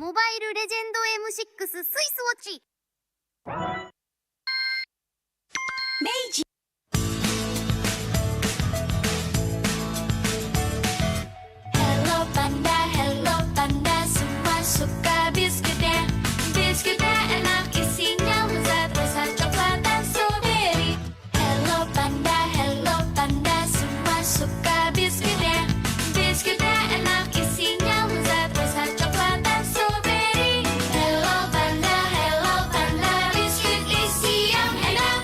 モバイルレジェンド M6 スイスウォッチ。明治。Hello Panda, Hello Panda, semua suka biskuitnya. Biskuitnya enak, isinya lezat, rasa coklat dan stroberi. Hello Panda, semua suka biskuitnya. Biskuitnya enak, isinya lezat, rasa coklat dan stroberi. Hello Panda, biskuit isi yang enak.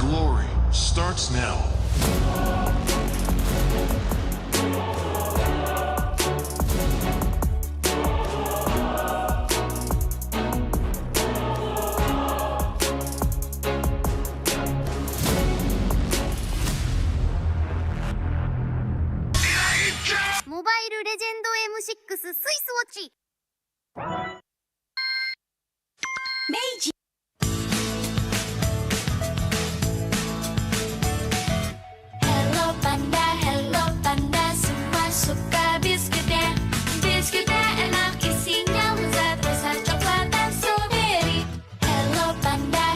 glory starts now. 모바일 레전드 M6 スイスウォッチ明治 Hello Panda, semua suka biskuitnya. Biskuitnya enak, isinya lezat, rasa coklat dan stroberi. Hello Panda,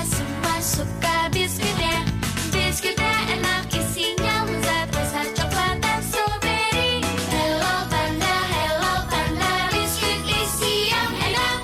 semua suka biskuitnya. Biskuitnya enak, isinya lezat, rasa coklat dan stroberi. Hello Panda, biskuit isi yang enak.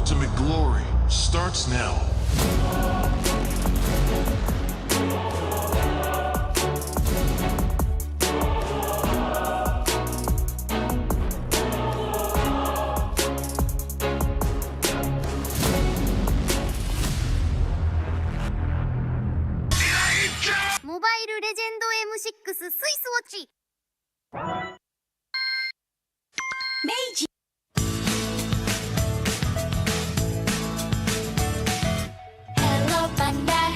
ultimate glory starts now. 모바일 레전드 M6 スイスウォッチ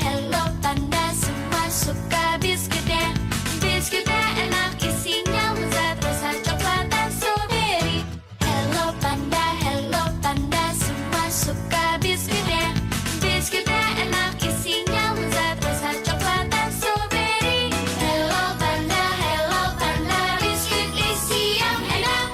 Hello panda, semua suka biskuitnya. Biskuitnya enak, isinya lezat, rasa coklat dan stroberi. Hello panda, semua suka biskuitnya. Biskuitnya enak, isinya lezat, rasa coklat dan stroberi. Hello panda, biskuit isi yang enak.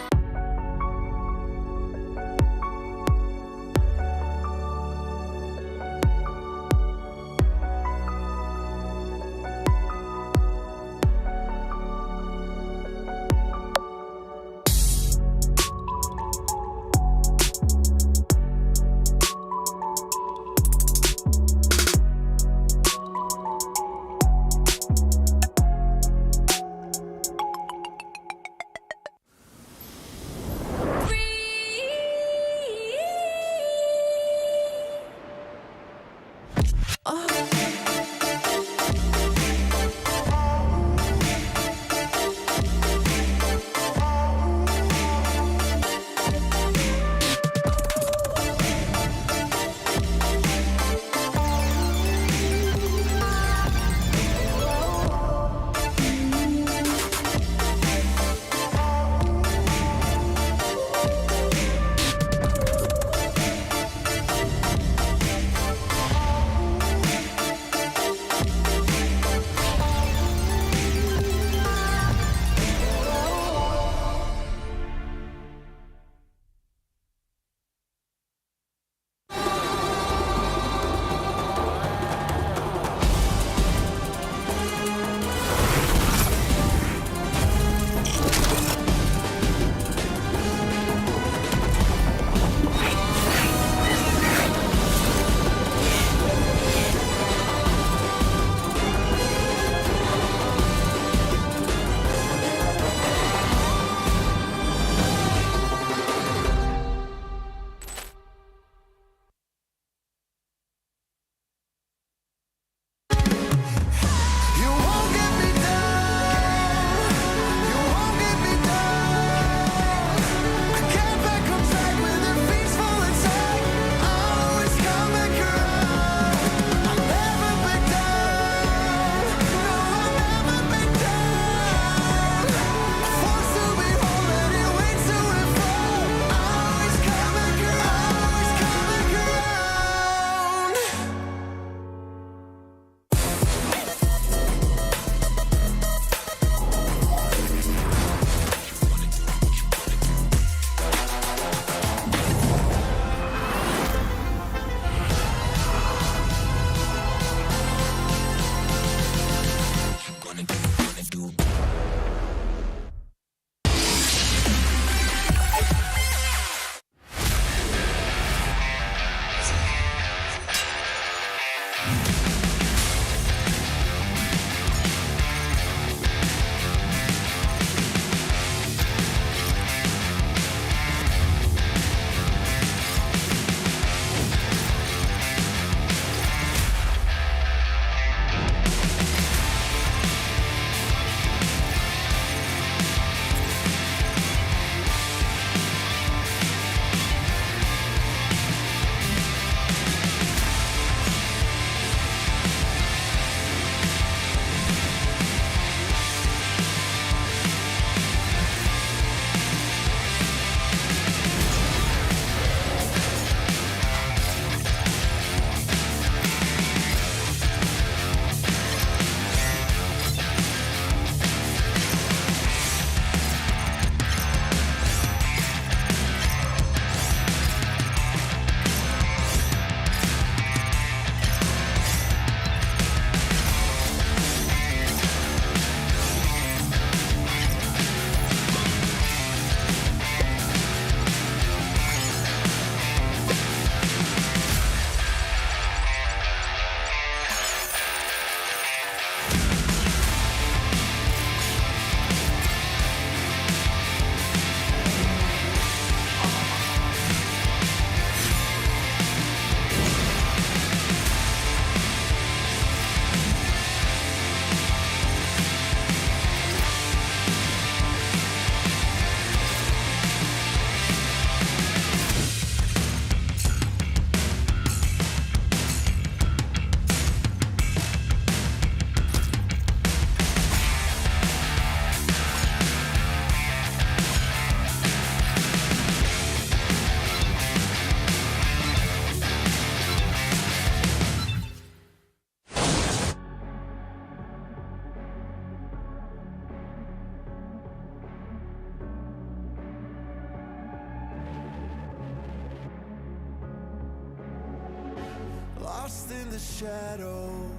Lost in the shadows,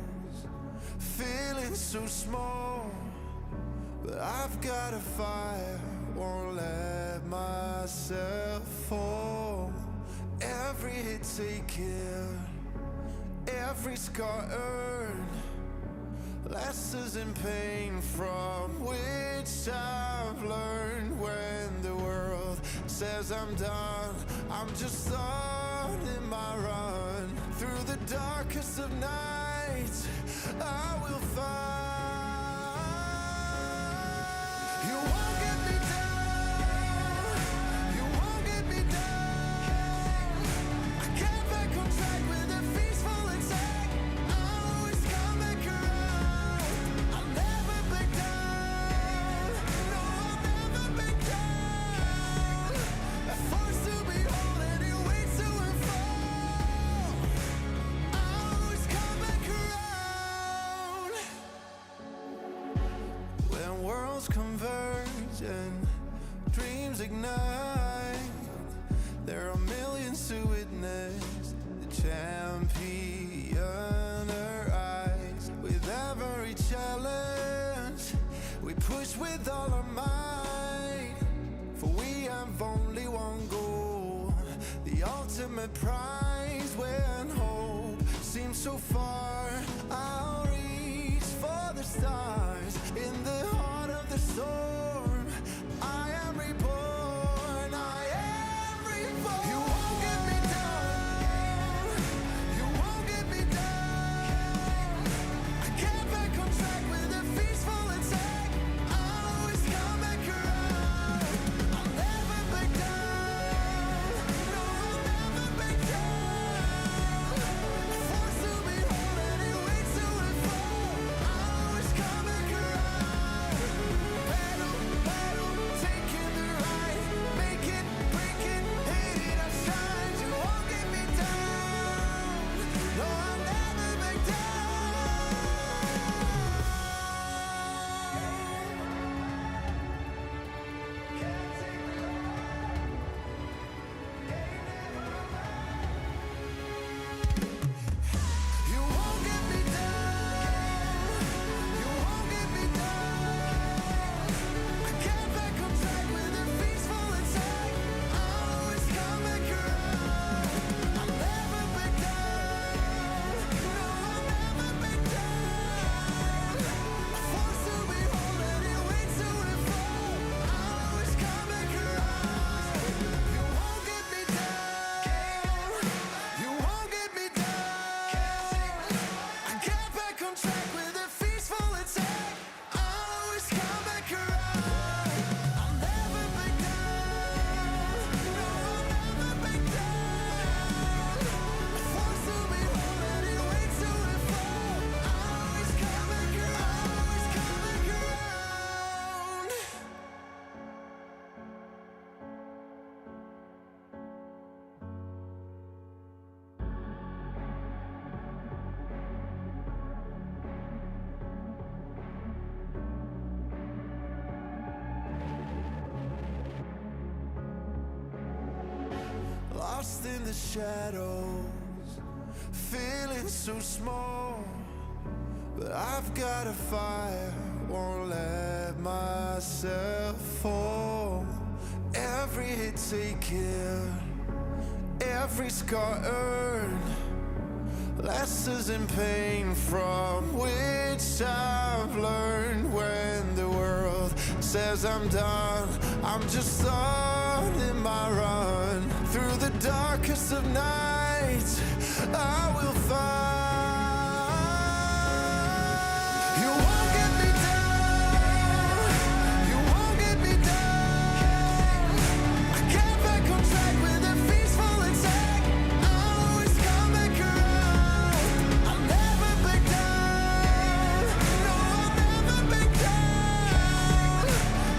feeling so small. But I've got a fire, won't let myself fall. Every hit taken, every scar earned, lessons in pain from which I've learned. When the world says I'm done, I'm just starting my run. Through the darkest of nights, I will find. You won't get me down, you won't get me down. I get back on track with a peaceful attack. I'll always come back around. I'll never back down, no, I'll never back down. I'm forced to be whole and it waits to unfold. I'll always come back around. When worlds converge and dreams ignite, there are millions to witness the champion arise. With every challenge, we push with all our might. For we have only one goal, the ultimate prize. When hope seems so far, I'll reach for the stars. In the heart of the storm, I am reborn, I am reborn. You won't get me down, you won't get me down. I get back on track with a peaceful attack. I'll always come back around. I'll never back down, no, I'll never back down. Forced to be whole and it waits to unfold. I'll always come back around. Battle, battle, taking the right, make it, break it, hate it, I shine. You won't get me down, no, I'll never back down. Can't take me You won't get me down, you won't get me down. I get back on track with a peaceful attack. I'll always come back around. I'll never back down, no, I'll never back down. Forced to be whole and it waits to unfold. I'll always come back around. You won't get me down, you won't get me down. I get back on track with a peaceful attack. I'll always come back around. I'll never back down, no, I'll never back down. Forced to be whole and it waits to unfold. I'll always come back around, always come back around. Lost in the shadows, feeling so small. But I've got a fire, won't let myself fall. Every hit taken, every scar earned, lessons in pain from which I've learned. When the world says I'm done, I'm just starting my run. Through the darkest of nights, I will find. You won't get me down, you won't get me down. I get back on track with a peaceful attack. I'll always come back around. I'll never back down, no, I'll never back down.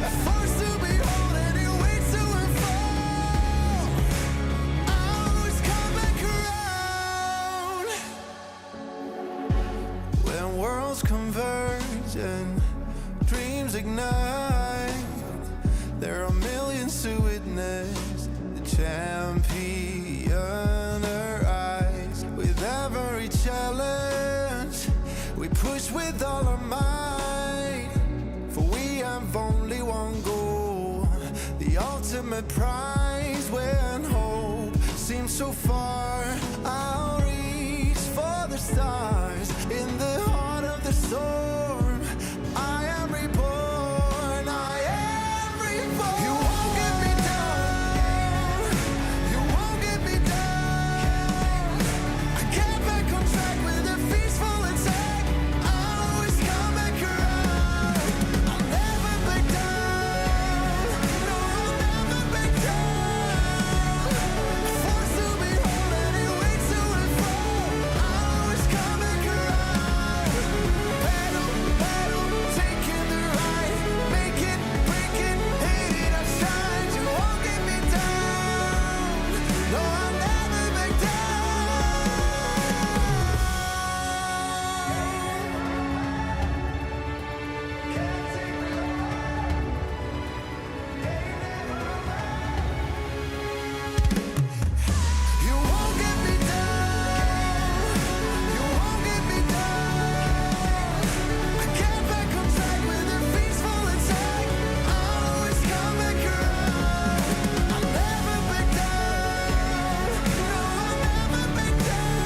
I'm forced to be whole and it waits to unfold. I'll always come back around. have only one goal, the ultimate prize when hope seems so far. I'll reach for the stars in the heart of the storm. I am reborn, I am reborn. You won't get me down, you won't get me down. I get back on track with a peaceful attack. I'll always come back around. I'll never back down, no, I'll never back down. Forced to be holding way to and fro. I'll always come back around. Battle, battle, taking the ride, make it, break it, hate it, I shine. You won't get me down, no, I'll never back down. You won't get me down, you won't get me down. I get back on track with a peaceful attack. I'll always come back around. I'll never back down, no, I'll never back down.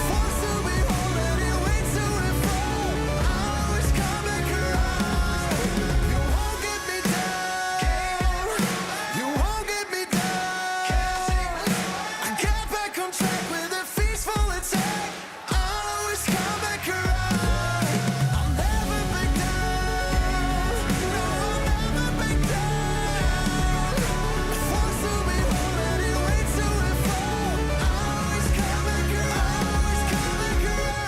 Forced to be holding way to and fro. I'll always come back around. You won't get me down, you won't get me down. I get back on track with a peaceful attack. I'll always come back around. I'll never back down, no, I'll never back down. Forced to be holding way to and fro. I'll always come back around, always come back around.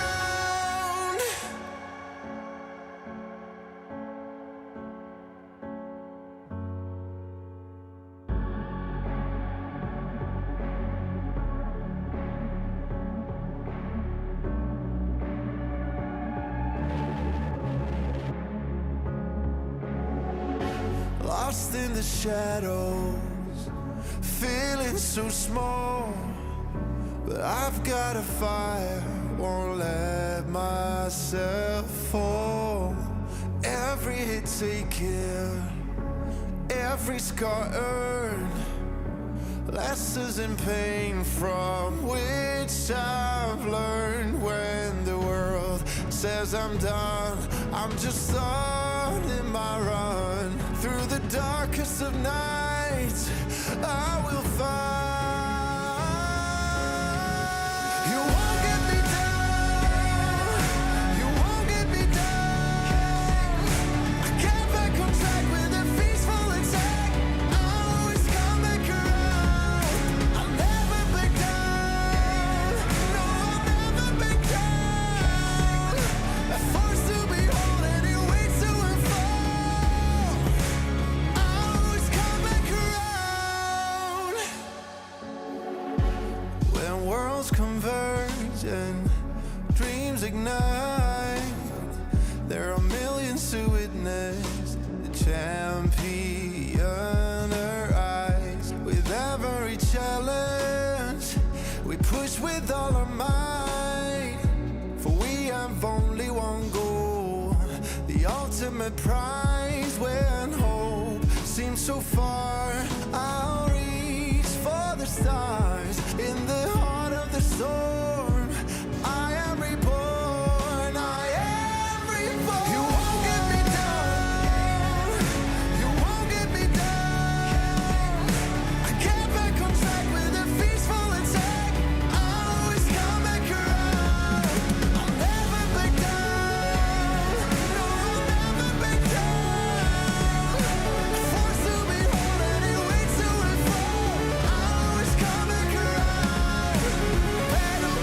Lost in the shadows, feeling so small. But I've got a fire, won't let myself fall. Every hit taken, every scar earned, lessons in pain from which I've learned. When the world says I'm done, I'm just starting my run. Through the darkest of nights, I will find. You won't get me down, you won't get me down. I get back on track with a peaceful attack. I'll always come back around. I'll never back down, no, I'll never back down. Forced to be holding way to and fro. I'll always come back around. When worlds converge and dreams ignite, there are millions to witness the champion arise. With every challenge, we push with all our might. For we have only one goal, the ultimate prize when hope seems so far. I'll reach for the stars in the heart of the storm. I am reborn, I am reborn. You won't get me down, you won't get me down. I get back on track with a peaceful attack. I'll always come back around. I'll never back down, no, I'll never back down. Forced to be holding way to and fro. I'll always come back around. Battle,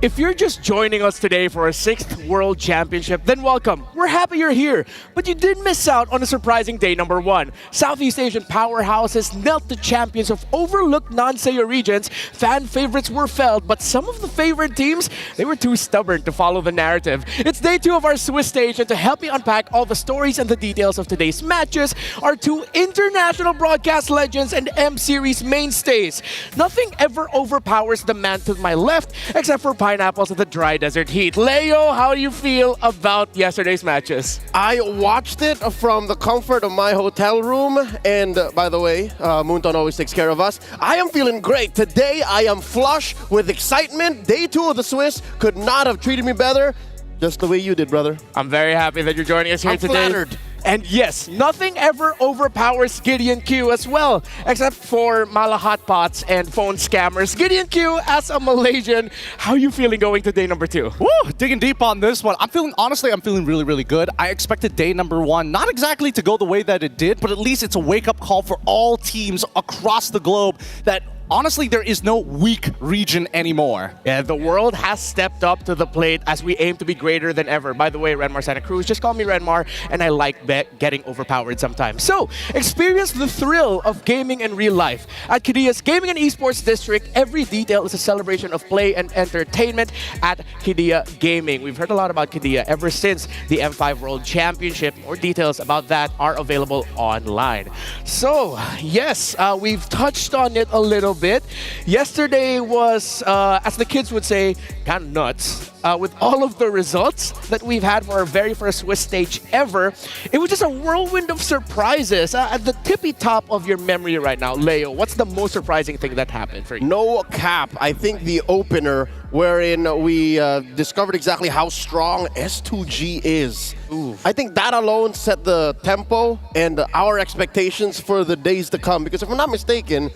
If you're just joining us today for our 6th World Championship, then welcome. We're happy you're here. But you did miss out on a surprising day number 1. Southeast Asian powerhouses knelt the champions of overlooked non-Seo regions. Fan favorites were felled, but some of the favorite teams, they were too stubborn to follow the narrative. It's day 2 of our Swiss station. To help me unpack all the stories and the details of today's matches are 2 international broadcast legends and M-Series mainstays. Nothing ever overpowers the man to my left, except for pineapples of the dry desert heat. Leo, how do you feel about yesterday's matches? I watched it from the comfort of my hotel room, and by the way, Moonton always takes care of us. I am feeling great. Today, I am flush with excitement. Day 2 of the Swiss could not have treated me better, just the way you did, brother. I'm very happy that you're joining us here I'm today. flattered. And yes, nothing ever overpowers Gideon Q as well, except for Malahat Pots and phone scammers. Gideon Q, as a Malaysian, how are you feeling going to day number 2? Woo, digging deep on this one. I'm feeling really, really good. I expected day number 1 not exactly to go the way that it did, but at least it's a wake-up call for all teams across the globe that honestly, there is no weak region anymore. Yeah, the world has stepped up to the plate as we aim to be greater than ever. By the way, Renmar Santa Cruz, just call me Renmar, and I like getting overpowered sometimes. So, experience the thrill of gaming in real life. At Kidia's Gaming and Esports District, every detail is a celebration of play and entertainment at Kidia Gaming. We've heard a lot about Kidia ever since the M5 World Championship. More details about that are available online. So, yes, we've touched on it a little bit. Yesterday was, as the kids would say, kind of nuts. With all of the results that we've had for our very first Swiss stage ever, it was just a whirlwind of surprises. At the tippy top of your memory right now, Leo, what's the most surprising thing that happened for you? No cap. I think the opener wherein we discovered exactly how strong S2G is. Ooh. I think that alone set the tempo and our expectations for the days to come. Because if I'm not mistaken,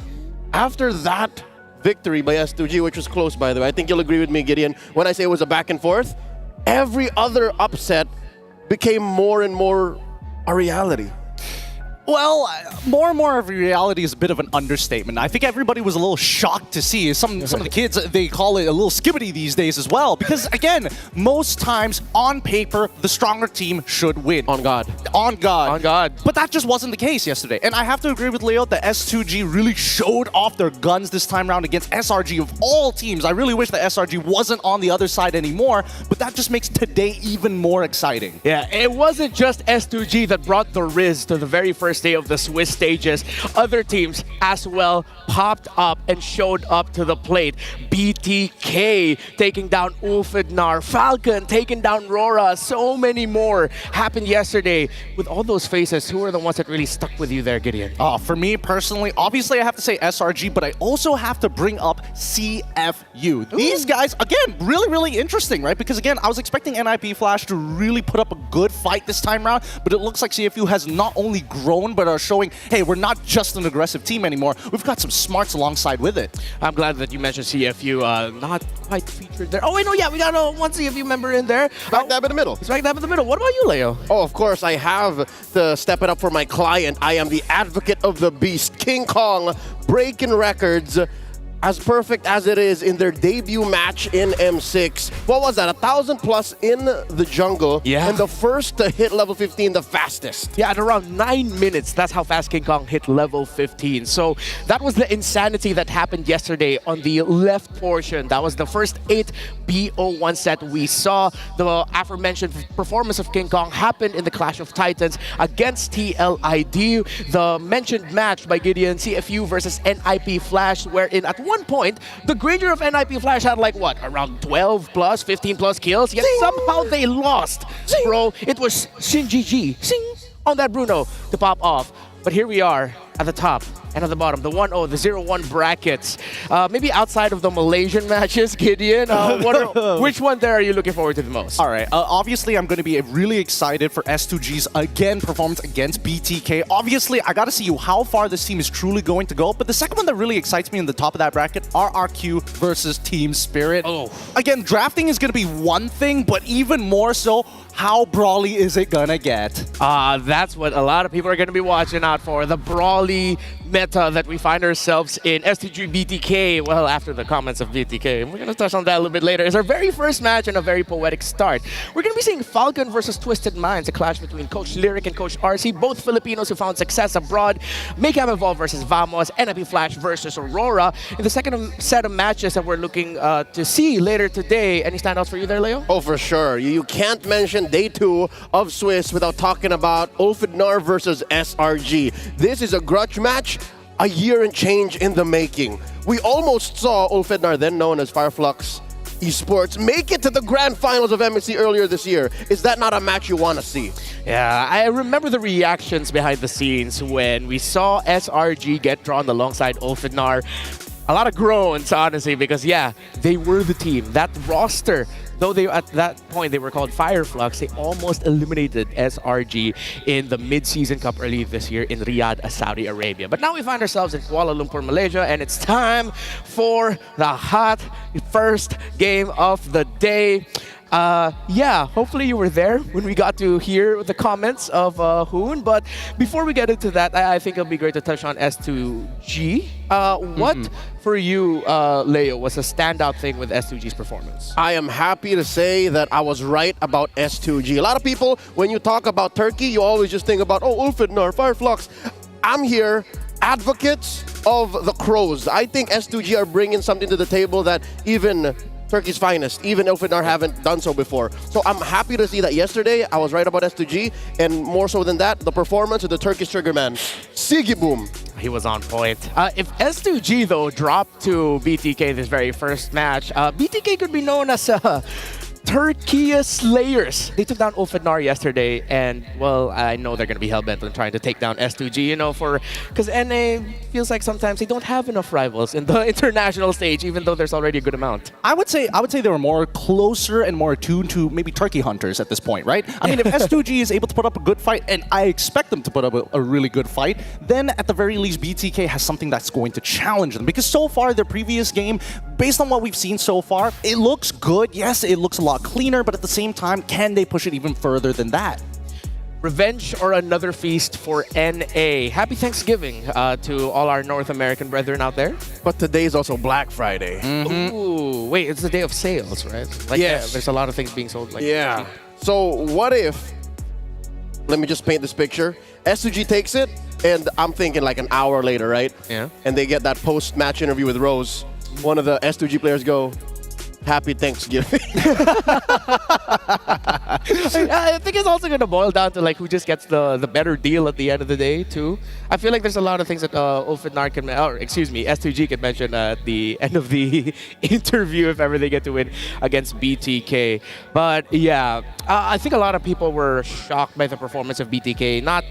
after that victory by S2G, which was close, by the way, I think you'll agree with me, Gideon, when I say it was a back and forth, every other upset became more and more a reality. Well, more and more of reality is a bit of an understatement. I think everybody was a little shocked to see. Some of the kids, they call it a little skibbity these days as well. Because, again, most times, on paper, the stronger team should win. On God. On God. On God. But that just wasn't the case yesterday. And I have to agree with Leo that S2G really showed off their guns this time around against SRG of all teams. I really wish that SRG wasn't on the other side anymore, but that just makes today even more exciting. Yeah, it wasn't just S2G that brought the Riz to the very first day of the Swiss stages. Other teams as well popped up and showed up to the plate. BTK taking down Ulfidnar, Falcon taking down Rora, so many more happened yesterday. With all those faces, who are the ones that really stuck with you there, Gideon? For me personally, obviously I have to say SRG, but I also have to bring up CFU. These guys, again, really interesting, right? Because again, I was expecting NIP Flash to really put up a good fight this time around, but it looks like CFU has not only grown, but are showing, hey, we're not just an aggressive team anymore. We've got some smarts alongside with it. I'm glad that you mentioned CFU. Not quite featured there. Oh, wait, no, yeah, we got one CFU member in there. Smack dab in the middle. Smack dab in the middle. What about you, Leo? Oh, of course, I have to step it up for my client. I am the advocate of the beast, King Kong, breaking records. As perfect as it is in their debut match in M6. What was that? 1,000 plus in the jungle. Yeah. And the first to hit level 15 the fastest. Yeah, at around 9 minutes, that's how fast King Kong hit level 15. So that was the insanity that happened yesterday on the left portion. That was the first 8 BO1 set we saw. The aforementioned performance of King Kong happened in the Clash of Titans against TLID. The mentioned match by Gideon, CFU versus NIP Flash, wherein at one point, the Granger of NIP Flash had like what, around 12 plus, 15 plus kills, yet somehow they lost. Bro, it was Shinji on that Bruno to pop off. But here we are at the top and at the bottom, the 1-0, the 0-1 brackets. Maybe outside of the Malaysian matches, Gideon, which one there are you looking forward to the most? All right, obviously I'm going to be really excited for S2G's again performance against BTK. Obviously, I got to see how far this team is truly going to go. But the second one that really excites me in the top of that bracket, RRQ versus Team Spirit. Oh. Again, drafting is going to be one thing, but even more so, how brawly is it going to get? That's what a lot of people are going to be watching out for. The brawly brawly meta that we find ourselves in. S2G BTK, well, after the comments of BTK, and we're going to touch on that a little bit later, is our very first match and a very poetic start. We're going to be seeing Falcon versus Twisted Minds, a clash between Coach Lyric and Coach RC, both Filipinos who found success abroad. Mayhem Evolve versus Vamos, NIP Flash versus Aurora. In the second set of matches that we're looking to see later today, any standouts for you there, Leo? Oh, for sure. You can't mention day 2 of Swiss without talking about Ulfidnar versus SRG. This is a grudge match, a year and change in the making. We almost saw Ulfidnar, then known as Fireflux Esports, make it to the grand finals of MSC earlier this year. Is that not a match you want to see? Yeah, I remember the reactions behind the scenes when we saw SRG get drawn alongside Ulfidnar. A lot of groans, honestly, because yeah, they were the team. That roster, though they at that point they were called Fireflux, they almost eliminated SRG in the mid-season cup early this year in Riyadh, Saudi Arabia. But now we find ourselves in Kuala Lumpur, Malaysia, and it's time for the hot first game of the day. Yeah, hopefully you were there when we got to hear the comments of Hoon. But before we get into that, I think it'll be great to touch on S2G. What for you, Leo, was a standout thing with S2G's performance? I am happy to say that I was right about S2G. A lot of people, when you talk about Turkey, you always just think about, oh, Ulfidnar, Fireflux. I'm here, advocates of the Crows. I think S2G are bringing something to the table that even Turkey's finest, even Ulfidnar haven't done so before. So I'm happy to see that yesterday I was right about S2G, and more so than that, the performance of the Turkish triggerman, Sigiboom. He was on point. If S2G, though, dropped to BTK this very first match, BTK could be known as Turkey Slayers. They took down Ulfidnar yesterday, and well, I know they're going to be hell-bent on trying to take down S2G, you know, because NA feels like sometimes they don't have enough rivals in the international stage, even though there's already a good amount. I would say they were more closer and more attuned to maybe Turkey hunters at this point, right? I mean, if S2G is able to put up a good fight, and I expect them to put up a really good fight, then at the very least, BTK has something that's going to challenge them. Because so far, their previous game, based on what we've seen so far, it looks good. Yes, it looks a lot cleaner, but at the same time, can they push it even further than that? Revenge or another feast for NA. Happy Thanksgiving to all our North American brethren out there. But today is also Black Friday. Ooh, wait, it's the day of sales, right? Like, Yes. there's a lot of things being sold. Like, Yeah. So what if, let me just paint this picture, S2G takes it, and I'm thinking like an hour later, right? Yeah. And they get that post-match interview with Rose. One of the S2G players go, Happy Thanksgiving. I think it's also going to boil down to like who just gets the better deal at the end of the day too. I feel like there's a lot of things that Ulfidnar can, or excuse me, S2G can mention at the end of the interview if ever they get to win against BTK. But yeah, I think a lot of people were shocked by the performance of BTK, not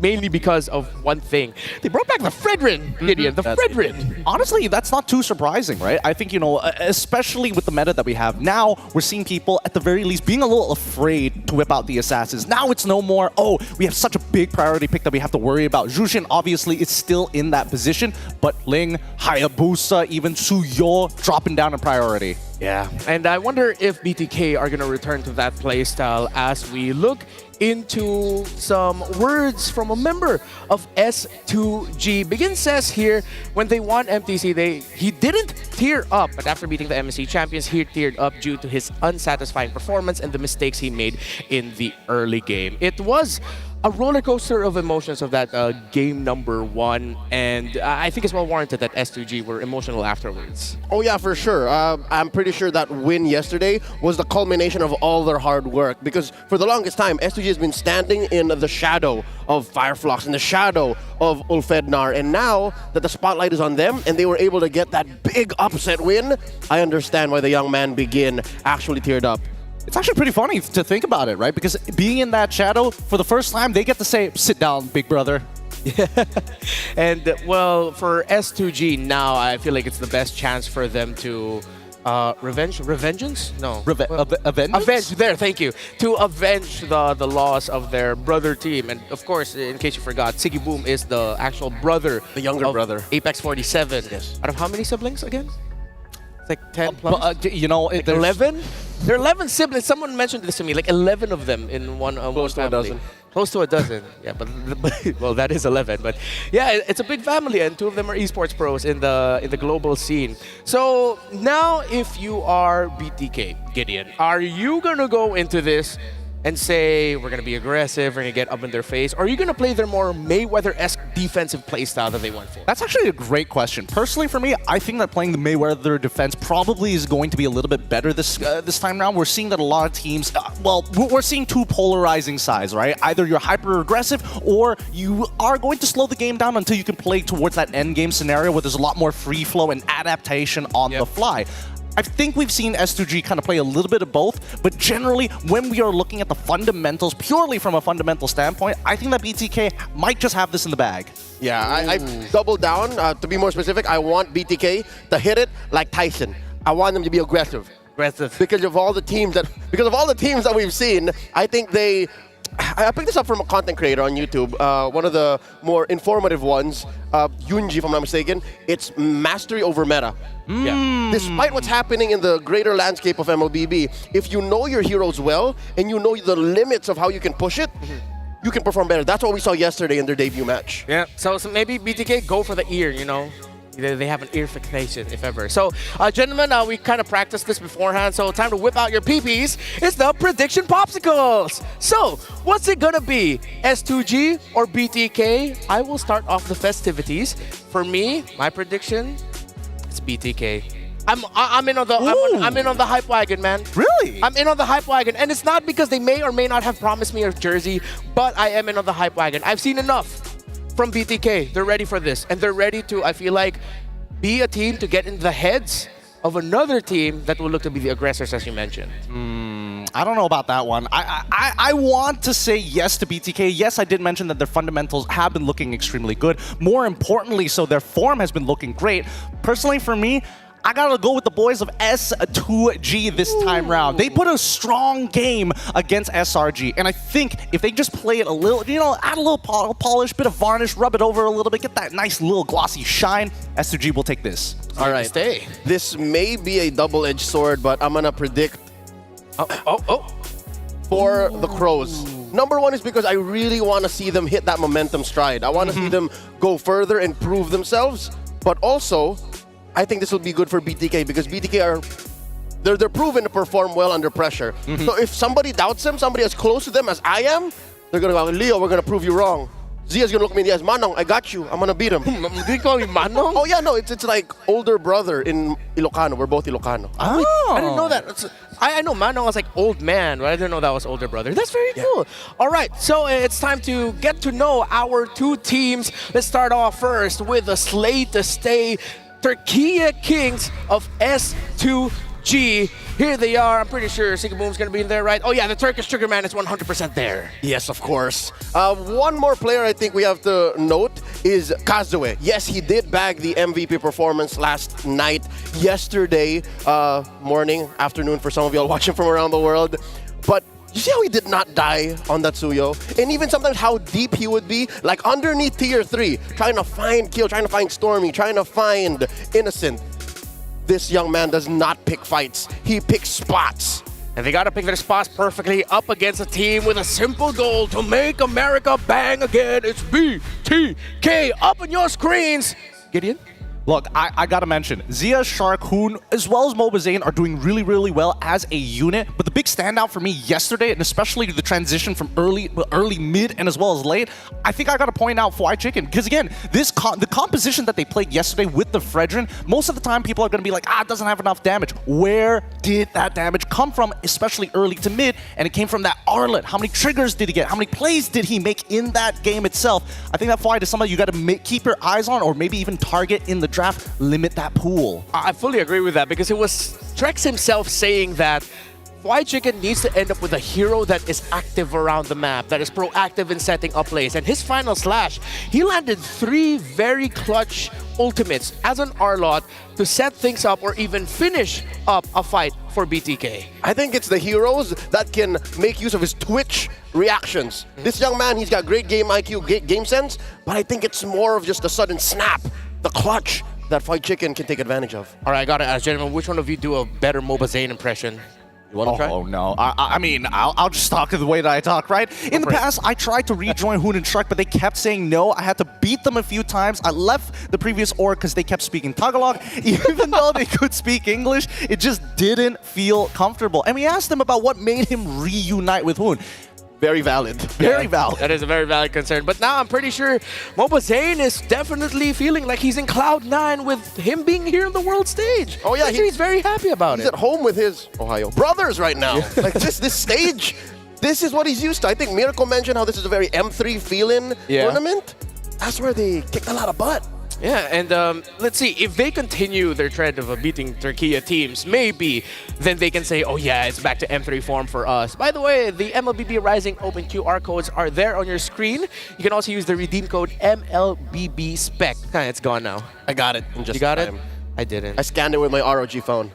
mainly because of one thing. They brought back the Fredrin, Gideon, the Fredrin. Honestly, that's not too surprising, right? I think, you know, especially with the meta that we have now, we're seeing people, at the very least, being a little afraid to whip out the assassins. Now it's no more, oh, we have such a big priority pick that we have to worry about. Jushin, obviously, is still in that position, but Ling, Hayabusa, even Suyo dropping down in priority. Yeah, and I wonder if BTK are going to return to that playstyle as we look into some words from a member of S2G. Begin says here, when they won MTC, he didn't tear up, but after beating the MSC champions, he teared up due to his unsatisfying performance and the mistakes he made in the early game. It was a roller coaster of emotions of that game number 1, and I think it's well warranted that S2G were emotional afterwards. Oh yeah, for sure. I'm pretty sure that win yesterday was the culmination of all their hard work, because for the longest time, S2G has been standing in the shadow of Fireflux, in the shadow of Ulfidnar, and now that the spotlight is on them and they were able to get that big upset win, I understand why the young man Begin actually teared up. It's actually pretty funny to think about it, right? Because being in that shadow, for the first time, they get to say, sit down, big brother. Yeah. And, well, for S2G now, I feel like it's the best chance for them to revengeance? No. Avenge? Avenge, there, thank you. To avenge the loss of their brother team. And, of course, in case you forgot, Sigiboom is the actual brother. The younger of brother. Apex 47. Yes. Out of how many siblings again? It's like 10 plus? You know, Like 11? There are 11 siblings. Someone mentioned this to me, like 11 of them in one Close to a family. dozen. Close to a dozen. Yeah, but well, that is 11. But yeah, it's a big family, and 2 of them are esports pros in the global scene. So now, if you are BTK, Gideon, are you gonna go into this and say we're gonna be aggressive, we're gonna get up in their face, or are you gonna play their more Mayweather-esque defensive playstyle that they went for? That's actually a great question. Personally, for me, I think that playing the Mayweather defense probably is going to be a little bit better this time around. We're seeing that a lot of teams, we're seeing 2 polarizing sides, right? Either you're hyper-aggressive, or you are going to slow the game down until you can play towards that end game scenario where there's a lot more free flow and adaptation on the fly. I think we've seen S2G kind of play a little bit of both, but generally, when we are looking at the fundamentals, purely from a fundamental standpoint, I think that BTK might just have this in the bag. Yeah, I've doubled down. To be more specific, I want BTK to hit it like Tyson. I want them to be aggressive. Because of all the teams that we've seen, I think I picked this up from a content creator on YouTube, one of the more informative ones, Yunji, if I'm not mistaken. It's mastery over meta. Yeah. Despite what's happening in the greater landscape of MLBB, if you know your heroes well and you know the limits of how you can push it, you can perform better. That's what we saw yesterday in their debut match. Yeah, so maybe BTK go for the ear, you know. They have an ear fixation, if ever. So, gentlemen, we kind of practiced this beforehand, so time to whip out your PPs. It's the prediction popsicles. So, what's it gonna be? S2G or BTK? I will start off the festivities. For me, my prediction, it's BTK. I'm in on the hype wagon, man. Really? I'm in on the hype wagon, and it's not because they may or may not have promised me a jersey, but I am in on the hype wagon. I've seen enough from BTK. They're ready for this, and they're ready to, I feel like, be a team to get in the heads of another team that will look to be the aggressors, as you mentioned. I don't know about that one. I want to say yes to BTK. Yes, I did mention that their fundamentals have been looking extremely good. More importantly, so their form has been looking great. Personally, for me, I gotta go with the boys of S2G this time round. They put a strong game against SRG, and I think if they just play it a little, you know, add a little polish, bit of varnish, rub it over a little bit, get that nice little glossy shine, S2G will take this. All right, this may be a double-edged sword, but I'm gonna predict for the Crows. Number one is because I really want to see them hit that momentum stride. I want to see them go further and prove themselves, but also I think this will be good for BTK because BTK they're proven to perform well under pressure. So if somebody doubts them, somebody as close to them as I am, they're gonna go, Leo, we're gonna prove you wrong. Zia's gonna look me in the eyes, Manong, I got you. I'm gonna beat him. Did you call me Manong? Oh yeah, no, it's like older brother in Ilocano. We're both Ilocano. Oh, I didn't know that. I know Manong was like old man, but I didn't know that was older brother. That's very cool. All right, so it's time to get to know our 2 teams. Let's start off first with the slay to stay Turkiya Kings of S2G. Here they are. I'm pretty sure Sigaboom's going to be in there, right? Oh yeah, the Turkish Trigger Man is 100% there. Yes, of course. One more player I think we have to note is Kazue. Yes, he did bag the MVP performance last night, yesterday, morning, afternoon for some of y'all watching from around the world. But you see how he did not die on that Suyo? And even sometimes how deep he would be, like underneath tier 3, trying to find Kill, trying to find Stormy, trying to find Innocent. This young man does not pick fights. He picks spots. And they got to pick their spots perfectly up against a team with a simple goal to make America bang again. It's BTK up on your screens. Gideon? Look, I gotta mention, Zia, Shark, Hoon, as well as Mobazane are doing really, really well as a unit. But the big standout for me yesterday, and especially the transition from early, mid, and as well as late, I think I gotta point out Fly Chicken. Because again, the composition that they played yesterday with the Fredrin, most of the time people are gonna be like, it doesn't have enough damage. Where did that damage come from, especially early to mid? And it came from that Arlet. How many triggers did he get? How many plays did he make in that game itself? I think that Fly is something you gotta keep your eyes on, or maybe even target in the draft, limit that pool. I fully agree with that because it was Trex himself saying that Fly Chicken needs to end up with a hero that is active around the map, that is proactive in setting up plays. And his final slash, he landed 3 very clutch ultimates as an Arlot to set things up or even finish up a fight for BTK. I think it's the heroes that can make use of his Twitch reactions. This young man, he's got great game IQ, game sense, but I think it's more of just a sudden snap, the clutch that Fly Chicken can take advantage of. All right, I gotta ask, gentlemen, which one of you do a better Mobazane impression? You want to try? Oh no! I mean, I'll just talk the way that I talk, right? In the past, I tried to rejoin Hoon and Shrek, but they kept saying no. I had to beat them a few times. I left the previous org because they kept speaking Tagalog, even though they could speak English. It just didn't feel comfortable. And we asked them about what made him reunite with Hoon. Very valid. Very valid. That is a very valid concern. But now I'm pretty sure Mobazane is definitely feeling like he's in cloud 9 with him being here on the world stage. Oh, yeah, I'm sure he's very happy about He's it. at home with his Ohio brothers right now. Like this stage, this is what he's used to. I think Miracle mentioned how this is a very M3 feel-in tournament. That's where they kicked a lot of butt. Yeah, and let's see, if they continue their trend of beating Turkey teams, maybe then they can say, oh yeah, it's back to M3 form for us. By the way, the MLBB Rising Open QR codes are there on your screen. You can also use the redeem code MLBB SPEC. It's gone now. I got it. In just You got time. it? I didn't. I scanned it with my ROG phone.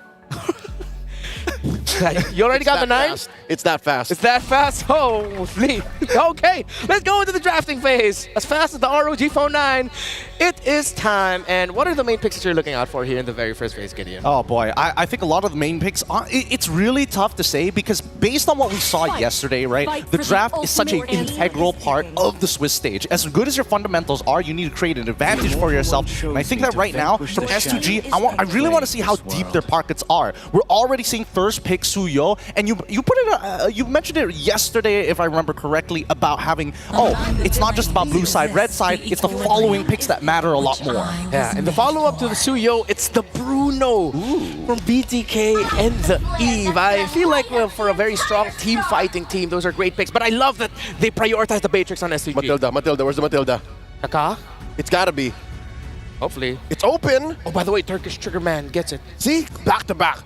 You already got the 9? Fast. It's that fast. It's that fast? Holy. Okay, let's go into the drafting phase. As fast as the ROG Phone 9, it is time. And what are the main picks that you're looking out for here in the very first phase, Gideon? Oh boy, I think a lot of the main picks, it's really tough to say because based on what we saw yesterday, right, the draft is such an integral part of the Swiss stage. As good as your fundamentals are, you need to create an advantage for yourself. And I think that right now, from S2G, I really want to see how deep their pockets are. We're already seeing first pick Suyo, and you put it, you mentioned it yesterday, if I remember correctly, about having, it's not just about blue side, red side, it's the following picks that matter a lot more. Yeah, and the follow-up to the Suyo, it's the Bruno from BTK and the Eve. I feel like for a very strong team fighting team, those are great picks, but I love that they prioritize the Matrix on SCG. Matilda, where's the Matilda? Aka? It's gotta be. Hopefully. It's open. Oh, by the way, Turkish Trigger Man gets it. See? Back to back.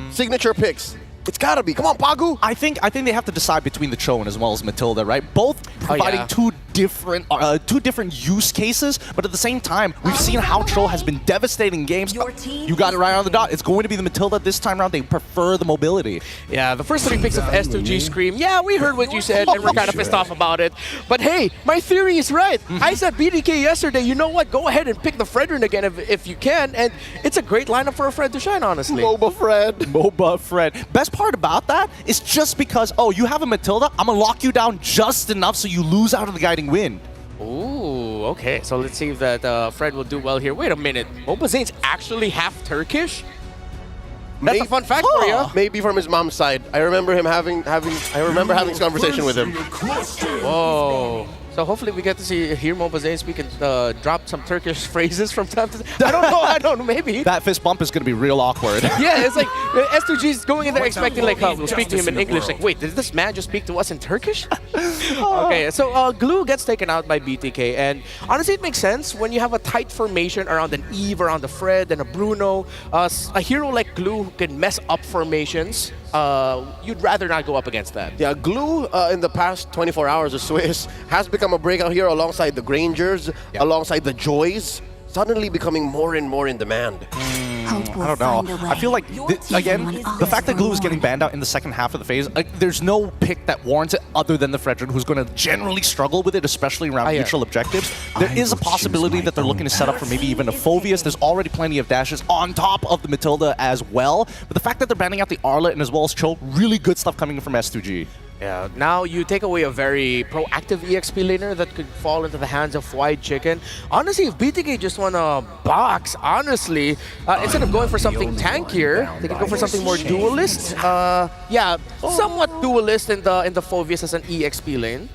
Signature picks. It's gotta be. Come on, Pagu. I think they have to decide between the Choen as well as Matilda, right? Both providing two different use cases, but at the same time, we've seen how Cho has been devastating games. You got it right on the dot. It's going to be the Matilda this time around. They prefer the mobility. Yeah, the first 3 picks of S2G Scream. Yeah, we heard what you said, and we're kind of pissed off about it. But hey, my theory is right. I said BDK yesterday. You know what? Go ahead and pick the Fredrin again if you can, and it's a great lineup for a Fred to shine, honestly. MOBA Fred. Best part about that is just because, you have a Matilda, I'm going to lock you down just enough so you lose out of the guiding wind. Ooh, okay. So let's see if that Fred will do well here. Wait a minute. Mobazane's actually half Turkish? That's a fun fact for you. Maybe from his mom's side. I remember him having this conversation with him. Whoa. So hopefully we get to hear Mobazane speak and drop some Turkish phrases from time to time. I don't know, maybe. That fist bump is going to be real awkward. Yeah, it's like S2G is going in there expecting like, we'll speak to him in English. Like, wait, did this man just speak to us in Turkish? Okay, so Glue gets taken out by BTK, and honestly, it makes sense when you have a tight formation around an Eve, around a Fred, and a Bruno. A hero like Glue who can mess up formations. You'd rather not go up against that. Yeah, Glue in the past 24 hours of Swiss has become a breakout hero alongside the Grangers, alongside the Joys, suddenly becoming more and more in demand. I don't know. I feel like, again, the fact that Glue is getting banned out in the second half of the phase, there's no pick that warrants it other than the Fredrin, who's going to generally struggle with it, especially around neutral objectives. There is a possibility that they're looking to set up for maybe even a Phoveus. There's already plenty of dashes on top of the Matilda as well. But the fact that they're banning out the Arlet and as well as Cho, really good stuff coming from S2G. Yeah, now you take away a very proactive EXP laner that could fall into the hands of White Chicken. Honestly, if BTK just want to box, honestly, instead of going for something tankier, they can go for something more duelist. Yeah, somewhat duelist in the Phoveus as an EXP lane.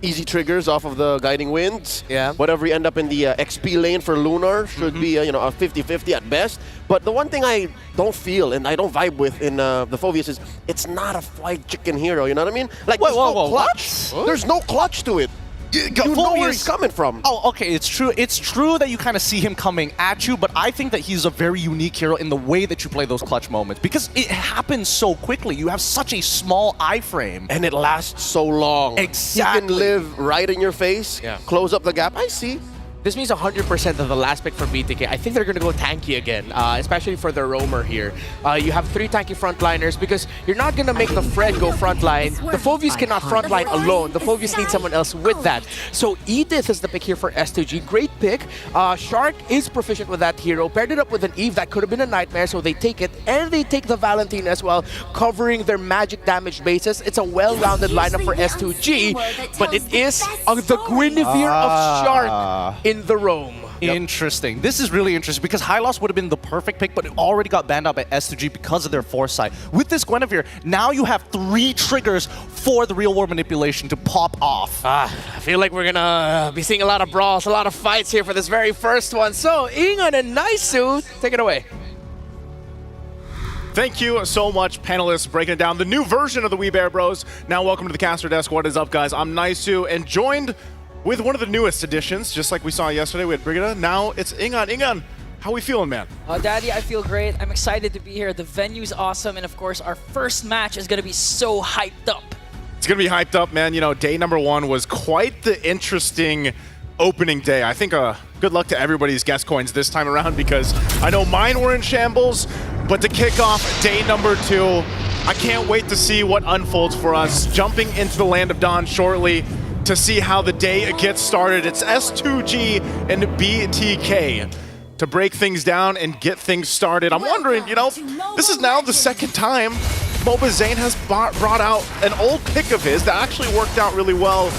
Easy triggers off of the guiding winds. Yeah. Whatever you end up in the XP lane for Lunar should be a 50-50 at best. But the one thing I don't feel and I don't vibe with in the Phoveus is it's not a White Chicken hero. You know what I mean? Like there's no clutch. What? There's no clutch to it. You know where he's coming from. Oh, okay, it's true. It's true that you kind of see him coming at you, but I think that he's a very unique hero in the way that you play those clutch moments because it happens so quickly. You have such a small iframe. And it lasts so long. Exactly. He can live right in your face, close up the gap. I see. This means 100% of the last pick for BTK. I think they're going to go tanky again, especially for their roamer here. You have 3 tanky frontliners because you're not going to make the Fred go frontline. The Phoveus cannot frontline alone. The Phoveus needs someone else with that. So Edith is the pick here for S2G. Great pick. Shark is proficient with that hero. Paired it up with an Eve that could have been a nightmare, so they take it. And they take the Valentine as well, covering their magic damage bases. It's a well-rounded lineup for S2G, but it is the Guinevere of Shark in the roam. Interesting. This is really interesting because Hylos would have been the perfect pick, but it already got banned out by S2G because of their foresight. With this Guinevere, now you have 3 triggers for the real world manipulation to pop off. I feel like we're gonna be seeing a lot of brawls, a lot of fights here for this very first one. So, Ingon and Naisu, take it away. Thank you so much, panelists, breaking it down. The new version of the We Bear Bros. Now, welcome to the caster desk. What is up, guys? I'm Naisu, and joined with one of the newest additions, just like we saw yesterday. We had Brigida. Now it's Ingon. Ingon, how we feeling, man? Daddy, I feel great. I'm excited to be here. The venue's awesome, and of course, our first match is going to be so hyped up. It's going to be hyped up, man. You know, day number 1 was quite the interesting opening day. I think good luck to everybody's guest coins this time around because I know mine were in shambles, but to kick off day number 2, I can't wait to see what unfolds for us. Jumping into the Land of Dawn shortly to see how the day gets started. It's S2G and BTK to break things down and get things started. I'm wondering, you know, this is now the second time MLBB has brought out an old pick of his that actually worked out really well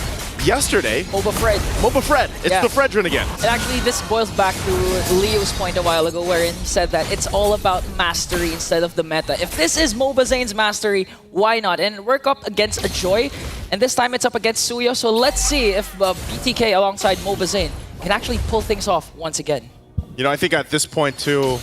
yesterday. MLBB Fred. It's the Fredrin again. And actually, this boils back to Leo's point a while ago wherein he said that it's all about mastery instead of the meta. If this is MLBB's mastery, why not? And work up against a Joy, and this time it's up against Suyo. So let's see if BTK alongside MLBB can actually pull things off once again. You know, I think at this point, too,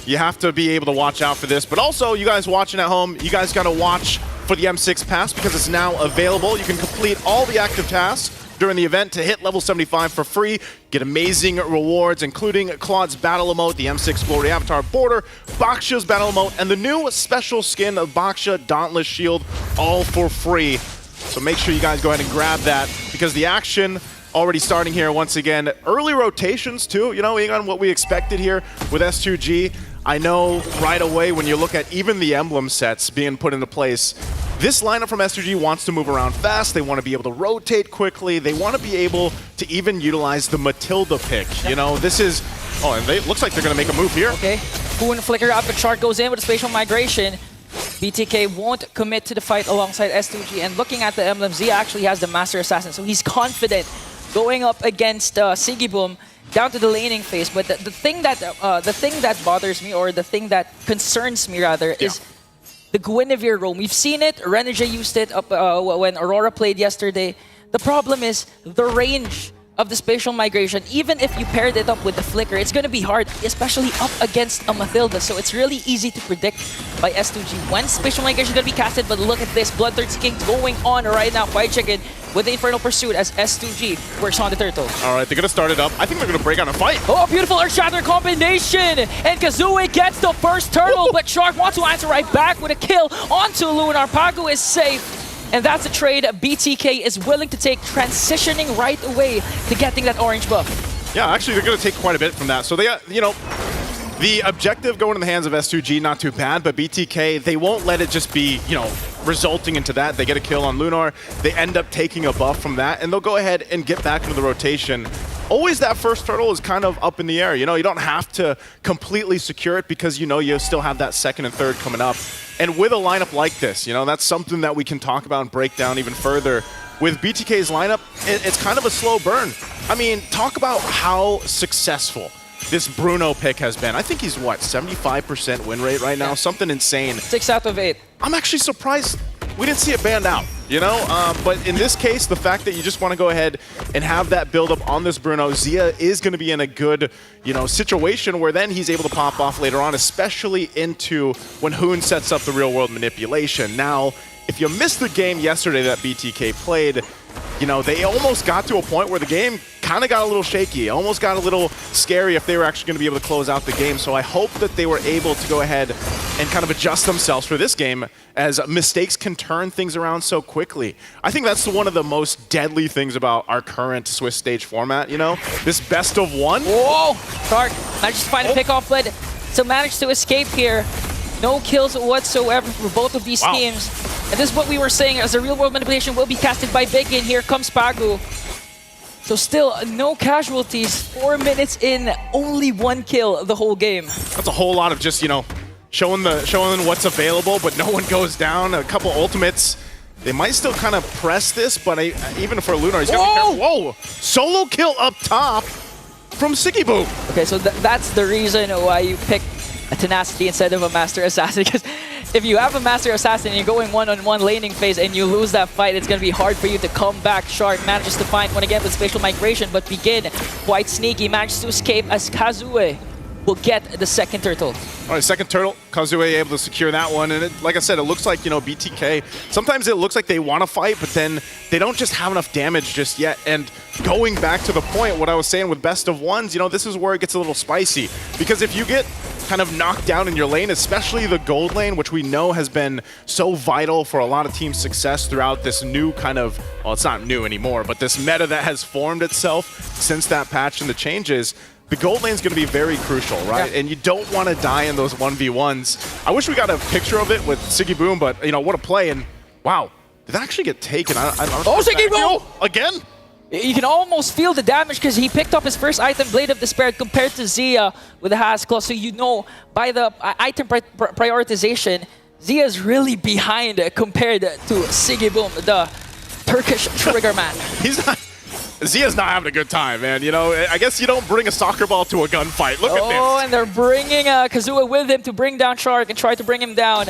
you have to be able to watch out for this. But also, you guys watching at home, you guys got to watch for the M6 pass because it's now available. You can complete all the active tasks during the event to hit level 75 for free, get amazing rewards, including Claude's battle emote, the M6 Glory Avatar Border, Baksha's battle emote, and the new special skin of Baksha Dauntless Shield, all for free. So make sure you guys go ahead and grab that because the action already starting here once again. Early rotations too, you know, Ingon, what we expected here with S2G. I know right away when you look at even the emblem sets being put into place, this lineup from S2G wants to move around fast. They want to be able to rotate quickly. They want to be able to even utilize the Matilda pick. You know, this is... Oh, and it looks like they're going to make a move here. Okay. Boon flicker out, but Shark goes in with a spatial migration. BTK won't commit to the fight alongside S2G. And looking at the emblem, Zia actually has the Master Assassin, so he's confident going up against Sigiboom down to the laning phase. But the thing that bothers me, or the thing that concerns me rather, is the Guinevere roam. We've seen it. Renege used it up when Aurora played yesterday. The problem is the range of the spatial migration. Even if you paired it up with the flicker, it's going to be hard, especially up against a Matilda. So it's really easy to predict by S2G when spatial migration is going to be casted. But look at this, Bloodthirsty King going on right now. Fight Chicken with the Infernal Pursuit as S2G works on the turtle. All right, they're going to start it up. I think they're going to break on a fight. Oh, beautiful Earth Shatter combination! And Kazooie gets the first turtle, but Shark wants to answer right back with a kill onto Lunar. Pago is safe. And that's a trade BTK is willing to take, transitioning right away to getting that orange buff. Yeah, actually, they're going to take quite a bit from that. So they, you know, the objective going in the hands of S2G, not too bad, but BTK, they won't let it just be, you know, resulting into that. They get a kill on Lunar. They end up taking a buff from that, and they'll go ahead and get back into the rotation. Always that first turtle is kind of up in the air. You know, you don't have to completely secure it because you know you still have that second and third coming up. And with a lineup like this, you know, that's something that we can talk about and break down even further. With BTK's lineup, it's kind of a slow burn. I mean, talk about how successful this Bruno pick has been. I think he's, what, 75% win rate right now? Yeah. Something insane. 6 out of 8. I'm actually surprised we didn't see it banned out, you know? But in this case, the fact that you just want to go ahead and have that build-up on this Bruno, Zia is going to be in a good, you know, situation where then he's able to pop off later on, especially into when Hoon sets up the real-world manipulation. Now, if you missed the game yesterday that BTK played, you know, they almost got to a point where the game kind kind of got a little shaky. Almost got a little scary if they were actually going to be able to close out the game. So I hope that they were able to go ahead and kind of adjust themselves for this game, as mistakes can turn things around so quickly. I think that's one of the most deadly things about our current Swiss stage format, you know? This best of one. Whoa! Shark managed to find a pick-off, but still managed to escape here. No kills whatsoever for both of these teams. And this is what we were saying, as the real-world manipulation will be casted by Big In. Here comes Pagu. So still, no casualties. 4 minutes in, only 1 kill the whole game. That's a whole lot of just, you know, showing what's available, but no one goes down. A couple ultimates. They might still kind of press this, but even for Lunar, he's going to be careful. Whoa! Solo kill up top from Siggy Boom. Okay, so that's the reason why you pick a Tenacity instead of a Master Assassin, because if you have a Master Assassin and you're going one-on-one laning phase and you lose that fight, it's going to be hard for you to come back. Shark manages to find one again with Spatial Migration, but Begin, quite sneaky, manages to escape as Kazue will get the second turtle. All right, second turtle. Kazue able to secure that one. And like I said, it looks like, you know, BTK, sometimes it looks like they want to fight, but then they don't just have enough damage just yet. And going back to the point, what I was saying with best of ones, you know, this is where it gets a little spicy. Because if you get kind of knocked down in your lane, especially the gold lane, which we know has been so vital for a lot of team success throughout this new kind of, well, it's not new anymore, but this meta that has formed itself since that patch and the changes, the gold lane's going to be very crucial, right? Yeah. And you don't want to die in those 1v1s. I wish we got a picture of it with Siggy Boom, but, you know, what a play. And, wow, did that actually get taken? Oh, Siggy Boom! Again? You can almost feel the damage because he picked up his first item, Blade of Despair, compared to Zia with the Has Claw. So you know, by the item prioritization, Zia's really behind compared to Siggy Boom, the Turkish trigger man. Zia's not having a good time, man. You know, I guess you don't bring a soccer ball to a gunfight. Look at this. Oh, and they're bringing Kazua with him to bring down Shark and try to bring him down.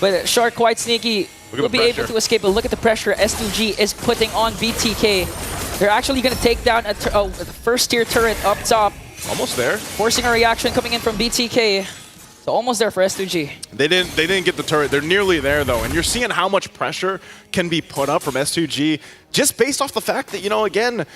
But Shark, quite sneaky, will be able to escape. But look at the pressure S2G is putting on BTK. They're actually going to take down the first-tier turret up top. Almost there. Forcing a reaction coming in from BTK. So almost there for S2G. They didn't get the turret. They're nearly there, though. And you're seeing how much pressure can be put up from S2G just based off the fact that, you know, again,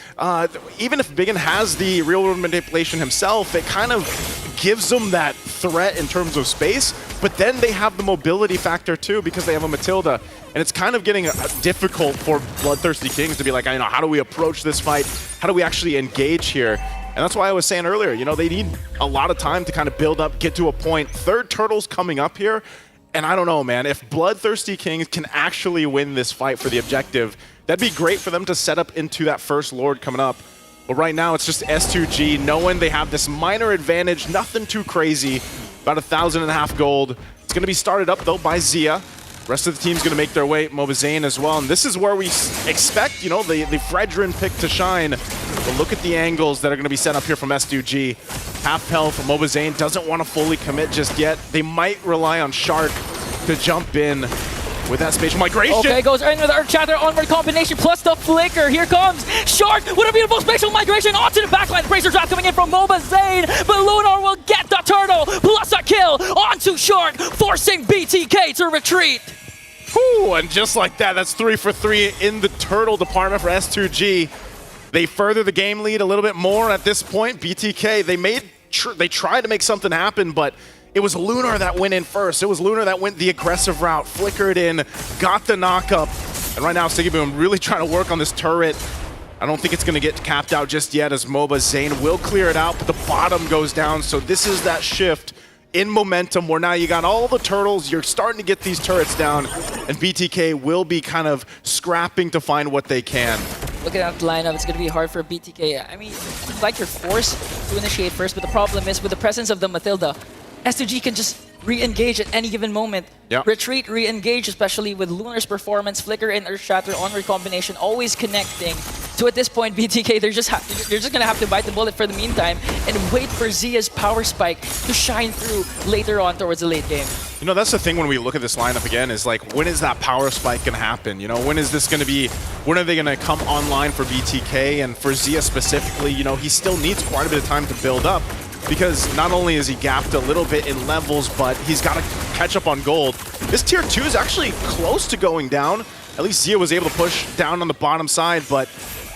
even if Biggin has the real-world manipulation himself, it kind of gives them that threat in terms of space. But then they have the mobility factor, too, because they have a Matilda. And it's kind of getting difficult for Bloodthirsty Kings to be like, you know, how do we approach this fight? How do we actually engage here? And that's why I was saying earlier, you know, they need a lot of time to kind of build up, get to a point. Third turtle's coming up here. And I don't know, man, if Bloodthirsty Kings can actually win this fight for the objective, that'd be great for them to set up into that first Lord coming up. But right now, it's just S2G knowing they have this minor advantage, nothing too crazy, about 1,500 gold. It's going to be started up, though, by Zia. Rest of the team's going to make their way, Mobazane as well. And this is where we expect, you know, the Fredrin pick to shine. But look at the angles that are going to be set up here from S2G. Half health, Mobazane doesn't want to fully commit just yet. They might rely on Shark to jump in with that spatial migration. Okay, goes in with the Earthshatter onward combination plus the flicker. Here comes Shark with a beautiful spatial migration onto the backline. Bracer trap coming in from Mobazane, but Lunar will get the turtle plus a kill onto Shark, forcing BTK to retreat. Whew, and just like that, that's 3 for 3 in the turtle department for S2G. They further the game lead a little bit more at this point. BTK, they tried to make something happen, but it was Lunar that went in first. It was Lunar that went the aggressive route, flickered in, got the knockup. And right now, Siggy Boom really trying to work on this turret. I don't think it's going to get capped out just yet as Mobazane will clear it out, but the bottom goes down. So this is that shift in momentum where now you got all the turtles, you're starting to get these turrets down, and BTK will be kind of scrapping to find what they can. Looking at the lineup, it's going to be hard for BTK. I mean, it's like you're forced to initiate first, but the problem is with the presence of the Matilda, S2G can just re-engage at any given moment. Yep. Retreat, re-engage, especially with Lunar's performance, Flicker and Earthshatter onward combination, always connecting. So at this point, BTK, you're just going to have to bite the bullet for the meantime and wait for Zia's power spike to shine through later on towards the late game. You know, that's the thing when we look at this lineup again, is like, when is that power spike going to happen? You know, when is this going to be, when are they going to come online for BTK? And for Zia specifically, you know, he still needs quite a bit of time to build up, because not only is he gapped a little bit in levels, but he's got to catch up on gold. This tier 2 is actually close to going down. At least Zia was able to push down on the bottom side, but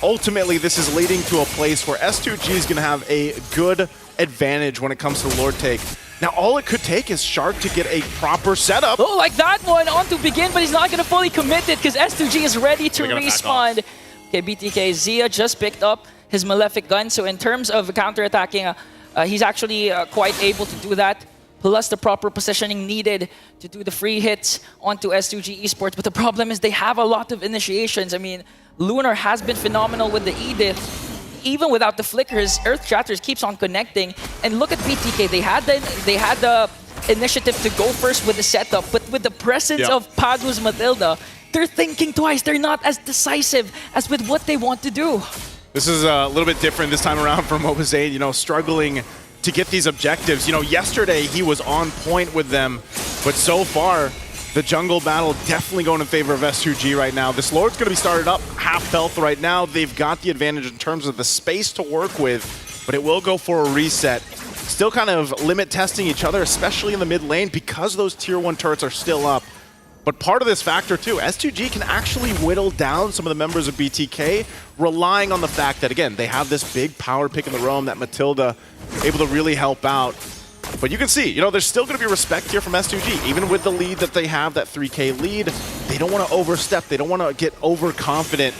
ultimately this is leading to a place where S2G is going to have a good advantage when it comes to the Lord take. Now, all it could take is Shark to get a proper setup. Oh, like that one on to begin, but he's not going to fully commit it because S2G is ready to respawn. Okay, BTK, Zia just picked up his Malefic gun, so in terms of counterattacking, he's actually quite able to do that. Plus the proper positioning needed to do the free hits onto S2G Esports. But the problem is they have a lot of initiations. I mean, Lunar has been phenomenal with the Edith. Even without the flickers, Earth Shatters keeps on connecting. And look at BTK. They had the initiative to go first with the setup, but with the presence of Padu's Matilda, they're thinking twice. They're not as decisive as with what they want to do. This is a little bit different this time around for Mobazane, you know, struggling to get these objectives. You know, yesterday he was on point with them, but so far, the jungle battle definitely going in favor of S2G right now. This Lord's going to be started up half health right now. They've got the advantage in terms of the space to work with, but it will go for a reset. Still kind of limit testing each other, especially in the mid lane, because those tier 1 turrets are still up. But part of this factor too, S2G can actually whittle down some of the members of BTK, relying on the fact that, again, they have this big power pick in the roam, that Matilda able to really help out. But you can see, you know, there's still going to be respect here from S2G. Even with the lead that they have, that 3K lead, they don't want to overstep. They don't want to get overconfident,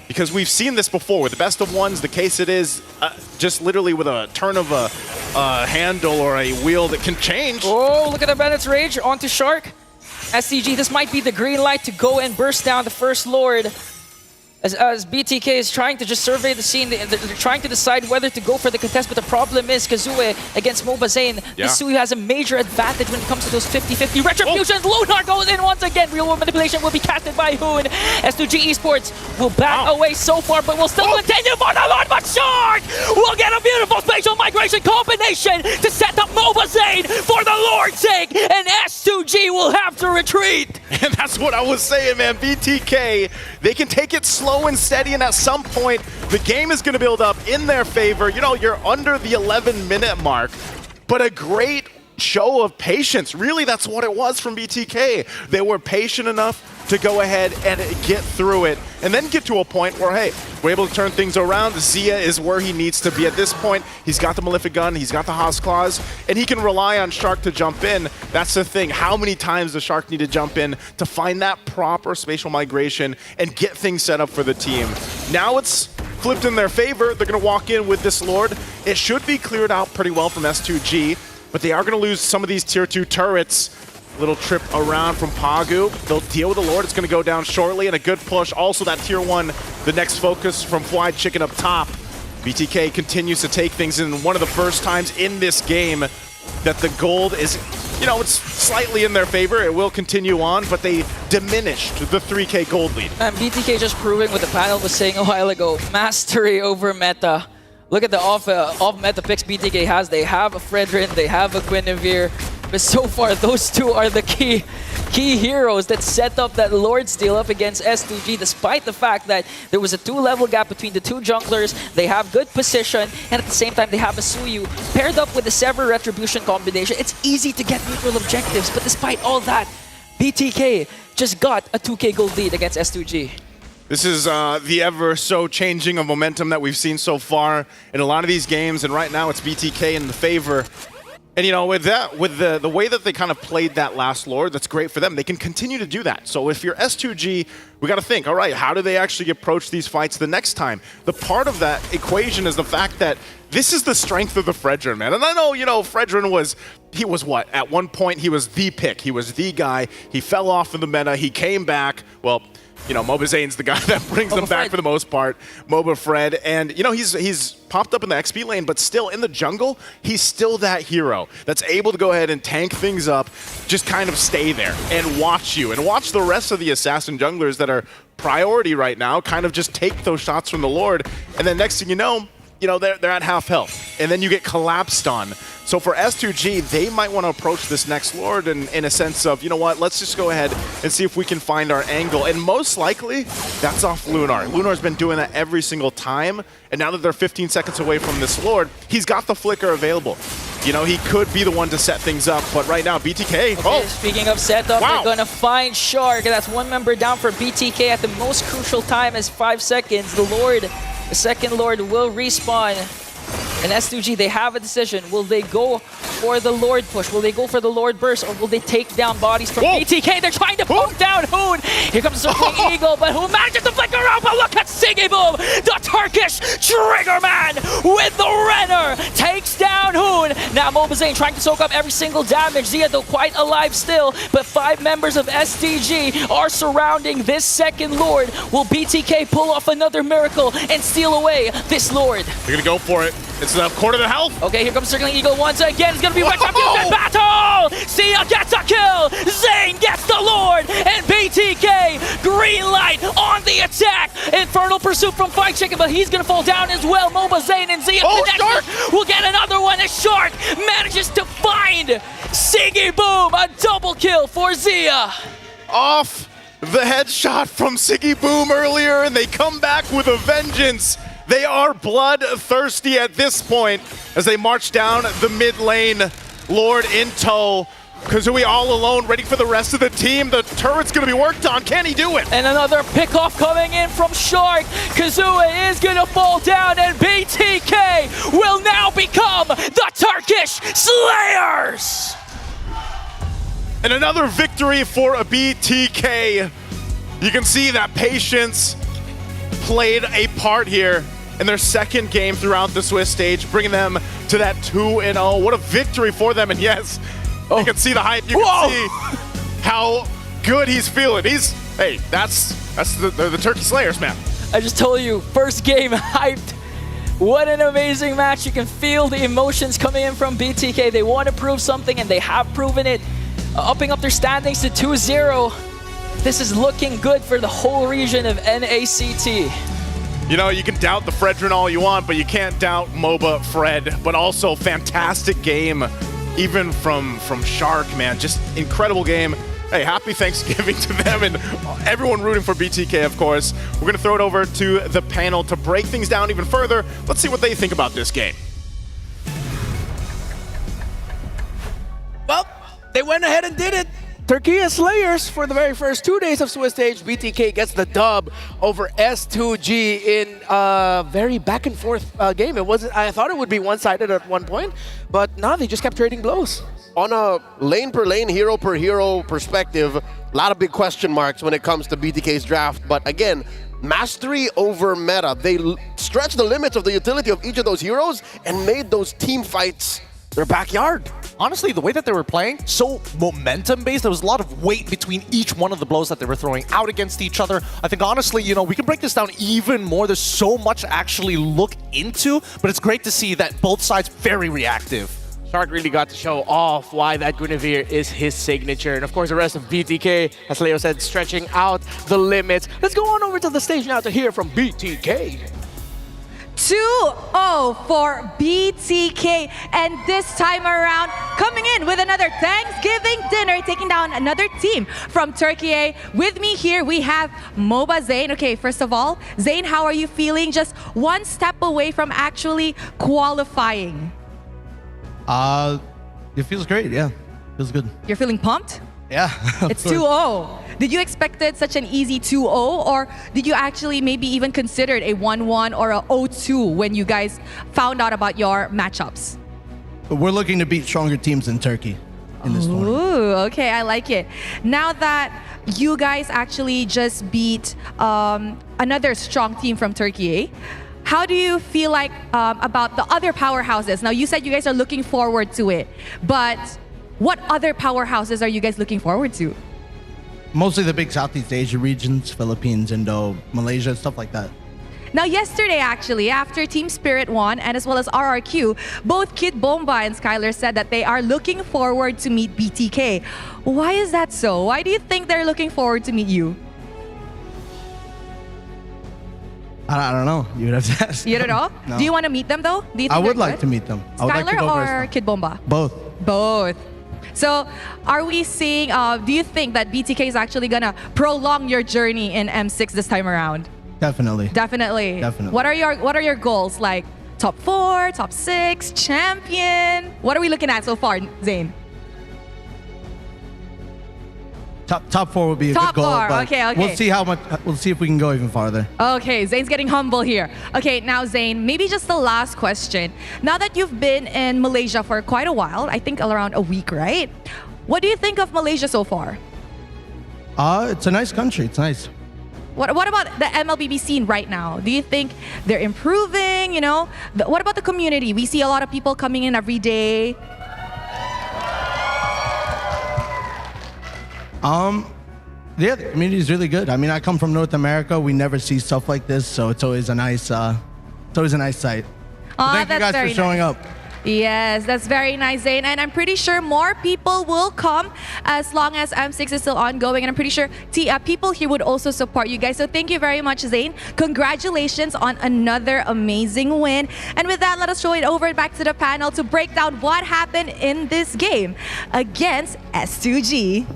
because we've seen this before. With the best of ones, the case it is just literally with a turn of a handle or a wheel that can change. Oh, look at the Bennett's Rage onto Shark. SCG, this might be the green light to go and burst down the first Lord. As BTK is trying to just survey the scene, they're trying to decide whether to go for the contest, but the problem is Kazue against Mobazane. Misui has a major advantage when it comes to those 50-50 retributions. Lunar goes in once again. Real world manipulation will be casted by Hoon. S2G Esports will back away so far, but will still continue for the Lord. But Shark will get a beautiful spatial migration combination to set up Mobazane for the Lord's sake, and S2G will have to retreat. And that's what I was saying, man. BTK, they can take it slow and steady, and at some point, the game is going to build up in their favor. You know, you're under the 11-minute mark, but a great show of patience. Really, that's what it was from BTK. They were patient enough to go ahead and get through it, and then get to a point where, hey, we're able to turn things around. Zia is where he needs to be at this point. He's got the Malefic Gun, he's got the Haas Claws, and he can rely on Shark to jump in. That's the thing. How many times does Shark need to jump in to find that proper spatial migration and get things set up for the team? Now it's flipped in their favor. They're going to walk in with this Lord. It should be cleared out pretty well from S2G, but they are going to lose some of these tier 2 turrets. Little trip around from Pagu. They'll deal with the Lord. It's going to go down shortly, and a good push. Also that tier 1, the next focus from Fly Chicken up top. BTK continues to take things in. One of the first times in this game that the gold is, you know, it's slightly in their favor. It will continue on, but they diminished the 3K gold lead. And BTK just proving what the panel was saying a while ago. Mastery over meta. Look at the off-meta picks BTK has. They have a Fredrin, they have a Guinevere. But so far, those two are the key heroes that set up that Lord steal up against S2G, despite the fact that there was a 2-level gap between the two junglers. They have good position, and at the same time, they have a Suyu. Paired up with the Sever Retribution combination, it's easy to get neutral objectives. But despite all that, BTK just got a 2K gold lead against S2G. This is the ever so changing of momentum that we've seen so far in a lot of these games, and right now it's BTK in the favor. And you know, with that, with the way that they kind of played that last Lord, that's great for them. They can continue to do that. So if you're S2G, we got to think, all right, how do they actually approach these fights the next time? The part of that equation is the fact that this is the strength of the Fredrin, man. And I know, you know, Fredrin was what? At one point, he was the pick. He was the guy. He fell off in the meta. He came back. Well, you know, Mobazane's the guy that brings them back for the most part. Moba Fred. And, you know, he's popped up in the XP lane, but still in the jungle, he's still that hero that's able to go ahead and tank things up, just kind of stay there and watch you. And watch the rest of the assassin junglers that are priority right now kind of just take those shots from the Lord. And then next thing you know, they're at half health. And then you get collapsed on. So for S2G, they might want to approach this next Lord in a sense of, you know what, let's just go ahead and see if we can find our angle. And most likely, that's off Lunar. Lunar's been doing that every single time. And now that they're 15 seconds away from this Lord, he's got the flicker available. You know, he could be the one to set things up, but right now, BTK, okay, speaking of setup, they're gonna find Shark. That's one member down for BTK at the most crucial time as 5 seconds. The Lord The second Lord will respawn. And S2G, they have a decision. Will they go for the Lord push? Will they go for the Lord burst? Or will they take down bodies from BTK? They're trying to poke down Hoon. Here comes the Circling Eagle, but Hoon manages to flicker out. But look at Siggy Boom, the Turkish Trigger Man with the Renner. Takes down Hoon. Now Mobazane trying to soak up every single damage. Zia, though, quite alive still. But 5 members of SDG are surrounding this second Lord. Will BTK pull off another miracle and steal away this Lord? They're gonna go for it. It's the quarter of the health. Okay, here comes Circling Eagle once again. It's gonna be retribution battle! Sia gets a kill! Zane gets the Lord! And BTK, green light on the attack! Infernal pursuit from Fight Chicken, but he's gonna fall down as well. Moba, Zane, and Zia connected. We'll get another one as Shark manages to find Siggy Boom! A double kill for Zia! Off the headshot from Siggy Boom earlier, and they come back with a vengeance. They are bloodthirsty at this point as they march down the mid lane. Lord in tow. Kazooie all alone, ready for the rest of the team. The turret's going to be worked on. Can he do it? And another pickoff coming in from Shark. Kazooie is going to fall down, and BTK will now become the Turkish Slayers! And another victory for a BTK. You can see that patience played a part here in their second game throughout the Swiss stage, bringing them to that 2-0. What a victory for them. And yes, you can see the hype. You can see how good he's feeling. Hey, that's the Turkey Slayers, man. I just told you, first game hyped. What an amazing match. You can feel the emotions coming in from BTK. They want to prove something, and they have proven it. Upping up their standings to 2-0. This is looking good for the whole region of NACT. You know, you can doubt the Fredrin all you want, but you can't doubt MOBA Fred. But also, fantastic game, even from Shark, man. Just incredible game. Hey, happy Thanksgiving to them and everyone rooting for BTK, of course. We're going to throw it over to the panel to break things down even further. Let's see what they think about this game. Well, they went ahead and did it. Turkey Slayers for the very first 2 days of Swiss stage. BTK gets the dub over S2G in a very back and forth game. It wasn't. I thought it would be one-sided at one point, but no, they just kept trading blows. On a lane per lane, hero per hero perspective, a lot of big question marks when it comes to BTK's draft. But again, mastery over meta. They stretched the limits of the utility of each of those heroes and made those team fights their backyard. Honestly, the way that they were playing, so momentum-based, there was a lot of weight between each one of the blows that they were throwing out against each other. I think, honestly, you know, we can break this down even more. There's so much to actually look into, but it's great to see that both sides very reactive. Shark really got to show off why that Guinevere is his signature. And of course, the rest of BTK, as Leo said, stretching out the limits. Let's go on over to the stage now to hear from BTK. 2-0 for BTK, and this time around coming in with another Thanksgiving dinner, taking down another team from Turkey. With me here we have Moba Zane. Okay, first of all, Zane, how are you feeling? Just one step away from actually qualifying. It feels great, yeah. Feels good. You're feeling pumped? Yeah. It's 2-0. Did you expect it such an easy 2-0, or did you actually maybe even consider a 1-1 or a 0-2 when you guys found out about your matchups? But we're looking to beat stronger teams in Turkey in this tournament. Ooh, okay, I like it. Now that you guys actually just beat another strong team from Turkey, how do you feel like about the other powerhouses? Now, you said you guys are looking forward to it, but what other powerhouses are you guys looking forward to? Mostly the big Southeast Asia regions, Philippines, Indo, Malaysia, stuff like that. Now, yesterday, actually, after Team Spirit won, and as well as RRQ, both Kid Bomba and Skylar said that they are looking forward to meet BTK. Why is that so? Why do you think they're looking forward to meet you? I don't know. You would have to ask. You don't know? No. Do you want to meet them, though? Do you think I would they're like good? to meet them. I would like to Skylar go or first. Kid Bomba? Both. Both. So, are we seeing, do you think that BTK is actually going to prolong your journey in M6 this time around? Definitely. Definitely. Definitely. What are your goals? Like top 4, top 6, champion? What are we looking at so far, Zane? top 4 would be a Top good goal. 4, But okay. We'll see how much. We'll see if we can go even farther. Okay, Zane's getting humble here. Okay, now Zane, maybe just the last question. Now that you've been in Malaysia for quite a while, I think around a week, right? What do you think of Malaysia so far? It's a nice country. It's nice. What about the MLBB scene right now? Do you think they're improving? You know, what about the community? We see a lot of people coming in every day. Yeah, the community is really good. I mean, I come from North America. We never see stuff like this, so it's always a nice sight. Thank you guys for showing up. Yes, that's very nice, Zane. And I'm pretty sure more people will come as long as M6 is still ongoing. And I'm pretty sure people here would also support you guys. So thank you very much, Zane. Congratulations on another amazing win. And with that, let us show it over back to the panel to break down what happened in this game against S2G.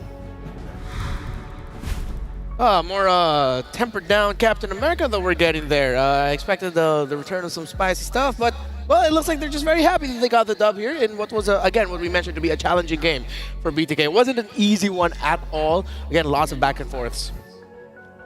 More tempered down Captain America that we're getting there. I expected the return of some spicy stuff, but well, it looks like they're just very happy that they got the dub here in what was, again, what we mentioned to be a challenging game for BTK. It wasn't an easy one at all. Again, lots of back and forths.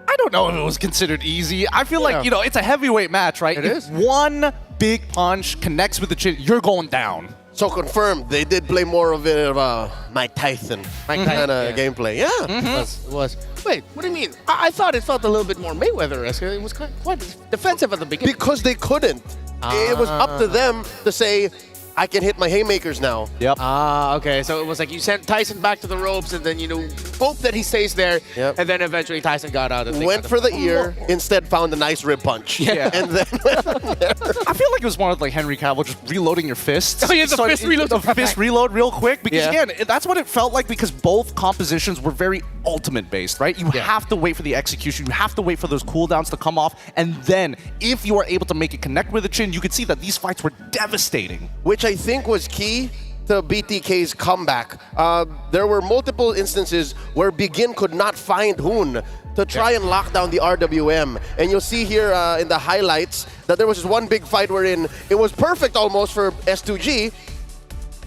I don't know if it was considered easy. I feel like, you know, it's a heavyweight match, right? It if is. One big punch connects with the chin, you're going down. So confirmed, they did play more of it of Mike Tyson kind of gameplay. Yeah. It was. Wait, what do you mean? I thought it felt a little bit more Mayweather-esque. It was quite defensive at the beginning. Because they couldn't. It was up to them to say, I can hit my haymakers now. Yep. Okay. So it was like you sent Tyson back to the ropes and then, you know, hope that he stays there. Yep. And then eventually Tyson got out. And Went for the ear, instead found a nice rib punch. Yeah. And then went from there. I feel like it was more like Henry Cavill just reloading your fists. Oh, yeah, the fist reload. The fist reload real quick. Because Yeah. again, that's what it felt like because both compositions were very ultimate based, right? You have to wait for the execution. You have to wait for those cooldowns to come off. And then if you are able to make it connect with the chin, you could see that these fights were devastating. Which I think was key to BTK's comeback. There were multiple instances where Begin could not find Hoon to try and lock down the RWM. And you'll see here in the highlights that there was this one big fight wherein it was perfect almost for S2G,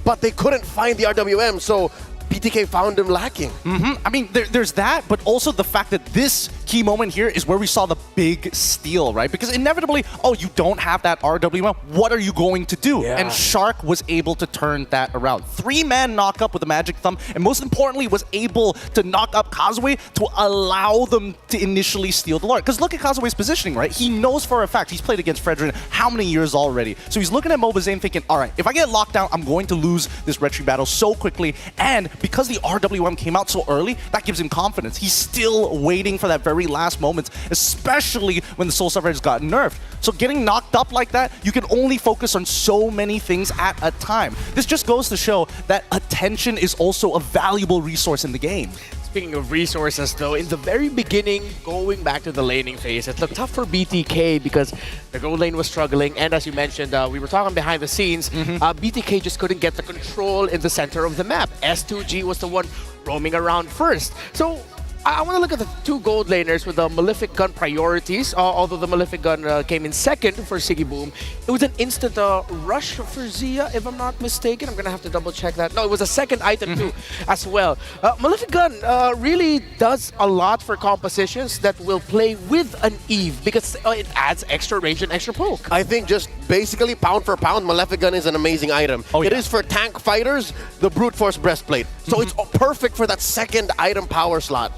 but they couldn't find the RWM, so BTK found him lacking. I mean, there's that, but also the fact that this key moment here is where we saw the big steal, right? Because inevitably, oh, you don't have that RWM. What are you going to do? Yeah. And Shark was able to turn that around. 3-man knock up with a magic thumb, and most importantly, was able to knock up Kazue to allow them to initially steal the Lord. Because look at Kazue's positioning, right? He knows for a fact he's played against Fredrin how many years already. So he's looking at Mobazane thinking, all right, if I get locked down, I'm going to lose this retry battle so quickly. And because the RWM came out so early, that gives him confidence. He's still waiting for that very last moment, especially when the Soul Survivors got nerfed. So getting knocked up like that, you can only focus on so many things at a time. This just goes to show that attention is also a valuable resource in the game. Speaking of resources, though, in the very beginning, going back to the laning phase, it looked tough for BTK because the gold lane was struggling. And as you mentioned, we were talking behind the scenes, BTK just couldn't get the control in the center of the map. S2G was the one roaming around first. So I want to look at the two gold laners with the Malefic Gun priorities. Although the Malefic Gun came in second for Siggy Boom, it was an instant rush for Zia, if I'm not mistaken. I'm going to have to double check that. No, it was a second item too, as well. Malefic Gun really does a lot for compositions that will play with an Eve because it adds extra range and extra poke. I think just basically pound for pound, Malefic Gun is an amazing item. It is for tank fighters, the Brute Force Breastplate. So it's perfect for that second item power slot.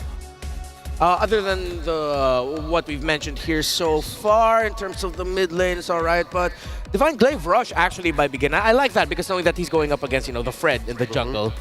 Other than the what we've mentioned here so far in terms of the mid lane, it's all right. But Divine Glaive Rush actually by Begin, I like that because knowing that he's going up against, you know, the Fred in the jungle.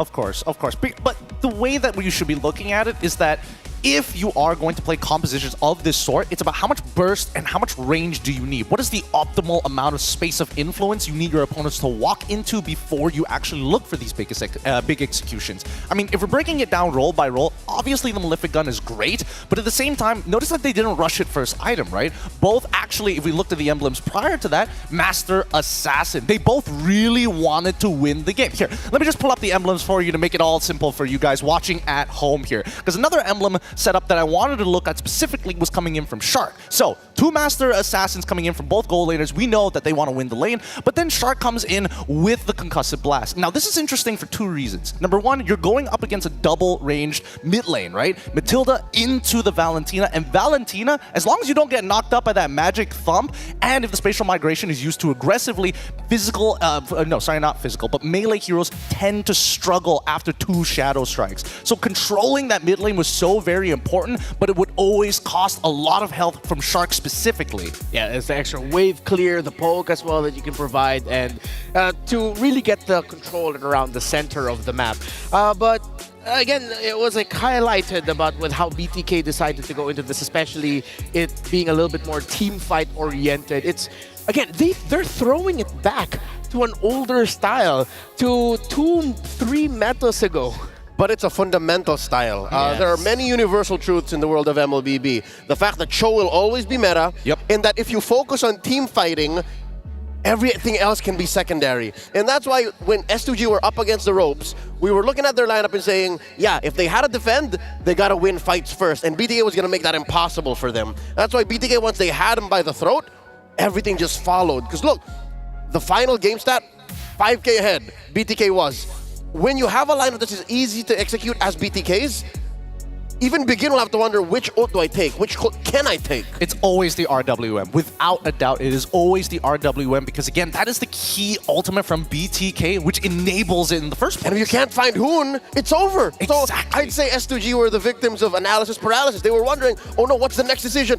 Of course, of course. But the way that you should be looking at it is that if you are going to play compositions of this sort, it's about how much burst and how much range do you need. What is the optimal amount of space of influence you need your opponents to walk into before you actually look for these big executions? I mean, if we're breaking it down role by role, obviously the Malefic Gun is great, but at the same time, notice that they didn't rush it first item, right? Both actually, if we looked at the emblems prior to that, Master Assassin. They both really wanted to win the game. Here, let me just pull up the emblems for you to make it all simple for you guys watching at home here. Because another emblem setup that I wanted to look at specifically was coming in from Shark. So Two Master Assassins coming in from both gold laners. We know that they want to win the lane, but then Shark comes in with the Concussive Blast. Now, this is interesting for two reasons. Number one, you're going up against a double-ranged mid lane, right? Matilda into the Valentina, and Valentina, as long as you don't get knocked up by that magic thump, and if the spatial migration is used too aggressively, physical, no, sorry, not physical, but melee heroes tend to struggle after two Shadow Strikes. So controlling that mid lane was so very important, but it would always cost a lot of health from Shark specifically. Yeah, it's the extra wave clear, the poke as well that you can provide, and to really get the control around the center of the map. But again, it was like highlighted about with how BTK decided to go into this, especially it being a little bit more team fight oriented. It's again, they're throwing it back to an older style, to 2-3 metas ago. But it's a fundamental style. Yes. There are many universal truths in the world of MLBB. The fact that Cho will always be meta, and that if you focus on team fighting, everything else can be secondary. And that's why when S2G were up against the ropes, we were looking at their lineup and saying, yeah, if they had to defend, they got to win fights first. And BTK was going to make that impossible for them. That's why BTK, once they had him by the throat, everything just followed. Because look, the final game stat, 5K ahead, BTK was. When you have a lineup that's as easy to execute as BTK's, even Begin will have to wonder, which ult do I take? Which ult can I take? It's always the RWM. Without a doubt, it is always the RWM because, again, that is the key ultimate from BTK, which enables it in the first place. And if you can't find Hoon, it's over. Exactly. So I'd say S2G were the victims of analysis paralysis. They were wondering, oh no, what's the next decision?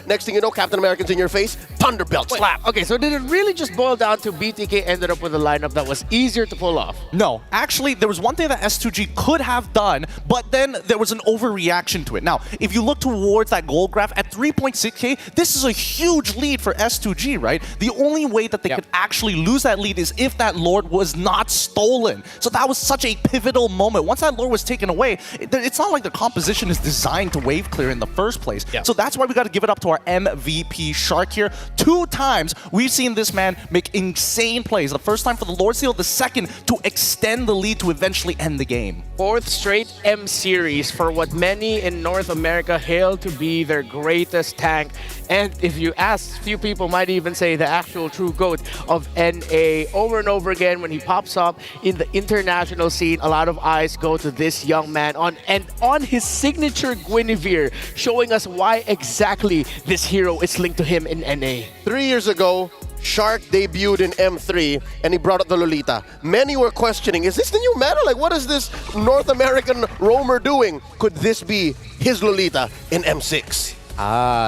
Next thing you know, Captain American's in your face, Thunderbelt, slap. Okay, so did it really just boil down to BTK ended up with a lineup that was easier to pull off? No, actually, there was one thing that S2G could have done, but then there was an overreaction to it. Now, if you look towards that gold graph at 3.6K, this is a huge lead for S2G, right? The only way that they could actually lose that lead is if that Lord was not stolen. So that was such a pivotal moment. Once that Lord was taken away, it's not like the composition is designed to wave clear in the first place. So that's why we got to give it up to our MVP Shark here. 2 times we've seen this man make insane plays. The first time for the Lord Seal, the second to extend the lead to eventually end the game. 4th straight M series for what many in North America hail to be their greatest tank. And if you ask, few people might even say the actual true GOAT of NA. Over and over again, when he pops up in the international scene, a lot of eyes go to this young man on his signature Guinevere, showing us why exactly this hero is linked to him in NA. 3 years ago, Shark debuted in M3 and he brought up the Lolita. Many were questioning, is this the new meta? Like, what is this North American roamer doing? Could this be his Lolita in M6?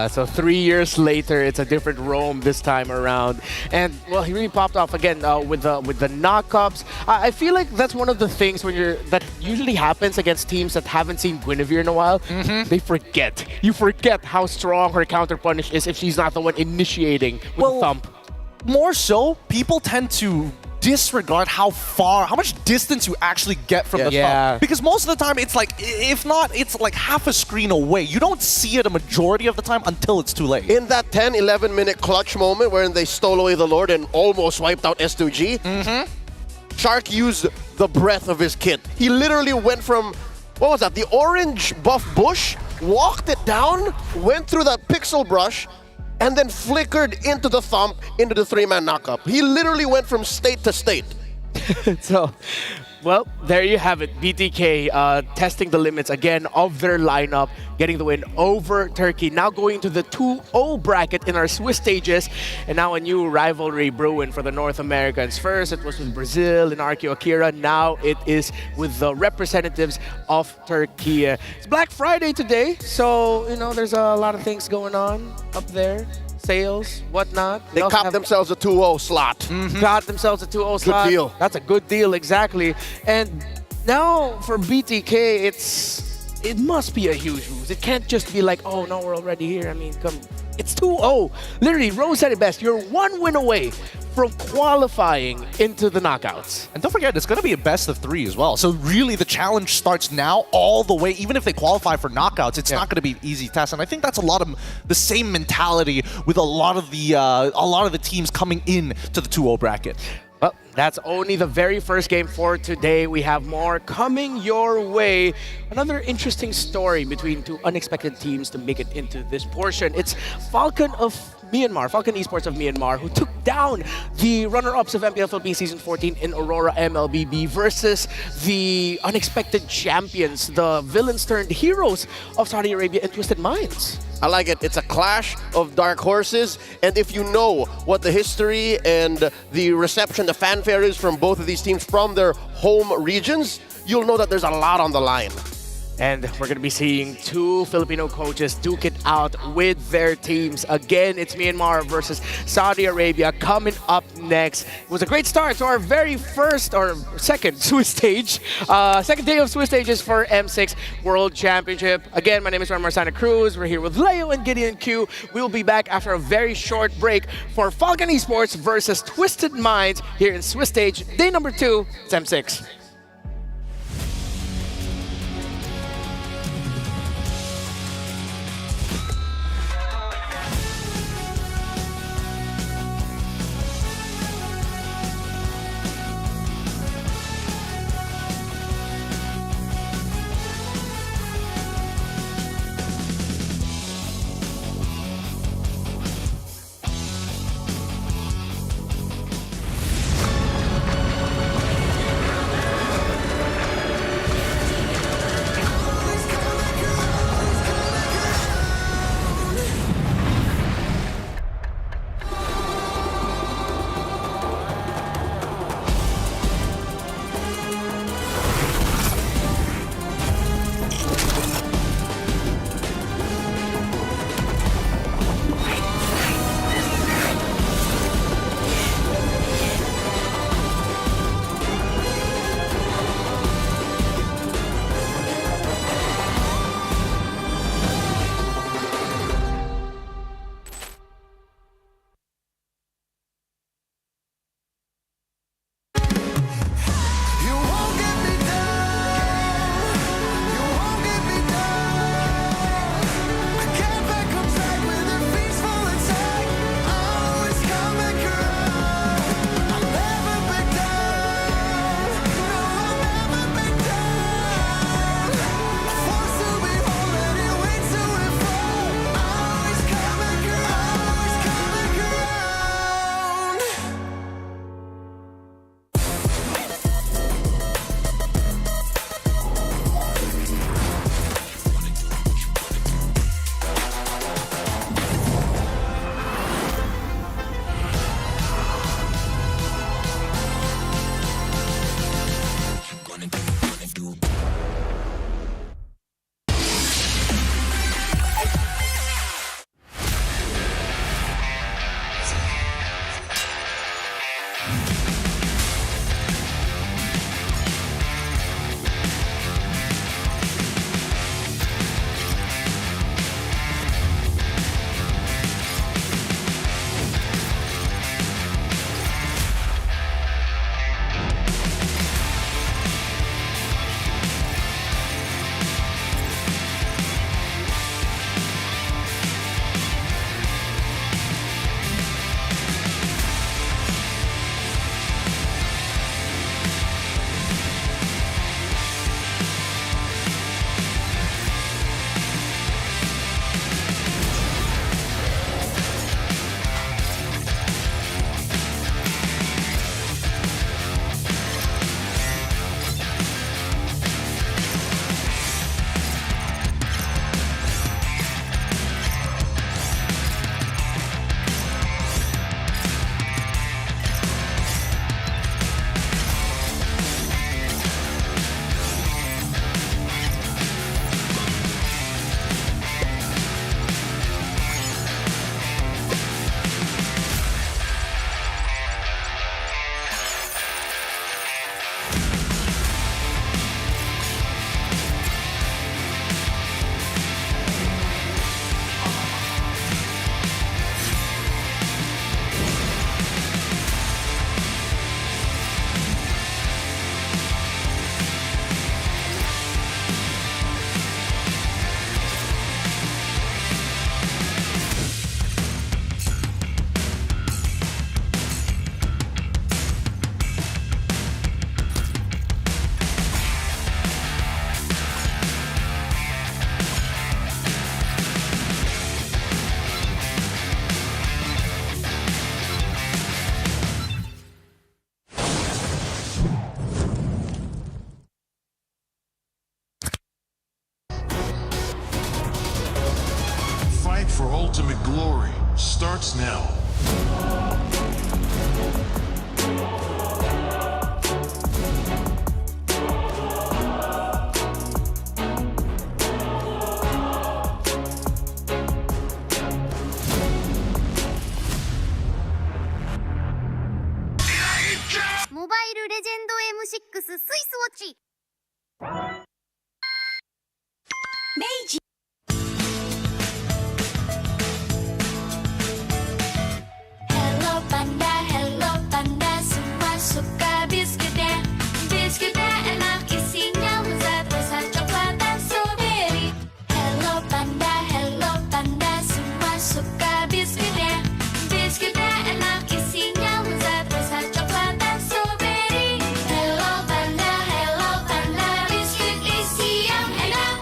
So 3 years later, it's a different roam this time around. And, well, he really popped off again with the knockups. I feel like that's one of the things that usually happens against teams that haven't seen Guinevere in a while. They forget. You forget how strong her counter punish is if she's not the one initiating with the thump. More so, people tend to disregard how much distance you actually get from the thumb. Because most of the time, it's like, if not, it's like half a screen away. You don't see it a majority of the time until it's too late. In that 10, 11-minute clutch moment wherein they stole away the Lord and almost wiped out S2G, Shark used the breadth of his kit. He literally went from, what was that, the orange buff bush, walked it down, went through that pixel brush, and then flickered into the thump, into the 3-man knockup. He literally went from state to state. So, well, there you have it. BTK testing the limits again of their lineup, getting the win over Turkey. Now going to the 2-0 bracket in our Swiss stages, and now a new rivalry brewing for the North Americans. First, it was with Brazil and Archeo Akira. Now it is with the representatives of Turkey. It's Black Friday today, so, you know, there's a lot of things going on up there. Sales, whatnot. They copped themselves a 2-0 slot. Got themselves a 2-0 slot. Good deal. That's a good deal, exactly. And now for BTK, it must be a huge boost. It can't just be like, oh no, we're already here. I mean, come. It's 2-0. Literally, Rose said it best. You're 1 win away from qualifying into the knockouts. And don't forget, it's going to be a best of 3 as well. So really, the challenge starts now all the way. Even if they qualify for knockouts, it's not going to be an easy test. And I think that's a lot of the same mentality with a lot of the teams coming in to the 2-0 bracket. Well, that's only the very first game for today. We have more coming your way. Another interesting story between two unexpected teams to make it into this portion. It's Falcon of Myanmar, Falcon Esports of Myanmar, who took down the runner-ups of MPL Philippines Season 14 in Aurora MLBB versus the unexpected champions, the villains turned heroes of Saudi Arabia and Twisted Minds. I like it. It's a clash of dark horses. And if you know what the history and the reception, the fanfare is from both of these teams from their home regions, you'll know that there's a lot on the line. And we're going to be seeing two Filipino coaches duke it out with their teams. Again, it's Myanmar versus Saudi Arabia coming up next. It was a great start to our very first or second Swiss stage. Second day of Swiss stages for M6 World Championship. Again, my name is Renmar Santa Cruz. We're here with Leo and Gideon Q. We'll be back after a very short break for Falcon Esports versus Twisted Minds here in Swiss stage. Day number 2, it's M6. glory starts now. M6 スイスウォッチHello Panda, semua suka biskuitnya. Biskuitnya enak, isinya lezat, rasa coklat dan strawberry. Hello Panda, semua suka biskuitnya. Biskuitnya enak, isinya lezat, rasa coklat dan strawberry. Hello Panda, biskuit isi yang enak.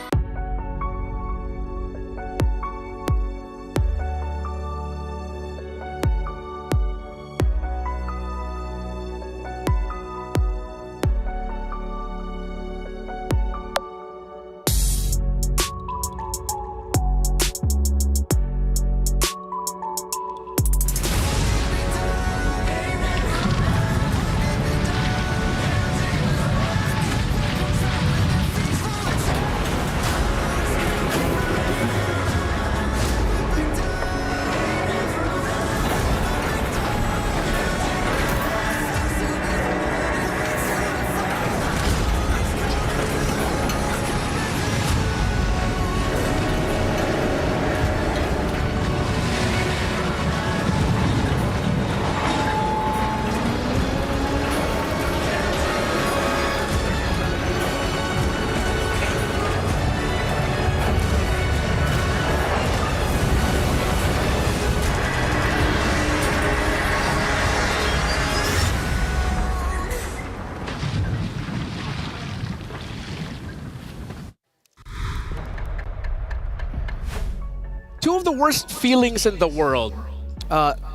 Two of the worst feelings in the world.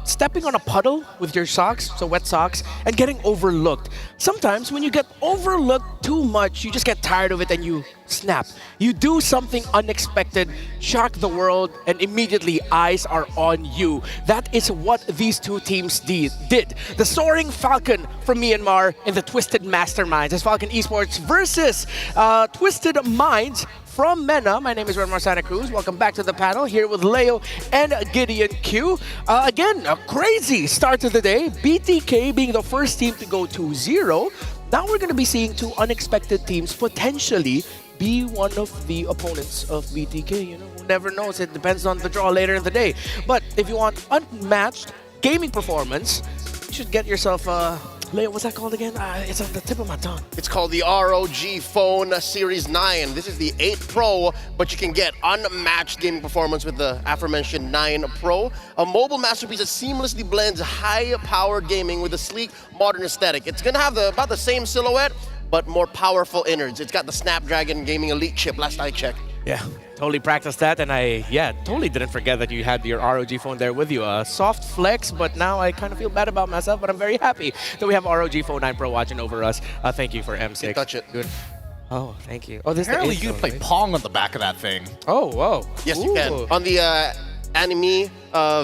Stepping on a puddle with your socks, so wet socks, and getting overlooked. Sometimes when you get overlooked too much, you just get tired of it and you snap. You do something unexpected, shock the world, and immediately eyes are on you. That is what these two teams did. The Soaring Falcon from Myanmar and the Twisted Masterminds as Falcon Esports versus Twisted Minds from MENA. My name is Renmar Santa Cruz. Welcome back to the panel here with Leo and Gideon Q. Again, a crazy start to the day. BTK being the first team to go 2-0. Now we're going to be seeing two unexpected teams potentially be one of the opponents of BTK. You know, who never knows? It depends on the draw later in the day. But if you want unmatched gaming performance, you should get yourself Leo, what's that called again? It's on the tip of my tongue. It's called the ROG Phone Series 9. This is the 8 Pro, but you can get unmatched gaming performance with the aforementioned 9 Pro. A mobile masterpiece that seamlessly blends high-powered gaming with a sleek, modern aesthetic. It's going to have about the same silhouette, but more powerful innards. It's got the Snapdragon Gaming Elite chip, last I checked. Yeah, totally practiced that, and I totally didn't forget that you had your ROG phone there with you. Soft flex, but now I kind of feel bad about myself, but I'm very happy that we have ROG Phone 9 Pro watching over us. Thank you for M6. You touch it. Good. Oh, thank you. Oh, this Apparently is the you can play Pong on the back of that thing. Oh, whoa. Yes, you can. On the anime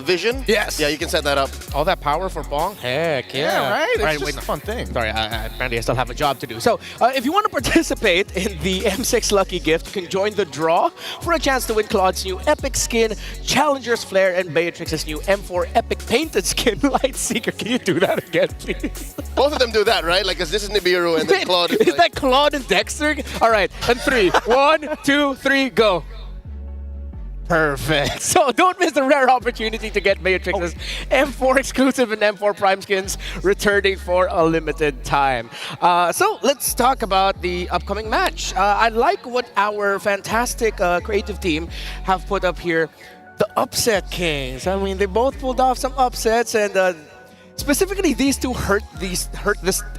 vision. Yes. Yeah, you can set that up. All that power for Pong? Heck yeah. Yeah, right? It's All right, just a fun thing. Sorry, apparently I still have a job to do. So, if you want to participate in the M6 Lucky Gift, you can join the draw for a chance to win Claude's new Epic Skin, Challenger's Flare, and Beatrix's new M4 Epic Painted Skin Light Seeker. Can you do that again, please? Both of them do that, right? Like, 'cause this is Nibiru and then Claude is Is that Claude and Dexter? All right, and 3. 1, 2, 3, go. Perfect. So don't miss the rare opportunity to get Beatrix's M4 exclusive and M4 Prime skins returning for a limited time. So let's talk about the upcoming match. I like what our fantastic creative team have put up here. The Upset Kings. I mean, they both pulled off some upsets, and specifically these two hurt this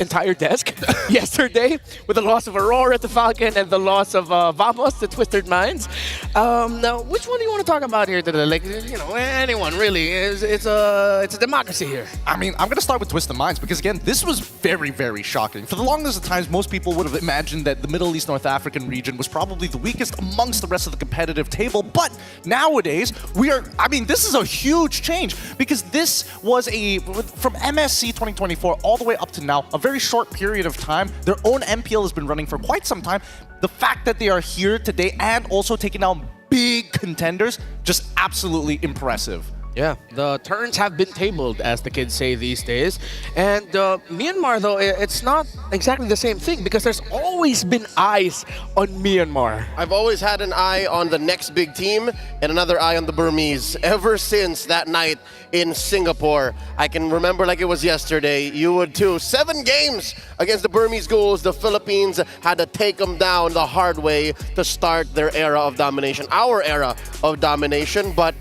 entire desk. yesterday with the loss of Aurora to Falcon and the loss of Vamos to Twisted Minds. Now, which one do you want to talk about here today? Like, you know, anyone really? It's a democracy here. I mean, I'm going to start with Twisted Minds because, again, this was very, very shocking. For the longest of times, most people would have imagined that the Middle East North African region was probably the weakest amongst the rest of the competitive table. But nowadays, this is a huge change because this was from MSC 2024 all the way up to now, a very short period of time. Their own MPL has been running for quite some time. The fact that they are here today and also taking down big contenders, just absolutely impressive. Yeah, the turns have been tabled, as the kids say these days. And Myanmar, though, it's not exactly the same thing because there's always been eyes on Myanmar. I've always had an eye on the next big team and another eye on the Burmese. Ever since that night in Singapore, I can remember like it was yesterday. You would too. 7 games against the Burmese Ghouls. The Philippines had to take them down the hard way to start their era of domination, our era of domination. But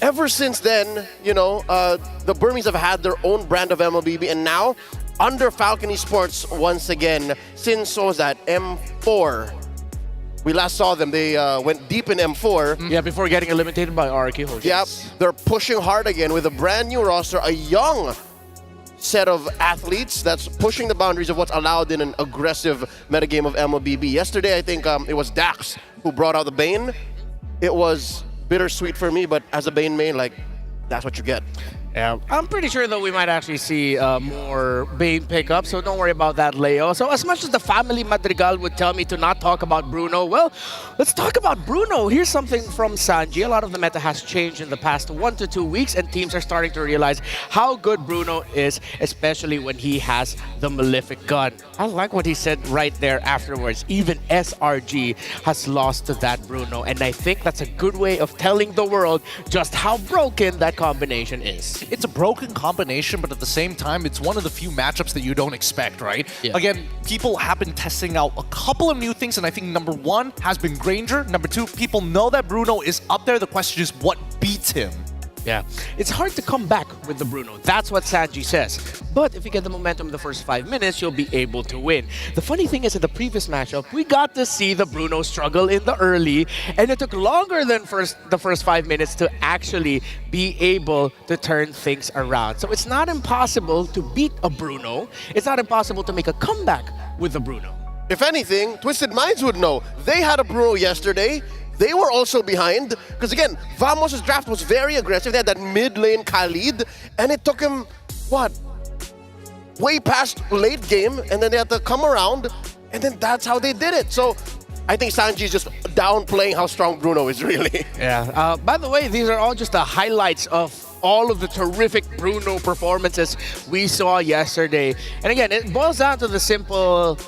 ever since then, you know, the Burmese have had their own brand of MLBB, and now under Falcon Esports once again, since what was that, M4. We last saw them, they went deep in M4. Yeah, before getting eliminated by RQ Hoshis. Yep, they're pushing hard again with a brand new roster, a young set of athletes that's pushing the boundaries of what's allowed in an aggressive metagame of MLBB. Yesterday, I think it was Dax who brought out the Bane. It was bittersweet for me, but as a Bane main, like, that's what you get. Yeah, I'm pretty sure though we might actually see more Bane pickup, so don't worry about that, Leo. So as much as the family Madrigal would tell me to not talk about Bruno, well, let's talk about Bruno. Here's something from Sanji. A lot of the meta has changed in the past 1 to 2 weeks, and teams are starting to realize how good Bruno is, especially when he has the Malefic gun. I like what he said right there afterwards. Even SRG has lost to that Bruno, and I think that's a good way of telling the world just how broken that combination is. It's a broken combination, but at the same time, it's one of the few matchups that you don't expect, right? Yeah. Again, people have been testing out a couple of new things, and I think number 1 has been Granger. Number 2, people know that Bruno is up there. The question is, what beats him? Yeah, it's hard to come back with the Bruno. That's what Sanji says. But if you get the momentum in the first 5 minutes, you'll be able to win. The funny thing is, in the previous matchup, we got to see the Bruno struggle in the early, and it took longer than the first 5 minutes to actually be able to turn things around. So it's not impossible to beat a Bruno. It's not impossible to make a comeback with the Bruno. If anything, Twisted Minds would know. They had a Bruno yesterday. They were also behind, because again, Vamos' draft was very aggressive. They had that mid-lane Khalid, and it took him, what, way past late game, and then they had to come around, and then that's how they did it. So I think Sanji's just downplaying how strong Bruno is, really. Yeah. By the way, these are all just the highlights of all of the terrific Bruno performances we saw yesterday. And again, it boils down to the simple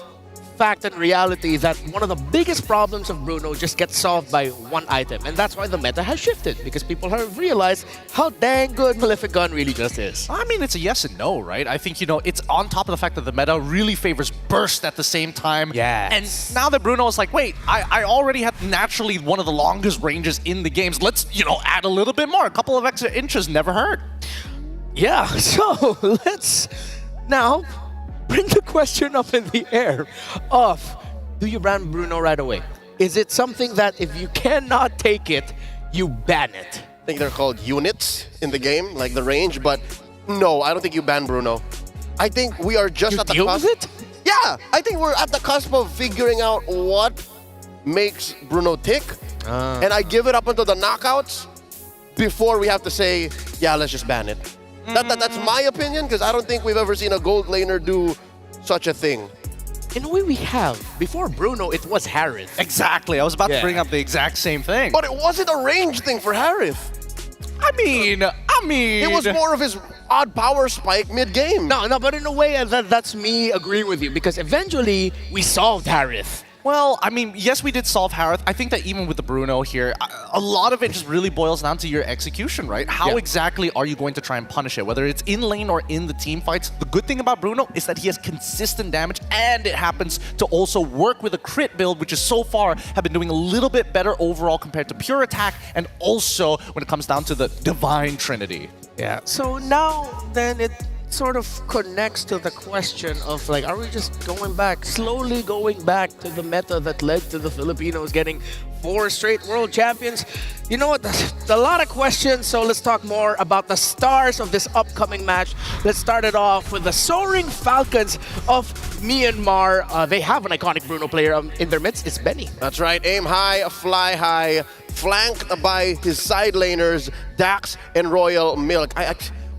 fact and reality that one of the biggest problems of Bruno just gets solved by one item, and that's why the meta has shifted, because people have realized how dang good Malefic Gun really just is. I mean, it's a yes and no, right? I think, you know, it's on top of the fact that the meta really favors burst at the same time. Yes. And now that Bruno is like, wait, I already had naturally one of the longest ranges in the games. Let's, you know, add a little bit more. A couple of extra inches never hurt. Yeah, so let's now bring the question up in the air of, do you ban Bruno right away? Is it something that if you cannot take it, you ban it? I think they're called units in the game, like the range, but no, I don't think you ban Bruno. I think we are just at the cusp. Deal with it? Yeah, I think we're at the cusp of figuring out what makes Bruno tick, and I give it up until the knockouts before we have to say, yeah, let's just ban it. That's my opinion, because I don't think we've ever seen a gold laner do such a thing. In a way we have. Before Bruno, it was Harith. Exactly. I was about to bring up the exact same thing. But it wasn't a range thing for Harith. I mean... It was more of his odd power spike mid-game. No, but in a way, that's me agreeing with you, because eventually we solved Harith. Well, I mean, yes, we did solve Harith. I think that even with the Bruno here, a lot of it just really boils down to your execution, right? How exactly are you going to try and punish it? Whether it's in lane or in the team fights. The good thing about Bruno is that he has consistent damage, and it happens to also work with a crit build, which is so far have been doing a little bit better overall compared to pure attack, and also when it comes down to the Divine Trinity. Yeah. So now then sort of connects to the question of like, are we just slowly going back to the meta that led to the Filipinos getting 4 straight world champions? You know what? That's a lot of questions, so let's talk more about the stars of this upcoming match. Let's start it off with the Soaring Falcons of Myanmar. They have an iconic Bruno player in their midst. It's Benny. That's right. Aim high, fly high, flanked by his side laners, Dax and Royal Milk.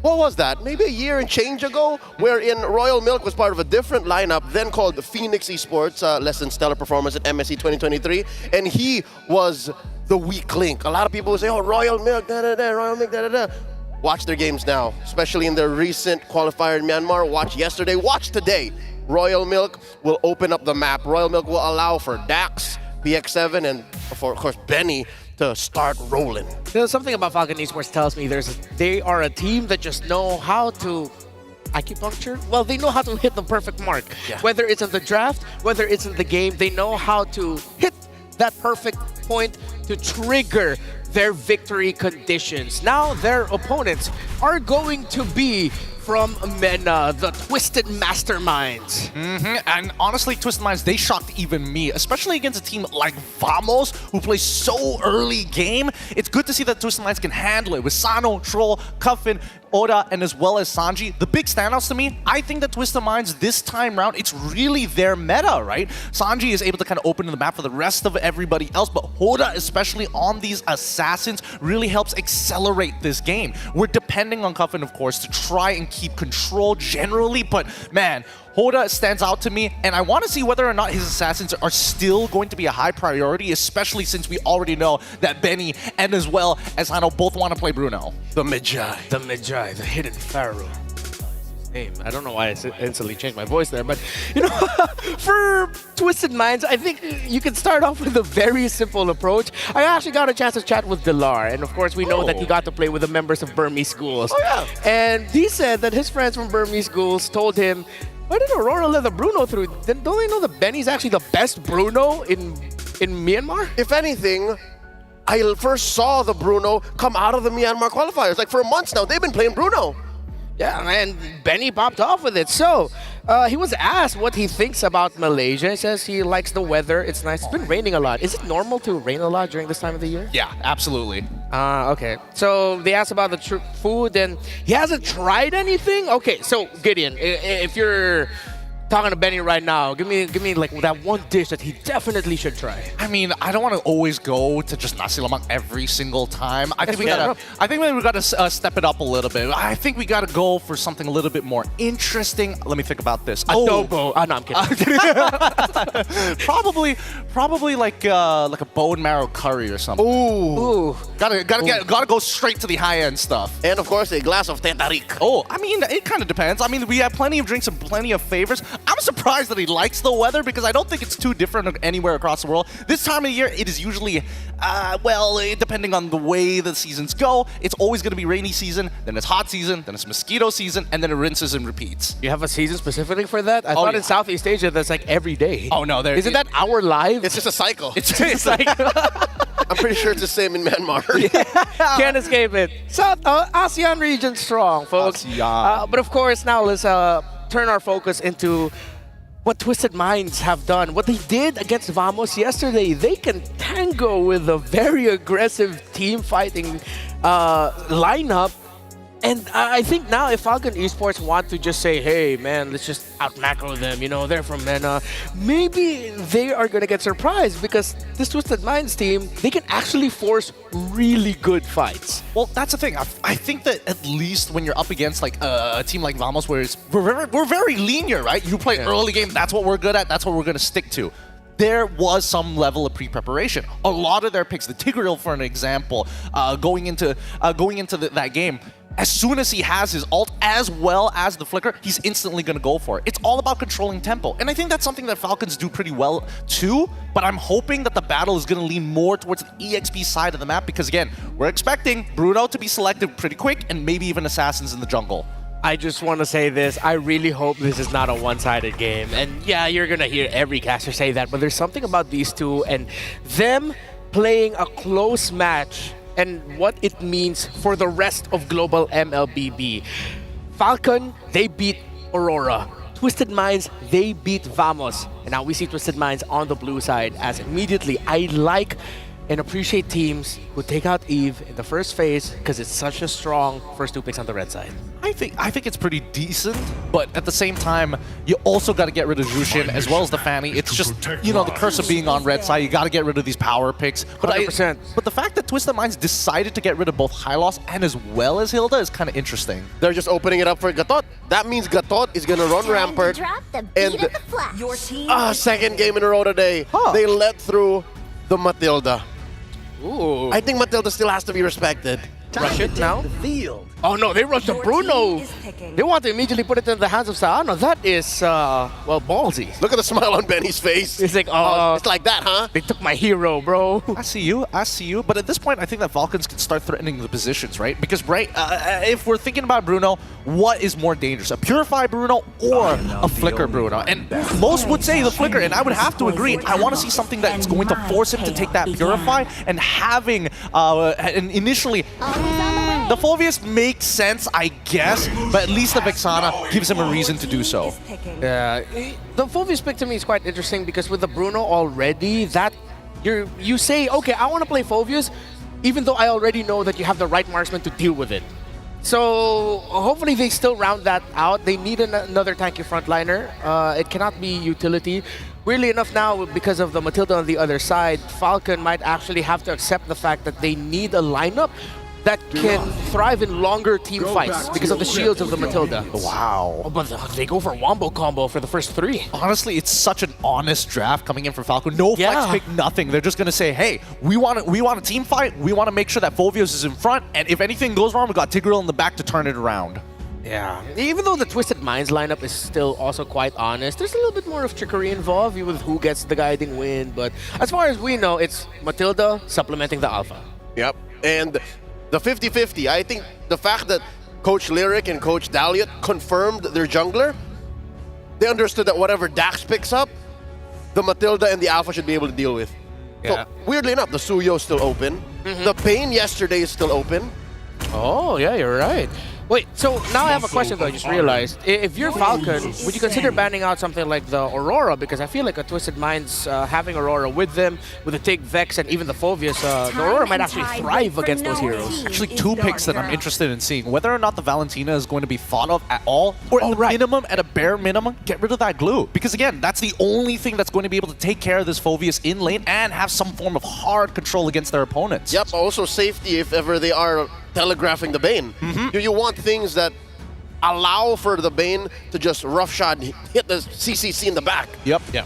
What was that? Maybe a year and change ago, wherein Royal Milk was part of a different lineup, then called the Phoenix Esports, less than stellar performance at MSC 2023, and he was the weak link. A lot of people would say, oh, Royal Milk, da-da-da, Royal Milk, da-da-da. Watch their games now, especially in their recent qualifier in Myanmar. Watch yesterday, watch today. Royal Milk will open up the map. Royal Milk will allow for Dax, PX7, and of course Benny to start rolling. You know, something about Falcon Esports tells me they are a team that just know how to acupuncture. Well, they know how to hit the perfect mark. Yeah. Whether it's in the draft, whether it's in the game, they know how to hit that perfect point to trigger their victory conditions. Now their opponents are going to be from MENA, the Twisted Masterminds. And honestly, Twisted Minds, they shocked even me, especially against a team like Vamos, who plays so early game. It's good to see that Twisted Minds can handle it with Sano, Troll, Cuffin, Oda, and as well as Sanji. The big standouts to me, I think that Twisted Minds this time round, it's really their meta, right? Sanji is able to kind of open the map for the rest of everybody else, but Hoda, especially on these assassins, really helps accelerate this game. We're depending on Cuffin, of course, to try and keep control generally, but man, Hoda stands out to me, and I want to see whether or not his assassins are still going to be a high priority, especially since we already know that Benny and as well as Hano both want to play Bruno. The Magi, the hidden pharaoh. Name. I don't know why I instantly changed my voice there, but you know, for Twisted Minds, I think you can start off with a very simple approach. I actually got a chance to chat with Delar, and of course we know that he got to play with the members of Burmese schools. Oh yeah. And he said that his friends from Burmese schools told him, why did Aurora let the Bruno through? Don't they know that Benny's actually the best Bruno in Myanmar? If anything, I first saw the Bruno come out of the Myanmar qualifiers. Like for months now, they've been playing Bruno. Yeah, and Benny popped off with it. So, he was asked what he thinks about Malaysia. He says he likes the weather. It's nice. It's been raining a lot. Is it normal to rain a lot during this time of the year? Yeah, absolutely. Okay. So, they asked about the food, and he hasn't tried anything? Okay, so, Gideon, if you're talking to Benny right now, give me like that one dish that he definitely should try. I mean, I don't want to always go to just nasi lemak every single time. I think we gotta step it up a little bit. I think we gotta go for something a little bit more interesting. Let me think about this. Adobo. Oh, no, I'm kidding. probably like a bone marrow curry or something. Ooh. Gotta go straight to the high end stuff. And of course, a glass of tetarik. Oh, I mean, it kind of depends. I mean, we have plenty of drinks and plenty of favors. I'm surprised that he likes the weather because I don't think it's too different anywhere across the world. This time of year, it is usually, depending on the way the seasons go, it's always going to be rainy season, then it's hot season, then it's mosquito season, and then it rinses and repeats. You have a season specifically for that? I thought in Southeast Asia that's like every day. Oh no, isn't that our life? It's just a cycle. It's just a cycle. I'm pretty sure it's the same in Myanmar. Can't escape it. South ASEAN region strong, folks. But of course, now let's turn our focus into what Twisted Minds have done. What they did against Vamos yesterday. They can tango with a very aggressive team fighting lineup. And I think now if Falcon Esports want to just say, hey man, let's just out-macro them, you know, they're from MENA, maybe they are going to get surprised because this Twisted Minds team, they can actually force really good fights. Well, that's the thing. I think that at least when you're up against like a team like Vamos, where we're very linear, right? You play early game, that's what we're good at, that's what we're going to stick to. There was some level of pre-preparation. A lot of their picks, the Tigreal for an example, going into that game, as soon as he has his ult as well as the flicker, he's instantly going to go for it. It's all about controlling tempo. And I think that's something that Falcons do pretty well too, but I'm hoping that the battle is going to lean more towards the EXP side of the map because again, we're expecting Bruno to be selected pretty quick and maybe even assassins in the jungle. I just want to say this. I really hope this is not a one-sided game. And yeah, you're going to hear every caster say that, but there's something about these two and them playing a close match and what it means for the rest of global MLBB. Falcon, they beat Aurora. Twisted Minds, they beat Vamos. And now we see Twisted Minds on the blue side as immediately I like and appreciate teams who take out Eve in the first phase because it's such a strong first 2 picks on the red side. I think it's pretty decent, but at the same time, you also got to get rid of Jushin as well as the Fanny. It's just, you know, the curse of being on red side. You got to get rid of these power picks. But 100%. But the fact that Twisted Minds decided to get rid of both Hylos and as well as Hilda is kind of interesting. They're just opening it up for Gatot. That means Gatot is going to run Rampart. Drop the beat And of the flash. Your team. second game in a row today. Huh. They let through the Matilda. Ooh. I think Matilda still has to be respected. Rush it now. Oh no, they rushed to Bruno. They want to immediately put it in the hands of Saano. That is, well, ballsy. Look at the smile on Benny's face. It's like, It's like that, huh? they took my hero, bro. I see you. But at this point, I think that Falcons can start threatening the positions, right? Because, if we're thinking about Bruno, what is more dangerous? A Purify Bruno or a Flicker Bruno? And most would say the Flicker, and I would have to agree. I want to see something that's going to force him to take that Purify, and having, and initially, the Fulvius makes sense, I guess, but at least the Vexana gives him a reason to do so. Yeah, the Fulvius pick to me is quite interesting because with the Bruno already, that you say, okay, I want to play Fulvius, even though I already know that you have the right marksman to deal with it. So hopefully they still round that out. They need another tanky frontliner. It cannot be utility. Weirdly enough now, because of the Matilda on the other side, Falcon might actually have to accept the fact that they need a lineup that can thrive in longer team fights because of the shields of the Matilda. Wow. Oh, but they go for wombo combo for the first 3. Honestly, it's such an honest draft coming in from Falcon. No flex Yeah. pick, nothing. They're just gonna say, hey, we want a team fight. We want to make sure that Fulvius is in front, and if anything goes wrong, we got Tigreal in the back to turn it around. Yeah. Even though the Twisted Minds lineup is still also quite honest, there's a little bit more of trickery involved with who gets the guiding win. But as far as we know, it's Matilda supplementing the Alpha. Yep. And the 50-50, I think the fact that Coach Lyric and Coach Daliot confirmed their jungler, they understood that whatever Dax picks up, the Matilda and the Alpha should be able to deal with. Yeah. So, weirdly enough, the Suyo is still open. The Pain yesterday is still open. Oh, yeah, you're right. Wait, so now I have a question though, I just realized. If you're Falcon, would you consider banning out something like the Aurora? Because I feel like a Twisted Minds having Aurora with them, with the Take Vex and even the Fulvius, the Aurora might actually thrive against those heroes. Actually, 2 picks that I'm interested in seeing. Whether or not the Valentina is going to be thought of at all, or at a bare minimum, get rid of that glue. Because again, that's the only thing that's going to be able to take care of this Fulvius in lane and have some form of hard control against their opponents. Yep, also safety if ever they are telegraphing the Bane. You want things that allow for the Bane to just roughshod hit the CCC in the back. Yep. Yeah.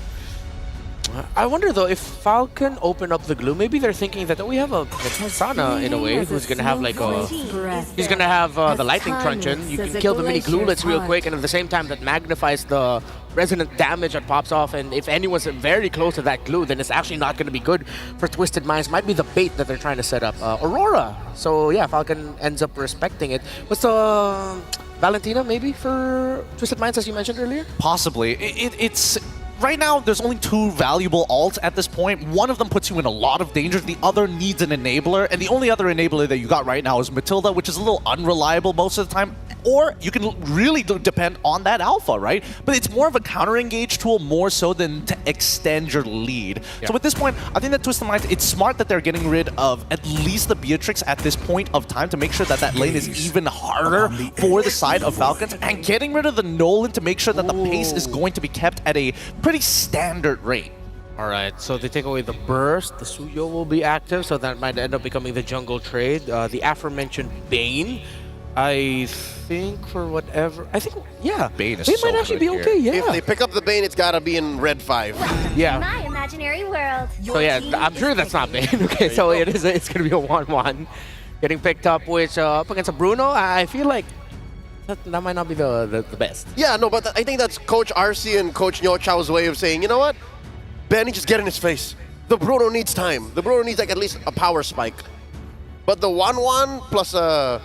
I wonder though, if Falcon open up the glue, maybe they're thinking that we have a Sana in a way who's gonna have like a, he's gonna have the lightning truncheon. You can kill the mini glulets real quick, and at the same time that magnifies the resonant damage that pops off. And if anyone's very close to that glue, then it's actually not gonna be good for Twisted Minds. Might be the bait that they're trying to set up. Aurora. So yeah, Falcon ends up respecting it. What's the Valentina maybe for Twisted Minds, as you mentioned earlier? Possibly. It's right now, there's only 2 valuable ults at this point. One of them puts you in a lot of danger. The other needs an enabler. And the only other enabler that you got right now is Matilda, which is a little unreliable most of the time. Or you can really depend on that Alpha, right? But it's more of a counter-engage tool more so than to extend your lead. Yeah. So at this point, I think that Twisted Minds, it's smart that they're getting rid of at least the Beatrix at this point of time to make sure that that lane is even harder for the side of Falcons. And getting rid of the Nolan to make sure that the pace is going to be kept at a pretty standard rate. Alright, so they take away the burst, the Suyo will be active, so that might end up becoming the jungle trade. The aforementioned Bane, I think for whatever, I think, yeah, Bane is Bane so might actually be good okay, here. yeah. If they pick up the Bane, it's gotta be in red 5. Yeah. My imaginary world. So yeah, I'm sure that's not Bane. Okay, so it's gonna be a 1-1. Getting picked up, which up against a Bruno, I feel like that might not be the best. Yeah, no, but I think that's Coach RC and Coach Nyo Chao's way of saying, you know what? Benny, just get in his face. The Bruno needs time. The Bruno needs like at least a power spike. But the 1-1 plus a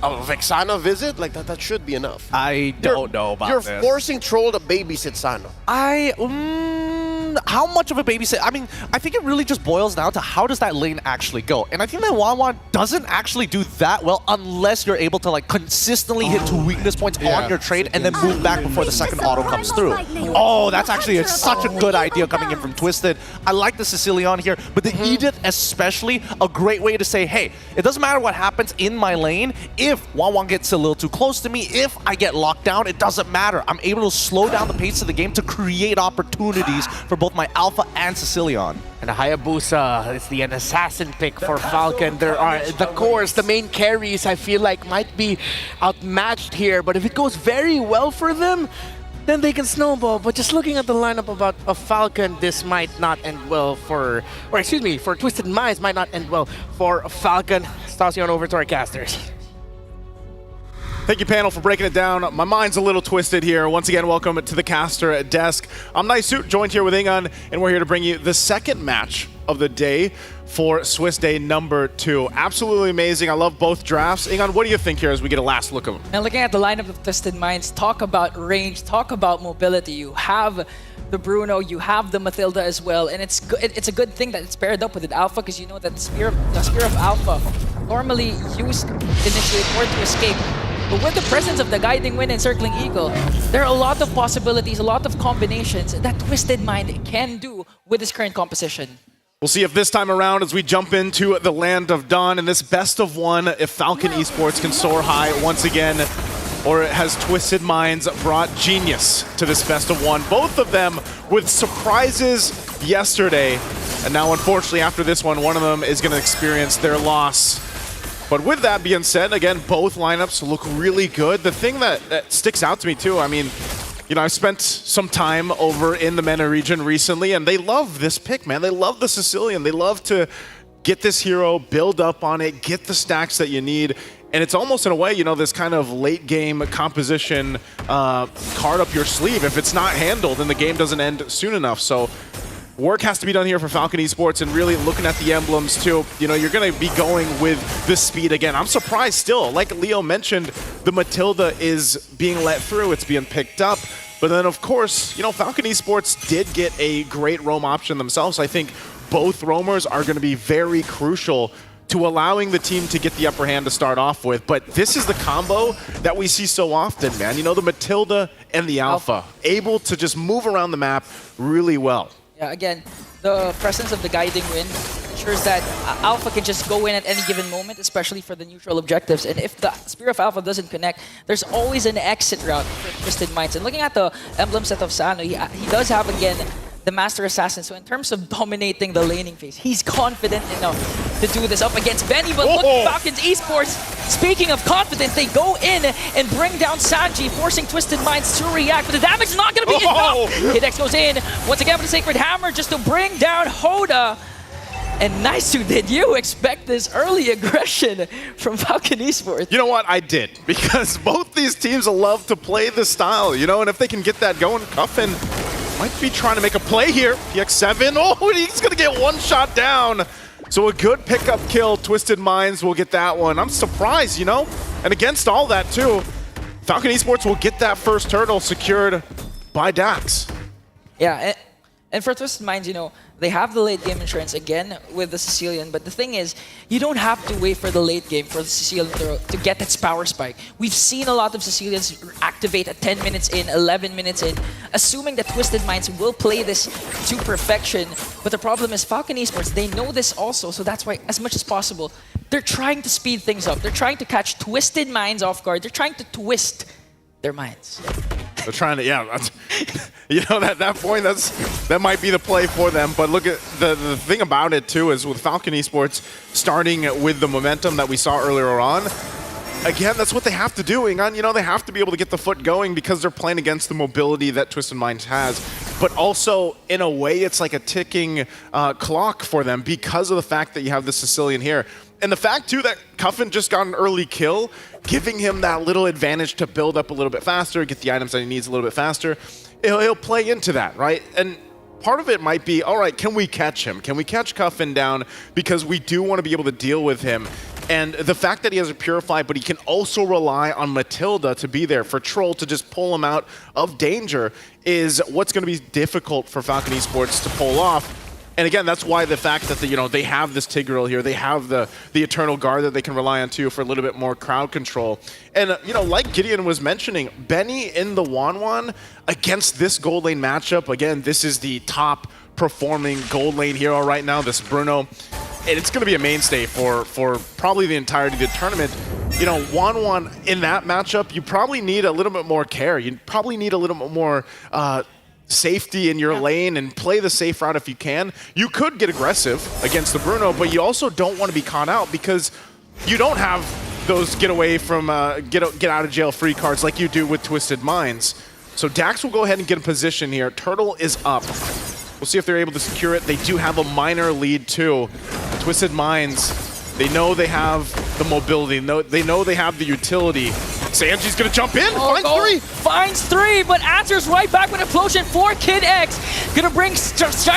Vexana visit, like that should be enough. I don't know about You're this. forcing Troll to babysit Sano. how much of a babysit? I mean, I think it really just boils down to how does that lane actually go? And I think that Wanwan doesn't actually do that well unless you're able to like consistently hit 2 weakness points on your trade and then move back before the second auto comes through. Oh, that's actually such a good idea coming in from Twisted. I like the Sicilian here, but the Edith especially, a great way to say, hey, it doesn't matter what happens in my lane. If Wanwan gets a little too close to me, if I get locked down, it doesn't matter. I'm able to slow down the pace of the game to create opportunities for both my Alpha and Sicilian. And a Hayabusa is the assassin pick for Falcon. There are the cores, the main carries, I feel like might be outmatched here. But if it goes very well for them, then they can snowball. But just looking at the lineup of Falcon, this might not end well for Twisted Minds might not end well for Falcon. Tossing on over to our casters. Thank you, panel, for breaking it down. My mind's a little twisted here. Once again, welcome to the caster desk. I'm Naisut, joined here with Ingan, and we're here to bring you the second match of the day for Swiss Day number 2. Absolutely amazing. I love both drafts. Ingan, what do you think here as we get a last look of them? And looking at the lineup of Twisted Minds, talk about range, talk about mobility. You have the Bruno, you have the Matilda as well, and it's a good thing that it's paired up with an Alpha, because you know that the Spear of Alpha normally used to initiate or to escape. But with the presence of the Guiding Wind and Circling Eagle, there are a lot of possibilities, a lot of combinations that Twisted Mind can do with his current composition. We'll see if this time around, as we jump into the Land of Dawn, in this best of one, if Falcon Esports can soar high once again, or has Twisted Minds brought genius to this best of one. Both of them with surprises yesterday, and now unfortunately after this one of them is going to experience their loss. But with that being said, again, both lineups look really good. The thing that sticks out to me too, I mean, you know, I've spent some time over in the MENA region recently, and they love this pick, man. They love the Sicilian. They love to get this hero, build up on it, get the stacks that you need. And it's almost in a way, you know, this kind of late game composition card up your sleeve. If it's not handled, then the game doesn't end soon enough. So work has to be done here for Falcon Esports, and really looking at the emblems too. You know, you're going to be going with the speed again. I'm surprised still. Like Leo mentioned, the Matilda is being let through. It's being picked up. But then, of course, you know, Falcon Esports did get a great roam option themselves. I think both roamers are going to be very crucial to allowing the team to get the upper hand to start off with. But this is the combo that we see so often, man. You know, the Matilda and the Alpha, able to just move around the map really well. Yeah, again, the presence of the Guiding Wind ensures that Alpha can just go in at any given moment, especially for the neutral objectives. And if the Spear of Alpha doesn't connect, there's always an exit route for Twisted Minds. And looking at the emblem set of Sano, he does have, again, the Master Assassin. So in terms of dominating the laning phase, he's confident enough to do this up against Benny. But look, Falcons Esports, speaking of confidence, they go in and bring down Sanji, forcing Twisted Minds to react. But the damage is not going to be enough. Hidex goes in, once again with the Sacred Hammer, just to bring down Hoda. And Naisu, did you expect this early aggression from Falcon Esports? You know what? I did, because both these teams love to play the style, you know, and if they can get that going, Cuffin might be trying to make a play here. PX7, oh, he's going to get one shot down. So a good pickup kill. Twisted Minds will get that one. I'm surprised, you know? And against all that, too, Falcon Esports will get that first turtle secured by Dax. Yeah, and for Twisted Minds, you know, they have the late game insurance again with the Sicilian, but the thing is, you don't have to wait for the late game for the Sicilian to get its power spike. We've seen a lot of Sicilians activate at 10 minutes in, 11 minutes in, assuming that Twisted Minds will play this to perfection. But the problem is Falcon Esports, they know this also, so that's why, as much as possible, they're trying to speed things up. They're trying to catch Twisted Minds off guard. They're trying to twist their minds. They're trying to, yeah, you know, at that point, that might be the play for them. But look at the thing about it too is with Falcon Esports starting with the momentum that we saw earlier on. Again, that's what they have to do. You know, they have to be able to get the foot going because they're playing against the mobility that Twisted Minds has. But also, in a way, it's like a ticking clock for them because of the fact that you have the Sicilian here. And the fact, too, that Cuffin just got an early kill, giving him that little advantage to build up a little bit faster, get the items that he needs a little bit faster, he'll play into that, right? And part of it might be, all right, can we catch him? Can we catch Cuffin down? Because we do want to be able to deal with him. And the fact that he has a Purify, but he can also rely on Matilda to be there for Troll to just pull him out of danger is what's going to be difficult for Falcon Esports to pull off. And again, that's why the fact that they have this Tigreal here, they have the Eternal Guard that they can rely on too for a little bit more crowd control. And like Gideon was mentioning, Benny in the Wanwan against this gold lane matchup. Again, this is the top performing gold lane hero right now, this Bruno. And it's going to be a mainstay for probably the entirety of the tournament. Wanwan in that matchup, you probably need a little bit more care. You probably need a little bit more safety in your lane and play the safe route if you can. You could get aggressive against the Bruno, but you also don't want to be caught out because you don't have those get away from get out of jail free cards like you do with Twisted Minds. So Dax will go ahead and get in position here. Turtle is up. We'll see if they're able to secure it. They do have a minor lead too. Twisted Minds, they know they have the mobility. They know they have the utility. Sanji's gonna jump in, finds three. Finds three, but answers right back with Implosion for Kid X. Trying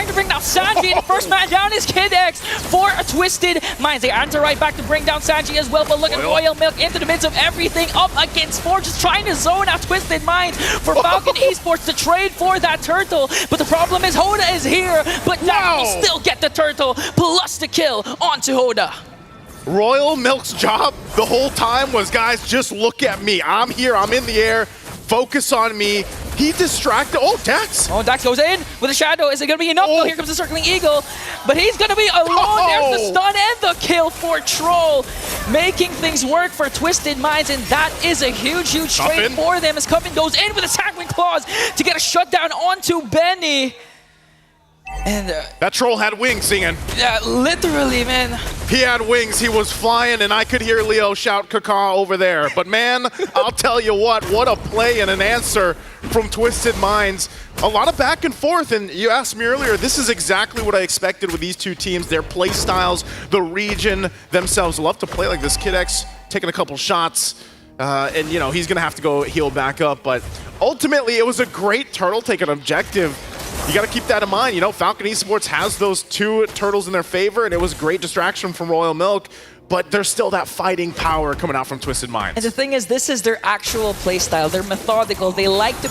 to bring down Sanji, and the first man down is Kid X for a Twisted Minds. They answer right back to bring down Sanji as well, but look at Royal Milk into the midst of everything, up against four, just trying to zone out Twisted Minds for Falcon Esports to trade for that turtle. But the problem is Hoda is here, but that will still get the turtle, plus the kill onto Hoda. Royal Milk's job the whole time was, guys, just look at me. I'm here, I'm in the air, focus on me. He distracted, Dax. Dax goes in with a shadow. Is it gonna be enough? No, here comes the circling eagle, but he's gonna be alone. There's the stun and the kill for Troll, making things work for Twisted Minds, and that is a huge trade for them as Cuffin goes in with a tackling claws to get a shutdown onto Benny. And that Troll had wings, Ian. Yeah, literally, man. He had wings, he was flying, and I could hear Leo shout "Kaka" over there. But man, I'll tell you what a play and an answer from Twisted Minds. A lot of back and forth, and you asked me earlier, this is exactly what I expected with these two teams. Their play styles, the region themselves love to play like this. Kid X taking a couple shots, and he's gonna have to go heal back up, but ultimately it was a great turtle take an objective. You got to keep that in mind. Falcon Esports has those two turtles in their favor, and it was great distraction from Royal Milk, but there's still that fighting power coming out from Twisted Minds. And the thing is, this is their actual play style. They're methodical. They like to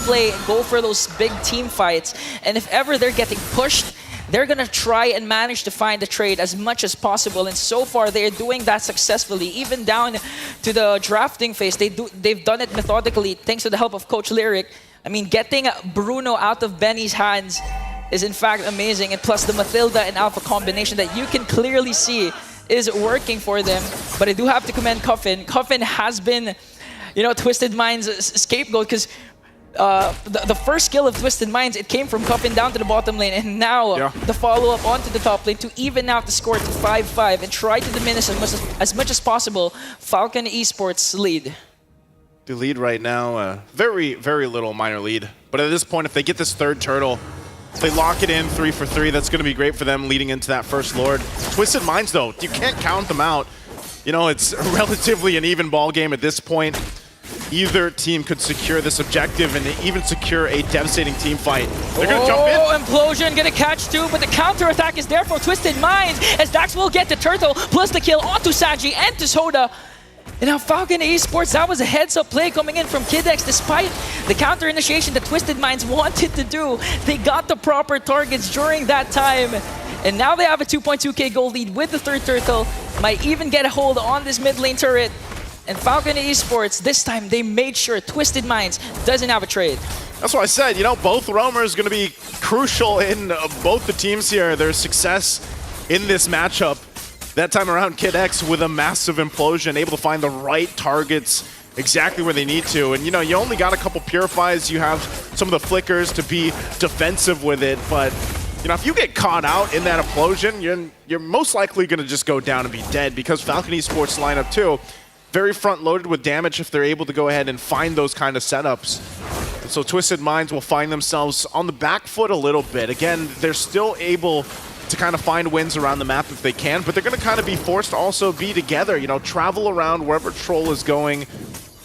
go for those big team fights, and if ever they're getting pushed, they're going to try and manage to find the trade as much as possible, and so far they're doing that successfully. Even down to the drafting phase, they've done it methodically thanks to the help of Coach Lyric. I mean, getting Bruno out of Benny's hands is in fact amazing, and plus the Matilda and Alpha combination that you can clearly see is working for them. But I do have to commend Cuffin. Cuffin has been, Twisted Minds' scapegoat, because the first kill of Twisted Minds, it came from Cuffin down to the bottom lane, and now the follow-up onto the top lane to even out the score to 5-5 and try to diminish as much as possible Falcon Esports' lead. The lead right now, very, very little minor lead. But at this point, if they get this third turtle, if they lock it in 3 for 3, that's going to be great for them leading into that first Lord. Twisted Minds, though, you can't count them out. It's relatively an even ball game at this point. Either team could secure this objective and even secure a devastating team fight. They're going to jump in. Implosion going to catch two, but the counter-attack is there for Twisted Minds, as Dax will get the turtle, plus the kill onto Sanji and to Soda. And now Falcon Esports, that was a heads-up play coming in from Kid X. Despite the counter-initiation that Twisted Minds wanted to do, they got the proper targets during that time. And now they have a 2.2k gold lead with the third turtle. Might even get a hold on this mid lane turret. And Falcon Esports, this time they made sure Twisted Minds doesn't have a trade. That's what I said, both roamers going to be crucial in both the teams here. Their success in this matchup. That time around, Kid X with a massive implosion, able to find the right targets exactly where they need to. And you only got a couple purifies. You have some of the flickers to be defensive with it. But if you get caught out in that implosion, you're most likely going to just go down and be dead, because Falcon Esports lineup too, very front loaded with damage if they're able to go ahead and find those kind of setups. So Twisted Minds will find themselves on the back foot a little bit. Again, they're still able to kind of find wins around the map if they can, but they're going to kind of be forced to also be together, travel around wherever Troll is going,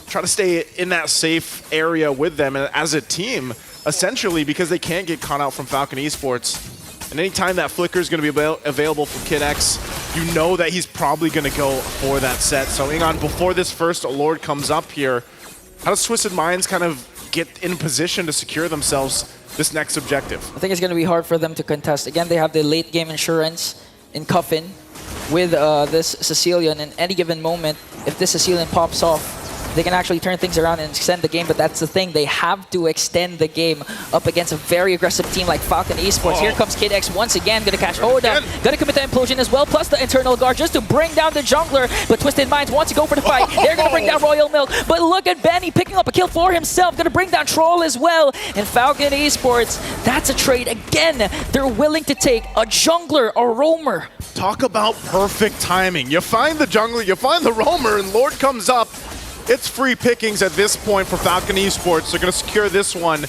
try to stay in that safe area with them as a team, essentially, because they can't get caught out from Falcon Esports. And anytime that flicker is going to be available for Kid X, you know that he's probably going to go for that set. So Ingon, before this first Lord comes up here, how does Twisted Minds kind of get in position to secure themselves this next objective? I think it's going to be hard for them to contest. Again, they have the late game insurance in Coffin with this Sicilian. In any given moment, if this Sicilian pops off, they can actually turn things around and extend the game, but that's the thing. They have to extend the game up against a very aggressive team like Falcon Esports. Here comes Kid X once again, gonna catch hold up, gonna commit the implosion as well, plus the internal guard just to bring down the jungler. But Twisted Minds wants to go for the fight. They're gonna bring down Royal Milk, but look at Benny picking up a kill for himself, gonna bring down Troll as well. And Falcon Esports, that's a trade again. They're willing to take a jungler, a roamer. Talk about perfect timing. You find the jungler, you find the roamer, and Lord comes up. It's free pickings at this point for Falcon Esports. They're going to secure this one.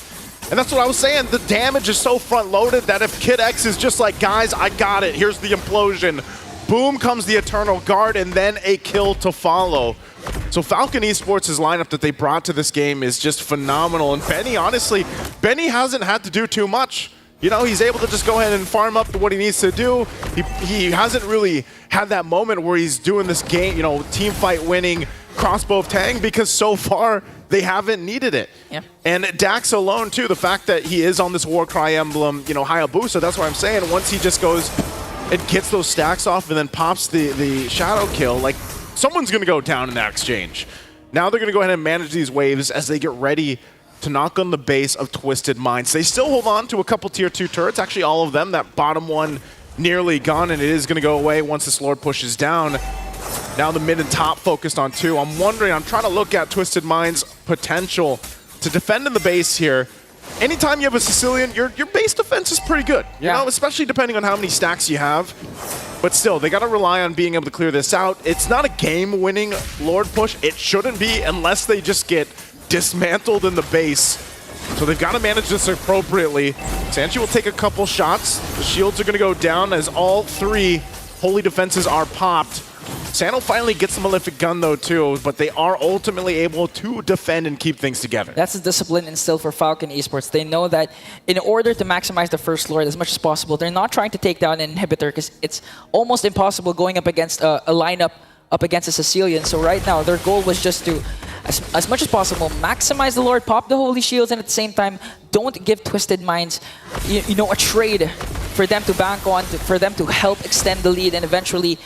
And that's what I was saying. The damage is so front-loaded that if Kid X is just like, guys, I got it. Here's the implosion. Boom comes the Eternal Guard, and then a kill to follow. So Falcon Esports' lineup that they brought to this game is just phenomenal. And Benny, honestly, Benny hasn't had to do too much. You know, he's able to just go ahead and farm up what he needs to do. He hasn't really had that moment where he's doing this game, you know, team fight winning crossbow of Tang, because so far they haven't needed it. Yeah. And Dax alone too, the fact that he is on this Warcry emblem, you know, Hayabusa, that's what I'm saying. Once he just goes and gets those stacks off and then pops the shadow kill, like, someone's gonna go down in that exchange. Now they're gonna go ahead and manage these waves as they get ready to knock on the base of Twisted Minds. They still hold on to a couple tier 2 turrets, actually all of them. That bottom one nearly gone, and it is gonna go away once this Lord pushes down. Now the mid and top focused on 2. I'm trying to look at Twisted Minds' potential to defend in the base here. Anytime you have a Sicilian, your base defense is pretty good, you know, especially depending on how many stacks you have. But still, they got to rely on being able to clear this out. It's not a game-winning Lord push. It shouldn't be unless they just get dismantled in the base. So they've got to manage this appropriately. Sanchi will take a couple shots. The shields are going to go down as all 3 holy defenses are popped. Sano finally gets the Malefic Gun though too, but they are ultimately able to defend and keep things together. That's the discipline instilled for Falcon Esports. They know that in order to maximize the first Lord as much as possible, they're not trying to take down an inhibitor because it's almost impossible going up against a lineup up against a Sicilian. So right now, their goal was just to, as much as possible, maximize the Lord, pop the Holy Shields, and at the same time, don't give Twisted Minds, you know, a trade for them to bank on, for them to help extend the lead and eventually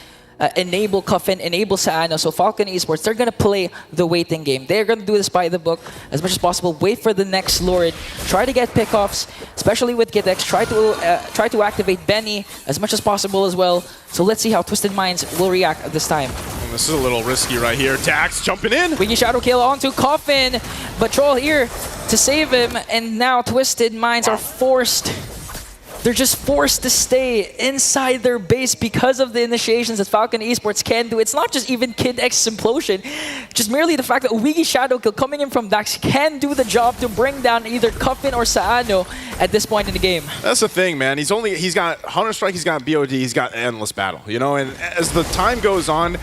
enable Coffin, enable Saano. So Falcon Esports, they're going to play the waiting game. They're going to do this by the book as much as possible. Wait for the next Lord. Try to get pickoffs, especially with Kid X. Try to activate Benny as much as possible as well. So let's see how Twisted Minds will react at this time. And this is a little risky right here. Dax jumping in. Wiggy Shadow Kill onto Coffin, but Troll here to save him, and now Twisted Minds are forced. They're just forced to stay inside their base because of the initiations that Falcon Esports can do. It's not just even Kid X's implosion, just merely the fact that Wiggy Shadow Kill coming in from Dax can do the job to bring down either Coffin or Saano at this point in the game. That's the thing, man. He's got Hunter Strike, he's got BOD, he's got Endless Battle, you know, and as the time goes on,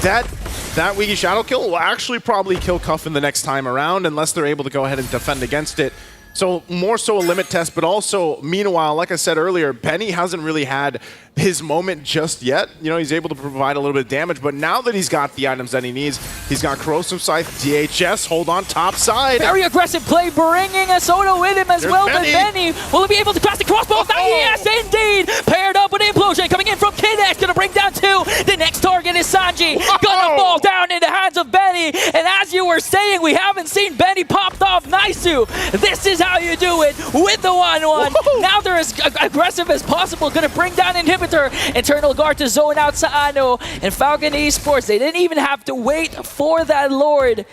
that Wiggy Shadow Kill will actually probably kill Coffin the next time around unless they're able to go ahead and defend against it. So more so a limit test, but also, meanwhile, like I said earlier, Benny hasn't really had his moment just yet. You know, he's able to provide a little bit of damage, but now that he's got the items that he needs, he's got Corrosive Scythe, DHS, hold on, top side. Very aggressive play, bringing a Soda with him as well, but Benny, will he be able to pass the crossbow? Yes, indeed! Paired up with Implosion, coming in from Kid X, gonna bring down 2. The next target is Sanji, gonna fall down in the hands of Benny, and as you were saying, we haven't seen Benny popped off Naisu. This is how you do it with the 1-1. Now they're as aggressive as possible, gonna bring down Inhibitor. Internal Guard to zone out Saano, and Falcon Esports, they didn't even have to wait for that Lord.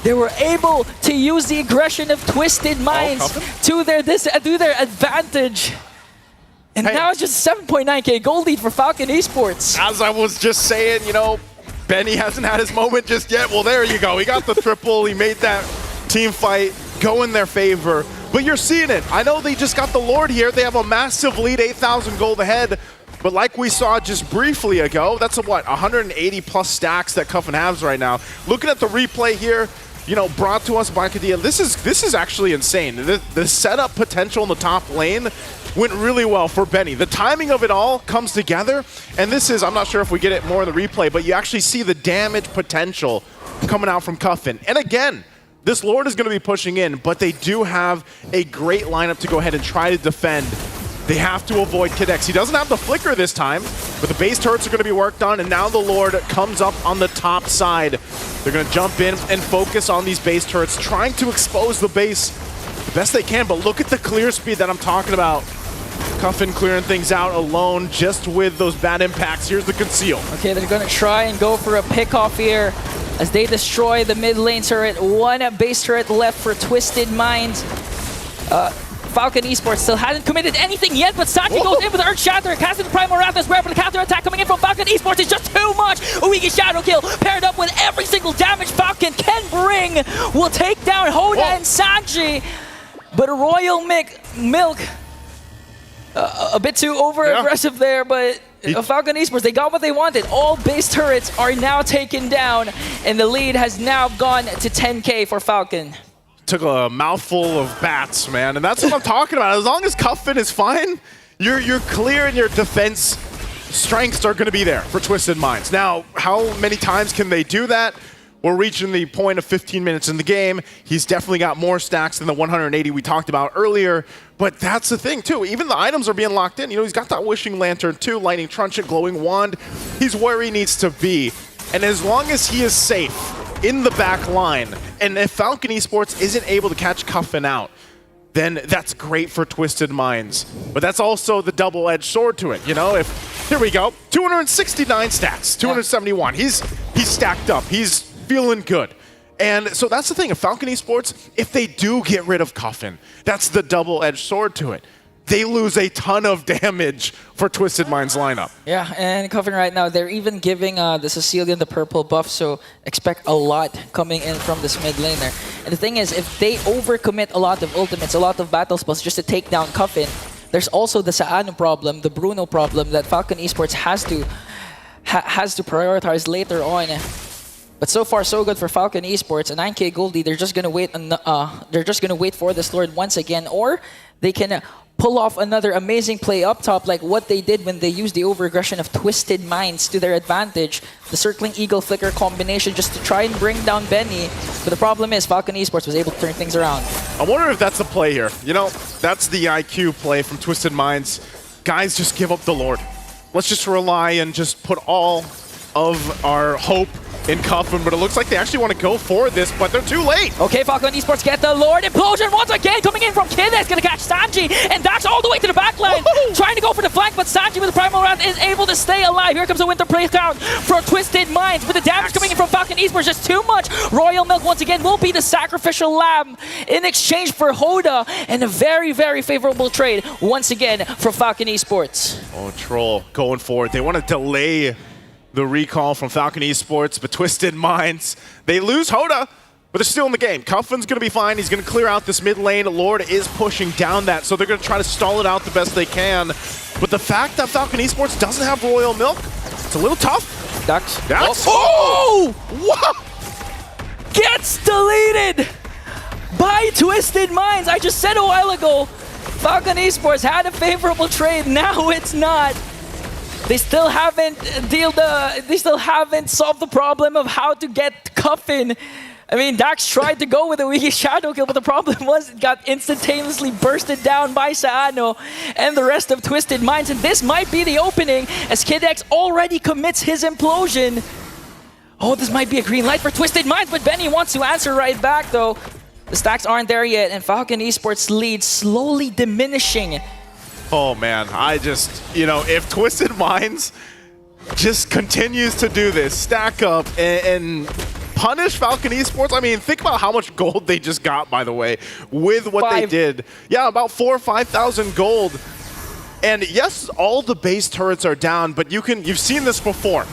They were able to use the aggression of Twisted Minds to their advantage. And now it's just 7.9k gold lead for Falcon Esports. As I was just saying, you know, Benny hasn't had his moment just yet. Well, there you go. He got the triple. He made that team fight go in their favor. But you're seeing it. I know they just got the Lord here. They have a massive lead, 8,000 gold ahead. But like we saw just briefly ago, that's what, 180 plus stacks that Coffin has right now. Looking at the replay here, brought to us by Kadia. This is actually insane. The setup potential in the top lane went really well for Benny. The timing of it all comes together, and this is, I'm not sure if we get it more in the replay, but you actually see the damage potential coming out from Cuffin. And again, this Lord is going to be pushing in, but they do have a great lineup to go ahead and try to defend. They have to avoid Kid X. He doesn't have the flicker this time, but the base turrets are going to be worked on, and now the Lord comes up on the top side. They're going to jump in and focus on these base turrets, trying to expose the base the best they can, but look at the clear speed that I'm talking about. Cuffin clearing things out alone just with those bad impacts. Here's the conceal. Okay, they're going to try and go for a pick-off here as they destroy the mid lane turret. One base turret left for Twisted Minds. Falcon Esports still hasn't committed anything yet, but Sachi goes in with Earth Shatter, casting the Primal Wrath as well, but the counter attack coming in from Falcon Esports is just too much. Uigi Shadow Kill paired up with every single damage Falcon can bring will take down Hoda and Sanji, but Royal Milk a bit too over-aggressive there, but Falcon Esports, they got what they wanted. All base turrets are now taken down, and the lead has now gone to 10K for Falcon. Took a mouthful of bats, man, and that's what I'm talking about. As long as Cuffin is fine, you're clear and your defense strengths are going to be there for Twisted Minds. Now, how many times can they do that? We're reaching the point of 15 minutes in the game. He's definitely got more stacks than the 180 we talked about earlier, but that's the thing too. Even the items are being locked in. He's got that Wishing Lantern too, Lightning Truncheon, Glowing Wand. He's where he needs to be, and as long as he is safe in the back line, and if Falcon Esports isn't able to catch Cuffin out, then that's great for Twisted Minds. But that's also the double-edged sword to it. Here we go, 269 stats, 271. He's stacked up. He's feeling good. And so that's the thing. If Falcon Esports, if they do get rid of Cuffin, that's the double-edged sword to it. They lose a ton of damage for Twisted Minds lineup. Yeah, and Cuffin right now, they're even giving the Sicilian the purple buff, so expect a lot coming in from this mid lane there. And the thing is, if they overcommit a lot of ultimates, a lot of battle spells just to take down Cuffin, there's also the Saano problem, the Bruno problem that Falcon Esports has to prioritize later on. But so far, so good for Falcon Esports. A 9K Goldie, they're just gonna wait. They're just gonna wait for this Lord once again, or they can pull off another amazing play up top, like what they did when they used the overaggression of Twisted Minds to their advantage. The circling Eagle Flicker combination just to try and bring down Benny. But the problem is Falcon Esports was able to turn things around. I wonder if that's the play here. That's the IQ play from Twisted Minds. Guys, just give up the Lord. Let's just rely and just put all of our hope in Cuffin, but it looks like they actually want to go for this, but they're too late. Okay, Falcon Esports get the Lord. Implosion once again coming in from Kid that's going to catch Sanji, and Dax all the way to the back line, trying to go for the flank, but Sanji with the Primal Wrath is able to stay alive. Here comes a Winter Playground for Twisted Minds, with the damage coming in from Falcon Esports just too much. Royal Milk once again will be the sacrificial lamb in exchange for Hoda, and a very, very favorable trade once again for Falcon Esports. Oh, Troll going for it. They want to delay the recall from Falcon Esports, but Twisted Minds, they lose Hoda, but they're still in the game. Cuffin's going to be fine. He's going to clear out this mid lane. Lord is pushing down that, so they're going to try to stall it out the best they can. But the fact that Falcon Esports doesn't have Royal Milk, it's a little tough. Dax. Oh! Wow! Gets deleted by Twisted Minds. I just said a while ago, Falcon Esports had a favorable trade. Now it's not. They still haven't solved the problem of how to get Cuffin. I mean, Dax tried to go with a weak Shadow Kill, but the problem was it got instantaneously bursted down by Saano and the rest of Twisted Minds. And this might be the opening as Kid X already commits his implosion. Oh, this might be a green light for Twisted Minds, but Benny wants to answer right back though. The stacks aren't there yet, and Falcon Esports lead slowly diminishing. Oh man, if Twisted Minds just continues to do this, stack up and punish Falcon Esports. I mean, think about how much gold they just got, by the way, with what they did. Yeah, about 4,000 or 5,000 gold. And yes, all the base turrets are down, but you've seen this before.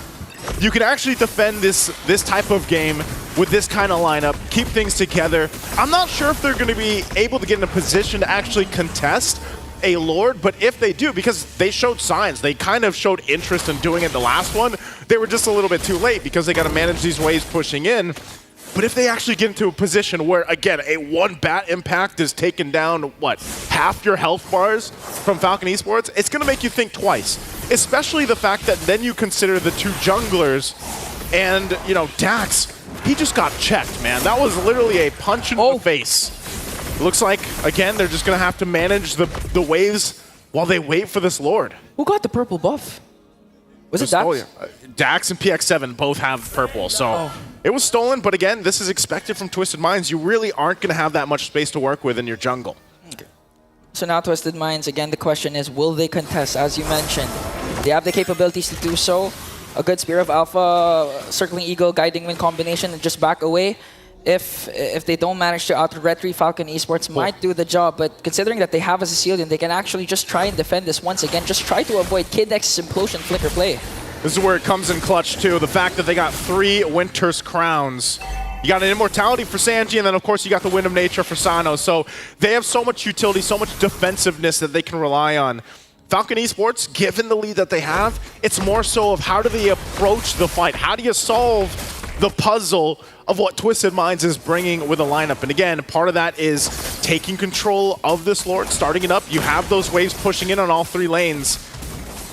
You can actually defend this type of game with this kind of lineup, keep things together. I'm not sure if they're going to be able to get in a position to actually contest a Lord, but if they do, because they showed signs, they kind of showed interest in doing it the last one, they were just a little bit too late because they got to manage these waves pushing in. But if they actually get into a position where, again, a one bat impact is taken down, what, half your health bars from Falcon Esports, it's going to make you think twice. Especially the fact that then you consider the two junglers and, you know, Dax, he just got checked, man. That was literally a punch in the face. Looks like, again, they're just going to have to manage the waves while they wait for this Lord. Who got the purple buff? Was it Dax? Dax and PX7 both have purple, so it was stolen, but again, this is expected from Twisted Minds. You really aren't going to have that much space to work with in your jungle. Okay. So now Twisted Minds, again, the question is, will they contest? As you mentioned, they have the capabilities to do so. A good Spear of Alpha, Circling Eagle, Guiding Wind combination, and just back away. If they don't manage to out-retry, Falcon Esports might do the job, but considering that they have a Sicilian, they can actually just try and defend this once again. Just try to avoid Kidex's Implosion Flicker play. This is where it comes in clutch, too. The fact that they got 3 Winter's Crowns. You got an Immortality for Sanji, and then, of course, you got the Wind of Nature for Sano. So they have so much utility, so much defensiveness that they can rely on. Falcon Esports, given the lead that they have, it's more so of how do they approach the fight? How do you solve the puzzle of what Twisted Minds is bringing with a lineup? And again, part of that is taking control of this Lord, starting it up. You have those waves pushing in on all 3 lanes.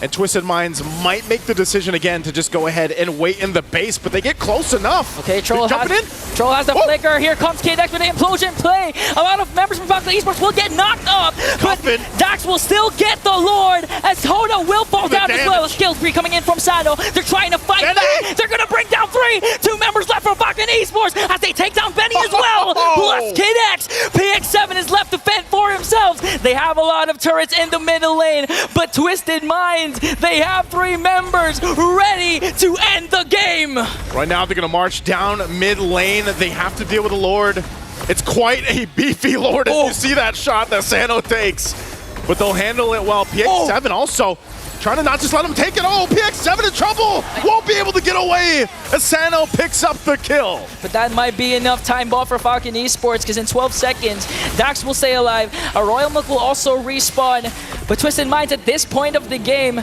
And Twisted Minds might make the decision again to just go ahead and wait in the base, but they get close enough. Okay, Troll has the flicker. Here comes Kdex with the Implosion play. A lot of members from Falcon Esports will get knocked up, but Dax will still get the Lord as Hoda will fall down as well. Skill 3 coming in from Sano. They're trying to fight back. They're going to bring down 3. 2 members left from Falcon Esports as they take down Benny as well. Plus Kdex. PX7 is left to fend for themselves. They have a lot of turrets in the middle lane, but Twisted Minds, they have 3 members ready to end the game. Right now, they're going to march down mid lane. They have to deal with the Lord. It's quite a beefy Lord if you see that shot that Sano takes. But they'll handle it well. PX7 also trying to not just let him take it. Oh, PX7 in trouble. Won't be able to get away as Sano picks up the kill. But that might be enough time ball for Falcon Esports because in 12 seconds, Dax will stay alive. A Royal Milk will also respawn. But Twisted Minds at this point of the game,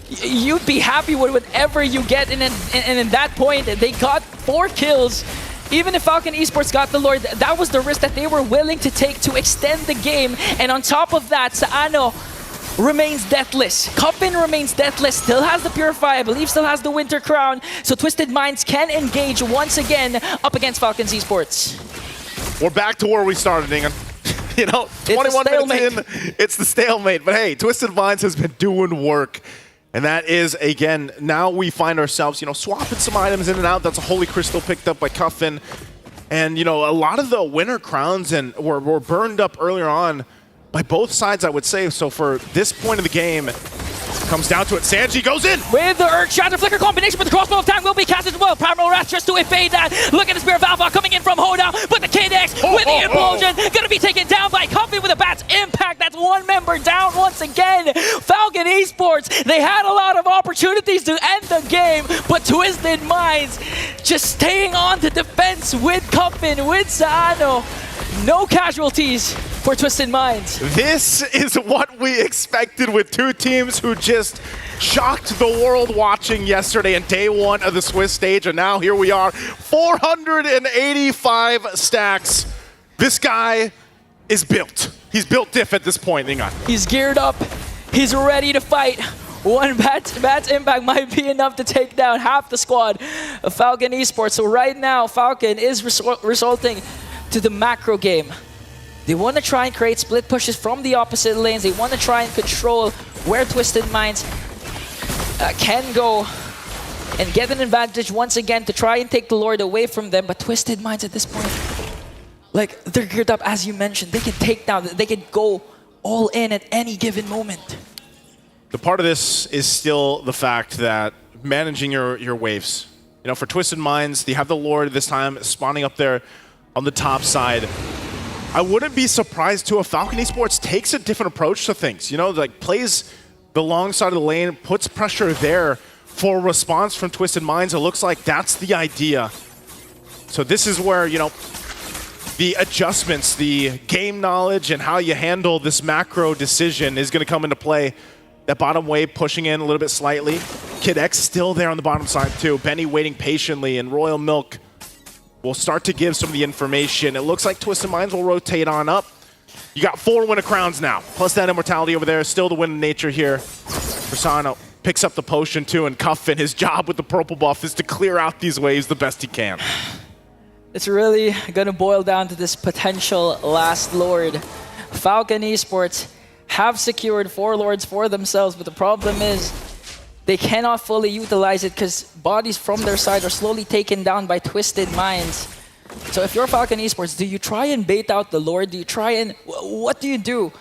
you'd be happy with whatever you get. And in that point, they got 4 kills. Even if Falcon Esports got the Lord, that was the risk that they were willing to take to extend the game. And on top of that, Sano remains deathless. Coffin remains deathless, still has the Purify, I believe still has the Winter Crown. So Twisted Minds can engage once again up against Falcon Esports. We're back to where we started, Ingan. You know, 21 minutes in, it's the stalemate. But hey, Twisted Minds has been doing work. And that is, again, now we find ourselves, you know, swapping some items in and out. That's a Holy Crystal picked up by Cuffin. And, you know, a lot of the Winter Crowns were burned up earlier on by both sides, I would say. So for this point of the game, comes down to it. Sanji goes in! With the Earth Shatter Flicker combination, but the Crossbow of Time will be cast as well. Primal Wrath just to evade that. Look at the Spear of Alpha coming in from Hoda, but the Kdex with the Implosion gonna be taken down by Comfy with a Bat's Impact. That's 1 member down once again. Falcon Esports, they had a lot of opportunities to end the game, but Twisted Minds just staying on the defense with Cuffin, with Sano. No casualties for Twisted Minds. This is what we expected with 2 teams who just shocked the world watching yesterday in day 1 of the Swiss stage, and now here we are, 485 stacks. This guy is built. He's built diff at this point, Ingan. He's geared up. He's ready to fight. 1 Bat's Impact might be enough to take down half the squad of Falcon Esports. So right now, Falcon is resulting to the macro game. They want to try and create split pushes from the opposite lanes. They want to try and control where Twisted Minds can go and get an advantage once again to try and take the Lord away from them. But Twisted Minds at this point, like, they're geared up, as you mentioned. They can take down, they can go all in at any given moment. The part of this is still the fact that managing your waves. You know, for Twisted Minds, they have the Lord this time spawning up there on the top side. I wouldn't be surprised too if Falcon Esports takes a different approach to things. You know, like plays the long side of the lane, puts pressure there for a response from Twisted Minds. It looks like that's the idea. So this is where, you know, the adjustments, the game knowledge, and how you handle this macro decision is going to come into play. That bottom wave pushing in a little bit slightly. Kid X still there on the bottom side too. Benny waiting patiently, and Royal Milk will start to give some of the information. It looks like Twisted Minds will rotate on up. You got 4 Winter Crowns now, plus that Immortality over there. Still the win in nature here. Persano picks up the potion too, and Cuffin, his job with the purple buff is to clear out these waves the best he can. It's really going to boil down to this potential last Lord. Falcon Esports have secured 4 Lords for themselves, but the problem is they cannot fully utilize it because bodies from their side are slowly taken down by Twisted Minds. So if you're Falcon Esports, do you try and bait out the Lord? Do you try and... What do you do?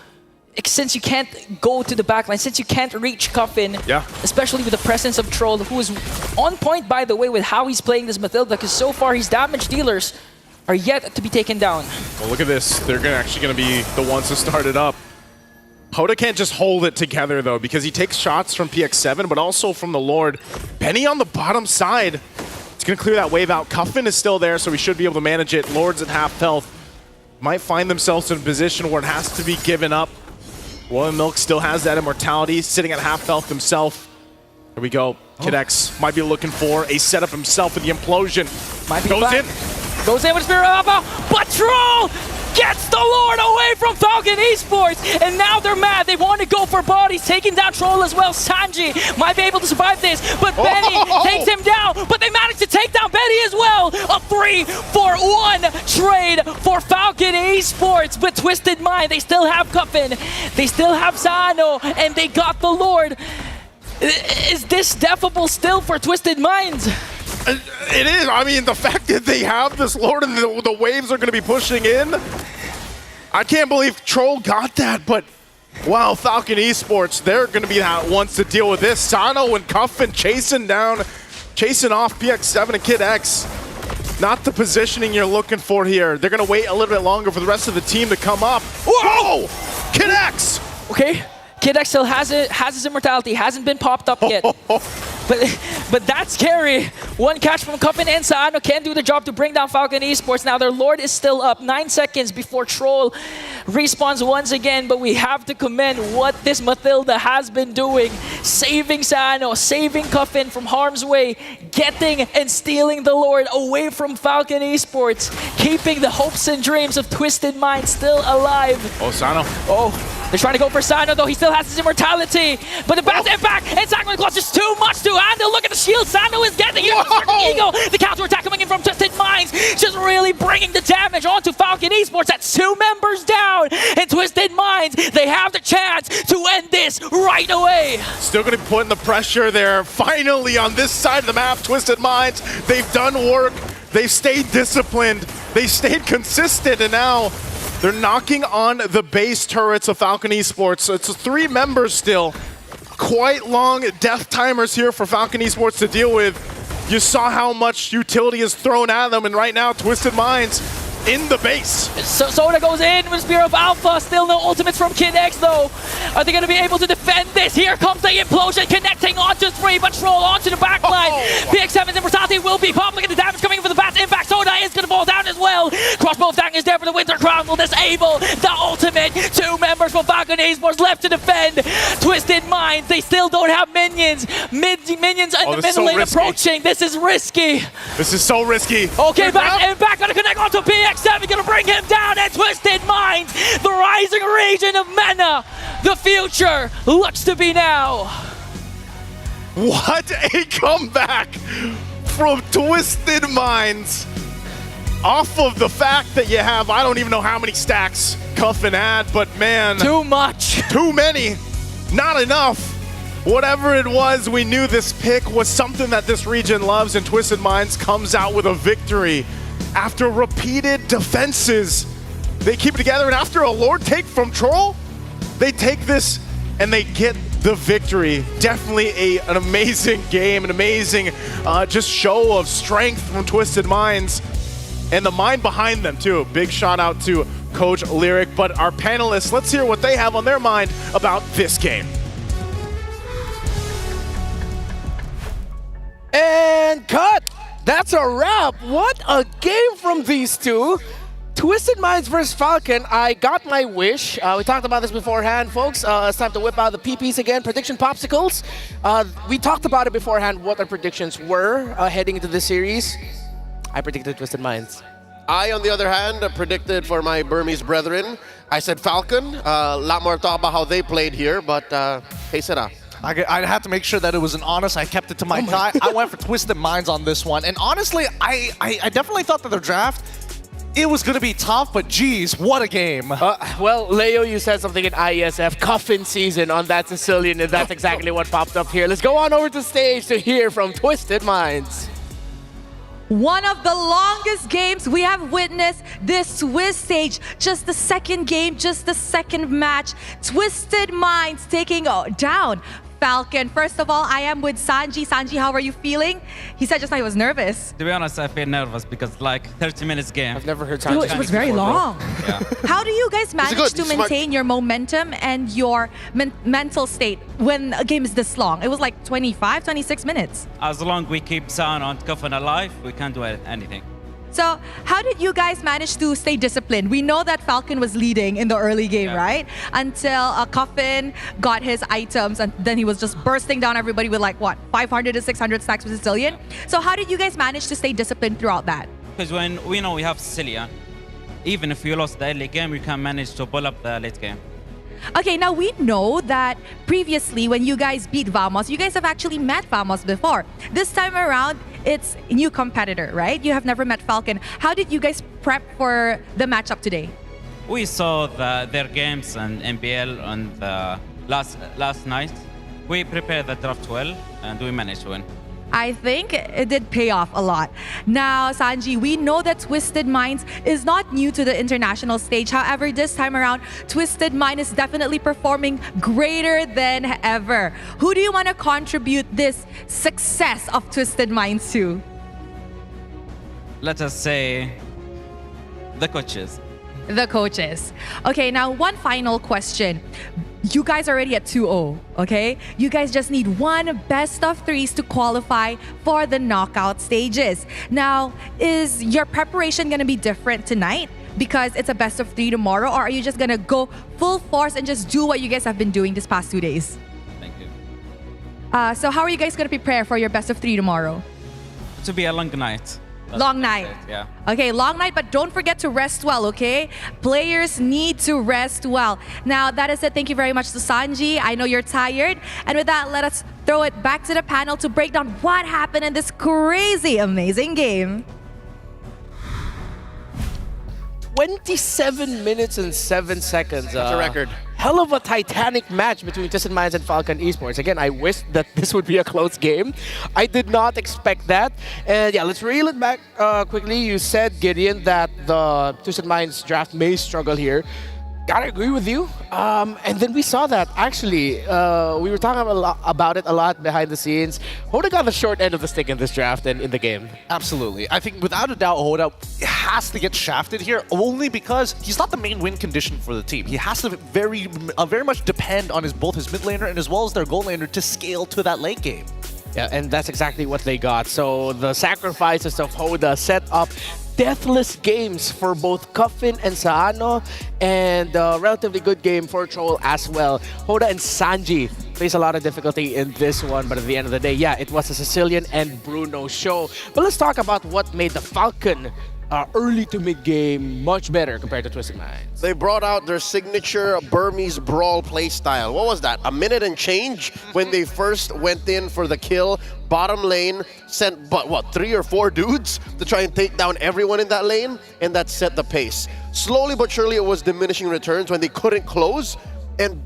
Since you can't go to the backline, since you can't reach Cuffin, especially with the presence of Troll, who is on point, by the way, with how he's playing this Mathilda, because so far his damage dealers are yet to be taken down. Well, look at this. They're actually going to be the ones to start it up. Hoda can't just hold it together, though, because he takes shots from PX7, but also from the Lord. Benny on the bottom side. It's going to clear that wave out. Cuffin is still there, so we should be able to manage it. Lord's at half health. Might find themselves in a position where it has to be given up. Royal Milk still has that Immortality, sitting at half health himself. Here we go. Kid X might be looking for a setup himself with the implosion. Goes in with Spirit of Alpha, but Troll gets the Lord away from Falcon Esports, and now they're mad. They want to go for bodies, taking down Troll as well. Sanji might be able to survive this, but Benny takes him down, but they manage to take down Benny as well. A 3-for-1 trade for Falcon Esports, but Twisted Mind, they still have Cuffin, they still have Zano, and they got the Lord. Is this defable still for Twisted Minds? It is. I mean, the fact that they have this Lord and the waves are going to be pushing in. I can't believe Troll got that, but wow, Falcon Esports, they're going to be the ones to deal with this. Sano and Cuffin chasing off PX7 and Kid X. Not the positioning you're looking for here. They're going to wait a little bit longer for the rest of the team to come up. Whoa! Kid X! Okay, Kid X still has his Immortality, hasn't been popped up yet. But that's scary. One catch from Cuffin and Sano can do the job to bring down Falcon Esports. Now their Lord is still up. 9 seconds before Troll respawns once again, but we have to commend what this Mathilda has been doing. Saving Sano, saving Cuffin from harm's way, getting and stealing the Lord away from Falcon Esports, keeping the hopes and dreams of Twisted Mind still alive. Oh, Sano. Oh. They're trying to go for Sano, though. He still has his Immortality. But the Bat's impact and Sacrament Claws just too much to handle. Look at the shield Sano is getting here from Eagle. The counter attack coming in from Twisted Minds, just really bringing the damage onto Falcon Esports. That's 2 members down. And Twisted Minds, they have the chance to end this right away. Still going to be putting the pressure there. Finally, on this side of the map, Twisted Minds, they've done work. They've stayed disciplined. They stayed consistent, and now they're knocking on the base turrets of Falcon Esports. It's 3 members still. Quite long death timers here for Falcon Esports to deal with. You saw how much utility is thrown at them, and right now, Twisted Minds in the base. So Soda goes in with Spear of Alpha. Still no ultimates from Kid X, though. Are they going to be able to defend this? Here comes the implosion, connecting onto 3, but Troll onto the backline. PX7's Immortality will be popped. Look at the damage coming in for the Bat's impact. Soda is going to fall down as well. Crossbow attack is there for the Winter Crown. Will disable the ultimate. 2 members from Falcon Esports left to defend. Twisted Minds, they still don't have minions. Minions in the middle lane approaching. This is risky. This is so risky. Okay, Bat's impact going to connect onto PX7. Going to bring him down, and Twisted Minds, the rising region of Mena. The future looks to be now. What a comeback from Twisted Minds. Off of the fact that you have, I don't even know how many stacks Cuffin had, but man. Too much. Too many. Not enough. Whatever it was, we knew this pick was something that this region loves, and Twisted Minds comes out with a victory. After repeated defenses, they keep it together, and after a Lord take from Troll, they take this and they get the victory. Definitely an amazing game, an amazing just show of strength from Twisted Minds, and the mind behind them too. Big shout out to Coach Lyric, but our panelists, let's hear what they have on their mind about this game. And cut! That's a wrap. What a game from these two. Twisted Minds versus Falcon. I got my wish. We talked about this beforehand, folks. It's time to whip out the PPs again. Prediction popsicles. We talked about it beforehand, what our predictions were heading into this series. I predicted Twisted Minds. I, on the other hand, predicted for my Burmese brethren. I said Falcon. A lot more talk about how they played here, but hey, sera. I had to make sure that it was an honest. I kept it to my guy. I went for Twisted Minds on this one. And honestly, I definitely thought that their draft, it was going to be tough, but geez, what a game. Well, Leo, you said something in IESF, coffin season on that Sicilian, and that's exactly what popped up here. Let's go on over to stage to hear from Twisted Minds. One of the longest games we have witnessed this Swiss stage. Just the second game, just the second match. Twisted Minds taking down Falcon. First of all, I am with Sanji. Sanji, how are you feeling? He said just now he was nervous. To be honest, I feel nervous because like 30 minutes game. I've never heard Sanji. It was very long. Yeah. How do you guys manage good. to He's smart. maintain your momentum and your mental state when a game is this long? It was like 25, 26 minutes. As long we keep San and Coffin alive, we can't do anything. So how did you guys manage to stay disciplined? We know that Falcon was leading in the early game, right? Until Coffin got his items and then he was just bursting down everybody with like, what, 500 to 600 stacks with Sicilian? So how did you guys manage to stay disciplined throughout that? Because when we know we have Sicilian, even if you lost the early game, you can manage to pull up the late game. Okay, now we know that previously when you guys beat Vamos, you guys have actually met Vamos before. This time around, it's a new competitor, right? You have never met Falcon. How did you guys prep for the matchup today? We saw their games and MPL on the last night. We prepared the draft well and we managed to win. I think it did pay off a lot. Now, Sanji, we know that Twisted Minds is not new to the international stage. However, this time around, Twisted Mind is definitely performing greater than ever. Who do you want to contribute this success of Twisted Minds to? Let us say the coaches. The coaches. Okay, now one final question. You guys are already at 2-0, okay? You guys just need one best of threes to qualify for the knockout stages. Now, is your preparation gonna be different tonight because it's a best of three tomorrow, or are you just gonna go full force and just do what you guys have been doing this past 2 days? Thank you. So how are you guys gonna prepare for your best of three tomorrow? To be a long night. Long night. Yeah. Okay, long night, but don't forget to rest well, okay? Players need to rest well. Now, that is it. Thank you very much to Sanji. I know you're tired. And with that, let us throw it back to the panel to break down what happened in this crazy, amazing game. 27 minutes and 7 seconds. That's a record. Hell of a titanic match between Twisted Minds and Falcon Esports. Again, I wish that this would be a close game. I did not expect that. And yeah, let's reel it back quickly. You said, Gideon, that the Twisted Minds draft may struggle here. Gotta agree with you. And then we saw that, actually. We were talking about it a lot behind the scenes. Hoda got the short end of the stick in this draft and in the game. Absolutely. I think without a doubt, Hoda has to get shafted here only because he's not the main win condition for the team. He has to very much depend on both his mid laner and as well as their gold laner to scale to that late game. Yeah, and that's exactly what they got. So the sacrifices of Hoda set up deathless games for both Coffin and Saano, and a relatively good game for Troll as well. Hoda and Sanji face a lot of difficulty in this one, but at the end of the day, yeah, it was a Sicilian and Bruno show. But let's talk about what made the Falcon early to mid game much better compared to Twisted Minds. They brought out their signature Burmese brawl playstyle. What was that? A minute and change when they first went in for the kill. Bottom lane sent, but what, 3 or 4 dudes to try and take down everyone in that lane, and that set the pace. Slowly but surely, it was diminishing returns when they couldn't close, and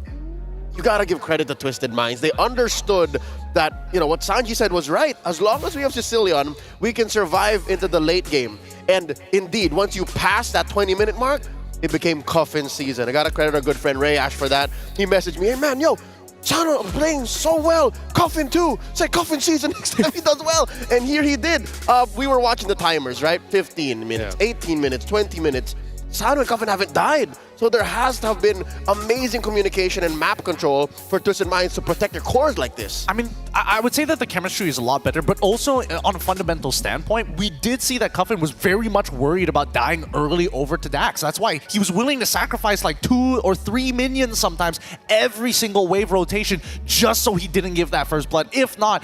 you gotta give credit to Twisted Minds. They understood that, you know, what Sanji said was right. As long as we have Sicilian, we can survive into the late game. And indeed, once you pass that 20-minute mark, it became Coffin season. I gotta credit our good friend Ray Ash for that. He messaged me, hey man, yo, Chano, I'm playing so well. Coffin too. Say Coffin season next time he does well. And here he did. We were watching the timers, right? 15 minutes, 18 minutes, 20 minutes. Chano and Coffin haven't died. So there has to have been amazing communication and map control for Twisted Minds to protect their cores like this. I mean, I would say that the chemistry is a lot better, but also on a fundamental standpoint, we did see that Coffin was very much worried about dying early over to Dax. That's why he was willing to sacrifice like 2 or 3 minions sometimes every single wave rotation just so he didn't give that first blood. If not,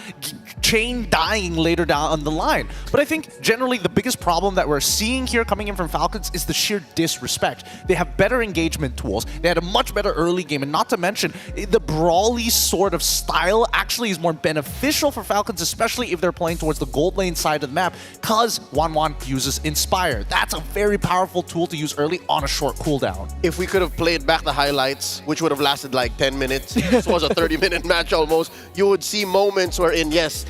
chain dying later down the line. But I think generally the biggest problem that we're seeing here coming in from Falcons is the sheer disrespect. They have better engagement tools. They had a much better early game, and not to mention the brawly sort of style actually is more beneficial for Falcons, especially if they're playing towards the gold lane side of the map, because Wanwan uses Inspire. That's a very powerful tool to use early on a short cooldown. If we could have played back the highlights, which would have lasted like 10 minutes, this was a 30-minute match almost, you would see moments wherein, yes,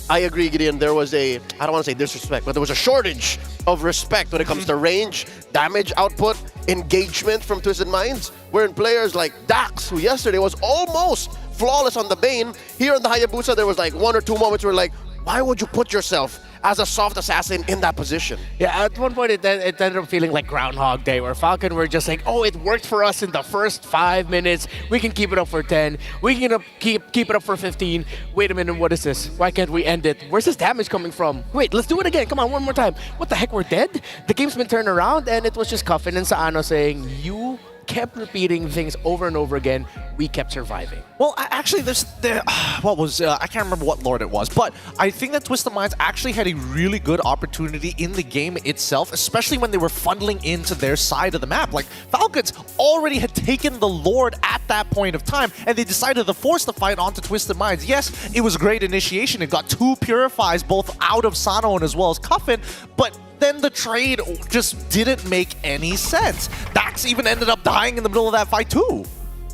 I agree, Gideon, there was I don't want to say disrespect, but there was a shortage of respect when it comes to range, damage output, engagement from Twisted Minds, wherein players like Dax, who yesterday was almost flawless on the Bane, here in the Hayabusa, there was like 1 or 2 moments where like, why would you put yourself as a soft assassin in that position? Yeah, at one point it ended up feeling like Groundhog Day, where Falcon were just like, oh, it worked for us in the first 5 minutes. We can keep it up for 10. We can keep it up for 15. Wait a minute, what is this? Why can't we end it? Where's this damage coming from? Wait, let's do it again. Come on, one more time. What the heck, we're dead? The game's been turned around, and it was just Cuffin and Saano saying, you kept repeating things over and over again. We kept surviving. Well, actually, I can't remember what lord it was, but I think that Twisted Minds actually had a really good opportunity in the game itself, especially when they were funneling into their side of the map. Like, Falcons already had taken the lord at that point of time, and they decided to force the fight onto Twisted Minds. Yes, it was a great initiation. It got 2 Purifies, both out of Sano and as well as Cuffin, but then the trade just didn't make any sense. Dax even ended up dying in the middle of that fight too.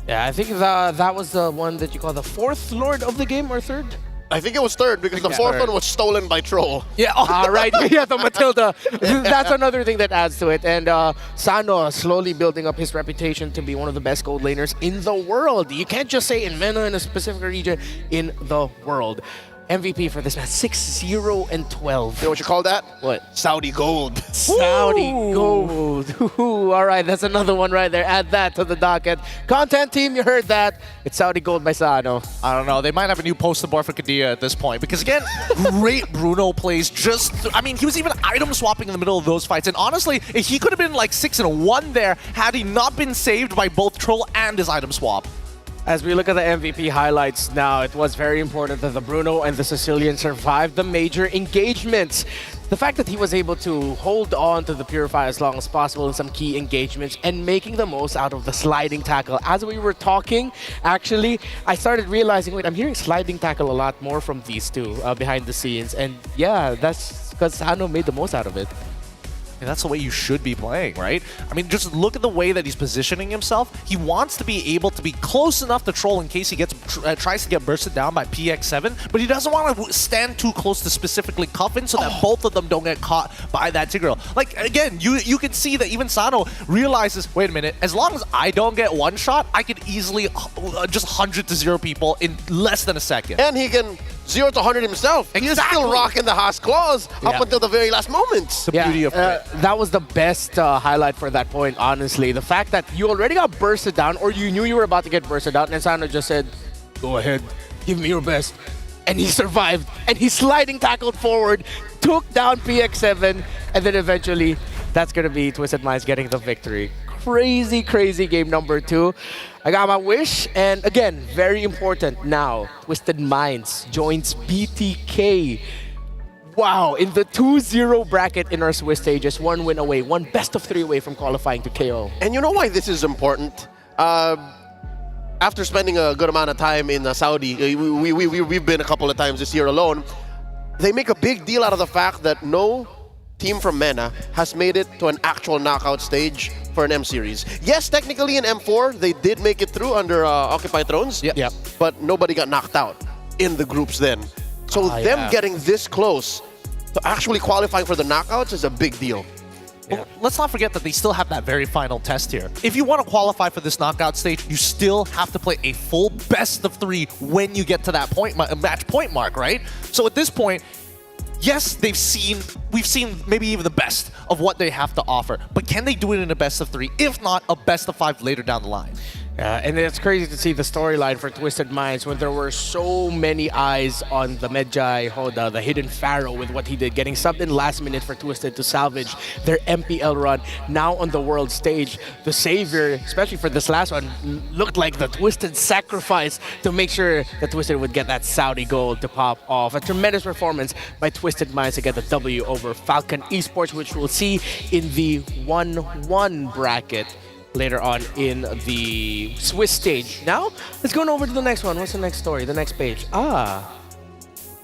Yeah, I think that was the one that you call the 4th Lord of the game, or 3rd? I think it was 3rd, because the 4th one was stolen by Troll. Yeah, right. Yeah, the Matilda. That's another thing that adds to it. And Sano slowly building up his reputation to be one of the best gold laners in the world. You can't just say in MENA, in a specific region, in the world. MVP for this man, 6-0-12. You know what you call that? What? Saudi gold. Saudi gold. Ooh, all right, that's another one right there. Add that to the docket. Content team, you heard that. It's Saudi gold by Sano. I don't know. They might have a new poster board for Kadia at this point. Because again, great Bruno plays. I mean, he was even item swapping in the middle of those fights. And honestly, he could have been like 6-1 there had he not been saved by both Troll and his item swap. As we look at the MVP highlights now, it was very important that the Bruno and the Sicilian survived the major engagements. The fact that he was able to hold on to the Purify as long as possible in some key engagements and making the most out of the sliding tackle. As we were talking, actually, I started realizing, wait, I'm hearing sliding tackle a lot more from these two behind the scenes. And yeah, that's because Sano made the most out of it. And that's the way you should be playing, right? I mean, just look at the way that he's positioning himself. He wants to be able to be close enough to Troll in case he gets tries to get bursted down by PX7, but he doesn't want to stand too close to specifically Cuffin so that both of them don't get caught by that Tigreal. Like, again, you can see that even Sano realizes, wait a minute, as long as I don't get one shot, I could easily just 100-0 people in less than a second. And he can 0 to 100 himself. Exactly. He's still rocking the Haas claws up until the very last moments. The beauty of it. That was the best highlight for that point, honestly. The fact that you already got bursted down, or you knew you were about to get bursted down, and Sano just said, go ahead, give me your best. And he survived, and he sliding tackled forward, took down PX7, and then eventually, that's going to be Twisted Minds getting the victory. Crazy, crazy game number 2. I got my wish, and again, very important now, Twisted Minds joins BTK. Wow, in the 2-0 bracket in our Swiss stages, 1 win away, 1 best of 3 away from qualifying to KO. And you know why this is important? After spending a good amount of time in Saudi, we've been a couple of times this year alone, they make a big deal out of the fact that no team from MENA has made it to an actual knockout stage for an M series. Yes, technically in M4, they did make it through under Occupy Thrones, Yep. but nobody got knocked out in the groups then. So them getting this close to actually qualifying for the knockouts is a big deal. Well, let's not forget that they still have that very final test here. If you want to qualify for this knockout stage, you still have to play a full best of 3 when you get to that match point mark, right? So at this point, yes, we've seen maybe even the best of what they have to offer, but can they do it in a best of 3? If not, a best of 5 later down the line. And it's crazy to see the storyline for Twisted Minds when there were so many eyes on the Medjay Hoda, the hidden pharaoh, with what he did, getting subbed in last minute for Twisted to salvage their MPL run. Now on the world stage, the savior, especially for this last one, looked like the Twisted sacrifice to make sure that Twisted would get that Saudi gold to pop off. A tremendous performance by Twisted Minds to get the W over Falcon Esports, which we'll see in the 1-1 bracket later on in the Swiss stage. Now, let's go over to the next one. What's the next story? The next page. A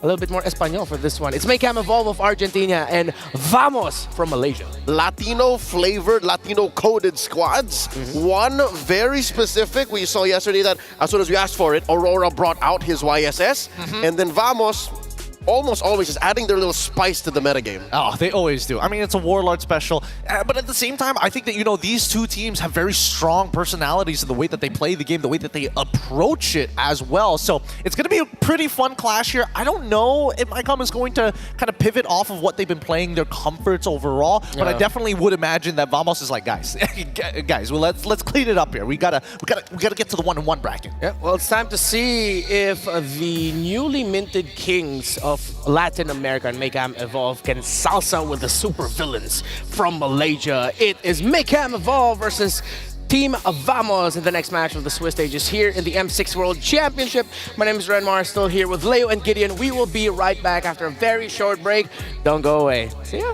little bit more Espanol for this one. It's Maycam Evolve of Argentina and Vamos from Malaysia. Latino-flavored, Latino-coded squads. One very specific. We saw yesterday that as soon as we asked for it, Aurora brought out his YSS. And then Vamos almost always is adding their little spice to the metagame. Oh, they always do. I mean, it's a Warlord special. But at the same time, I think that, you know, these two teams have very strong personalities in the way that they play the game, the way that they approach it as well. So it's going to be a pretty fun clash here. I don't know if ICOM is going to kind of pivot off of what they've been playing, their comforts overall. But I definitely would imagine that Vamos is like, guys, well, let's clean it up here. We gotta get to the 1-1 bracket. Yeah, well, it's time to see if the newly minted kings of Latin America and Maycam Evolve can salsa with the super villains from Malaysia. It is Maycam Evolve versus Team Vamos in the next match of the Swiss stages here in the M6 World Championship. My name is Renmar, still here with Leo and Gideon. We will be right back after a very short break. Don't go away. See ya.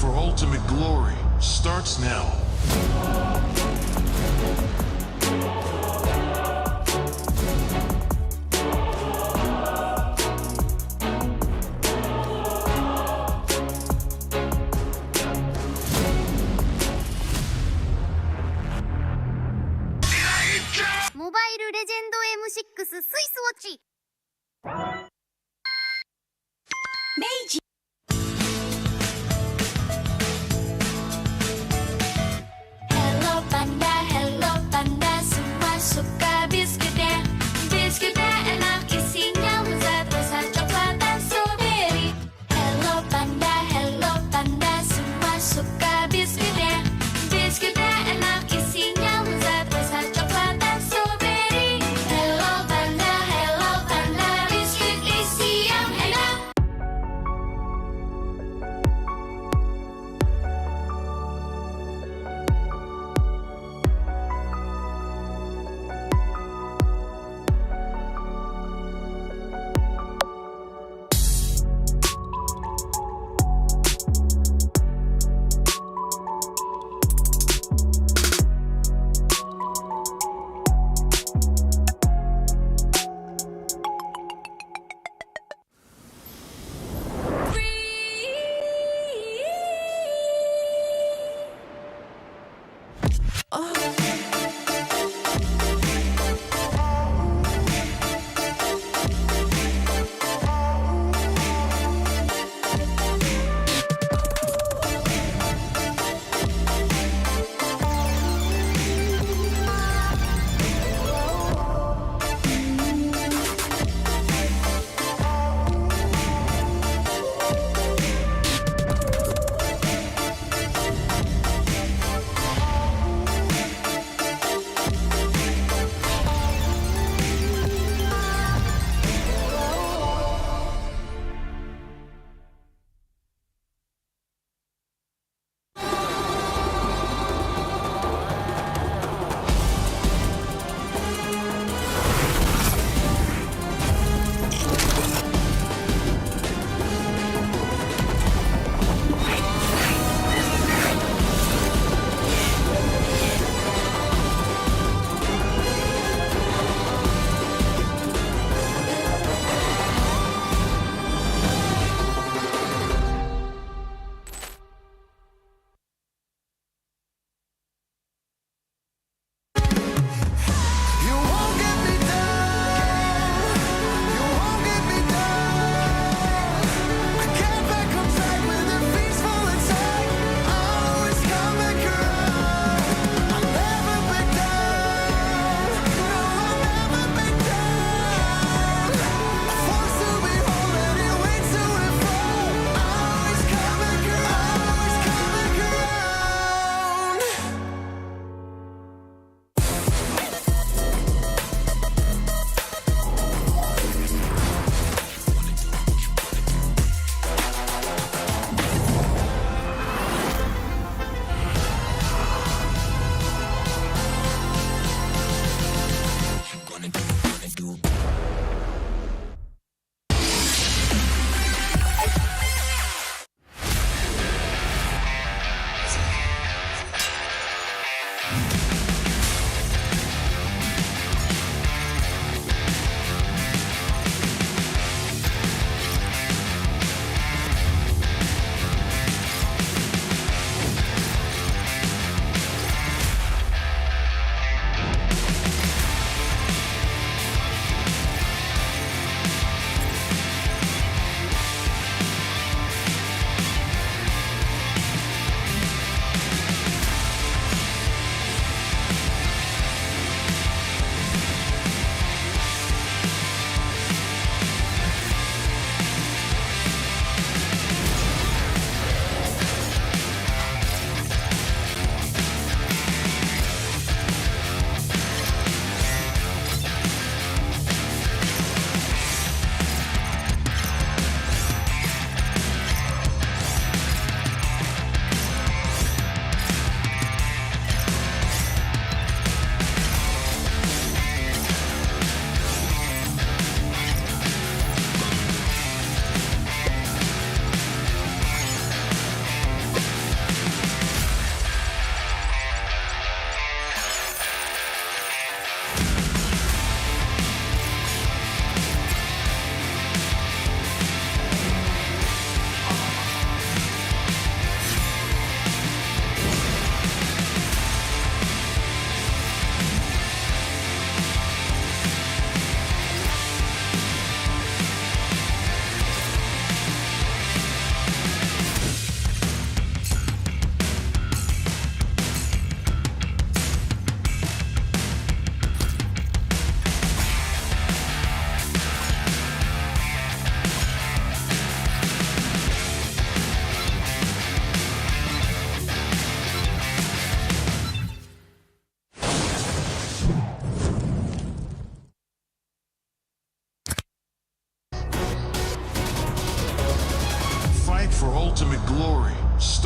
for ultimate glory starts now. Mobile Legend M6 スイスウォッチ Hello Panda, hello Panda.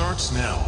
starts now.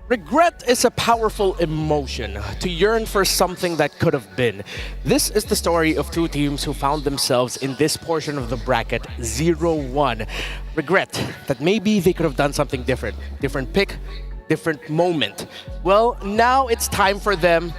Regret is a powerful emotion, to yearn for something that could have been. This is the story of two teams who found themselves in this portion of the bracket, 0-1. Regret that maybe they could have done something different. Different pick, different moment. Well, now it's time for them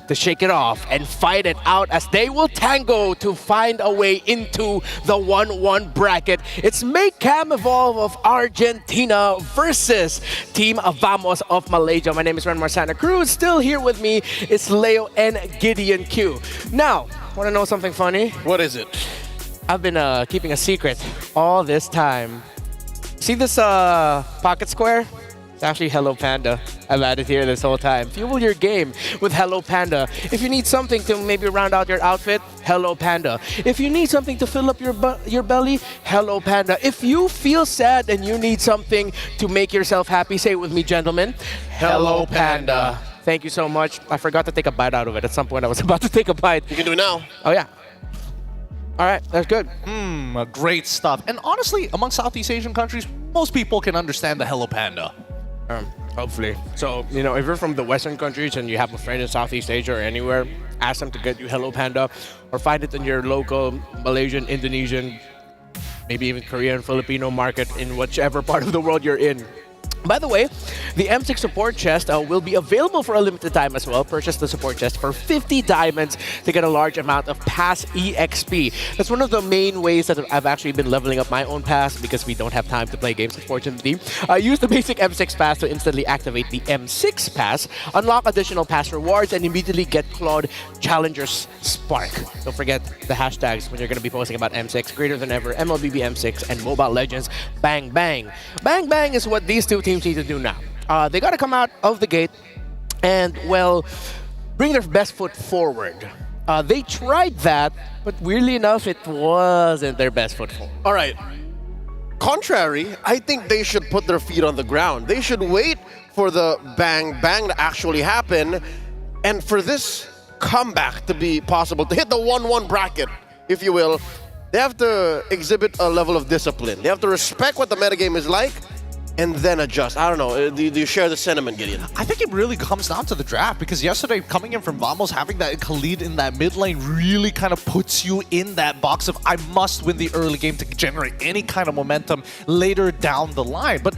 to shake it off and fight it out as they will tango to find a way into the 1-1 bracket. It's Make Cam Evolve of Argentina versus Team Vamos of Malaysia. My name is Renmar Santa Cruz. Still here with me is Leo and Gideon Q. Now, want to know something funny? What is it? I've been keeping a secret all this time. See this pocket square? It's actually Hello Panda. I've had it here this whole time. Fuel your game with Hello Panda. If you need something to maybe round out your outfit, Hello Panda. If you need something to fill up your belly, Hello Panda. If you feel sad and you need something to make yourself happy, say it with me, gentlemen. Hello Panda. Thank you so much. I forgot to take a bite out of it. At some point, I was about to take a bite. You can do it now. Oh, yeah. All right, that's good. Great stuff. And honestly, among Southeast Asian countries, most people can understand the Hello Panda. Hopefully. So, you know, if you're from the Western countries and you have a friend in Southeast Asia or anywhere, ask them to get you Hello Panda or find it in your local Malaysian, Indonesian, maybe even Korean, Filipino market in whichever part of the world you're in. By the way, the M6 support chest will be available for a limited time as well. Purchase the support chest for 50 diamonds to get a large amount of pass EXP. That's one of the main ways that I've actually been leveling up my own pass because we don't have time to play games, unfortunately. Use the basic M6 pass to instantly activate the M6 pass, unlock additional pass rewards, and immediately get Claude Challenger's Spark. Don't forget the hashtags when you're going to be posting about M6, greater than ever, MLBB M6, and Mobile Legends Bang Bang. Bang Bang is what these two teams need to do now. They got to come out of the gate and, well, bring their best foot forward. They tried that, but weirdly enough, it wasn't their best foot forward. All right. Contrary, I think they should put their feet on the ground. They should wait for the bang bang to actually happen and for this comeback to be possible, to hit the 1-1 bracket, if you will. They have to exhibit a level of discipline. They have to respect what the metagame is like and then adjust. I don't know. Do you share the sentiment, Gideon? I think it really comes down to the draft because yesterday, coming in from Vamos, having that lead in that mid lane really kind of puts you in that box of I must win the early game to generate any kind of momentum later down the line. But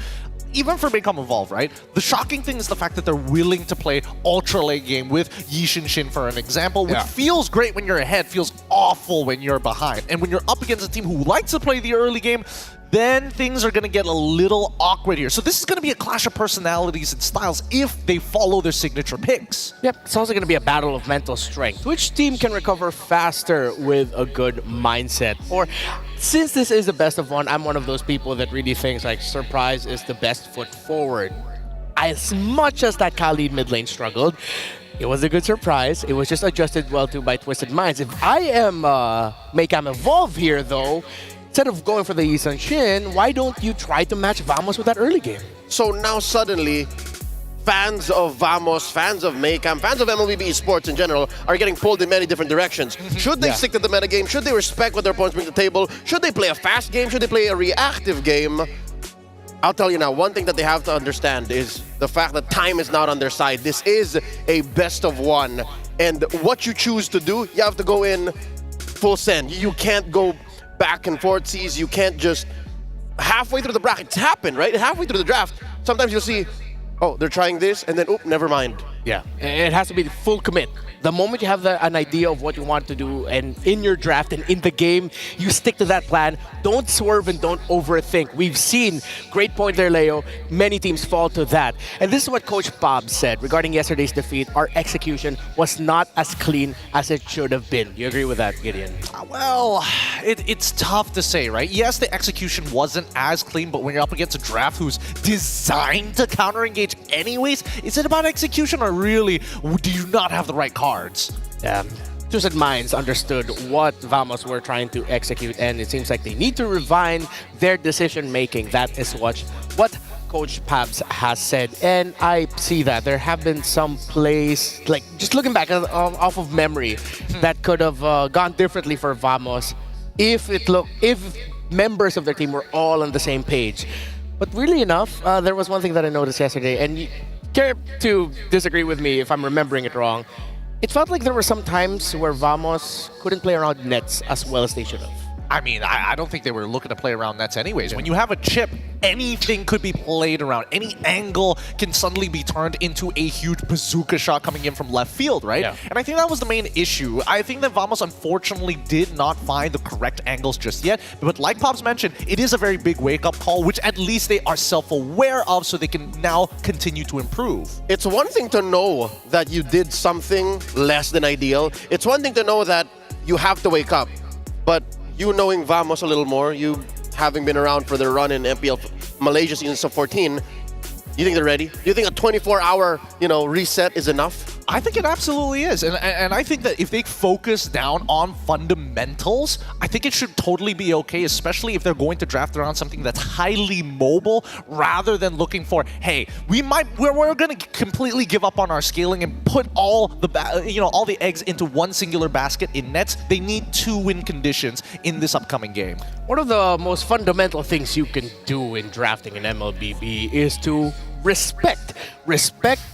even for Become Evolve, right? The shocking thing is the fact that they're willing to play ultra late game with Yishin Shin, for an example, which feels great when you're ahead, feels awful when you're behind. And when you're up against a team who likes to play the early game, then things are going to get a little awkward here. So this is going to be a clash of personalities and styles if they follow their signature picks. Yep, it's also going to be a battle of mental strength. Which team can recover faster with a good mindset? Or, since this is the best of one, I'm one of those people that really thinks like surprise is the best foot forward. As much as that Khalid mid lane struggled, it was a good surprise. It was just adjusted well to by Twisted Minds. If I am Make Cam Evolve here though, instead of going for the Yisun Shin, why don't you try to match Vamos with that early game? So now suddenly, fans of Vamos, fans of Make Cam, fans of MLBB esports in general are getting pulled in many different directions. Should they stick to the metagame? Should they respect what their opponents bring to the table? Should they play a fast game? Should they play a reactive game? I'll tell you now, one thing that they have to understand is the fact that time is not on their side. This is a best of one. And what you choose to do, you have to go in full send. You can't go back and forth seas. You can't just halfway through the brackets happen, right? Halfway through the draft, sometimes you'll see, oh, they're trying this, and then, oh, never mind. Yeah, it has to be the full commit. The moment you have an idea of what you want to do, and in your draft and in the game, you stick to that plan. Don't swerve and don't overthink. We've seen, great point there, Leo, many teams fall to that. And this is what Coach Bob said regarding yesterday's defeat. Our execution was not as clean as it should have been. You agree with that, Gideon? Well, it's tough to say, right? Yes, the execution wasn't as clean, but when you're up against a draft who's designed to counter-engage anyways, is it about execution or really do you not have the right cards? Twisted Minds understood what Vamos were trying to execute, and it seems like they need to refine their decision-making. That is what Coach Pabs has said, and I see that. There have been some plays, like just looking back off of memory, that could have gone differently for Vamos if members of their team were all on the same page. But really enough, there was one thing that I noticed yesterday, and you care to disagree with me if I'm remembering it wrong. It felt like there were some times where Vamos couldn't play around nets as well as they should have. I mean, I don't think they were looking to play around nets anyways. When you have a chip, anything could be played around. Any angle can suddenly be turned into a huge bazooka shot coming in from left field, right? Yeah. And I think that was the main issue. I think that Vamos unfortunately did not find the correct angles just yet. But like Pops mentioned, it is a very big wake-up call, which at least they are self-aware of, so they can now continue to improve. It's one thing to know that you did something less than ideal. It's one thing to know that you have to wake up. But you knowing Vamos a little more, you having been around for their run in MPL Malaysia seasons of 14, you think they're ready? Do you think a 24-hour, reset is enough? I think it absolutely is. And I think that if they focus down on fundamentals, I think it should totally be okay, especially if they're going to draft around something that's highly mobile rather than looking for, hey, we're going to completely give up on our scaling and put all the eggs into one singular basket in nets. They need 2 win conditions in this upcoming game. One of the most fundamental things you can do in drafting in MLBB is to respect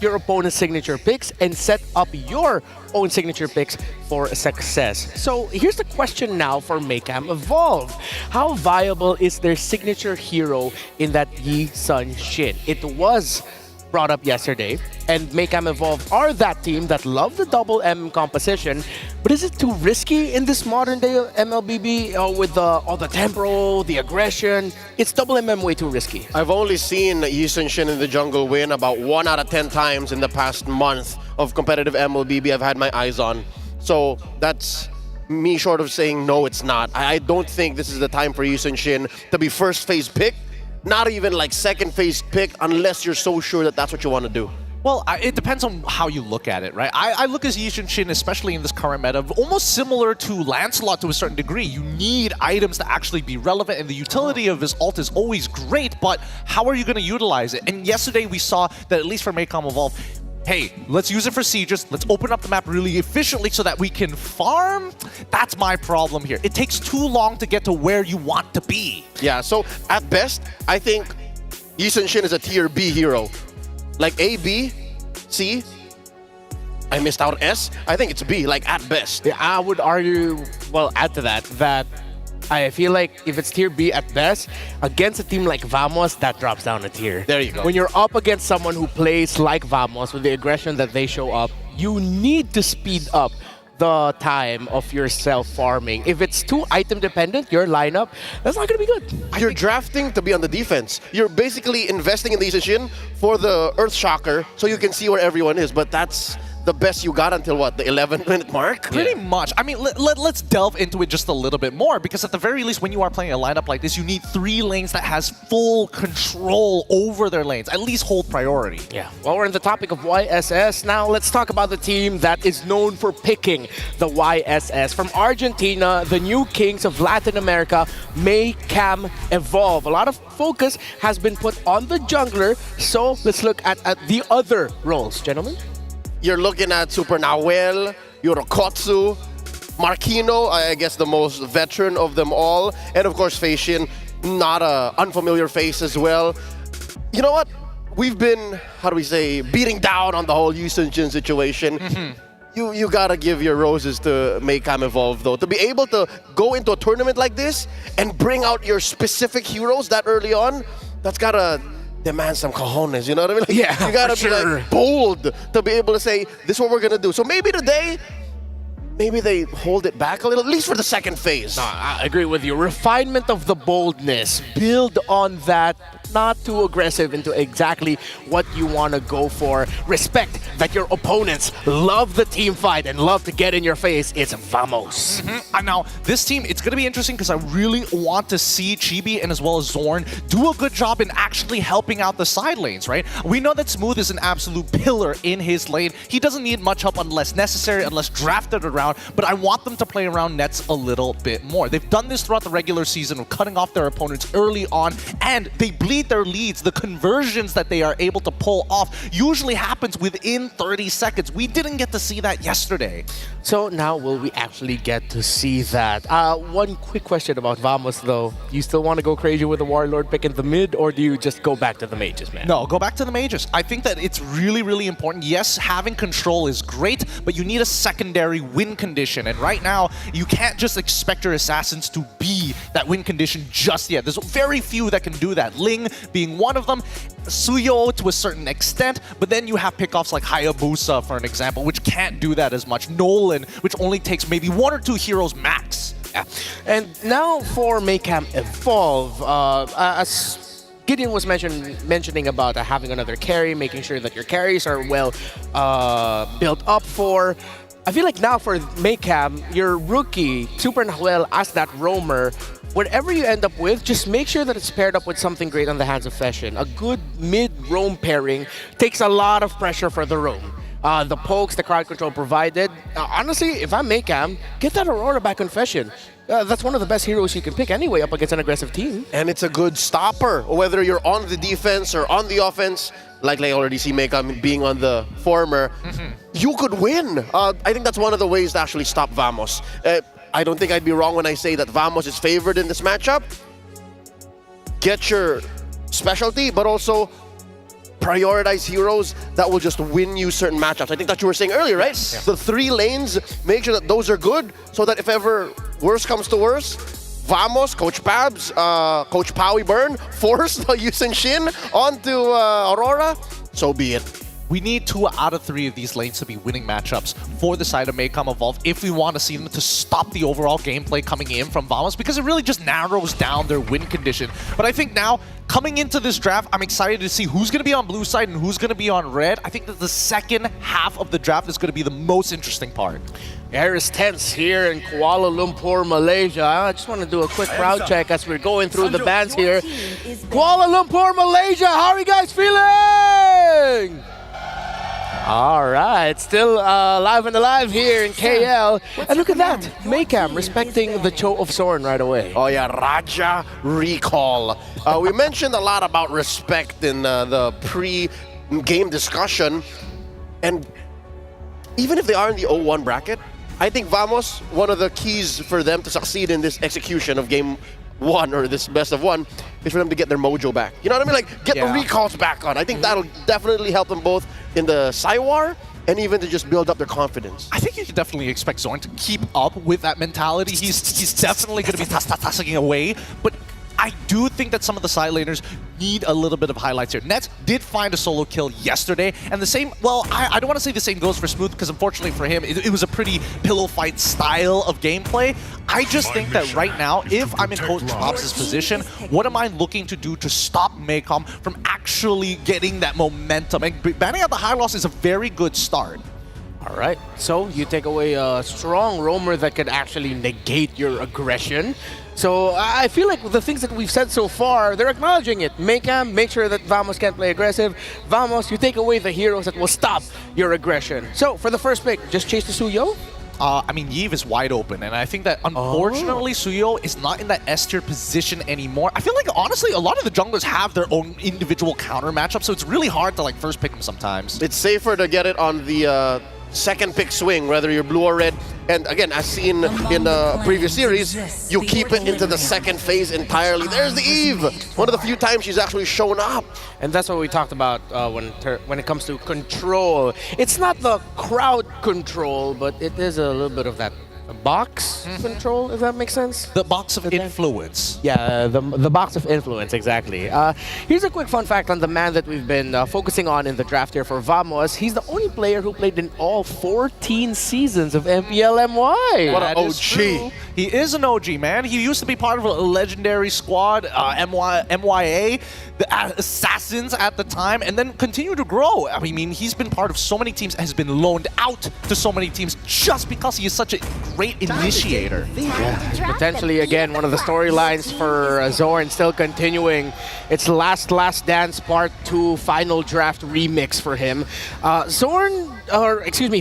your opponent's signature picks and set up your own signature picks for success. So here's the question now for Maycam Evolve. How viable is their signature hero in that Yi Sun Shin? It was brought up yesterday, and Maycam Evolve are that team that love the double M composition, but is it too risky in this modern day MLBB with all the tempo, the aggression? It's double MM way too risky. I've only seen Yi Sun Shin in the jungle win about 1 out of 10 times in the past month of competitive MLBB I've had my eyes on. So that's me short of saying no, it's not. I don't think this is the time for Yi Sun Shin to be first phase pick. Not even like second phase pick unless you're so sure that that's what you want to do. Well, it depends on how you look at it, right? I look at Yi Sun Shin, especially in this current meta, almost similar to Lancelot to a certain degree. You need items to actually be relevant, and the utility of his ult is always great, but how are you going to utilize it? And yesterday we saw that, at least for Maycom Evolve, hey, let's use it for sieges, let's open up the map really efficiently so that we can farm. That's my problem here. It takes too long to get to where you want to be. Yeah, so at best, I think Yi Sun Shin is a tier B hero. Like A, B, C, I missed out S. I think it's B, like at best. Yeah, I would argue, well, add to that I feel like if it's tier B at best, against a team like Vamos, that drops down a tier. There you go. When you're up against someone who plays like Vamos with the aggression that they show up, you need to speed up the time of your self-farming. If it's too item-dependent, your lineup, that's not going to be good. You're drafting to be on the defense. You're basically investing in the Yi Sun Shin for the Earth Shocker so you can see where everyone is, but that's the best you got until what, the 11-minute mark? Pretty much. I mean, let's delve into it just a little bit more, because at the very least, when you are playing a lineup like this, you need 3 lanes that has full control over their lanes, at least hold priority. Yeah. Well, we're on the topic of YSS. Now, let's talk about the team that is known for picking the YSS. From Argentina, the new kings of Latin America, Maycam Evolve. A lot of focus has been put on the jungler, so let's look at the other roles, gentlemen. You're looking at Super Nahuel, Yorokotsu, Marquino, I guess the most veteran of them all, and of course Feishin, not an unfamiliar face as well. You know what? We've been, how do we say, beating down on the whole Yusun Jin situation. You gotta give your roses to Maycam Evolve, though. To be able to go into a tournament like this and bring out your specific heroes that early on, that's gotta demand some cojones, you know what I mean? Like, Yeah, you gotta for be sure. like bold to be able to say, this is what we're gonna do. So maybe today, maybe they hold it back a little, at least for the second phase. No, I agree with you. Refinement of the boldness. Build on that. Not too aggressive into exactly what you want to go for. Respect that your opponents love the team fight and love to get in your face. It's Vamos. And now, this team, it's going to be interesting because I really want to see Chibi and as well as Zorn do a good job in actually helping out the side lanes, right? We know that Smooth is an absolute pillar in his lane. He doesn't need much help unless necessary, unless drafted around, but I want them to play around nets a little bit more. They've done this throughout the regular season of cutting off their opponents early on, and they bleed their leads. The conversions that they are able to pull off usually happens within 30 seconds. We didn't get to see that yesterday. So now will we actually get to see that? One quick question about Vamos though. You still want to go crazy with the Warlord pick in the mid, or do you just go back to the mages, man? No, go back to the mages. I think that it's really, really important. Yes, having control is great, but you need a secondary win condition. And right now, you can't just expect your assassins to be that win condition just yet. There's very few that can do that. Ling being one of them, Suyo to a certain extent, but then you have pickoffs like Hayabusa, for an example, which can't do that as much. Nolan, which only takes maybe 1 or 2 heroes max. Yeah. And now for Maycam Evolve, as Gideon was mentioning about having another carry, making sure that your carries are well built up for. I feel like now for Maycam, your rookie, Super Nahuel, as that roamer, whatever you end up with, just make sure that it's paired up with something great on the hands of Fashion. A good mid-roam pairing takes a lot of pressure for the roam. The pokes, the crowd control provided. Honestly, if I'm Maycam, get that Aurora back on Fashion. That's one of the best heroes you can pick anyway up against an aggressive team. And it's a good stopper, whether you're on the defense or on the offense. Like I already see Maycam being on the former, you could win. I think that's one of the ways to actually stop Vamos. I don't think I'd be wrong when I say that Vamos is favored in this matchup. Get your specialty, but also prioritize heroes that will just win you certain matchups. I think that you were saying earlier, right? Yes. The 3 lanes, make sure that those are good so that if ever worse comes to worse, Vamos, Coach Pabs, Coach Powie Burn, force the Yusun Shin onto Aurora, so be it. We need 2 out of 3 of these lanes to be winning matchups for the side of Maycam Evolve if we want to see them to stop the overall gameplay coming in from Vamos, because it really just narrows down their win condition. But I think now, coming into this draft, I'm excited to see who's going to be on blue side and who's going to be on red. I think that the second half of the draft is going to be the most interesting part. Air is tense here in Kuala Lumpur, Malaysia. I just want to do a quick crowd check as we're going through the bands here. Kuala Lumpur, Malaysia, how are you guys feeling? All right, still live and alive here in KL. And look at that, Maycam respecting the Cho of Zorn right away. Oh yeah, Raja recall. We mentioned a lot about respect in the pre-game discussion. And even if they are in the 0-1 bracket, I think Vamos, one of the keys for them to succeed in this execution of game 1 or this best of 1 is for them to get their mojo back. You know what I mean? Like, get the recalls back on. I think that'll definitely help them both in the Cywar and even to just build up their confidence. I think you can definitely expect Zorn to keep up with that mentality. He's definitely going to be tassing away, but I do think that some of the side laners need a little bit of highlights here. Nets did find a solo kill yesterday, and the same, well, I don't want to say the same goes for Smooth, because unfortunately for him, it was a pretty pillow fight style of gameplay. I just think that right now, if I'm in Coach Pops' position, what am I looking to do to stop Maycam from actually getting that momentum? And banning out the high loss is a very good start. All right, so you take away a strong roamer that could actually negate your aggression. So I feel like the things that we've said so far, they're acknowledging it. Maycam, make sure that Vamos can't play aggressive. Vamos, you take away the heroes that will stop your aggression. So for the first pick, just chase the Suyo? I mean, Yves is wide open, and I think that unfortunately Suyo is not in that S tier position anymore. I feel like, honestly, a lot of the junglers have their own individual counter matchups, so it's really hard to like first pick them sometimes. It's safer to get it on the second pick swing, whether you're blue or red. And again, as seen in the previous series, you keep it into the second phase entirely. There's the Eve! One of the few times she's actually shown up. And that's what we talked about when it comes to control. It's not the crowd control, but it is a little bit of that box control, if that makes sense. The box of influence. Yeah, the box of influence, exactly. Here's a quick fun fact on the man that we've been focusing on in the draft here for Vamos. He's the only player who played in all 14 seasons of MPL MY. What an OG. He is an OG, man. He used to be part of a legendary squad, MYA, the Assassins at the time, and then continued to grow. I mean, he's been part of so many teams, has been loaned out to so many teams just because he is such a great initiator. Yeah, potentially, again, one of the storylines for Zorn still continuing. It's Last Dance Part 2 Final Draft Remix for him.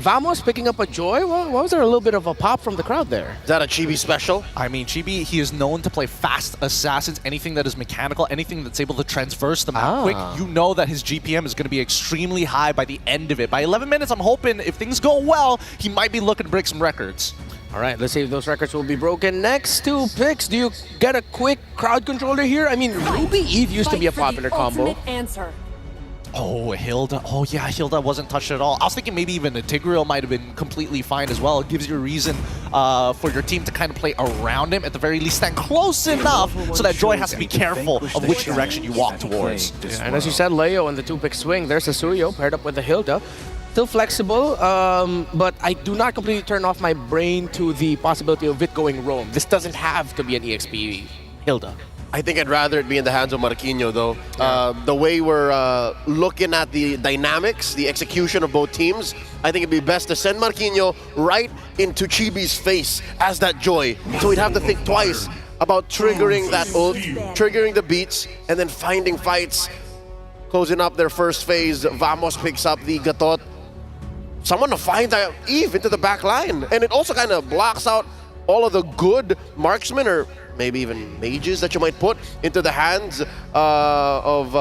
Vamos picking up a Joy. Well, was there a little bit of a pop from the crowd there? Is that a Chibi special? I mean, Chibi, he is known to play fast assassins, anything that is mechanical, anything that's able to transverse the map quick. You know that his GPM is going to be extremely high by the end of it. By 11 minutes, I'm hoping if things go well, he might be looking to break some records. All right, let's see if those records will be broken. Next two picks, do you get a quick crowd controller here? I mean, Ruby Eve used to be a popular combo. Oh, Hilda. Oh, yeah, Hilda wasn't touched at all. I was thinking maybe even a Tigreal might have been completely fine as well. It gives you a reason for your team to kind of play around him, at the very least stand close enough so that Joy has to be careful of which direction you walk towards. Yeah, and as you said, Leo in the two-pick swing, there's a Suyo paired up with the Hilda. Still flexible, but I do not completely turn off my brain to the possibility of it going roam. This doesn't have to be an EXP Hilda. I think I'd rather it be in the hands of Marquinhos, though. The way we're looking at the dynamics, the execution of both teams, I think it'd be best to send Marquinhos right into Chibi's face as that Joy. So he'd have to think twice about triggering that ult, triggering the beats, and then finding fights. Closing up their first phase, Vamos picks up the Gatot. Someone to find that Eve into the back line. And it also kind of blocks out all of the good marksmen or maybe even mages that you might put into the hands of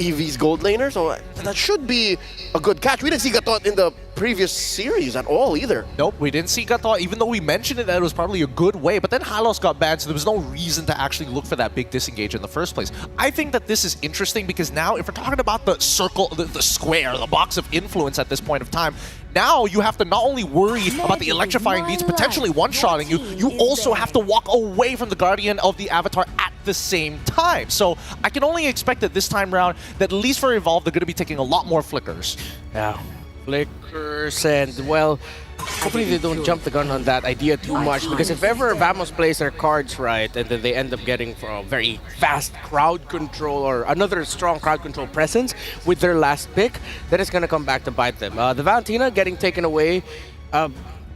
EV's gold laner. So that should be a good catch. We didn't see Gatot in the previous series at all either. Nope, we didn't see Gatot, even though we mentioned it that it was probably a good way, but then Hylos got banned, so there was no reason to actually look for that big disengage in the first place. I think that this is interesting because now if we're talking about the circle, the square, the box of influence at this point of time, now you have to not only worry about the electrifying beats potentially one-shotting you, you also have to walk away from the Guardian of the Avatar at the same time. So I can only expect that this time around, that at least for Evolve, they're going to be taking a lot more flickers. Yeah. Flickers, and well, hopefully they don't jump the gun on that idea too much, because if ever Vamos plays their cards right and then they end up getting a very fast crowd control or another strong crowd control presence with their last pick, then it's going to come back to bite them. The Valentina getting taken away,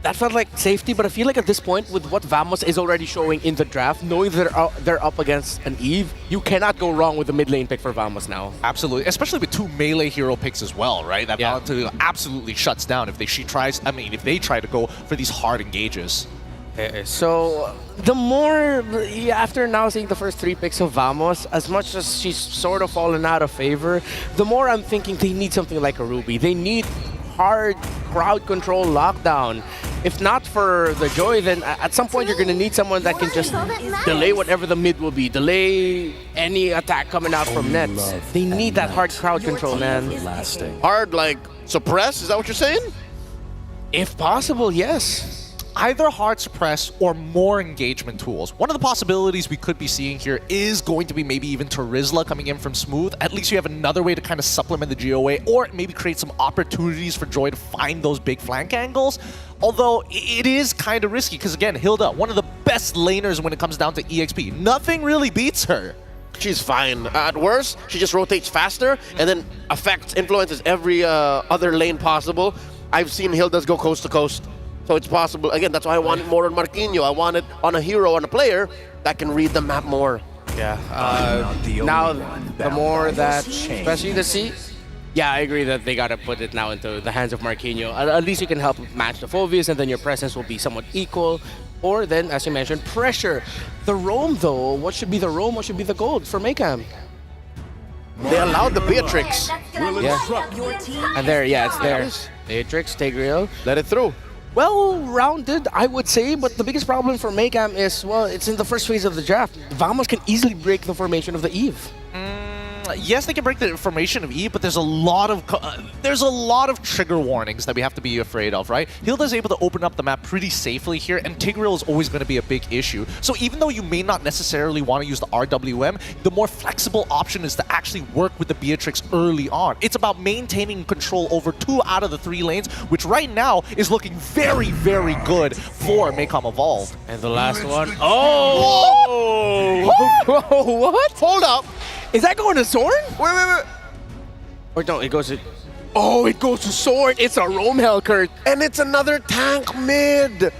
that felt like safety, but I feel like at this point, with what Vamos is already showing in the draft, knowing they're up against an Eve, you cannot go wrong with the mid lane pick for Vamos now. Absolutely, especially with two melee hero picks as well, right? That Valentina absolutely shuts down if they try to go for these hard engages. So the more, after now seeing the first three picks of Vamos, as much as she's sort of fallen out of favor, the more I'm thinking they need something like a Ruby. They need hard crowd control lockdown. If not for the Joy, then at some point you're going to need someone that can just delay whatever the mid will be, delay any attack coming out from nets. They need that hard crowd control, man. Hard, like, suppress? Is that what you're saying? If possible, yes. Either hard suppress or more engagement tools. One of the possibilities we could be seeing here is going to be maybe even Terizla coming in from Smooth. At least you have another way to kind of supplement the GOA, or maybe create some opportunities for Joy to find those big flank angles. Although it is kind of risky because, again, Hilda, one of the best laners when it comes down to EXP. Nothing really beats her. She's fine. At worst, she just rotates faster and then influences every other lane possible. I've seen Hilda's go coast to coast. So it's possible. Again, that's why I want it more on Marquinhos. I want it on a hero, on a player that can read the map more. Yeah. Now, the more that, especially the C, yeah, I agree that they got to put it now into the hands of Marquinhos. At least you can help match the Phobius, and then your presence will be somewhat equal. Or then, as you mentioned, pressure. The roam, though, what should be the roam? What should be the gold for Maycam? They allowed the Beatrix. Yeah. And there, yeah, it's there. Beatrix, Tigreal. Let it through. well-rounded, I would say, but the biggest problem for Maycam is, well, it's in the first phase of the draft. Vamos can easily break the formation of the Eve. Yes, they can break the formation of E, but there's a lot of trigger warnings that we have to be afraid of, right? Hilda's able to open up the map pretty safely here, and Tigreal is always going to be a big issue. So even though you may not necessarily want to use the RWM, the more flexible option is to actually work with the Beatrix early on. It's about maintaining control over 2 out of the 3 lanes, which right now is looking very, very good for Maycom Evolved. And the last one. Oh! What? Hold up. Is that going to Zorn? Wait. Or no, it goes to... Oh, it goes to Zorn. It's a Roam Hellcurt. And it's another tank mid.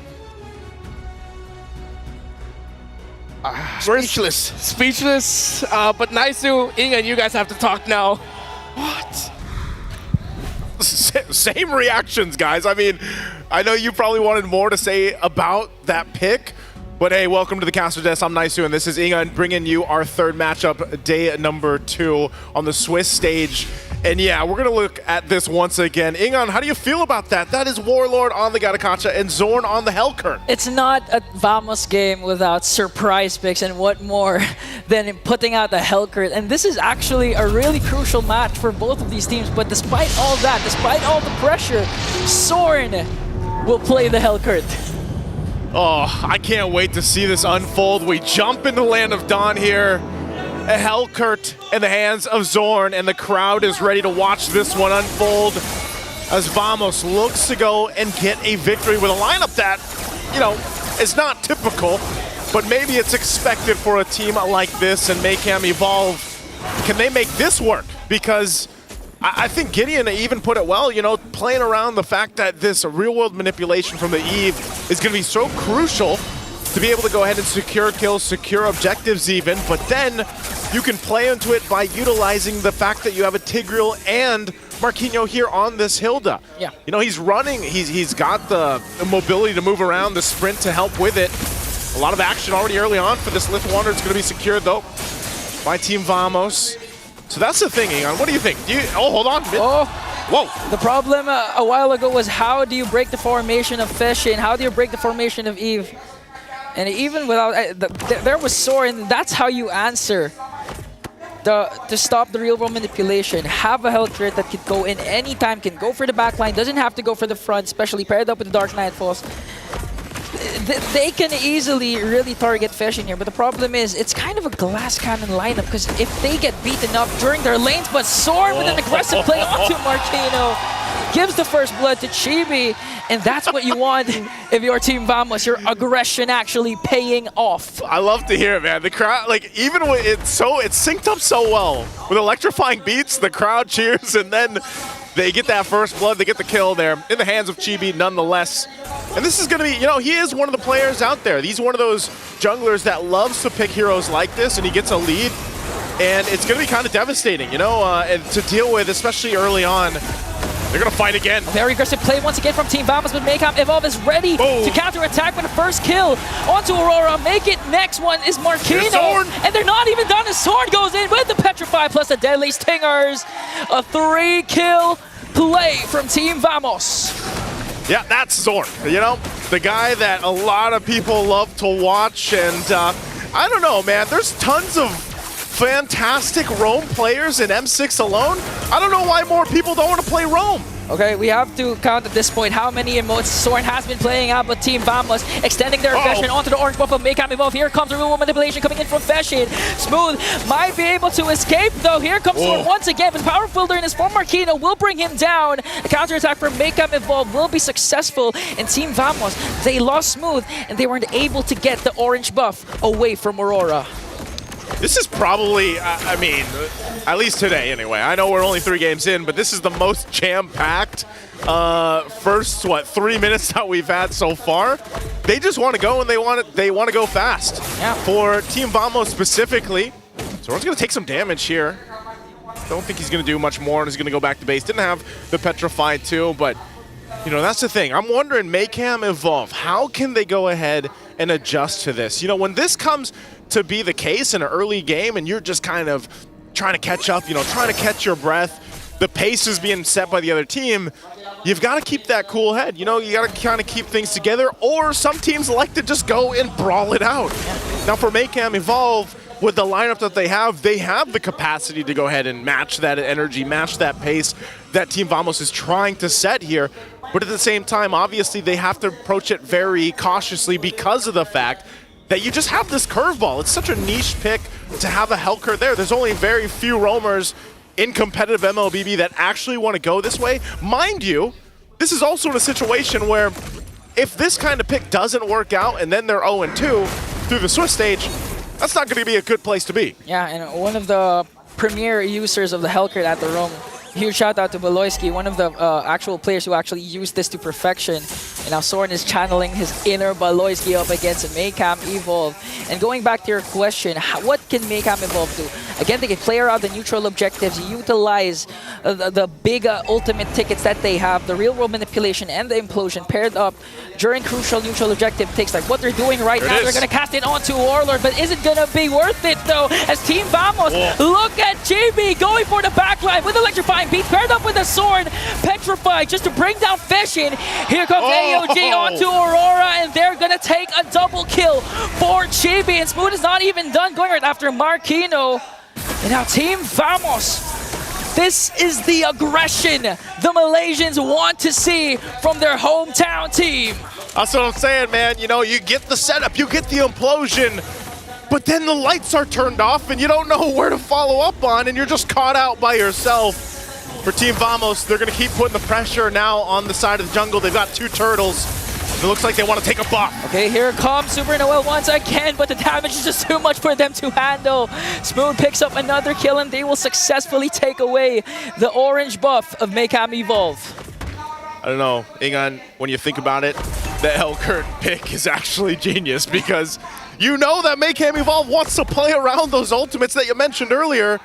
Speechless. Speechless. But Naisu, Ingan, you guys have to talk now. What? Same reactions, guys. I mean, I know you probably wanted more to say about that pick, but hey, welcome to the Caster Desk. I'm Naisu, and this is Ingan bringing you our third matchup, day number 2 on the Swiss stage. And yeah, we're going to look at this once again. Ingan, how do you feel about that? That is Warlord on the Gatakacha and Zorn on the Hellcurt. It's not a Vamos game without surprise picks, and what more than putting out the Hellcurt. And this is actually a really crucial match for both of these teams. But despite all that, despite all the pressure, Zorn will play the Hellcurt. Oh, I can't wait to see this unfold. We jump into Land of Dawn here. A Hellcurt in the hands of Zorn, and the crowd is ready to watch this one unfold as Vamos looks to go and get a victory with a lineup that, you know, is not typical, but maybe it's expected for a team like this. And Maycam Evolve, can they make this work? Because I think Gideon even put it well, you know, playing around the fact that this real-world manipulation from the Eve is going to be so crucial to be able to go ahead and secure kills, secure objectives even, but then you can play into it by utilizing the fact that you have a Tigreal and Marquinhos here on this Hilda. Yeah. You know, he's running, he's got the mobility to move around, the sprint to help with it. A lot of action already early on for this Lift Wanderer. It's going to be secured though by Team Vamos. So that's the thing, Ingan. What do you think? Oh, hold on. Oh. Whoa. The problem a while ago was, how do you break the formation of Fish and how do you break the formation of Eve? And even without, there was Soren. That's how you answer to stop the real-world manipulation. Have a Hellcurt that could go in anytime, can go for the backline, doesn't have to go for the front, especially paired up with the Dark Nightfalls. They can easily really target Fish in here, but the problem is it's kind of a glass cannon lineup, because if they get beaten up during their lanes, but Soren with an aggressive play onto Marquinhos gives the first blood to Chibi, and that's what you want if you're Team Vamos, your aggression actually paying off. I love to hear it, man. The crowd, like, even when it's synced up so well with electrifying beats, the crowd cheers, and then they get that first blood, they get the kill there in the hands of Chibi nonetheless. And this is going to be, you know, he is one of the players out there. He's one of those junglers that loves to pick heroes like this, and he gets a lead. And it's going to be kind of devastating, you know, and to deal with, especially early on. They're going to fight again. Very aggressive play once again from Team Vamos, but Maycam Evolve is ready to counter-attack with the first kill onto Aurora. Make it. Next one is Marquinhos. And they're not even done as Zorn goes in with the Petrify plus the Deadly Stingers. A 3-kill play from Team Vamos. Yeah, that's Zorn. You know, the guy that a lot of people love to watch. And I don't know, man. There's tons of fantastic Roam players in M6 alone. I don't know why more people don't want to play Roam. Okay, we have to count at this point how many emotes Zorn has been playing out, but Team Vamos extending their aggression onto the orange buff of Maycam Evolve. Here comes the real manipulation coming in from Feshin. Smooth might be able to escape though. Here comes Zorn once again, but Power Fielder in his form Marquinhos will bring him down. The counterattack from Maycam Evolve will be successful, and Team Vamos, they lost Smooth and they weren't able to get the orange buff away from Aurora. This is probably, I mean, at least today anyway. I know we're only 3 games in, but this is the most jam-packed first, 3 minutes that we've had so far. They just want to go, and they want to go fast. Yeah. For Team Vamos specifically, Zorn's going to take some damage here. Don't think he's going to do much more, and he's going to go back to base. Didn't have the Petrify too, but you know, that's the thing. I'm wondering, Maycam Evolve, how can they go ahead and adjust to this? You know, when this comes to be the case in an early game and you're just kind of trying to catch up, you know, trying to catch your breath, the pace is being set by the other team, you've got to keep that cool head. You know, you got to kind of keep things together, or some teams like to just go and brawl it out. Now for Maycam Evolve, with the lineup that they have the capacity to go ahead and match that energy, match that pace that Team Vamos is trying to set here. But at the same time, obviously, they have to approach it very cautiously because of the fact that you just have this curveball. It's such a niche pick to have a Helker there. There's only very few roamers in competitive MLBB that actually want to go this way. Mind you, this is also in a situation where if this kind of pick doesn't work out and then they're 0-2 through the Swiss stage, that's not going to be a good place to be. Yeah, and one of the premier users of the Hellcurt at the Rome, huge shout out to Baloyski, one of the actual players who actually used this to perfection. And now Soren is channeling his inner Baloyski up against Maycam Evolve. And going back to your question, what can Maycam Evolve do? Again, they can play around the neutral objectives, utilize the big ultimate tickets that they have, the real-world manipulation and the implosion paired up during crucial neutral objective takes, like what they're doing right now. They're going to cast it onto Warlord, but is it going to be worth it though? As Team Vamos, look at JB going for the backline with Electrifying Beat paired up with a sword, Petrified just to bring down Fishin. Here comes AOG onto Aurora, and they're going to take a double kill for JB, and Smooth is not even done, going right after Marquino. And now Team Vamos, this is the aggression the Malaysians want to see from their hometown team. That's what I'm saying, man. You know, you get the setup, you get the implosion, but then the lights are turned off and you don't know where to follow up on, and you're just caught out by yourself. For Team Vamos, they're going to keep putting the pressure now on the side of the jungle. They've got 2 turtles. It looks like they want to take a buff. Okay, here comes Super Noel once again, but the damage is just too much for them to handle. Smooth picks up another kill, and they will successfully take away the orange buff of Maycam Evolve. I don't know, Ingan, when you think about it, the Hellcurt pick is actually genius, because you know that Maycam Evolve wants to play around those ultimates that you mentioned earlier.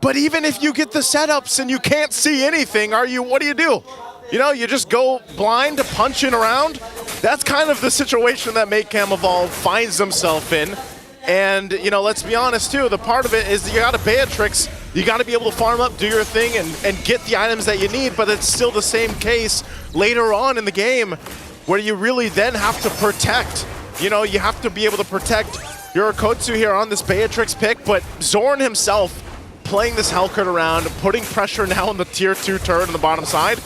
But even if you get the setups and you can't see anything, what do you do? You know, you just go blind, punching around. That's kind of the situation that Maycam Evolve finds themselves in. And, you know, let's be honest, too, the part of it is you got to Beatrix. You got to be able to farm up, do your thing, and get the items that you need, but it's still the same case later on in the game where you really then have to protect. You know, you have to be able to protect Yurikotsu here on this Beatrix pick, but Zorn himself playing this Hellcurt around, putting pressure now on the tier 2 turret on the bottom side.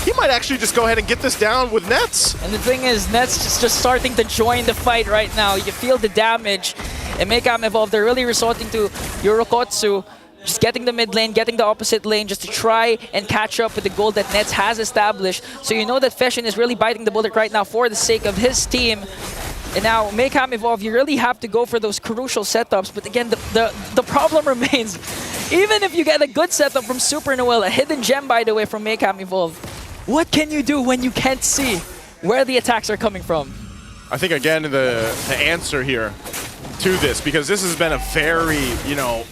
He might actually just go ahead and get this down with Nets. And the thing is, Nets is just starting to join the fight right now. You feel the damage. And Maycam Evolve, they're really resorting to Yurikotsu, just getting the mid lane, getting the opposite lane, just to try and catch up with the goal that Nets has established. So you know that Feshin is really biting the bullet right now for the sake of his team. And now, Maycam Evolve, you really have to go for those crucial setups. But again, the problem remains, even if you get a good setup from Super Noel, a hidden gem, by the way, from Maycam Evolve, what can you do when you can't see where the attacks are coming from? I think, again, the answer here to this, because this has been a very, you know,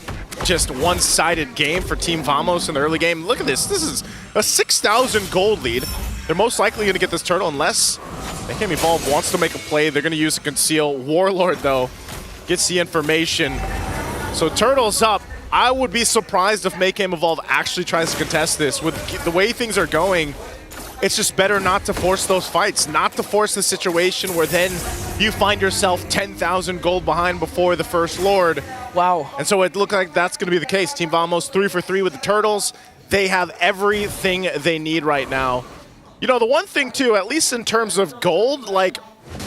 just one-sided game for Team Vamos in the early game. Look at this. This is a 6,000 gold lead. They're most likely going to get this turtle unless Maycam Evolve wants to make a play. They're going to use a conceal. Warlord, though, gets the information. So turtle's up. I would be surprised if Maycam Evolve actually tries to contest this. With the way things are going, it's just better not to force those fights, not to force the situation where then you find yourself 10,000 gold behind before the first Lord. Wow. And so it looked like that's going to be the case. Team Vamos 3 for 3 with the turtles. They have everything they need right now. You know, the one thing too, at least in terms of gold, like,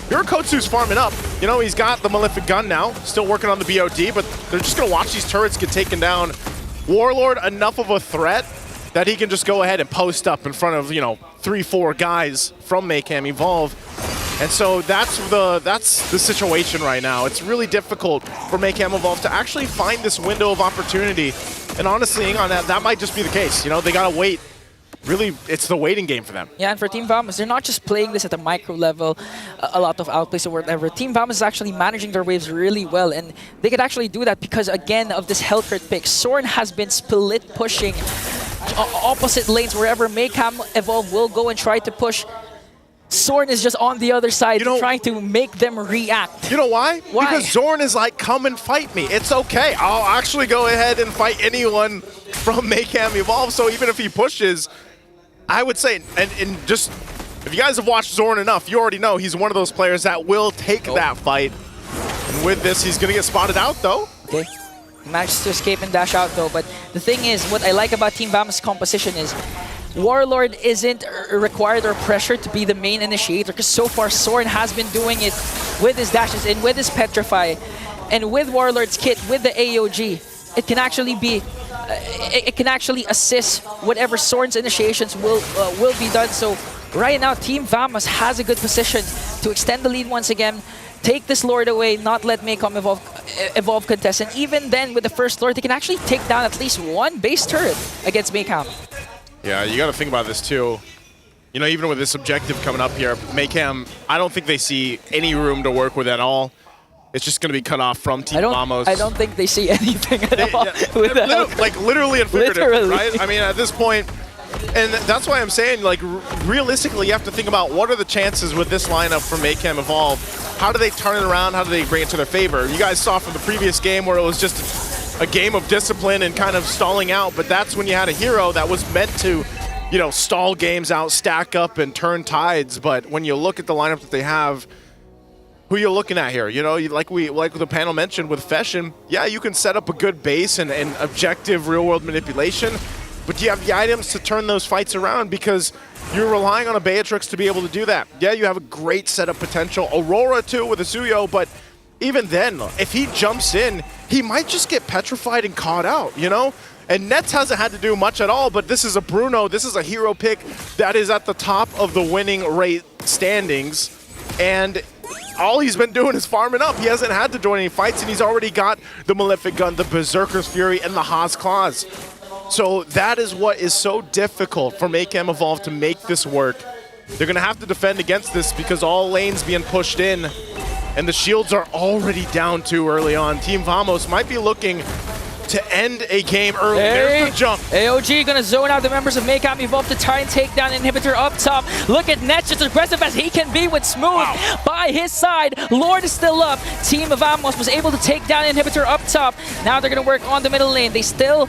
Yurikotsu's farming up. You know, he's got the Malefic Gun now, still working on the BOD, but they're just going to watch these turrets get taken down. Warlord, enough of a threat that he can just go ahead and post up in front of, you know, 3-4 guys from Maycam Evolve. And so that's the situation right now. It's really difficult for Maycam Evolve to actually find this window of opportunity. And honestly, on that might just be the case. You know, they got to wait. Really, it's the waiting game for them. Yeah, and for Team Vamos, they're not just playing this at a micro level, a lot of outplays or whatever. Team Vamos is actually managing their waves really well, and they could actually do that because, again, of this Hellcurt pick. Soren has been split pushing opposite lanes wherever Maycam Evolve will go and try to push. Zorn is just on the other side trying to make them react. You know why? Why? Because Zorn is like, come and fight me. It's okay. I'll actually go ahead and fight anyone from Mayhem Evolve. So even if he pushes, I would say, and just, if you guys have watched Zorn enough, you already know he's one of those players that will take that fight. And with this, he's going to get spotted out, though. Okay. Manages to escape and dash out, though. But the thing is, what I like about Team Vamos' composition is Warlord isn't required or pressured to be the main initiator, because so far Zorn has been doing it with his dashes and with his Petrify. And with Warlord's kit, with the AOG, it can actually be, it can actually assist whatever Zorn's initiations will be done. So right now, Team Vamos has a good position to extend the lead once again, take this Lord away, not let Maycom evolve contest. And even then, with the first Lord, they can actually take down at least one base turret against Maycom. Yeah, you got to think about this too. You know, even with this objective coming up here, Maychem, I don't think they see any room to work with at all. It's just going to be cut off from Team Vamos. I don't think they see anything at all. Like literally and figuratively, right? I mean, at this point, and that's why I'm saying, like, realistically, you have to think about what are the chances with this lineup for Maychem Evolve. How do they turn it around? How do they bring it to their favor? You guys saw from the previous game where it was just a game of discipline and kind of stalling out, but that's when you had a hero that was meant to, you know, stall games out, stack up, and turn tides. But when you look at the lineup that they have, who you're looking at here, you know, like the panel mentioned with Feshin, yeah, you can set up a good base and objective real-world manipulation, but do you have the items to turn those fights around? Because you're relying on a Beatrix to be able to do that. Yeah, you have a great setup potential. Aurora, too, with a Suyo, but even then, if he jumps in, he might just get petrified and caught out, you know? And Nets hasn't had to do much at all, but this is a Bruno, this is a hero pick that is at the top of the winning rate standings. And all he's been doing is farming up. He hasn't had to join any fights, and he's already got the Malefic Gun, the Berserker's Fury, and the Haas Claws. So that is what is so difficult for Maychem Evolve to make this work. They're going to have to defend against this because all lanes being pushed in, and the shields are already down too early on. Team Vamos might be looking to end a game early. There's the jump. AOG gonna zone out the members of Maychem Evolve to try and take down Inhibitor up top. Look at Nets, just aggressive as he can be with Smooth by his side. Lord is still up. Team Vamos was able to take down Inhibitor up top. Now they're gonna work on the middle lane. They still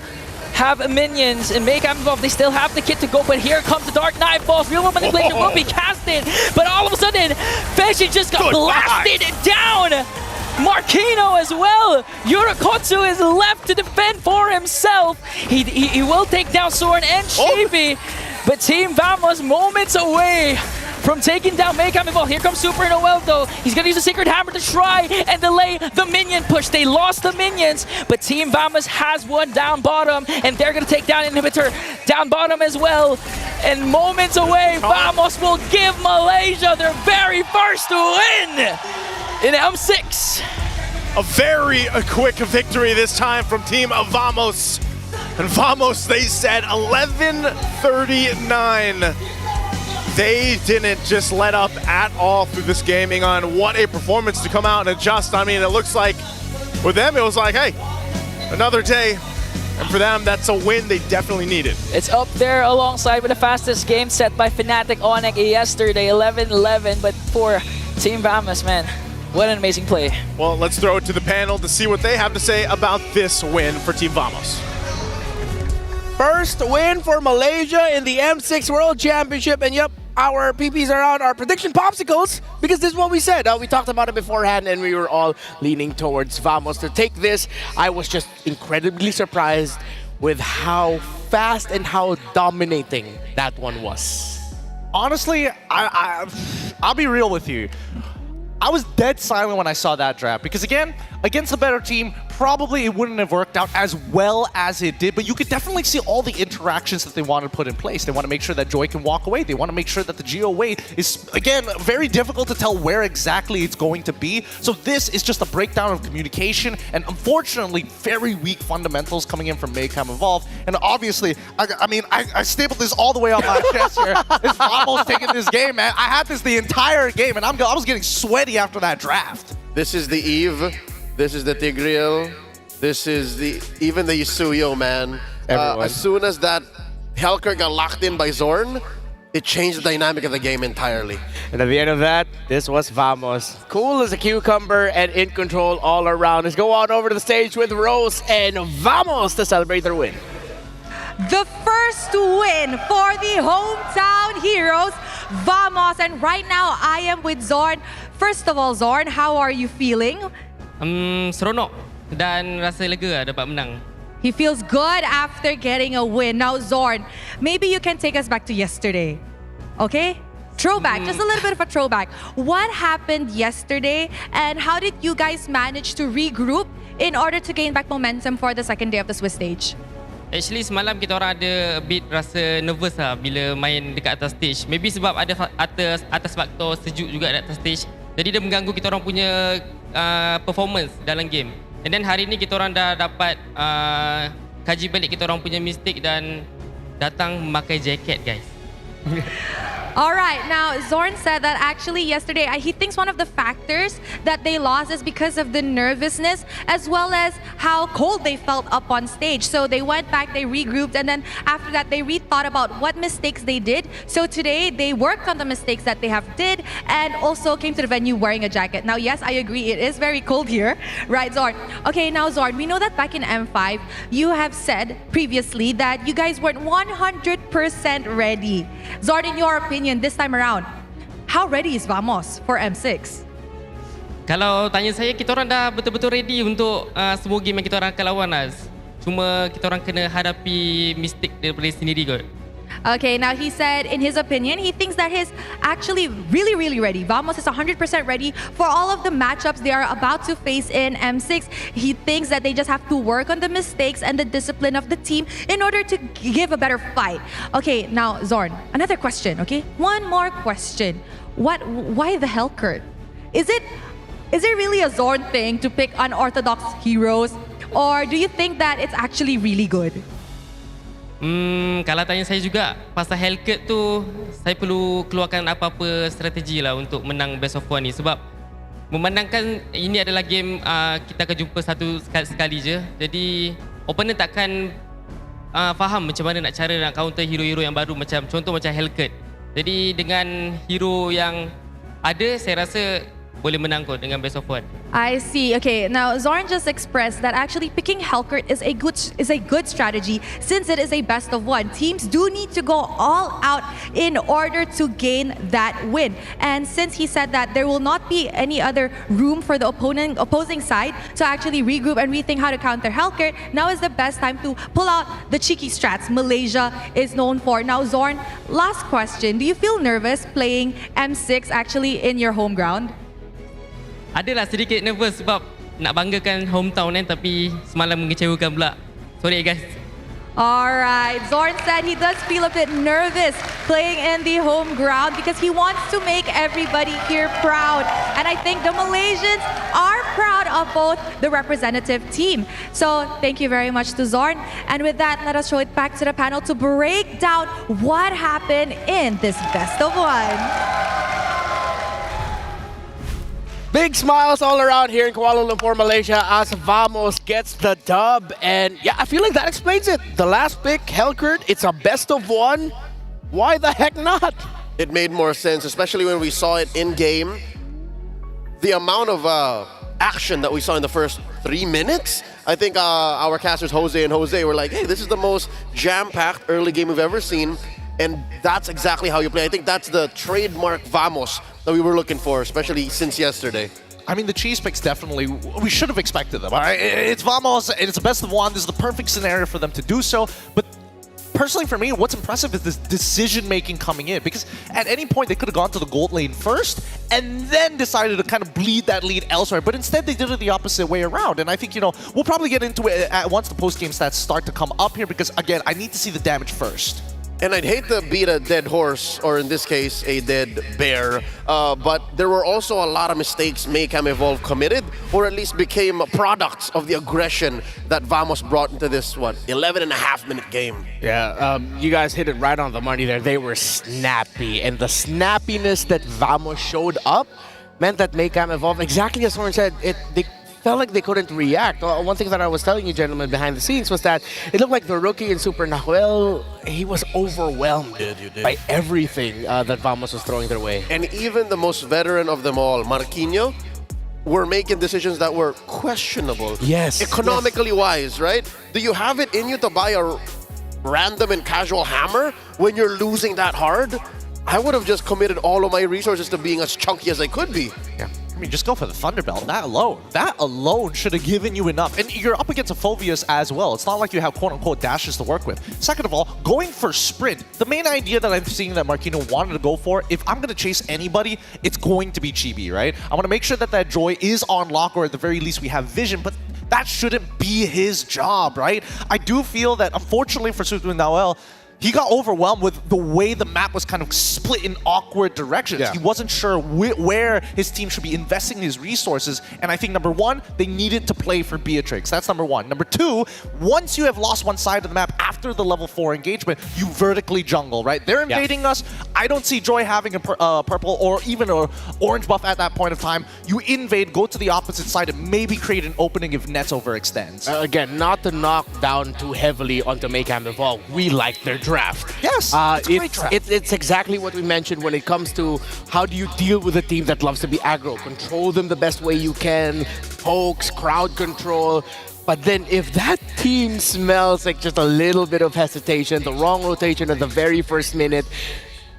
have minions in Maychem Evolve. They still have the kit to go, but here comes the Dark Nightfall. Real World Manipulation will be casted, but all of a sudden, Feshin just got blasted down. Marquino as well. Yurikotsu is left to defend for himself. He will take down Soren and Chibi, but Team Vamos moments away from taking down Maychem Evolve. Here comes Super Noel though. He's gonna use a Secret Hammer to try and delay the minion push. They lost the minions, but Team Vamos has one down bottom, and they're gonna take down Inhibitor down bottom as well. And moments away, Vamos will give Malaysia their very first win in M6. A very quick victory this time from Team Vamos. And Vamos, they said 11:39. They didn't just let up at all through this gaming on what a performance to come out and adjust. I mean, it looks like with them, it was like, hey, another day. And for them, that's a win they definitely needed. It's up there alongside with the fastest game set by Fnatic Onyx yesterday, 11-11. But for Team Vamos, man, what an amazing play. Well, let's throw it to the panel to see what they have to say about this win for Team Vamos. First win for Malaysia in the M6 World Championship, and yep, our PPs are out, our prediction popsicles, because this is what we said. We talked about it beforehand, and we were all leaning towards Vamos to take this. I was just incredibly surprised with how fast and how dominating that one was. Honestly, I'll be real with you. I was dead silent when I saw that draft because, again, against a better team, probably it wouldn't have worked out as well as it did, but you could definitely see all the interactions that they want to put in place. They want to make sure that Joy can walk away. They want to make sure that the Geo wait is, again, very difficult to tell where exactly it's going to be. So this is just a breakdown of communication and, unfortunately, very weak fundamentals coming in from Maychem Evolve. And obviously, I stapled this all the way on my chest here. It's almost taking this game, man. I had this the entire game, and I was getting sweaty after that draft. This is the Eve. This is the Tigreal. This is even the Yasuyo, man. As soon as that Hellcurt got locked in by Zorn, it changed the dynamic of the game entirely. And at the end of that, this was Vamos. Cool as a cucumber and in control all around. Let's go on over to the stage with Rose and Vamos to celebrate their win. The first win for the hometown heroes, Vamos. And right now, I am with Zorn. First of all, Zorn, how are you feeling? Seronok dan rasa lega dapat menang. He feels good after getting a win. Now, Zorn, maybe you can take us back to yesterday, okay? Throwback, just a little bit of a throwback. What happened yesterday and how did you guys manage to regroup in order to gain back momentum for the second day of the Swiss stage? Actually semalam kita orang ada a bit rasa nervous lah bila main dekat atas stage. Maybe sebab ada atas faktor sejuk juga di atas stage. Jadi dia mengganggu kita orang punya performance dalam game. And then hari ni kita orang dah dapat kaji balik kita orang punya mistake dan datang memakai jacket, guys. All right, now Zorn said that actually yesterday he thinks one of the factors that they lost is because of the nervousness as well as how cold they felt up on stage. So they went back, they regrouped, and then after that they rethought about what mistakes they did. So today they worked on the mistakes that they have did and also came to the venue wearing a jacket. Now yes, I agree, it is very cold here, right Zorn? Okay, now Zorn, we know that back in M5, you have said previously that you guys weren't 100% ready. Zorn, in your opinion, this time around, how ready is Vamos for M6? Kalau tanya saya, kita orang dah betul-betul ready untuk semua game yang kita orang akan lawan lah. Cuma kita orang kena hadapi mistake daripada sendiri kot. Okay, now he said in his opinion, he thinks that he's actually really ready. Vamos is 100% ready for all of the matchups they are about to face in M6. He thinks that they just have to work on the mistakes and the discipline of the team in order to give a better fight. Okay, now Zorn, another question, okay? One more question. Why the Hellcurt? Is it really a Zorn thing to pick unorthodox heroes? Or do you think that it's actually really good? Kalau tanya saya juga, pasal Hellcurt tu, saya perlu keluarkan apa-apa strategi lah untuk menang Best of One ni. Sebab memandangkan ini adalah game kita akan jumpa satu sekali je. Jadi opponent takkan faham macam mana nak counter hero-hero yang baru macam contoh macam Hellcurt. Jadi dengan hero yang ada, saya rasa boleh menang kot dengan Best of One. I see. Okay, now Zorn just expressed that actually picking Hellcurt is a good strategy since it is a best of one. Teams do need to go all out in order to gain that win. And since he said that there will not be any other room for the opposing side to actually regroup and rethink how to counter Hellcurt, now is the best time to pull out the cheeky strats Malaysia is known for. Now Zorn, last question. Do you feel nervous playing M6 actually in your home ground? Adalah sedikit nervous sebab nak banggakan hometown kan, tapi semalam mengecewakan pula. Sorry guys. Alright, Zorn said he does feel a bit nervous playing in the home ground because he wants to make everybody here proud. And I think the Malaysians are proud of both the representative team. So thank you very much to Zorn. And with that, let us show it back to the panel to break down what happened in this best of one. Big smiles all around here in Kuala Lumpur, Malaysia as Vamos gets the dub. And yeah, I feel like that explains it. The last pick, Hellcurt, it's a best of one. Why the heck not? It made more sense, especially when we saw it in-game. The amount of action that we saw in the first 3 minutes, I think our casters, Jose and Jose, were like, hey, this is the most jam-packed early game we've ever seen. And that's exactly how you play. I think that's the trademark Vamos that we were looking for, especially since yesterday. I mean, the cheese picks definitely, we should have expected them. Right? It's Vamos, and it's a best of one. This is the perfect scenario for them to do so. But personally for me, what's impressive is this decision-making coming in. Because at any point, they could have gone to the gold lane first and then decided to kind of bleed that lead elsewhere. But instead, they did it the opposite way around. And I think, we'll probably get into it once the post-game stats start to come up here. Because, again, I need to see the damage first. And I'd hate to beat a dead horse, or in this case, a dead bear. But there were also a lot of mistakes Maycam Evolve committed, or at least became products of the aggression that Vamos brought into this, 11.5-minute game. Yeah, you guys hit it right on the money there. They were snappy, and the snappiness that Vamos showed up meant that Maycam Evolve, exactly as Soren said, they felt like they couldn't react. One thing that I was telling you, gentlemen, behind the scenes was that it looked like the rookie in Super Nahuel, he was overwhelmed by everything that Vamos was throwing their way. And even the most veteran of them all, Marquinhos, were making decisions that were questionable. Yes. Economically wise, right? Do you have it in you to buy a random and casual hammer when you're losing that hard? I would have just committed all of my resources to being as chunky as I could be. Yeah. I mean, just go for the Thunderbelt. That alone should have given you enough. And you're up against a Phoveus as well. It's not like you have quote-unquote dashes to work with. Second of all, going for sprint. The main idea that I'm seeing that Marquinhos wanted to go for, if I'm going to chase anybody, it's going to be Chibi, right? I want to make sure that that Joy is on lock, or at the very least we have vision, but that shouldn't be his job, right? I do feel that, unfortunately for Super Noel, he got overwhelmed with the way the map was kind of split in awkward directions. Yeah. He wasn't sure where his team should be investing his resources. And I think, number one, they needed to play for Beatrix. That's number one. Number two, once you have lost one side of the map after the level 4 engagement, you vertically jungle, right? They're invading us. I don't see Joy having a purple or even an orange buff at that point of time. You invade, go to the opposite side, and maybe create an opening if Nets overextends. Again, not to knock down too heavily onto Maycam Evolve. We like their draft. Yes, it's a great draft. It's exactly what we mentioned when it comes to how do you deal with a team that loves to be aggro. Control them the best way you can, pokes, crowd control. But then if that team smells like just a little bit of hesitation, the wrong rotation at the very first minute,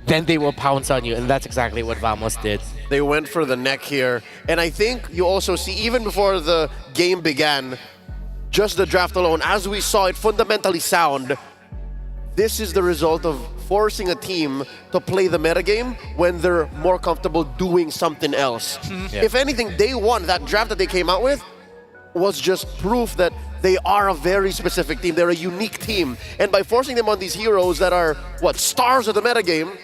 then they will pounce on you. And that's exactly what Vamos did. They went for the neck here. And I think you also see, even before the game began, just the draft alone, as we saw it fundamentally sound, this is the result of forcing a team to play the metagame when they're more comfortable doing something else. If anything, day one, that draft that they came out with was just proof that they are a very specific team. They're a unique team. And by forcing them on these heroes that are, stars of the metagame,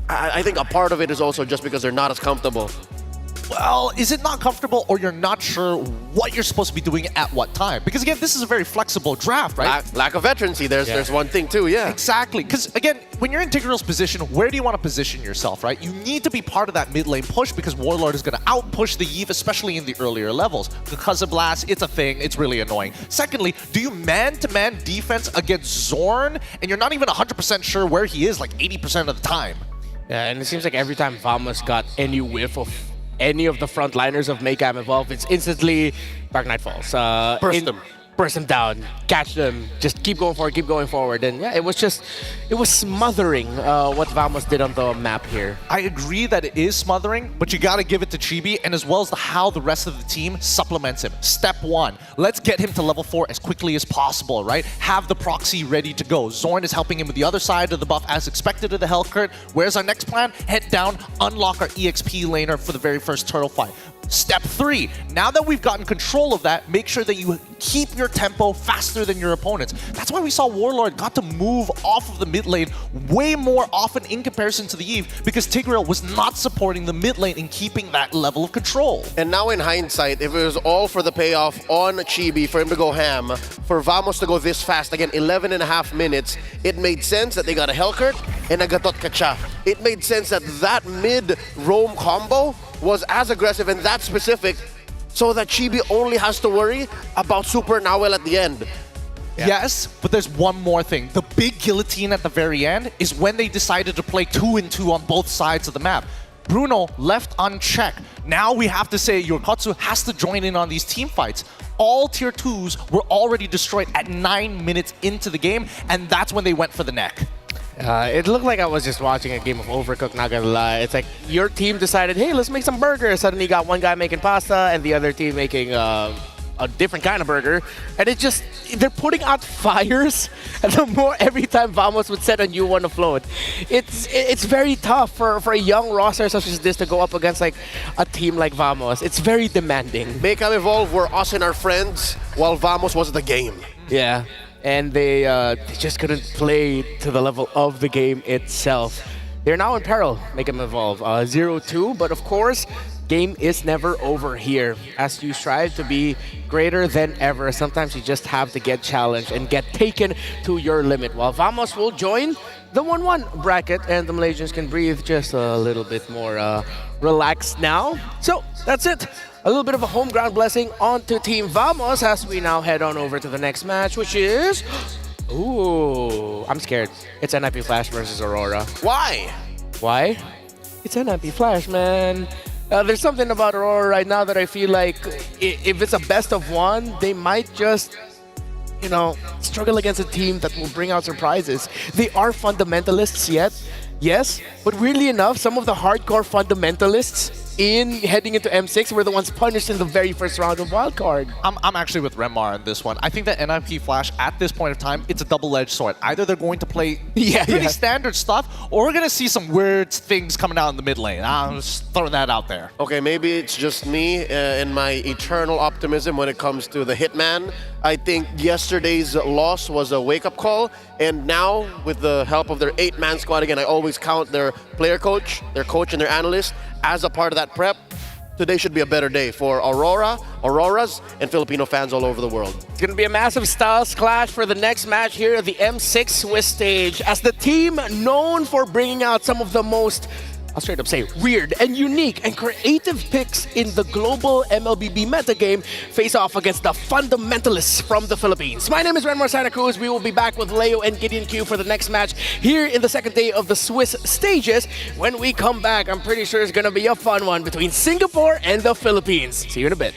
I think a part of it is also just because they're not as comfortable. Well, is it not comfortable, or you're not sure what you're supposed to be doing at what time? Because again, this is a very flexible draft, right? Lack of veterancy, there's one thing too, yeah. Exactly, because again, when you're in Tigral's position, where do you want to position yourself, right? You need to be part of that mid lane push because Warlord is going to outpush the Eve, especially in the earlier levels. Because of Blast, it's a thing, it's really annoying. Secondly, do you man-to-man defense against Zorn, and you're not even 100% sure where he is like 80% of the time? Yeah, and it seems like every time Vamos got any whiff of any of the frontliners of Maycam Evolve, it's instantly Dark Knight Falls. Burst them down, catch them, just keep going forward. And yeah, it was smothering what Vamos did on the map here. I agree that it is smothering, but you got to give it to Chibi, and as well as how the rest of the team supplements him. Step one, let's get him to level 4 as quickly as possible, right? Have the proxy ready to go. Zorn is helping him with the other side of the buff as expected of the Hellcurt. Where's our next plan? Head down, unlock our EXP laner for the very first turtle fight. Step 3, now that we've gotten control of that, make sure that you keep your tempo faster than your opponents. That's why we saw Warlord got to move off of the mid lane way more often in comparison to the Eve, because Tigreal was not supporting the mid lane in keeping that level of control. And now in hindsight, if it was all for the payoff on Chibi, for him to go ham, for Vamos to go this fast, again, 11.5 minutes, it made sense that they got a Hellcurt and a Gatot Kacha. It made sense that that mid-roam combo was as aggressive and that specific, so that Chibi only has to worry about Super Nawel at the end. Yeah. Yes, but there's one more thing. The big guillotine at the very end is when they decided to play 2-2 on both sides of the map. Bruno left unchecked. Now we have to say Yorkotsu has to join in on these team fights. All tier 2s were already destroyed at 9 minutes into the game, and that's when they went for the neck. It looked like I was just watching a game of Overcooked, not gonna lie. It's like your team decided, hey, let's make some burgers. Suddenly you got one guy making pasta and the other team making a different kind of burger. And it just, they're putting out fires. And the more every time Vamos would set a new one afloat, it's very tough for a young roster such as this to go up against like a team like Vamos. It's very demanding. Maycam Evolve were us and our friends, while Vamos was the game. Yeah. And they just couldn't play to the level of the game itself. They're now in peril, Maycam Evolve. 0-2, but of course, game is never over here. As you strive to be greater than ever, sometimes you just have to get challenged and get taken to your limit. While Vamos will join the 1-1 bracket, and the Malaysians can breathe just a little bit more relaxed now. So that's it. A little bit of a home ground blessing onto Team Vamos as we now head on over to the next match, which is... Ooh, I'm scared. It's NIP Flash versus Aurora. Why? Why? It's NIP Flash, man. There's something about Aurora right now that I feel like if it's a best of one, they might just, you know, struggle against a team that will bring out surprises. They are fundamentalists yet, yes, but weirdly enough, some of the hardcore fundamentalists in heading into M6 were the ones punished in the very first round of wildcard. I'm actually with Renmar on this one. I think that NIP Flash, at this point of time, it's a double-edged sword. Either they're going to play pretty standard stuff, or we're going to see some weird things coming out in the mid lane. I'm just throwing that out there. Okay, maybe it's just me and my eternal optimism when it comes to the Hitman. I think yesterday's loss was a wake-up call, and now, with the help of their 8-man squad, again, I always count their player coach, their coach, and their analyst as a part of that prep. Today should be a better day for Auroras, and Filipino fans all over the world. It's going to be a massive styles clash for the next match here at the M6 Swiss stage, as the team known for bringing out some of the most, I'll straight up say, weird and unique and creative picks in the global MLBB metagame face off against the fundamentalists from the Philippines. My name is Renmar Santa Cruz. We will be back with Leo and Gideon Q for the next match here in the second day of the Swiss stages. When we come back, I'm pretty sure it's going to be a fun one between Singapore and the Philippines. See you in a bit.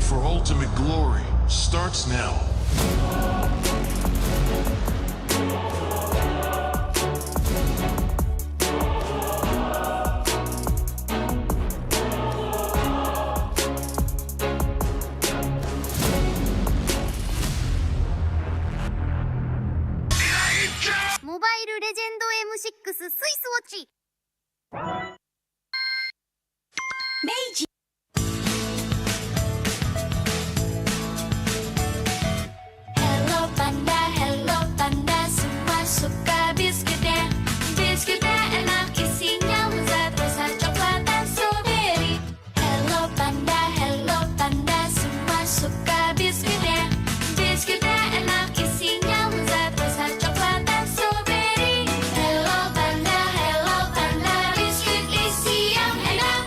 for ultimate glory starts now. Mobile Legend M6 スイスウォッチ Hello panda, semua suka biskuitnya. Biskuitnya enak isinya lezat rasa coklat dan strawberry. Hello panda, semua suka biskuitnya. Biskuitnya enak isinya lezat rasa coklat dan strawberry. Hello panda, biskuit isi yang enak.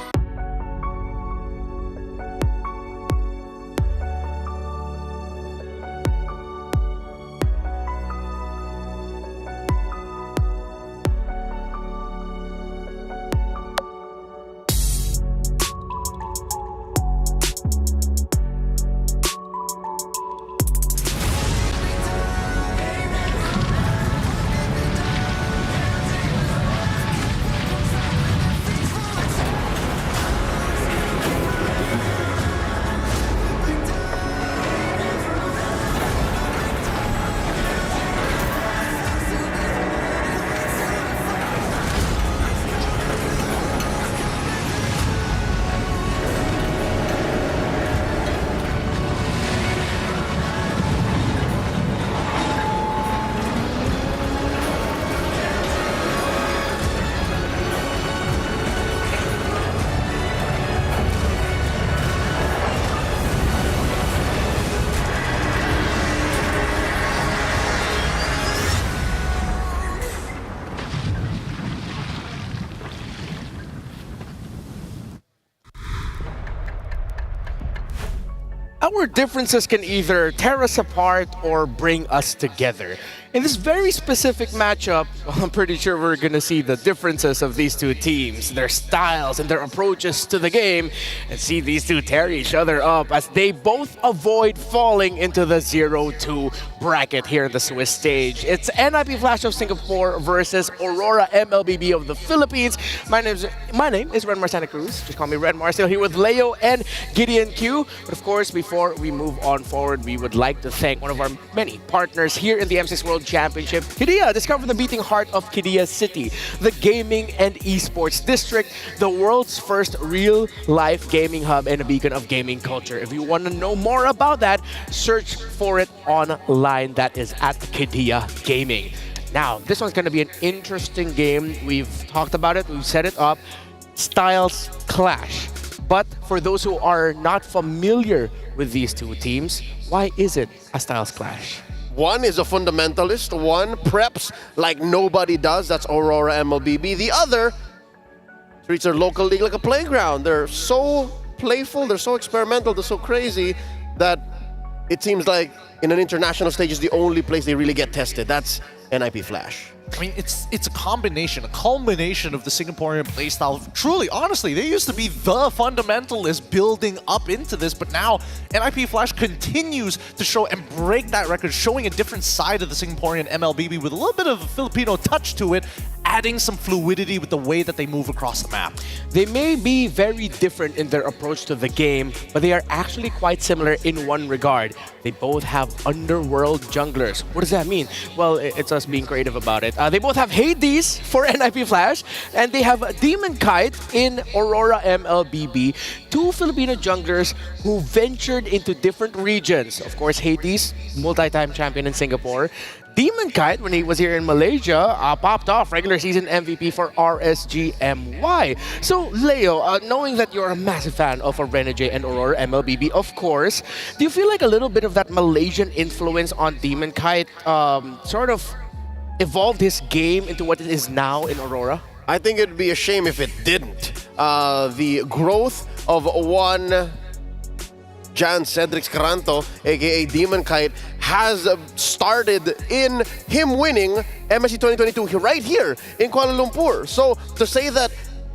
Our differences can either tear us apart or bring us together. In this very specific matchup, I'm pretty sure we're going to see the differences of these two teams, their styles and their approaches to the game, and see these two tear each other up as they both avoid falling into the 0-2 bracket here in the Swiss stage. It's NIP Flash of Singapore versus Aurora MLBB of the Philippines. My name is Renmar Santa Cruz. Just call me Renmar. Still here with Leo and Gideon Q. But of course, before we move on forward, we would like to thank one of our many partners here in the M6 World Championship, Qiddiya. Discover the beating heart of Qiddiya City, the gaming and esports district, the world's first real-life gaming hub and a beacon of gaming culture. If you want to know more about that, search for it online. That is at Qiddiya Gaming. Now, this one's going to be an interesting game. We've talked about it. We've set it up. Styles clash. But for those who are not familiar with these two teams, why is it a styles clash? One is a fundamentalist, one preps like nobody does, that's Aurora MLBB. The other treats their local league like a playground. They're so playful, they're so experimental, they're so crazy that it seems like in an international stage is the only place they really get tested. That's NIP Flash. I mean, it's a combination, a culmination of the Singaporean playstyle. Truly, honestly, they used to be the fundamentalists building up into this, but now NIP Flash continues to show and break that record, showing a different side of the Singaporean MLBB with a little bit of a Filipino touch to it, adding some fluidity with the way that they move across the map. They may be very different in their approach to the game, but they are actually quite similar in one regard. They both have underworld junglers. What does that mean? Well, it's us being creative about it. They both have Hades for NIP Flash, and they have Demon Kite in Aurora MLBB. Two Filipino junglers who ventured into different regions. Of course, Hades, multi-time champion in Singapore. Demon Kite, when he was here in Malaysia, popped off regular season MVP for RSGMY. So, Leo, knowing that you're a massive fan of Renegade and Aurora MLBB, of course, do you feel like a little bit of that Malaysian influence on Demon Kite sort of evolved his game into what it is now in Aurora? I think it'd be a shame if it didn't. The growth of one Jan Cedric Caranto, aka Demon Kite, has started in him winning MSC 2022 right here in Kuala Lumpur. So to say that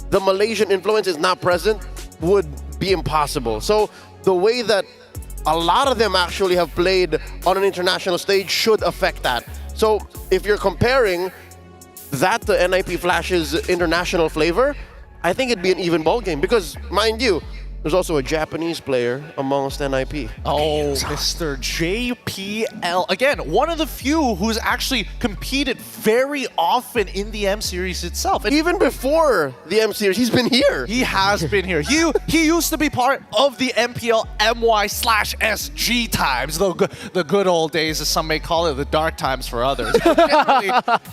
the Malaysian influence is not present would be impossible. So the way that a lot of them actually have played on an international stage should affect that. So if you're comparing that to NIP Flash's international flavor, I think it'd be an even ball game because, mind you, there's also a Japanese player amongst NIP. Oh, Mr. JPL. Again, one of the few who's actually competed very often in the M Series itself. And even before the M Series, he's been here. He has been here. He used to be part of the MPL MY/SG times, the good old days, as some may call it, the dark times for others.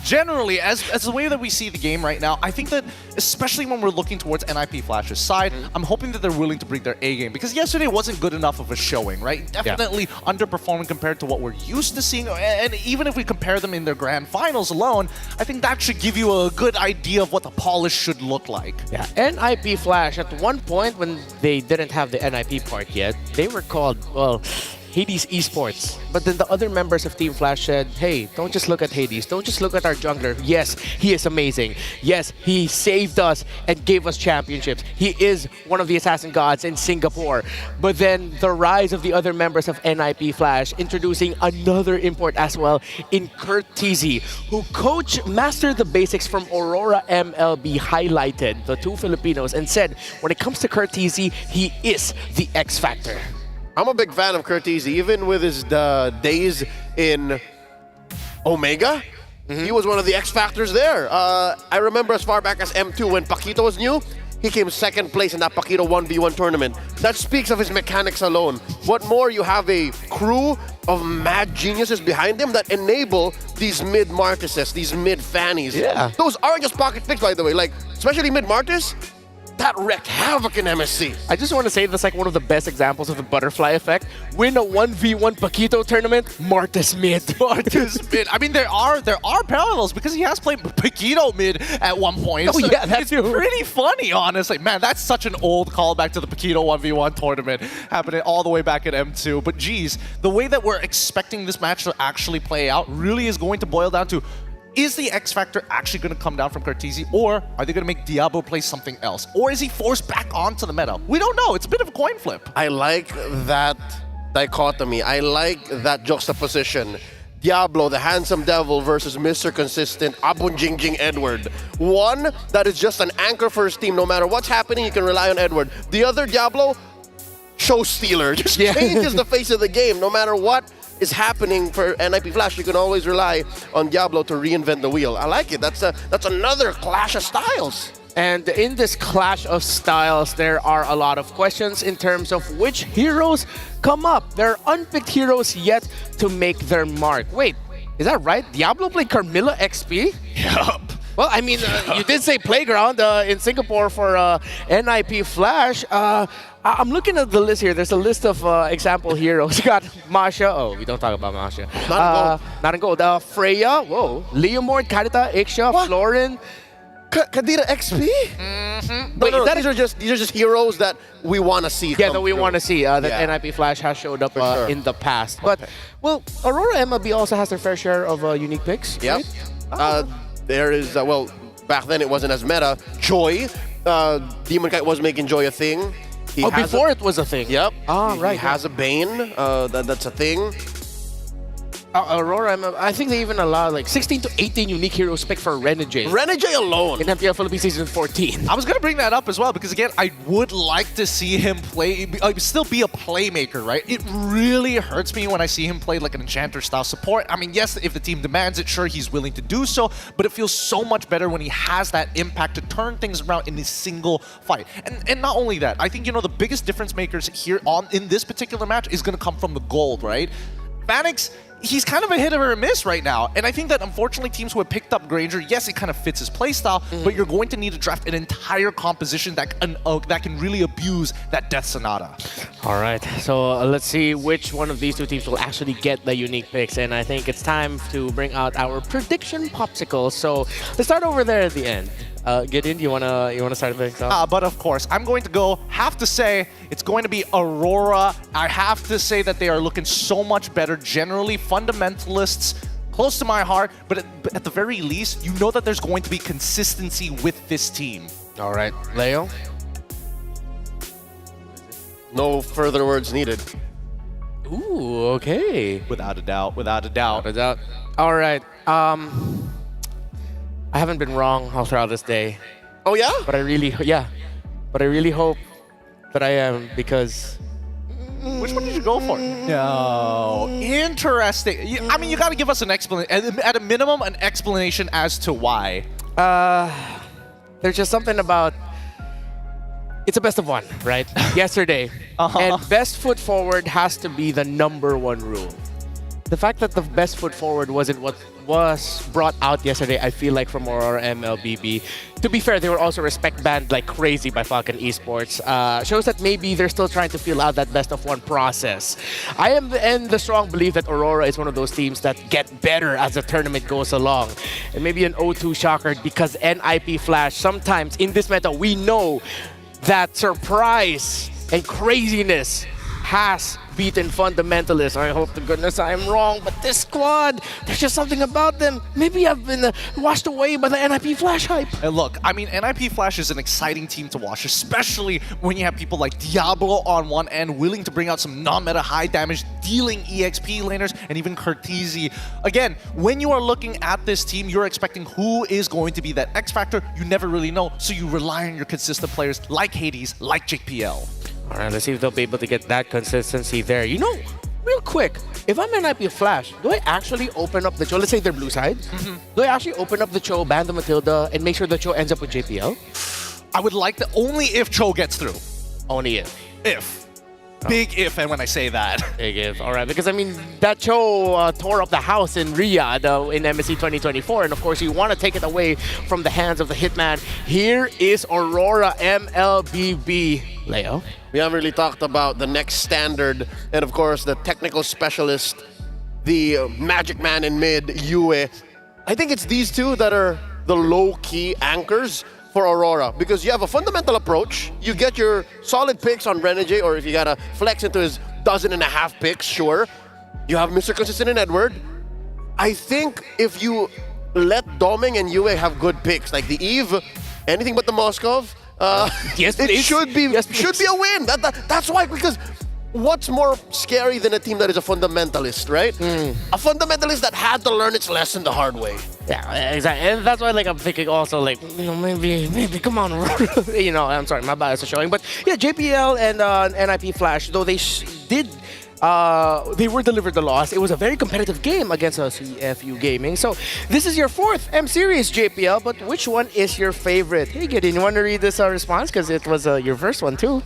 Generally, as the way that we see the game right now, I think that especially when we're looking towards NIP Flash's side, I'm hoping that they're willing to bring their A game, because yesterday wasn't good enough of a showing, right? Definitely underperforming compared to what we're used to seeing, and even if we compare them in their grand finals alone, I think that should give you a good idea of what the polish should look like. Yeah, NIP Flash, at one point when they didn't have the NIP part yet, they were called, well, Hades Esports. But then the other members of Team Flash said, hey, don't just look at Hades. Don't just look at our jungler. Yes, he is amazing. Yes, he saved us and gave us championships. He is one of the assassin gods in Singapore. But then the rise of the other members of NIP Flash, introducing another import as well in Kurt TZ, who coach mastered the basics from Aurora MLB, highlighted the two Filipinos and said, when it comes to Kurt TZ, he is the X Factor. I'm a big fan of Curtis, even with his days in Omega. He was one of the X Factors there. I remember as far back as M2 when Paquito was new, he came second place in that Paquito 1v1 tournament. That speaks of his mechanics alone. What more, you have a crew of mad geniuses behind him that enable these mid-Martises, these mid-Fannies. Yeah. Those aren't just pocket picks, by the way. Like, especially mid-Martis, that wrecked havoc in MSC. I just want to say that's like one of the best examples of the butterfly effect. Win a 1v1 Paquito tournament, Martis mid. Martis mid. I mean, there are parallels because he has played Paquito mid at one point. Oh, yeah, that's pretty funny, honestly. Man, that's such an old callback to the Paquito 1v1 tournament happening all the way back at M2. But geez, the way that we're expecting this match to actually play out really is going to boil down to, is the X Factor actually going to come down from Cartesi, or are they going to make Diablo play something else? Or is he forced back onto the meta? We don't know. It's a bit of a coin flip. I like that dichotomy. I like that juxtaposition. Diablo, the handsome devil, versus Mr. Consistent, Abunjingjing Edward. One that is just an anchor for his team. No matter what's happening, you can rely on Edward. The other, Diablo, show stealer. Just changes the face of the game. No matter what is happening for NIP Flash, you can always rely on Diablo to reinvent the wheel. I like it. That's another clash of styles. And in this clash of styles, there are a lot of questions in terms of which heroes come up. There are unpicked heroes yet to make their mark. Wait, is that right? Diablo played Carmilla XP? Yup. Well, I mean, you did say Playground in Singapore for NIP Flash. I'm looking at the list here. There's a list of example heroes. You got Masha. Oh, we don't talk about Masha. Not in gold. Freya. Whoa. Leomord, Karita, Ixia, Florin. Kadira XP? Wait, these are just heroes that we want to see. Yeah, that we want to see. That NIP Flash has showed up in the past. But, well, Aurora MLB also has their fair share of unique picks. Yep. Right? There is, well, back then it wasn't as meta. Joy. Demon Kite was making Joy a thing. Before it was a thing. Yep. Right. He has a Bane. That's a thing. Aurora, I think they even allow like 16 to 18 unique heroes picked for Renegade. Renegade alone. In MPL Philippines Season 14. I was going to bring that up as well because, again, I would like to see him play, still be a playmaker, right? It really hurts me when I see him play like an Enchanter-style support. I mean, yes, if the team demands it, sure, he's willing to do so, but it feels so much better when he has that impact to turn things around in a single fight. And not only that, I think, the biggest difference makers here in this particular match is going to come from the gold, right? Vanix, he's kind of a hit or a miss right now. And I think that, unfortunately, teams who have picked up Granger, yes, it kind of fits his playstyle, but you're going to need to draft an entire composition that can really abuse that Death Sonata. All right, so let's see which one of these two teams will actually get the unique picks. And I think it's time to bring out our prediction popsicle. So let's start over there at the end. Gideon, you wanna start things off? But of course, I'm going to have to say, it's going to be Aurora. I have to say that they are looking so much better. Generally, fundamentalists, close to my heart, but at the very least, you know that there's going to be consistency with this team. All right, Leo? No further words needed. Ooh, okay. Without a doubt, without a doubt. Without a doubt. All right. I haven't been wrong all throughout this day. Oh yeah? But I really hope that I am, because Which one did you go for? No. Interesting. I mean, you got to give us an explanation, at a minimum, an explanation as to why. There's just something about, it's a best of one, right? Yesterday. And best foot forward has to be the #1 rule. The fact that the best foot forward wasn't what was brought out yesterday, I feel like, from Aurora MLBB. To be fair, they were also respect banned like crazy by Falcon Esports. Shows that maybe they're still trying to feel out that best of one process. I am in the strong belief that Aurora is one of those teams that get better as the tournament goes along. And maybe an 0-2 shocker, because NIP Flash, sometimes in this meta, we know that surprise and craziness has beaten Fundamentalists. I hope to goodness I am wrong, but this squad, there's just something about them. Maybe I've been washed away by the NIP Flash hype. And look, I mean, NIP Flash is an exciting team to watch, especially when you have people like Diablo on one end, willing to bring out some non-meta high damage, dealing EXP laners, and even Curtizi. Again, when you are looking at this team, you're expecting who is going to be that X factor. You never really know, so you rely on your consistent players like Hades, like JPL. All right, let's see if they'll be able to get that consistency there. You know, real quick, if I'm NIP Flash, do I actually open up the Cho? Let's say they're blue side. Do I actually open up the Cho, ban the Matilda, and make sure the Cho ends up with JPL? I would like to, only if Cho gets through. Only if. If. Big if, and when I say that. Big if. All right, because I mean, that Cho tore up the house in Riyadh in MSC 2024, and of course, you want to take it away from the hands of the Hitman. Here is Aurora MLBB. Leo? We haven't really talked about the next standard, and of course, the technical specialist, the magic man in mid, Yue. I think it's these two that are the low-key anchors for Aurora, because you have a fundamental approach, you get your solid picks on Renegade, or if you gotta flex into his 12.5 picks, sure. You have Mr. Consistent and Edward. I think if you let Doming and Yue have good picks, like the Eve, anything but the Moskov, yes, it should be a win. That's why, because what's more scary than a team that is a fundamentalist, right? A fundamentalist that had to learn its lesson the hard way. Yeah, exactly. And that's why, like, I'm thinking also, like, you know, maybe, come on, you know, I'm sorry, my bias is showing. But yeah, JPL and NIP Flash, though they they were delivered the loss. It was a very competitive game against CFU Gaming. So this is your 4th M Series, JPL, but which one is your favorite? Hey, Gideon, you want to read this response? Because it was your first one, too.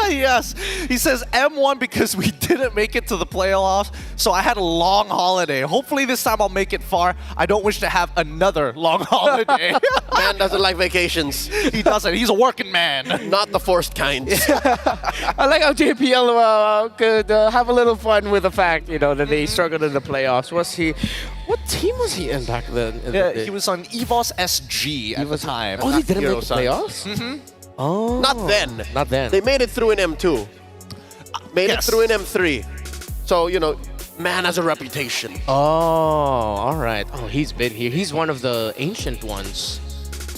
Yes. He says M1 because we didn't make it to the playoffs, so I had a long holiday. Hopefully this time I'll make it far. I don't wish to have another long holiday. Man doesn't like vacations. He doesn't. He's a working man. Not the forced kind. I like how JPL could have a little fun with the fact, you know, that they struggled in the playoffs. What team was he in back then? Yeah, he was on EVOS SG at the time. Oh, they didn't make the playoffs? Oh. Not then. Not then. They made it through in M2. Made it through in M3. So, you know, man has a reputation. Oh, all right. Oh, he's been here. He's one of the ancient ones.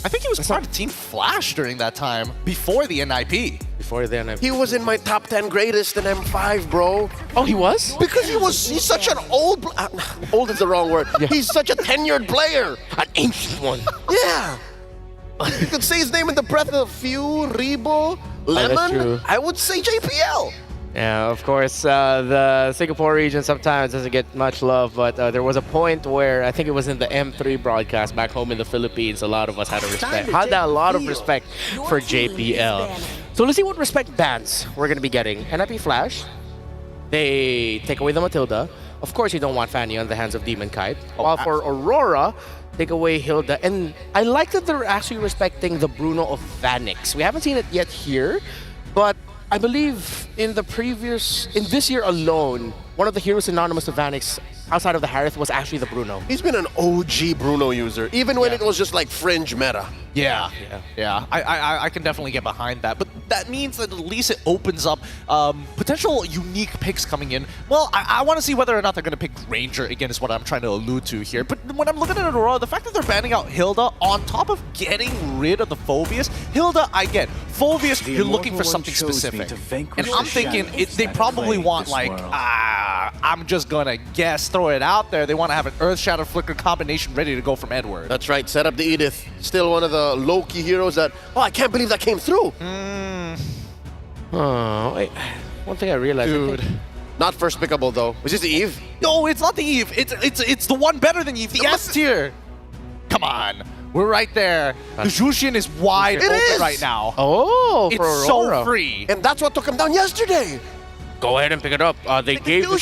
I think he was part of Team Flash during that time, before the NIP. Before the NIP. He was in my top 10 greatest in M5, bro. Oh, he was? Because he's such an old... old is the wrong word. Yeah. He's such a tenured player. An ancient one. Yeah. You could say his name in the breath of Few, Rebo, Lemon. That's true. I would say JPL. Yeah, of course, the Singapore region sometimes doesn't get much love, but there was a point where I think it was in the M3 broadcast back home in the Philippines, a lot of us had a lot of respect for JPL. So let's see what respect bans we're going to be getting. NIP Flash, they take away the Matilda. Of course, you don't want Fanny on the hands of Demon Kite. While for Aurora, take away Hilda. And I like that they're actually respecting the Bruno of Vanix. We haven't seen it yet here, but I believe in this year alone, one of the heroes synonymous to Vanix outside of the Harith was actually the Bruno. He's been an OG Bruno user, even when it was just like fringe meta. Yeah. I can definitely get behind that. But that means that at least it opens up potential unique picks coming in. Well, I want to see whether or not they're going to pick Ranger again is what I'm trying to allude to here. But when I'm looking at Aurora, the fact that they're banning out Hilda on top of getting rid of the Phoveus, Hilda, I get. Phoveus, you're looking for something specific. And I'm thinking they probably want like, I'm just going to guess, throw it out there. They want to have an Earth Shadow Flicker combination ready to go from Edward. That's right, set up the Edith. Still one of the low-key heroes that, oh, I can't believe that came through. Oh, wait. One thing I realized. Dude. Not first pickable though. Was this the Eve? No, it's not the Eve. It's the one better than Eve, the S tier. Come on. We're right there. The Jushin is wide open right now. Oh, for it's Aurora. so free. And that's what took him down yesterday. Go ahead and pick it up. They gave the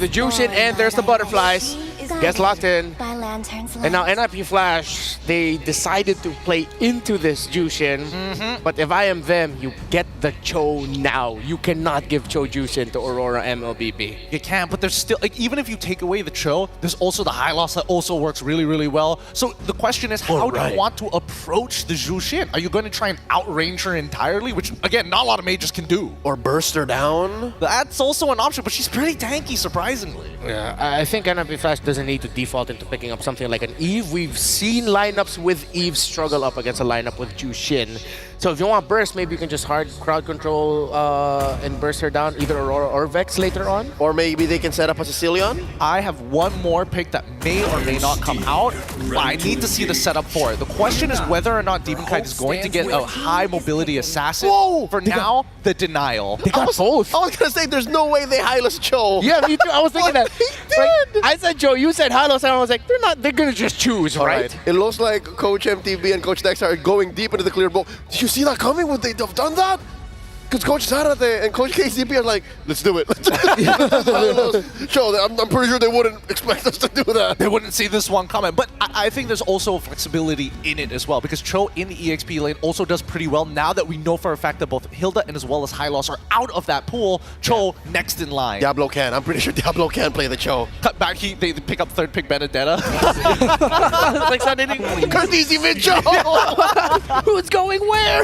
Jushin, and there's the butterflies. Gets locked in. And now NIP Flash, they decided to play into this Jushin. But if I am them, you get the Cho now. You cannot give Cho Jushin to Aurora MLBB. You can, but there's still, like, even if you take away the Cho, there's also the high loss that also works really, really well. So the question is, how do you want to approach the Jushin? Are you going to try and outrange her entirely? Which, again, not a lot of mages can do. Or burst her down? That's also an option, but she's pretty tanky, surprisingly. Yeah, I think NIP Flash doesn't need to default into picking up something like an Eve. We've seen lineups with Eve struggle up against a lineup with Jushin. So if you want burst, maybe you can just hard crowd control and burst her down, either Aurora or Vex later on. Or maybe they can set up a Sicilian. I have one more pick that may or may not come out, but I need to see the setup for it. The question is whether or not Demon Kite is going to get a high mobility assassin. Whoa! For now, the denial. They got both. I was going to say, there's no way they highless Cho. Yeah, me too. I was thinking that. They did. I said Joe, you said Halo, and I was like, they're going to just choose, right? It looks like Coach MTV and Coach Dex are going deep into the clear bowl. Did you see that coming? Would they have done that? Because Coach Zarate and Coach KCP are like, let's do it. Show, I'm pretty sure they wouldn't expect us to do that. They wouldn't see this one coming. But I think there's also flexibility in it as well, because Cho in the EXP lane also does pretty well now that we know for a fact that both Hilda and as well as Hylos are out of that pool. Cho next in line. Diablo can. I'm pretty sure Diablo can play the Cho. Cut back, they pick up third pick Benedetta. Like suddenly, Curtis even Cho! Who's going where?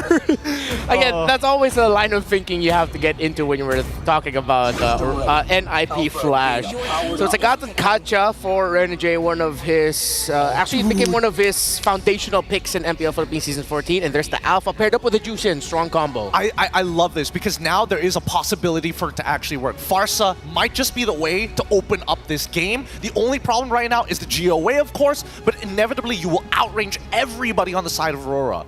Again, that's always a line of thinking you have to get into when you were talking about NIP Flash. So it's a Gatan Kacha for Renegade, one of his, actually became one of his foundational picks in MPL Philippines Season 14, and there's the Alpha paired up with the Jushin, strong combo. I love this, because now there is a possibility for it to actually work. Farsa might just be the way to open up this game. The only problem right now is the GOA, of course, but inevitably you will outrange everybody on the side of Aurora.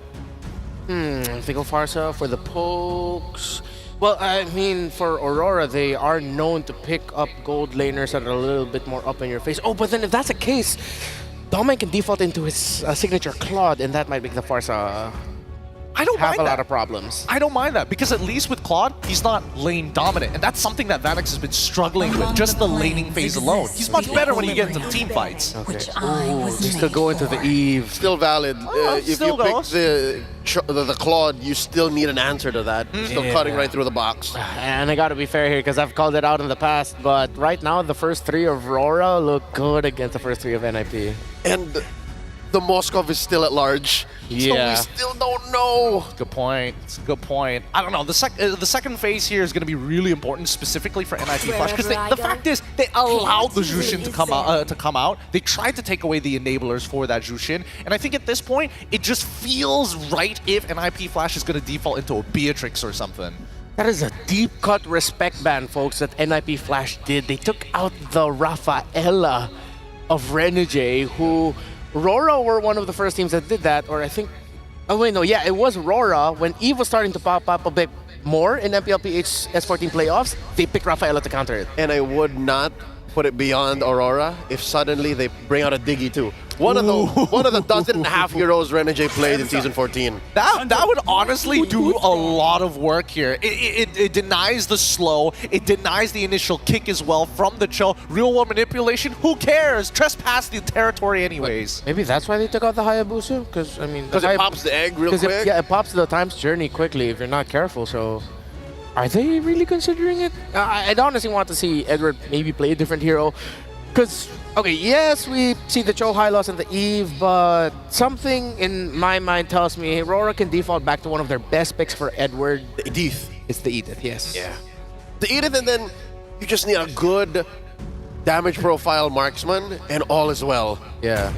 Fickle Farsa for the pokes. Well, I mean, for Aurora, they are known to pick up gold laners that are a little bit more up in your face. Oh, but then if that's the case, Domain can default into his signature Claude, and that might make the Farsa have a lot of problems. I don't mind that, because at least with Claude, he's not lane dominant, and that's something that Vanix has been struggling with, just the laning phase alone. He's much better when you get into team fights. Okay. Ooh, they still go into the Eve. Still valid. If still you goes. pick the Claude, you still need an answer to that. Still cutting right through the box. And I gotta be fair here, because I've called it out in the past, but right now, the first three of Aurora look good against the first three of NIP. And the Moskov is still at large. Yeah. So we still don't know. Good point. It's a good point. I don't know. The second phase here is going to be really important, specifically for NIP Flash, because the fact is they allowed the Jushin to come out. They tried to take away the enablers for that Jushin, and I think at this point it just feels right if NIP Flash is going to default into a Beatrix or something. That is a deep-cut respect ban, folks, that NIP Flash did. They took out the Rafaela of Renegade, who Aurora were one of the first teams that did that, or I think... Oh, wait, no, yeah, it was Aurora. When Eve was starting to pop up a bit more in MPLPH S14 playoffs, they picked Rafaela to counter it. And I would not put it beyond Aurora if suddenly they bring out a Diggy too. One of the dozen and a half heroes Renegade played in Season 14. That would honestly do a lot of work here. It denies the slow. It denies the initial kick as well from the Cho. Real world manipulation, who cares? Trespass the territory anyways. Maybe that's why they took out the Hayabusa? Because, I mean... Because it pops the egg real quick? Yeah, it pops the time's journey quickly if you're not careful, so... Are they really considering it? I'd honestly want to see Edward maybe play a different hero. Because, okay, yes, we see the Cho high loss and the Eve, but something in my mind tells me Aurora can default back to one of their best picks for Edward. The Edith. It's the Edith, yes. Yeah. The Edith, and then you just need a good damage profile marksman, and all is well. Yeah.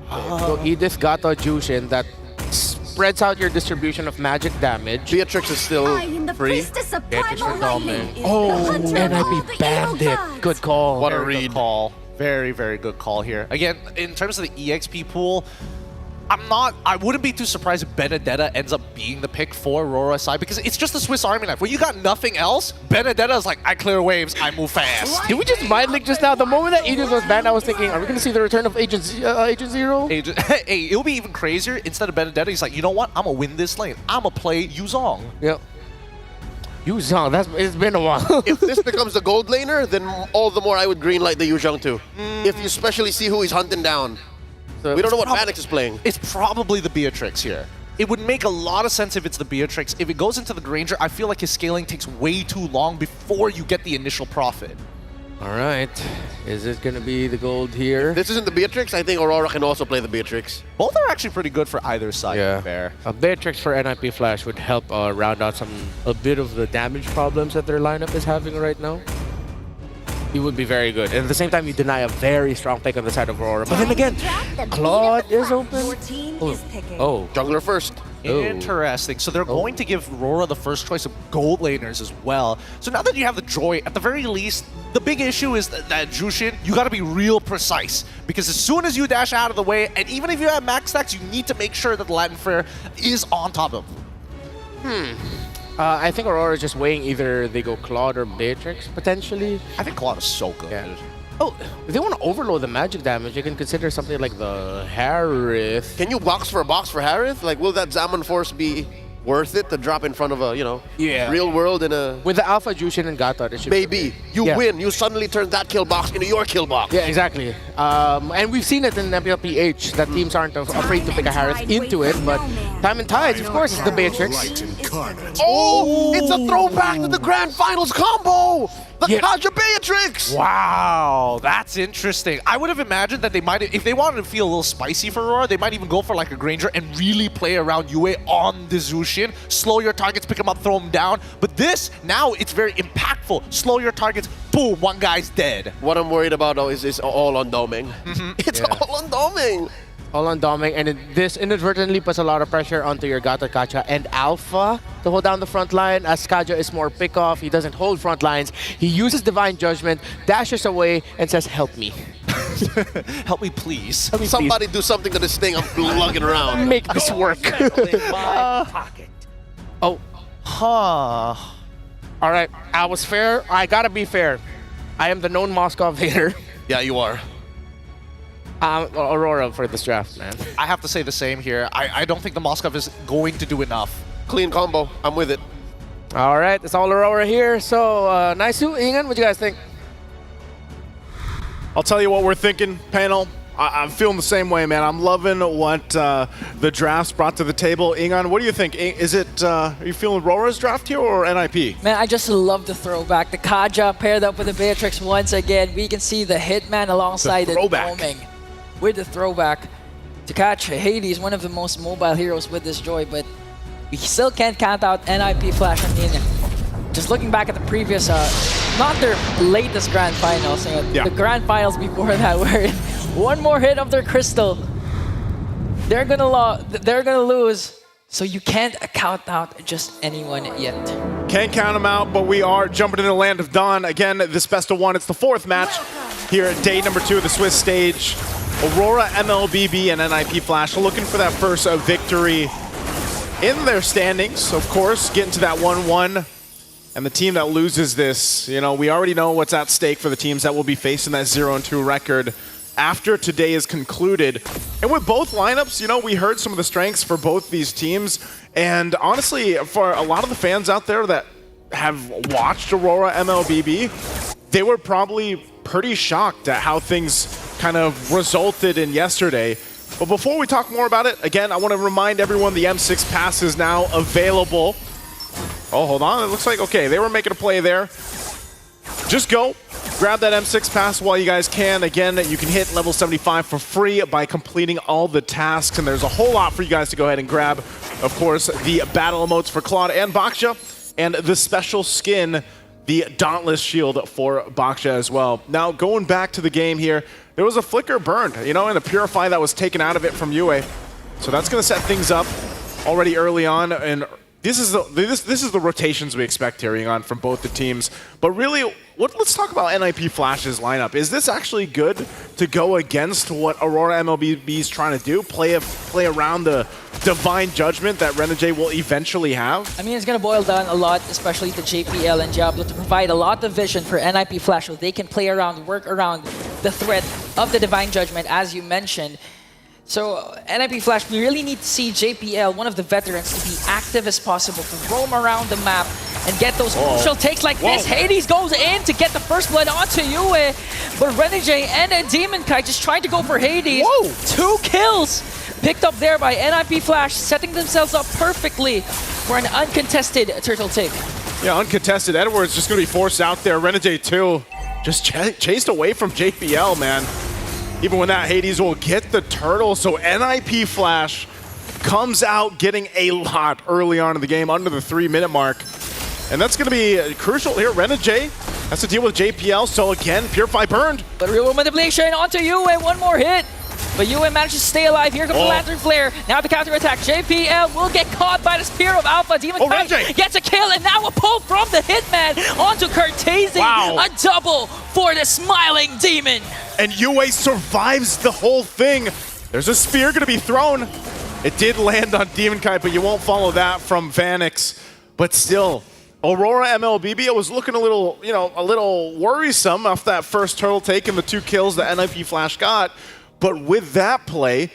So Edith, Gato, Jushin, that spreads out your distribution of magic damage. Beatrix is still free. Beatrix for Dolmen. Oh, NIP Bandit. Good call. What a Very good read. call. Very, very good call here. Again, in terms of the EXP pool, I wouldn't be too surprised if Benedetta ends up being the pick for Aurora side because it's just a Swiss Army knife. When you got nothing else, Benedetta is like, I clear waves, I move fast. Did we just mind link just now? The moment that Edith was banned, I was thinking, are we going to see the return of Agent Zero? Hey, it'll be even crazier. Instead of Benedetta, he's like, you know what? I'm going to win this lane. I'm going to play Yuzong. Yep. Yuzong, it's been a while. If this becomes the gold laner, then all the more I would greenlight the Yuzhong too. If you especially see who he's hunting down. So we don't know what Vanix is playing. It's probably the Beatrix here. It would make a lot of sense if it's the Beatrix. If it goes into the Granger, I feel like his scaling takes way too long before you get the initial profit. All right. Is it going to be the gold here? If this isn't the Beatrix, I think Aurora can also play the Beatrix. Both are actually pretty good for either side. Yeah. Fair. A Beatrix for NIP Flash would help round out a bit of the damage problems that their lineup is having right now. He would be very good. And at the same time, you deny a very strong pick on the side of Aurora. But then again, Claude is open. Oh, jungler first. Interesting. So they're going to give Aurora the first choice of gold laners as well. So now that you have the Joy, at the very least, the big issue is that Jushin, you got to be real precise. Because as soon as you dash out of the way, and even if you have max stacks, you need to make sure that the Latin Fair is on top of them. I think Aurora is just weighing either they go Claude or Beatrix, potentially. I think Claude is so good. Yeah. Oh, if they want to overload the magic damage, you can consider something like the Harith. Can you box for Harith? Like, will that Zaman Force be worth it to drop in front of a, real world in a... With the Alpha Jushin and Gato, it should Maybe. You win. You suddenly turn that kill box into your kill box. Yeah, exactly. And we've seen it in MLBH that teams aren't afraid to pick a Harith into it, but Time and Tides, of course, is the Beatrix. Oh, it's a throwback to the Grand Finals combo! The Kaja Beatrix! Wow, that's interesting. I would have imagined that they might, if they wanted to feel a little spicy for Aurora, they might even go for like a Granger and really play around Yue on the Zushin. Slow your targets, pick them up, throw them down. But this, now it's very impactful. Slow your targets, boom, one guy's dead. What I'm worried about though is all on doming. It's all on doming. All on doming, and this inadvertently puts a lot of pressure onto your Gato, Kacha, and Alpha to hold down the front line. As Kaja is more pick-off, he doesn't hold front lines. He uses Divine Judgment, dashes away, and says, help me. Help me, please. Help me, Somebody do something to this thing I'm lugging around. Make this work. Oh. Huh. All right, I was fair. I gotta be fair. I am the known Moscow hater. Yeah, you are. Aurora for this draft, man. I have to say the same here. I don't think the Moskov is going to do enough. Clean combo. I'm with it. All right, it's all Aurora here. So, nice to Ingan. What do you guys think? I'll tell you what we're thinking, panel. I'm feeling the same way, man. I'm loving what the drafts brought to the table. Ingan, what do you think? Is it, are you feeling Aurora's draft here or NIP? Man, I just love the throwback. The Kaja paired up with the Beatrix once again. We can see the Hitman alongside the Doming with the throwback. To catch Hades, one of the most mobile heroes with this Joy, but we still can't count out NIP Flash. I mean, just looking back at the previous, not their latest Grand Finals, the Grand Finals before that, where one more hit of their crystal, they're gonna lose. So you can't count out just anyone yet. Can't count them out, but we are jumping into the land of Dawn. Again, this best of one. It's the fourth match here at day number 2 of the Swiss stage. Aurora, MLBB, and NIP Flash looking for that first victory in their standings. Of course, getting to that 1-1. And the team that loses this, we already know what's at stake for the teams that will be facing that 0-2 record after today is concluded. And with both lineups, we heard some of the strengths for both these teams. And honestly, for a lot of the fans out there that have watched Aurora MLBB, they were probably pretty shocked at how things kind of resulted in yesterday. But before we talk more about it, again, I want to remind everyone the M6 pass is now available. Oh, hold on. It looks like, okay, they were making a play there. Just go, grab that M6 pass while you guys can. Again, you can hit level 75 for free by completing all the tasks, and there's a whole lot for you guys to go ahead and grab. Of course, the battle emotes for Claude and Baksha, and the special skin, the Dauntless Shield for Baksha as well. Now, going back to the game here, there was a flicker burned, you know, and a Purify that was taken out of it from UA. So that's going to set things up already early on, and this is the rotations we expect here on from both the teams. But really, let's talk about NIP Flash's lineup. Is this actually good to go against what Aurora MLBB is trying to do? Play around the divine judgment that Renegade will eventually have? I mean, it's going to boil down a lot, especially to JPL and Diablo, to provide a lot of vision for NIP Flash so they can play around, work around the threat of the divine judgment, as you mentioned. So, NIP Flash, we really need to see JPL, one of the veterans, to be active as possible, to roam around the map and get those crucial takes like this. Hades goes in to get the first blood onto Yue, but Renegade and Demon Kite just trying to go for Hades. 2 kills picked up there by NIP Flash, setting themselves up perfectly for an uncontested turtle take. Yeah, uncontested. Edwards just going to be forced out there. Renegade 2 just chased away from JPL, man. Even when that Hades will get the turtle, so NIP Flash comes out getting a lot early on in the game, under the 3-minute mark. And that's going to be crucial here. Renegade has to deal with JPL, so again, Purify burned. But real world manipulation onto Yue, one more hit. But Yue manages to stay alive. Here comes the Lantern Flare. Now the counter-attack. JPL will get caught by the Spear of Alpha. Demon Kite gets a kill, and now a pull from the Hitman onto Cortese. A double for the Smiling Demon. And Yue survives the whole thing. There's a spear going to be thrown. It did land on Demon Kite, but you won't follow that from Vanix. But still, Aurora MLBB, it was looking a little, a little worrisome off that first turtle take and the 2 kills that NIP Flash got. But with that play,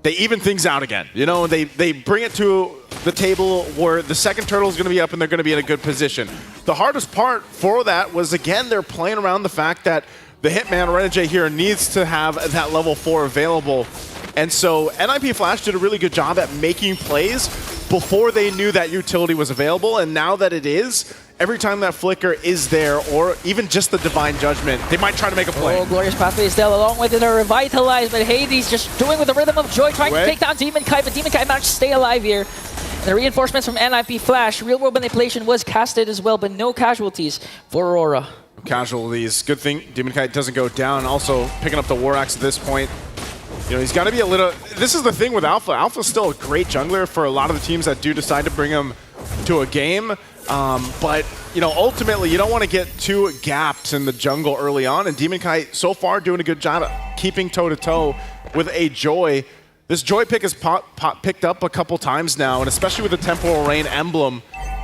they even things out again. They bring it to the table where the second turtle is going to be up and they're going to be in a good position. The hardest part for that was, again, they're playing around the fact that the Hitman Renegade here needs to have that level 4 available. And so NIP Flash did a really good job at making plays before they knew that utility was available. And now that it is, every time that flicker is there, or even just the divine judgment, they might try to make a play. Glorious Pathway is still along with it, are revitalized, but Hades just doing with the rhythm of joy, trying to take down Demon Kite, but Demon Kite managed to stay alive here. And the reinforcements from NIP Flash, real world manipulation was casted as well, but no casualties for Aurora. Casualties. Good thing Demon Kite doesn't go down. Also picking up the War Axe at this point. He's got to be a little... This is the thing with Alpha. Alpha's still a great jungler for a lot of the teams that do decide to bring him to a game. But, ultimately, you don't want to get too gapped in the jungle early on. And Demon Kite, so far, doing a good job at keeping toe-to-toe with a Joy. This Joy pick is picked up a couple times now, and especially with the Temporal Rain emblem,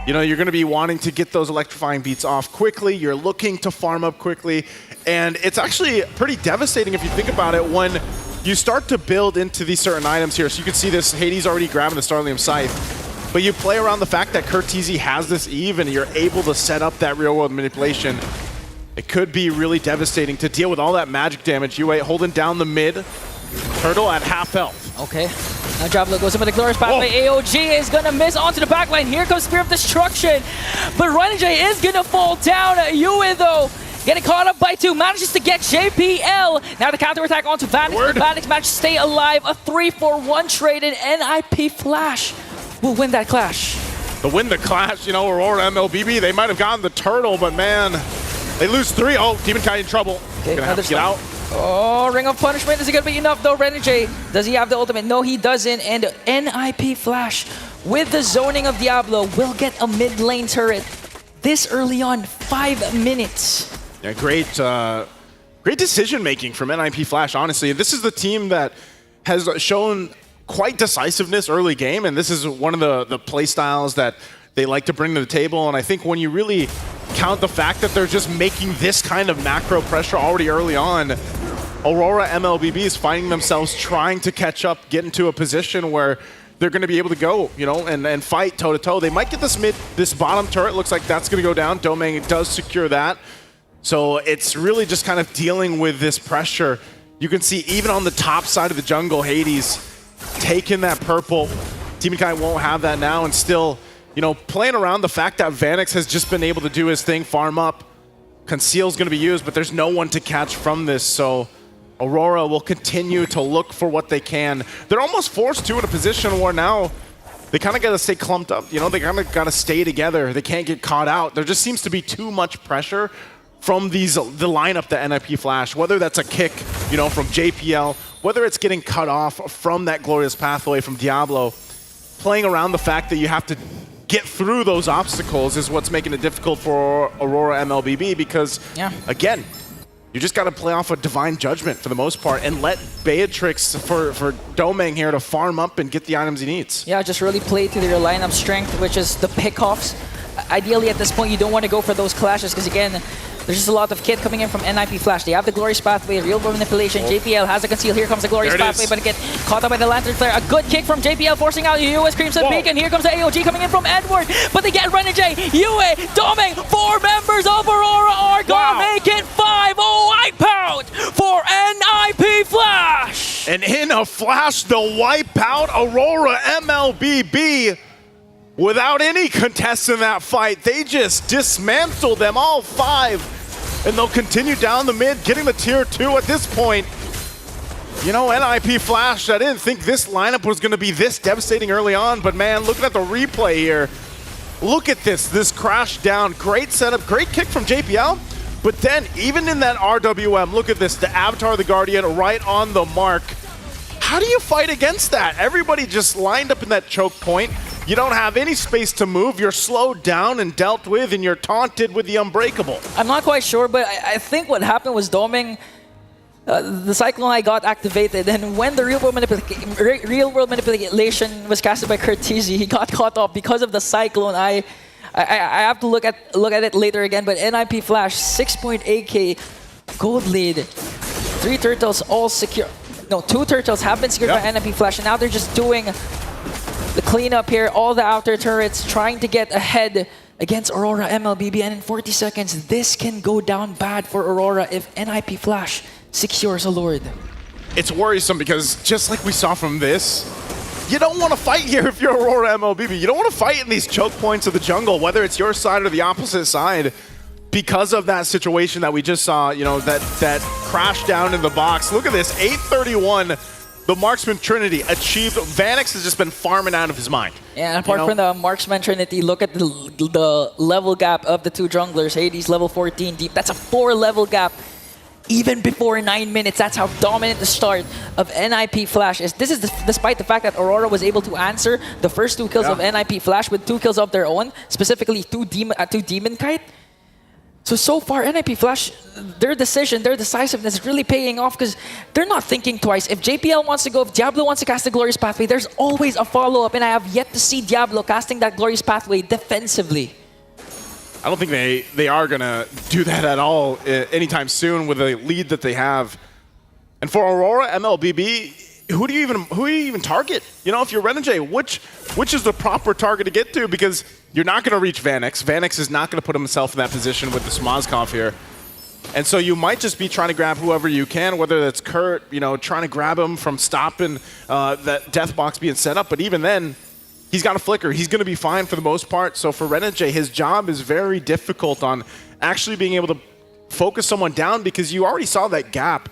you're going to be wanting to get those electrifying beats off quickly. You're looking to farm up quickly. And it's actually pretty devastating if you think about it when you start to build into these certain items here. So you can see this Hades already grabbing the Starlium Scythe. But you play around the fact that Cortese has this Eve and you're able to set up that real world manipulation. It could be really devastating to deal with all that magic damage. UA holding down the mid. Turtle at half health. Okay. Now Diablo goes in with a Glorious Pathway. AOG is going to miss onto the backline. Here comes Spear of Destruction. But Renegade is going to fall down. Yue, though, getting caught up by 2. Manages to get JPL. Now the counterattack onto Vanix. Vanix managed to stay alive. A 3-for-1 trade, and NIP Flash will win that clash. To win the clash, Aurora MLBB, they might have gotten the turtle, but man, they lose 3. Oh, Demon Kite in trouble. Okay, gonna have to get out. Oh, Ring of Punishment. Is it going to be enough, though, Renegade? Does he have the ultimate? No, he doesn't. And NIP Flash, with the zoning of Diablo, will get a mid lane turret this early on, 5 minutes. Yeah, great decision-making from NIP Flash, honestly. This is the team that has shown quite decisiveness early game, and this is one of the play styles that they like to bring to the table. And I think when you really count the fact that they're just making this kind of macro pressure already early on, Aurora MLBB is finding themselves trying to catch up, get into a position where they're going to be able to go, and fight toe-to-toe. They might get this bottom turret. Looks like that's going to go down. Domain does secure that. So it's really just kind of dealing with this pressure. You can see even on the top side of the jungle, Hades taking that purple. Demon Kite won't have that now, and still, playing around the fact that Vanix has just been able to do his thing, farm up, Conceal's going to be used, but there's no one to catch from this, so Aurora will continue to look for what they can. They're almost forced to in a position where now they kind of got to stay clumped up. You know, they kind of got to stay together. They can't get caught out. There just seems to be too much pressure from the lineup that NIP Flash, whether that's a kick, you know, from JPL, whether it's getting cut off from that glorious pathway from Diablo, playing around the fact that you have to get through those obstacles is what's making it difficult for Aurora MLBB because, again, you just got to play off a divine judgment for the most part and let Beatrix for Domeng here to farm up and get the items he needs. Yeah, just really play to their lineup strength, which is the pickoffs. Ideally, at this point, you don't want to go for those clashes because, again, there's just a lot of kit coming in from NIP Flash. They have the Glorious Pathway, Real World Manipulation. JPL has a Conceal. Here comes the Glorious Pathway, but get caught up by the Lantern Flare. A good kick from JPL, forcing out US Crimson Peak, and here comes the AOG coming in from Edward. But they get Renegade, Yue, Domeng. 4 members of Aurora are gonna make it 5-0 wipeout for NIP Flash. And in a flash, the wipeout Aurora MLBB. Without any contest in that fight, they just dismantled them, all 5. And they'll continue down the mid, getting the tier 2 at this point. You know, NIP Flash, I didn't think this lineup was going to be this devastating early on, but man, looking at the replay here, look at this crash down. Great setup, great kick from JPL. But then, even in that RWM, look at this, the Avatar of the Guardian right on the mark. How do you fight against that? Everybody just lined up in that choke point. You don't have any space to move. You're slowed down and dealt with, and you're taunted with the Unbreakable. I'm not quite sure, but I think what happened was Domeng, the Cyclone Eye got activated, and when the Real World Manipulation was casted by Curtizi, he got caught off because of the Cyclone Eye. I have to look at it later again, but NIP Flash, 6.8k gold lead. 3 turtles all secure. No, 2 turtles have been secured by NIP Flash, and now they're just doing the cleanup here, all the outer turrets, trying to get ahead against Aurora MLBB. And in 40 seconds, this can go down bad for Aurora if NIP Flash secures a Lord. It's worrisome because just like we saw from this, you don't want to fight here if you're Aurora MLBB. You don't want to fight in these choke points of the jungle, whether it's your side or the opposite side, because of that situation that we just saw, you know, that crash down in the box. Look at this, 831. The Marksman Trinity achieved. Vanix has just been farming out of his mind. Yeah, and apart from the Marksman Trinity, look at the level gap of the 2 junglers. Hades level 14 deep. That's a 4-level gap. Even before 9 minutes, that's how dominant the start of NIP Flash is. This is despite the fact that Aurora was able to answer the first 2 kills of NIP Flash with 2 kills of their own, specifically 2 Demon Kite. So far, NIP Flash, their decision, their decisiveness is really paying off because they're not thinking twice. If JPL wants to go, if Diablo wants to cast the Glorious Pathway, there's always a follow-up, and I have yet to see Diablo casting that Glorious Pathway defensively. I don't think they are going to do that at all anytime soon with the lead that they have. And for Aurora MLBB, who do you even target? You know, if you're Renegade, which is the proper target to get to? Because you're not going to reach Vanix. Vanix is not going to put himself in that position with the Smozkov here. And so you might just be trying to grab whoever you can, whether that's Kurt, you know, trying to grab him from stopping that death box being set up. But even then, he's got a flicker. He's going to be fine for the most part. So for Renegade, his job is very difficult on actually being able to focus someone down because you already saw that gap,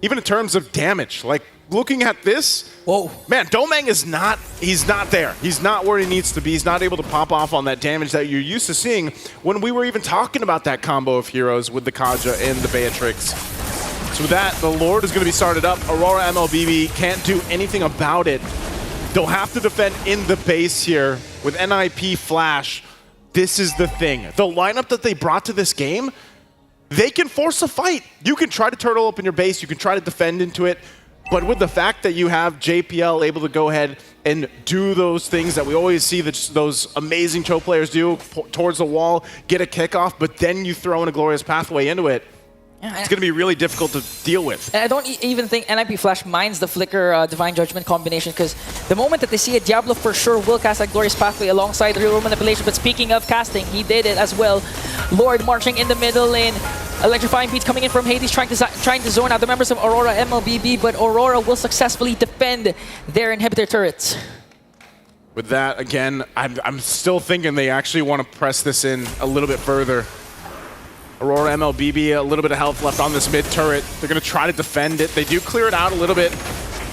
even in terms of damage. Like, looking at this, whoa, man, Domeng is not, he's not there. He's not where he needs to be. He's not able to pop off on that damage that you're used to seeing when we were even talking about that combo of heroes with the Kaja and the Beatrix. So with that, the Lord is going to be started up. Aurora MLBB can't do anything about it. They'll have to defend in the base here with NIP Flash. This is the thing. The lineup that they brought to this game, they can force a fight. You can try to turtle up in your base. You can try to defend into it. But with the fact that you have JPL able to go ahead and do those things that we always see that those amazing choke players do towards the wall, get a kickoff, but then you throw in a Glorious Pathway into it, it's going to be really difficult to deal with. And I don't even think NIP Flash minds the Flicker Divine Judgment combination because the moment that they see it, Diablo for sure will cast that Glorious Pathway alongside Real World Manipulation. But speaking of casting, he did it as well. Lord marching in the middle lane. Electrifying beats coming in from Hades, trying to zone out the members of Aurora MLBB, but Aurora will successfully defend their inhibitor turrets. With that, again, I'm still thinking they actually want to press this in a little bit further. Aurora MLBB, a little bit of health left on this mid turret. They're going to try to defend it. They do clear it out a little bit.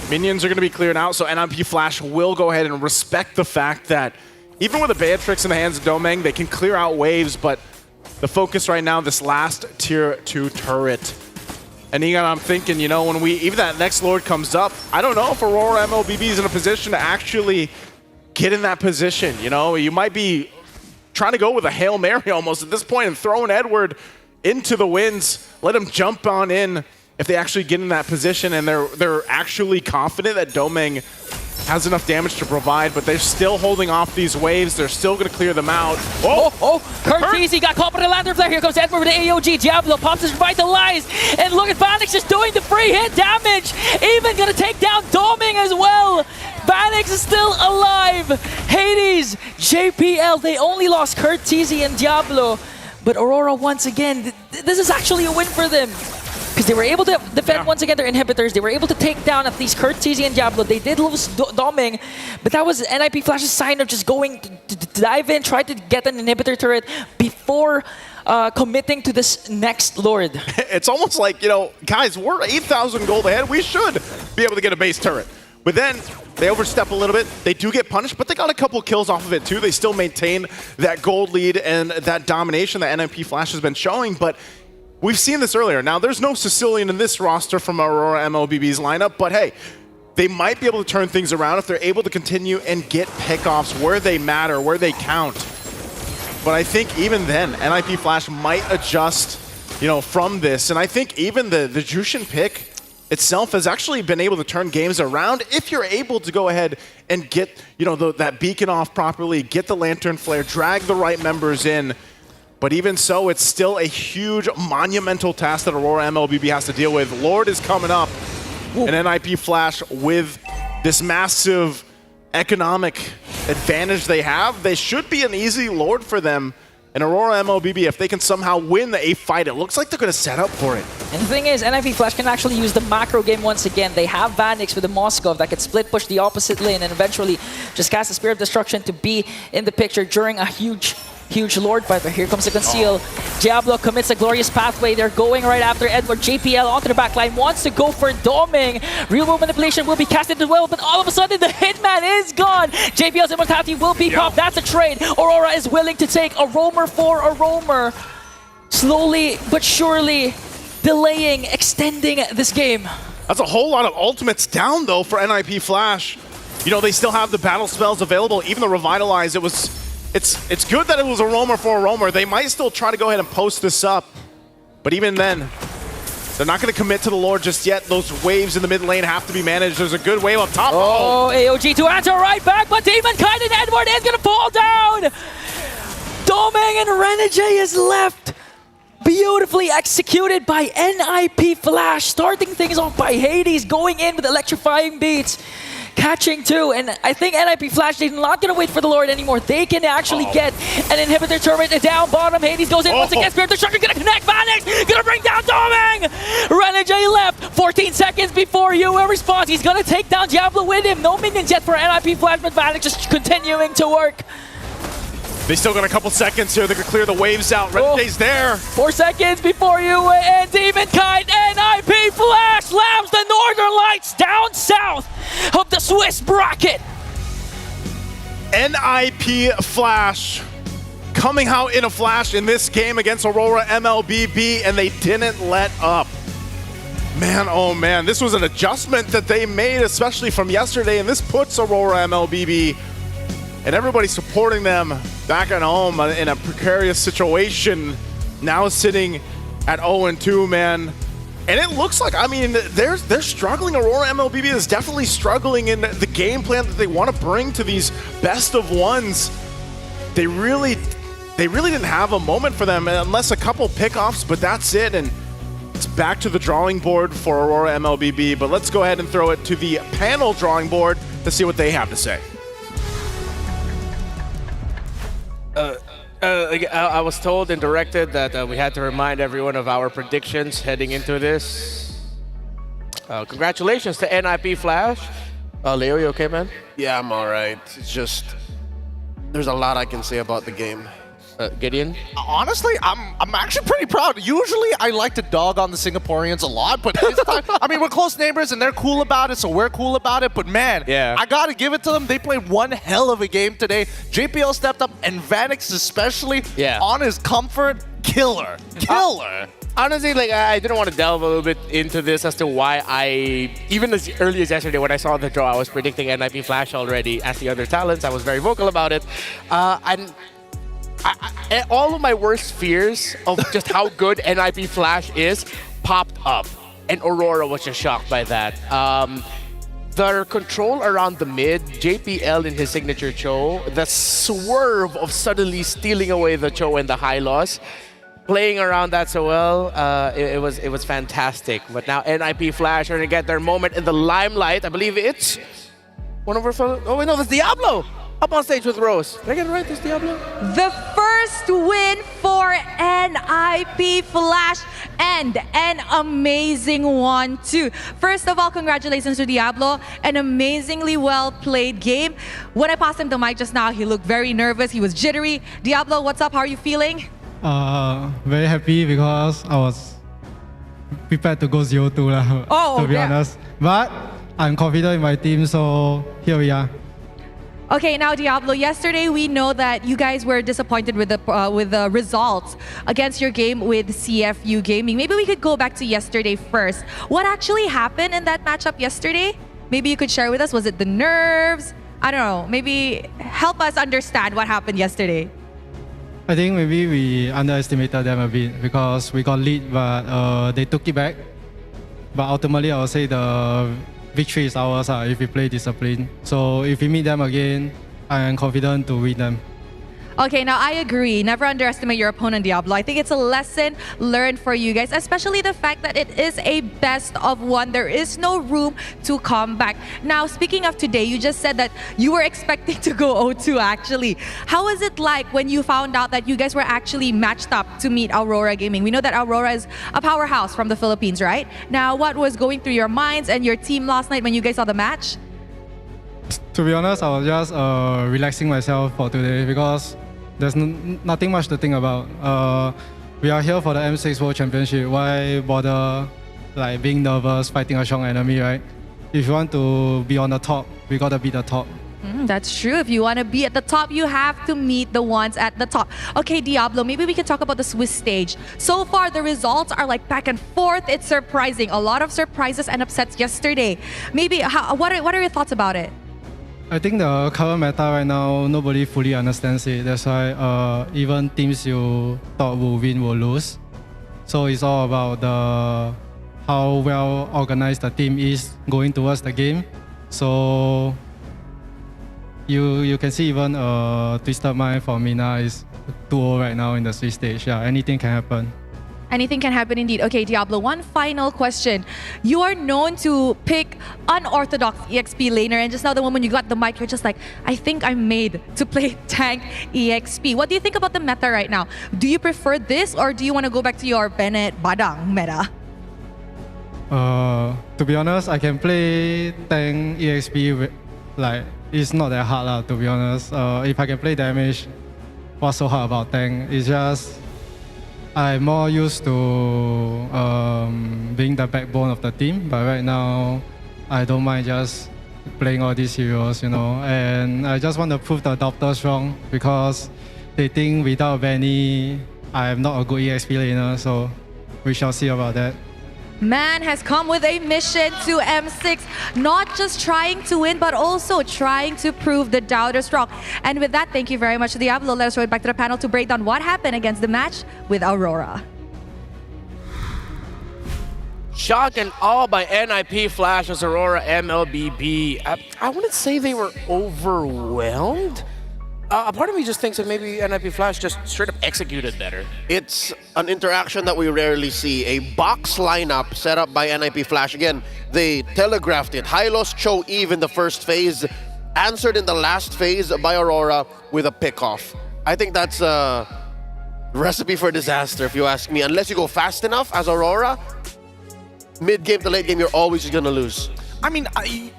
Minions are going to be cleared out, so NIP Flash will go ahead and respect the fact that even with a Beatrix in the hands of Domeng, they can clear out waves, but the focus right now, this last tier 2 turret. And Egon, I'm thinking, you know, when even that next Lord comes up, I don't know if Aurora MLBB is in a position to actually get in that position. You know, you might be trying to go with a Hail Mary almost at this point and throwing Edward into the winds, let him jump on in if they actually get in that position and they're actually confident that Domeng has enough damage to provide, but they're still holding off these waves. They're still going to clear them out. Kurt Easy got caught by the Lantern Flare. Here comes Edward with the AOG. Diablo pops his Revitalize. And look at Vanix just doing the free hit damage. Even going to take down Domeng as well. Vanix is still alive. Hades, JPL, they only lost Kurt Teasy and Diablo. But Aurora, once again, this is actually a win for them. Because they were able to defend once again their inhibitors. They were able to take down at least Kurt Teasy and Diablo. They did lose Domeng, but that was NIP Flash's sign of just going to dive in, try to get an inhibitor turret before committing to this next Lord. It's almost like, you know, guys, we're 8,000 gold ahead. We should be able to get a base turret. But then they overstep a little bit. They do get punished, but they got a couple kills off of it too. They still maintain that gold lead and that domination that NIP Flash has been showing, but we've seen this earlier. Now, there's no Sicilian in this roster from Aurora MLBB's lineup, but hey, they might be able to turn things around if they're able to continue and get pickoffs where they matter, where they count. But I think even then, NIP Flash might adjust, you know, from this. And I think even the Jushin pick itself has actually been able to turn games around if you're able to go ahead and get, you know, that beacon off properly, get the Lantern Flare, drag the right members in. But even so, it's still a huge, monumental task that Aurora MLBB has to deal with. Lord is coming up, and NIP Flash with this massive economic advantage they have. They should be an easy Lord for them. And Aurora MLBB, if they can somehow win a fight, it looks like they're going to set up for it. And the thing is, NIP Flash can actually use the macro game once again. They have Vanix with the Moskov that could split push the opposite lane and eventually just cast a Spear of Destruction to be in the picture during a huge Lord fight. But here comes the Conceal. Diablo commits a glorious pathway. They're going right after Edward. JPL onto the backline, wants to go for Domeng. Real world manipulation will be casted as well, but all of a sudden the Hitman is gone. JPL's immortality will be popped. That's a trade. Aurora is willing to take a roamer for a roamer. Slowly but surely delaying, extending this game. That's a whole lot of ultimates down though for NIP Flash. You know, they still have the battle spells available, even the Revitalize. It's good that it was a roamer for a roamer. They might still try to go ahead and post this up, but even then, they're not going to commit to the Lord just yet. Those waves in the mid lane have to be managed. There's a good wave up top. Oh, AOG to answer right back, but Demonkind and Edward is going to fall down. Domeng and Renegade is left. Beautifully executed by NIP Flash, starting things off by Hades, going in with electrifying beats. Catching two, and I think NIP Flash is not going to wait for the Lord anymore. They can actually get an inhibitor turret down bottom. Hades goes in once again. Spirit of Destruction going to connect. Vanix going to bring down Domeng. Renegade left 14 seconds before UA response. He's going to take down Diablo with him. No minions yet for NIP Flash, but Vanix just continuing to work. They still got a couple seconds here. They can clear the waves out. Renegade's there. 4 seconds before UA and Demonkind. NIP Flash slams the Northern Lights down south of the Swiss bracket. NIP Flash coming out in a flash in this game against Aurora MLBB, and they didn't let up. Man, oh man, this was an adjustment that they made, especially from yesterday, and this puts Aurora MLBB and everybody supporting them back at home in a precarious situation, now sitting at 0-2, man. And it looks like, I mean, they're struggling. Aurora MLBB is definitely struggling in the game plan that they want to bring to these best of ones. They really didn't have a moment for them, unless a couple pickoffs, but that's it. And it's back to the drawing board for Aurora MLBB. But let's go ahead and throw it to the panel drawing board to see what they have to say. I was told and directed that we had to remind everyone of our predictions heading into this. Congratulations to NIP Flash. Leo, you okay, man? Yeah, I'm all right. It's just, there's a lot I can say about the game. Gideon? Honestly, I'm actually pretty proud. Usually, I like to dog on the Singaporeans a lot, but this time, I mean, we're close neighbors and they're cool about it, so we're cool about it. But man, Yeah. I gotta give it to them. They played one hell of a game today. JPL stepped up, and Vanix especially on his comfort, killer. Honestly, like I didn't want to delve a little bit into this as to why even as early as yesterday when I saw the draw, I was predicting NIP Flash already as the other talents. I was very vocal about it. And all of my worst fears of just how good NIP Flash is popped up. And Aurora was just shocked by that. Their control around the mid, JPL in his signature Cho, the swerve of suddenly stealing away the Cho and the high loss, playing around that so well, it was fantastic. But now NIP Flash are going to get their moment in the limelight. I believe it's one of our fellow... Oh, wait, no, that's Diablo! Up on stage with Rose. Did I get it right? This Diablo? The first win for NIP Flash, and an amazing one too. First of all, congratulations to Diablo. An amazingly well played game. When I passed him the mic just now, he looked very nervous. He was jittery. Diablo, what's up? How are you feeling? Very happy because I was prepared to go 0-2 lah, to be honest. But I'm confident in my team, so here we are. Okay, now Diablo, yesterday we know that you guys were disappointed with the results against your game with CFU Gaming. Maybe we could go back to yesterday first. What actually happened in that matchup yesterday? Maybe you could share with us. Was it the nerves? I don't know. Maybe help us understand what happened yesterday. I think maybe we underestimated them a bit because we got lead, but they took it back. But ultimately, I would say the victory is ours if we play discipline. So if we meet them again, I am confident to win them. Okay, now I agree. Never underestimate your opponent, Diablo. I think it's a lesson learned for you guys, especially the fact that it is a best of one. There is no room to come back. Now, speaking of today, you just said that you were expecting to go 0-2 actually. How was it like when you found out that you guys were actually matched up to meet Aurora Gaming? We know that Aurora is a powerhouse from the Philippines, right? Now, what was going through your minds and your team last night when you guys saw the match? To be honest, I was just relaxing myself for today because there's nothing much to think about. We are here for the M6 World Championship. Why bother being nervous, fighting a strong enemy, right? If you want to be on the top, we gotta be the top. That's true. If you want to be at the top, you have to meet the ones at the top. Okay, Diablo, maybe we can talk about the Swiss stage. So far, the results are like back and forth. It's surprising. A lot of surprises and upsets yesterday. Maybe, what are your thoughts about it? I think the current meta right now, nobody fully understands it. That's why even teams you thought will win will lose. So it's all about how well organized the team is going towards the game. So you can see even Twisted Mind for Mina is 2-0 right now in the Swiss stage. Yeah, anything can happen. Anything can happen indeed. Okay, Diablo, one final question. You are known to pick unorthodox EXP laner, and just now the moment you got the mic, you're just like, I think I'm made to play tank EXP. What do you think about the meta right now? Do you prefer this, or do you want to go back to your Bennett Badang meta? To be honest, I can play tank EXP it's not that hard to be honest. If I can play damage, what's so hard about tank? It's just I'm more used to being the backbone of the team, but right now I don't mind just playing all these heroes, and I just want to prove the adopters wrong because they think without Benny, I'm not a good EXP laner, so we shall see about that. Man has come with a mission to M6, not just trying to win, but also trying to prove the doubters wrong. And with that, thank you very much, Diablo. Let us go back to the panel to break down what happened against the match with Aurora. Shock and awe by NIP Flash as Aurora MLBB. I wouldn't say they were overwhelmed. A part of me just thinks that maybe NIP Flash just straight up executed better. It's an interaction that we rarely see. A box lineup set up by NIP Flash. Again, they telegraphed it. Hylos Cho Eve in the first phase, answered in the last phase by Aurora with a pickoff. I think that's a recipe for disaster, if you ask me. Unless you go fast enough as Aurora, mid-game to late game, you're always just gonna lose. I mean,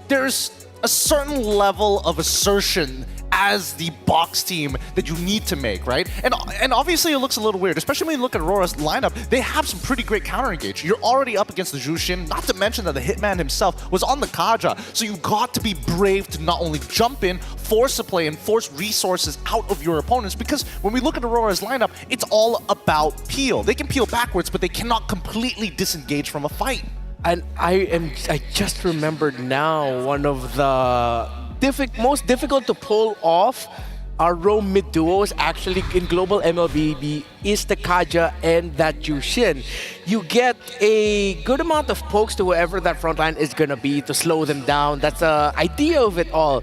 there's a certain level of assertion as the box team that you need to make, right? And obviously it looks a little weird, especially when you look at Aurora's lineup. They have some pretty great counter engage. You're already up against the Jushin, not to mention that the Hitman himself was on the Kaja. So you got to be brave to not only jump in, force a play, and force resources out of your opponents, because when we look at Aurora's lineup, it's all about peel. They can peel backwards, but they cannot completely disengage from a fight. And I just remembered now one of the most difficult to pull off our roam mid duos actually in global MLBB is the Kaja and that Jushin. You get a good amount of pokes to whoever that front line is gonna be to slow them down. That's the idea of it all.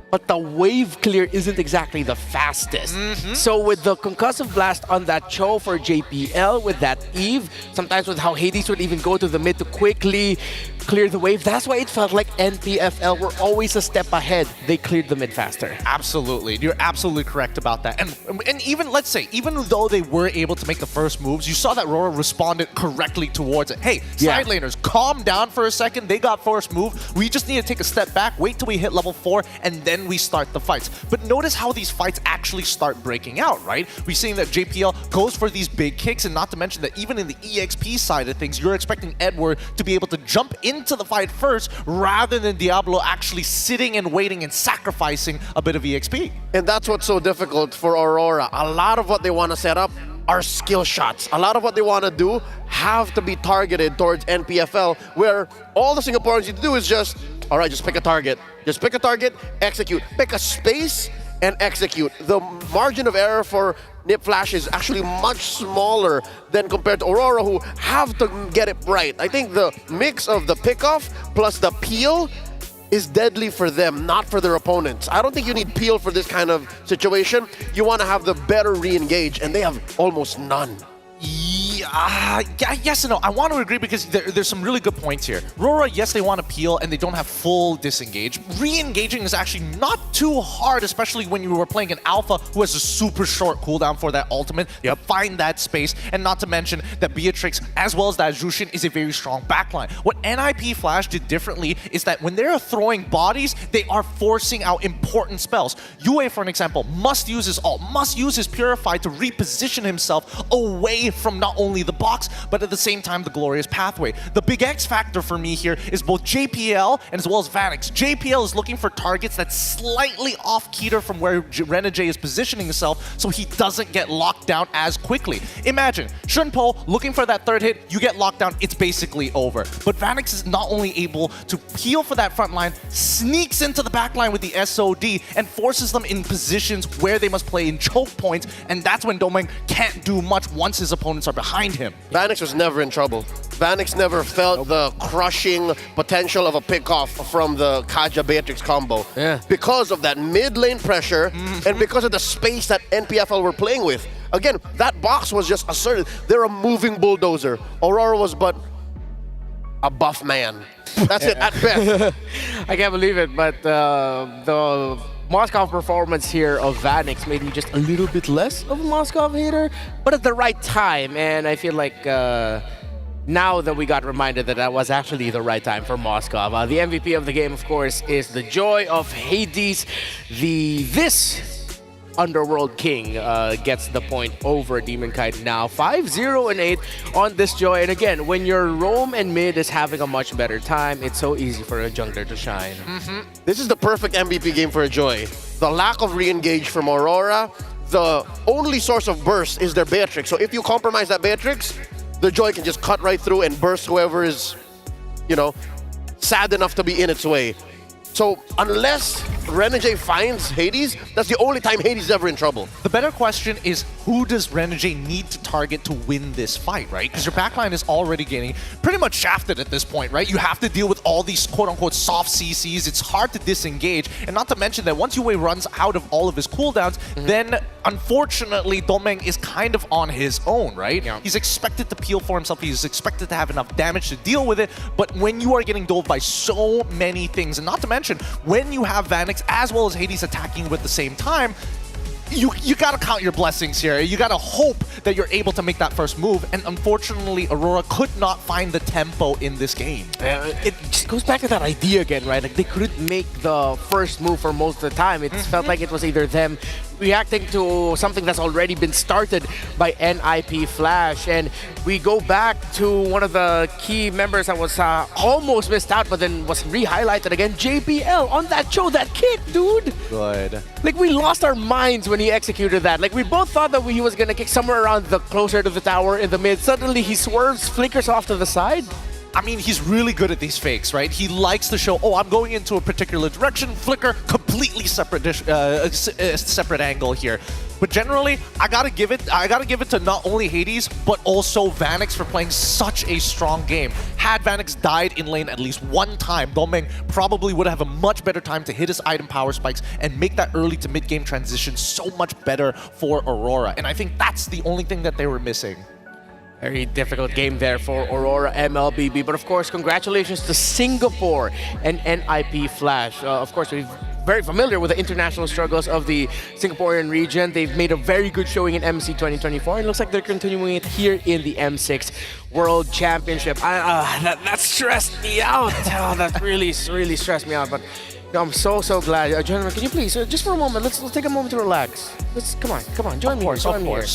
But the wave clear isn't exactly the fastest. So with the concussive blast on that Cho for JPL, with that Eve, sometimes with how Hades would even go to the mid to quickly clear the wave, that's why it felt like NPFL were always a step ahead. They cleared the mid faster. Absolutely. You're absolutely correct about that. And even, let's say, even though they were able to make the first moves, you saw that Aurora responded correctly towards it. Hey, side laners, calm down for a second. They got first move. We just need to take a step back, wait till we hit level 4, and then we start the fights. But notice how these fights actually start breaking out, right? We're seeing that JPL goes for these big kicks, and not to mention that even in the EXP side of things, you're expecting Edward to be able to jump into the fight first rather than Diablo actually sitting and waiting and sacrificing a bit of EXP. And that's what's so difficult for Aurora. A lot of what they want to set up are skill shots. A lot of what they want to do have to be targeted towards NPFL, where all the Singaporeans need to do is just, all right, just pick a target. Just pick a target, execute. Pick a space and execute. The margin of error for Nip Flash is actually much smaller than compared to Aurora, who have to get it right. I think the mix of the pickoff plus the peel is deadly for them, not for their opponents. I don't think you need peel for this kind of situation. You want to have the better re-engage, and they have almost none. Yes and no. I want to agree because there's some really good points here. Aurora, yes, they want to peel and they don't have full disengage. Re-engaging is actually not too hard, especially when you were playing an Alpha who has a super short cooldown for that ultimate. Find that space, and not to mention that Beatrix, as well as that Jushin, is a very strong backline. What NIP Flash did differently is that when they're throwing bodies, they are forcing out important spells. Yue, for an example, must use his ult, must use his Purify to reposition himself away from not only the box, but at the same time the glorious pathway. The big X factor for me here is both JPL and as well as Vanix. JPL is looking for targets that's slightly off-keter from where Renegade is positioning himself, so he doesn't get locked down as quickly. Imagine, Shunpo looking for that third hit, you get locked down, it's basically over. But Vanix is not only able to peel for that front line, sneaks into the back line with the SOD, and forces them in positions where they must play in choke points, and that's when Domeng can't do much once his opponents are behind him. Vanix was never in trouble. Vanix never felt the crushing potential of a pickoff from the Kaja Beatrix combo. Because of that mid lane pressure and because of the space that NPFL were playing with. Again, that box was just asserted. They're a moving bulldozer. Aurora was but a buff man. That's it, at best. I can't believe it, but the Moscow performance here of Vanix made me just a little bit less of a Moscow hater, but at the right time. And I feel like now that we got reminded that that was actually the right time for Moscow. The MVP of the game, of course, is the Joy of Hades. This Underworld King gets the point over Demon Kite now. 5-0 and 8 on this Joy. And again, when your roam and mid is having a much better time, it's so easy for a jungler to shine. This is the perfect MVP game for a Joy. The lack of re-engage from Aurora, the only source of burst is their Beatrix. So if you compromise that Beatrix, the Joy can just cut right through and burst whoever is, you know, sad enough to be in its way. So unless Renegade finds Hades, that's the only time Hades is ever in trouble. The better question is, who does Renegade need to target to win this fight, right? Because your backline is already getting pretty much shafted at this point, right? You have to deal with all these quote-unquote soft CCs. It's hard to disengage. And not to mention that once Yue runs out of all of his cooldowns, then unfortunately Domeng is kind of on his own, right? He's expected to peel for himself. He's expected to have enough damage to deal with it. But when you are getting dove by so many things, and not to mention when you have Vanix as well as Hades attacking you at the same time, you gotta count your blessings here. You gotta hope that you're able to make that first move. And unfortunately, Aurora could not find the tempo in this game. It just goes back to that idea again, right? Like they couldn't make the first move for most of the time. It felt like it was either them reacting to something that's already been started by NIP Flash. And we go back to one of the key members that was almost missed out, but then was re-highlighted again. JPL on that show, that kick, dude. Good. Like we lost our minds when he executed that. Like we both thought that he was gonna kick somewhere around the closer to the tower in the mid. Suddenly he swerves, flickers off to the side. I mean, he's really good at these fakes, right? He likes to show, oh, I'm going into a particular direction, flicker, completely separate separate angle here. But generally, I gotta give it to not only Hades, but also Vanix for playing such a strong game. Had Vanix died in lane at least one time, Domeng probably would have a much better time to hit his item power spikes and make that early to mid-game transition so much better for Aurora. And I think that's the only thing that they were missing. Very difficult game there for Aurora MLBB. But of course, congratulations to Singapore and NIP Flash. Of course, we're very familiar with the international struggles of the Singaporean region. They've made a very good showing in MC 2024. And it looks like they're continuing it here in the M6 World Championship. That stressed me out. That really stressed me out. But I'm so glad. Gentlemen, can you please, just for a moment, let's take a moment to relax. Come on, join me here. Join me here.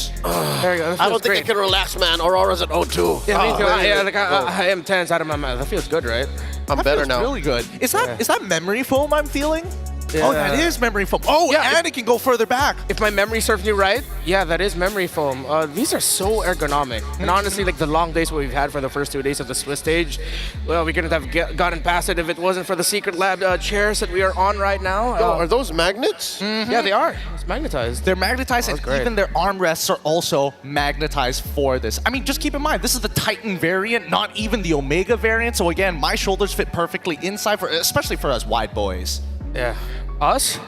There you go. I don't think I can relax, man. Aurora's at 0-2. Yeah, me too. I am tense out of my mind. That feels good, right? I'm better now. Really good. Is that memory foam I'm feeling? Yeah. Oh, that is memory foam. Oh, yeah, and it can go further back. If my memory serves me right, yeah, that is memory foam. These are so ergonomic. And honestly, like the long days we've had for the first 2 days of the Swiss stage, well, we couldn't have gotten past it if it wasn't for the Secret Lab chairs that we are on right now. Are those magnets? Yeah, they are. It's magnetized. They're magnetized, and even their armrests are also magnetized for this. I mean, just keep in mind, this is the Titan variant, not even the Omega variant. So again, my shoulders fit perfectly inside, especially for us wide boys. Yeah. Us?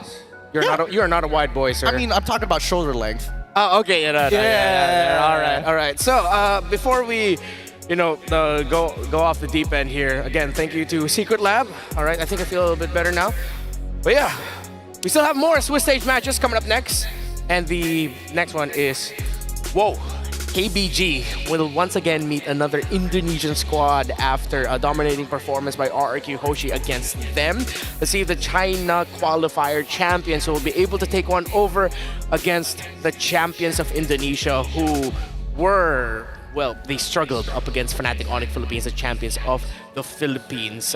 You are not a wide boy, sir. I mean, I'm talking about shoulder length. Oh, okay. Yeah. All right. So before we, go off the deep end here, again, thank you to Secret Lab. All right. I think I feel a little bit better now. But yeah, we still have more Swiss stage matches coming up next, and the next one is, KBG will once again meet another Indonesian squad after a dominating performance by RRQ Hoshi against them. Let's see if the China qualifier champions will be able to take one over against the champions of Indonesia, who were, well, they struggled up against Fnatic Onyx Philippines, the champions of the Philippines.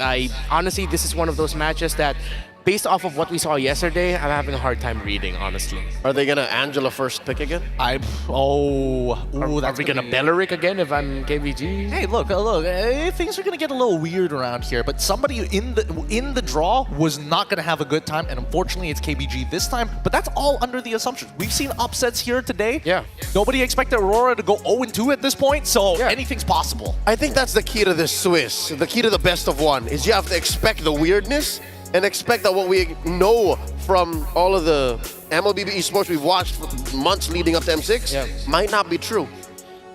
Honestly, this is one of those matches that, based off of what we saw yesterday, I'm having a hard time reading, honestly. Are they gonna Angela first pick again? Are we gonna Belleric again if I'm KBG? Hey, look, things are gonna get a little weird around here, but somebody in the draw was not gonna have a good time, and unfortunately it's KBG this time, but that's all under the assumption. We've seen upsets here today. Yeah. Nobody expected Aurora to go 0-2 at this point, so anything's possible. I think that's the key to this Swiss. The key to the best of one is you have to expect the weirdness and expect that what we know from all of the MLBB esports we've watched for months leading up to M6 might not be true.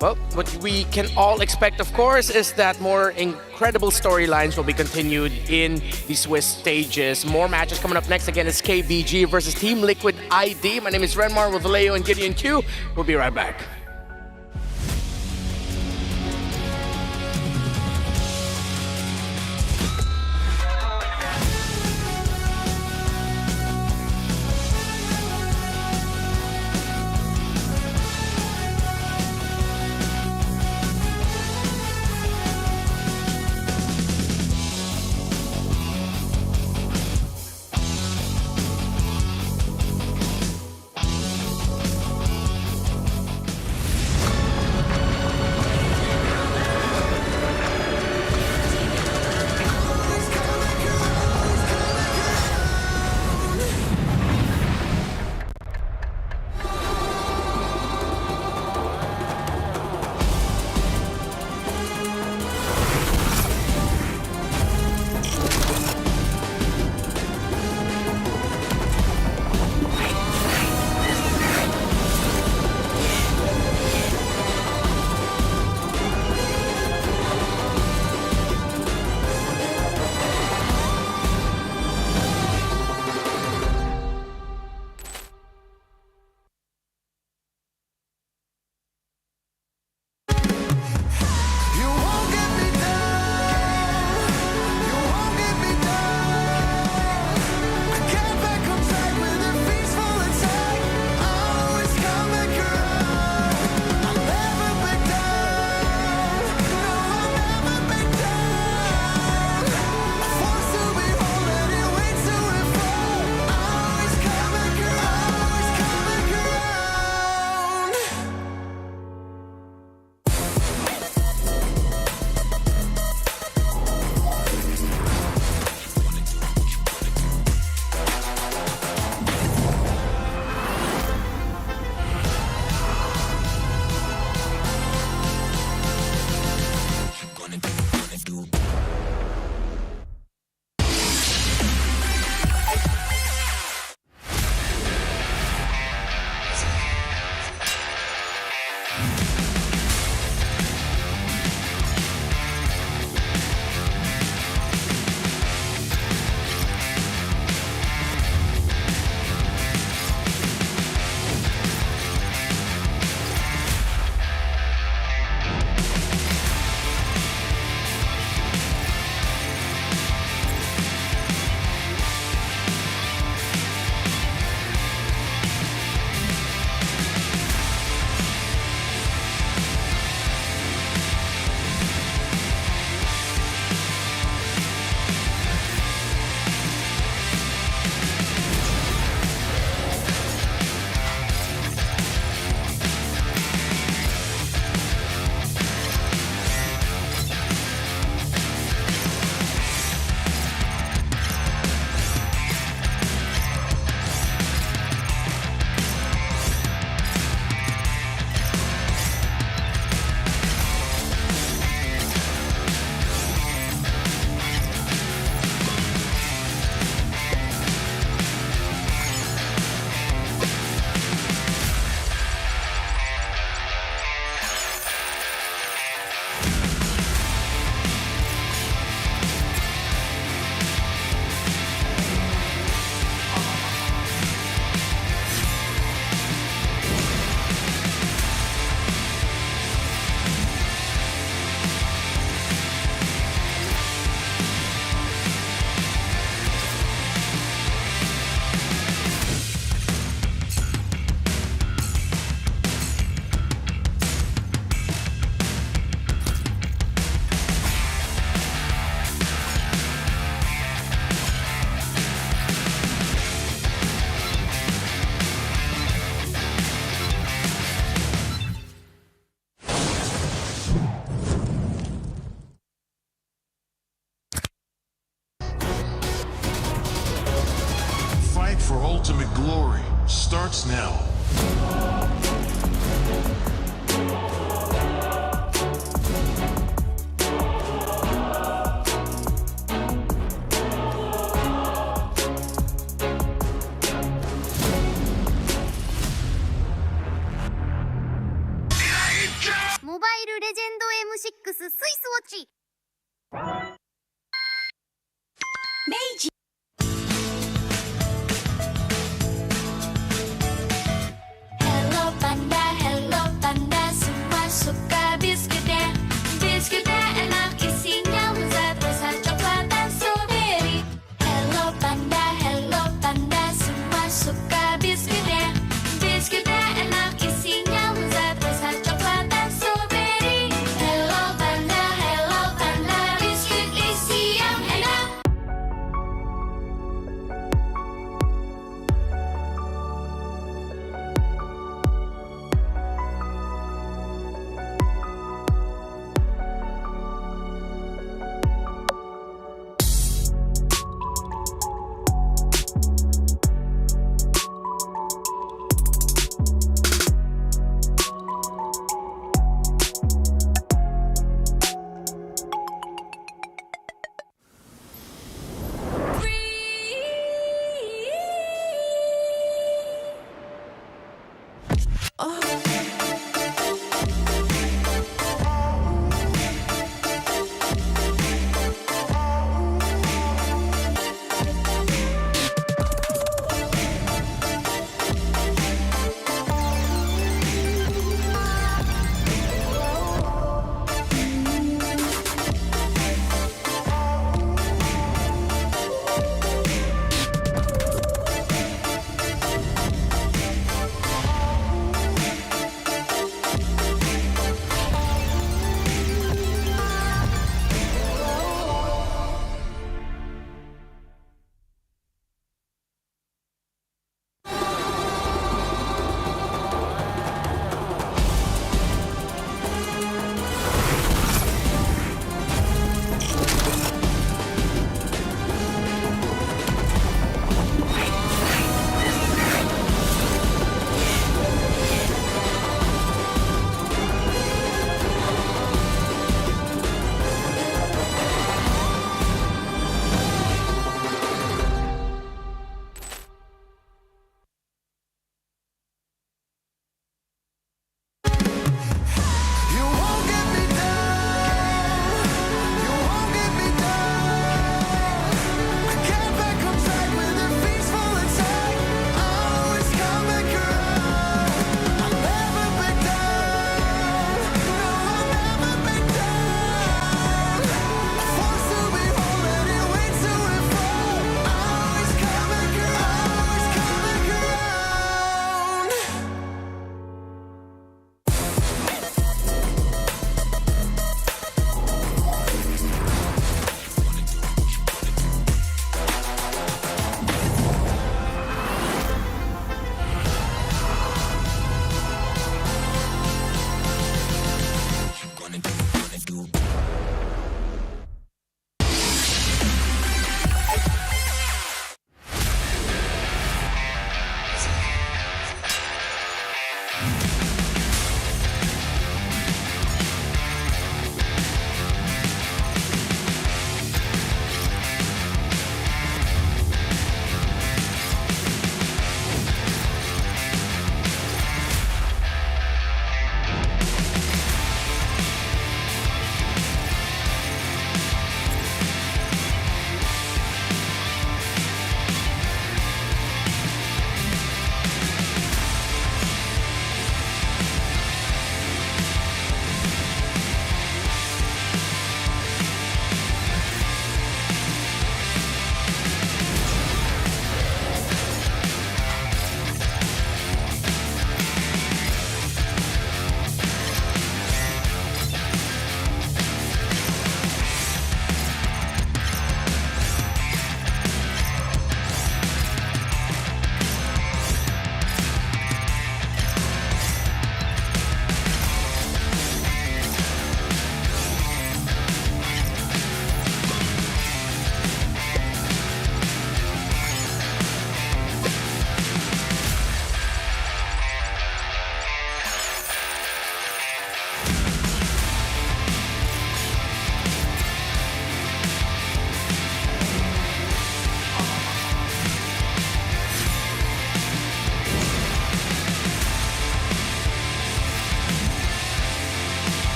Well, what we can all expect, of course, is that more incredible storylines will be continued in the Swiss stages. More matches coming up next. Again, it's KBG versus Team Liquid ID. My name is Renmar with Vallejo and Gideon Q. We'll be right back. ultimate glory starts now. Mobile Legend M6 スイスウォッチ Hello Panda, semua suka biskuitnya. Biskuitnya enak, isinya lezat, rasa coklat dan strawberry. Hello Panda, semua suka biskuitnya. Biskuitnya enak, isinya lezat, rasa coklat dan strawberry. Hello Panda, biskuit isi yang enak.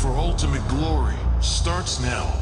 for ultimate glory starts now.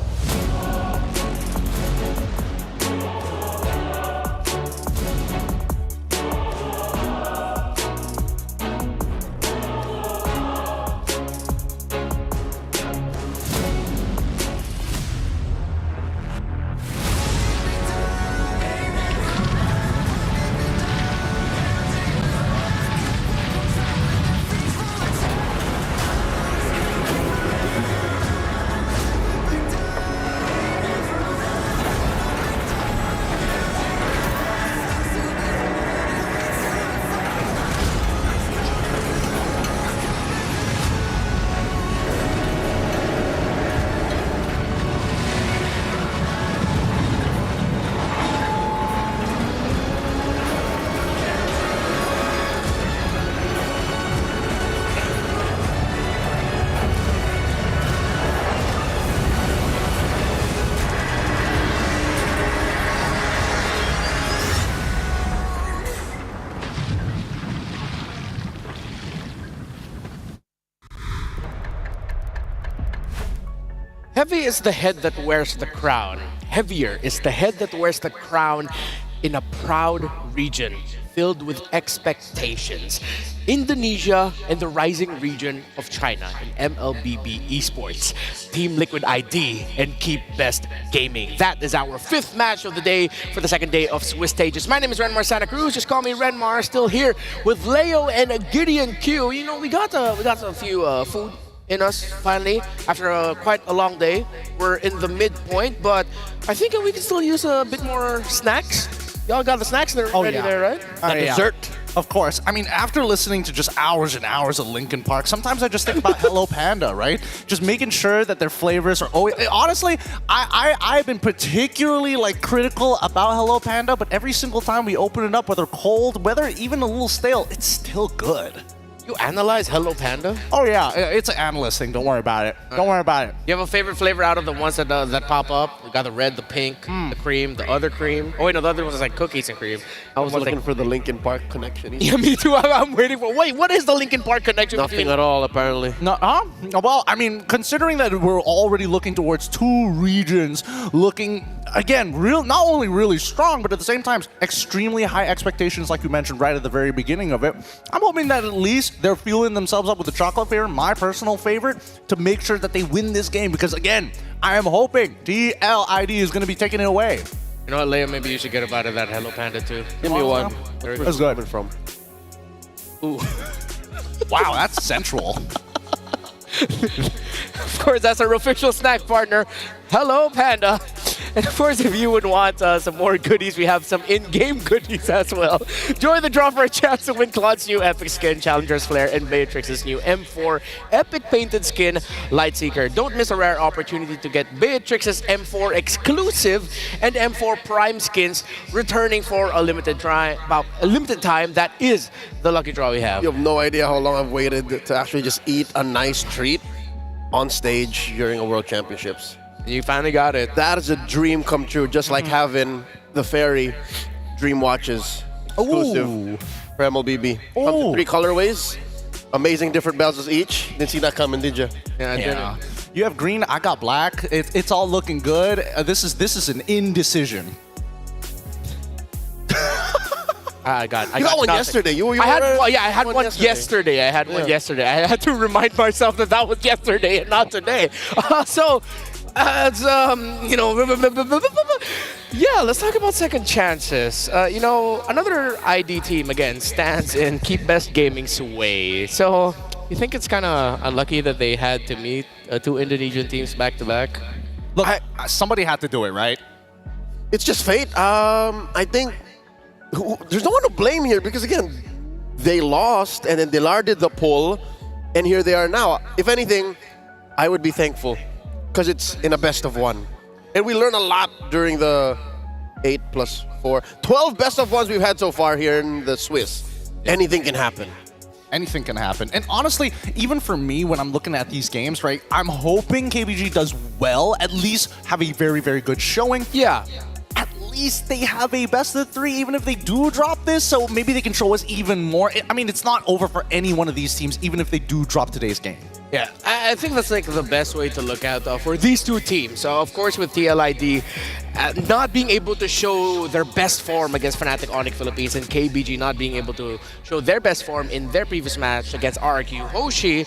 Heavy is the head that wears the crown. Heavier is the head that wears the crown in a proud region filled with expectations. Indonesia and the rising region of China in MLBB esports. Team Liquid ID and Keep Best Gaming. That is our 5th match of the day for the 2nd day of Swiss stages. My name is Renmar Santa Cruz. Just call me Renmar. Still here with Leo and Gideon Q. You know, we got a few food in us finally after quite a long day. We're in the midpoint, but I think we can still use a bit more snacks. Y'all got the snacks there ready there, right? Dessert. Of course. I mean, after listening to just hours and hours of Linkin Park, sometimes I just think about Hello Panda, right? Just making sure that their flavors are always... Honestly, I've been particularly critical about Hello Panda, but every single time we open it up, whether cold, whether even a little stale, it's still good. You analyze Hello Panda? Oh yeah, it's an analyst thing. Don't worry about it. Don't worry about it. You have a favorite flavor out of the ones that pop up? We got the red, the pink, the cream, the other cream. Oh wait, no, the other one's like cookies and cream. I was looking for the Linkin Park connection. Yeah, me too. I'm waiting for. Wait, what is the Linkin Park connection? Nothing at all, apparently. No, well, I mean, considering that we're already looking towards 2 regions, looking again, not only really strong, but at the same time, extremely high expectations, like you mentioned right at the very beginning of it. I'm hoping that at least they're fueling themselves up with the chocolate flavor, my personal favorite, to make sure that they win this game. Because again, I am hoping DLID is going to be taking it away. You know what, Leia? Maybe you should get a bite of that Hello Panda too. Give me one. Where's good coming from? Ooh. Wow, that's central. Of course, that's our official snack partner, Hello Panda. And of course, if you would want some more goodies, we have some in-game goodies as well. Join the draw for a chance to win Claude's new Epic Skin, Challenger's Flare, and Beatrix's new M4 Epic Painted Skin, Lightseeker. Don't miss a rare opportunity to get Beatrix's M4 exclusive and M4 Prime skins returning for a limited time. That is the lucky draw we have. You have no idea how long I've waited to actually just eat a nice treat on stage during a World Championships. You finally got it. That is a dream come true, just like having the Fairy Dream Watches exclusive for MLBB. Comes in 3 colorways, amazing different bezels each. Didn't see that coming, did you? Yeah, I didn't. You have green, I got black. It's all looking good. This is an indecision. I got one yesterday. I had one yesterday. I had to remind myself that was yesterday and not today. Yeah, let's talk about second chances. Another ID team again stands in Keep Best Gaming's way. So you think it's kind of unlucky that they had to meet 2 Indonesian teams back to back? Look, somebody had to do it, right? It's just fate. I think there's no one to blame here because again, they lost and then Dilar did the pull, and here they are now. If anything, I would be thankful because it's in a best of 1. And we learn a lot during the 8 + 4, 12 best of 1s we've had so far here in the Swiss. Anything can happen. Anything can happen. And honestly, even for me, when I'm looking at these games, right, I'm hoping KBG does well, at least have a very, very good showing. Yeah. At least they have a best of 3, even if they do drop this, so maybe they can show us even more. I mean, it's not over for any one of these teams, even if they do drop today's game. Yeah, I think that's like the best way to look at for these two teams. So of course with TLID not being able to show their best form against Fnatic Onyx Philippines and KBG not being able to show their best form in their previous match against RRQ Hoshi,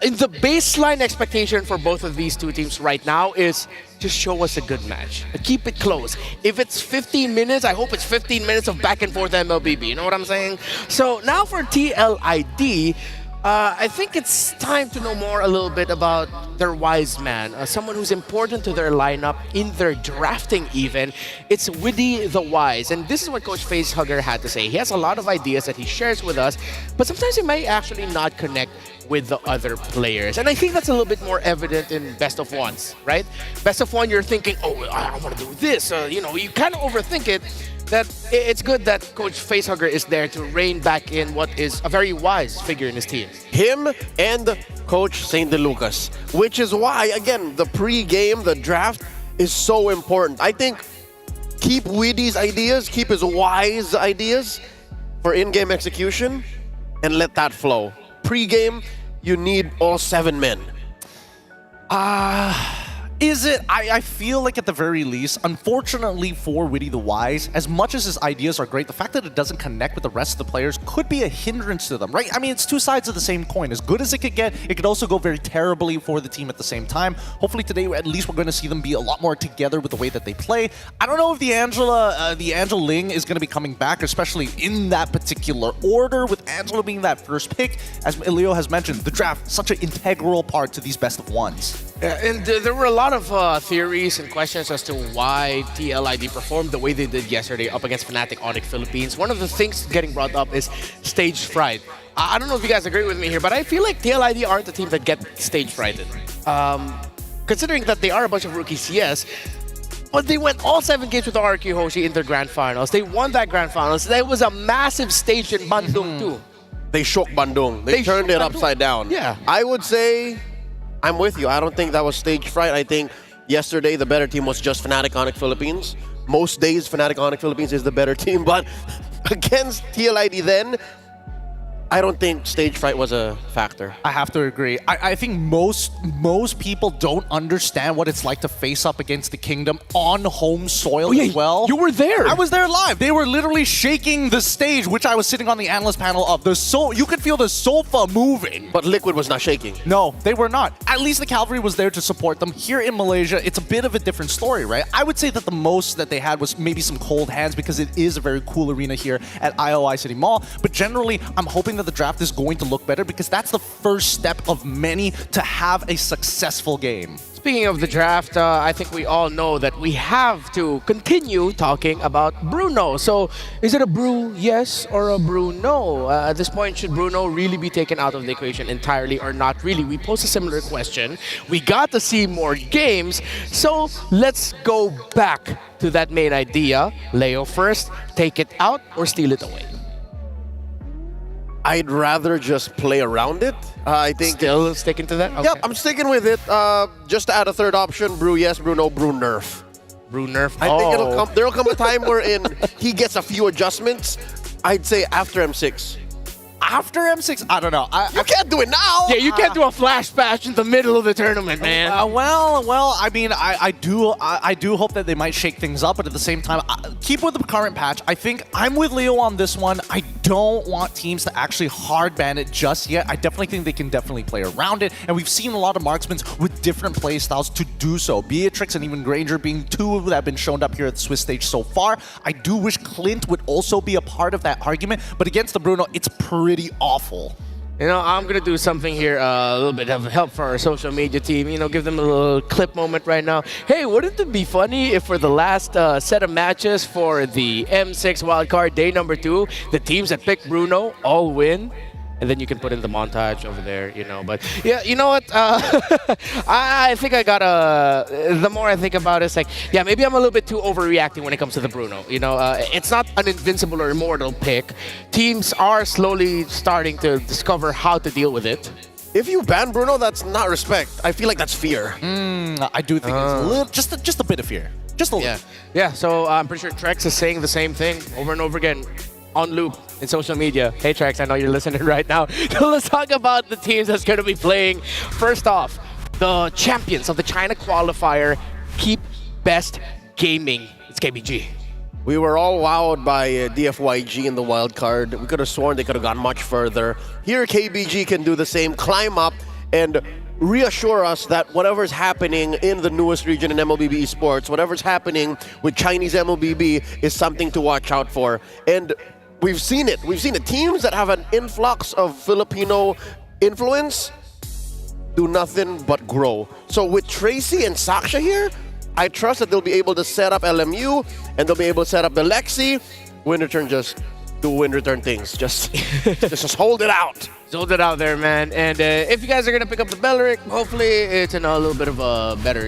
the baseline expectation for both of these two teams right now is just show us a good match. Keep it close. If it's 15 minutes, I hope it's 15 minutes of back and forth MLBB. You know what I'm saying? So now for TLID, I think it's time to know more a little bit about their wise man, someone who's important to their lineup in their drafting even. It's Widdy the Wise, and this is what Coach Facehugger had to say. He has a lot of ideas that he shares with us, but sometimes he may actually not connect with the other players. And I think that's a little bit more evident in best of ones, right? Best of one, you're thinking, oh, I don't want to do this. You know, you kind of overthink it. That it's good that Coach Facehugger is there to rein back in what is a very wise figure in his team. Him and Coach St. DeLucas, which is why, again, the pre-game, the draft is so important. I think keep Widdy's ideas, keep his wise ideas for in-game execution, and let that flow. Pre-game, you need all 7 men. Is it? I feel like at the very least, unfortunately for Widdy the Wise, as much as his ideas are great, the fact that it doesn't connect with the rest of the players could be a hindrance to them, right? I mean, it's two sides of the same coin. As good as it could get, it could also go very terribly for the team at the same time. Hopefully today, at least we're going to see them be a lot more together with the way that they play. I don't know if the Angela Ling is going to be coming back, especially in that particular order, with Angela being that first pick. As Leo has mentioned, the draft, such an integral part to these best of ones. Yeah, and there were a lot of theories and questions as to why TLID performed the way they did yesterday up against Fnatic Onyx Philippines. One of the things getting brought up is stage fright. I don't know if you guys agree with me here, but I feel like TLID aren't the team that get stage frighted. Considering that they are a bunch of rookies, yes, but they went all 7 games with RRQ Hoshi in their grand finals. They won that grand finals. There was a massive stage in Bandung too. They shook Bandung. They turned it upside down. Yeah. I would say I'm with you. I don't think that was stage fright. I think yesterday the better team was just Fnatic Onyx Philippines. Most days Fnatic Onyx Philippines is the better team, but against TLID then, I don't think stage fright was a factor. I have to agree. I think most people don't understand what it's like to face up against the Kingdom on home soil as well. You were there. I was there live. They were literally shaking the stage, which I was sitting on the analyst panel of. You could feel the sofa moving. But Liquid was not shaking. No, they were not. At least the Cavalry was there to support them. Here in Malaysia, it's a bit of a different story, right? I would say that the most that they had was maybe some cold hands because it is a very cool arena here at IOI City Mall. But generally, I'm hoping that the draft is going to look better because that's the first step of many to have a successful game. Speaking of the draft, I think we all know that we have to continue talking about Bruno. So, is it a Brew yes or a Brew no? At this point, should Bruno really be taken out of the equation entirely or not really? We posed a similar question. We got to see more games. So, let's go back to that main idea. Leo first, take it out or steal it away? I'd rather just play around it. I think still sticking to that. Okay. Yep, I'm sticking with it. Just to add a third option: Brew yes, Brew no, Brew nerf. Brew nerf. I think there'll come a time wherein he gets a few adjustments. I'd say after M6. After M6, I don't know. You can't do it now. Yeah, you can't do a flash bash in the middle of the tournament, man. Well, I mean, I do hope that they might shake things up, but at the same time, keep with the current patch. I think I'm with Leo on this one. I don't want teams to actually hard ban it just yet. I definitely think they can definitely play around it, and we've seen a lot of marksmen with different play styles to do so. Beatrix and even Granger being two that have been shown up here at the Swiss stage so far. I do wish Clint would also be a part of that argument, but against the Bruno, it's pretty awful. You know, I'm going to do something here, a little bit of help for our social media team. You know, give them a little clip moment right now. Hey, wouldn't it be funny if for the last set of matches for the M6 wildcard day number 2, the teams that pick Bruno all win? And then you can put in the montage over there, you know. But yeah, you know what? I think I gotta. The more I think about it, it's like, yeah, maybe I'm a little bit too overreacting when it comes to the Bruno. You know, it's not an invincible or immortal pick. Teams are slowly starting to discover how to deal with it. If you ban Bruno, that's not respect. I feel like that's fear. I do think it's a little, just a bit of fear. Just a little. Yeah. So I'm pretty sure Trex is saying the same thing over and over again. on loop in social media. Hey, Trax, I know you're listening right now. So let's talk about the teams that's going to be playing. First off, the champions of the China qualifier, Keep Best Gaming. It's KBG. We were all wowed by DFYG in the wild card. We could have sworn they could have gone much further. Here, KBG can do the same, climb up, and reassure us that whatever's happening in the newest region in MLBB esports, whatever's happening with Chinese MLBB is something to watch out for. And we've seen it. We've seen it. Teams that have an influx of Filipino influence do nothing but grow. So with Tracy and Saksha here, I trust that they'll be able to set up LMU and they'll be able to set up the Lexi. Winterturn just do Winterturn things. Just hold it out. Hold it out there, man. And if you guys are gonna pick up the Belleric, hopefully it's in a little bit of a better,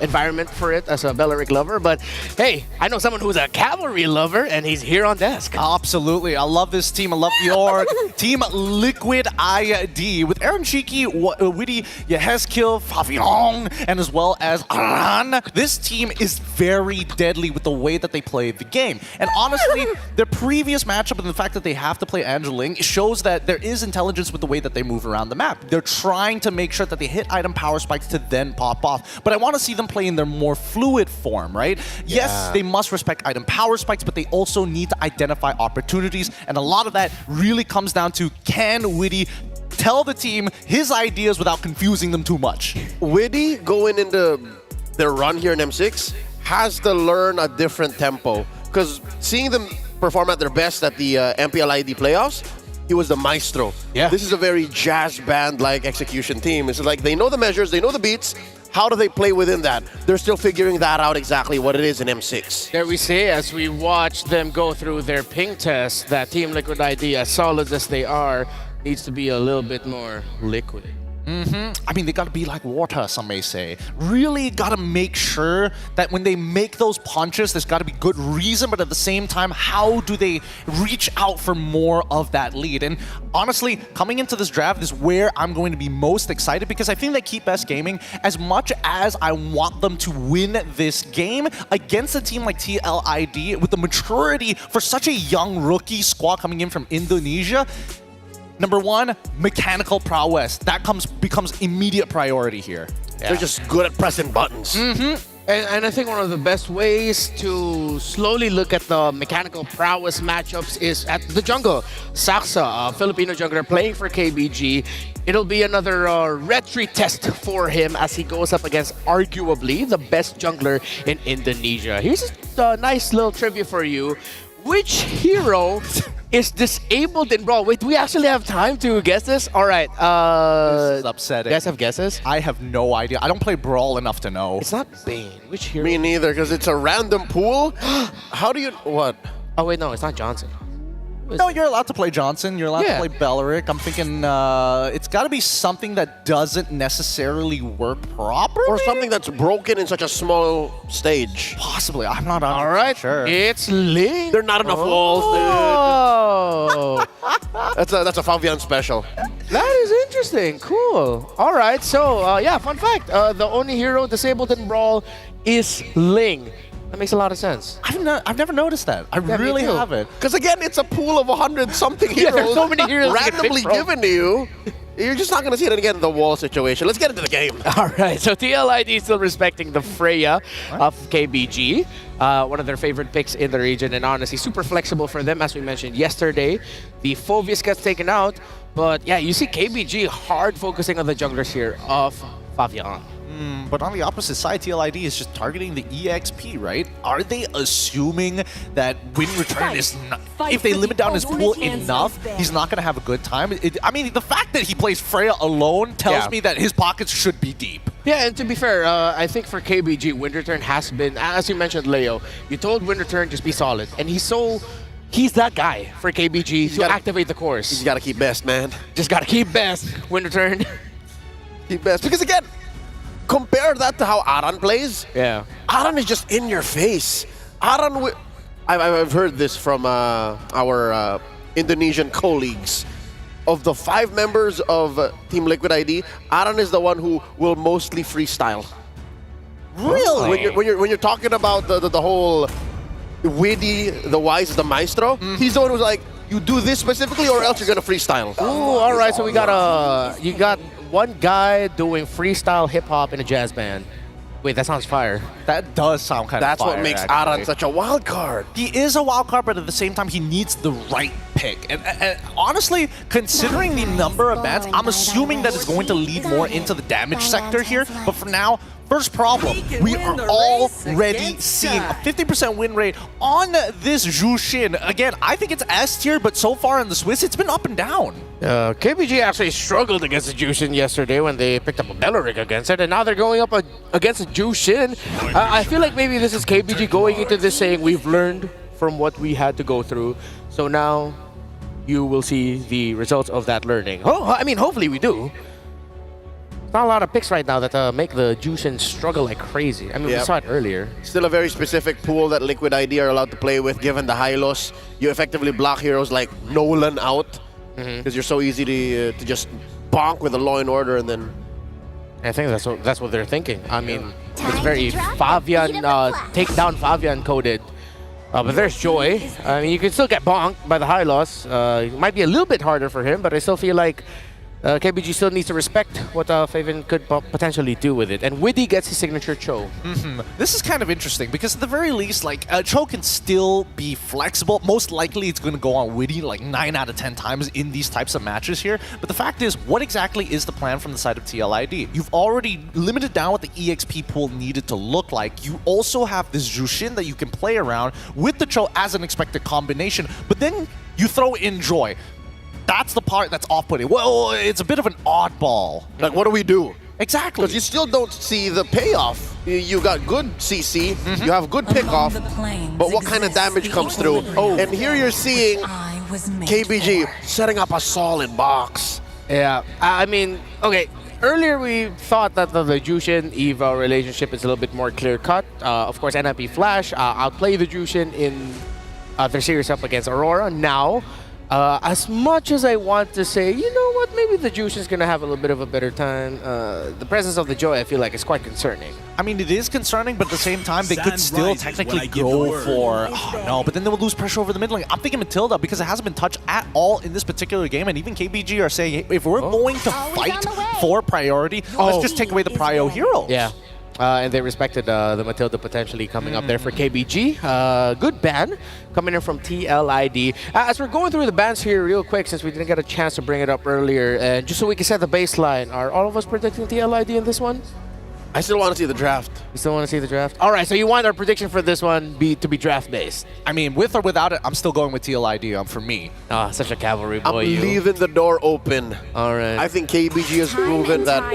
environment for it as a Belleric lover. But hey, I know someone who's a cavalry lover, and he's here on desk. Absolutely, I love this team. I love your team, Liquid ID, with Aaron Cheeky, Witty, Yehezkiel, Favion, and as well as Aran. This team is very deadly with the way that they play the game. And honestly, their previous matchup and the fact that they have to play Angeling shows that there is intelligence with the way that they move around the map. They're trying to make sure that they hit item power spikes to then pop off. But I want to see them play in their more fluid form, right? Yeah. Yes, they must respect item power spikes, but they also need to identify opportunities. And a lot of that really comes down to, can Witty tell the team his ideas without confusing them too much? Witty going into their run here in M6 has to learn a different tempo. Because seeing them perform at their best at the MPLID playoffs, he was the maestro. Yeah. This is a very jazz band-like execution team. It's like they know the measures, they know the beats. How do they play within that? They're still figuring that out exactly what it is in M6. There we see, as we watch them go through their ping test, that Team Liquid ID, as solid as they are, needs to be a little bit more liquid. I mean, they gotta be like water, some may say. Really gotta make sure that when they make those punches, there's gotta be good reason, but at the same time, how do they reach out for more of that lead? And honestly, coming into this draft is where I'm going to be most excited, because I think that Keep Best Gaming, as much as I want them to win this game against a team like TLID, with the maturity for such a young rookie squad coming in from Indonesia, number one, mechanical prowess. That becomes immediate priority here. Yeah. They're just good at pressing buttons. And I think one of the best ways to slowly look at the mechanical prowess matchups is at the jungle. Saksa, a Filipino jungler playing for KBG. It'll be another retry test for him as he goes up against arguably the best jungler in Indonesia. Here's a nice little trivia for you. Which hero is disabled in Brawl? Wait, do we actually have time to guess this? All right. This is upsetting. You guys have guesses? I have no idea. I don't play Brawl enough to know. It's not Bane. Which hero? Me neither, because it's a random pool. How do you... What? Oh, wait, no, it's not Johnson. No, you're allowed to play Johnson. You're allowed to play Belleric. I'm thinking it's got to be something that doesn't necessarily work properly. Or something that's broken in such a small stage. Possibly. I'm not All right. sure. It's Link. There are not enough walls, Oh. dude. That's a Favian special. That is interesting. Cool. All right. So, yeah, fun fact. The only hero disabled in Brawl is Ling. That makes a lot of sense. I've never noticed that. I really haven't. Because again, it's a pool of 100-something heroes. There's so many heroes randomly given to you. You're just not going to see it again in the wall situation. Let's get into the game. All right, so TLID is still respecting the Freya of KBG, one of their favorite picks in the region, and honestly, super flexible for them. As we mentioned yesterday, the Phoveus gets taken out, but yeah, you see KBG hard focusing on the junglers here of Favian. But on the opposite side, TLID is just targeting the EXP, right? Are they assuming that Win Return is not... If they limit down his pool enough, he's not going to have a good time? I mean, the fact that he plays Freya alone tells me that his pockets should be deep. Yeah, and to be fair, I think for KBG, Winterturn has been, as you mentioned, Leo, you told Winterturn just be solid. And he's that guy for KBG to activate the course. He's got to keep best, man. Just got to keep best, Winterturn. Keep best. Because again, compare that to how Aran plays. Yeah. Aran is just in your face. Aran, I've heard this from our Indonesian colleagues. Of the 5 members of Team Liquid ID, Aran is the one who will mostly freestyle. Really? When you're talking about the whole Witty, the wise, the maestro. He's the one who's like, you do this specifically or else you're gonna freestyle. Ooh, all right. So we got you got one guy doing freestyle hip hop in a jazz band. Wait, that sounds fire. That does sound kind That's of fire. what makes actually. Aran such a wild card. He is a wild card, but at the same time, he needs the right pick. And honestly, considering the number of bans, I'm assuming that it's going to lead more into the damage sector here. But for now, first problem, we are already seeing a 50% win rate on this Jushin. Again, I think it's S tier, but so far in the Swiss, it's been up and down. KBG actually struggled against the Jushin yesterday when they picked up a Belleric against it, and now they're going up against a Jushin. I feel like maybe this is KBG going into this saying, we've learned from what we had to go through, so now you will see the results of that learning. Oh, I mean, hopefully we do. Not a lot of picks right now that make the Jushin struggle like crazy. I mean, we saw it earlier. Still a very specific pool that Liquid ID are allowed to play with, given the high loss. You effectively block heroes like Nolan out, because you're so easy to just bonk with a Law and Order, and then... I think that's what they're thinking. I mean, it's very Fabian, take down Fabian coded. But there's Joy. I mean, you can still get bonked by the high loss. It might be a little bit harder for him, but I still feel like KBG still needs to respect what Fabian could potentially do with it. And Widdy gets his signature Cho. This is kind of interesting because at the very least, like, Cho can still be flexible. Most likely it's going to go on Widdy like 9 out of 10 times in these types of matches here. But the fact is, what exactly is the plan from the side of TLID? You've already limited down what the EXP pool needed to look like. You also have this Jushin that you can play around with the Cho as an expected combination. But then you throw in Joy. That's the part that's off-putting. Well, it's a bit of an oddball. Like, what do we do? Exactly. Because you still don't see the payoff. You got good CC, you have good pickoff, but what kind of damage comes through? Oh, and here you're seeing KBG setting up a solid box. Yeah, I mean, okay. Earlier we thought that the Jushin Eva relationship is a little bit more clear-cut. Of course, NIP Flash outplay the Jushin in their series up against Aurora. Now, as much as I want to say, you know what, maybe the Jushin's going to have a little bit of a better time, the presence of the Joy, I feel like, is quite concerning. I mean, it is concerning, but at the same time, they could still technically go for... Oh, no, but then they will lose pressure over the mid lane. I'm thinking Matilda because it hasn't been touched at all in this particular game, and even KBG are saying, hey, if we're going to fight for priority, let's just take away the prio heroes. Yeah. And they respected the Matilda potentially coming up there for KBG. Good ban coming in from TLID. As we're going through the bans here real quick, since we didn't get a chance to bring it up earlier, and just so we can set the baseline, are all of us predicting TLID in this one? I still want to see the draft. You still want to see the draft? All right, so you want our prediction for this one to be draft-based? I mean, with or without it, I'm still going with TLID for me. Ah, such a cavalry boy, I'm leaving the door open. All right. I think KBG has proven that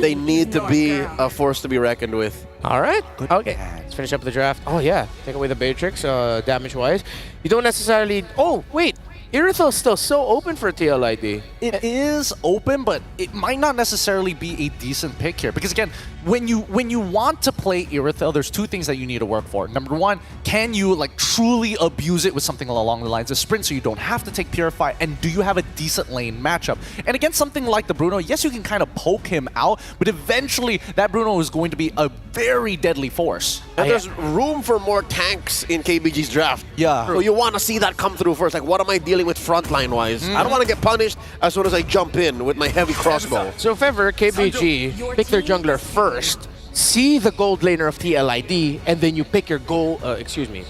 they need to be a force to be reckoned with. All right. Okay. Let's finish up the draft. Oh, yeah. Take away the Beatrix, damage-wise. You don't necessarily... Oh, wait. Irithel's still so open for TLID. It is open, but it might not necessarily be a decent pick here. Because again, when you want to play Irithel, there's two things that you need to work for. Number one, can you like truly abuse it with something along the lines of sprint so you don't have to take Purify? And do you have a decent lane matchup? And against something like the Bruno, yes, you can kind of poke him out, but eventually that Bruno is going to be a very deadly force. And there's room for more tanks in KBG's draft. Yeah. So you want to see that come through first. Like, what am I dealing with frontline-wise? I don't want to get punished as soon as I jump in with my heavy crossbow. So if ever KBG pick their jungler first, see the gold laner of TLID, and then you pick your gold... excuse me.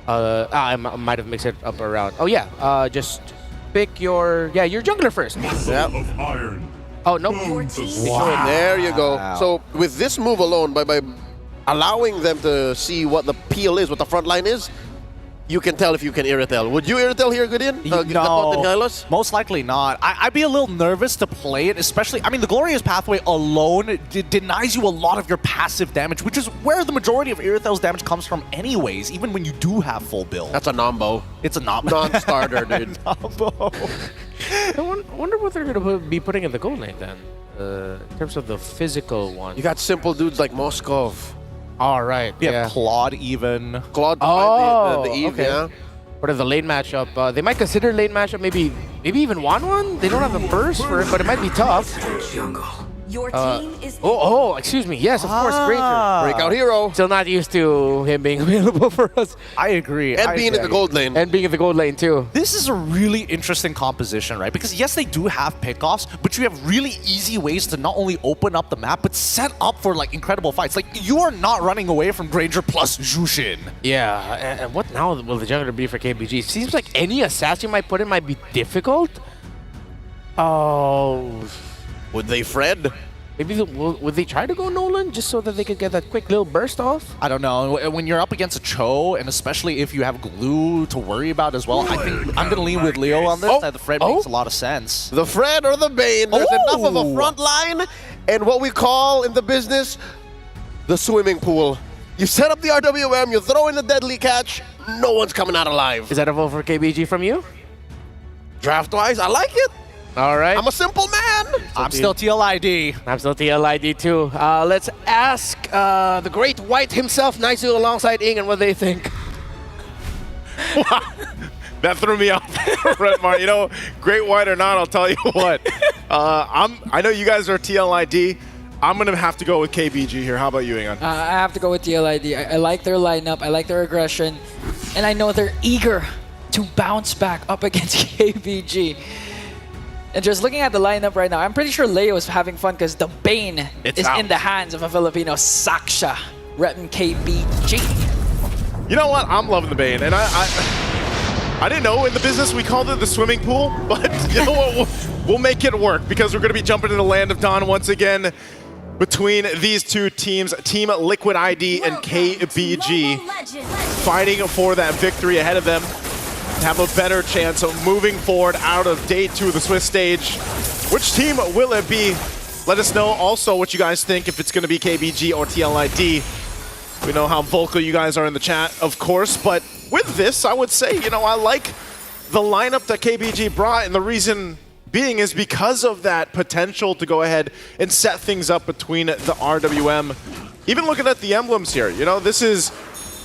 I might have mixed it up around. Oh, yeah. Just pick your... Yeah, your jungler first. Yeah. Oh, no. Wow. There you go. So with this move alone, by allowing them to see what the peel is, what the front line is, you can tell if you can Irithel. Would you Irithel here, Goodin? No, most likely not. I'd be a little nervous to play it, especially... I mean, the Glorious Pathway alone denies you a lot of your passive damage, which is where the majority of Irithel's damage comes from anyways, even when you do have full build. That's a Nombo. It's a non-starter, dude. I wonder what they're going to be putting in the gold lane then, in terms of the physical one. You got simple dudes like Moskov. All right. Yeah, Claude even. Claude, the Eve, okay. yeah. What is the lane matchup? They might consider lane matchup maybe even 1-1? They don't have a burst for it, but it might be tough. Your team is excuse me. Yes, of course, Granger. Breakout hero. Still not used to him being available for us. I agree. And being in the gold lane. And being in the gold lane, too. This is a really interesting composition, right? Because yes, they do have pickoffs, but you have really easy ways to not only open up the map, but set up for like incredible fights. Like, you are not running away from Granger plus Jushin. Yeah, and what now will the jungler be for KBG? It seems like any assassin you might put in might be difficult. Oh... Would they Fred? Maybe would they try to go Nolan just so that they could get that quick little burst off? I don't know. When you're up against a Cho, and especially if you have glue to worry about as well, I think I'm going to lean with Leo on this. That the Fred makes a lot of sense. The Fred or the Bane. There's enough of a front line and what we call in the business the swimming pool. You set up the RWM, you throw in the deadly catch, no one's coming out alive. Is that a vote for KBG from you? Draft-wise, I like it. All right. I'm a simple man. I'm still TLID. I'm still TLID too. Let's ask the Great White himself, Naisu, alongside Ingen, what they think. That threw me off, Redmar. You know, Great White or not, I'll tell you what. I know you guys are TLID. I'm going to have to go with KBG here. How about you, Ingen? I have to go with TLID. I like their lineup. I like their aggression. And I know they're eager to bounce back up against KBG. And just looking at the lineup right now, I'm pretty sure Leo is having fun because the Bane is in the hands of a Filipino, Saksha, repping KBG. You know what? I'm loving the Bane. And I didn't know in the business we called it the swimming pool, but you know what? We'll make it work because we're going to be jumping into the land of Dawn once again between these two teams, Team Liquid ID and KBG, fighting for that victory ahead of them. Have a better chance of moving forward out of day 2 of the Swiss stage. Which team will it be? Let us know also what you guys think, if it's going to be KBG or TLID. We know how vocal you guys are in the chat, of course, but with this, I would say, you know, I like the lineup that KBG brought, and the reason being is because of that potential to go ahead and set things up between the RWM. Even looking at the emblems here, you know, this is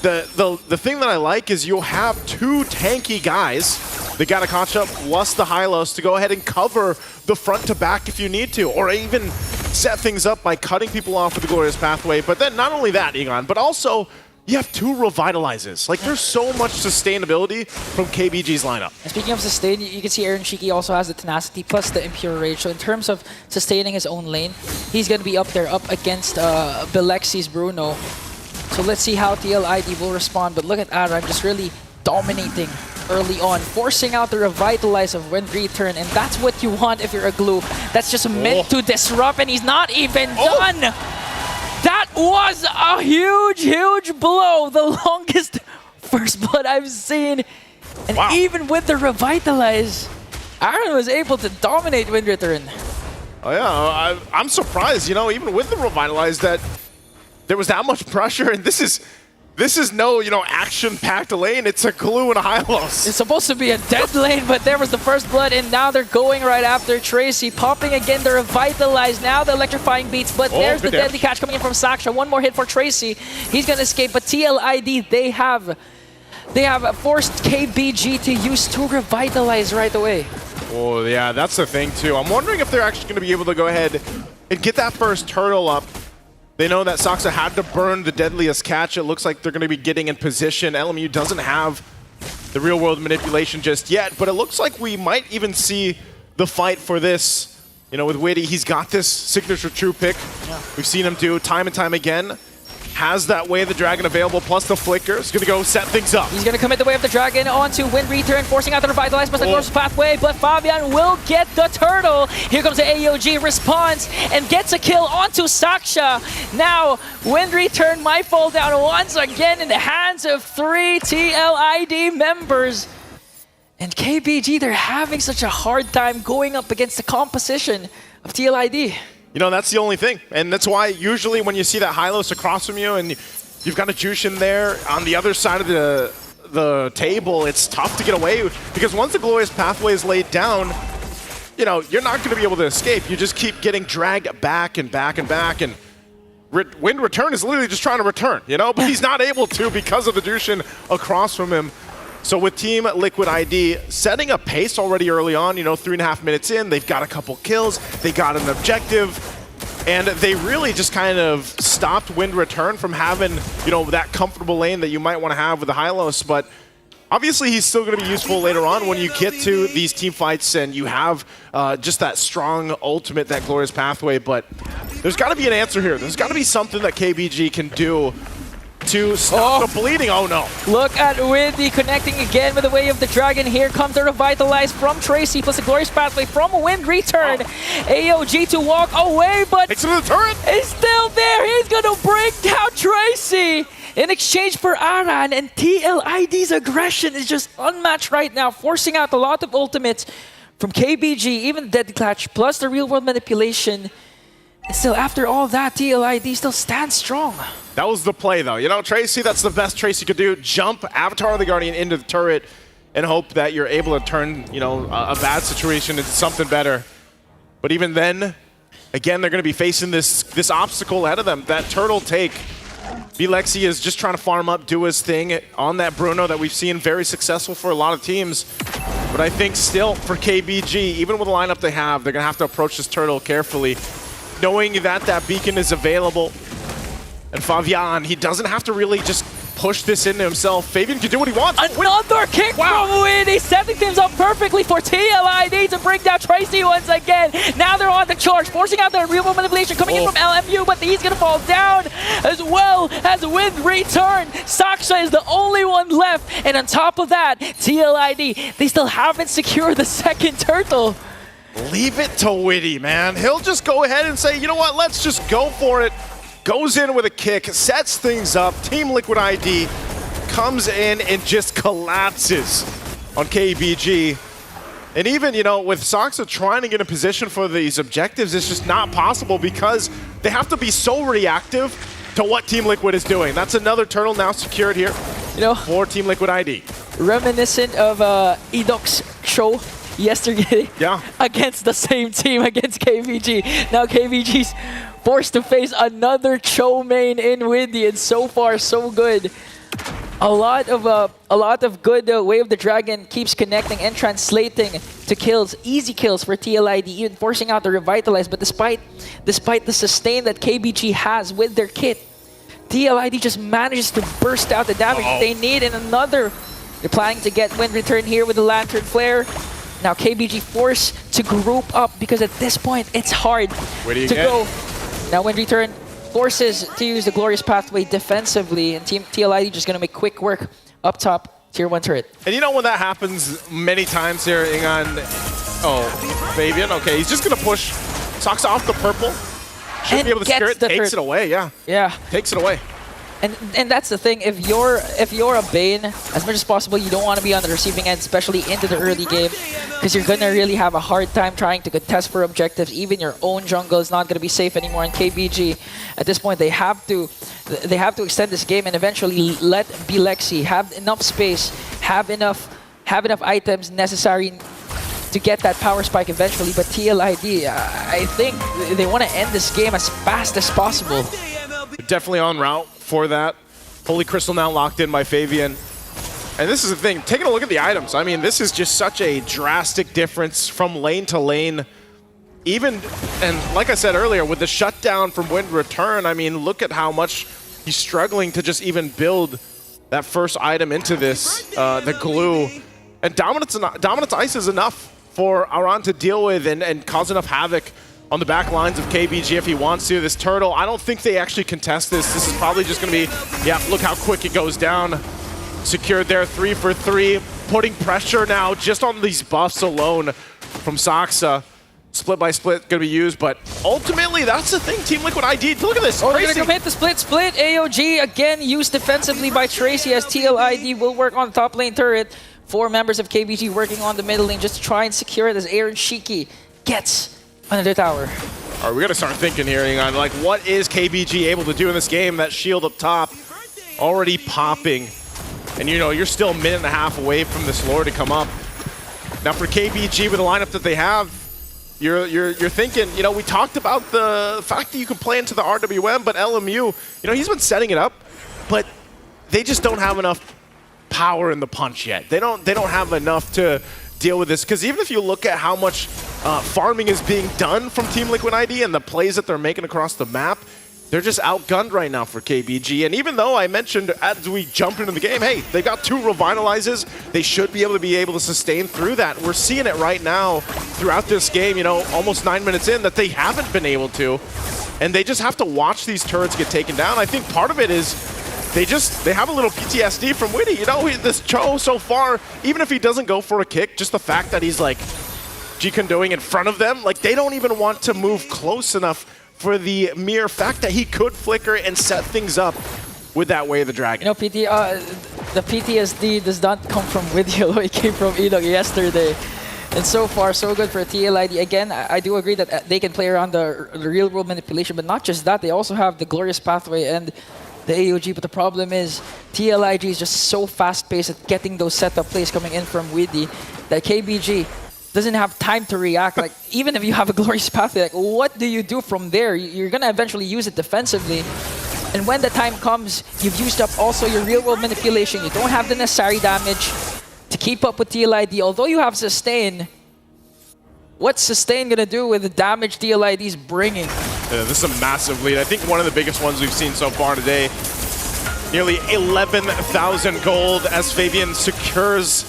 the thing that I like is you'll have 2 tanky guys, the Gatakacha plus the Hylos, to go ahead and cover the front to back if you need to, or even set things up by cutting people off with the Glorious Pathway. But then not only that, Egon, but also you have 2 Revitalizes. Like, there's so much sustainability from KBG's lineup. And speaking of sustain, you can see Aaron Shiki also has the Tenacity plus the Impure Rage. So in terms of sustaining his own lane, he's going to be up there up against Bilexi's Bruno. So let's see how TLID will respond. But look at Aram just really dominating early on, forcing out the Revitalize of Wind Return. And that's what you want if you're a glue. That's just meant to disrupt, and he's not even done. That was a huge, huge blow. The longest first blood I've seen. And even with the Revitalize, Aaron was able to dominate Wind Return. Oh yeah, I'm surprised, you know, even with the Revitalize, that there was that much pressure, and this is no, you know, action-packed lane. It's a glue and a Hylos. It's supposed to be a dead lane, but there was the first blood, and now they're going right after Tracy. Popping again the Revitalize, now the electrifying beats, but there's the deadly catch coming in from Saksha. One more hit for Tracy. He's gonna escape, but TLID, they have forced KBG to use 2 Revitalize right away. Oh yeah, that's the thing too. I'm wondering if they're actually gonna be able to go ahead and get that first turtle up. They know that Saksha had to burn the deadliest catch. It looks like they're going to be getting in position. LMU doesn't have the real-world manipulation just yet, but it looks like we might even see the fight for this. You know, with Witty, he's got this signature true pick. Yeah. We've seen him do time and time again. Has that Way of the Dragon available, plus the Flicker. He's going to go set things up. He's going to commit the Way of the Dragon onto Wind Return, forcing out the Revitalize, plus the Glorious Pathway, but Fabian will get the turtle. Here comes the AOG, responds, and gets a kill onto Saksha. Now, Wind Return might fall down once again in the hands of 3 TLID members. And KBG, they're having such a hard time going up against the composition of TLID. You know, that's the only thing. And that's why usually when you see that Hylos across from you and you've got a Jushin there on the other side of the table, it's tough to get away, because once the Glorious Pathway is laid down, you know, you're not going to be able to escape. You just keep getting dragged back and back and back, and Wind Return is literally just trying to return, you know, but he's not able to because of the Jushin across from him. So with Team Liquid ID setting a pace already early on, you know, 3.5 minutes in, they've got a couple kills, they got an objective. And they really just kind of stopped Wind Return from having, you know, that comfortable lane that you might want to have with the Hylos. But obviously, he's still going to be useful later on when you get to these team fights and you have just that strong ultimate, that glorious pathway. But there's got to be an answer here. There's got to be something that KBG can do to stop the bleeding. Oh no. Look at Windy connecting again with the Way of the Dragon. Here comes the Revitalize from Tracy plus a glorious pathway from Wind Return. AOG to walk away, but takes him to the turret. He's still there. He's going to bring down Tracy in exchange for Aran, and TLID's aggression is just unmatched right now, forcing out a lot of ultimates from KBG, even Deadly Clutch, plus the real-world manipulation. And still, after all that, TLID still stands strong. That was the play, though. You know, Tracy, that's the best Tracy could do. Jump Avatar of the Guardian into the turret and hope that you're able to turn, you know, a bad situation into something better. But even then, again, they're going to be facing this obstacle ahead of them, that turtle take. Lexi is just trying to farm up, do his thing on that Bruno that we've seen very successful for a lot of teams. But I think still for KBG, even with the lineup they have, they're going to have to approach this turtle carefully, knowing that that beacon is available. And Fabian, he doesn't have to really just push this into himself. Fabian can do what he wants. Another kick from Windy, setting things up perfectly for TLID to bring down Tracy once again. Now they're on the charge, forcing out their real manipulation coming in from LMU, but he's going to fall down as well as Wind Return. Saksha is the only one left, and on top of that, TLID, they still haven't secured the second turtle. Leave it to Witty, man. He'll just go ahead and say, you know what, let's just go for it. Goes in with a kick, sets things up. Team Liquid ID comes in and just collapses on KBG. And even, you know, with Saxa trying to get in position for these objectives, it's just not possible because they have to be so reactive to what Team Liquid is doing. That's another turtle now secured here, you know, for Team Liquid ID. Reminiscent of Edok's show yesterday against the same team, against KBG. Now KBG's forced to face another Cho main in Windy, and so far so good. A lot of good Way of the Dragon keeps connecting and translating to kills, easy kills for TLID, even forcing out the Revitalize. But despite the sustain that KBG has with their kit, TLID just manages to burst out the damage they need. And another, they're planning to get Wind Return here with the Lantern Flare. Now KBG forced to group up because at this point it's hard to go. Now Wind Return forces to use the Glorious Pathway defensively, and Team TLID just going to make quick work up top, Tier 1 turret. And you know when that happens many times here, Ingan, Fabian, okay, he's just going to push Sox off the purple. Should be able to secure it, takes it away, Yeah. Takes it away. And that's the thing, if you're a Bane, as much as possible, you don't want to be on the receiving end, especially into the early game, because you're going to really have a hard time trying to contest for objectives. Even your own jungle is not going to be safe anymore. In KBG, at this point, they have to extend this game and eventually let Lexi have enough space, have enough items necessary to get that power spike eventually. But TLID, I think they want to end this game as fast as possible. Definitely en route for that. Holy Crystal now locked in by Fabian. And this is the thing, taking a look at the items, I mean, this is just such a drastic difference from lane to lane. Even, and like I said earlier, with the shutdown from Wind Return, I mean, look at how much he's struggling to just even build that first item into this, the glue. And Dominance Ice is enough for Aran to deal with and cause enough havoc on the back lines of KBG if he wants to. This turtle, I don't think they actually contest this. This is probably just going to be, yeah, look how quick it goes down. Secured there, 3 for 3, putting pressure now just on these buffs alone from Saxa. Split by split going to be used, but ultimately that's the thing. Team Liquid ID, look at this. Oh, they're going to commit the split. AOG again used defensively by Tracy as TLID will work on the top lane turret. 4 members of KBG working on the middle lane just to try and secure it as Aaron Shiki gets another tower. All right, we got to start thinking here, on like what is KBG able to do in this game? That shield up top already popping. And you know, you're still a minute and a half away from this lore to come up. Now for KBG with the lineup that they have, you're thinking, you know, we talked about the fact that you can play into the RWM, but LMU, you know, he's been setting it up, but they just don't have enough power in the punch yet. They don't have enough to deal with this, because even if you look at how much farming is being done from Team Liquid ID and the plays that they're making across the map, they're just outgunned right now for KBG. And even though I mentioned as we jump into the game, hey, they got 2 revitalizes, they should be able to sustain through that. We're seeing it right now throughout this game, you know, almost 9 minutes in, that they haven't been able to. And they just have to watch these turrets get taken down. I think part of it is they have a little PTSD from Witty. You know, this Cho so far, even if he doesn't go for a kick, just the fact that he's like G-Condoing in front of them, like they don't even want to move close enough for the mere fact that he could flicker and set things up with that Way of the Dragon. You know, the PTSD does not come from Witty, although it came from Enoch yesterday. And so far, so good for TLID. Again, I do agree that they can play around the real-world manipulation, but not just that, they also have the Glorious Pathway and the AOG, but the problem is TLIG is just so fast-paced at getting those setup plays coming in from Witty that KBG doesn't have time to react. Like, even if you have a Glorious Pathway, like, what do you do from there? You're going to eventually use it defensively. And when the time comes, you've used up also your real-world manipulation. You don't have the necessary damage to keep up with TLID. Although you have Sustain, what's Sustain going to do with the damage TLID's bringing? This is a massive lead. I think one of the biggest ones we've seen so far today. Nearly 11,000 gold as Fabian secures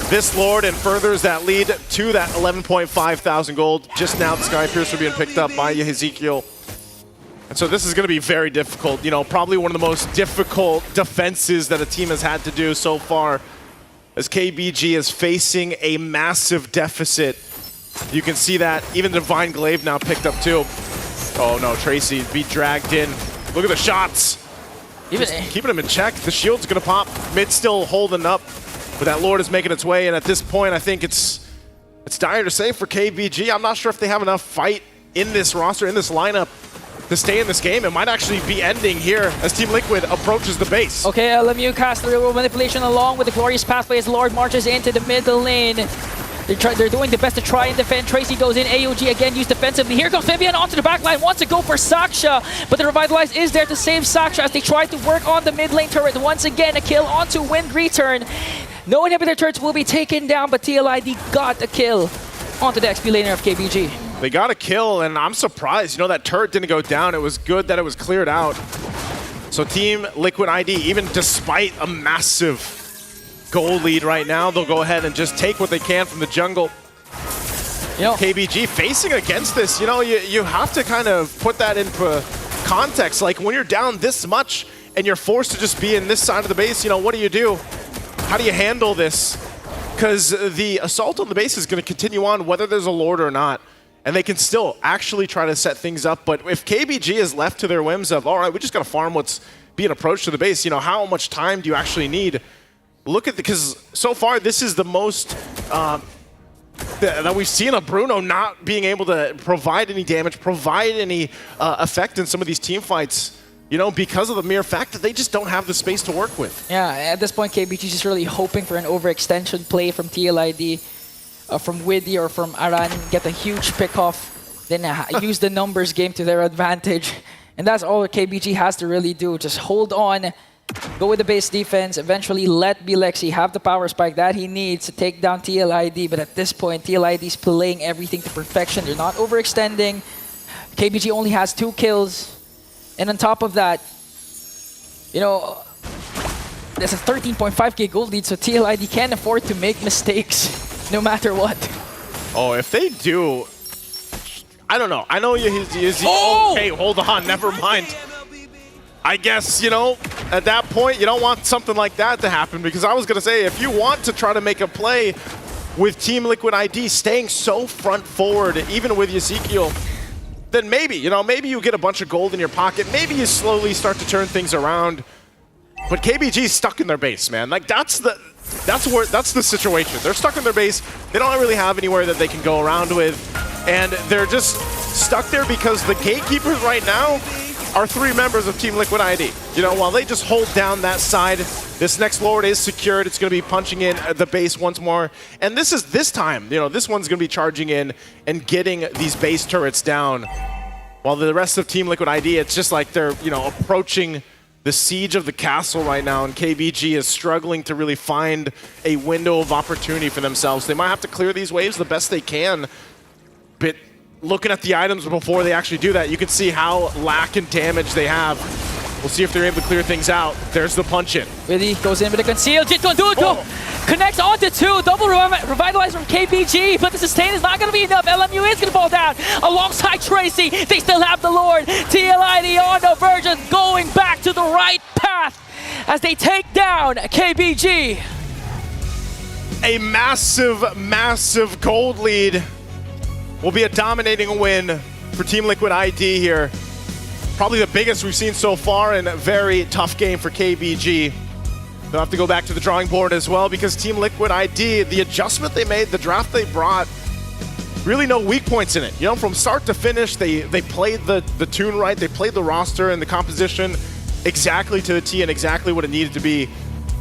this Lord and furthers that lead to that 11.5 thousand gold. Just now the Sky Piercer being picked up by Ezekiel. And so this is going to be very difficult. You know, probably one of the most difficult defenses that a team has had to do so far, as KBG is facing a massive deficit. You can see that even Divine Glaive now picked up too. Oh no, Tracy be dragged in. Look at the shots. Even keeping him in check. The shield's going to pop. Mid still holding up. But that Lord is making its way, and at this point, I think it's dire to say for KBG. I'm not sure if they have enough fight in this roster, in this lineup, to stay in this game. It might actually be ending here as Team Liquid approaches the base. Okay, LMU cast the real-world manipulation along with the Glorious Pathway as Lord marches into the middle lane. They're doing the best to try and defend. Tracy goes in. AOG again used defensively. Here comes Fabian onto the backline. Wants to go for Saksha, but the Revitalize is there to save Saksha as they try to work on the mid lane turret. Once again, a kill onto Wind Return. No inhibitor turrets will be taken down, but TLID got a kill onto the XP laner of KBG. They got a kill, and I'm surprised. You know, that turret didn't go down. It was good that it was cleared out. So Team Liquid ID, even despite a massive goal lead right now, they'll go ahead and just take what they can from the jungle. You know, KBG facing against this, you know, you have to kind of put that into context. Like, when you're down this much and you're forced to just be in this side of the base, you know, what do? How do you handle this? Because the assault on the base is going to continue on whether there's a Lord or not. And they can still actually try to set things up. But if KBG is left to their whims of, all right, we just got to farm what's being approached to the base, you know, how much time do you actually need? Look at because so far this is the most that we've seen of Bruno not being able to provide any damage, provide any effect in some of these team fights. You know, because of the mere fact that they just don't have the space to work with. Yeah, at this point, KBG is just really hoping for an overextension play from TLID, from Witty or from Aran, get a huge pick-off, then use the numbers game to their advantage. And that's all KBG has to really do. Just hold on, go with the base defense, eventually let Bilexi have the power spike that he needs to take down TLID. But at this point, TLID is playing everything to perfection. They're not overextending. KBG only has 2 kills. And on top of that, you know, there's a 13.5k gold lead, so TLID can't afford to make mistakes no matter what. Oh, if they do, I don't know. I know okay, hold on, never mind. I guess, you know, at that point, you don't want something like that to happen, because I was going to say, if you want to try to make a play with Team Liquid ID staying so front forward, even with Ezekiel, then maybe, you know, maybe you get a bunch of gold in your pocket. Maybe you slowly start to turn things around. But KBG's stuck in their base, man. Like, that's the situation. They're stuck in their base. They don't really have anywhere that they can go around with. And they're just stuck there because the gatekeepers right now are 3 members of Team Liquid ID. You know, while they just hold down that side, this next Lord is secured. It's going to be punching in the base once more. And this time, you know, this one's going to be charging in and getting these base turrets down. While the rest of Team Liquid ID, it's just like they're, you know, approaching the siege of the castle right now, and KBG is struggling to really find a window of opportunity for themselves. They might have to clear these waves the best they can. But looking at the items before they actually do that, you can see how lack in damage they have. We'll see if they're able to clear things out. There's the punch in. Really goes in with a conceal. Jitwan connects onto two. Double revitalize from KBG, but the sustain is not going to be enough. LMU is going to fall down alongside Tracy. They still have the Lord. TLID on the version, going back to the right path as they take down KBG. A massive, massive gold lead will be a dominating win for Team Liquid ID here. Probably the biggest we've seen so far, and a very tough game for KBG. They'll have to go back to the drawing board as well, because Team Liquid ID, the adjustment they made, the draft they brought, really no weak points in it. You know, from start to finish, they played the tune right, they played the roster and the composition exactly to the T and exactly what it needed to be.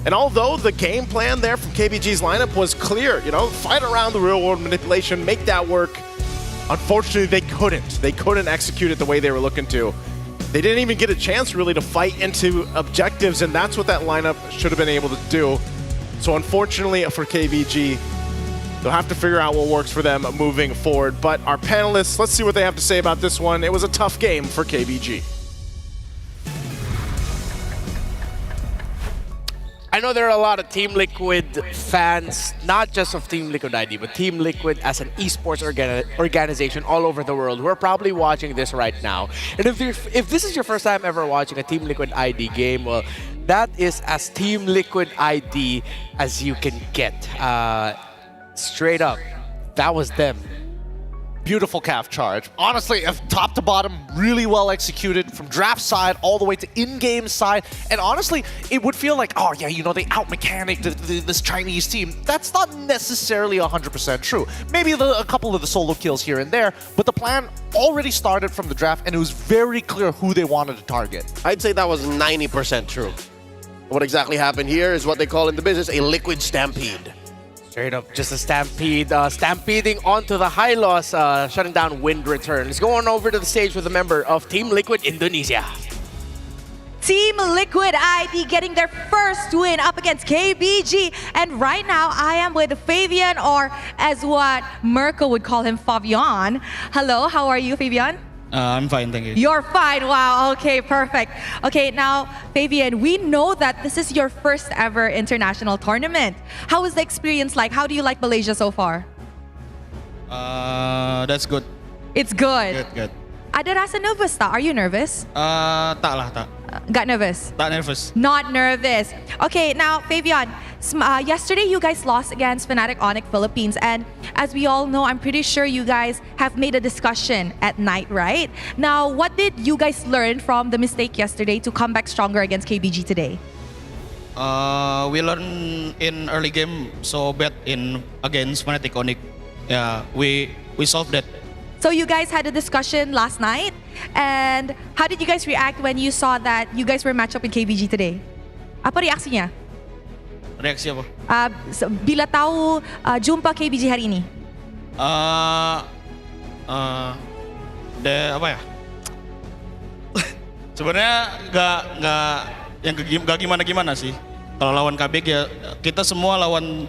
And although the game plan there from KBG's lineup was clear, you know, fight around the real world manipulation, make that work, unfortunately they couldn't. They couldn't execute it the way they were looking to. They didn't even get a chance really to fight into objectives, and that's what that lineup should have been able to do. So unfortunately for KBG, they'll have to figure out what works for them moving forward. But our panelists, let's see what they have to say about this one. It was a tough game for KBG. I know there are a lot of Team Liquid fans, not just of Team Liquid ID, but Team Liquid as an esports organization all over the world who are probably watching this right now. And if this is your first time ever watching a Team Liquid ID game, well, that is as Team Liquid ID as you can get. Straight up, that was them. Beautiful calf charge. Honestly, top to bottom, really well executed from draft side all the way to in-game side. And honestly, it would feel like, oh yeah, you know, they out-mechanicked this Chinese team. That's not necessarily 100% true. Maybe a couple of the solo kills here and there, but the plan already started from the draft and it was very clear who they wanted to target. I'd say that was 90% true. What exactly happened here is what they call in the business a liquid stampede. Straight up, just a stampede, stampeding onto the high loss, shutting down wind return. Let's go on over to the stage with a member of Team Liquid Indonesia. Team Liquid ID getting their first win up against KBG. And right now, I am with Fabian, or as what Merkel would call him, Fabian. Hello, how are you, Fabian? I'm fine, thank you. You're fine. Wow. Okay, perfect. Okay, now, Fabian, we know that this is your first ever international tournament. How was the experience like? How do you like Malaysia so far? That's good. It's good. Good. Ada rasa nervous tak? Are you nervous? Tak lah, tak. Got nervous? Tak nervous. Not nervous. Okay, now, Fabian, yesterday you guys lost against Fnatic Onyx Philippines, and as we all know, I'm pretty sure you guys have made a discussion at night, right? Now, what did you guys learn from the mistake yesterday to come back stronger against KBG today? We learned in early game so bad against Fnatic Onyx. Yeah, we solved that. So you guys had a discussion last night, and how did you guys react when you saw that you guys were matched up with KBG today? Apa reaksinya? Reaksi apa? Bila tahu jumpa KBG hari ini? Apa ya? Sebenarnya nggak gimana sih. Kalau lawan KBG ya kita semua lawan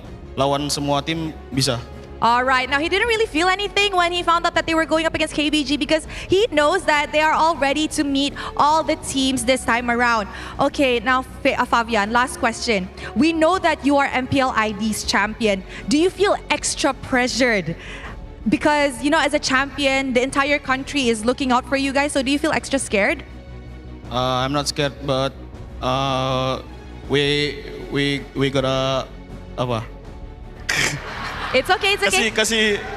semua tim bisa. All right, now he didn't really feel anything when he found out that they were going up against KBG because he knows that they are all ready to meet all the teams this time around. Okay, now Fabian, last question. We know that you are MPL ID's champion. Do you feel extra pressured? Because, you know, as a champion, the entire country is looking out for you guys, so do you feel extra scared? I'm not scared, but we gotta apa? It's okay, it's okay.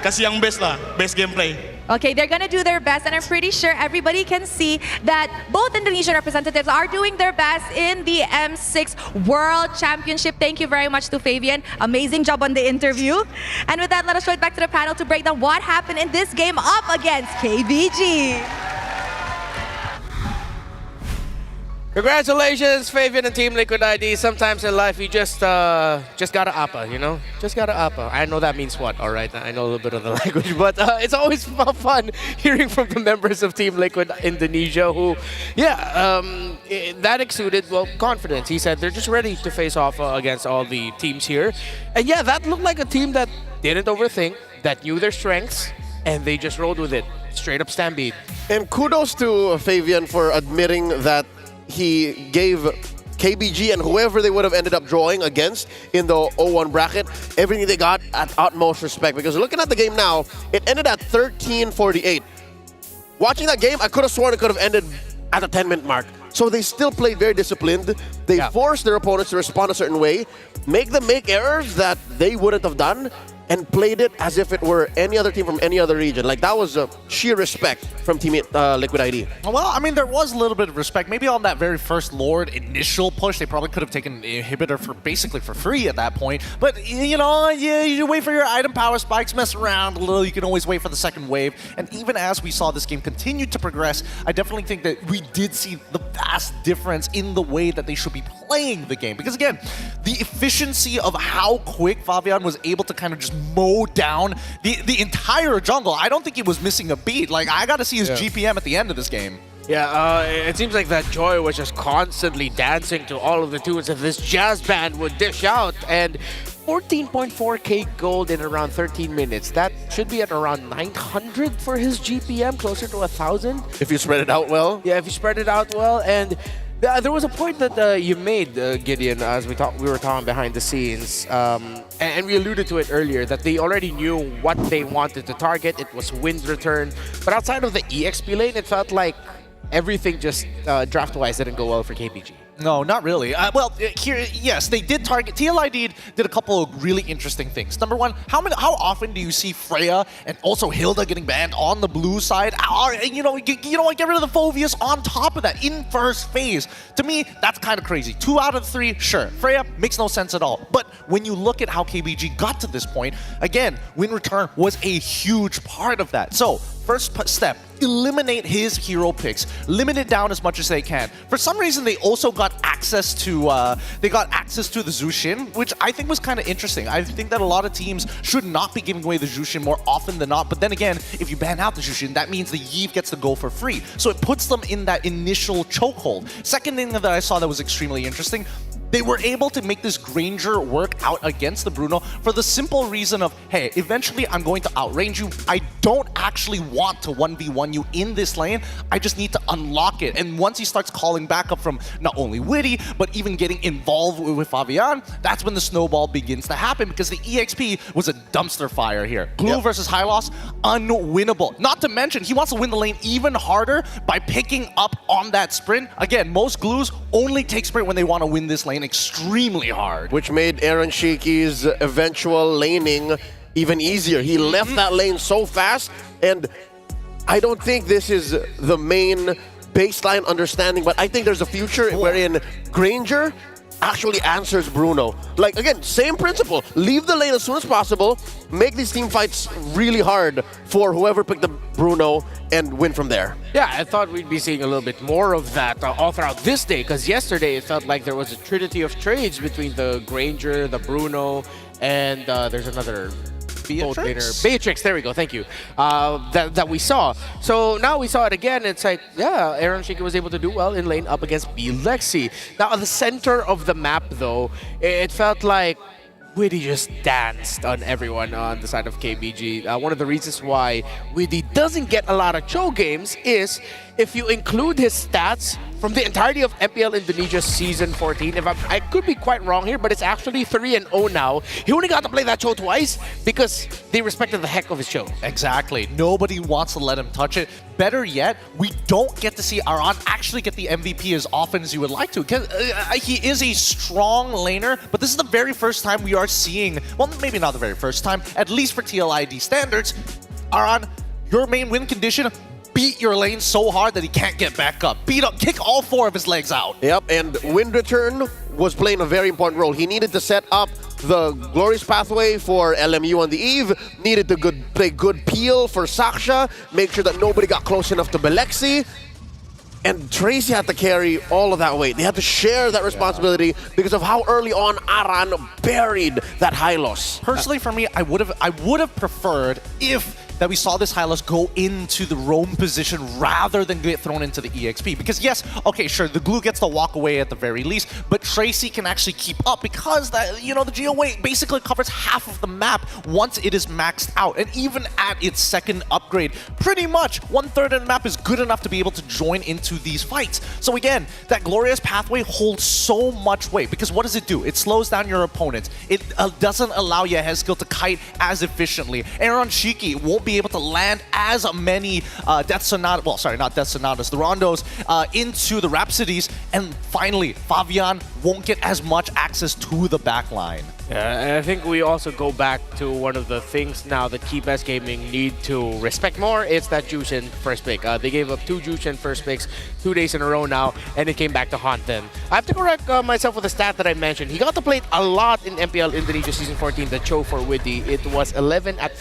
Kasih yang best lah, best gameplay. Okay, they're gonna do their best, and I'm pretty sure everybody can see that both Indonesian representatives are doing their best in the M6 World Championship. Thank you very much to Fabian. Amazing job on the interview. And with that, let us throw it back to the panel to break down what happened in this game up against KBG. Congratulations, Fabian and Team Liquid ID. Sometimes in life you just gotta appa, you know? Just gotta appa. I know that means what, all right? I know a little bit of the language, but it's always fun hearing from the members of Team Liquid Indonesia who, that exuded, well, confidence. He said they're just ready to face off against all the teams here. And yeah, that looked like a team that didn't overthink, that knew their strengths, and they just rolled with it. Straight up Stampede. And kudos to Fabian for admitting that he gave KBG and whoever they would have ended up drawing against in the 0-1 bracket, everything they got at utmost respect. Because looking at the game now, it ended at 13-48. Watching that game, I could have sworn it could have ended at the 10-minute mark. So they still played very disciplined. They forced their opponents to respond a certain way, make them make errors that they wouldn't have done, and played it as if it were any other team from any other region. Like, that was sheer respect from teammate Liquid ID. Well, I mean, there was a little bit of respect. Maybe on that very first Lord initial push, they probably could have taken an inhibitor for basically for free at that point. But, you know, you wait for your item power spikes, mess around a little. You can always wait for the second wave. And even as we saw this game continue to progress, I definitely think that we did see the vast difference in the way that they should be playing the game. Because, again, the efficiency of how quick Fabian was able to kind of just mow down the entire jungle. I don't think he was missing a beat. Like, I got to see his GPM at the end of this game. Yeah, it seems like that Joy was just constantly dancing to all of the tunes that this jazz band would dish out. And 14.4k gold in around 13 minutes. That should be at around 900 for his GPM, closer to 1,000. If you spread it out well. Yeah, if you spread it out well. And there was a point that you made, Gideon, as we were talking behind the scenes, and we alluded to it earlier, that they already knew what they wanted to target. It was wind return. But outside of the EXP lane, it felt like everything just draft-wise didn't go well for KPG. No, not really. Well, here, yes, they did target. TLID did a couple of really interesting things. Number one, how often do you see Freya and also Hilda getting banned on the blue side? You know what, get rid of the Phoveus on top of that in first phase. To me, that's kind of crazy. 2 out of 3, sure. Freya makes no sense at all. But when you look at how KBG got to this point, again, win return was a huge part of that. So, first step, eliminate his hero picks. Limit it down as much as they can. For some reason, they also got access to the Zushin, which I think was kind of interesting. I think that a lot of teams should not be giving away the Zushin more often than not. But then again, if you ban out the Zushin, that means the Yve gets to go for free. So it puts them in that initial chokehold. Second thing that I saw that was extremely interesting, they were able to make this Granger work out against the Bruno for the simple reason of, hey, eventually I'm going to outrange you. I don't actually want to 1v1 you in this lane. I just need to unlock it. And once he starts calling back up from not only Witty, but even getting involved with Fabian, that's when the snowball begins to happen, because the EXP was a dumpster fire here. Glue versus Hylos, unwinnable. Not to mention, he wants to win the lane even harder by picking up on that sprint. Again, most Glues only take sprint when they want to win this lane extremely hard. Which made Aaron Shiki's eventual laning even easier. He left that lane so fast, and I don't think this is the main baseline understanding, but I think there's a future wherein Granger actually answers Bruno. Like, again, same principle. Leave the lane as soon as possible, make these team fights really hard for whoever picked the Bruno, and win from there. Yeah, I thought we'd be seeing a little bit more of that all throughout this day, because yesterday it felt like there was a trinity of trades between the Granger, the Bruno, and there's another Beatrix, there we go, thank you, that we saw. So now we saw it again. It's like, yeah, Aaron Shiki was able to do well in lane up against B Lexi. Now at the center of the map, though, it felt like Witty just danced on everyone on the side of KBG. One of the reasons why Witty doesn't get a lot of Cho games is if you include his stats from the entirety of MPL Indonesia Season 14. I could be quite wrong here, but it's actually 3-0 now. He only got to play that Cho twice because they respected the heck of his Cho. Exactly. Nobody wants to let him touch it. Better yet, we don't get to see Aran actually get the MVP as often as you would like to. Because he is a strong laner, but this is the very first time we are seeing, well, maybe not the very first time, at least for TLID standards, Aran, your main win condition, beat your lane so hard that he can't get back up. Beat up, kick all 4 of his legs out. Yep, and Wind Return was playing a very important role. He needed to set up the glorious pathway for LMU on the Eve, needed to play good peel for Saksha, make sure that nobody got close enough to Belexi, and Tracy had to carry all of that weight. They had to share that responsibility because of how early on Aran buried that Hylos. Personally, for me, I would have preferred if that we saw this Hylos go into the roam position rather than get thrown into the EXP. Because yes, okay, sure, the glue gets to walk away at the very least, but Tracy can actually keep up because that, you know, the GOA basically covers half of the map once it is maxed out. And even at its second upgrade, pretty much 1/3 of the map is good enough to be able to join into these fights. So again, that glorious pathway holds so much weight because what does it do? It slows down your opponents. It doesn't allow Yehezkiel to kite as efficiently. Aaron Shiki won't be able to land as many Death Sonata, well, sorry, not Death Sonatas, the Rondos into the Rhapsodies. And finally, Fabian won't get as much access to the backline. Yeah, and I think we also go back to one of the things now that Key Best Gaming need to respect more. It's that Jushin first pick. They gave up 2 Jushin first picks 2 days in a row now, and it came back to haunt them. I have to correct myself with the stat that I mentioned. He got to play a lot in MPL Indonesia Season 14, the Cho for Widdy. It was 11 out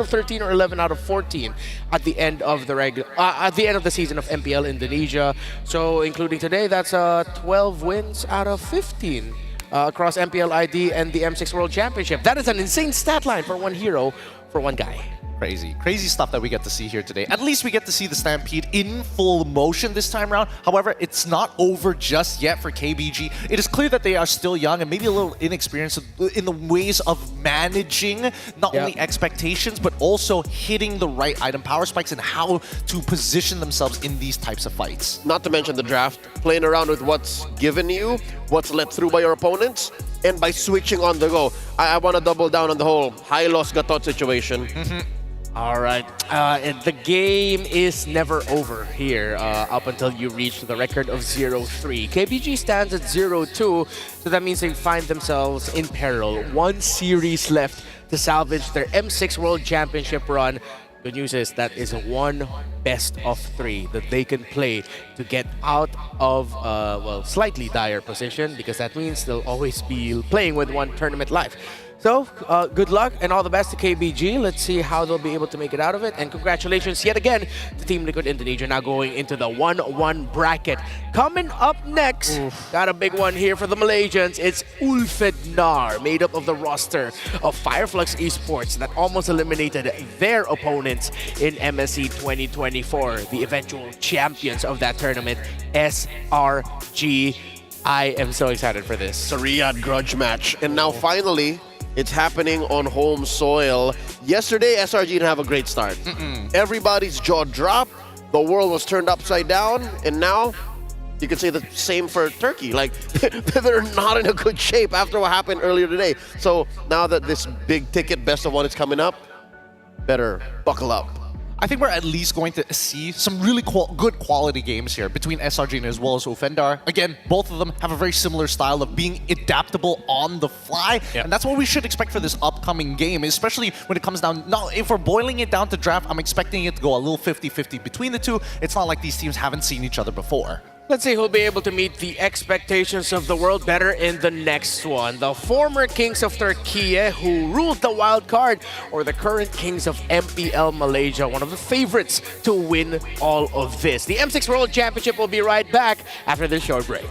of 13 or 11 out of 14 at the end of the season of MPL Indonesia. So including today, that's 12 wins out of 15. Across MPL ID and the M6 World Championship. That is an insane stat line for one hero, for one guy. Crazy stuff that we get to see here today. At least we get to see the Stampede in full motion this time around. However, it's not over just yet for KBG. It is clear that they are still young and maybe a little inexperienced in the ways of managing not only expectations, but also hitting the right item power spikes and how to position themselves in these types of fights. Not to mention the draft, playing around with what's given you, what's let through by your opponents, and by switching on the go. I want to double down on the whole Hylos Gatot situation. All right, the game is never over here up until you reach the record of 0-3. KBG stands at 0-2, so that means they find themselves in peril. 1 series left to salvage their M6 World Championship run. Good news is that is 1 best of 3 that they can play to get out of, well, slightly dire position, because that means they'll always be playing with 1 tournament live. So, good luck and all the best to KBG. Let's see how they'll be able to make it out of it. And congratulations yet again to Team Liquid Indonesia, now going into the 1-1 bracket. Coming up next, got a big one here for the Malaysians. It's Ulfednar, made up of the roster of Fireflux Esports that almost eliminated their opponents in MSC 2024, the eventual champions of that tournament, SRG. I am so excited for this. It's a Riyadh grudge match. And now finally, it's happening on home soil. Yesterday, SRG didn't have a great start. Everybody's jaw dropped. The world was turned upside down. And now, you could say the same for Turkey. Like, they're not in a good shape after what happened earlier today. So now that this big ticket best of 1 is coming up, better buckle up. I think we're at least going to see some really good quality games here between SRG and as well as Ulfednar. Again, both of them have a very similar style of being adaptable on the fly. And that's what we should expect for this upcoming game, especially when it comes down. Now, if we're boiling it down to draft, I'm expecting it to go a little 50-50 between the two. It's not like these teams haven't seen each other before. Let's see who'll be able to meet the expectations of the world better in the next one. The former Kings of Turkey, who ruled the wild card, or the current Kings of MPL Malaysia, one of the favorites to win all of this. The M6 World Championship will be right back after this short break.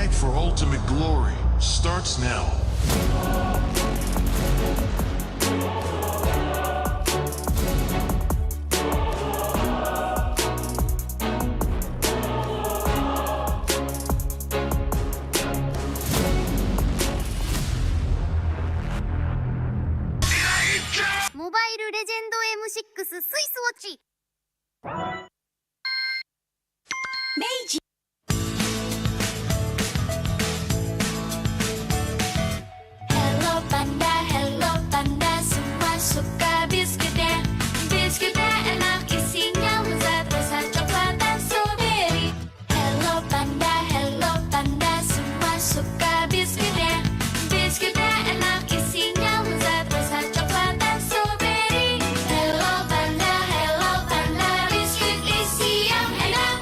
fight for ultimate glory starts now. M6 スイスウォッチ明治 Hello Panda, hello Panda, semua suka biskuitnya. Biskuitnya enak, isinya lezat, rasa coklat dan strawberry. Hello Panda, semua suka biskuitnya. Biskuitnya enak, isinya lezat, rasa coklat dan strawberry. Hello Panda, biskuit isi yang enak.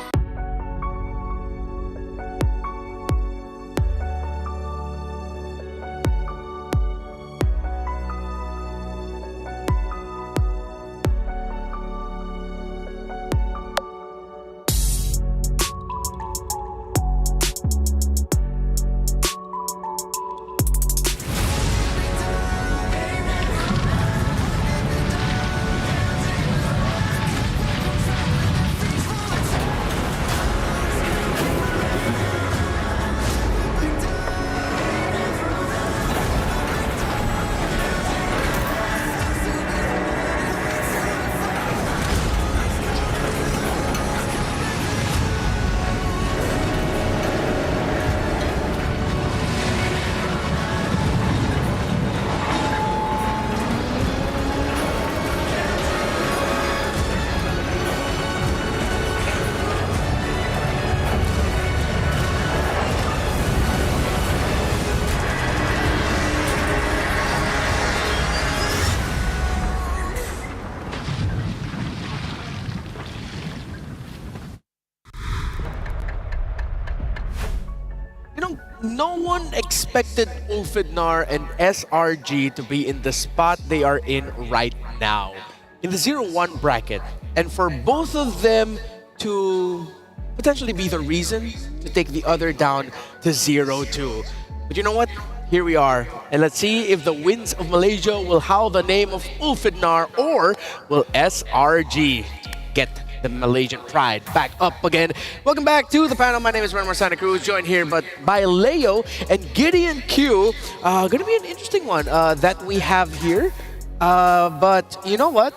No one expected Ulfidnar and SRG to be in the spot they are in right now, in the 0-1 bracket, and for both of them to potentially be the reason to take the other down to 0-2. But you know what? Here we are, and let's see if the winds of Malaysia will howl the name of Ulfidnar, or will SRG get the Malaysian pride back up again. Welcome back to the panel. My name is Renmar Santa Cruz, joined here by Leo and Gideon Q. Gonna be an interesting one that we have here. But you know what?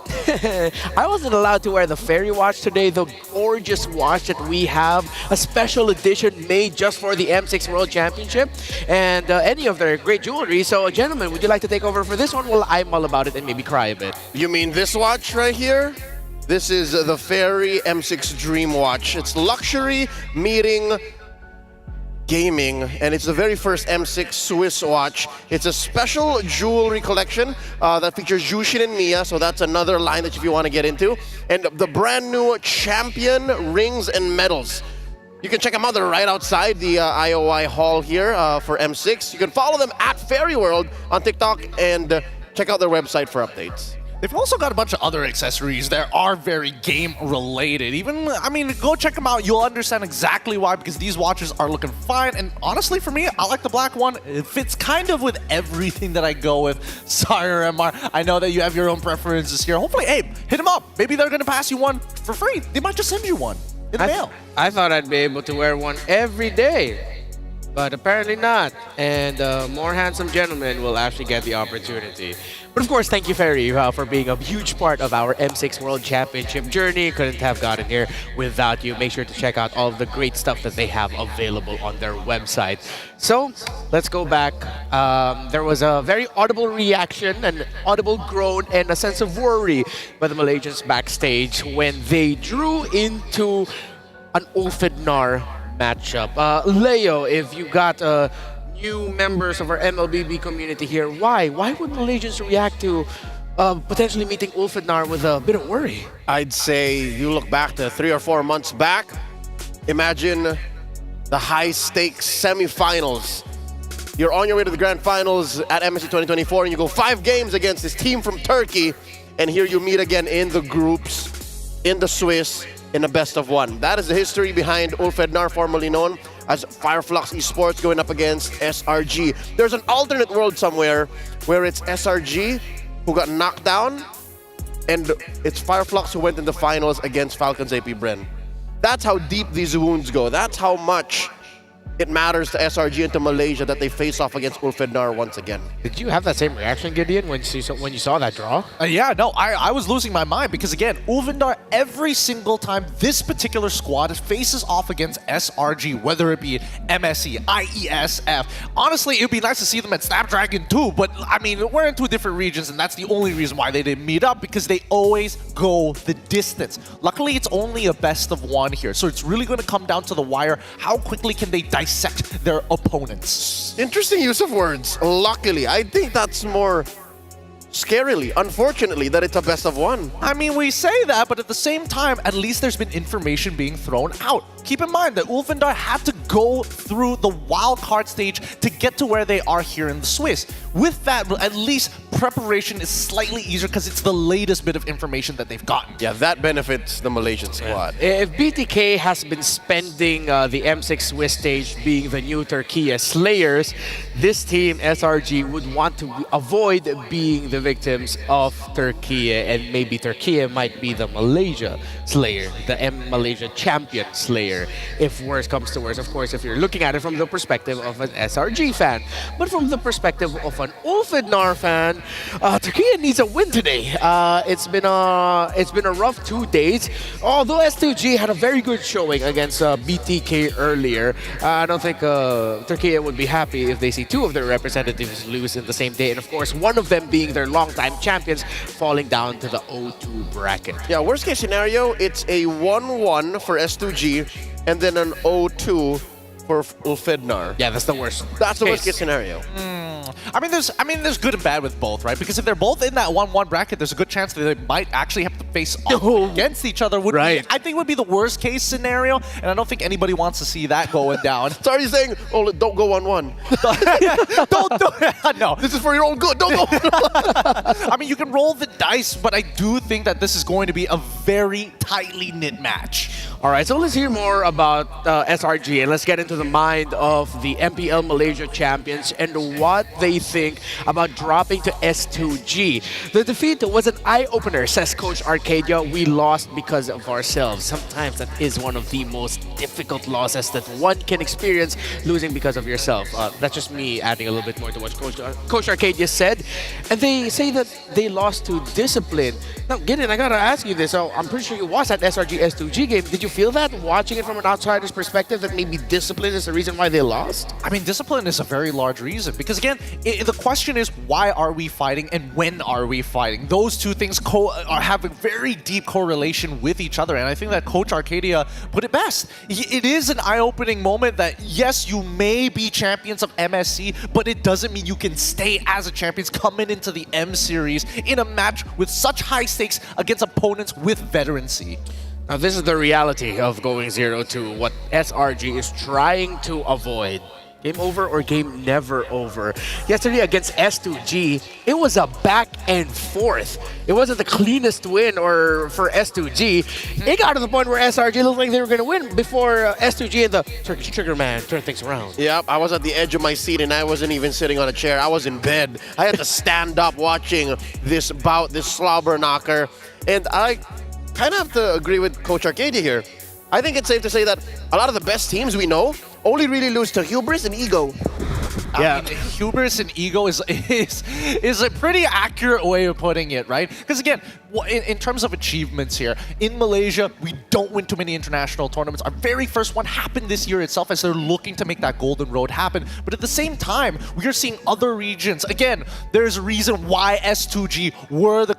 I wasn't allowed to wear the fairy watch today, the gorgeous watch that we have, a special edition made just for the M6 World Championship, and any of their great jewelry. So, gentlemen, would you like to take over for this one? Well, I'm all about it and maybe cry a bit. You mean this watch right here? This is the Fairy M6 Dream Watch. It's luxury meeting gaming, and it's the very first M6 Swiss watch. It's a special jewelry collection that features Jushin and Mia, so that's another line that if you want to get into. And the brand new champion rings and medals. You can check them out. They're right outside the IOI hall here for M6. You can follow them at Fairy World on TikTok and check out their website for updates. They've also got a bunch of other accessories that are very game-related. Even, I mean, go check them out. You'll understand exactly why, because these watches are looking fine. And honestly, for me, I like the black one. It fits kind of with everything that I go with. Sorry, MR. I know that you have your own preferences here. Hopefully, hey, hit them up. Maybe they're going to pass you one for free. They might just send you one in the mail. I thought I'd be able to wear one every day, but apparently not. And more handsome gentlemen will actually get the opportunity. But of course, thank you, Fairy, for being a huge part of our M6 World Championship journey. Couldn't have gotten here without you. Make sure to check out all of the great stuff that they have available on their website. So, let's go back. There was a very audible reaction, an audible groan, and a sense of worry by the Malaysians backstage when they drew into an Ulfidnar matchup. Leo, if you got new members of our MLBB community here, why would Malaysians react to potentially meeting Ulfidnar with a bit of worry? I'd say you look back to 3 or 4 months back. Imagine the high-stakes semifinals. You're on your way to the grand finals at MSC 2024, and you go 5 games against this team from Turkey, and here you meet again in the groups, in the Swiss, in a best of 1. That is the history behind Ulfidnar, formerly known as Fireflux Esports going up against SRG. There's an alternate world somewhere where it's SRG who got knocked down, and it's Fireflux who went in the finals against Falcons AP Bren. That's how deep these wounds go. That's how much it matters to SRG and to Malaysia that they face off against Ulfednar once again. Did you have that same reaction, Gideon, when you saw that draw? Yeah, no, I was losing my mind because, again, Ulfednar, every single time this particular squad faces off against SRG, whether it be MSC, IESF, honestly, it would be nice to see them at Snapdragon too, but, I mean, we're in two different regions, and that's the only reason why they didn't meet up, because they always go the distance. Luckily, it's only a best of one here, so it's really going to come down to the wire. How quickly can they dissect their opponents? Interesting use of words. Luckily, I think that's more scarily, unfortunately, that it's a best of one. I mean, we say that, but at the same time, at least there's been information being thrown out. Keep in mind that Ulfednar had to go through the wild card stage to get to where they are here in the Swiss. With that, at least preparation is slightly easier because it's the latest bit of information that they've gotten. Yeah, that benefits the Malaysian squad. If BTK has been spending the M6 Swiss stage being the new Turkey Slayers, this team, SRG, would want to avoid being the victims of Turkey, and maybe Turkey might be the Malaysia Slayer, the Malaysia champion Slayer. If worse comes to worse, of course, if you're looking at it from the perspective of an SRG fan. But from the perspective of an Ulfednar fan, Turkey needs a win today. It's been a rough 2 days. Although S2G had a very good showing against BTK earlier, I don't think Turkey would be happy if they see two of their representatives lose in the same day. And of course, one of them being their longtime champions falling down to the O2 bracket. Yeah, worst case scenario, it's a 1-1 for S2G and then an 0-2 for Ulfednar. Yeah, that's the worst. That's the worst case scenario. I mean, there's good and bad with both, right? Because if they're both in that 1-1 bracket, there's a good chance that they might actually have to face off against each other. I think would be the worst case scenario, and I don't think anybody wants to see that going down. So are you saying, oh, don't go 1-1? Don't do it. No. This is for your own good. Don't go. I mean, you can roll the dice, but I do think that this is going to be a very tightly knit match. All right, so let's hear more about SRG, and let's get into the mind of the MPL Malaysia champions and what they think about dropping to S2G. The defeat was an eye-opener, says Coach Arcadia. We lost because of ourselves. Sometimes that is one of the most difficult losses that one can experience, losing because of yourself. That's just me adding a little bit more to what Coach Arcadia said. And they say that they lost to discipline. Now, Gideon, I gotta ask you this. So I'm pretty sure you watched that SRG S2G game. Did you feel that, watching it from an outsider's perspective, that maybe discipline is the reason why they lost? I mean, discipline is a very large reason because, again, the question is, why are we fighting and when are we fighting? Those two things have a very deep correlation with each other, and I think that Coach Arcadia put it best. It is an eye-opening moment that, yes, you may be champions of MSC, but it doesn't mean you can stay as a champions coming into the M Series in a match with such high stakes against opponents with veterancy. Now, this is the reality of going 0-2, what SRG is trying to avoid. Game over or game never over. Yesterday against S2G, it was a back and forth. It wasn't the cleanest win for S2G. It got to the point where SRG looked like they were going to win before S2G and the Turkish Trigger Man turned things around. Yep, I was at the edge of my seat and I wasn't even sitting on a chair. I was in bed. I had to stand up watching this bout, this slobber knocker. And I kind of have to agree with Coach Arcadia here. I think it's safe to say that a lot of the best teams we know only really lose to hubris and ego. Yeah, I mean, hubris and ego is a pretty accurate way of putting it, right? Because again, in terms of achievements here, in Malaysia, we don't win too many international tournaments. Our very first one happened this year itself as they're looking to make that golden road happen. But at the same time, we are seeing other regions. Again, there's a reason why S2G were the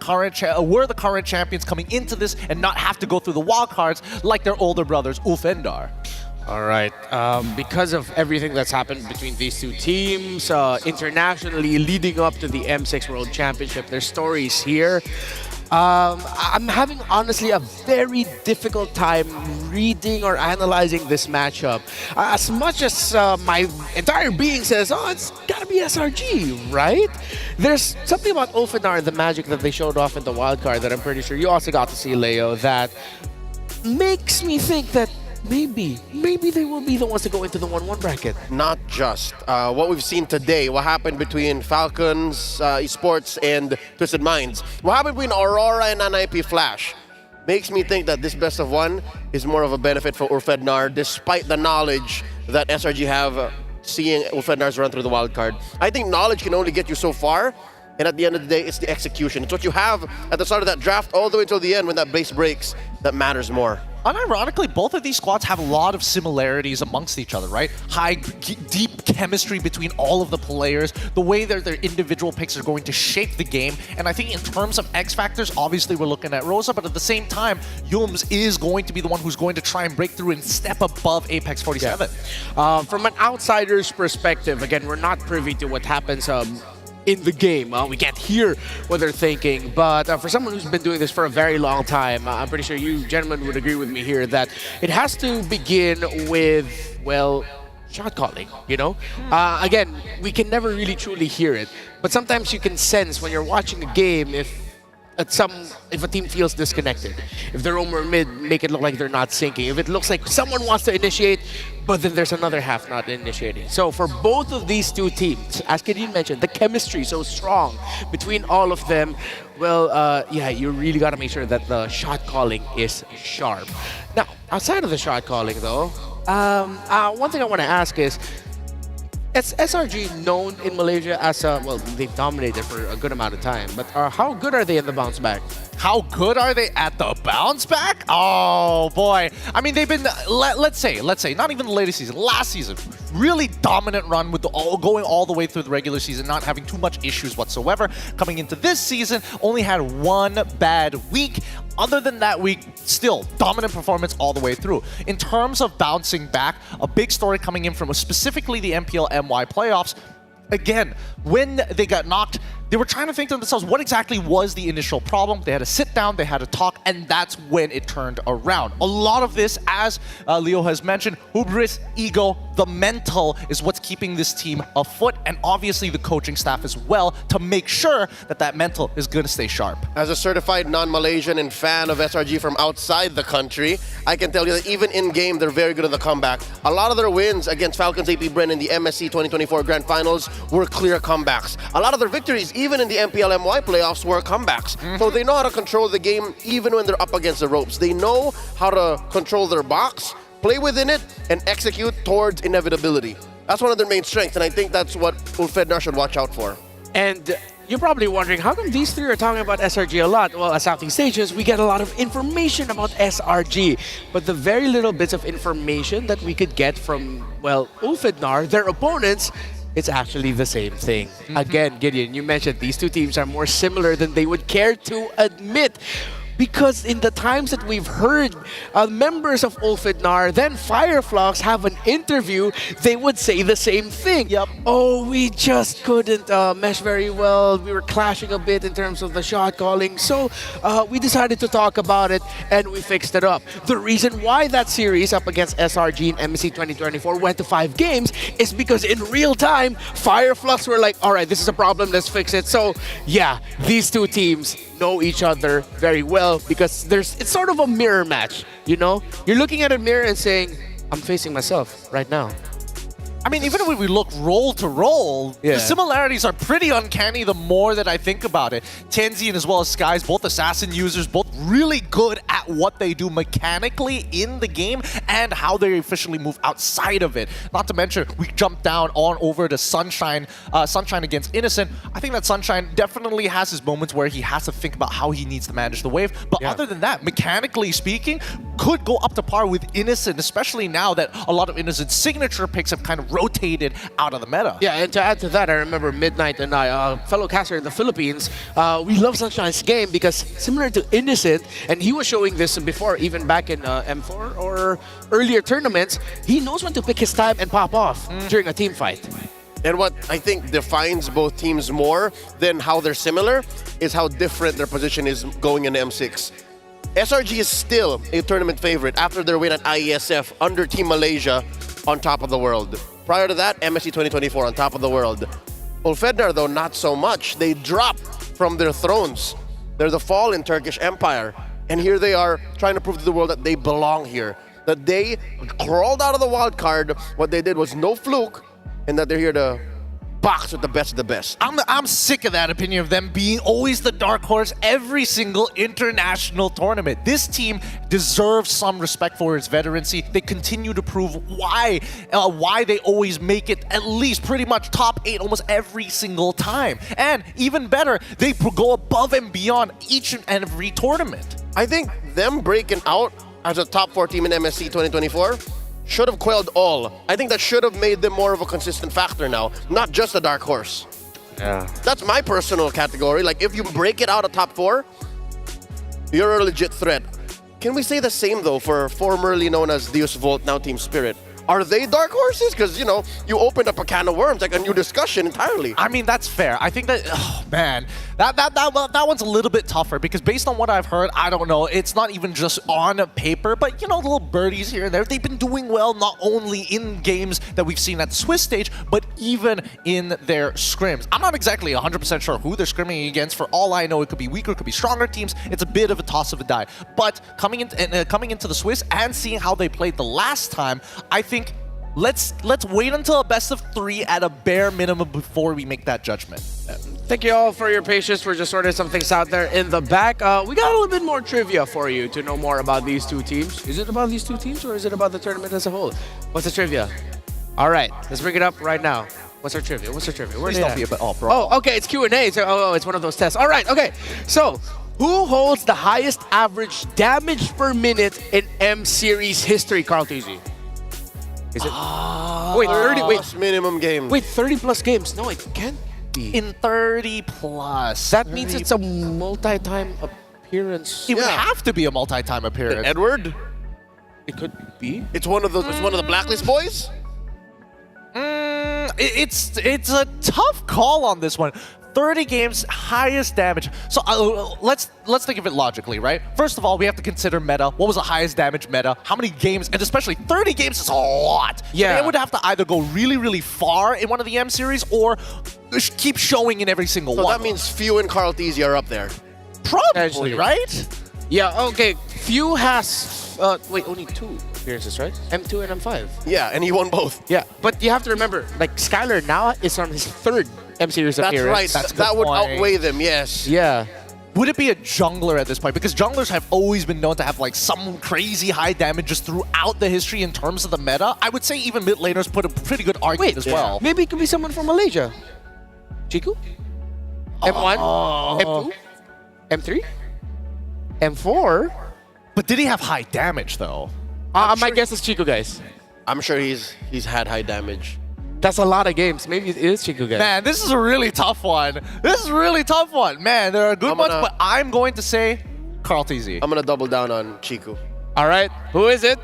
current champions coming into this and not have to go through the wild cards like their older brothers, Ulfednar. All right, because of everything that's happened between these two teams, internationally leading up to the M6 World Championship, there's stories here. I'm having, honestly, a very difficult time reading or analyzing this matchup. As much as my entire being says, oh, it's gotta be SRG, right? There's something about Ulfednar and the magic that they showed off in the wildcard that I'm pretty sure you also got to see, Leo, that makes me think that maybe they will be the ones to go into the 1-1 bracket. Not just. What we've seen today, what happened between Falcons, Esports, and Twisted Minds, what happened between Aurora and NIP Flash, makes me think that this best of one is more of a benefit for Ulfednar, despite the knowledge that SRG have seeing Ulfednar's run through the wild card. I think knowledge can only get you so far, and at the end of the day, it's the execution. It's what you have at the start of that draft all the way until the end when that base breaks that matters more. Unironically, both of these squads have a lot of similarities amongst each other, right? Deep chemistry between all of the players, the way that their individual picks are going to shape the game. And I think in terms of X factors, obviously we're looking at Rosa, but at the same time, Yums is going to be the one who's going to try and break through and step above Apex 47. Yeah. From an outsider's perspective, again, we're not privy to what happens in the game. We can't hear what they're thinking, but for someone who's been doing this for a very long time, I'm pretty sure you gentlemen would agree with me here that it has to begin with, well, shot calling, you know? Again, we can never really truly hear it, but sometimes you can sense when you're watching a game if a team feels disconnected. If the roam or mid make it look like they're not syncing. If it looks like someone wants to initiate, but then there's another half not initiating. So for both of these two teams, as Gideon mentioned, the chemistry is so strong between all of them. Well, yeah, you really got to make sure that the shot calling is sharp. Now, outside of the shot calling though, one thing I want to ask is SRG known in Malaysia as well, they've dominated for a good amount of time, but how good are they in the bounce back? How good are they at the bounce back? Oh boy. I mean, they've been, let's say, not even the latest season, last season, really dominant run with going all the way through the regular season, not having too much issues whatsoever. Coming into this season, only had one bad week. Other than that week, still dominant performance all the way through. In terms of bouncing back, a big story coming in from specifically the MPL MY playoffs. Again, when they got knocked, they were trying to think to themselves, what exactly was the initial problem? They had to sit down, they had to talk, and that's when it turned around. A lot of this, as Leo has mentioned, hubris, ego, the mental is what's keeping this team afoot, and obviously the coaching staff as well, to make sure that that mental is going to stay sharp. As a certified non-Malaysian and fan of SRG from outside the country, I can tell you that even in-game, they're very good at the comeback. A lot of their wins against Falcons AP Bren in the MSC 2024 Grand Finals were clear comebacks. A lot of their victories, even in the MPL MY playoffs, were comebacks. So they know how to control the game even when they're up against the ropes. They know how to control their box, play within it, and execute towards inevitability. That's one of their main strengths, and I think that's what Ulfednar should watch out for. And you're probably wondering, how come these three are talking about SRG a lot? Well, at Southeast Asians, we get a lot of information about SRG, but the very little bits of information that we could get from, well, Ulfednar, their opponents, it's actually the same thing. Again, Gideon, you mentioned these two teams are more similar than they would care to admit. Because in the times that we've heard members of Ulfednar, then Fireflux have an interview, they would say the same thing. Yep. Oh, we just couldn't mesh very well. We were clashing a bit in terms of the shot calling. So we decided to talk about it and we fixed it up. The reason why that series up against SRG in MSC 2024 went to 5 games is because in real time, Fireflux were like, all right, this is a problem, let's fix it. So yeah, these two teams know each other very well because it's sort of a mirror match, you know? You're looking at a mirror and saying, I'm facing myself right now. I mean, even when we look role to role, the similarities are pretty uncanny the more that I think about it. Tenzi and as well as Skies, both assassin users, both really good at what they do mechanically in the game and how they efficiently move outside of it. Not to mention, we jump down on over to Sunshine, Sunshine against Innocent. I think that Sunshine definitely has his moments where he has to think about how he needs to manage the wave. But other than that, mechanically speaking, could go up to par with Innocent, especially now that a lot of Innocent's signature picks have kind of rotated out of the meta. Yeah, and to add to that, I remember Midnight and I, fellow caster in the Philippines, we love Sunshine's game because similar to Innocent, and he was showing this before, even back in M4 or earlier tournaments, he knows when to pick his time and pop off during a team fight. And what I think defines both teams more than how they're similar is how different their position is going into M6. SRG is still a tournament favorite after their win at IESF under Team Malaysia on top of the world. Prior to that, MSC 2024 on top of the world. Ulfednar, though, not so much. They dropped from their thrones. They're the fallen Turkish Empire. And here they are trying to prove to the world that they belong here. that they crawled out of the wild card. What they did was no fluke, and that they're here to box with the best of the best. I'm sick of that opinion of them being always the dark horse every single international tournament. This team deserves some respect for its veterancy. They continue to prove why they always make it at least pretty much top 8 almost every single time. And even better, they go above and beyond each and every tournament. I think them breaking out as a top 4 team in MSC 2024 should have quelled all. I think that should have made them more of a consistent factor now, not just a dark horse. Yeah. That's my personal category. Like, if you break it out of top 4, you're a legit threat. Can we say the same, though, for formerly known as Deus Volt, now Team Spirit? Are they dark horses? Because, you know, you opened up a can of worms, like a new discussion entirely. I mean, that's fair. I think that, oh, man, that one's a little bit tougher because based on what I've heard, I don't know, it's not even just on paper, but, you know, little birdies here and there, they've been doing well not only in games that we've seen at the Swiss stage, but even in their scrims. I'm not exactly 100% sure who they're scrimming against. For all I know, it could be weaker, it could be stronger teams. It's a bit of a toss of a die. But coming into the Swiss and seeing how they played the last time, I think let's wait until a best of 3 at a bare minimum before we make that judgment. Thank you all for your patience. We're just sorting some things out there in the back. We got a little bit more trivia for you to know more about these two teams. Is it about these two teams or is it about the tournament as a whole? What's the trivia? All right, let's bring it up right now. What's our trivia? What's our trivia? Please don't be a bit bro. Oh, okay, it's Q&A. So, it's one of those tests. All right, okay. So, who holds the highest average damage per minute in M Series history, Carl Tuzzi? Is it? Wait, 30. Wait, minimum game. Wait, 30 plus games. No, it can't be. In 30 plus. That means it's a multi-time appearance. It would have to be a multi-time appearance. Edward? It could be. It's one of the Blacklist boys? It's a tough call on this one. 30 games, highest damage. So let's think of it logically, right? First of all, we have to consider meta. What was the highest damage meta? How many games? And especially 30 games is a lot. Yeah. So they would have to either go really, really far in one of the M series or keep showing in every single one. So that means Few and Carl Tuzzi are up there. Probably, right? Yeah, okay. Few has, wait, only 2 appearances, right? M2 and M5. Yeah, and he won both. Yeah, but you have to remember, like, Skylar now is on his 3rd M Series appearance. That's right. That would outweigh them, yes. Yeah. Would it be a jungler at this point? Because junglers have always been known to have like some crazy high damage just throughout the history in terms of the meta. I would say even mid laners put a pretty good argument as well. Maybe it could be someone from Malaysia. Chiku? M1? M2? M3? M4? But did he have high damage though? My guess is Chiku, guys. I'm sure he's had high damage. That's a lot of games. Maybe it is Chiku, guys. Man, this is a really tough one. This is a really tough one. Man, there are good ones, but I'm going to say Carl Tuzzi. I'm going to double down on Chiku. All right. Who is it?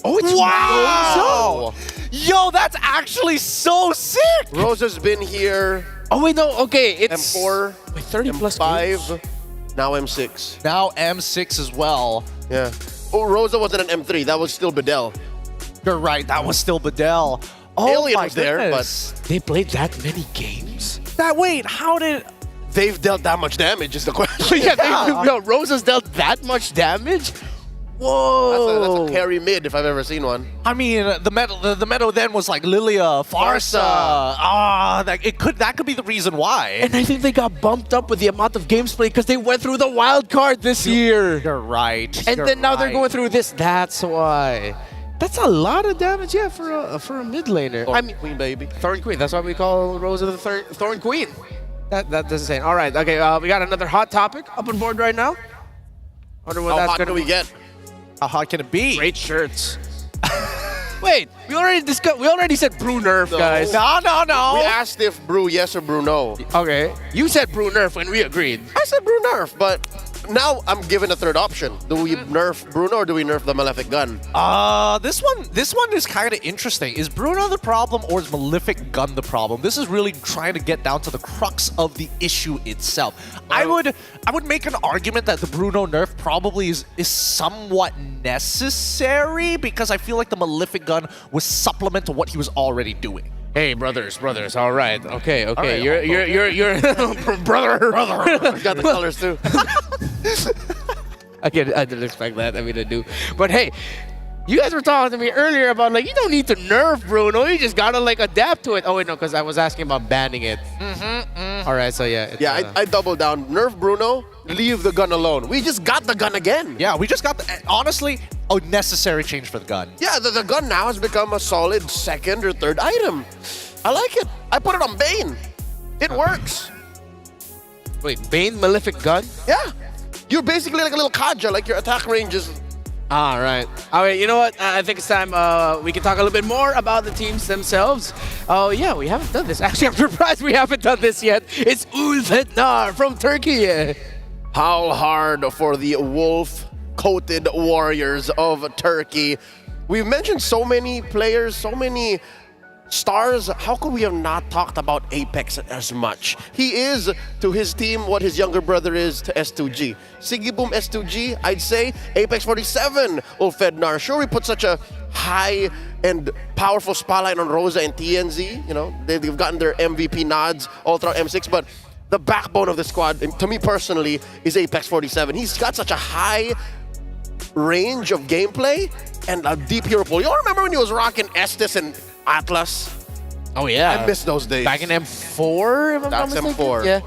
Oh, it's wow! Yo, that's actually so sick! Rosa's been here. Oh, wait, no. Okay, it's M4, wait, 30 plus M5, games? now M6. Now M6 as well. Yeah. Oh, Rosa wasn't an M3. That was still Bedell. You're right. That was still Bedell. Oh, Alien my was there, goodness. but they played that many games? Wait, how did... They've dealt that much damage is the question. Yeah, Rosa's dealt that much damage? Whoa. That's a carry mid if I've ever seen one. I mean, the meta then was like Lilia, Farsa. That could be the reason why. And I think they got bumped up with the amount of games played because they went through the wild card this year. You're right. And then now they're going through this. That's why. That's a lot of damage, yeah, for a mid laner. I mean, Queen, baby. Thorn Queen. That's why we call Rosa the Thorn Queen. That's insane. All right, okay. We got another hot topic up on board right now. Wonder what How that's hot gonna do we get? How hot can it be? Great shirts. Wait, we already discussed. We already said brew nerf, guys. No. We asked if brew yes or brew no. Okay, you said brew nerf when we agreed. I said brew nerf, but now I'm given a third option. Do we nerf Bruno or do we nerf the Malefic Gun? This one is kind of interesting. Is Bruno the problem or is Malefic Gun the problem? This is really trying to get down to the crux of the issue itself. I would make an argument that the Bruno nerf probably is somewhat necessary because I feel like the Malefic Gun was supplement to what he was already doing. Hey, brothers, all right, okay, All right, you're brother. Got the colors too. I didn't expect that. I mean, I do. But hey, you guys were talking to me earlier about like you don't need to nerf Bruno. You just gotta like adapt to it. Oh wait, no, because I was asking about banning it. All right, so yeah. I double down. Nerf Bruno. Leave the gun alone. We just got the gun again. Yeah, we just got honestly a necessary change for the gun. Yeah, the gun now has become a solid second or third item. I like it. I put it on Bane. It works. Wait, Bane Malefic gun? Yeah. You're basically like a little Kaja, like your attack range is... All right. You know what? I think it's time we can talk a little bit more about the teams themselves. Oh, yeah, we haven't done this. Actually, I'm surprised we haven't done this yet. It's Ulfetnar from Turkey. Howl hard for the wolf-coated warriors of Turkey. We've mentioned so many players, so many stars. How could we have not talked about Apex as much? He is to his team what his younger brother is to S2G. Sigiboom S2G, I'd say Apex 47 Ulfednar. Sure, we put such a high and powerful spotlight on Rosa and TNZ. You know, they've gotten their MVP nods all throughout M6, but the backbone of the squad, to me personally, is Apex 47. He's got such a high range of gameplay and a deep hero pool. You all remember when he was rocking Estes and Atlas? Oh yeah. I miss those days. Back in M4, if I'm not That's mistaken. M4. Yeah.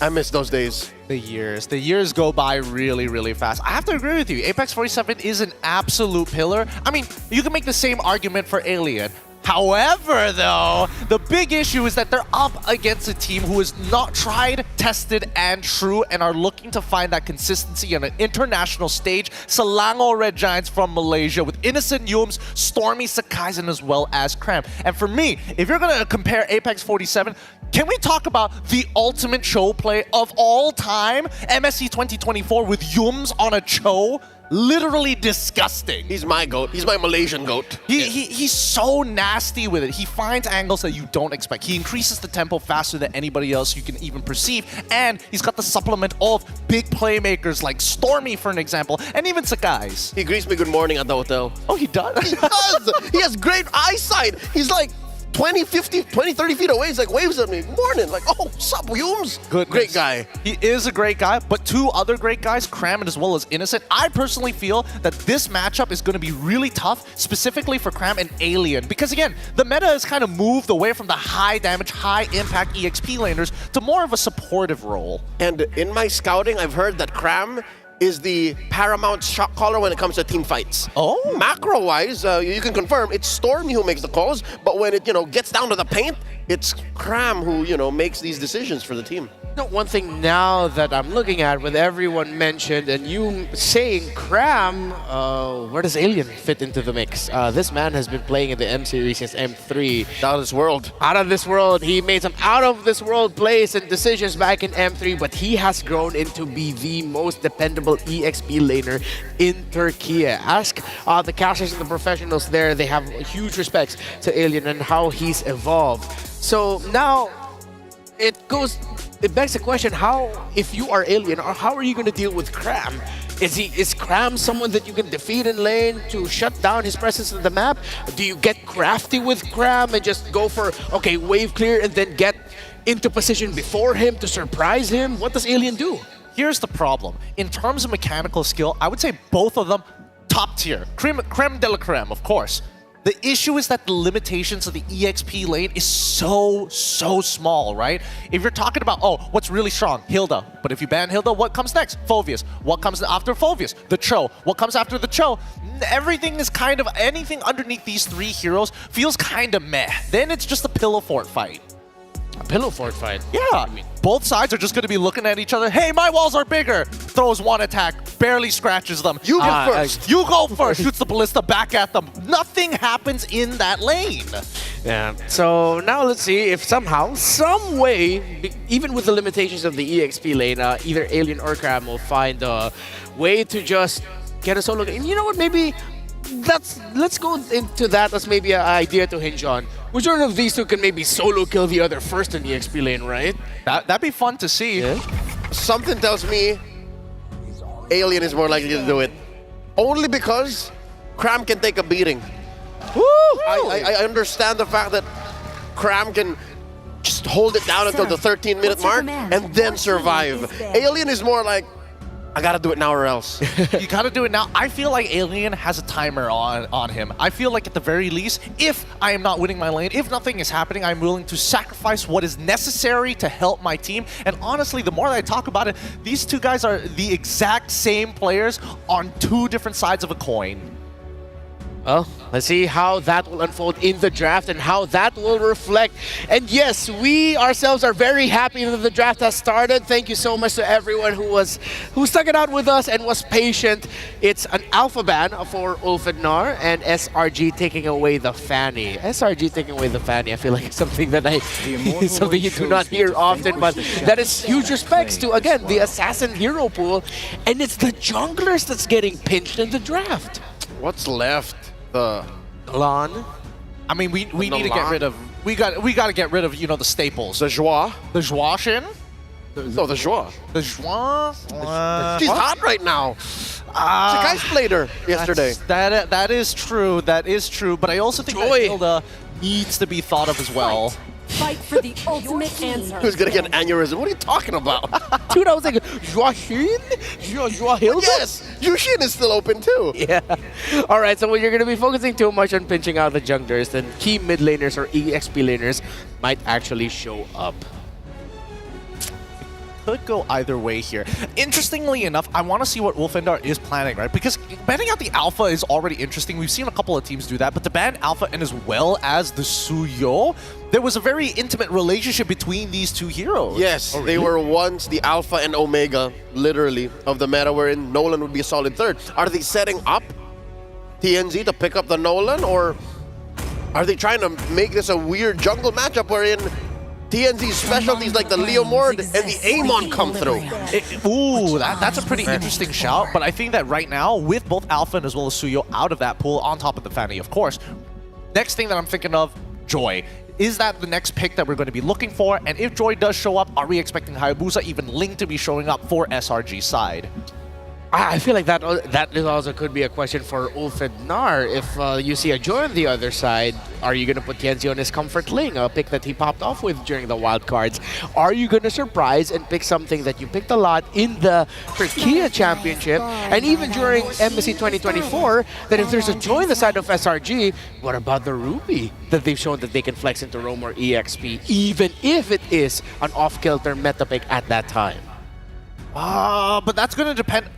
I miss those days. The years go by really, really fast. I have to agree with you. Apex 47 is an absolute pillar. I mean, you can make the same argument for Alien. However, though, the big issue is that they're up against a team who is not tried, tested, and true, and are looking to find that consistency on an international stage. Selangor Red Giants from Malaysia with Innocent Yums, Stormy Sakaisen, as well as Cram. And for me, if you're going to compare Apex 47, can we talk about the ultimate Cho play of all time? MSC 2024 with Yums on a Cho? Literally disgusting. He's my GOAT. He's my Malaysian GOAT. He's so nasty with it. He finds angles that you don't expect. He increases the tempo faster than anybody else you can even perceive. And he's got the supplement of big playmakers like Stormy, for an example, and even Sakai's. He greets me good morning at the hotel. Oh, he does? He does! He has great eyesight. He's like 20, 30 feet away. He's like waves at me. Morning. Like, oh, sup, Yums? Goodness. Great guy. He is a great guy, but two other great guys, Cram as well as Innocent. I personally feel that this matchup is going to be really tough, specifically for Cram and Alien. Because again, the meta has kind of moved away from the high damage, high impact EXP laners to more of a supportive role. And in my scouting, I've heard that Cram is the paramount shot caller when it comes to team fights. Oh. Macro-wise, you can confirm it's Stormy who makes the calls, but when it, gets down to the paint, it's Cram who, makes these decisions for the team. One thing now that I'm looking at with everyone mentioned and you saying Cram, where does Alien fit into the mix? This man has been playing in the M series since M3. Out of this world. Out of this world. He made some out of this world plays and decisions back in M3, but he has grown into be the most dependable EXP laner in Turkey. Ask the casters and the professionals there. They have huge respects to Alien and how he's evolved. So now it begs the question, if you are Alien, how are you going to deal with Cram? Is Cram someone that you can defeat in lane to shut down his presence on the map? Do you get crafty with Cram and just go for, okay, wave clear and then get into position before him to surprise him? What does Alien do? Here's the problem. In terms of mechanical skill, I would say both of them top tier. Creme de la creme, of course. The issue is that the limitations of the EXP lane is so small, right? If you're talking about, what's really strong? Hilda. But if you ban Hilda, what comes next? Phoveus. What comes after Phoveus? The Cho. What comes after the Cho? Everything is kind of, anything underneath these three heroes feels kind of meh. Then it's just a pillow fort fight. A pillow fort fight? Yeah. Both sides are just going to be looking at each other. Hey, my walls are bigger. Throws one attack, barely scratches them. You go first. You go first. Shoots the ballista back at them. Nothing happens in that lane. Yeah. So now let's see if somehow, some way, even with the limitations of the EXP lane, either Alien or Cram will find a way to just get a solo game. You know what? Maybe let's go into that as maybe an idea to hinge on. Which one of these two can maybe solo kill the other first in the EXP lane, right? That'd be fun to see. Yeah. Something tells me Alien is more likely to do it. Only because Cram can take a beating. Woo! I understand the fact that Cram can just hold it down until the 13-minute mark and then survive. Alien is more like, I gotta do it now or else. You gotta do it now. I feel like Alien has a timer on him. I feel like at the very least, if I am not winning my lane, if nothing is happening, I'm willing to sacrifice what is necessary to help my team. And honestly, the more that I talk about it, these two guys are the exact same players on two different sides of a coin. Well, let's see how that will unfold in the draft and how that will reflect. And yes, we ourselves are very happy that the draft has started. Thank you so much to everyone who stuck it out with us and was patient. It's an alpha ban for Ulfednar and SRG taking away the Fanny. SRG taking away the Fanny, I feel like it's something that something you do not hear often, but that is huge respects to, again, the assassin hero pool. And it's the junglers that's getting pinched in the draft. What's left? The Lan. I mean, we need to get rid of we got to get rid of the staples. The Joie. The Joie Shin. No, the Joie. The Joie. She's hot right now. She played her yesterday. That is true. That is true. But I also think that Hilda needs to be thought of as well. Fight for the ultimate answer. Who's gonna get an aneurysm? What are you talking about? Dude, I was like, Joachim? Joachim? Yes! Yushin is still open too. Yeah. Alright, so when you're gonna be focusing too much on pinching out the junglers, then key mid laners or EXP laners might actually show up. Could go either way here. Interestingly enough, I want to see what Ulfednar is planning, right? Because banning out the Alpha is already interesting. We've seen a couple of teams do that, but to ban Alpha and as well as the Suyo, there was a very intimate relationship between these two heroes. Yes, they were once the Alpha and Omega, literally, of the meta wherein Nolan would be a solid third. Are they setting up TNZ to pick up the Nolan, or are they trying to make this a weird jungle matchup wherein TNZ's specialties like the Leomord and the Amon come through? That's a pretty interesting shout, but I think that right now, with both Alpha and as well as Suyo out of that pool, on top of the Fanny, of course, next thing that I'm thinking of, Joy. Is that the next pick that we're going to be looking for? And if Joy does show up, are we expecting Hayabusa, even Link, to be showing up for SRG's side? I feel like that also could be a question for Ulfednar. If you see a Joy on the other side, are you going to put Tienzi on his comfort Ling, a pick that he popped off with during the wildcards? Are you going to surprise and pick something that you picked a lot in the Turkey Championship and even during Embassy 2024, that if there's a Joy on the side of SRG, what about the Ruby that they've shown that they can flex into Roam or EXP, even if it is an off-kilter meta pick at that time? But that's going to depend.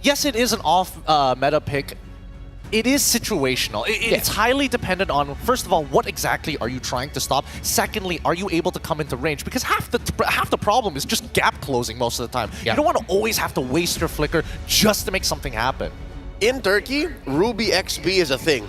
Yes, it is an off-meta pick. It is situational. It's highly dependent on, first of all, what exactly are you trying to stop? Secondly, are you able to come into range? Because half the problem is just gap closing most of the time. You don't want to always have to waste your flicker just to make something happen. In Turkey, Ruby XP is a thing.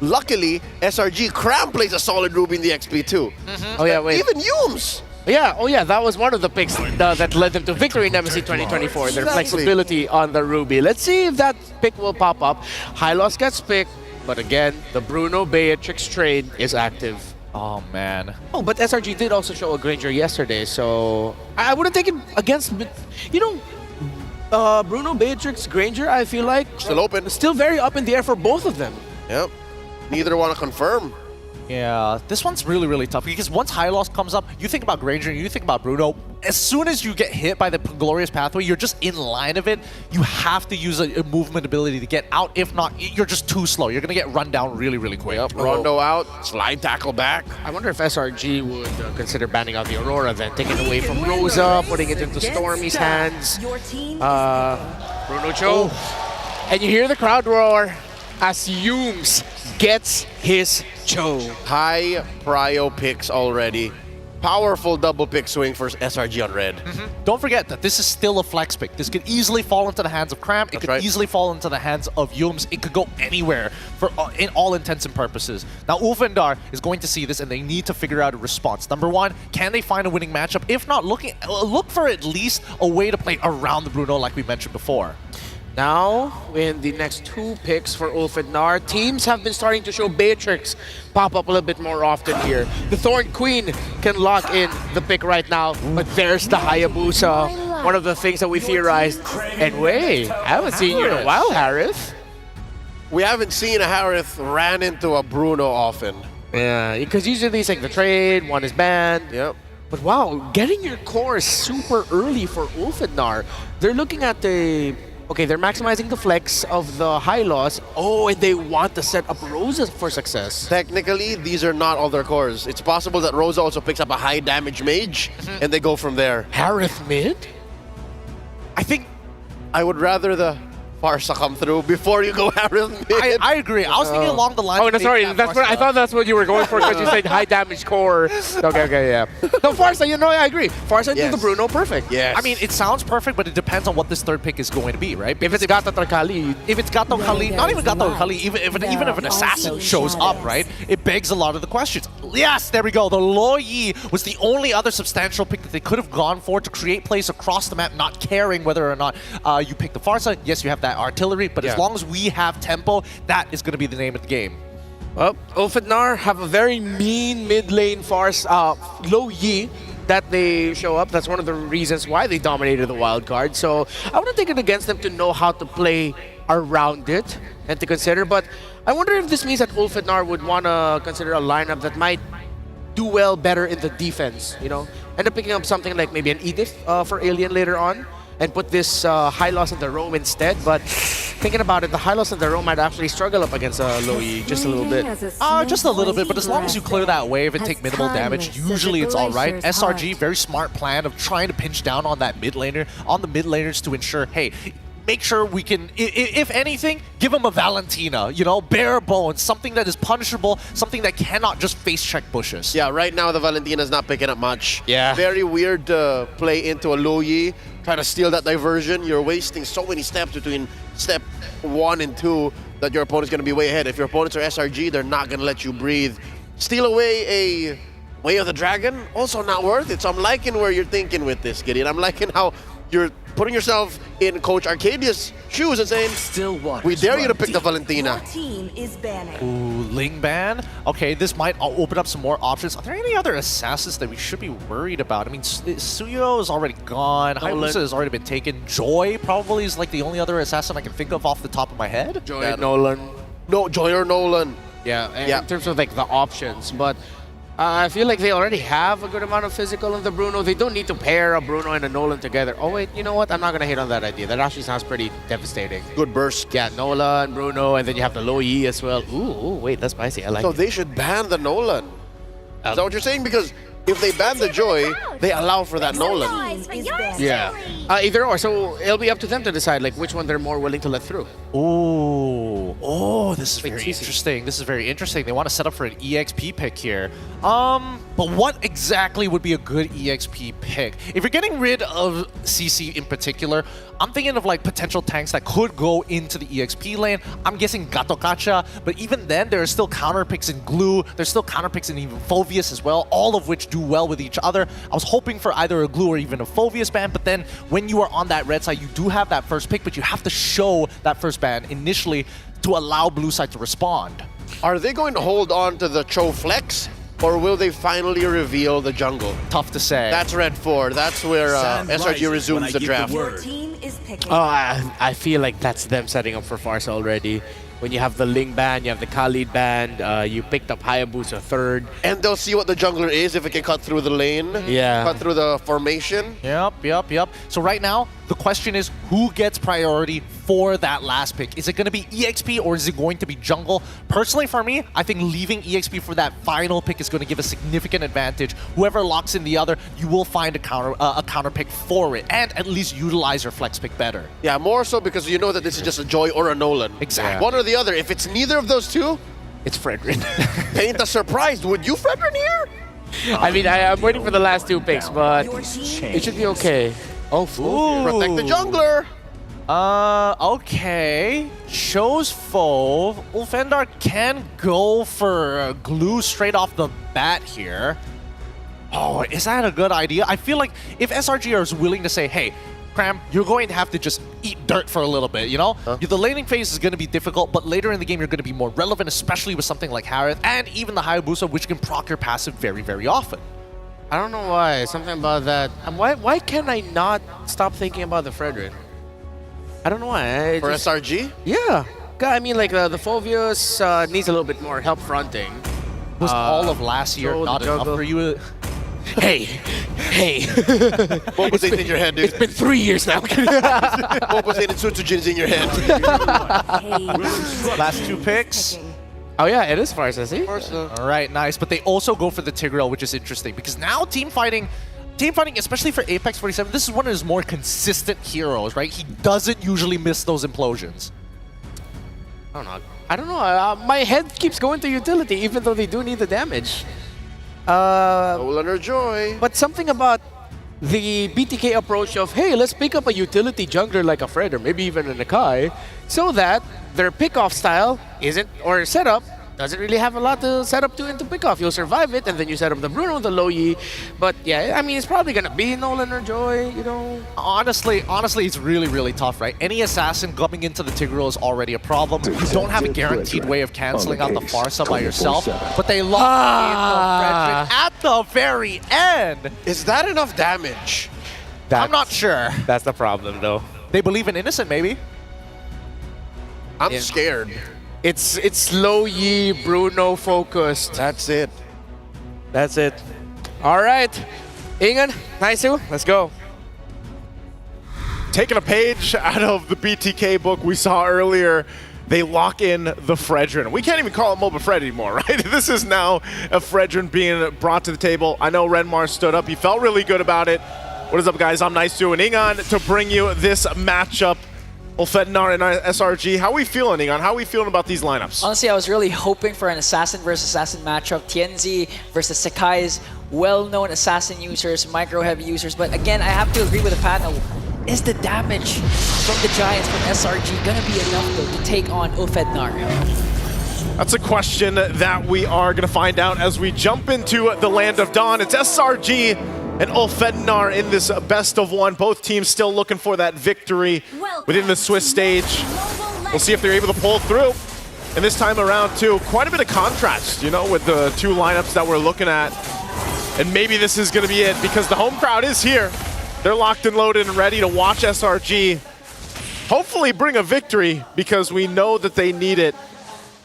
Luckily, SRG Cram plays a solid Ruby in the XP too. Oh yeah, wait. Even Yums! Yeah, that was one of the picks that led them to victory in MSC 2024, their flexibility on the Ruby. Let's see if that pick will pop up. Hylos gets picked, but again, the Bruno Beatrix trade is active. Oh, man. Oh, but SRG did also show a Granger yesterday, so I wouldn't take it against, Bruno Beatrix, Granger, I feel like still open. Still very up in the air for both of them. Yep. Neither want to confirm. Yeah, this one's really, really tough because once Hylos comes up, you think about Granger, you think about Bruno. As soon as you get hit by the Glorious Pathway, you're just in line of it. You have to use a movement ability to get out. If not, you're just too slow. You're going to get run down really, really quick. Yep, Rondo out, slide tackle back. I wonder if SRG would consider banning out the Aurora then, taking it away from Rosa, putting it into Stormy's hands. Bruno Cho. And you hear the crowd roar as Yums gets his Cho. High prio picks already. Powerful double pick swing for SRG on red. Don't forget that this is still a flex pick. This could easily fall into the hands of Cram. It could easily fall into the hands of Yums. It could go anywhere for in all intents and purposes. Now, Ulfednar is going to see this and they need to figure out a response. Number one, can they find a winning matchup? If not, look for at least a way to play around the Bruno like we mentioned before. Now, in the next two picks for Ulfednar, teams have been starting to show Beatrix pop up a little bit more often here. The Thorn Queen can lock in the pick right now, but there's the Hayabusa, one of the things that we theorized. And wait, I haven't seen you in a while, Harith. We haven't seen a Harith ran into a Bruno often. Yeah, because usually it's like the trade, one is banned. Yep. But wow, getting your core super early for Ulfidnar. They're looking at the... Okay, they're maximizing the flex of the high loss. Oh, and they want to set up Rosa for success. Technically, these are not all their cores. It's possible that Rosa also picks up a high damage mage, and they go from there. Harith mid? I think I would rather the Farsa come through before you go Harith mid. I agree. I was thinking along the lines. Oh, no, sorry. That's what I thought. That's what you were going for because you said high damage core. Okay, yeah. No, Farsa. You know, I agree. Farsa did the Bruno perfect. Yes. I mean, it sounds perfect, but it depends on what this third pick is going to be, right? If it's Gato Kali, if it's Gato Kali, not even Gato Kali, even if an assassin shows up, right? It begs a lot of the questions. Yes, there we go. The Lo Yi was the only other substantial pick that they could have gone for to create plays across the map, not caring whether or not you pick the Farsa. Yes, you have that artillery, but as long as we have tempo, that is going to be the name of the game. Well, Ulfidnar have a very mean mid lane Farsa, Lo Yi, that they show up. That's one of the reasons why they dominated the wild card. So I wouldn't take it against them to know how to play around it and to consider. But I wonder if this means that Ulfidnar would want to consider a lineup that might do well better in the defense, you know? End up picking up something like maybe an Edith for Alien later on and put this high loss in the roam instead. But thinking about it, the high loss in the roam might actually struggle up against Lo Yi just a little bit. Just a little bit, but as long as you clear that wave and take minimal damage, usually it's all right. SRG, very smart plan of trying to pinch down on that mid laner, on the mid laners to ensure, hey, make sure we can, if anything, give him a Valentina, you know, bare bones, something that is punishable, something that cannot just face check bushes. Yeah, right now the Valentina's not picking up much. Yeah. Very weird to play into a Lo Yi, try to steal that diversion. You're wasting so many steps between step 1 and 2 that your opponent's going to be way ahead. If your opponents are SRG, they're not going to let you breathe. Steal away a Way of the Dragon, also not worth it. So I'm liking where you're thinking with this, Gideon. I'm liking how you're putting yourself in Coach Arcadia's shoes and saying, we dare you to pick the Valentina. Team is banning. Ooh, Ling ban. Okay, this might open up some more options. Are there any other assassins that we should be worried about? I mean, Suyo is already gone. Hayabusa has already been taken. Joy probably is like the only other assassin I can think of off the top of my head. Joy, Nolan. No, Joy or Nolan. Yeah, in terms of like the options, but I feel like they already have a good amount of physical in the Bruno. They don't need to pair a Bruno and a Nolan together. Oh wait, you know what? I'm not gonna hate on that idea. That actually sounds pretty devastating. Good burst. Yeah, Nolan, Bruno, and then you have the Lo Yi as well. Ooh, wait, that's spicy. I like So it. they should ban the Nolan. Is that what you're saying? Because if they ban the Joy, they allow for that Nolan. Yeah. Either or. So it'll be up to them to decide like which one they're more willing to let through. Oh, this is very interesting. This is very interesting. They want to set up for an EXP pick here. But what exactly would be a good EXP pick? If you're getting rid of CC in particular, I'm thinking of like potential tanks that could go into the EXP lane. I'm guessing Gatokacha, but even then, there are still counter picks in Glue. There's still counter picks in even Phoveus as well, all of which do well with each other. I was hoping for either a Glue or even a Phoveus ban, but then when you are on that red side, you do have that first pick, but you have to show that first ban initially to allow blue side to respond. Are they going to hold on to the Cho Flex, or will they finally reveal the jungle? Tough to say. That's red 4. That's where SRG resumes the draft. Your team is picking. Oh, I feel like that's them setting up for Farsa already. When you have the Ling band, you have the Khalid band, you picked up Hayabusa third. And they'll see what the jungler is, if it can cut through the lane, cut through the formation. Yep. So right now, the question is, who gets priority for that last pick? Is it going to be EXP or is it going to be jungle? Personally, for me, I think leaving EXP for that final pick is going to give a significant advantage. Whoever locks in the other, you will find a counter pick for it, and at least utilize your flex pick better. Yeah, more so because you know that this is just a Joy or a Nolan. Exactly. One or the other. If it's neither of those two, it's Fredrin. Paint a surprise. Would you Fredrin here? I mean, I'm waiting for the last 2 picks, but it should be okay. Oh, protect the jungler. Okay. Shows Fove. Ulfendar can go for Glue straight off the bat here. Oh, is that a good idea? I feel like if SRG is willing to say, hey, Cram, you're going to have to just eat dirt for a little bit, you know? The laning phase is going to be difficult, but later in the game, you're going to be more relevant, especially with something like Harith and even the Hayabusa, which can proc your passive very, very often. I don't know why. Something about that. Why can I not stop thinking about the Fredrin? I don't know why. For SRG? Yeah. I mean, like, the Phoveus needs a little bit more help fronting. Was all of last year not enough for you? Hey. What was in your head, dude? It's been 3 years now. What was in Tsujin's in your head? Last 2 picks. Oh yeah, it is Farsa, see? All right, nice. But they also go for the Tigreal, which is interesting because now team fighting, especially for Apex 47, this is one of his more consistent heroes, right? He doesn't usually miss those implosions. I don't know. My head keeps going to utility, even though they do need the damage. Older Joy. But something about the BTK approach of, hey, let's pick up a utility jungler like a Fred or maybe even an Akai, so that their pick-off style isn't, or setup, doesn't really have a lot to set up to into pick-off. You'll survive it, and then you set up the Bruno, the Low Yi. But yeah, I mean, it's probably going to be Nolan or Joy, you know. Honestly, it's really, really tough, right? Any assassin coming into the Tigreal is already a problem. You don't have a guaranteed way of canceling out the Farsa by yourself, but they lock in the Frederick at the very end. Is that enough damage? I'm not sure. That's the problem, though. They believe in Innocent, maybe. I'm scared. It's Low Yi, Bruno focused. That's it. All right. Ingan, Naisu, let's go. Taking a page out of the BTK book we saw earlier, they lock in the Fredrin. We can't even call it MOBA Fred anymore, right? This is now a Fredrin being brought to the table. I know Renmar stood up. He felt really good about it. What is up, guys? I'm Naisu and Ingan to bring you this matchup. Ulfednar and SRG. How are we feeling, Ingan? How are we feeling about these lineups? Honestly, I was really hoping for an assassin versus assassin matchup. Tianzi versus Sakai's well-known assassin users, micro-heavy users. But again, I have to agree with the panel. Is the damage from the Giants, from SRG, going to be enough, though, to take on Ulfednar? That's a question that we are going to find out as we jump into the Land of Dawn. It's SRG and Ulfednar in this best of one. Both teams still looking for that victory within the Swiss stage. We'll see if they're able to pull through. And this time around, too, quite a bit of contrast, you know, with the 2 lineups that we're looking at. And maybe this is going to be it because the home crowd is here. They're locked and loaded and ready to watch SRG hopefully bring a victory because we know that they need it.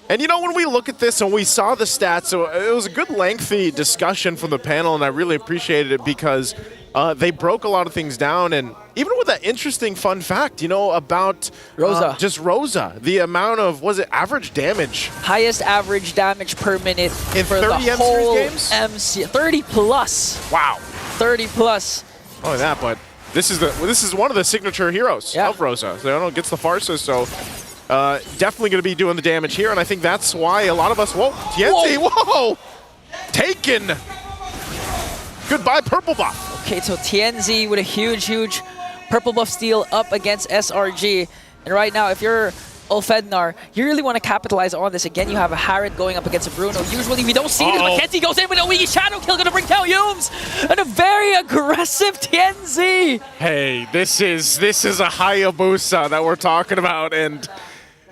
And you know, when we look at this and we saw the stats, so it was a good lengthy discussion from the panel, and I really appreciated it because they broke a lot of things down. And even with that interesting fun fact, you know, about Rosa. Just Rosa, the amount of, was it average damage? Highest average damage per minute in for 30 the whole games? 30 plus. Wow. 30 plus. Not only that, but this is one of the signature heroes of Rosa. So, I don't know, gets the Farsa, so definitely going to be doing the damage here, and I think that's why a lot of us, whoa, Tianzi, whoa! Taken! Goodbye, purple buff. Okay, so Tianzi with a huge purple buff steal up against SRG. And right now, if you're Ulfednar, you really want to capitalize on this. Again, you have a Harrod going up against a Bruno. Usually we don't see this, but Kenzie goes in with a wee shadow kill, going to bring down Yums. And a very aggressive Tianzi. Hey, this is a Hayabusa that we're talking about, and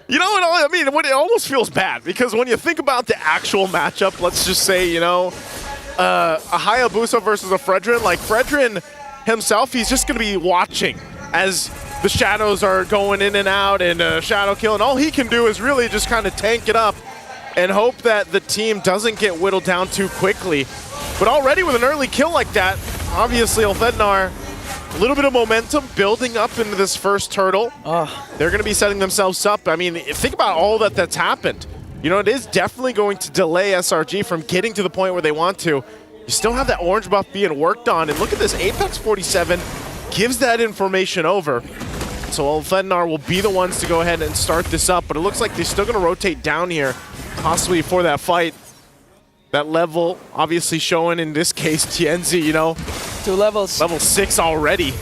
you know what I mean? It almost feels bad because when you think about the actual matchup, let's just say, you know, a Hayabusa versus a Fredrin, like Fredrin himself, he's just going to be watching as the shadows are going in and out and shadow kill, and all he can do is really just kind of tank it up and hope that the team doesn't get whittled down too quickly. But already with an early kill like that, obviously Ulfednar, a little bit of momentum building up into this first turtle. They're going to be setting themselves up. I mean, think about all that's happened. You know, it is definitely going to delay SRG from getting to the point where they want to. You still have that orange buff being worked on, and look at this, Apex 47 gives that information over. So Ulfednar will be the ones to go ahead and start this up, but it looks like they're still going to rotate down here, possibly for that fight. That level obviously showing in this case Tianzi, you know. 2 levels. Level 6 already.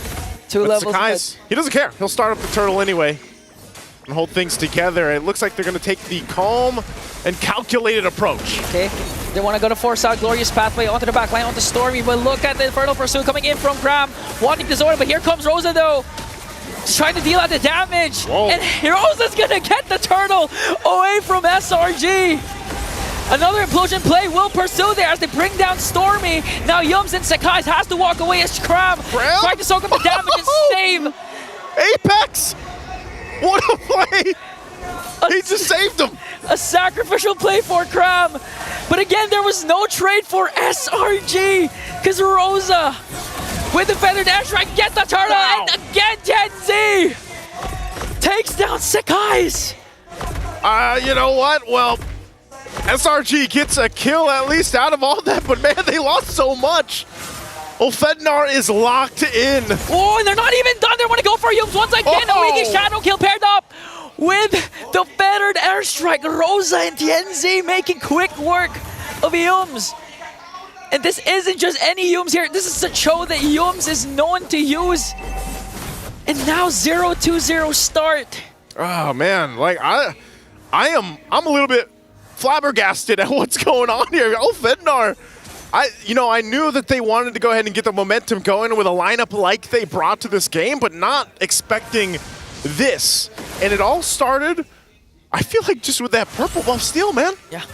2 but levels. Sakai's, he doesn't care. He'll start up the turtle anyway and hold things together. It looks like they're going to take the calm and calculated approach. Okay. They want to go to force out Glorious Pathway onto the back line, onto Stormy, but look at the Infernal Pursuit coming in from Cram, wanting to zone, but here comes Rosa though. Just trying to deal out the damage. Whoa. And Rosa's gonna get the turtle away from SRG. Another implosion play will pursue there as they bring down Stormy. Now Yums and Sakai has to walk away as Cram trying to soak up the damage and save. Apex! What a play! He just saved him. A sacrificial play for Cram. But again, there was no trade for SRG because Rosa with the feathered airstrike gets the turtle, and again TNZ takes down Sekai's. You know what? Well, SRG gets a kill at least out of all that, but man, they lost so much. Ulfednar is locked in. Oh, and they're not even done. They want to go for Yums once again. Origi Shadow Kill paired up with the feathered airstrike. Rosa and TNZ making quick work of Yums. And this isn't just any Yums here. This is a Cho that Yums is known to use. And now 0-2-0 start. Oh man, like I'm a little bit flabbergasted at what's going on here. Ulfednar, I knew that they wanted to go ahead and get the momentum going with a lineup like they brought to this game, but not expecting this. And it all started, I feel like, just with that purple buff steal, man. Yeah.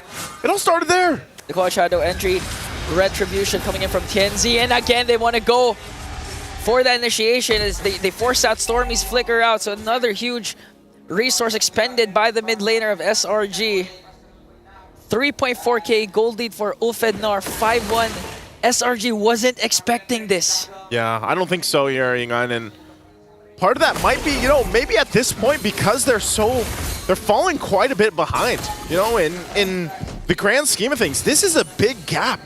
It all started there. The Coil Shadow entry, Retribution coming in from TNZ, and again they want to go for that initiation as they force out Stormy's flicker out, so another huge resource expended by the mid laner of SRG. 3.4k gold lead for Ulfednar, 5-1. SRG wasn't expecting this. Yeah, I don't think so here, Yingan, and part of that might be, maybe at this point, because they're falling quite a bit behind, in the grand scheme of things. This is a big gap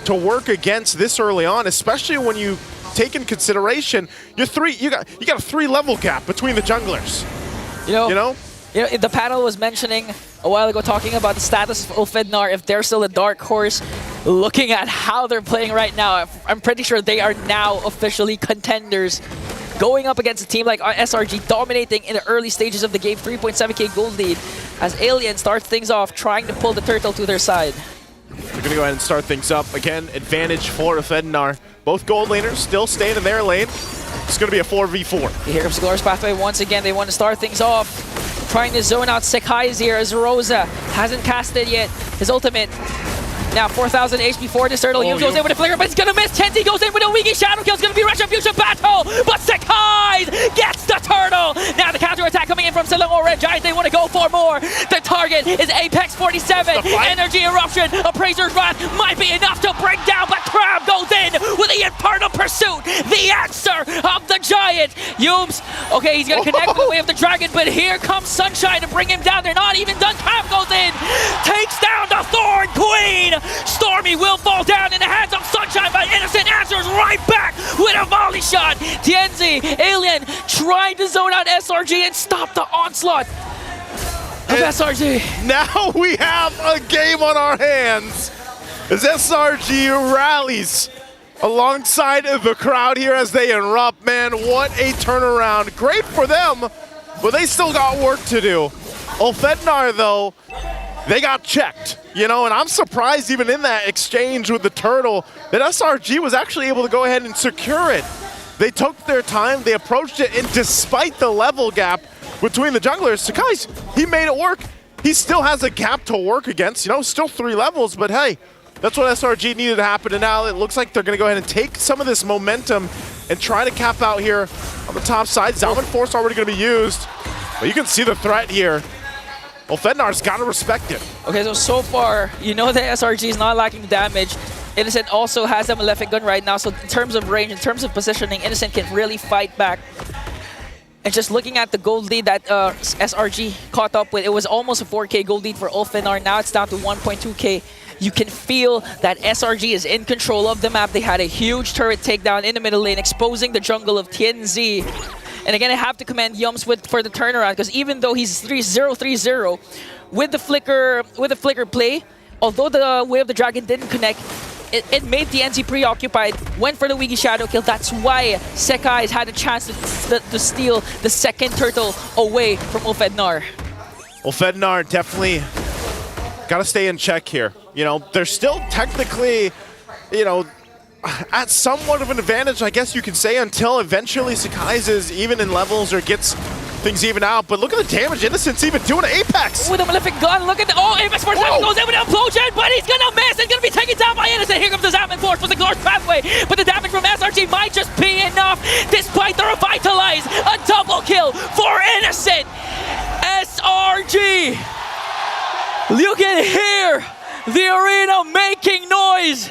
to work against this early on, especially when you take in consideration you got a 3-level gap between the junglers. The panel was mentioning a while ago, talking about the status of Ulfednar, if they're still a dark horse. Looking at how they're playing right now, I'm pretty sure they are now officially contenders. Going up against a team like SRG, dominating in the early stages of the game, 3.7k gold lead, as Alien starts things off, trying to pull the turtle to their side. They're gonna go ahead and start things up. Again, advantage for Ulfednar. Both gold laners still staying in their lane. It's gonna be a 4v4. Here comes the Glorious Pathway once again. They want to start things off. Trying to zone out Sekai's here as Rosa hasn't casted yet his ultimate. Now 4,000 HP for this turtle. Yums goes in with a flicker, but it's gonna miss. TNZ goes in with a Wiki Shadow Kill. It's gonna be Retribution battle, but Sekai's gets the turtle. Now the counter attack coming in from Silongo Red Giant. They want to go for more. The target is Apex 47. Energy Eruption. Appraiser's Wrath might be enough to bring down, but Crab goes in with the Infernal Pursuit. The answer of the Giant. Yums, okay, he's gonna connect with the Way of the Dragon, but here comes Sunshine to bring him down. They're not even done. Crab goes in, takes down the Thorn Queen. Stormy will fall down in the hands of Sunshine, but Innocent answers right back with a volley shot. TNZ, Alien, trying to zone out SRG and stop the onslaught of SRG. Now we have a game on our hands as SRG rallies alongside of the crowd here as they erupt. Man, what a turnaround. Great for them, but they still got work to do. Ulfednar, though, they got checked, and I'm surprised even in that exchange with the turtle that SRG was actually able to go ahead and secure it. They took their time, they approached it, and despite the level gap between the junglers, Sekai's, he made it work. He still has a gap to work against, still 3 levels, but hey, that's what SRG needed to happen, and now it looks like they're going to go ahead and take some of this momentum and try to cap out here on the top side. Zalman Force already going to be used, but you can see the threat here. Ulfednar's got to respect it. Okay, so far, that SRG is not lacking damage. Innocent also has a Malefic gun right now, so in terms of range, in terms of positioning, Innocent can really fight back. And just looking at the gold lead that SRG caught up with, it was almost a 4k gold lead for Ulfednar. Now it's down to 1.2k. You can feel that SRG is in control of the map. They had a huge turret takedown in the middle lane, exposing the jungle of TNZ. And again, I have to commend Yums for the turnaround, because even though he's 3-0-3-0 with the flicker play, although the Way of the Dragon didn't connect, it made TNZ preoccupied, went for the Wiki Shadow Kill. That's why Sekai's had a chance to steal the second turtle away from Ulfednar. Ulfednar definitely got to stay in check here. They're still technically, at somewhat of an advantage, I guess you could say, until eventually Sekai's is even in levels or gets things even out, but look at the damage Innocent's even doing to Apex. With a Malefic Gun, look at the... Oh, Apex for a second goes in with an Implosion, but he's gonna miss. He's gonna be taken down by Innocent. Here comes the Zapman Force with the Glorious Pathway, but the damage from SRG might just be enough, despite the Revitalize. A double kill for Innocent. SRG. You can hear the arena making noise.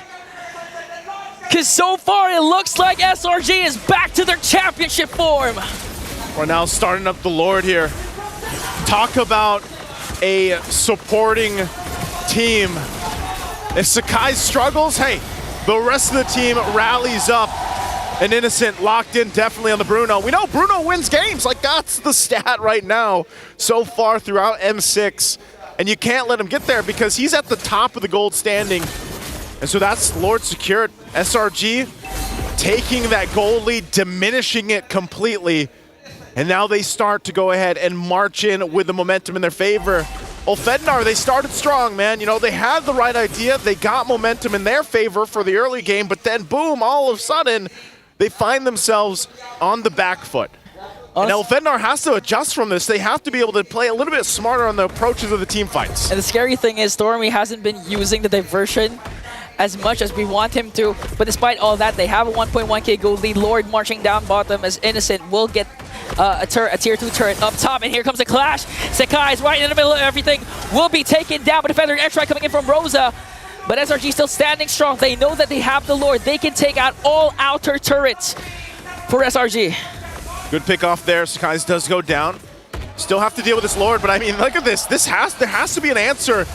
Because so far it looks like SRG is back to their championship form. We're now starting up the Lord here. Talk about a supporting team. If Sakai struggles, hey, the rest of the team rallies up. And Innocent locked in definitely on the Bruno. We know Bruno wins games. Like, that's the stat right now so far throughout M6. And you can't let him get there because he's at the top of the gold standing. And so that's Lord secured. SRG taking that gold lead, diminishing it completely. And now they start to go ahead and march in with the momentum in their favor. Ulfednar, they started strong, man. You know, they had the right idea. They got momentum in their favor for the early game, but then boom, all of a sudden, they find themselves on the back foot. And Ulfednar has to adjust from this. They have to be able to play a little bit smarter on the approaches of the team fights. And the scary thing is Stormy hasn't been using the diversion as much as we want him to, but despite all that, they have a 1.1k gold lead. Lord marching down bottom as Innocent will get a tier 2 turret up top, and here comes a clash. Sakai is right in the middle of everything, will be taken down, but a feathered airstrike coming in from Rosa. But SRG still standing strong. They know that they have the Lord. They can take out all outer turrets for SRG. Good pick off there. Sakai's does go down. Still have to deal with this Lord, but I mean, look at this. There has to be an answer.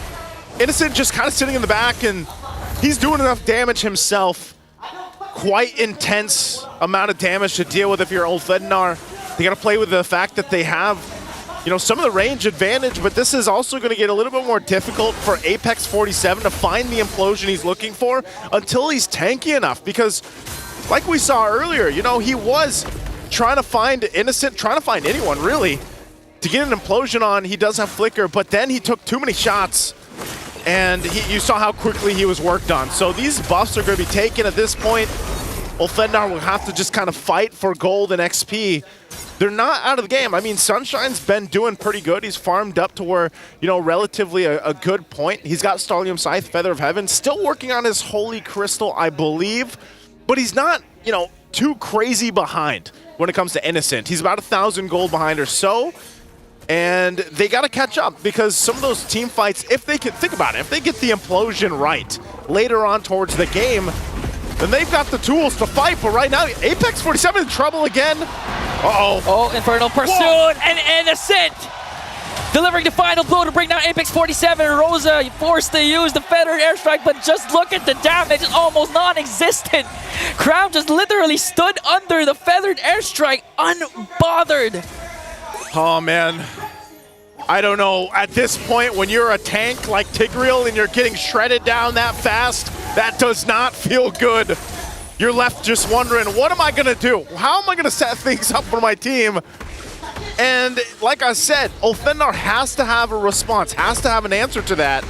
Innocent just kind of sitting in the back, and he's doing enough damage himself. Quite intense amount of damage to deal with if you're Ulfednar. They got to play with the fact that they have, you know, some of the range advantage, but this is also going to get a little bit more difficult for Apex 47 to find the implosion he's looking for until he's tanky enough. Because, like we saw earlier, you know, he was trying to find Innocent, trying to find anyone really to get an implosion on. He does have Flicker, but then he took too many shots. And you saw how quickly he was worked on. So these buffs are going to be taken at this point. Ulfednar will have to just kind of fight for gold and XP. They're not out of the game. I mean, Sunshine's been doing pretty good. He's farmed up to where, you know, relatively a good point. He's got Stallium Scythe, Feather of Heaven, still working on his Holy Crystal, I believe. But he's not, you know, too crazy behind when it comes to Innocent. He's about 1,000 gold behind or so. And they got to catch up because some of those team fights, if they can think about it, if they get the implosion right later on towards the game, then they've got the tools to fight. But right now, Apex 47 in trouble again. Uh-oh. Oh, Infernal Pursuit. Whoa. And Innocent delivering the final blow to bring down Apex 47. Rosa forced to use the feathered airstrike, but just look at the damage. It's almost non-existent. Crown just literally stood under the feathered airstrike, unbothered. Oh, man. I don't know. At this point, when you're a tank like Tigreal and you're getting shredded down that fast, that does not feel good. You're left just wondering, what am I going to do? How am I going to set things up for my team? And like I said, Ulfednar has to have a response, has to have an answer to that.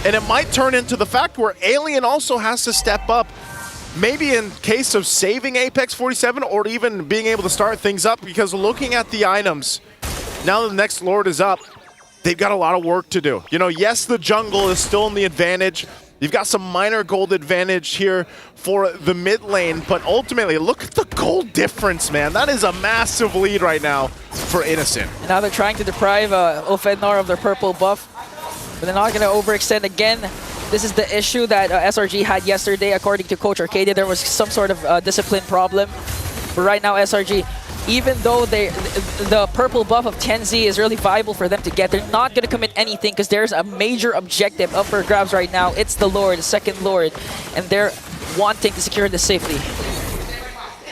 And it might turn into the fact where Alien also has to step up, maybe in case of saving Apex 47 or even being able to start things up, because looking at the items, now that the next Lord is up, they've got a lot of work to do. You know, yes, the jungle is still in the advantage. You've got some minor gold advantage here for the mid lane, but ultimately, look at the gold difference, man. That is a massive lead right now for Innocent. And now they're trying to deprive Ulfednar of their purple buff, but they're not going to overextend again. This is the issue that SRG had yesterday. According to Coach Arcadia, there was some sort of discipline problem. But right now, SRG, even though the purple buff of Tenzi is really viable for them to get, they're not going to commit anything because there's a major objective up for grabs right now. It's the Lord, the second Lord, and they're wanting to secure this safely.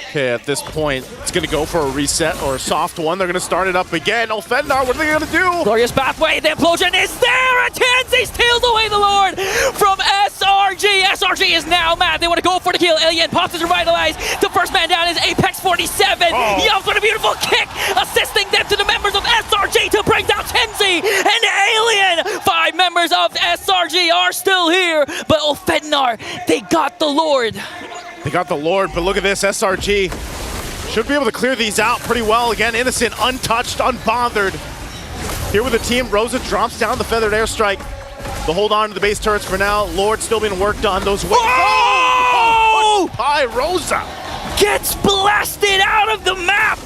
Okay, at this point, it's going to go for a reset or a soft one. They're going to start it up again. Ulfednar, what are they going to do? Glorious Pathway, the implosion is there! And Tenzi steals away the Lord from SRG. SRG is now mad. They want to go for the kill. Alien pops his Revitalize. The first man down is Apex 47. Yums with a beautiful kick, assisting them to the members of SRG to bring down Tenzi and Alien. 5 members of SRG are still here, but Ulfednar, they got the Lord. They got the Lord, but look at this, SRG. Should be able to clear these out pretty well. Again, Innocent, untouched, unbothered. Here with the team, Rosa drops down the feathered airstrike. They'll hold on to the base turrets for now. Lord still being worked on. Those waves. Oh! By Rosa. Gets blasted out of the map!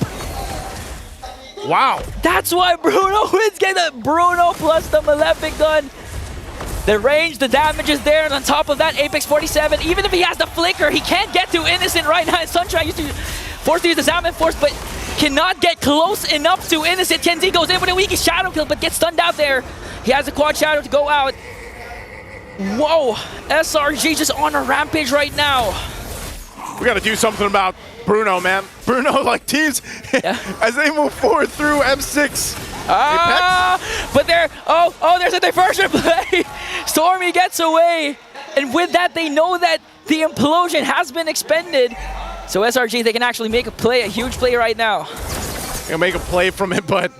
Wow. That's why Bruno wins. Get the Bruno plus the Malefic gun. The range, the damage is there, and on top of that, Apex 47, even if he has the flicker, he can't get to Innocent right now. Sunshine used to force to use the Salmon Force, but cannot get close enough to Innocent. Kenzie goes in with a weak shadow kill, but gets stunned out there. He has a quad shadow to go out. Whoa, SRG just on a rampage right now. We got to do something about Bruno, man. Bruno, like teams, as they move forward through M6. But there, there's a diversion play. Stormy gets away. And with that, they know that the implosion has been expended. So SRG, they can actually make a play, a huge play right now. They'll make a play from it, but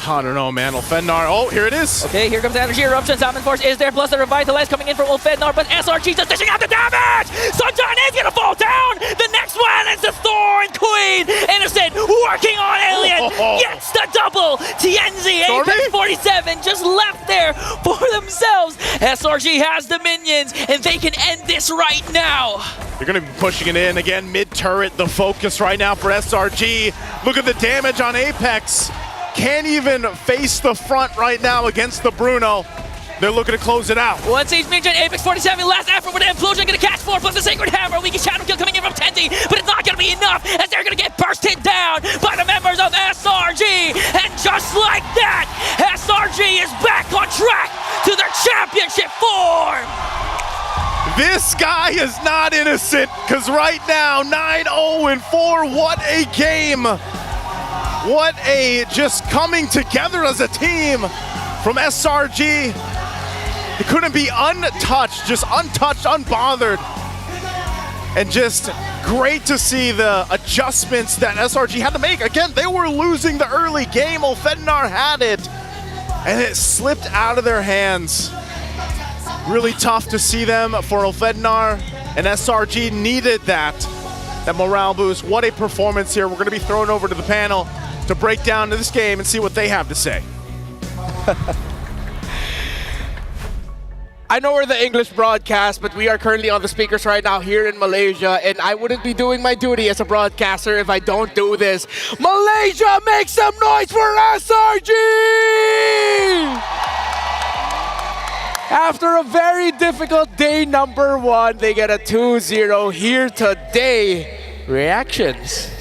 I don't know, man. Ulfednar, oh, here it is. Okay, here comes the Energy Eruption. Salmon Force is there, plus the Revitalize coming in from Ulfednar, but SRG just dishing out the damage! Sunshine is gonna fall down! The next one is the Thorn Queen! Innocent working on Alien, gets the double! TNZ, Apex 47 just left there for themselves. SRG has the minions, and they can end this right now. They're going to be pushing it in again, mid-turret, the focus right now for SRG. Look at the damage on Apex. Can't even face the front right now against the Bruno. They're looking to close it out. One Siege Minion, Apex 47, last effort with the implosion, gonna catch 4 plus the Sacred Hammer. Weak shadow kill coming in from Tenzi, but it's not gonna be enough as they're gonna get bursted down by the members of SRG. And just like that, SRG is back on track to their championship form. This guy is not innocent, because right now, 9-0-4, what a game. What a just coming together as a team from SRG. It couldn't be untouched, just untouched, unbothered. And just great to see the adjustments that SRG had to make. Again, they were losing the early game. Ulfednar had it, and it slipped out of their hands. Really tough to see them for Ulfednar, and SRG needed that morale boost. What a performance here. We're going to be thrown over to the panel to break down this game and see what they have to say. I know we're the English broadcast, but we are currently on the speakers right now here in Malaysia, and I wouldn't be doing my duty as a broadcaster if I don't do this. Malaysia, make some noise for SRG! After a very difficult day number 1, they get a 2-0 here today. Reactions.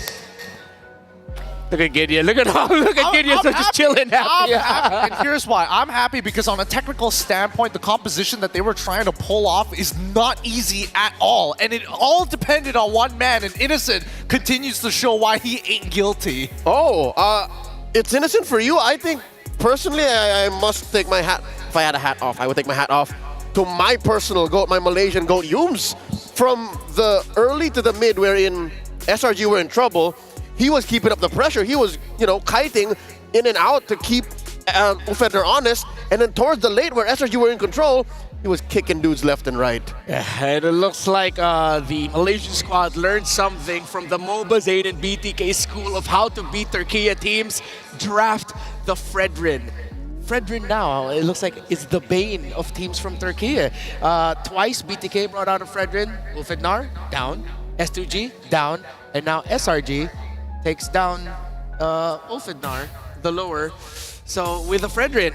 Look at Gideon. Look at Gideon just chilling happy. And here's why. I'm happy because on a technical standpoint, the composition that they were trying to pull off is not easy at all. And it all depended on one man, and Innocent continues to show why he ain't guilty. It's Innocent for you. I think, personally, I must take my hat. If I had a hat off, I would take my hat off to my personal GOAT, my Malaysian GOAT, Yums. From the early to the mid, wherein SRG were in trouble, he was keeping up the pressure. He was, kiting in and out to keep Ulfednar honest. And then towards the late, where SRG were in control, he was kicking dudes left and right. Yeah, and it looks like the Malaysian squad learned something from the MLBB and BTK school of how to beat Turkey teams. Draft the Fredrin. Fredrin now, it looks like it's the bane of teams from Turkey. Twice BTK brought out a Fredrin. Ulfednar, down. S2G, down. And now SRG takes down Ulfednar, the lower. So with the Fredrin,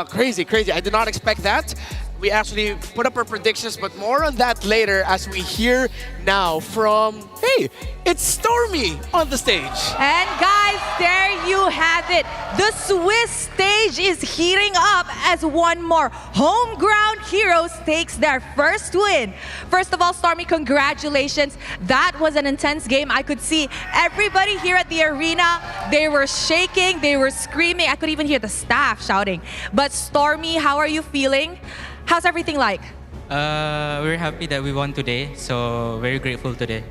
crazy. I did not expect that. We actually put up our predictions, but more on that later as we hear now from, hey, it's Stormy on the stage. And guys, there you have it. The Swiss stage is heating up as one more home ground heroes takes their first win. First of all, Stormy, congratulations. That was an intense game. I could see everybody here at the arena. They were shaking, they were screaming. I could even hear the staff shouting. But Stormy, how are you feeling? How's everything like? We're happy that we won today, so very grateful today.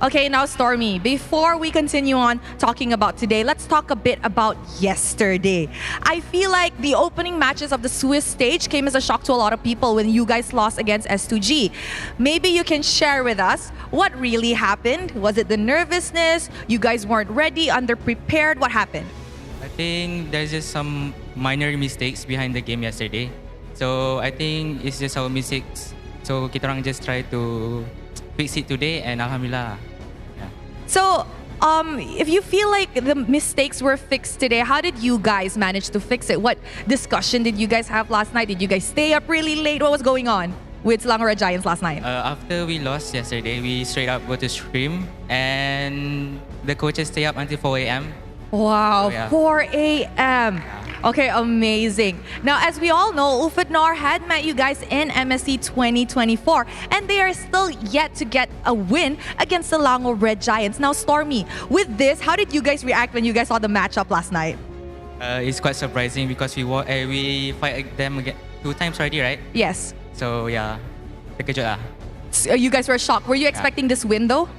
Okay, now Stormy, before we continue on talking about today, let's talk a bit about yesterday. I feel like the opening matches of the Swiss stage came as a shock to a lot of people when you guys lost against S2G. Maybe you can share with us what really happened. Was it the nervousness? You guys weren't ready, underprepared? What happened? I think there's just some minor mistakes behind the game yesterday. So I think it's just our mistakes. So kita orang just try to fix it today, and alhamdulillah. Yeah. So, if you feel like the mistakes were fixed today, how did you guys manage to fix it? What discussion did you guys have last night? Did you guys stay up really late? What was going on with Selangor Red Giants last night? After we lost yesterday, we straight up go to stream, and the coaches stay up until 4 a.m. Wow, So, yeah. 4 a.m. Okay, amazing. Now, as we all know, Ufadnar had met you guys in MSC 2024, and they are still yet to get a win against the Selangor Red Giants. Now, Stormy, with this, how did you guys react when you guys saw the matchup last night? It's quite surprising because we fight them again 2 times already, right? Yes. So yeah, terkejut lah. So you guys were shocked. Were you expecting this win, though?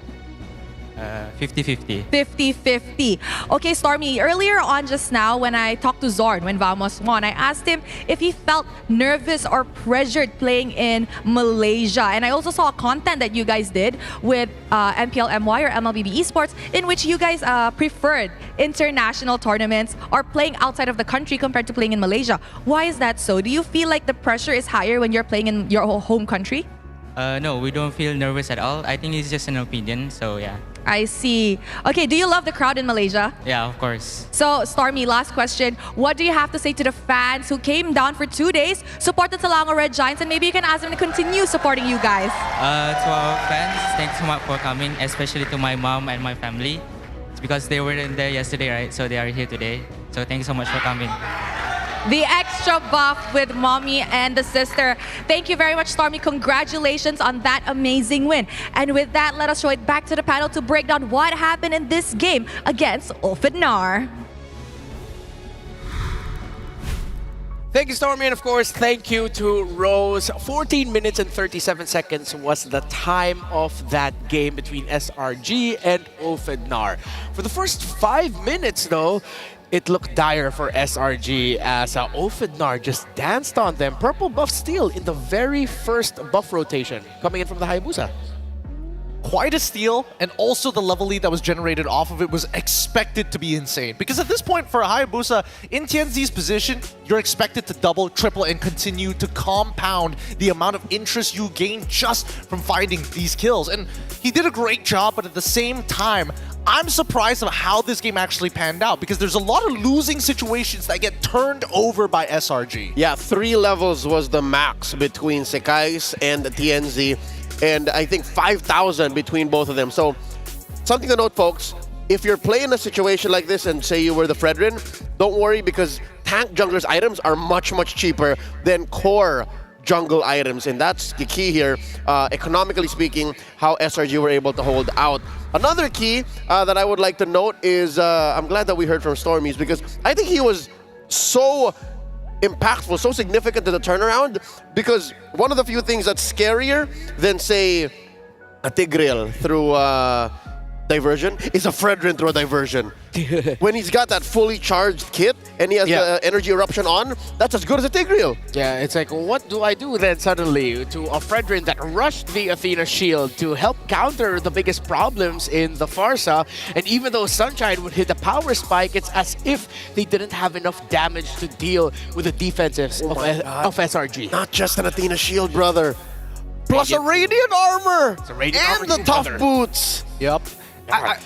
50-50. 50-50. Okay, Stormy, earlier on just now when I talked to Zorn, when Vamos won, I asked him if he felt nervous or pressured playing in Malaysia. And I also saw content that you guys did with MPL MY or MLBB Esports, in which you guys preferred international tournaments or playing outside of the country compared to playing in Malaysia. Why is that so? Do you feel like the pressure is higher when you're playing in your home country? No, we don't feel nervous at all. I think it's just an opinion, so yeah. I see. Okay, do you love the crowd in Malaysia? Yeah, of course. So, Stormy, last question. What do you have to say to the fans who came down for 2 days, supported Selangor Red Giants, and maybe you can ask them to continue supporting you guys? To our fans, thanks so much for coming, especially to my mom and my family. It's because they weren't there yesterday, right? So they are here today. So thanks so much for coming. The extra buff with mommy and the sister. Thank you very much, Stormy. Congratulations on that amazing win. And with that, let us show it back to the panel to break down what happened in this game against Ufadnar. Thank you, Stormy, and of course, thank you to Rose. 14 minutes and 37 seconds was the time of that game between SRG and Ufadnar. For the first 5 minutes, though, it looked dire for SRG as Ufadnar just danced on them. Purple buff steal in the very first buff rotation coming in from the Hayabusa. Quite a steal, and also the level lead that was generated off of it was expected to be insane. Because at this point for a Hayabusa, in TNZ's position, you're expected to double, triple, and continue to compound the amount of interest you gain just from finding these kills. And he did a great job, but at the same time, I'm surprised of how this game actually panned out, because there's a lot of losing situations that get turned over by SRG. Yeah, 3 levels was the max between Sekais and the TNZ, and I think 5,000 between both of them. So something to note, folks, if you're playing a situation like this and say you were the Fredrin, don't worry, because tank junglers items are much, much cheaper than core jungle items, and that's the key here, economically speaking, how SRG were able to hold out. Another key that I would like to note is, I'm glad that we heard from Stormies, because I think he was so impactful, so significant to the turnaround, because one of the few things that's scarier than, say, a Tigreal through diversion is a Fredrin through a diversion. When he's got that fully charged kit and he has the energy eruption on, that's as good as a Tigreal. Yeah, it's like, what do I do then suddenly to a Fredrin that rushed the Athena shield to help counter the biggest problems in the Farsa? And even though Sunshine would hit the power spike, it's as if they didn't have enough damage to deal with the defenses of SRG. Not just an Athena shield, brother. Plus a Radiant armor! It's a Radiant and armor the too, tough brother. boots! Yep.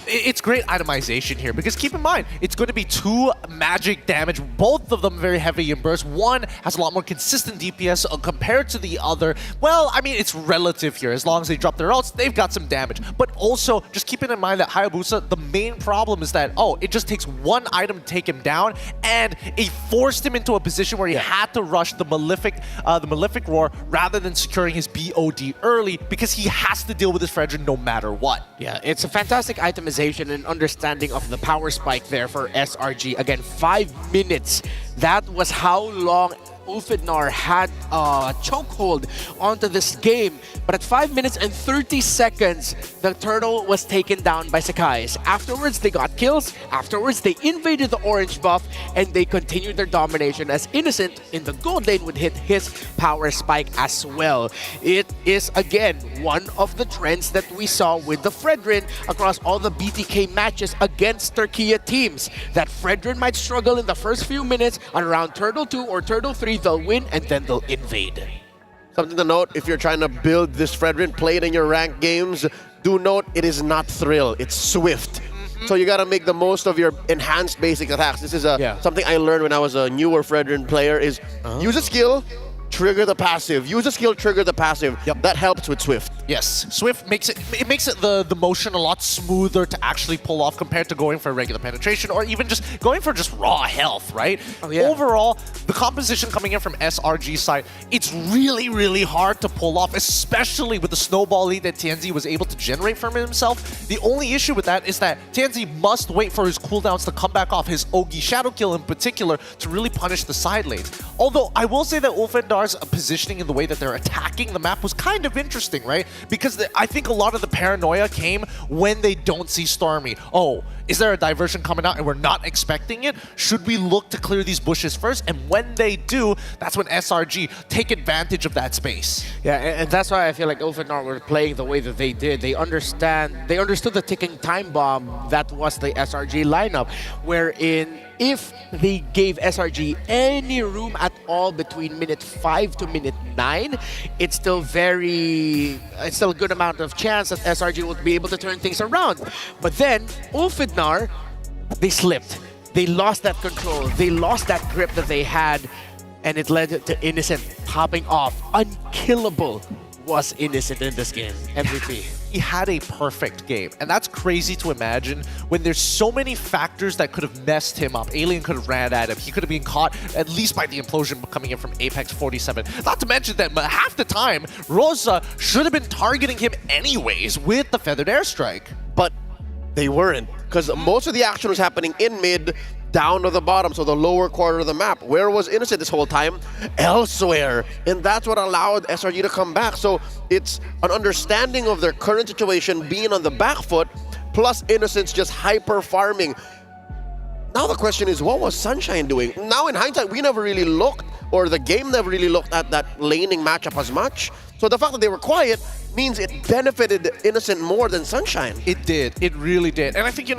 It's great itemization here, because keep in mind, it's going to be 2 magic damage, both of them very heavy in burst. One has a lot more consistent DPS compared to the other. Well, I mean, it's relative here. As long as they drop their ults, they've got some damage. But also, just keeping in mind that Hayabusa, the main problem is that, it just takes 1 item to take him down, and it forced him into a position where he had to rush the Malefic Roar rather than securing his BOD early, because he has to deal with his Fredrin no matter what. Yeah, it's a fantastic itemization and understanding of the power spike there for SRG. Again, 5 minutes. That was how long Ulfidnar had a chokehold onto this game. But at 5 minutes and 30 seconds, the turtle was taken down by Sakai's. Afterwards, they got kills. Afterwards, they invaded the orange buff, and they continued their domination as Innocent in the gold lane would hit his power spike as well. It is, again, one of the trends that we saw with the Fredrin across all the BTK matches against Turkey teams. That Fredrin might struggle in the first few minutes, and around Turtle 2 or Turtle 3, they'll win, and then they'll invade. Something to note, if you're trying to build this Fredrin, play it in your ranked games, do note it is not Thrill, it's Swift. So you gotta make the most of your enhanced basic attacks. This is something I learned when I was a newer Fredrin player is use a skill, trigger the passive. Use a skill, trigger the passive. That helps with Swift. Yes, Swift makes it the motion a lot smoother to actually pull off compared to going for regular penetration or even just going for just raw health, right? Overall, the composition coming in from SRG's side, it's really, really hard to pull off, especially with the snowball lead that Tianzi was able to generate from himself. The only issue with that is that Tianzi must wait for his cooldowns to come back off, his Ogi Shadow Kill in particular, to really punish the side lanes. Although, I will say that Ulfendar's positioning in the way that they're attacking the map was kind of interesting, right? Because I think a lot of the paranoia came when they don't see Stormy. Oh, is there a diversion coming out and we're not expecting it? Should we look to clear these bushes first? And when they do, that's when SRG take advantage of that space. Yeah, and that's why I feel like Ulfidnar were playing the way that they did. They understood the ticking time bomb that was the SRG lineup, wherein if they gave SRG any room at all between minute 5 to minute 9, it's still a good amount of chance that SRG would be able to turn things around. But then Ulfidnar, they slipped. They lost that control. They lost that grip that they had, and it led to Innocent popping off. Unkillable was Innocent in this game. MVP. He had a perfect game, and that's crazy to imagine when there's so many factors that could have messed him up. Alien could have ran at him. He could have been caught at least by the implosion coming in from Apex 47. Not to mention that half the time, Rosa should have been targeting him anyways with the Feathered Airstrike. But they weren't, because most of the action was happening in mid, down to the bottom, so the lower quarter of the map. Where was Innocent this whole time? Elsewhere. And that's what allowed SRG to come back. So it's an understanding of their current situation being on the back foot, plus Innocent's just hyper farming. Now the question is, what was Sunshine doing? Now in hindsight, we never really looked, or the game never really looked at that laning matchup as much. So the fact that they were quiet means it benefited Innocent more than Sunshine. It did. It really did. And I think,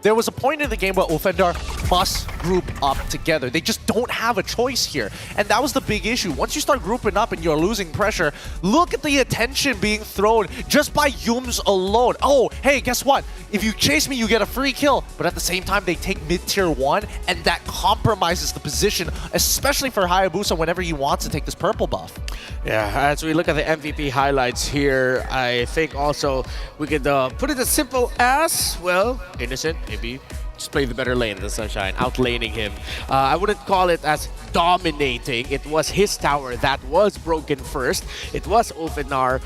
there was a point in the game where Ulfendar must group up together. They just don't have a choice here. And that was the big issue. Once you start grouping up and you're losing pressure, look at the attention being thrown just by Yums alone. Oh, hey, guess what? If you chase me, you get a free kill. But at the same time, they take mid-tier 1, and that compromises the position, especially for Hayabusa whenever he wants to take this purple buff. Yeah, as we look at the MVP highlights here, I think also we could put it as simple as, well, Innocent, maybe just play the better lane than Sunshine, outlaning him. I wouldn't call it as dominating. It was his tower that was broken first. It was Ulfidnar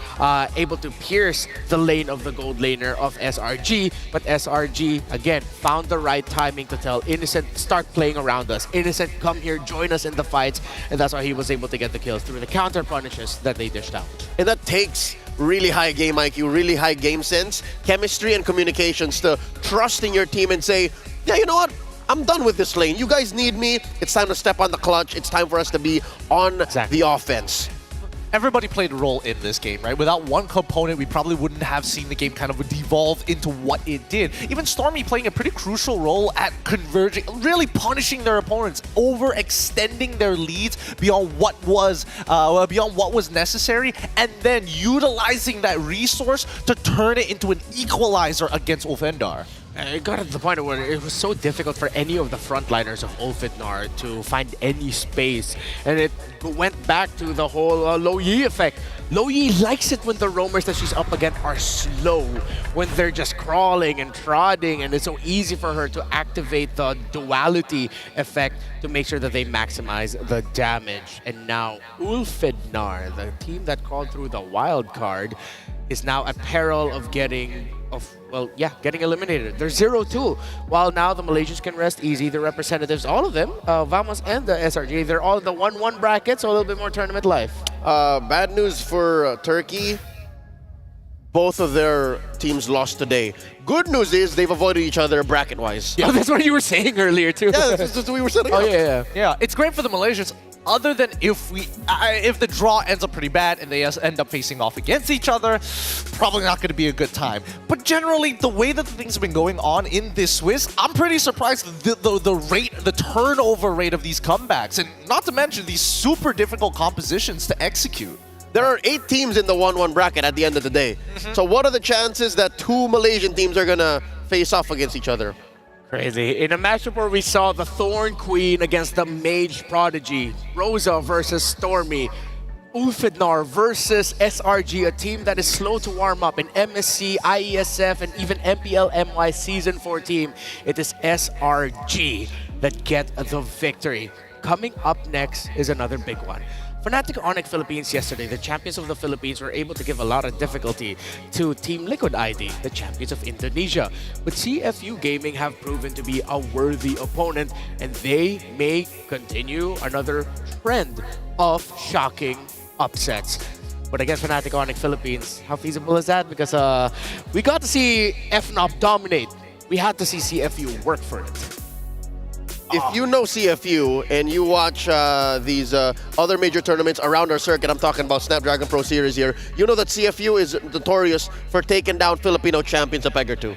able to pierce the lane of the gold laner of SRG, but SRG, again, found the right timing to tell Innocent, start playing around us. Innocent, come here, join us in the fights, and that's why he was able to get the kills through the counter punishes that they dished out. And that takes really high game IQ, really high game sense, chemistry and communications to trust in your team and say, yeah, you know what? I'm done with this lane. You guys need me. It's time to step on the clutch. It's time for us to be on the offense. Everybody played a role in this game, right? Without one component, we probably wouldn't have seen the game kind of devolve into what it did. Even Stormy playing a pretty crucial role at converging, really punishing their opponents, overextending their leads beyond what was necessary, and then utilizing that resource to turn it into an equalizer against Ulfendar. It got to the point where it was so difficult for any of the frontliners of Ulfidnar to find any space. And it went back to the whole Lo Yi effect. Lo Yi likes it when the roamers that she's up against are slow, when they're just crawling and trotting, and it's so easy for her to activate the duality effect to make sure that they maximize the damage. And now Ulfidnar, the team that crawled through the wild card, is now at peril of getting eliminated. They're 0-2. While now the Malaysians can rest easy. The representatives, all of them, Vamos and the SRG, they're all in the 1-1 bracket, so a little bit more tournament life. Bad news for Turkey. Both of their teams lost today. Good news is they've avoided each other bracket-wise. Yeah, that's what you were saying earlier too. Yeah, that's what we were setting up. Yeah, it's great for the Malaysians. Other than if the draw ends up pretty bad and they end up facing off against each other, probably not going to be a good time. But generally, the way that the things have been going on in this Swiss, I'm pretty surprised the turnover rate of these comebacks, and not to mention these super difficult compositions to execute. There are 8 teams in the 1-1 bracket at the end of the day. So what are the chances that 2 Malaysian teams are going to face off against each other? Crazy. In a matchup where we saw the Thorn Queen against the Mage Prodigy, Rosa versus Stormy, Ulfidnar versus SRG, a team that is slow to warm up, in MSC, IESF, and even MPL MY Season 4 team, it is SRG that get the victory. Coming up next is another big one. Fnatic Onyx Philippines yesterday, the champions of the Philippines, were able to give a lot of difficulty to Team Liquid ID, the champions of Indonesia. But CFU Gaming have proven to be a worthy opponent, and they may continue another trend of shocking upsets. But against Fnatic Onyx Philippines, how feasible is that? Because we got to see FNOP dominate. We had to see CFU work for it. If you know CFU and you watch these other major tournaments around our circuit, I'm talking about Snapdragon Pro Series here, you know that CFU is notorious for taking down Filipino champions a peg or two.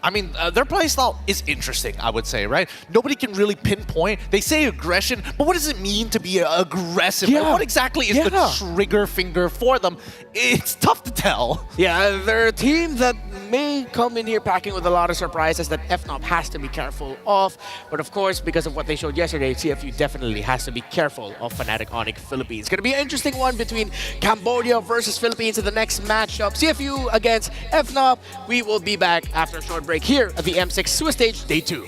I mean, their playstyle is interesting, I would say, right? Nobody can really pinpoint. They say aggression, but what does it mean to be aggressive? Yeah. Like, what exactly is the trigger finger for them? It's tough to tell. Yeah, they're a team that may come in here packing with a lot of surprises that FNOP has to be careful of. But of course, because of what they showed yesterday, CFU definitely has to be careful of Fnatic Onyx Philippines. It's going to be an interesting one between Cambodia versus Philippines in the next matchup. CFU against FNOP. We will be back after a short break here at the M6 Swiss Stage Day 2.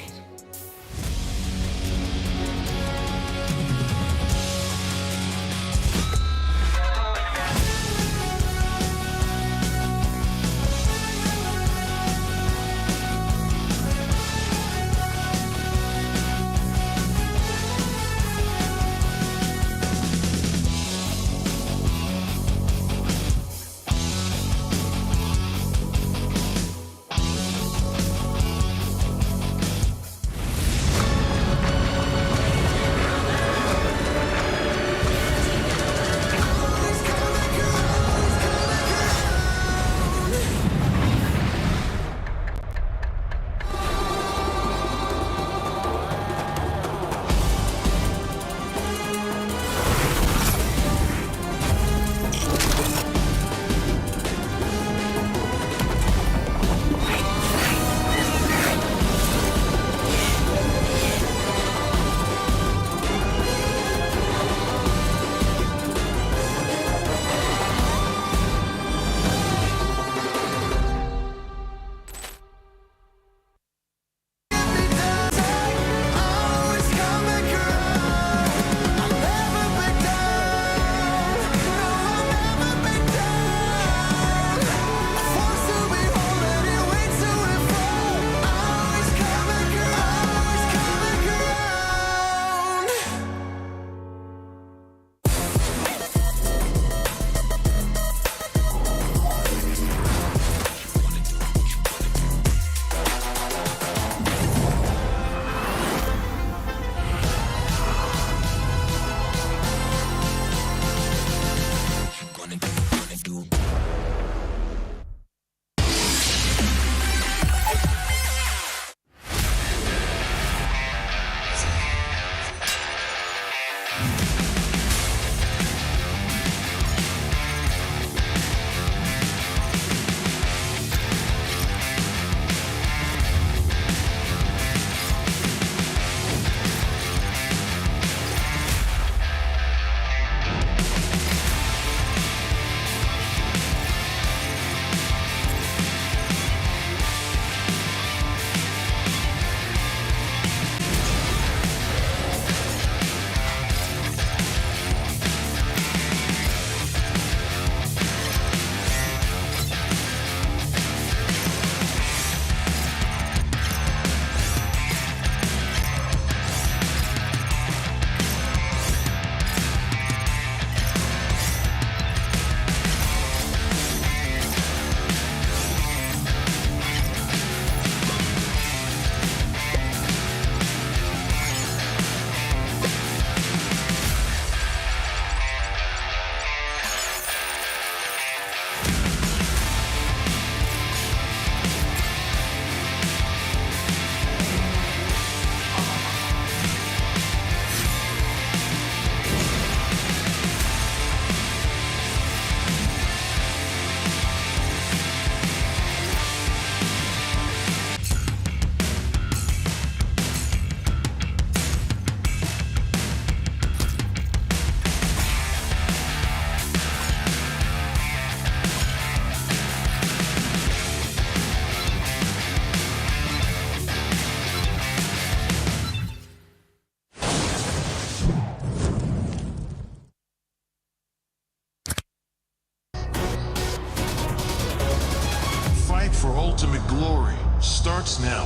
for ultimate glory starts now.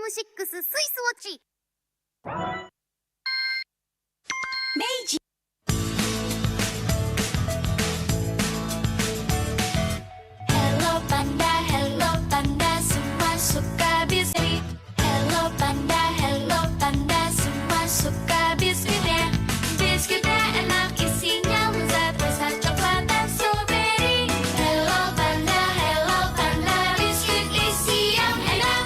M6 スイスウォッチ。明治。Hello Panda, semua suka biskuit. Hello Panda, semua suka biskuitnya. Biskuitnya enak, isinya lezat, rasa coklat dan strawberry. Hello Panda, biskuit isi yang enak.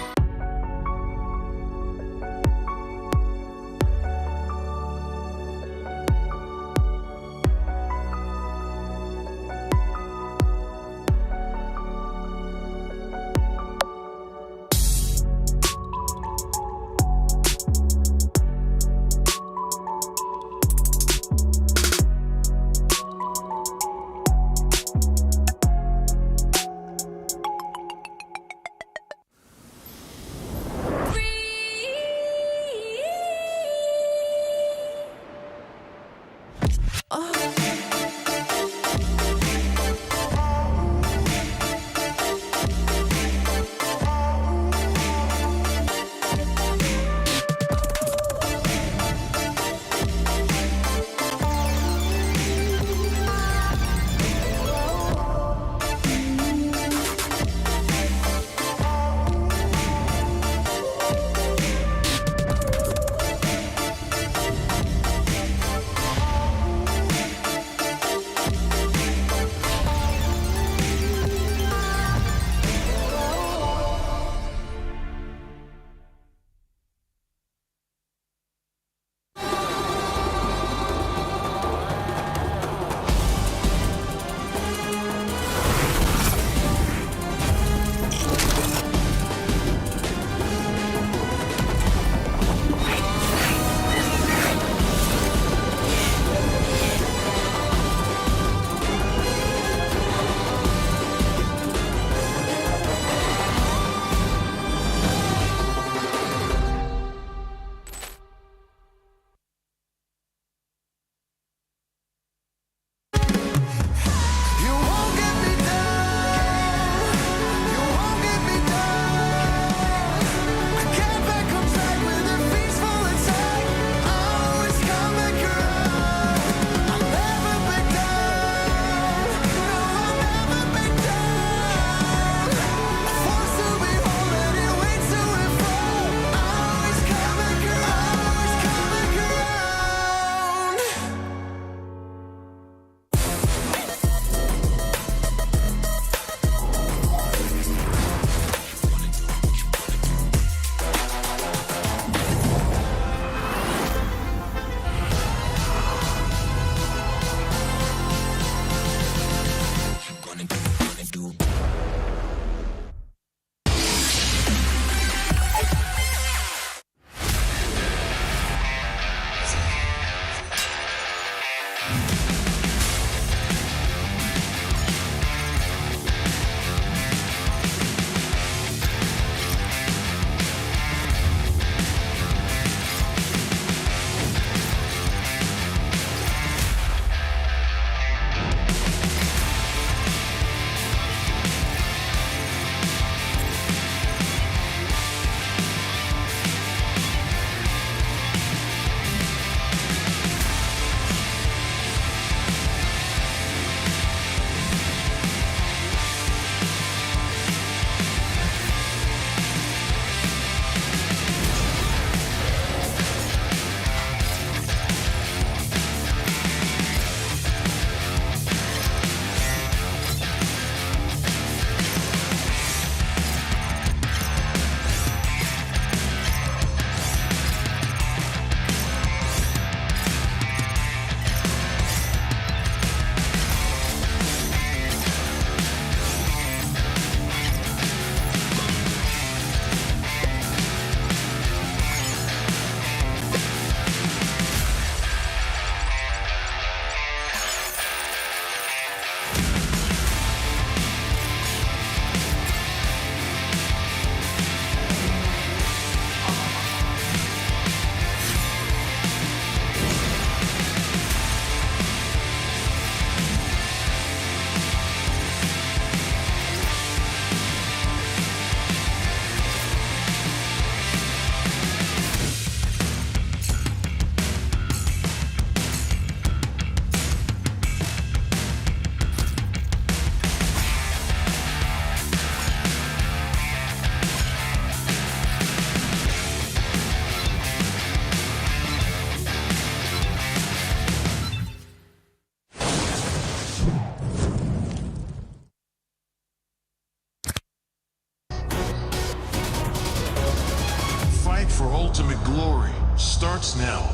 glory starts now.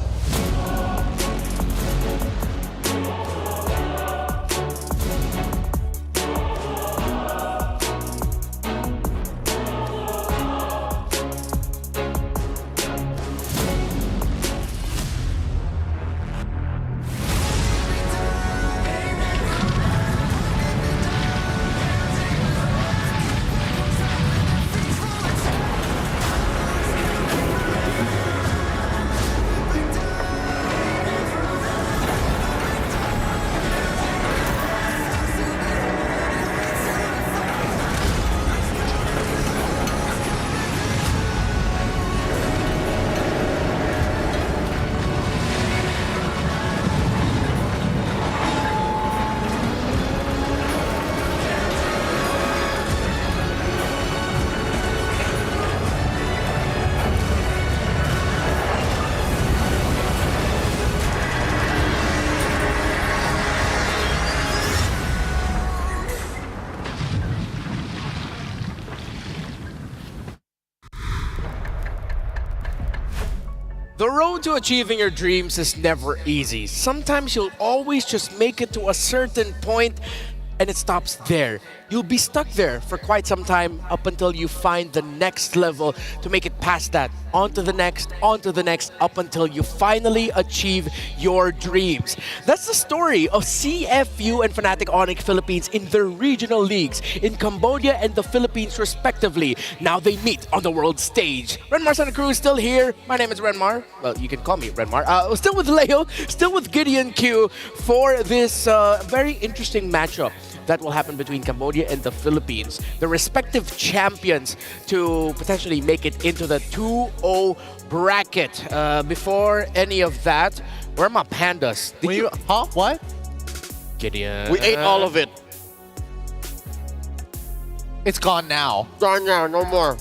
The road to achieving your dreams is never easy. Sometimes you'll always just make it to a certain point and it stops there. You'll be stuck there for quite some time up until you find the next level to make it past that, on to the next, up until you finally achieve your dreams. That's the story of CFU and Fnatic Onyx Philippines in their regional leagues in Cambodia and the Philippines respectively. Now they meet on the world stage. Renmar Santa Cruz is still here. My name is Renmar. Well, you can call me Renmar. Still with Leo, still with Gideon Q for this very interesting matchup that will happen between Cambodia and the Philippines, the respective champions to potentially make it into the 2-0 bracket. Before any of that, where are my pandas? What? Gideon. We ate all of it. It's gone now. Gone now, no more.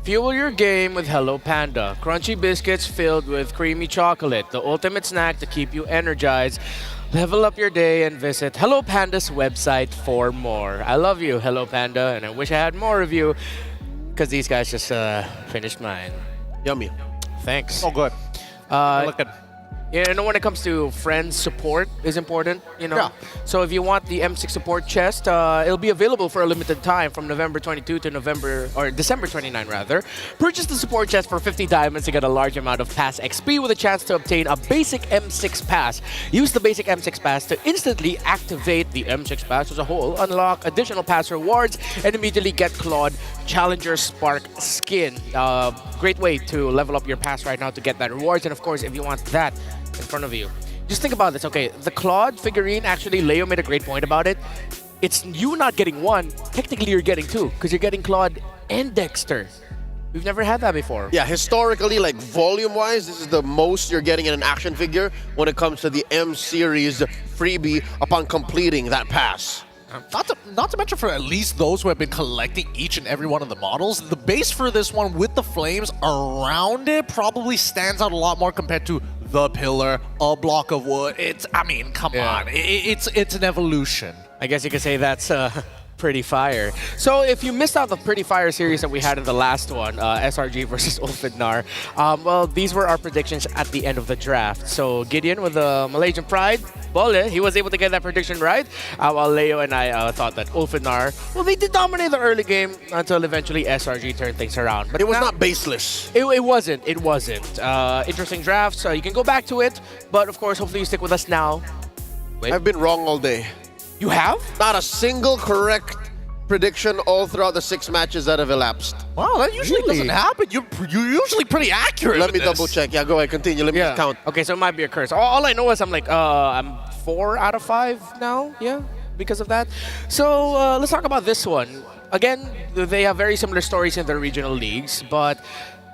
Fuel your game with Hello Panda. Crunchy biscuits filled with creamy chocolate, the ultimate snack to keep you energized. Level up your day and visit Hello Panda's website for more. I love you, Hello Panda, and I wish I had more of you because these guys just finished mine. Yummy. Thanks. Oh, good. Look at. You know, when it comes to friends, support is important, you know. Yeah. So if you want the M6 support chest, it'll be available for a limited time from November 22 to December 29 rather. Purchase the support chest for 50 diamonds to get a large amount of pass XP with a chance to obtain a basic M6 pass. Use the basic M6 pass to instantly activate the M6 pass as a whole, unlock additional pass rewards, and immediately get Claude Challenger Spark skin. Great way to level up your pass right now to get that rewards. And of course, if you want that in front of you, just think about this. Okay, the Claude figurine, actually, Leo made a great point about it. It's you not getting one, technically you're getting two, because you're getting Claude and Dexter. We've never had that before. Yeah, historically, like volume-wise, this is the most you're getting in an action figure when it comes to the M series freebie upon completing that pass. Not to mention for at least those who have been collecting each and every one of the models, the base for this one with the flames around it probably stands out a lot more compared to the pillar, a block of wood. I mean, come on. It's an evolution. I guess you could say that's Pretty Fire. So if you missed out the Pretty Fire series that we had in the last one, SRG versus Ulfidnar, well, these were our predictions at the end of the draft. So Gideon with the Malaysian Pride, Bole, he was able to get that prediction right, while Leo and I thought that Ulfidnar, well, they did dominate the early game until eventually SRG turned things around. But it was not baseless. It wasn't. Interesting drafts. You can go back to it, but of course, hopefully you stick with us now. Wait. I've been wrong all day. You have? Not a single correct prediction all throughout the 6 matches that have elapsed. Wow, that usually doesn't happen. You're usually pretty accurate. Let me double check. Yeah, go ahead, continue. Let me just count. Okay, so it might be a curse. All I know is I'm 4 out of 5 now. Yeah, because of that. So let's talk about this one. Again, they have very similar stories in their regional leagues, but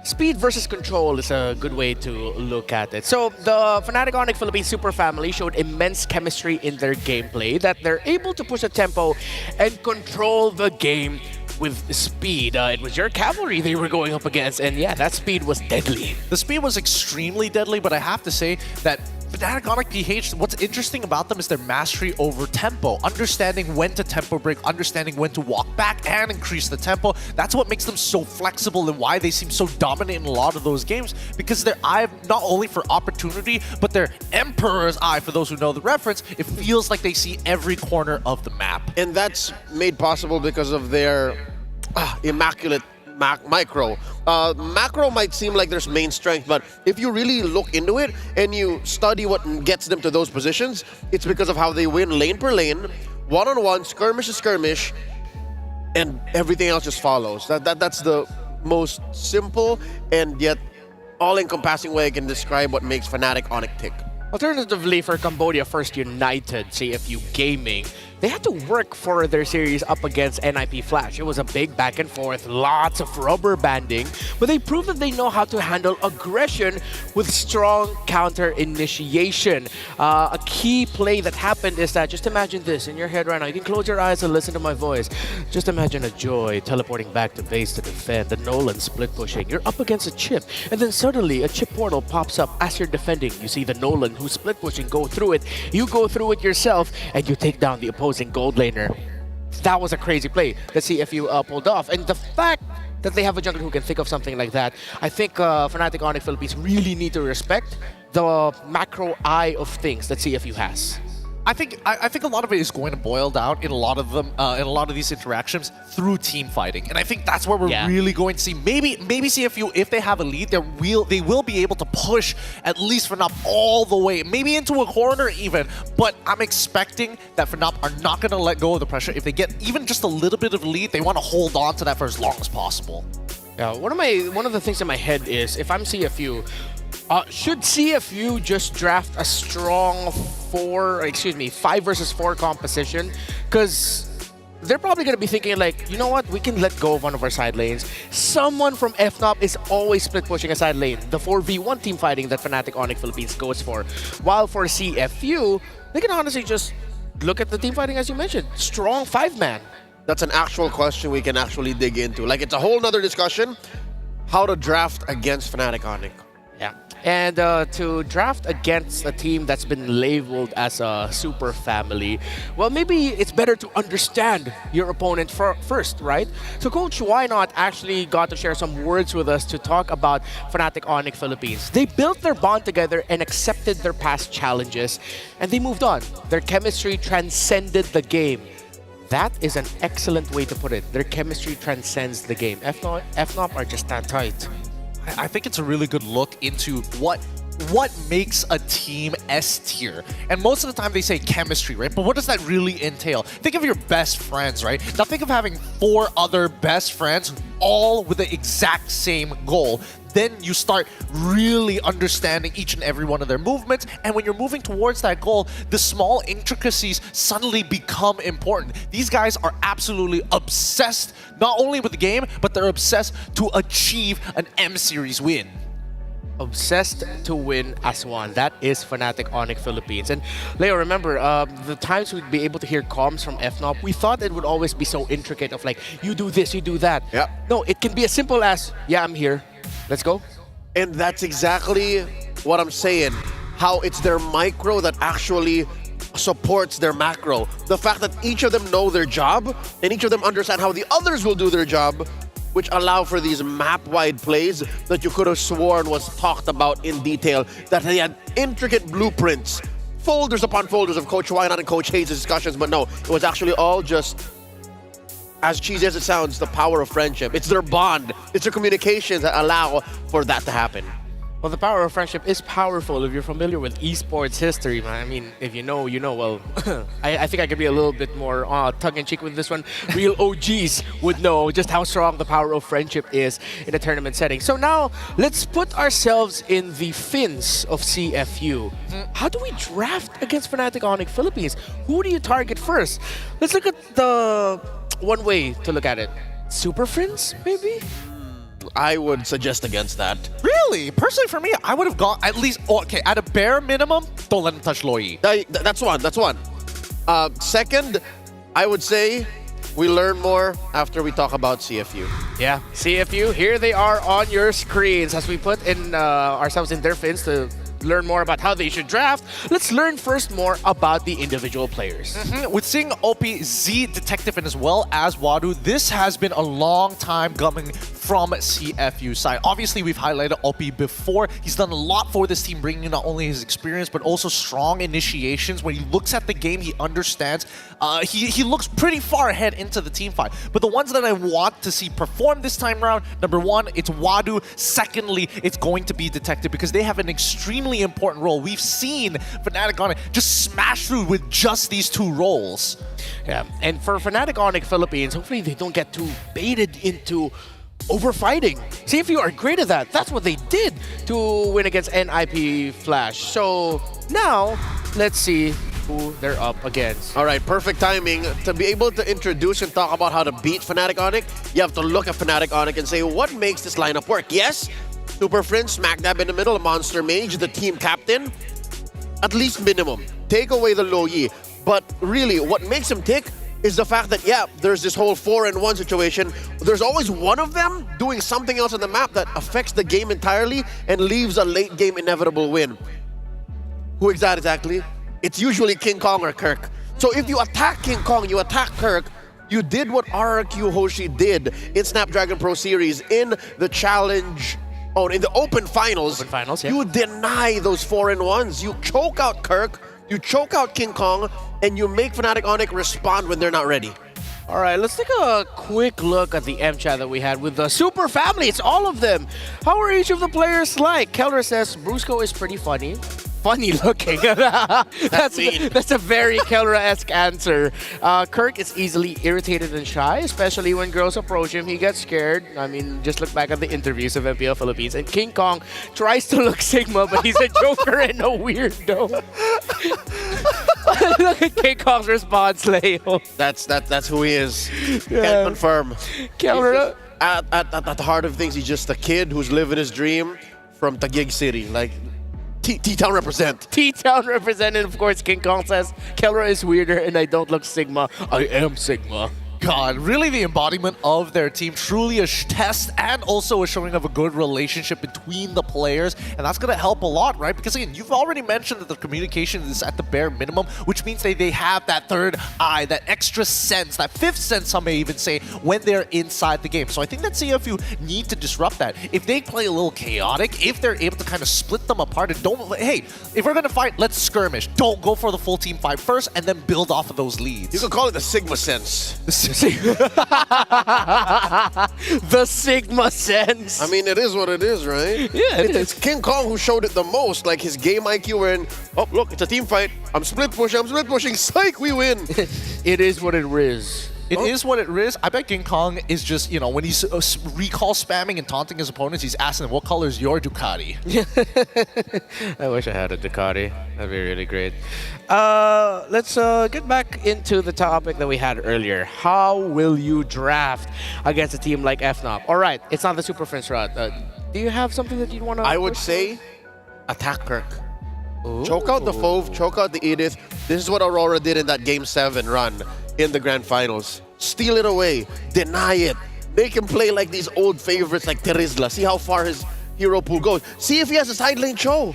speed versus control is a good way to look at it. So the Fnatic Onyx Philippines Super Family showed immense chemistry in their gameplay, that they're able to push the tempo and control the game with speed. It was your cavalry they were going up against, and yeah, that speed was deadly. The speed was extremely deadly, but I have to say that Fnatic Onyx PH, what's interesting about them is their mastery over tempo, understanding when to tempo break, understanding when to walk back and increase the tempo. That's what makes them so flexible and why they seem so dominant in a lot of those games, because their eye not only for opportunity, but their Emperor's eye, for those who know the reference, it feels like they see every corner of the map. And that's made possible because of their immaculate micro. Macro might seem like their main strength, but if you really look into it and you study what gets them to those positions, it's because of how they win lane per lane, one-on-one, skirmish to skirmish, and everything else just follows. That's the most simple and yet all-encompassing way I can describe what makes Fnatic Onyx tick. Alternatively, for Cambodia First United, CFU Gaming, they had to work for their series up against NIP Flash. It was a big back and forth, lots of rubber banding, but they proved that they know how to handle aggression with strong counter initiation. A key play that happened is that, just imagine this in your head right now. You can close your eyes and listen to my voice. Just imagine a Joy teleporting back to base to defend, the Nolan split pushing. You're up against a chip, and then suddenly a chip portal pops up as you're defending. You see the Nolan who's split pushing go through it. You go through it yourself, and you take down the opposing gold laner. That was a crazy play that CFU pulled off. And the fact that they have a jungler who can think of something like that, I think Fnatic Onyx Philippines really need to respect the macro eye of things that CFU has. I think a lot of it is going to boil down in a lot of them in a lot of these interactions through team fighting, and I think that's where we're really going to see maybe CFU, if they have a lead, they will be able to push at least Fnatic all the way, maybe into a corner even. But I'm expecting that Fnatic are not going to let go of the pressure. If they get even just a little bit of lead, they want to hold on to that for as long as possible. Yeah, one of the things in my head is, if I'm CFU, should CFU just draft a strong 5 versus 4 composition? Because they're probably going to be thinking like, you know what, we can let go of one of our side lanes. Someone from FNOP is always split pushing a side lane. The 4v1 team fighting that Fnatic Onyx Philippines goes for. While for CFU, they can honestly just look at the team fighting as you mentioned. Strong 5-man. That's an actual question we can actually dig into. Like, it's a whole nother discussion, how to draft against Fnatic Onyx. Yeah. And to draft against a team that's been labeled as a super family, well, maybe it's better to understand your opponent first, right? So Coach Why Not actually got to share some words with us to talk about Fnatic Onyx Philippines. They built their bond together and accepted their past challenges, and they moved on. Their chemistry transcended the game. That is an excellent way to put it. Their chemistry transcends the game. FNOP are just that tight. I think it's a really good look into what makes a team S tier. And most of the time they say chemistry, right? But what does that really entail? Think of your best friends, right? Now think of having 4 other best friends all with the exact same goal. Then you start really understanding each and every one of their movements. And when you're moving towards that goal, the small intricacies suddenly become important. These guys are absolutely obsessed, not only with the game, but they're obsessed to achieve an M-Series win. Obsessed to win as one. That is Fnatic Onyx Philippines. And Leo, remember, the times we'd be able to hear comms from FNOP, we thought it would always be so intricate of like, you do this, you do that. Yeah. No, it can be as simple as, yeah, I'm here. Let's go. And that's exactly what I'm saying. How it's their micro that actually supports their macro. The fact that each of them know their job and each of them understand how the others will do their job, which allow for these map-wide plays that you could have sworn was talked about in detail, that they had intricate blueprints, folders upon folders of Coach Why Not and Coach Hayes' discussions, but no, it was actually all just, as cheesy as it sounds, the power of friendship. It's their bond. It's their communications that allow for that to happen. Well, the power of friendship is powerful if you're familiar with esports history, man. I mean, if you know, you know. Well, I think I could be a little bit more tongue-in-cheek with this one. Real OGs would know just how strong the power of friendship is in a tournament setting. So now, let's put ourselves in the fins of CFU. How do we draft against Fnatic Onyx Philippines? Who do you target first? Let's look at the one way to look at it. Super Friends, maybe? I would suggest against that. Really? Personally, for me, I would have gone at least, okay, at a bare minimum, don't let him touch Loi. That's one. Second, I would say we learn more after we talk about CFU. Yeah, CFU, here they are on your screens as we put in ourselves in their fins to learn more about how they should draft, let's learn first more about the individual players. With seeing OP, Z, Detective, and as well as Wadu, this has been a long time coming from CFU side. Obviously, we've highlighted OP before. He's done a lot for this team, bringing in not only his experience, but also strong initiations. When he looks at the game, he understands. He looks pretty far ahead into the team fight. But the ones that I want to see perform this time around, number one, it's Wadu. Secondly, it's going to be Detective because they have an extremely important role. We've seen Fnatic Onyx just smash through with just these two roles. Yeah, and for Fnatic Onyx Philippines, hopefully they don't get too baited into overfighting. See, if you are great at that, that's what they did to win against NIP Flash. So now, let's see who they're up against. All right, perfect timing. To be able to introduce and talk about how to beat Fnatic Onyx, you have to look at Fnatic Onyx and say, what makes this lineup work? Yes, Super Friend, smack dab in the middle, a Monster Mage, the team captain. At least minimum. Take away the low Yi. But really, what makes him tick is the fact that, yeah, there's this whole 4-in-1 situation. There's always one of them doing something else on the map that affects the game entirely and leaves a late game inevitable win. Who is that exactly? It's usually King Kong or Kirk. So if you attack King Kong, you attack Kirk, you did what RRQ Hoshi did in Snapdragon Pro Series in the challenge, in the open finals. Yeah. You deny those 4-in-1s. You choke out Kirk, you choke out King Kong, and you make Fnatic Onyx respond when they're not ready. All right, let's take a quick look at the M chat that we had with the Super Family. It's all of them. How are each of the players like? Keller says Brusco is pretty funny. Funny looking. That's a very Keller-esque answer. Kirk is easily irritated and shy, especially when girls approach him. He gets scared. I mean, just look back at the interviews of MPL Philippines. And King Kong tries to look Sigma, but he's a joker and a weirdo. Look at King Kong's response, Leo. That's who he is. Yeah. Can't confirm. Keller. At the heart of things, he's just a kid who's living his dream from Taguig City. Like, T-Town represent. T-Town represent, and of course King Kong says, Keller is weirder and I don't look Sigma. I am Sigma. God, really the embodiment of their team. Truly a test and also a showing of a good relationship between the players. And that's going to help a lot, right? Because again, you've already mentioned that the communication is at the bare minimum, which means they have that third eye, that extra sense, that fifth sense, some may even say, when they're inside the game. So I think that CFU need to disrupt that. If they play a little chaotic, if they're able to kind of split them apart and don't, hey, if we're going to fight, let's skirmish. Don't go for the full team fight first and then build off of those leads. You could call it the Sigma sense. The Sigma sense. I mean, it is what it is, right? Yeah, it's King Kong who showed it the most. Like his game IQ wherein, oh, look, it's a team fight. I'm split pushing. Psych, we win. It is what it is. It is what it is. I bet King Kong is just, you know, when he's recall spamming and taunting his opponents, he's asking them, what color is your Ducati? I wish I had a Ducati. That'd be really great. Let's get back into the topic that we had earlier. How will you draft against a team like FNOP? All right, it's not the Super Friends route. Do you have something that you'd want to... I would say attack Kirk. Ooh. Choke out the Fove, choke out the Edith. This is what Aurora did in that Game 7 run in the Grand Finals. Steal it away, deny it. Make him play like these old favorites like Terizla. See how far his hero pool goes. See if he has a side lane Cho.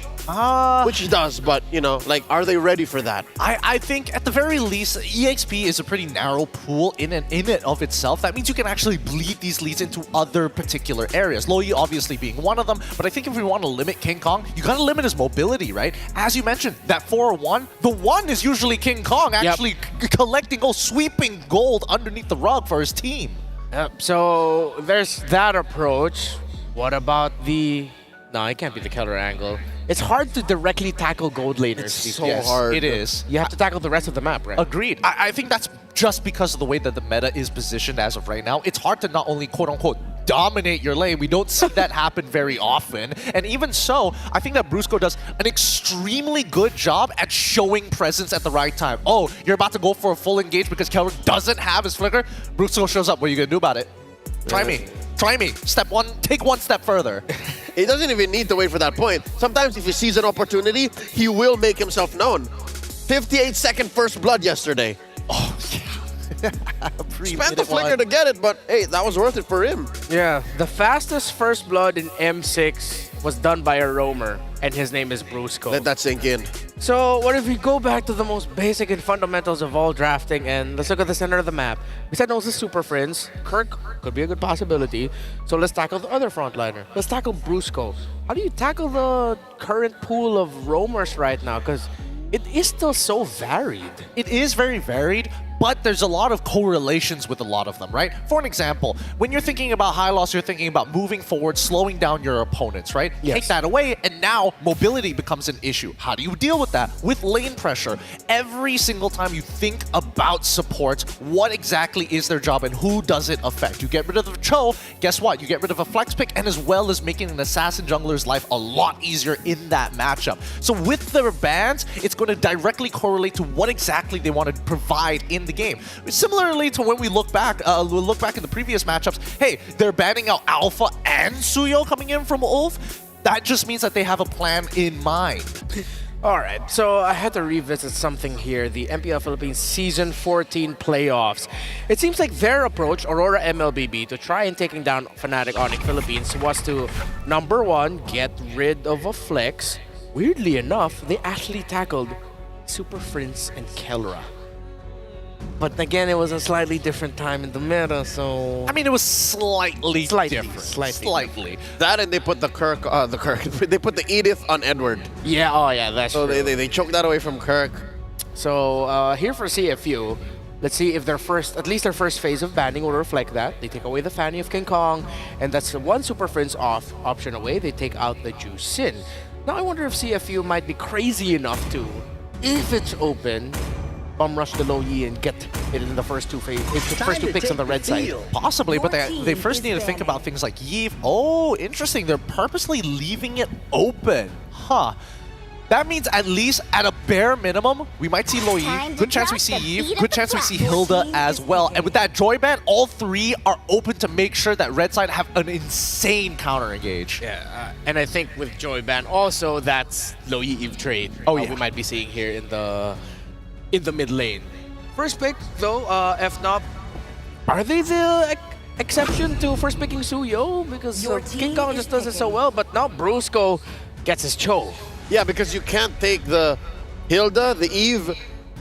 Which he does, but, you know, like, are they ready for that? I think, at the very least, EXP is a pretty narrow pool in it of itself. That means you can actually bleed these leads into other particular areas. Loyi obviously being one of them, but I think if we want to limit King Kong, you gotta limit his mobility, right? As you mentioned, that 4-1, the 1 is usually King Kong actually collecting sweeping gold underneath the rug for his team. Yep, so there's that approach. What about the... No, it can't be the Keller angle. It's hard to directly tackle gold laners. It's so hard. It is. You have to tackle the rest of the map, right? Agreed. I think that's just because of the way that the meta is positioned as of right now. It's hard to not only quote-unquote dominate your lane. We don't see that happen very often. And even so, I think that Brusco does an extremely good job at showing presence at the right time. Oh, you're about to go for a full engage because Keller doesn't have his flicker. Brusco shows up. What are you going to do about it? Try me. Try me. Step one. Take one step further. He doesn't even need to wait for that point. Sometimes if he sees an opportunity, he will make himself known. 58-second first blood yesterday. Oh, yeah. Spent the flicker to get it, but hey, that was worth it for him. Yeah, the fastest first blood in M6 was done by a roamer. and his name is Brusco. Let that sink in. So what if we go back to the most basic and fundamentals of all drafting, and let's look at the center of the map. We said no to Super Friends. Kirk could be a good possibility. So let's tackle the other frontliner. Let's tackle Brusco. How do you tackle the current pool of roamers right now? Because it is still so varied. It is very varied, but there's a lot of correlations with a lot of them, right? For an example, when you're thinking about high loss, you're thinking about moving forward, slowing down your opponents, right? Yes. Take that away, and now mobility becomes an issue. How do you deal with that? With lane pressure. Every single time you think about support, what exactly is their job and who does it affect? You get rid of the Cho, guess what? You get rid of a flex pick, and as well as making an assassin jungler's life a lot easier in that matchup. So with their bans, it's going to directly correlate to what exactly they want to provide in the game. Similarly to when we look back in the previous matchups, hey, they're banning out Alpha and Suyo coming in from Ulf. That just means that they have a plan in mind. All right, so I had to revisit something here, the MPL Philippines Season 14 playoffs. It seems like their approach, Aurora MLBB, to try and taking down Fnatic Onyx Philippines was to, number one, get rid of a flex. Weirdly enough, they actually tackled Super Friends and Kelra. But again, it was a slightly different time in the meta, so... I mean, it was slightly different. Slightly. That and they put the Kirk, they put the Edith on Edward. Yeah, oh yeah, that's so true. they choked that away from Kirk. So here for CFU, let's see if at least their first phase of banning will reflect that. They take away the Fanny of King Kong, and that's one Super Friends off option away. They take out the Ju Sin. Now I wonder if CFU might be crazy enough to, if it's open, bum rush the low Yi and get it in the first two picks on the red side. Possibly, but they first need to think about things like Yi. Oh, interesting. They're purposely leaving it open. Huh. That means at least at a bare minimum, we might see Lo Yi. Good chance we see Yi. Good chance we see Hilda as well. And with that Joy ban, all three are open to make sure that red side have an insane counter engage. Yeah, and I think with Joy ban also, that's Lo Yi Eve trade. Oh yeah, we might be seeing here in the mid lane. First pick though, FNOP, are they the exception to first picking Suyo? Because King Kong just does it so well, but now Brusco gets his Cho. Yeah, because you can't take the Hilda, the Eve,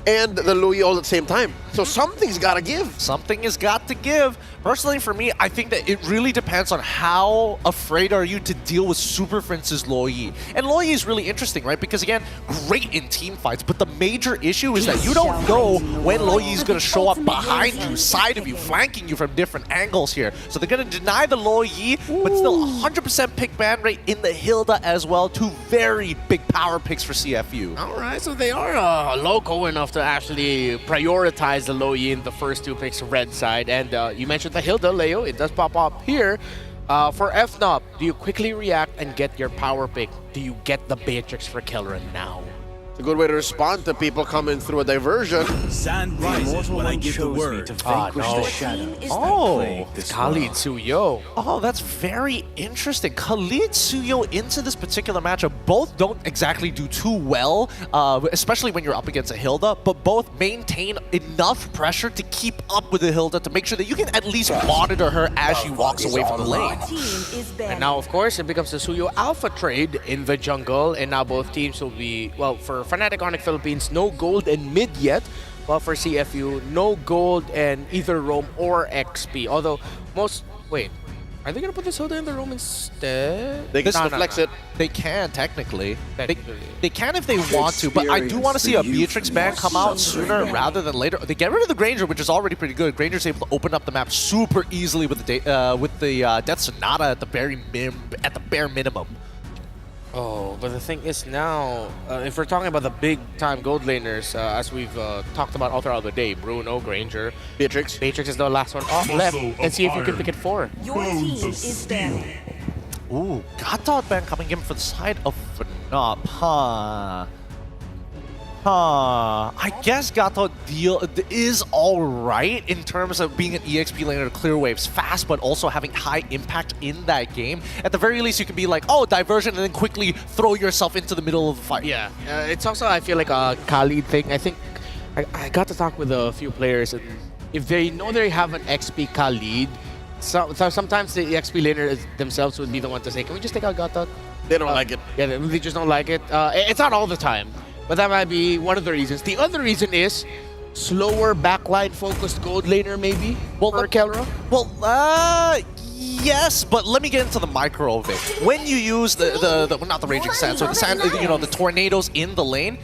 and the Louis all at the same time. So something's got to give. Something has got to give. Personally, for me, I think that it really depends on how afraid are you to deal with Super Friends' Lo Yi. And Lo Yi is really interesting, right? Because again, great in team fights, but the major issue is that you don't know when Lo Yi is going to show up behind you, side of you, flanking you from different angles here. So they're going to deny the Lo Yi, but still 100% pick ban rate in the Hilda as well. Two very big power picks for CFU. All right, so they are loco enough to actually prioritize the Lo Yi in the first two picks red side. And you mentioned the Hilda, Leo, it does pop up here. For FNOP, do you quickly react and get your power pick? Do you get the Beatrix for Kelra now? It's a good way to respond to people coming through a diversion. Sand rises when I give the word. Oh, Khalid Suyo. Oh, that's very interesting. Khalid Suyo into this particular matchup. Both don't exactly do too well, especially when you're up against a Hilda, but both maintain enough pressure to keep up with the Hilda to make sure that you can at least monitor her as she walks away from the lane. And now, of course, it becomes the Suyo Alpha trade in the jungle, and now both teams will be, well, for Fnatic Onyx Philippines, no gold and mid yet. While for CFU, no gold and either roam or XP. Although wait, are they gonna put this Hilda in the roam instead? They can flex it. They can technically. They can if they want to, but I do want to see a Beatrix ban come out sooner rather than later. They get rid of the Granger, which is already pretty good. Granger's able to open up the map super easily with the Death Sonata at the bare minimum. Oh, but the thing is now, if we're talking about the big-time gold laners, as we've talked about all throughout the day, Bruno, Granger, Beatrix. Beatrix is the last one off left. And see if you can pick it 4. Your team is banned. Ooh, Gatot ban coming in for the side of FNOP, huh? I guess Gatot deal is alright in terms of being an EXP laner to clear waves fast, but also having high impact in that game. At the very least, you can be like, oh, diversion, and then quickly throw yourself into the middle of the fight. Yeah, it's also, I feel like, a Khalid thing. I think I got to talk with a few players, and if they know they have an XP Khalid, so sometimes the XP laner themselves would be the one to say, can we just take out Gatot? They don't like it. Yeah, they just don't like it. It's not all the time, but that might be one of the reasons. The other reason is slower backline focused gold laner, maybe. Well, or Kelra. Well, yes, but let me get into the micro of it. When you use well, not the raging sands, or the sand, the tornadoes in the lane,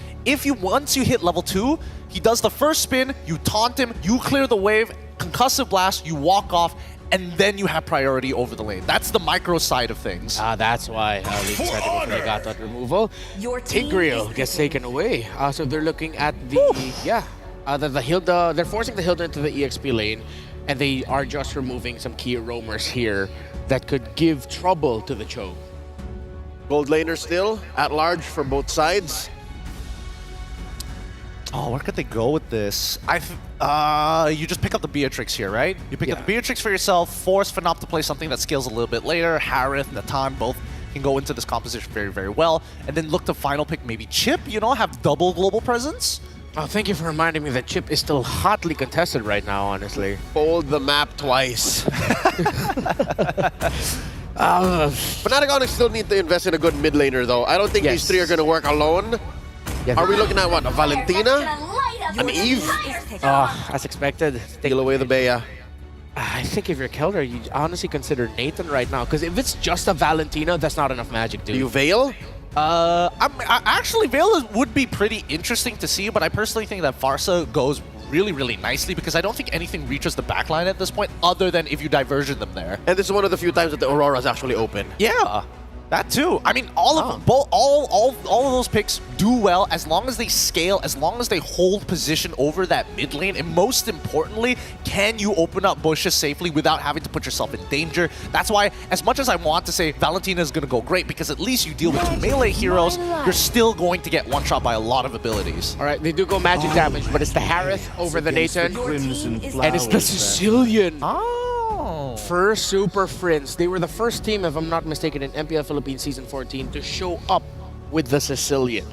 once you hit level 2, he does the first spin, you taunt him, you clear the wave, concussive blast, you walk off, and then you have priority over the lane. That's the micro side of things. That's why they decided to go for the got that removal. Tigreal gets taken away. So they're looking at the Hilda. They're forcing the Hilda into the EXP lane, and they are just removing some key roamers here that could give trouble to the choke. Gold laner still at large for both sides. Oh, where could they go with this? You just pick up the Beatrix here, right? You pick up the Beatrix for yourself, force Fnatic to play something that scales a little bit later. Harith and Natan both can go into this composition very, very well. And then look to final pick maybe Chip, have double global presence. Oh, thank you for reminding me that Chip is still hotly contested right now, honestly. Fold the map twice. Fnatic Onyx still need to invest in a good mid laner, though. I don't think these three are going to work alone. Yeah, are we looking at what? A Valentina? An Eve? As expected. Steal away the Bea. I think if you're Kelder, you honestly consider Nathan right now. Because if it's just a Valentina, that's not enough magic, dude. Do you Veil? Actually, Veil would be pretty interesting to see, but I personally think that Farsa goes really, really nicely because I don't think anything reaches the backline at this point other than if you diversion them there. And this is one of the few times that the Aurora is actually open. Yeah. That too. I mean, all of them, all of those picks do well as long as they scale, as long as they hold position over that mid lane, and most importantly, can you open up bushes safely without having to put yourself in danger? That's why, as much as I want to say Valentina is going to go great, because at least you deal with 2 melee heroes, you're still going to get one-shot by a lot of abilities. All right, they do go magic damage, but it's the Harith over the Nathan, and it's the Sicilian. First Super Friends. They were the first team, if I'm not mistaken, in MPL Philippines Season 14 to show up with the Sicilian.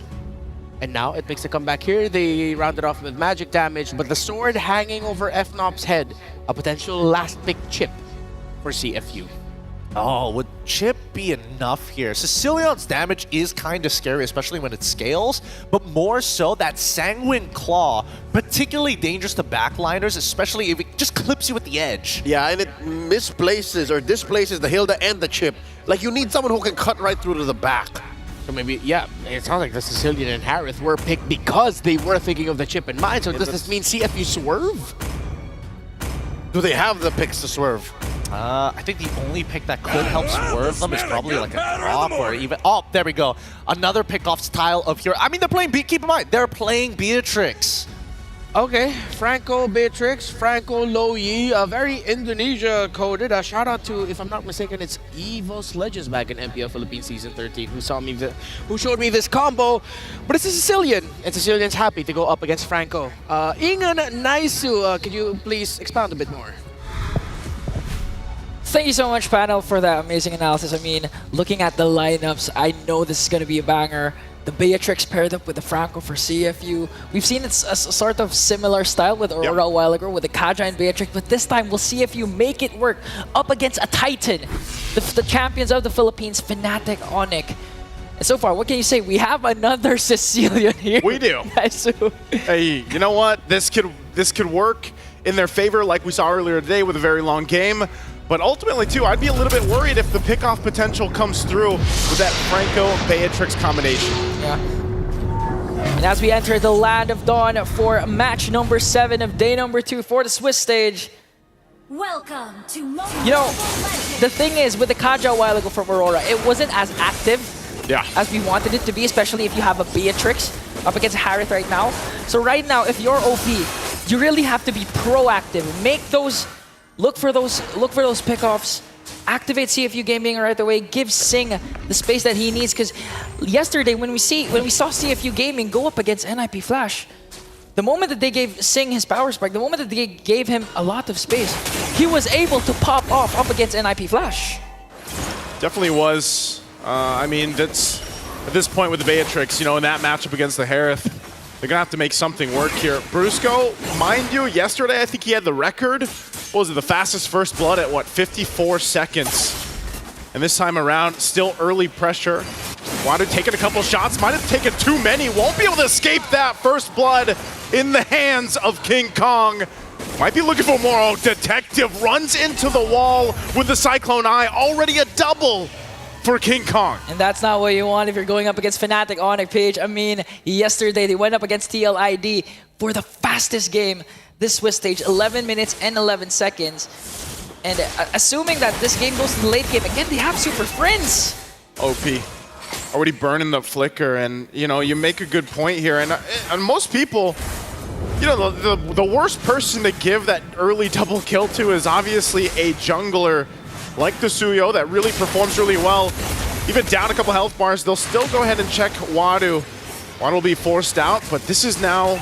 And now it makes a comeback here. They rounded off with magic damage, but the sword hanging over FNOP's head, a potential last pick chip for CFU. Oh, would Chip be enough here? Sicilion's damage is kind of scary, especially when it scales, but more so that Sanguine Claw, particularly dangerous to backliners, especially if it just clips you at the edge. Yeah, and it misplaces or displaces the Hilda and the Chip. Like, you need someone who can cut right through to the back. So maybe, yeah, it sounds like the Sicilian and Harith were picked because they were thinking of the Chip in mind. So does this mean CFU swerve? Do they have the picks to swerve? I think the only pick that could help swerve them is probably like a drop or even... Oh, there we go. Another pick-off style of hero. I mean, they're playing... Keep in mind, they're playing Beatrix. Okay, Franco Beatrix, Franco Loyi, very Indonesia coded. A shout out to, if I'm not mistaken, it's Evos Legends back in MPL Philippines Season 13 who showed me this combo. But it's a Sicilian, and Sicilian's happy to go up against Franco. Ingan Naisu, could you please expound a bit more? Thank you so much, panel, for that amazing analysis. I mean, looking at the lineups, I know this is going to be a banger. The Beatrix paired up with the Franco for CFU. We've seen it's a sort of similar style with Aurora a while ago with the Kaja and Beatrix, but this time we'll see if you make it work up against a Titan, the champions of the Philippines, Fnatic Onyx. And so far, what can you say? We have another Sicilian here. We do. Hey, you know what? This could work in their favor, like we saw earlier today with a very long game. But ultimately, too, I'd be a little bit worried if the pickoff potential comes through with that Franco-Beatrix combination. Yeah. And as we enter the Land of Dawn for match number 7 of day number 2 for the Swiss stage. Welcome to You know, the thing is, with the Kaja a while ago from Aurora, it wasn't as active as we wanted it to be, especially if you have a Beatrix up against Harith right now. So right now, if you're OP, you really have to be proactive. Make those... Look for those pickoffs. Activate CFU Gaming right away. Give Sing the space that he needs. Because yesterday, when we saw CFU Gaming go up against NIP Flash, the moment that they gave Sing his power spike, the moment that they gave him a lot of space, he was able to pop off up against NIP Flash. Definitely was. I mean, that's at this point with the Beatrix, you know, in that matchup against the Harith, they're gonna have to make something work here. Brusco, mind you, yesterday I think he had the record. What was it, the fastest first blood at what, 54 seconds? And this time around, still early pressure. Wadu taking a couple shots, might have taken too many, won't be able to escape that. First blood in the hands of King Kong. Might be looking for more. Oh, Detective runs into the wall with the Cyclone Eye. Already a double for King Kong. And that's not what you want if you're going up against Fnatic Onyx Page. I mean, yesterday they went up against TLID for the fastest game this Swiss stage, 11 minutes and 11 seconds. And assuming that this game goes to the late game, again, they have Super Friends. OP. Already burning the flicker, and you know, you make a good point here. And most people, you know, the worst person to give that early double kill to is obviously a jungler like the Suyo that really performs really well. Even down a couple health bars, they'll still go ahead and check Wadu. Wadu will be forced out, but this is now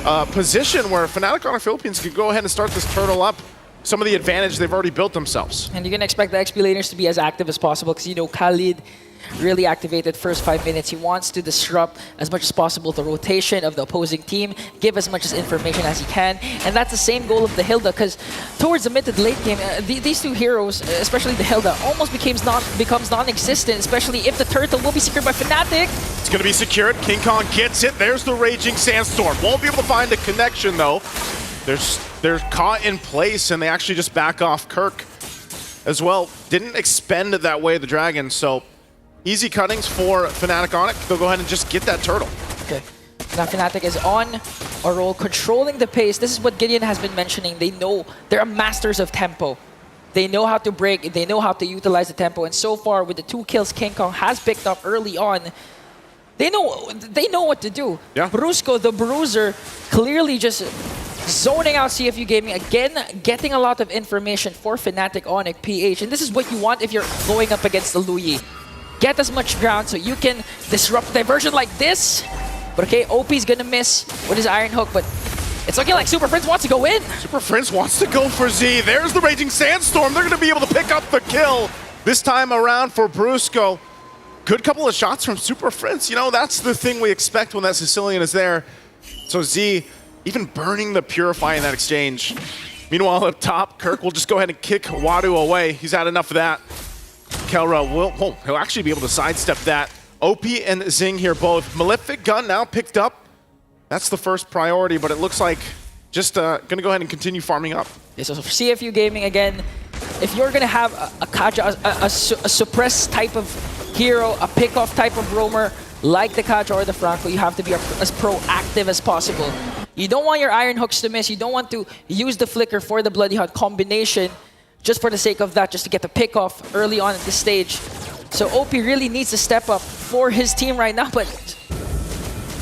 a position where Fnatic Onyx Philippines can go ahead and start this turtle up. Some of the advantage they've already built themselves. And you're going to expect the XP laners to be as active as possible because, you know, Khalid really activated first 5 minutes. He wants to disrupt as much as possible the rotation of the opposing team, give as much information as he can. And that's the same goal of the Hilda because towards the mid to the late game, these two heroes, especially the Hilda, almost becomes non-existent, especially if the turtle will be secured by Fnatic. It's going to be secured. King Kong gets it. There's the Raging Sandstorm. Won't be able to find a connection, though. They're caught in place, and they actually just back off. Kirk as well didn't expend it that way, the Dragon, so easy cuttings for Fnatic Onyx. They'll go ahead and just get that turtle. Okay. Now Fnatic is on a roll, controlling the pace. This is what Gideon has been mentioning. They know they're masters of tempo. They know how to break, they know how to utilize the tempo, and so far with the 2 kills King Kong has picked up early on, they know what to do. Yeah. Brusco, the Bruiser, clearly just zoning out CFU Gaming, again, getting a lot of information for Fnatic Onyx PH. And this is what you want if you're going up against the Luyi. Get as much ground so you can disrupt diversion like this. But okay, OP's gonna miss with his Iron Hook, but it's looking like Super Prince wants to go in. Super Prince wants to go for Z. There's the Raging Sandstorm. They're gonna be able to pick up the kill this time around for Brusco. Good couple of shots from Super Prince. You know, that's the thing we expect when that Sicilian is there. So Z, even burning the Purify in that exchange. Meanwhile, up top, Kirk will just go ahead and kick Wadu away. He's had enough of that. Kelra he'll actually be able to sidestep that. OP and Zing here both. Malefic Gun now picked up. That's the first priority, but it looks like just gonna go ahead and continue farming up. Yeah, so for CFU Gaming, again, if you're gonna have a Kaja, a suppress type of hero, a pick-off type of roamer, like the Kaja or the Franco, you have to be as proactive as possible. You don't want your Iron Hooks to miss. You don't want to use the Flicker for the Bloody Hunt combination just for the sake of that, just to get the pick-off early on at this stage. So OP really needs to step up for his team right now, but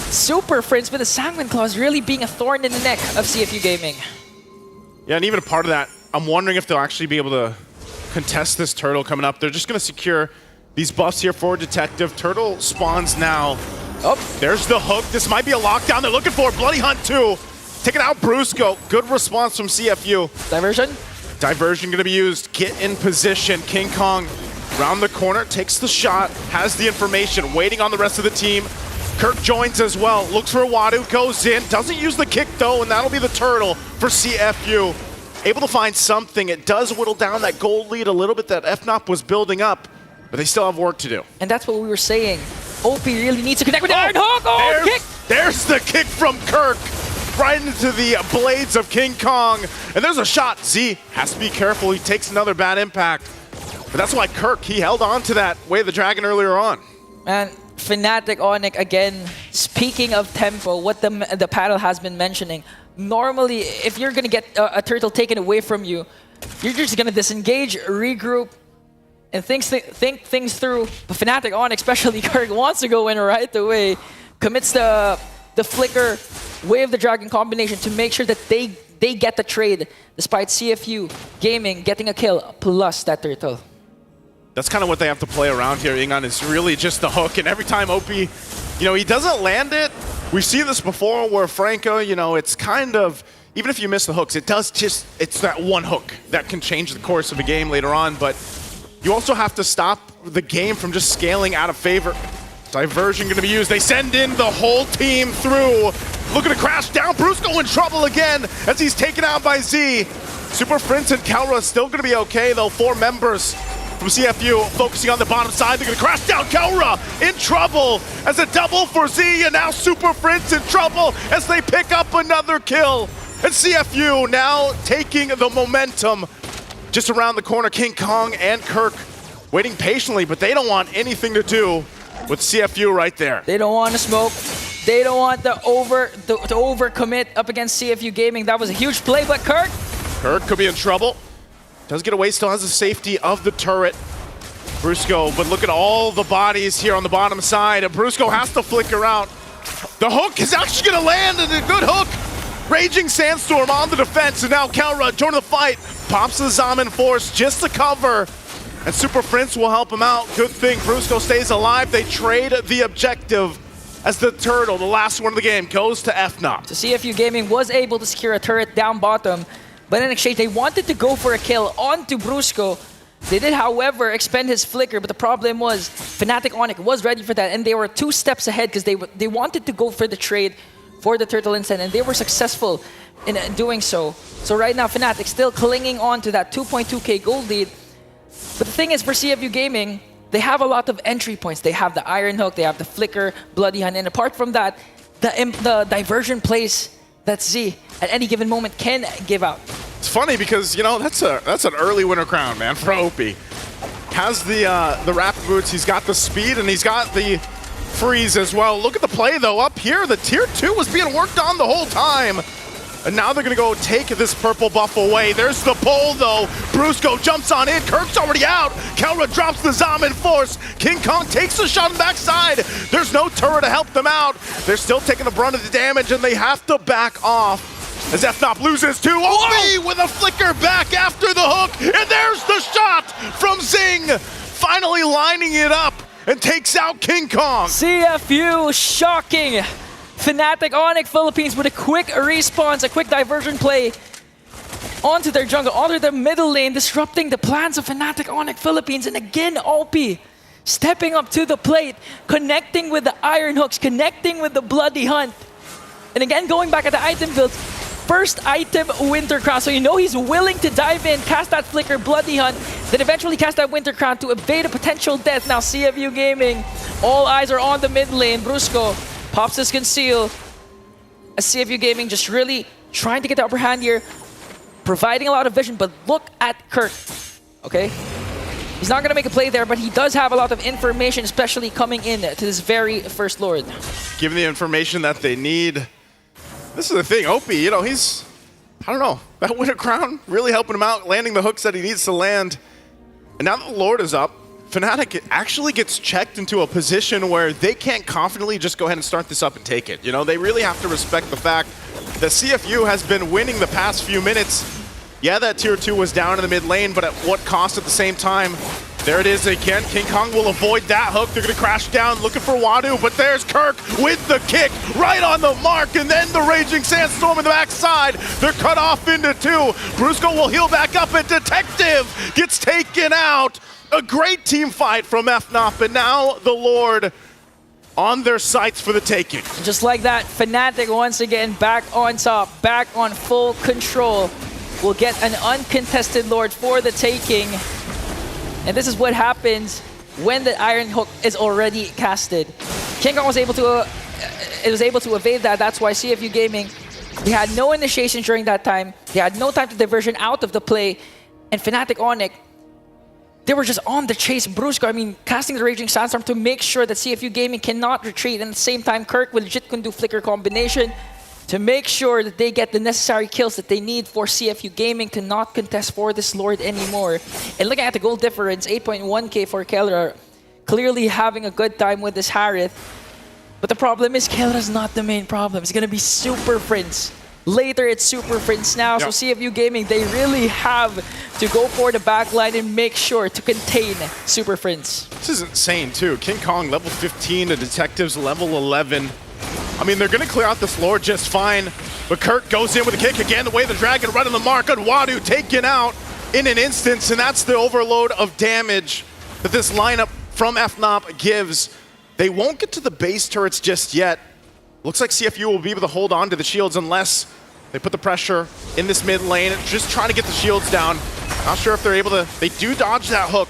Super Friends with the Sanguine Claws really being a thorn in the neck of CFU Gaming. Yeah, and even a part of that, I'm wondering if they'll actually be able to contest this turtle coming up. They're just going to secure these buffs here for Detective. Turtle spawns now. Oh, there's the hook. This might be a lockdown they're looking for. Bloody Hunt too. Taking out Brusco. Good response from CFU. Diversion? Diversion going to be used. Get in position. King Kong round the corner, takes the shot, has the information, waiting on the rest of the team. Kirk joins as well. Looks for Wadu, goes in. Doesn't use the kick though, and that'll be the turtle for CFU. Able to find something. It does whittle down that gold lead a little bit that FNOP was building up, but they still have work to do. And that's what we were saying. OP really needs to connect with the Iron Hook. Oh, kick! There's the kick from Kirk. Right into the blades of King Kong. And there's a shot. Z has to be careful. He takes another bad impact. But that's why Kirk, he held on to that Way of the Dragon earlier on. And Fnatic Onyx, again, speaking of tempo, what the panel has been mentioning, normally, if you're going to get a turtle taken away from you, you're just going to disengage, regroup, and think things through. But Fnatic Onyx, especially Kirk, wants to go in right away, commits the Flicker, Way of the Dragon combination to make sure that they get the trade, despite CFU Gaming getting a kill plus that turtle. That's kind of what they have to play around here, Ingan, is really just the hook. And every time OP, you know, he doesn't land it. We've seen this before where Franco, you know, it's kind of, even if you miss the hooks, it's that one hook that can change the course of a game later on. But you also have to stop the game from just scaling out of favor. Diversion going to be used. They send in the whole team through. Looking to crash down. Brusco in trouble again as he's taken out by Z. Super Prince and Kelra still going to be okay, though. 4 members from CFU, focusing on the bottom side. They're gonna crash down. Kelra in trouble as a double for Z, and now Super Prince in trouble as they pick up another kill. And CFU now taking the momentum just around the corner. King Kong and Kirk waiting patiently, but they don't want anything to do with CFU right there. They don't want to smoke. They don't want to overcommit up against CFU Gaming. That was a huge play, but Kirk could be in trouble. Does get away, still has the safety of the turret. Brusco, but look at all the bodies here on the bottom side. And Brusco has to flicker out. The hook is actually going to land, and a good hook. Raging Sandstorm on the defense, and now Kelra joining the fight. Pops the Zaman Force just to cover. And Super Prince will help him out. Good thing Brusco stays alive. They trade the objective as the turtle, the last one of the game, goes to FNOP. So CFU Gaming was able to secure a turret down bottom, but in exchange, they wanted to go for a kill onto Brusco. They did, however, expend his flicker, but the problem was Fnatic Onyx was ready for that, and they were 2 steps ahead because they wanted to go for the trade for the turtle instead, and they were successful in doing so. So right now, Fnatic still clinging on to that 2.2k gold lead. But the thing is, for CFU Gaming, they have a lot of entry points. They have the Iron Hook, they have the Flicker, Bloody Hunt, and apart from that, the diversion plays that Z at any given moment can give out. It's funny because, you know, that's an early winter crown, man, for Opie. Has the rapid boots, he's got the speed, and he's got the freeze as well. Look at the play, though, up here. The tier 2 was being worked on the whole time. And now they're going to go take this purple buff away. There's the pull, though. Brusco jumps on in. Kirk's already out. Kelra drops the Zaman Force. King Kong takes the shot on the backside. There's no turret to help them out. They're still taking the brunt of the damage, and they have to back off as FNOP loses too. OB with a flicker back after the hook. And there's the shot from Zing. Finally lining it up and takes out King Kong. CFU shocking Fnatic Onyx Philippines with a quick response, a quick diversion play onto their jungle, onto their middle lane, disrupting the plans of Fnatic Onyx Philippines. And again, OP stepping up to the plate, connecting with the Iron Hooks, connecting with the Bloody Hunt. And again, going back at the item builds, first item, Winter Crown. So you know he's willing to dive in, cast that Flicker, Bloody Hunt, then eventually cast that Winter Crown to evade a potential death. Now CFU Gaming, all eyes are on the mid lane. Brusco pops his conceal. As CFU Gaming just really trying to get the upper hand here, providing a lot of vision, but look at Kirk, okay? He's not gonna make a play there, but he does have a lot of information, especially coming in to this very first Lord. Given the information that they need. This is the thing, Opie, you know, he's, I don't know, that Winter Crown really helping him out, landing the hooks that he needs to land. And now that the Lord is up, Fnatic actually gets checked into a position where they can't confidently just go ahead and start this up and take it. You know, they really have to respect the fact that CFU has been winning the past few minutes. Yeah, that tier 2 was down in the mid lane, but at what cost at the same time? There it is again. King Kong will avoid that hook. They're going to crash down looking for Wadu, but there's Kirk with the kick right on the mark, and then the Raging Sandstorm in the backside. They're cut off into 2. Brusco will heal back up, and Detective gets taken out. A great team fight from FNOP, and now the Lord on their sights for the taking. Just like that, Fnatic once again back on top, back on full control. We'll get an uncontested Lord for the taking. And this is what happens when the Iron Hook is already casted. King Kong was able to evade that. That's why CFU Gaming, they had no initiation during that time. They had no time to diversion out of the play. And Fnatic Onyx, they were just on the chase. Brusco, I mean, casting the Raging Sandstorm to make sure that CFU Gaming cannot retreat. And at the same time, Kirk with legit can do Flicker combination to make sure that they get the necessary kills that they need for CFU Gaming to not contest for this Lord anymore. And looking at the gold difference, 8.1k for Kelra, clearly having a good time with this Harith. But the problem is Kelra's not the main problem. It's going to be Super Prince. Later, it's Super Prince now. Yep. So CFU Gaming, they really have to go for the backline and make sure to contain Super Prince. This is insane, too. King Kong level 15, the Detectives level 11. I mean, they're going to clear out this Lord just fine. But Kirk goes in with a kick again, the way the Dragon right on the mark. And Wadu taken out in an instance. And that's the overload of damage that this lineup from FNOP gives. They won't get to the base turrets just yet. Looks like CFU will be able to hold on to the shields unless they put the pressure in this mid lane, just trying to get the shields down. Not sure if they're able to. They do dodge that hook,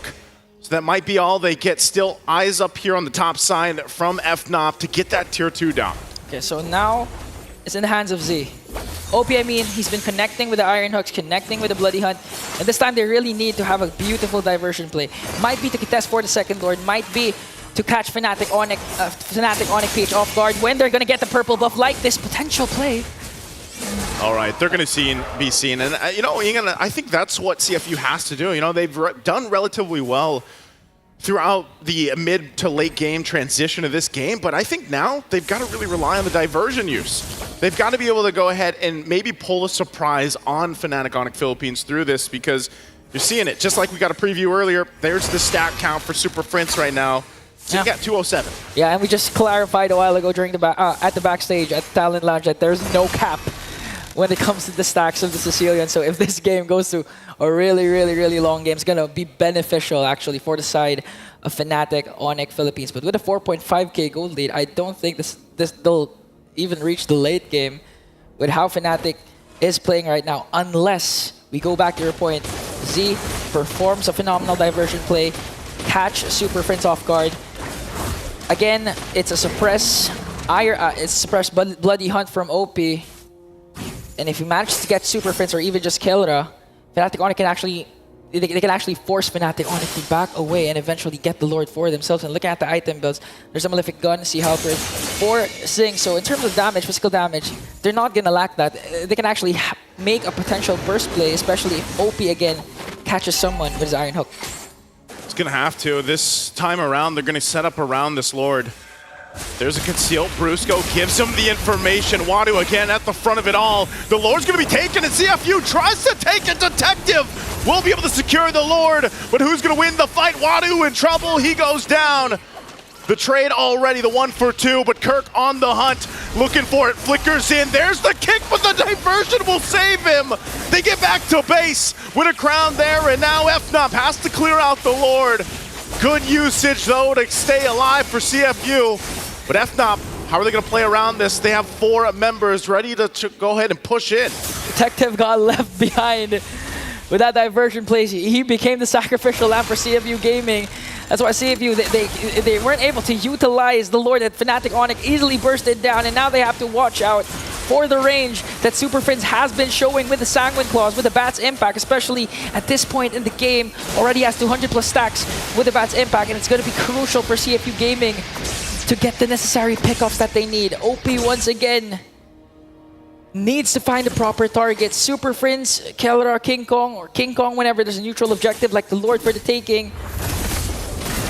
So that might be all they get. Still eyes up here on the top side from FNOP to get that tier 2 down. Okay, so now it's in the hands of Z. OP, I mean, he's been connecting with the Iron Hooks, connecting with the Bloody Hunt, and this time they really need to have a beautiful diversion play. Might be to contest for the second Lord, might be to catch Fnatic Onyx PH off guard when they're gonna get the purple buff like this potential play. All right, they're going to be seen. And, you know, Ian, I think that's what CFU has to do. You know, they've done relatively well throughout the mid to late game transition of this game, but I think now they've got to really rely on the diversion use. They've got to be able to go ahead and maybe pull a surprise on Fnatic Onyx Philippines through this, because you're seeing it. Just like we got a preview earlier, there's the stat count for Super Prince right now. So you got 207. Yeah, and we just clarified a while ago during the at the backstage at the Talent Lounge that there's no cap when it comes to the stacks of the Sicilian. So if this game goes to a really long game, it's going to be beneficial actually for the side of Fnatic Onyx Philippines. But with a 4.5k gold lead, I don't think they'll even reach the late game with how Fnatic is playing right now, unless we go back to your point. Z performs a phenomenal diversion play, catch Super Prince off guard. Again, it's a suppress Bloody Hunt from OP. And if he manages to get Super Prince or even just Kelra, Fnatic Onyx can actually force Fnatic Onyx to back away and eventually get the Lord for themselves. And looking at the item builds, there's a Malefic Gun, Sea Helper for Sing. So in terms of damage, physical damage, they're not gonna lack that. They can actually make a potential burst play, especially if OP again catches someone with his Iron Hook. It's gonna have to. This time around, they're gonna set up around this Lord. There's a concealed. Brusco gives him the information. Wadu again at the front of it all. The Lord's going to be taken, and CFU tries to take it. Detective will be able to secure the Lord, but who's going to win the fight? Wadu in trouble. He goes down. The trade already, the 1 for 2, but Kirk on the hunt, looking for it. Flickers in. There's the kick, but the diversion will save him. They get back to base with a crown there, and now FNOP has to clear out the Lord. Good usage, though, to stay alive for CFU. But FNOP, how are they going to play around this? They have 4 members ready to go ahead and push in. Detective got left behind with that diversion play. He became the sacrificial lamb for CFU Gaming. That's why CFU, they weren't able to utilize the Lord that Fnatic Onyx easily bursted down, and now they have to watch out for the range that Super Prince has been showing with the Sanguine Claws, with the Bat's Impact, especially at this point in the game. Already has 200 plus stacks with the Bat's Impact, and it's going to be crucial for CFU Gaming to get the necessary pickoffs that they need. OP once again needs to find the proper target. Super Prince, Kelra, King Kong, or King Kong whenever there's a neutral objective like the Lord for the taking.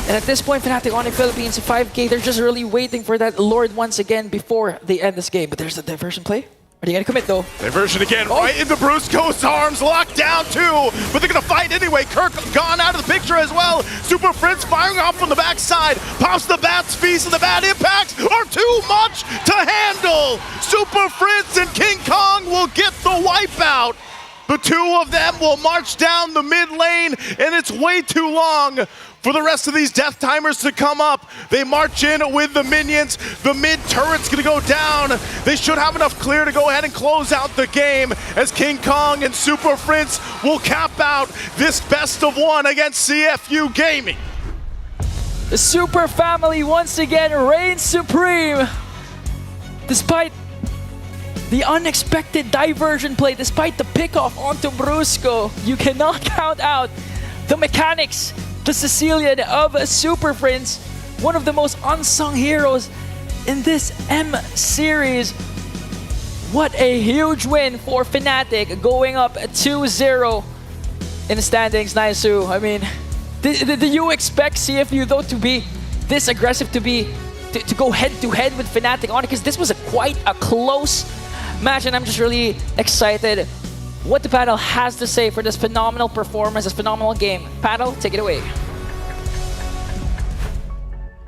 And at this point, Fnatic Onyx Philippines, 5k, they're just really waiting for that Lord once again before they end this game. But there's a diversion play. Are they going to commit, though? Diversion again, right into Brusco's arms, locked down too, but they're going to fight anyway. Kirk gone out of the picture as well. Super Prince firing off from the backside, pops the Bat's Feast, and the Bat Impacts are too much to handle. Super Prince and King Kong will get the wipeout. The 2 of them will march down the mid lane, and it's way too long for the rest of these death timers to come up. They march in with the minions. The mid turret's gonna go down. They should have enough clear to go ahead and close out the game as King Kong and Super Prince will cap out this best of 1 against CFU Gaming. The Super Family once again reigns supreme. Despite the unexpected diversion play, despite the pickoff onto Brusco, you cannot count out the mechanics, the Sicilian of Super Prince, one of the most unsung heroes in this M series. What a huge win for Fnatic, going up 2-0 in the standings, Naisu. I mean, do you expect CFU though to be this aggressive, to go head-to-head with Fnatic Onyx? Because this was quite a close match, and I'm just really excited what the panel has to say for this phenomenal performance, this phenomenal game. Panel, take it away.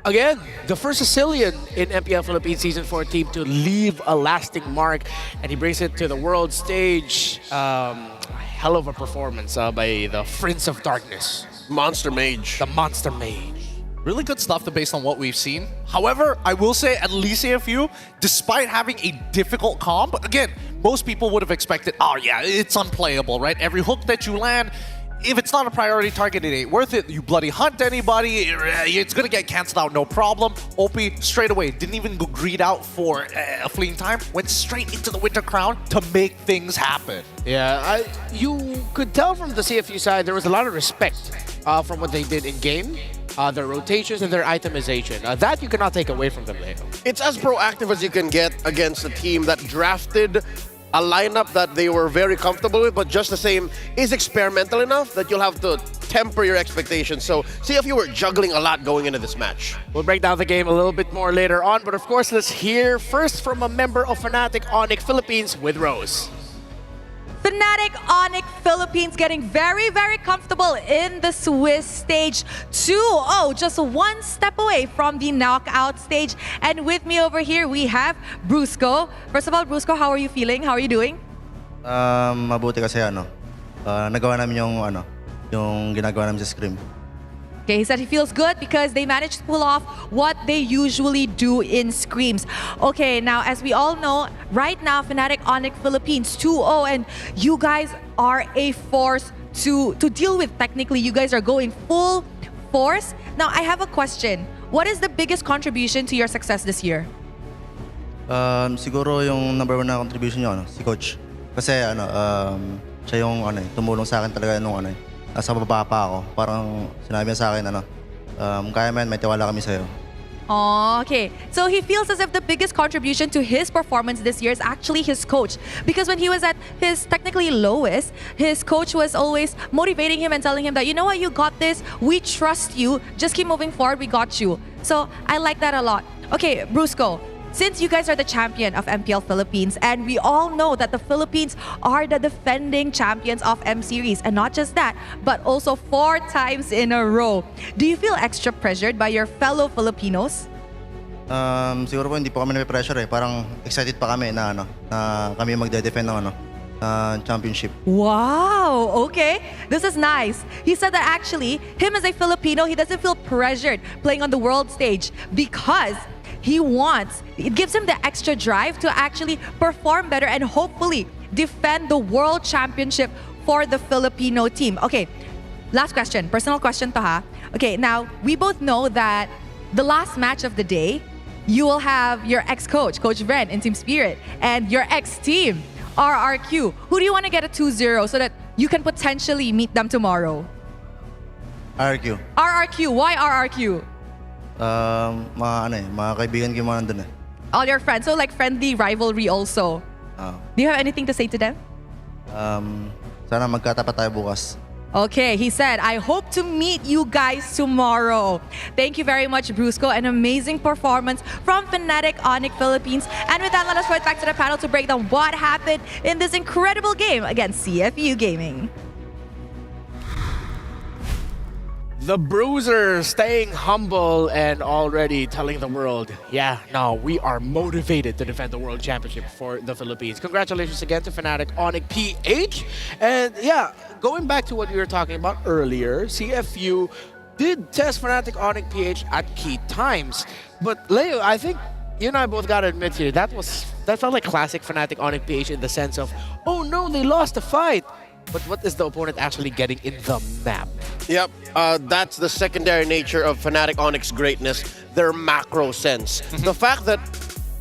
Again, the first Sicilian in MPL Philippines Season 4 team to leave a lasting mark, and he brings it to the world stage. Hell of a performance by the Prince of Darkness. Monster Mage. The Monster Mage. Really good stuff based on what we've seen. However, I will say at least CFU, despite having a difficult comp, again, most people would have expected, oh yeah, it's unplayable, right? Every hook that you land, if it's not a priority target, it ain't worth it. You bloody hunt anybody, it's gonna get canceled out, no problem. OP straight away didn't even go greed out for a fleeting time, went straight into the Winter Crown to make things happen. Yeah, you could tell from the CFU side there was a lot of respect from what they did in game. Their rotations and their itemization. That you cannot take away from them, Leo. It's as proactive as you can get against a team that drafted a lineup that they were very comfortable with, but just the same is experimental enough that you'll have to temper your expectations. So see if you were juggling a lot going into this match. We'll break down the game a little bit more later on, but of course, let's hear first from a member of Fnatic Onyx Philippines with Rose. Fnatic Onyx Philippines getting very, very comfortable in the Swiss stage 2-0, just one step away from the knockout stage. And with me over here, we have Brusco. First of all, Brusco, how are you feeling? How are you doing? Mabuti kasi nagawa namin yung ginagawa namin sa scrim. Okay, he said he feels good because they managed to pull off what they usually do in scrims. Okay, now as we all know, right now Fnatic Onyx Philippines 2-0, and you guys are a force to deal with. Technically, you guys are going full force. Now, I have a question. What is the biggest contribution to your success this year? Siguro yung number one na contribution niyo, si Coach. Kasi siya yung tumulong sa akin talaga nung nasa baba pa ako. Parang sinabi niya sa akin, kaya man, may tiwala kami sa'yo. Oh, okay. So he feels as if the biggest contribution to his performance this year is actually his coach. Because when he was at his technically lowest, his coach was always motivating him and telling him that, you know what, you got this, we trust you, just keep moving forward, we got you. So I like that a lot. Okay, Brusco, since you guys are the champion of MPL Philippines, and we all know that the Philippines are the defending champions of M Series, and not just that, but also 4 times in a row, do you feel extra pressured by your fellow Filipinos? Siguro po hindi po kami na-pressure Parang excited pa kami na kami magde-defend ng championship. Wow, okay. This is nice. He said that actually, him as a Filipino, he doesn't feel pressured playing on the world stage because it gives him the extra drive to actually perform better and hopefully defend the world championship for the Filipino team. Okay, last question, personal question to ha. Okay, now we both know that the last match of the day, you will have your ex-coach, Coach Bren in Team Spirit, and your ex-team, RRQ. Who do you want to get a 2-0 so that you can potentially meet them tomorrow? RRQ. RRQ, why RRQ? Mga kaibigan ko mga nandun All your friends, so like friendly rivalry also. Do you have anything to say to them? Sana magkatapat tayo bukas. Okay, he said, I hope to meet you guys tomorrow. Thank you very much, Brusco. An amazing performance from Fnatic Onyx Philippines. And with that, let us throw it back to the panel to break down what happened in this incredible game against CFU Gaming. The Bruiser staying humble and already telling the world, yeah, no, we are motivated to defend the World Championship for the Philippines. Congratulations again to Fnatic Onyx PH. And yeah, going back to what we were talking about earlier, CFU did test Fnatic Onyx PH at key times. But Leo, I think you and I both gotta admit here, that felt like classic Fnatic Onyx PH in the sense of, oh no, they lost the fight. But what is the opponent actually getting in the map? Yep, that's the secondary nature of Fnatic Onyx greatness, their macro sense. The fact that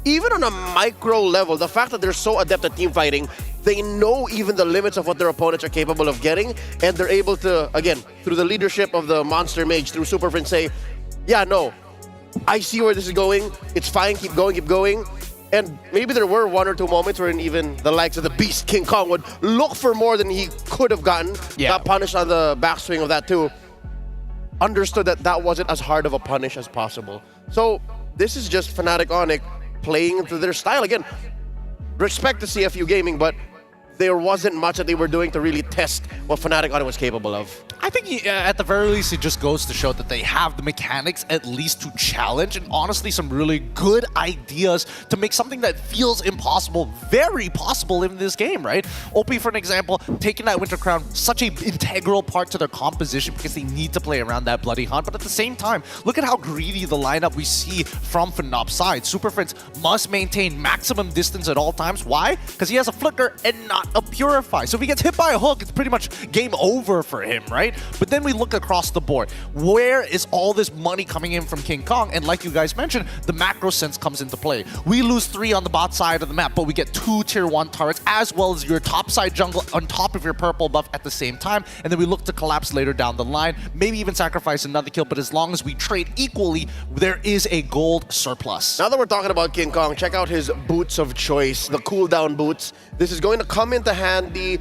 even on a micro level, the fact that they're so adept at team fighting, they know even the limits of what their opponents are capable of getting, and they're able to, again, through the leadership of the Monster Mage, through Super Friend, say, yeah, no, I see where this is going, it's fine, keep going, keep going. And maybe there were 1 or 2 moments wherein even the likes of the Beast King Kong would look for more than he could have gotten. Yeah. Got punished on the backswing of that too. Understood that that wasn't as hard of a punish as possible. So this is just Fnatic Onyx playing into their style. Again, respect to CFU Gaming, but there wasn't much that they were doing to really test what Fnatic Onyx was capable of. I think at the very least, it just goes to show that they have the mechanics at least to challenge, and honestly some really good ideas to make something that feels impossible very possible in this game, right? OP, for an example, taking that Winter Crown, such an integral part to their composition because they need to play around that Bloody Hunt, but at the same time, look at how greedy the lineup we see from Fnop's side. Super Friends must maintain maximum distance at all times. Why? Because he has a flicker and not not a Purify. So if he gets hit by a hook, it's pretty much game over for him, right? But then we look across the board. Where is all this money coming in from King Kong? And like you guys mentioned, the macro sense comes into play. We lose 3 on the bot side of the map, but we get 2 tier 1 turrets, as well as your top side jungle on top of your purple buff at the same time. And then we look to collapse later down the line, maybe even sacrifice another kill, but as long as we trade equally, there is a gold surplus. Now that we're talking about King Kong, check out his boots of choice, the cooldown boots. This is going to come in handy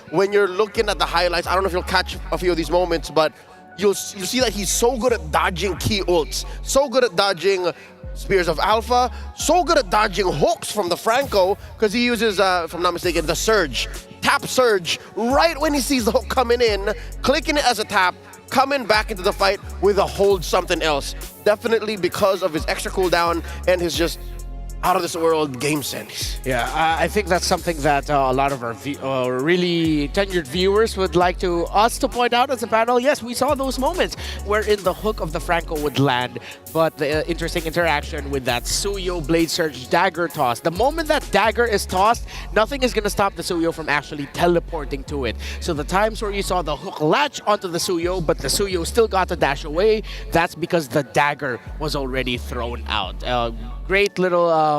when you're looking at the highlights. I don't know if you'll catch a few of these moments, but you'll see that he's so good at dodging key ults, so good at dodging Spears of Alpha, so good at dodging hooks from the Franco, because he uses, if I'm not mistaken, the Surge. Tap Surge right when he sees the hook coming in, clicking it as a tap, coming back into the fight with a hold something else. Definitely because of his extra cooldown and his just out-of-this-world game sense. Yeah, I think that's something that a lot of our really tenured viewers would like us to point out as a panel. Yes, we saw those moments wherein the hook of the Franco would land, but the interesting interaction with that Suyo Blade Surge dagger toss. The moment that dagger is tossed, nothing is going to stop the Suyo from actually teleporting to it. So the times where you saw the hook latch onto the Suyo, but the Suyo still got to dash away, that's because the dagger was already thrown out. Great little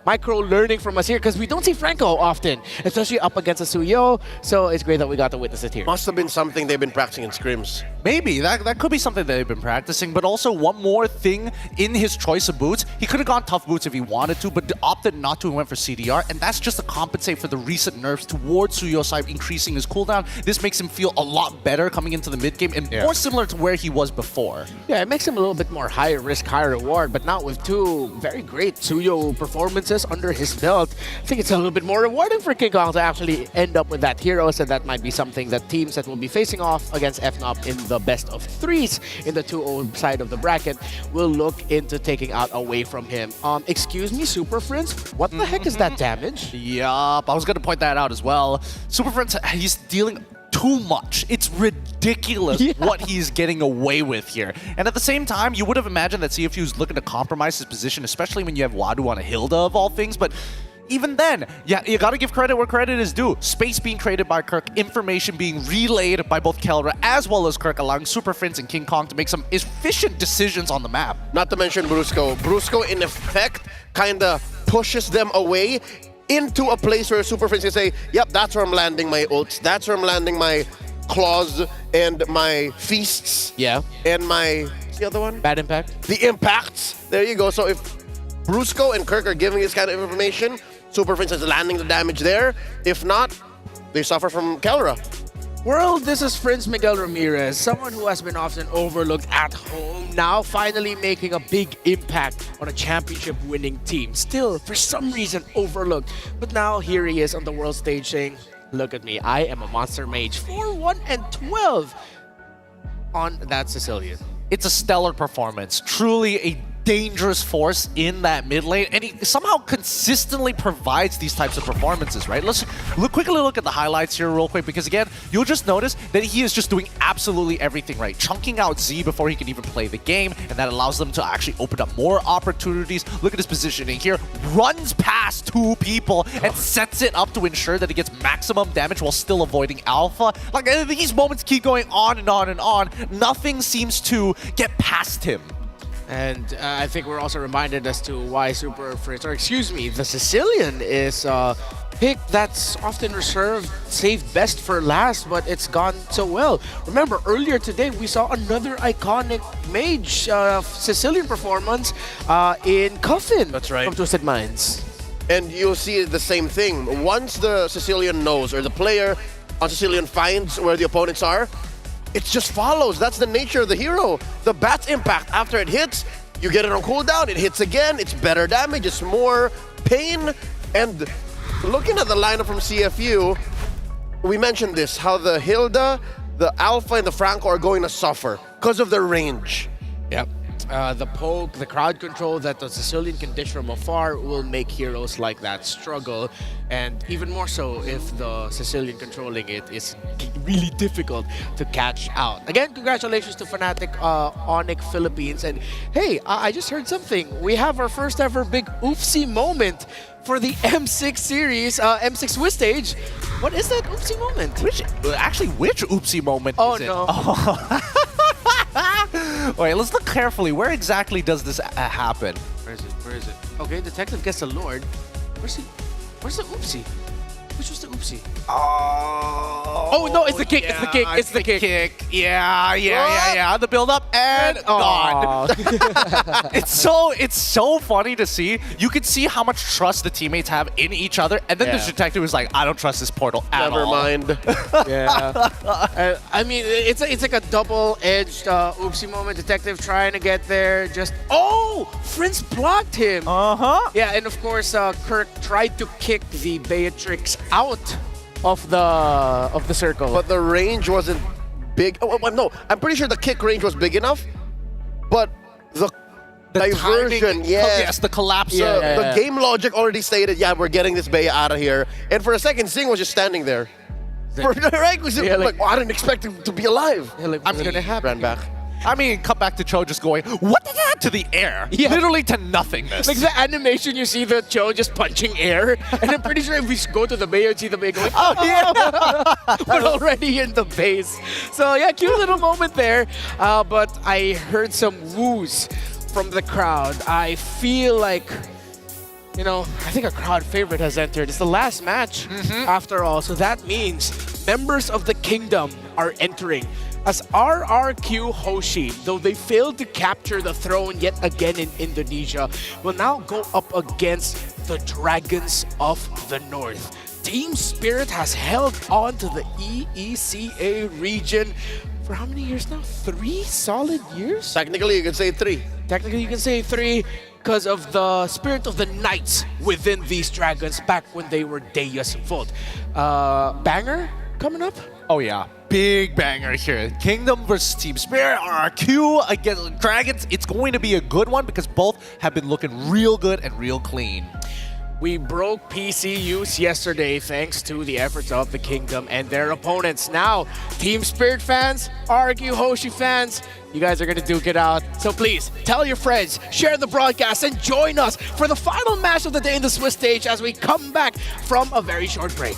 micro learning from us here, because we don't see Franco often, especially up against a Suyo, so it's great that we got to witness it here. Must have been something they've been practicing in scrims. Maybe, that could be something that they've been practicing, but also one more thing in his choice of boots. He could have gone tough boots if he wanted to, but opted not to and went for CDR, and that's just to compensate for the recent nerfs towards Suyo side, increasing his cooldown. This makes him feel a lot better coming into the mid game and more similar to where he was before. Yeah, it makes him a little bit more high risk, high reward, but not with 2 very great Suyo performances under his belt. I think it's a little bit more rewarding for King Kong to actually end up with that hero, so that might be something that teams that will be facing off against FNOP in the best of 3s in the 2-0 side of the bracket will look into taking out away from him. Excuse me, Super Friends, what the heck is that damage? Yup, I was going to point that out as well. Super Friends, he's dealing too much. It's ridiculous what he's getting away with here. And at the same time, you would have imagined that CFU is looking to compromise his position, especially when you have Wadu on a Hilda of all things, but even then, yeah, you gotta give credit where credit is due. Space being created by Kirk, information being relayed by both Kelra as well as Kirk, allowing Super Friends and King Kong to make some efficient decisions on the map. Not to mention Brusco. Brusco, in effect, kinda pushes them away into a place where Super Friends can say, yep, that's where I'm landing my ults, that's where I'm landing my claws and my feasts. Yeah. And my, what's the other one? Bad impact. The impacts. There you go. So if Brusco and Kirk are giving this kind of information, Super Friends is landing the damage there. If not, they suffer from Kelra. World, this is Prince Miguel Ramirez, someone who has been often overlooked at home, now finally making a big impact on a championship-winning team. Still, for some reason, overlooked. But now, here he is on the world stage saying, look at me, I am a monster mage. 4-1 and 12 on that Sicilian. It's a stellar performance. Truly a dangerous force in that mid lane, and he somehow consistently provides these types of performances, right? Let's quickly look at the highlights here real quick, because again, you'll just notice that he is just doing absolutely everything right. Chunking out Z before he can even play the game, and that allows them to actually open up more opportunities. Look at his positioning here. Runs past 2 people and sets it up to ensure that he gets maximum damage while still avoiding alpha. Like, these moments keep going on and on and on. Nothing seems to get past him. And I think we're also reminded as to why Super Friends, or excuse me, the Sicilian is pick that's often reserved, saved best for last, but it's gone so well. Remember, earlier today, we saw another iconic mage Sicilian performance in Coffin. That's right. From Twisted Minds. And you'll see the same thing. Once the Sicilian knows, or the player on Sicilian finds where the opponents are, it just follows. That's the nature of the hero. The Bat's impact, after it hits, you get it on cooldown, it hits again, it's better damage, it's more pain. And looking at the lineup from CFU, we mentioned this, how the Hilda, the Alpha, and the Franco are going to suffer because of their range. Yep. the poke, the crowd control that the Sicilian can dish from afar will make heroes like that struggle. And even more so if the Sicilian controlling it is really difficult to catch out. Again, congratulations to Fnatic Onyx Philippines. And hey, I just heard something. We have our first ever big oopsie moment for the M6 series, M6 Swiss stage. What is that oopsie moment? Which oopsie moment oh, is it? No. Wait, let's look carefully. Where exactly does this happen? Where is it? Where is it? Okay, detective gets the Lord. Where's he? Where's the oopsie? Which was the oopsie? Oh no, it's the kick, it's the kick, it's the kick. Yeah. The build up and gone. It's so funny to see. You can see how much trust the teammates have in each other, and then the detective is like, I don't trust this portal at all. Never mind. Yeah. I mean, it's like a double-edged oopsie moment. Detective trying to get there, just Prince blocked him. Yeah, and of course, Kirk tried to kick the Beatrix out of the circle. But the range wasn't big. No, I'm pretty sure the kick range was big enough, but the diversion, timing, yes, the collapse. The game logic already stated, yeah, we're getting this Bay out of here. And for a second, Zing was just standing there. Right? Like, I didn't expect him to be alive. Yeah, like, what's gonna happen? Ran back. I mean, cut back to Cho just going, what did that to the air? Yeah. Literally to nothingness. Like the animation, you see the Cho just punching air, and I'm pretty sure if we go to the Bay, you'd see the Bay going, we're already in the base. So yeah, cute little moment there. But I heard some woos from the crowd. I feel like, I think a crowd favorite has entered. It's the last match after all, so that means members of the kingdom are entering. As RRQ Hoshi, though they failed to capture the throne yet again in Indonesia, will now go up against the Dragons of the North. Team Spirit has held on to the EECA region for how many years now? 3 solid years? Technically, you can say 3. Technically, you can say 3 because of the spirit of the knights within these dragons back when they were Deus Vult. Banger coming up? Oh yeah, big banger here. Kingdom versus Team Spirit, RRQ against Dragons. It's going to be a good one because both have been looking real good and real clean. We broke PC use yesterday thanks to the efforts of the Kingdom and their opponents. Now, Team Spirit fans, RRQ Hoshi fans, you guys are going to duke it out. So please, tell your friends, share the broadcast, and join us for the final match of the day in the Swiss stage as we come back from a very short break.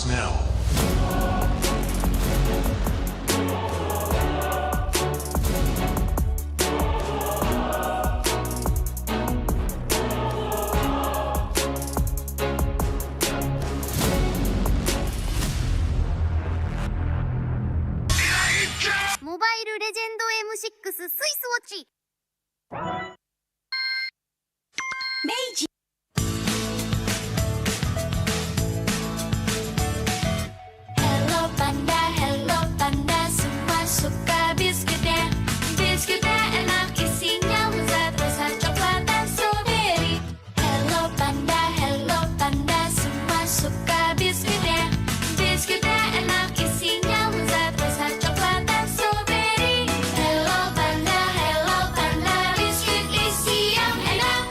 starts now. M6 スイスウォッチ明治 Hello Panda, Hello Panda, semua suka biskuitnya. Biskuitnya enak isinya lezat rasa coklat dan strawberry. Hello Panda, semua suka biskuitnya. Biskuitnya enak isinya lezat rasa coklat dan strawberry. Hello Panda, biskuit isi yang enak.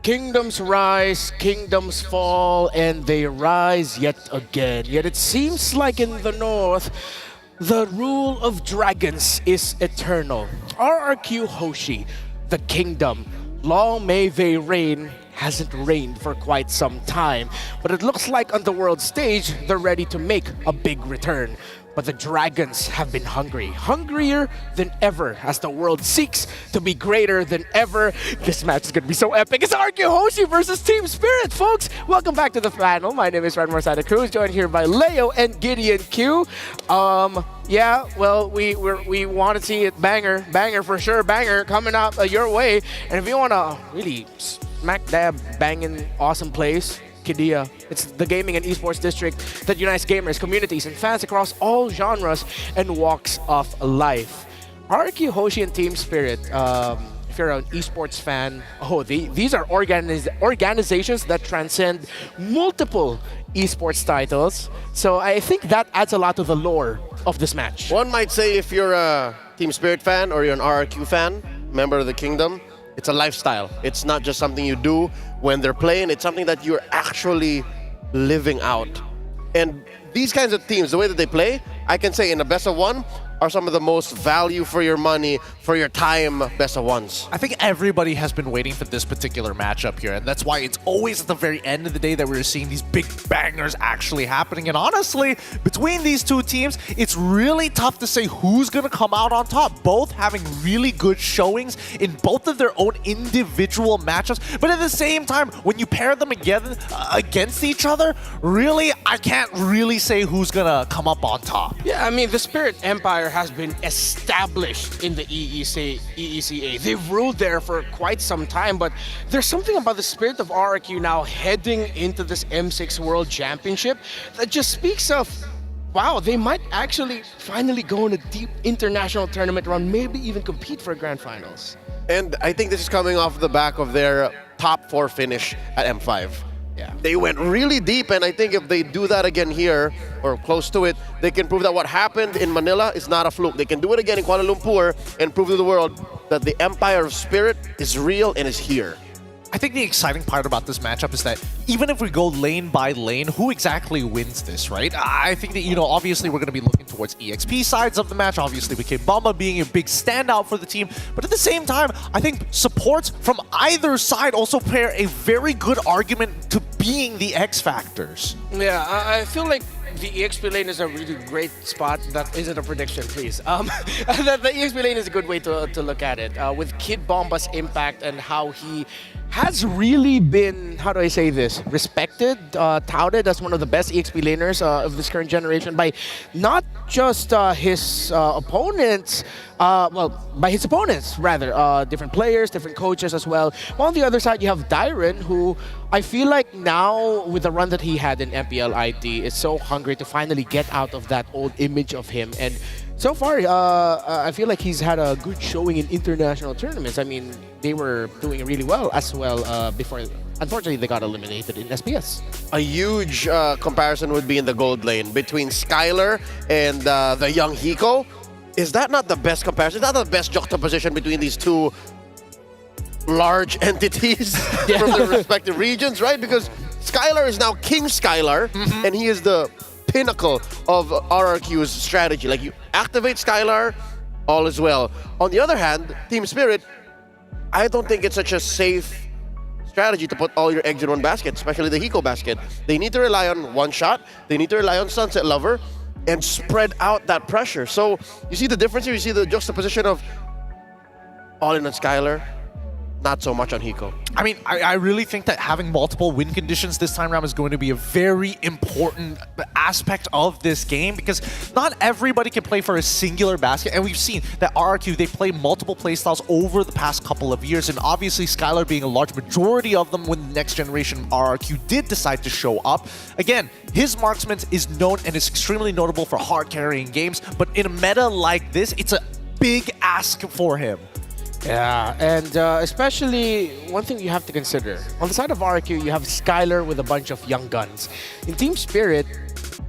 Kingdoms rise, kingdoms fall, and they rise yet again. Yet it seems like in the north, the rule of dragons is eternal. RRQ Hoshi, the kingdom, long may they reign, hasn't reigned for quite some time. But it looks like on the world stage, they're ready to make a big return. But the dragons have been hungry, hungrier than ever as the world seeks to be greater than ever. This match is going to be so epic. It's RQ Hoshi versus Team Spirit, folks. Welcome back to the panel. My name is Renmar Santa Cruz, joined here by Leo and Gideon Q. Yeah, well, we want to see it banger for sure, banger coming up your way. And if you want to really smack dab banging awesome plays, Kidia. It's the gaming and esports district that unites gamers, communities, and fans across all genres and walks of life. RQ Hoshi and Team Spirit, if you're an esports fan, these are organizations that transcend multiple esports titles. So I think that adds a lot to the lore of this match. One might say if you're a Team Spirit fan or you're an RRQ fan, member of the kingdom, it's a lifestyle. It's not just something you do when they're playing. It's something that you're actually living out. And these kinds of teams, the way that they play, I can say in a best of one, are some of the most value for your money, for your time, best of ones. I think everybody has been waiting for this particular matchup here, and that's why it's always at the very end of the day that we're seeing these big bangers actually happening. And honestly, between these two teams, it's really tough to say who's going to come out on top. Both having really good showings in both of their own individual matchups, but at the same time, when you pair them together against each other, really, I can't really say who's going to come up on top. Yeah, I mean, the Spirit Empire has been established in the EECA. They've ruled there for quite some time, but there's something about the Spirit of RRQ now heading into this M6 World Championship that just speaks of, wow, they might actually finally go in a deep international tournament run, maybe even compete for Grand Finals. And I think this is coming off the back of their top 4 finish at M5. Yeah. They went really deep, and I think if they do that again here, or close to it, they can prove that what happened in Manila is not a fluke. They can do it again in Kuala Lumpur and prove to the world that the Empire of Spirit is real and is here. I think the exciting part about this matchup is that even if we go lane by lane, who exactly wins this, right? I think that, you know, obviously we're going to be looking towards EXP sides of the match. Obviously, with Kimbamba being a big standout for the team. But at the same time, I think supports from either side also pair a very good argument to being the X factors. Yeah, I feel like the EXP lane is a really great spot. That isn't a prediction, please. The EXP lane is a good way to look at it. With Kid Bomba's impact and how he has really been, how do I say this, respected, touted as one of the best EXP laners of this current generation by not just his opponents, by his opponents, rather. Different players, different coaches as well. While on the other side, you have Dyron, who I feel like now, with the run that he had in MPL IT, is so hungry to finally get out of that old image of him. And so far, I feel like he's had a good showing in international tournaments. I mean, they were doing really well as well before. Unfortunately, they got eliminated in SPS. A huge comparison would be in the gold lane between Skylar and the young Hiko. Is that not the best comparison? Is that not the best juxtaposition between these two large entities from their respective regions, right? Because Skylar is now King Skylar, and he is the pinnacle of RRQ's strategy. Like, you activate Skylar, all is well. On the other hand, Team Spirit, I don't think it's such a safe strategy to put all your eggs in one basket, especially the Hiko basket. They need to rely on one shot, they need to rely on Sunset Lover, and spread out that pressure. So you see the difference here, you see the juxtaposition of all in on Skylar, not so much on Hiko. I mean, I really think that having multiple win conditions this time around is going to be a very important aspect of this game, because not everybody can play for a singular basket, and we've seen that RRQ, they play multiple playstyles over the past couple of years, and obviously Skylar being a large majority of them when the next generation RRQ did decide to show up. Again, his marksman is known and is extremely notable for hard carrying games, but in a meta like this, it's a big ask for him. Yeah, and especially one thing you have to consider. On the side of RRQ, you have Skylar with a bunch of young guns. In Team Spirit,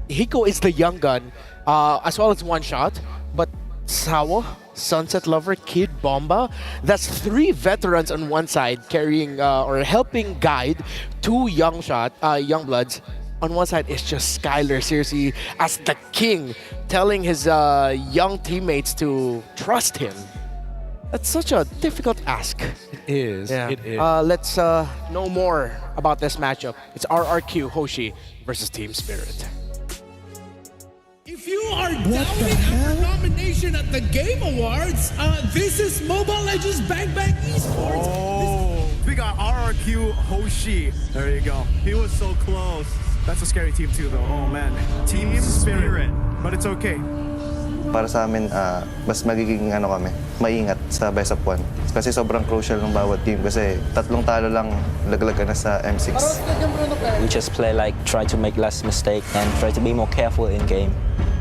Hiko is the young gun, as well as one shot, but Sawa, Sunset Lover, Kid Bomba, that's 3 veterans on one side carrying or helping guide 2 young bloods. On one side, it's just Skylar, seriously, as the king, telling his young teammates to trust him. That's such a difficult ask. It is. Yeah. It is. Let's know more about this matchup. It's RRQ Hoshi versus Team Spirit. If you are doubting our nomination at the Game Awards, this is Mobile Legends Bang Bang Esports. Oh, we got RRQ Hoshi. There you go. He was so close. That's a scary team too, though. Oh man, Team Spirit. But it's okay. Para sa amin, mas magiging kami, maingat sa best of 1. Kasi sobrang crucial ng bawat team kasi 3 talo lang laglag ka na sa M6. We just play like try to make less mistake and try to be more careful in game.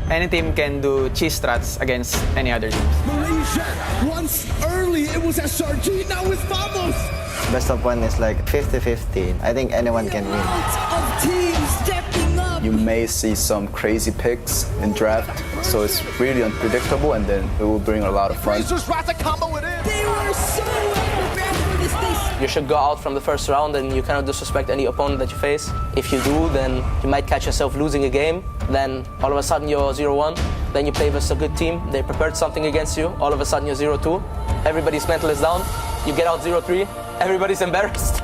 Any team can do cheese strats against any other team. Malaysia, once early it was SRG, now it's Vamos. Best of 1 is like 50-50. I think anyone can win. Of teams stepping up. You may see some crazy picks in draft, so it's really unpredictable, and then it will bring a lot of fun. They were so prepared for this stage. You should go out from the first round and you cannot disrespect any opponent that you face. If you do, then you might catch yourself losing a game. Then all of a sudden you're 0-1. Then you play versus a good team. They prepared something against you. All of a sudden you're 0-2. Everybody's mental is down. You get out 0-3. Everybody's embarrassed.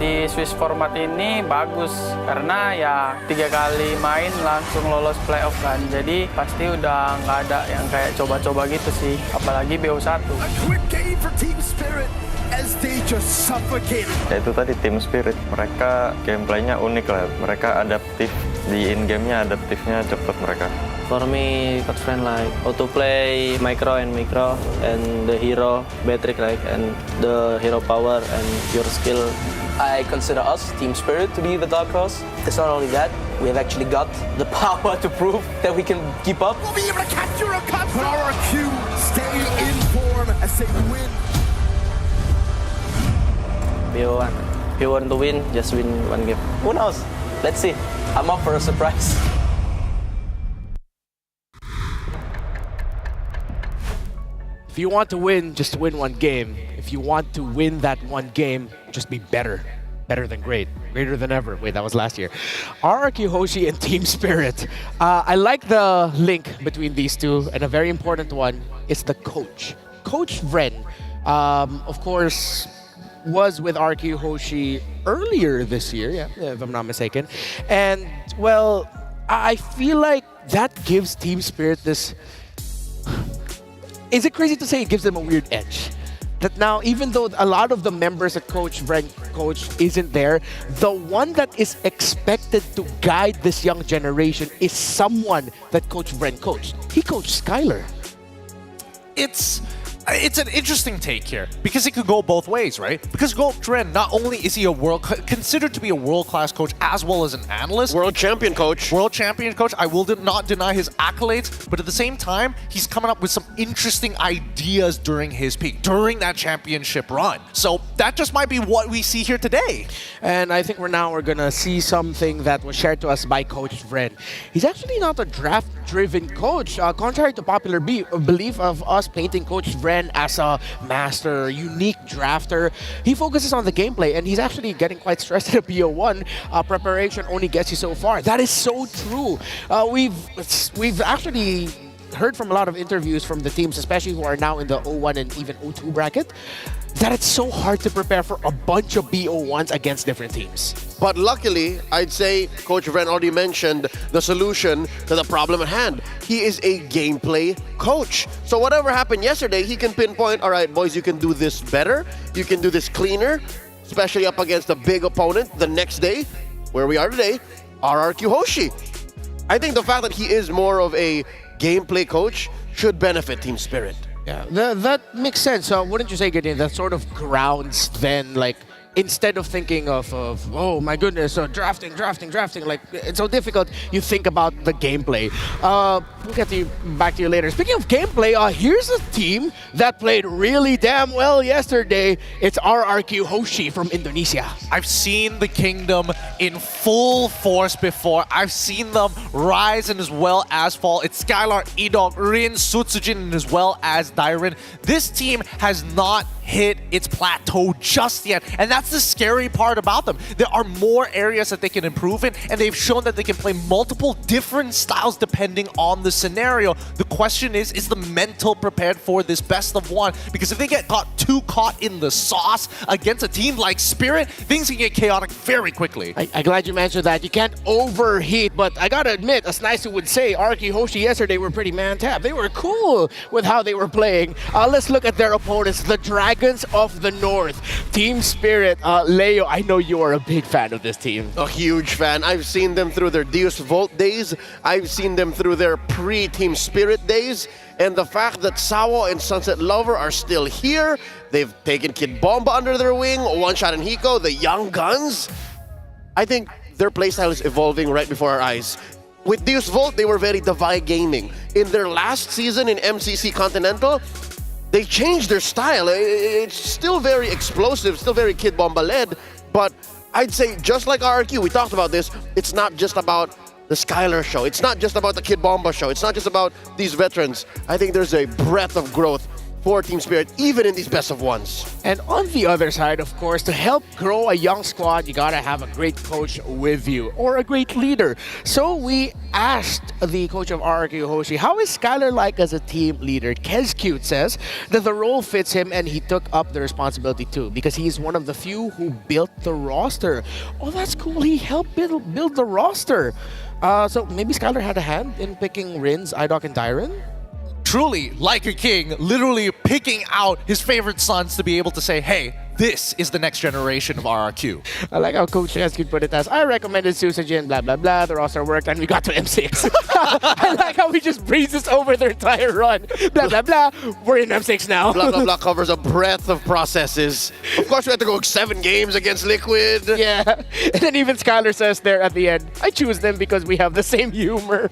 Di Swiss format ini bagus karena ya 3 kali main langsung lolos playoff kan. Jadi pasti udah nggak ada yang kayak coba-coba gitu sih, apalagi BO1. Quick game for Team Spirit as they just suffocated. Ya itu tadi Team Spirit, mereka gameplaynya unik lah. Mereka adaptif, di in-game-nya adaptifnya cepet mereka. For me, coach friend like how to play micro and the hero metric like and the hero power and your skill. I consider us, Team Spirit, to be the dark horse. It's not only that, we have actually got the power to prove that we can keep up. We'll be able to catch your cut. But RRQ stay in form as they win. If you want to win, just win 1 game. Who knows? Let's see. I'm up for a surprise. If you want to win, just win 1 game. If you want to win that 1 game, just be better. Better than great. Greater than ever. Wait, that was last year. RRQ Hoshi and Team Spirit. I like the link between these two, and a very important one is the coach. Coach Vren, of course, was with RQ Hoshi earlier this year, yeah, if I'm not mistaken. And, well, I feel like that gives Team Spirit this... Is it crazy to say it gives them a weird edge? That now, even though a lot of the members that Coach Vren coached isn't there, the one that is expected to guide this young generation is someone that Coach Vren coached. He coached Skylar. It's an interesting take here because it could go both ways, right? Because Coach Vren, not only is he considered to be a world-class coach as well as an analyst, world champion coach. I will not deny his accolades, but at the same time, he's coming up with some interesting ideas during his peak, during that championship run. So that just might be what we see here today. And I think we're gonna see something that was shared to us by Coach Vren. He's actually not a draft-driven coach, contrary to popular belief of us painting Coach Vren as a master, unique drafter. He focuses on the gameplay, and he's actually getting quite stressed at a BO1. Preparation only gets you so far. That is so true. We've actually heard from a lot of interviews from the teams, especially who are now in the O1 and even O2 bracket, that it's so hard to prepare for a bunch of BO1s against different teams. But luckily, I'd say Coach Vren already mentioned the solution to the problem at hand. He is a gameplay coach. So whatever happened yesterday, he can pinpoint, all right, boys, you can do this better. You can do this cleaner, especially up against a big opponent the next day, where we are today, RRQ Hoshi. I think the fact that he is more of a gameplay coach should benefit Team Spirit. Yeah, that makes sense. Wouldn't you say, Gideon, that sort of grounds then, like, instead of thinking of oh my goodness, drafting, like it's so difficult, you think about the gameplay. We'll get back to you later. Speaking of gameplay, here's a team that played really damn well yesterday. It's RRQ Hoshi from Indonesia. I've seen the Kingdom in full force before. I've seen them rise and as well as fall. It's Skylar, Edog, Rin, Sutsujin, and as well as Dairin. This team has not hit its plateau just yet, and that's the scary part about them. There are more areas that they can improve in, and they've shown that they can play multiple different styles depending on the scenario. The question is the mental prepared for this best of one? Because if they get too caught in the sauce against a team like Spirit, things can get chaotic very quickly. I'm glad you mentioned that. You can't overheat, but I gotta admit, as nice as would say, RRQ Hoshi yesterday were pretty man-tapped. They were cool with how they were playing. Let's look at their opponents, the Dragons of the North. Team Spirit, Leo, I know you are a big fan of this team. A huge fan. I've seen them through their Deus Volt days. I've seen them through their pre-Team Spirit days. And the fact that Sawo and Sunset Lover are still here, they've taken Kid Bomba under their wing, One Shot and Hiko, the young guns. I think their playstyle is evolving right before our eyes. With Deus Volt, they were very Divide Gaming. In their last season in MCC Continental, they changed their style. It's still very explosive, still very Kid Bomba-led, but I'd say just like RRQ, we talked about this, it's not just about the Skylar show. It's not just about the Kid Bomba show. It's not just about these veterans. I think there's a breadth of growth for Team Spirit, even in these best of ones. And on the other side, of course, to help grow a young squad, you gotta have a great coach with you, or a great leader. So we asked the coach of RRQ Hoshi, how is Skylar like as a team leader? Kezcute says that the role fits him and he took up the responsibility too, because he is one of the few who built the roster. Oh, that's cool. He helped build the roster. So maybe Skylar had a hand in picking Rins, Idok, and Dairin? Truly, like a king, literally picking out his favorite sons to be able to say, hey, this is the next generation of RRQ. I like how Coach Kezcute put it as, I recommended Susujin, blah, blah, blah, the roster worked, and we got to M6. I like how he just breezes over their entire run. Blah, blah, blah, we're in M6 now. Blah, blah, blah covers a breadth of processes. Of course, we had to go 7 games against Liquid. Yeah, and then even Skylar says there at the end, I choose them because we have the same humor.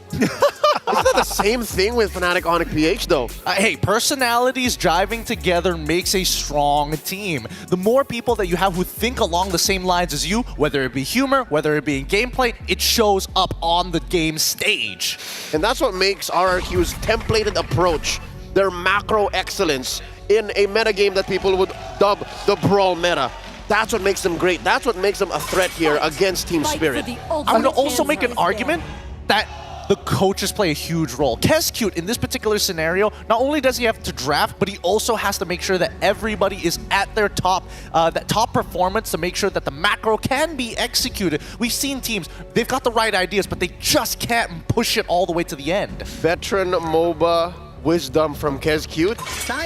Isn't that the same thing with Fnatic Onyx PH, though? Hey, personalities driving together makes a strong team. The more people that you have who think along the same lines as you, whether it be humor, whether it be in gameplay, it shows up on the game stage. And that's what makes RRQ's templated approach, their macro excellence in a metagame that people would dub the Brawl meta. That's what makes them great. That's what makes them a threat here against Team Spirit. I'm going to also make an argument that the coaches play a huge role. Kescute, in this particular scenario, not only does he have to draft, but he also has to make sure that everybody is at their top, that top performance to make sure that the macro can be executed. We've seen teams, they've got the right ideas, but they just can't push it all the way to the end. Veteran MOBA wisdom from Kescute,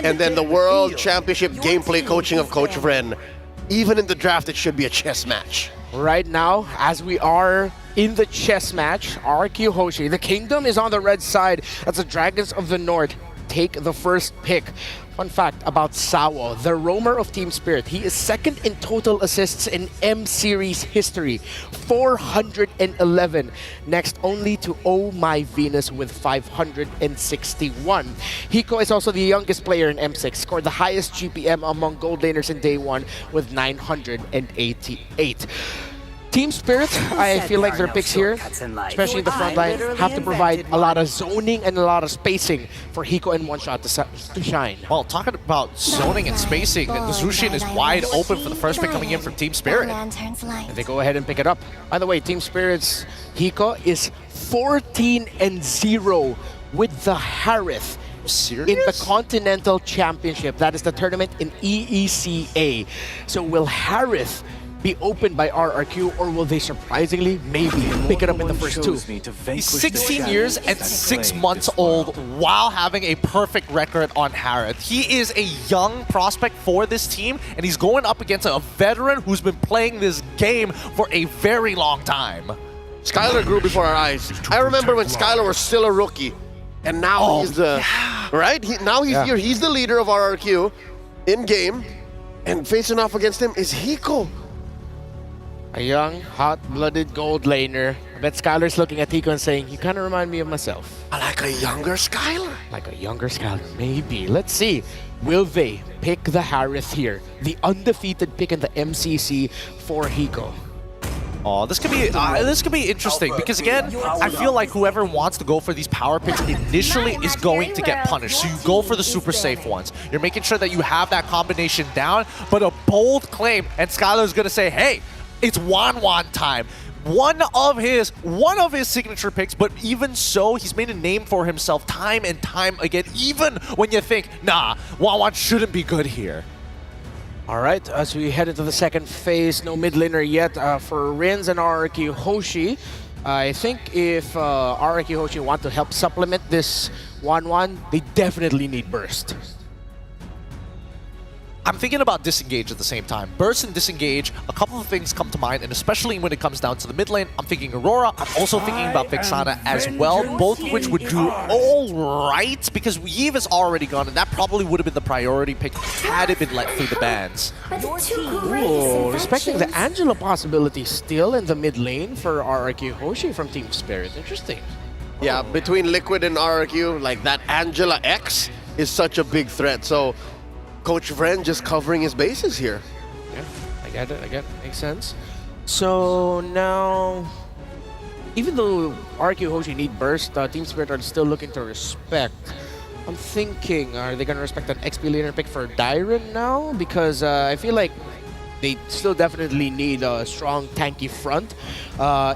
and then the World Championship gameplay coaching of Coach Vren. Even in the draft, it should be a chess match. Right now, as we are in the chess match, RQ Hoshi, the Kingdom is on the red side. That's the Dragons of the North take the first pick. Fun fact about Sawo, the roamer of Team Spirit. He is second in total assists in M-Series history, 411. Next only to Oh My Venus with 561. Hiko is also the youngest player in M6, scored the highest GPM among gold laners in day one with 988. Team Spirit, I feel like their picks here, especially in the front line, have to provide a lot of zoning and a lot of spacing for Hiko and One Shot to shine. Well, talking about zoning and spacing, Zushin is wide open for the first pick coming in from Team Spirit. And they go ahead and pick it up. By the way, Team Spirit's Hiko is 14-0 with the Harith. In the Continental Championship. That is the tournament in EECA. So will Harith be opened by RRQ, or will they surprisingly maybe pick it up in the first two? He's 16 years and 6 months old while having a perfect record on Harith. He is a young prospect for this team, and he's going up against a veteran who's been playing this game for a very long time. Skylar grew before our eyes. I remember when Skylar was still a rookie, and now he's the right. Now he's here. He's the leader of RRQ in game, and facing off against him is Hiko. A young, hot-blooded gold laner. I bet Skylar's looking at Hiko and saying, you kind of remind me of myself. I like a younger Skylar. Like a younger Skylar, maybe. Let's see. Will they pick the Harith here? The undefeated pick in the MCC for Hiko. Oh, this could be interesting because again, I feel like whoever wants to go for these power picks initially is going to get punished. So you go for the super safe ones. You're making sure that you have that combination down, but a bold claim, and Skylar's gonna say, hey, it's Wan time. One of his signature picks, but even so, he's made a name for himself time and time again, even when you think, nah, Wan shouldn't be good here. All right, as we head into the second phase, no mid laner yet for Rins and RRQ Hoshi. I think if RRQ Hoshi want to help supplement this 1-1, they definitely need Burst. I'm thinking about Disengage at the same time. Burst and Disengage, a couple of things come to mind, and especially when it comes down to the mid lane, I'm thinking Aurora. I'm also thinking about Vexana as well, both of which would do all right, because Yve is already gone, and that probably would have been the priority pick had it been let through the bans. Ooh, respecting the Angela possibility still in the mid lane for RRQ Hoshi from Team Spirit. Interesting. Yeah, between Liquid and RRQ, like that Angela X is such a big threat. So Coach Vren just covering his bases here. Yeah, I get it. Makes sense. So now, even though RQ Hoshi need Burst, Team Spirit are still looking to respect. I'm thinking, are they going to respect an XP laner pick for Dyron now? Because I feel like they still definitely need a strong tanky front.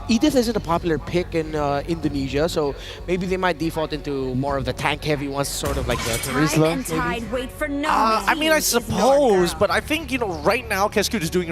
Edith isn't a popular pick in Indonesia, so maybe they might default into more of the tank-heavy ones, sort of like the Terizla. I mean, I suppose, but I think, you know, right now Kescute is doing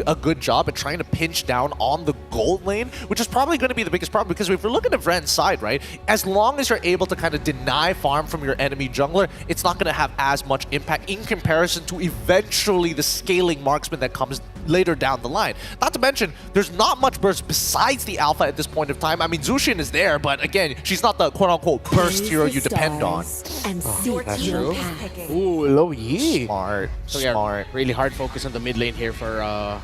a good job at trying to pinch down on the gold lane, which is probably going to be the biggest problem, because if we're looking at Vren's side, right, as long as you're able to kind of deny farm from your enemy jungler, it's not going to have as much impact in comparison to eventually the scaling marksman that comes later down the line. Not to mention, there's not much burst besides the alpha at this point of time. I mean, Zushin is there, but again, she's not the quote-unquote burst hero you depend on. Oh, that's true. Ooh, low Yi. Smart. Smart. Really hard focus on the mid lane here for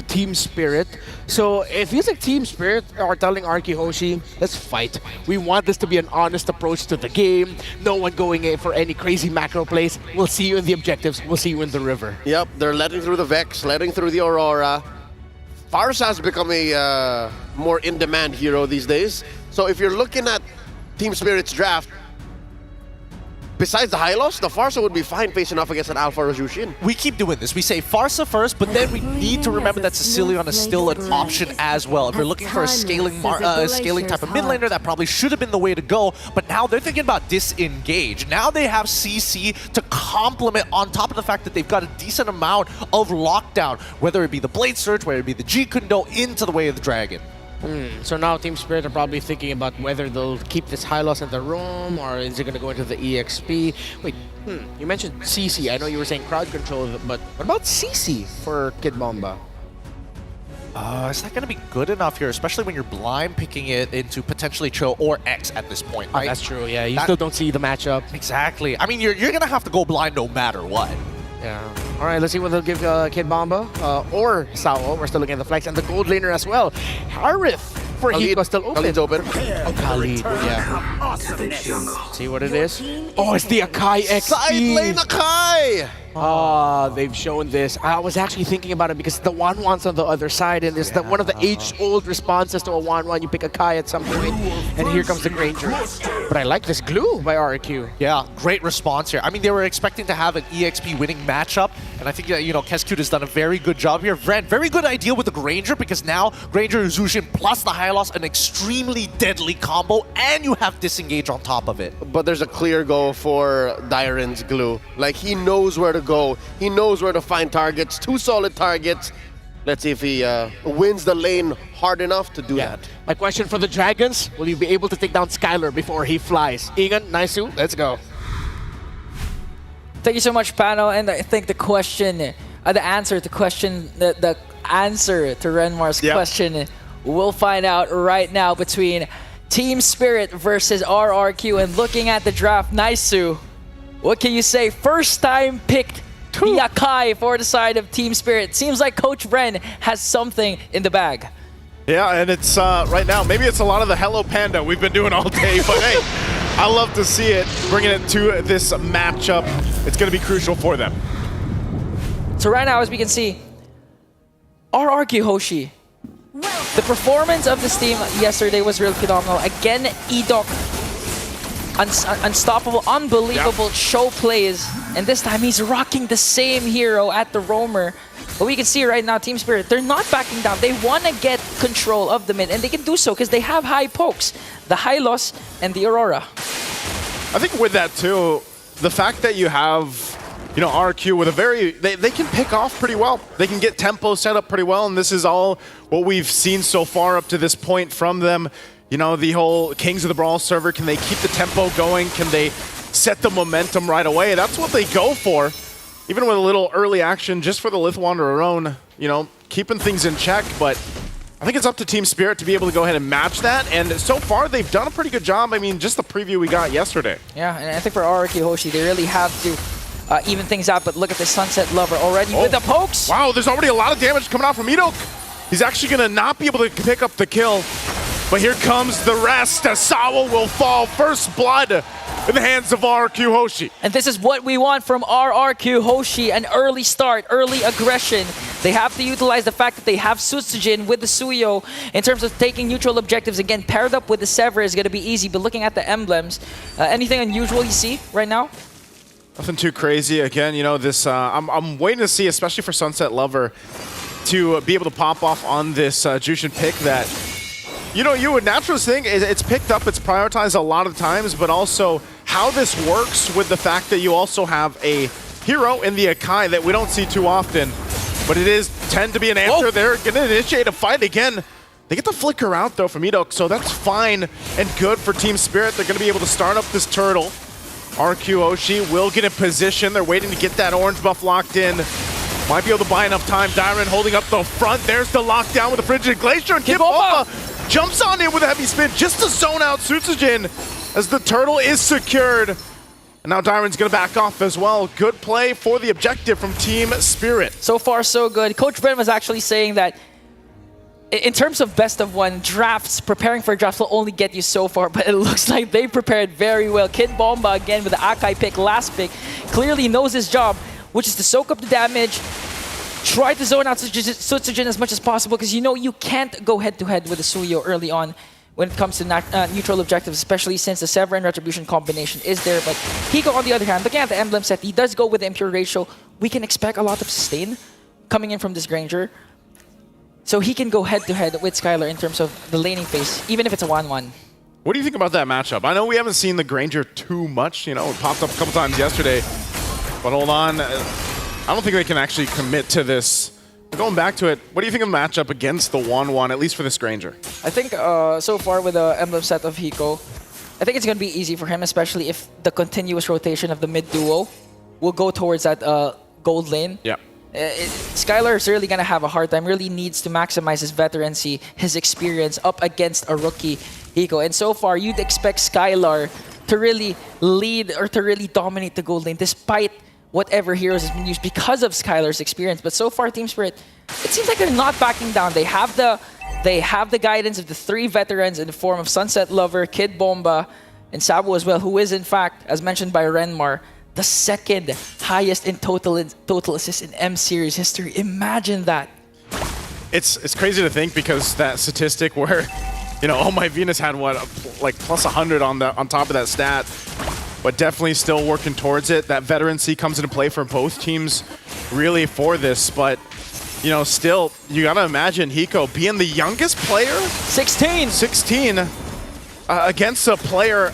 Team Spirit. So it feels like Team Spirit are telling RQ Hoshi, let's fight. We want this to be an honest approach to the game. No one going in for any crazy macro plays. We'll see you in the objectives. We'll see you in the river. Yep, they're letting through the Vex, letting through the Aurora. Farsa has become a more in-demand hero these days. So if you're looking at Team Spirit's draft, besides the high loss, the Farsa would be fine facing off against an Alpha or Jushin. We keep doing this. We say Farsa first, but then we need to remember that Sicilion is still an option as well. If you're looking for a scaling type of mid laner, that probably should have been the way to go. But now they're thinking about disengage. Now they have CC to complement on top of the fact that they've got a decent amount of lockdown, whether it be the Blade Surge, whether it be the G-Kundo into the Way of the Dragon. So now Team Spirit are probably thinking about whether they'll keep this high loss in the room or is it going to go into the EXP. Wait, you mentioned CC. I know you were saying crowd control, but what about CC for Kid Bomba? It's not going to be good enough here, especially when you're blind picking it into potentially Cho or X at this point, right? That's true, yeah. You still don't see the matchup. Exactly. I mean, you're going to have to go blind no matter what. Yeah. All right, let's see what they'll give Kid Bomba or Sao. We're still looking at the flex and the gold laner as well. Harith for Hiko still open. Khalid's open. Oh, Khalid, yeah. See what it is? Oh, it's the Akai XP. Side lane Akai! They've shown this. I was actually thinking about it because the 1-1's on the other side, and it's one of the age-old responses to a 1-1. You pick a Kai at some point, and here comes the Granger. But I like this glue by RQ. Yeah, great response here. I mean, they were expecting to have an EXP winning matchup, and I think that, Keskut has done a very good job here. Vren, very good idea with the Granger, because now Granger Zushin plus the high loss, an extremely deadly combo, and you have disengage on top of it. But there's a clear go for Dyren's glue. Like, he knows where to go. He knows where to find targets. 2 solid targets. Let's see if he wins the lane hard enough to do that. My question for the Dragons, will you be able to take down Skylar before he flies? Ingan, Naisu, let's go. Thank you so much, panel. And I think the question, the answer to Renmar's question, we'll find out right now between Team Spirit versus RRQ. And looking at the draft, Naisu, what can you say? First time picked the Akai for the side of Team Spirit. Seems like Coach Vren has something in the bag. Yeah, and it's right now, maybe it's a lot of the Hello Panda we've been doing all day, but hey, I love to see it, bringing it to this matchup. It's going to be crucial for them. So right now, as we can see, RRQ Hoshi, the performance of this team yesterday was really phenomenal. Again, Edok, unstoppable, unbelievable show plays. And this time, he's rocking the same hero at the Roamer. But we can see right now, Team Spirit, they're not backing down. They want to get control of the mid, and they can do so because they have high pokes, the high loss, and the Aurora. I think with that too, the fact that you have, RQ with a they can pick off pretty well. They can get tempo set up pretty well, and this is all what we've seen so far up to this point from them. The whole Kings of the Brawl server, can they keep the tempo going? Can they set the momentum right away? That's what they go for. Even with a little early action, just for the Lith Wanderer own, keeping things in check. But I think it's up to Team Spirit to be able to go ahead and match that. And so far, they've done a pretty good job. I mean, just the preview we got yesterday. Yeah, and I think for RRQ Hoshi, they really have to even things out. But look at the Sunset Lover already with the pokes. Wow, there's already a lot of damage coming out from Edok. He's actually going to not be able to pick up the kill. But here comes the rest. Asawa will fall. First blood in the hands of RRQ Hoshi. And this is what we want from RRQ Hoshi, an early start, early aggression. They have to utilize the fact that they have Sutsujin with the Suyo in terms of taking neutral objectives. Again, paired up with the Sever is going to be easy, but looking at the emblems, anything unusual you see right now? Nothing too crazy. Again, this I'm waiting to see, especially for Sunset Lover, to be able to pop off on this Jushin pick that you would naturally think it's picked up, it's prioritized a lot of times, but also how this works with the fact that you also have a hero in the Akai that we don't see too often, but it tend to be an answer. They're going to initiate a fight again. They get the flicker out though from Edok, so that's fine and good for Team Spirit. They're going to be able to start up this turtle. RQ Hoshi will get in position. They're waiting to get that orange buff locked in. Might be able to buy enough time. Dyren holding up the front. There's the lockdown with the Frigid Glacier, and Kid Bomba jumps on in with a heavy spin just to zone out Sutsujin as the turtle is secured. And now Dyren's going to back off as well. Good play for the objective from Team Spirit. So far, so good. Coach Bren was actually saying that in terms of best of one, preparing for drafts will only get you so far, but it looks like they prepared very well. Kid Bomba, again, with the Akai pick, last pick, clearly knows his job, which is to soak up the damage, try to zone out Sutsujin as much as possible, because you can't go head-to-head with the Suyo early on when it comes to neutral objectives, especially since the Sever and Retribution combination is there. But Hiko, on the other hand, looking at the emblem set, he does go with the Impure ratio. We can expect a lot of sustain coming in from this Granger. So he can go head-to-head with Skylar in terms of the laning phase, even if it's a 1-1. What do you think about that matchup? I know we haven't seen the Granger too much. You know, it popped up a couple times yesterday. But hold on. I don't think they can actually commit to this. Going back to it, what do you think of the matchup against the 1-1, at least for this Granger? I think so far with the emblem set of Hiko, I think it's going to be easy for him, especially if the continuous rotation of the mid duo will go towards that gold lane. Yeah. Skylar is really going to have a hard time, really needs to maximize his veterancy, his experience up against a rookie Hiko. And so far, you'd expect Skylar to really lead or to really dominate the gold lane despite whatever heroes has been used because of Skylar's experience. But so far, Team Spirit, it seems like they're not backing down. They have the guidance of the 3 veterans in the form of Sunset Lover, Kid Bomba, and Sabo as well, who is in fact, as mentioned by Renmar, the 2nd highest in total assists in M Series history. Imagine that. It's crazy to think because that statistic where, you know, Oh My Venus had what, like plus 100 on top of that stat, but definitely still working towards it. That veterancy comes into play for both teams really for this, but you know, still, you gotta imagine Hiko being the youngest player? 16! 16 against a player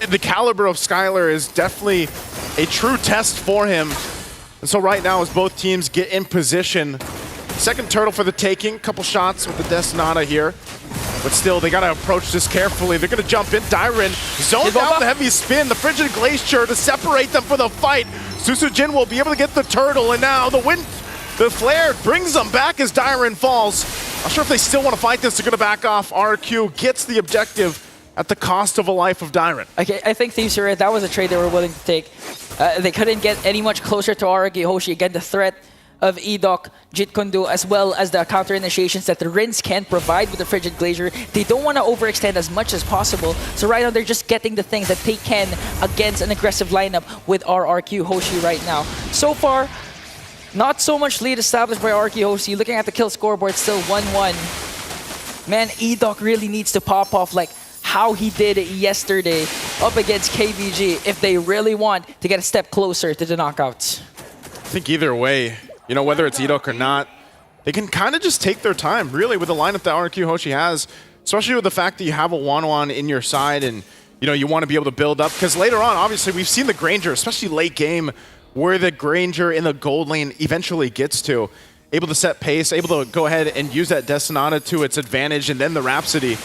the caliber of Skylar is definitely a true test for him. And so right now, as both teams get in position, second turtle for the taking, couple shots with the Destinata here. But still, they gotta approach this carefully. They're gonna jump in. Dyron zones down the heavy spin, the Frigid Glacier to separate them for the fight. Susujin will be able to get the turtle, and now the flare brings them back as Dyron falls. Not sure if they still want to fight this. They're gonna back off. RQ gets the objective at the cost of a life of Dyron. Okay, I think Thieves are right. That was a trade they were willing to take. They couldn't get any much closer to RRQ Hoshi. Again, the threat of Edok, Jit Kundu, as well as the counter initiations that the Rins can provide with the Frigid Glacier. They don't want to overextend as much as possible. So right now, they're just getting the things that they can against an aggressive lineup with RRQ Hoshi right now. So far, not so much lead established by RRQ Hoshi. Looking at the kill scoreboard, still 1-1. Man, Edok really needs to pop off like how he did it yesterday up against KBG if they really want to get a step closer to the knockouts. I think either way, you know, whether it's Edok or not, they can kind of just take their time, really, with the lineup that RQ Hoshi has, especially with the fact that you have a 1-1 in your side and, you know, you want to be able to build up. Because later on, obviously, we've seen the Granger, especially late game, where the Granger in the gold lane eventually gets to. Able to set pace, able to go ahead and use that Destinata to its advantage, and then the Rhapsody.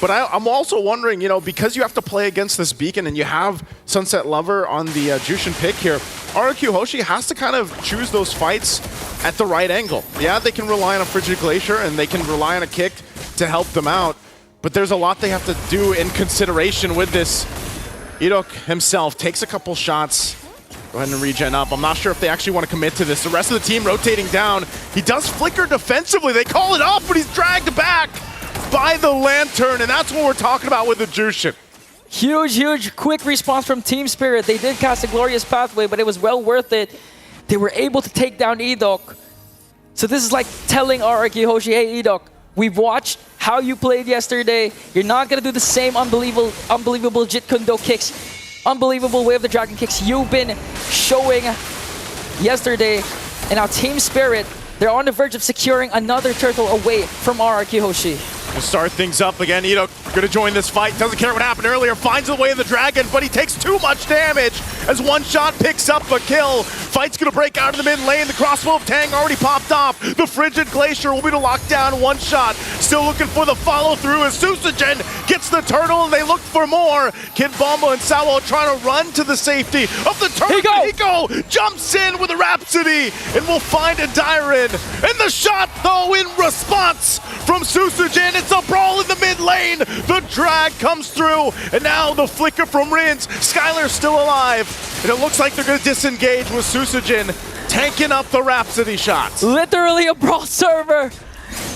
But I'm also wondering, you know, because you have to play against this Beacon and you have Sunset Lover on the Jushin pick here, RQ Hoshi has to kind of choose those fights at the right angle. Yeah, they can rely on a Frigid Glacier and they can rely on a kick to help them out, but there's a lot they have to do in consideration with this. Edok himself takes a couple shots. Go ahead and regen up. I'm not sure if they actually want to commit to this. The rest of the team rotating down. He does flicker defensively. They call it off, but he's dragged back by the Lantern, and that's what we're talking about with the Jushin. Huge, quick response from Team Spirit. They did cast a glorious pathway, but it was well worth it. They were able to take down Edok. So this is like telling RRQ Hoshi, hey Edok, we've watched how you played yesterday. You're not going to do the same unbelievable Jit Kundo kicks, unbelievable Way of the Dragon kicks you've been showing yesterday. And now Team Spirit, they're on the verge of securing another turtle away from RRQ Hoshi. To start things up again, Edok gonna join this fight. Doesn't care what happened earlier. Finds the Way of the Dragon, but he takes too much damage as one shot picks up a kill. Fight's gonna break out of the mid lane. The crossbow of Tang already popped off. The Frigid Glacier will be to lock down one shot. Still looking for the follow through as Susujin gets the turtle and they look for more. Kid Bomba and Sawo trying to run to the safety of the turtle. Hiko jumps in with a Rhapsody and will find a Dyron. And the shot though in response from Susujin. It's a brawl in the mid lane. The drag comes through, and now the flicker from Rins. Skylar's still alive, and it looks like they're going to disengage with Susujin tanking up the Rhapsody shots. Literally a brawl server.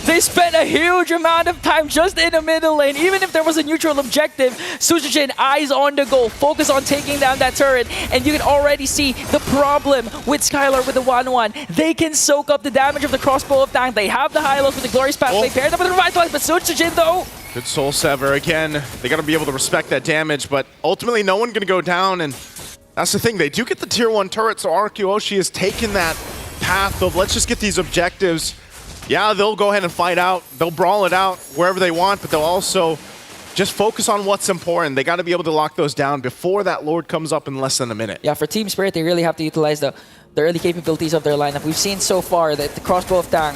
They spent a huge amount of time just in the middle lane. Even if there was a neutral objective, Susujin eyes on the goal, focus on taking down that turret, and you can already see the problem with Skylar with the 1-1. They can soak up the damage of the crossbow of Tang. They have the high lows with the glorious pathway paired up with the revitalize, but Susujin though, Good Soul Sever again. They got to be able to respect that damage, but ultimately no one going to go down, and that's the thing. They do get the tier 1 turret, so RQOshi has taken that path of let's just get these objectives. Yeah, they'll go ahead and fight out. They'll brawl it out wherever they want, but they'll also just focus on what's important. They got to be able to lock those down before that Lord comes up in less than a minute. Yeah, for Team Spirit, they really have to utilize the early capabilities of their lineup. We've seen so far that the crossbow of Tang,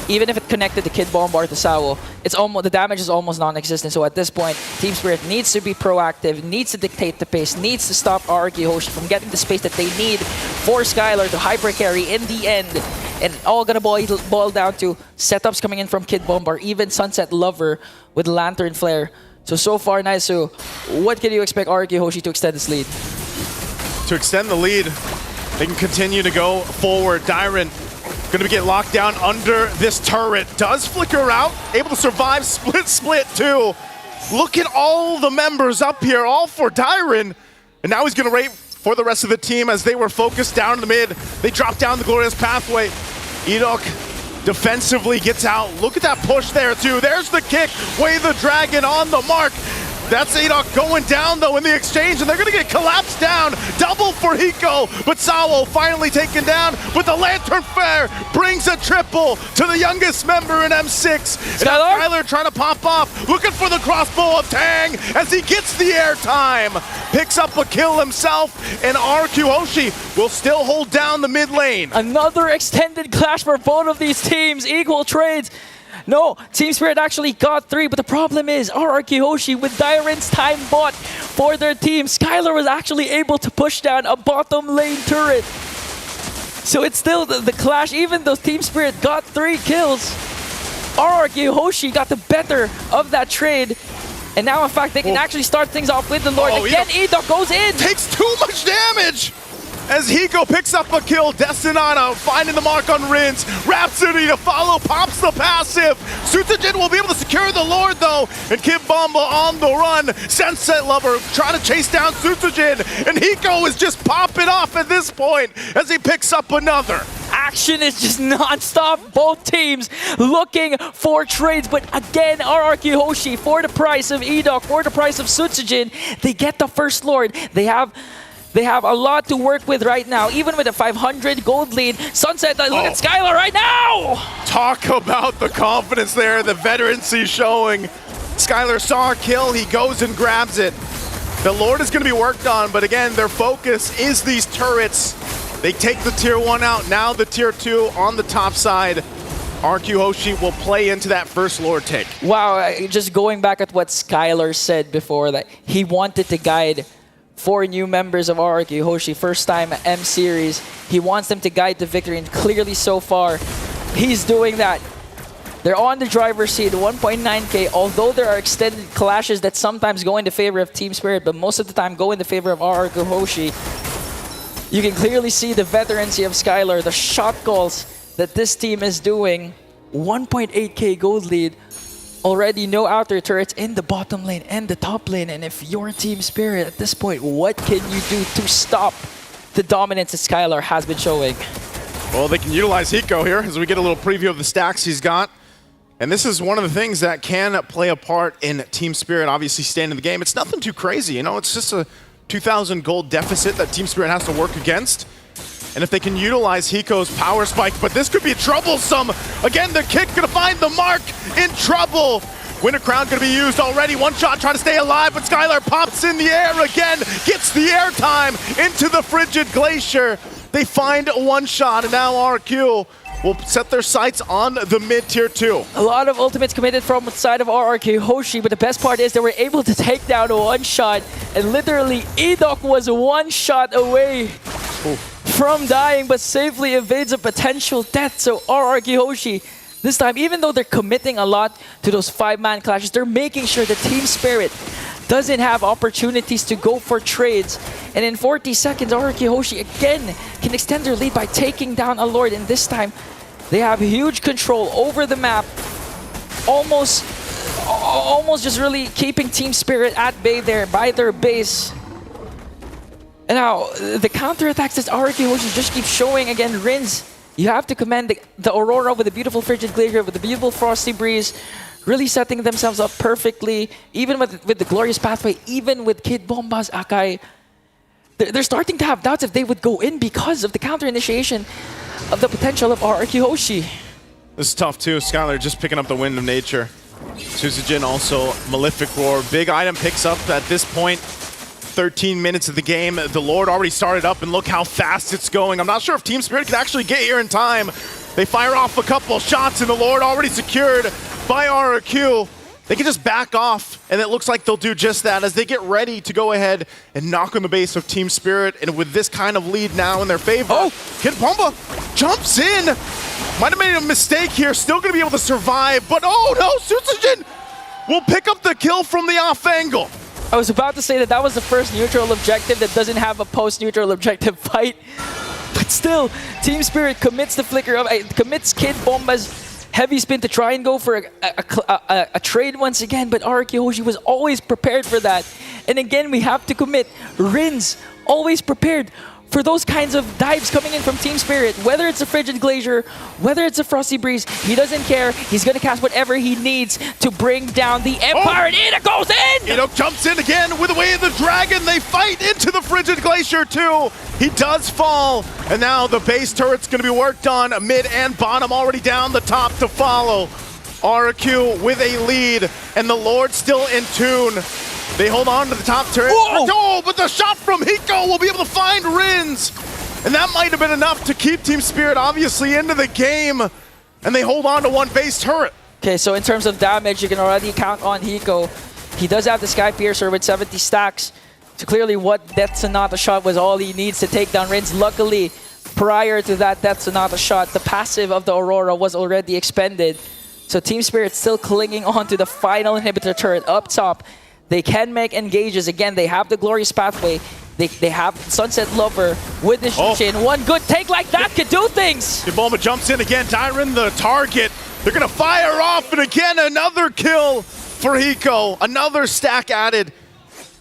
even if it connected the Kid Bombar to Sao, it's almost, the damage is almost non-existent. So at this point, Team Spirit needs to be proactive, needs to dictate the pace, needs to stop RRQ Hoshi from getting the space that they need for Skylar to hyper carry in the end. And all gonna boil down to setups coming in from Kid Bombar, even Sunset Lover with Lantern Flare. So far, Naisu, what can you expect RRQ Hoshi to extend this lead? To extend the lead, they can continue to go forward. Dyron gonna get locked down under this turret. Does flicker out, able to survive split too. Look at all the members up here, all for Dyron. And now he's gonna wait for the rest of the team as they were focused down in the mid. They drop down the Glorious Pathway. Edok defensively gets out. Look at that push there too. There's the kick. Way the Dragon on the mark. That's Edok going down though in the exchange, and they're gonna get collapsed down. Double for Hiko, but Sawo finally taken down. But the Lantern Flare brings a triple to the youngest member in M6. And now Skylar trying to pop off, looking for the crossbow of Tang as he gets the airtime. Picks up a kill himself, and RQ Hoshi will still hold down the mid lane. Another extended clash for both of these teams, equal trades. No, Team Spirit actually got 3, but the problem is RRQ Hoshi with Dyron's time bought for their team. Skylar was actually able to push down a bottom lane turret. So it's still the clash, even though Team Spirit got 3 kills. RRQ Hoshi got the better of that trade. And now, in fact, they can actually start things off with the Lord. Again, Edok goes in. Takes too much damage! As Hiko picks up a kill, Destinata finding the mark on Rins. Rhapsody to follow, pops the passive. Sutajin will be able to secure the Lord though, and Kid Bomba on the run. Sunset Lover trying to chase down Sutajin, and Hiko is just popping off at this point as he picks up another. Action is just non-stop. Both teams looking for trades, but again, RRQ Hoshi for the price of Edok, for the price of Sutajin, they get the first Lord. They have a lot to work with right now, even with a 500 gold lead. Sunset, look at Skylar right now! Talk about the confidence there, the veterancy showing. Skylar saw a kill, he goes and grabs it. The Lord is going to be worked on, but again, their focus is these turrets. They take the tier 1 out, now the tier 2 on the top side. RQ Hoshi will play into that first Lord take. Wow, just going back at what Skylar said before, that he wanted to guide 4 new members of RRQ Hoshi, first time M Series. He wants them to guide to victory, and clearly so far, he's doing that. They're on the driver's seat, 1.9k, although there are extended clashes that sometimes go in the favor of Team Spirit, but most of the time go in the favor of RRQ Hoshi. You can clearly see the veterancy of Skylar, the shot calls that this team is doing. 1.8k gold lead. Already no outer turrets in the bottom lane and the top lane. And if you're Team Spirit at this point, what can you do to stop the dominance that Skylar has been showing? Well, they can utilize Hiko here as we get a little preview of the stacks he's got. And this is one of the things that can play a part in Team Spirit obviously staying in the game. It's nothing too crazy, you know, it's just a 2,000 gold deficit that Team Spirit has to work against. And if they can utilize Hiko's power spike, but this could be troublesome. Again, the kick gonna find the mark, in trouble. Winter Crown gonna be used already. One shot trying to stay alive, but Skylar pops in the air again, gets the airtime into the Frigid Glacier. They find a one shot, and now RQ will set their sights on the mid-tier 2. A lot of ultimates committed from the side of RRQ Hoshi, but the best part is they were able to take down a one shot, and literally Edok was one shot away from dying, but safely evades a potential death. So RRQ Hoshi, this time, even though they're committing a lot to those 5-man clashes, they're making sure that Team Spirit doesn't have opportunities to go for trades. And in 40 seconds, RRQ Hoshi again can extend their lead by taking down a Lord, and this time they have huge control over the map, almost just really keeping Team Spirit at bay there by their base. And now, the counterattacks that RRQ Hoshi just keeps showing again, Rins. You have to commend the Aurora with the beautiful Frigid Glacier, with the beautiful Frosty Breeze. really setting themselves up perfectly, even with the Glorious Pathway, even with Kid Bomba's Akai. They're starting to have doubts if they would go in because of the counter initiation of the potential of RRQ Hoshi. This is tough too. Skylar just picking up the Wind of Nature. Suzujin also Malefic Roar. Big item picks up at this point. 13 minutes of the game. The Lord already started up, and look how fast it's going. I'm not sure if Team Spirit can actually get here in time. They fire off a couple shots, and the Lord already secured by RRQ. They can just back off, and it looks like they'll do just that as they get ready to go ahead and knock on the base of Team Spirit. And with this kind of lead now in their favor, Kid Bomba jumps in. Might have made a mistake here, still gonna be able to survive, but oh no, Suzujin will pick up the kill from the off angle. I was about to say that was the first neutral objective that doesn't have a post-neutral objective fight. But still, Team Spirit commits the flicker of, commits Kid Bomba's heavy spin to try and go for a trade once again, but RRQ Hoshi was always prepared for that. And again, we have to commit. Rins, always prepared for those kinds of dives coming in from Team Spirit. Whether it's a Frigid Glacier, whether it's a Frosty Breeze, he doesn't care. He's going to cast whatever he needs to bring down the Empire, and Ida goes in! Ito jumps in again with the Way of the Dragon. They fight into the Frigid Glacier too. He does fall, and now the base turret's going to be worked on. Mid and bottom already down, the top to follow. RRQ with a lead, and the Lord still in tune. They hold on to the top turret. Oh, but the shot from Hiko will be able to find Rins. And that might have been enough to keep Team Spirit obviously into the game. And they hold on to one base turret. Okay, so in terms of damage, you can already count on Hiko. He does have the Sky Piercer with 70 stacks. So clearly what Death Sonata shot was all he needs to take down Rins. Luckily, prior to that Death Sonata shot, the passive of the Aurora was already expended. So Team Spirit still clinging on to the final inhibitor turret up top. They can make engages. Again, they have the Glorious Pathway. They have Sunset Lover with the Shin. One good take like that could do things. Bomba jumps in again. Tyron the target. They're going to fire off, and again, another kill for Hiko. Another stack added.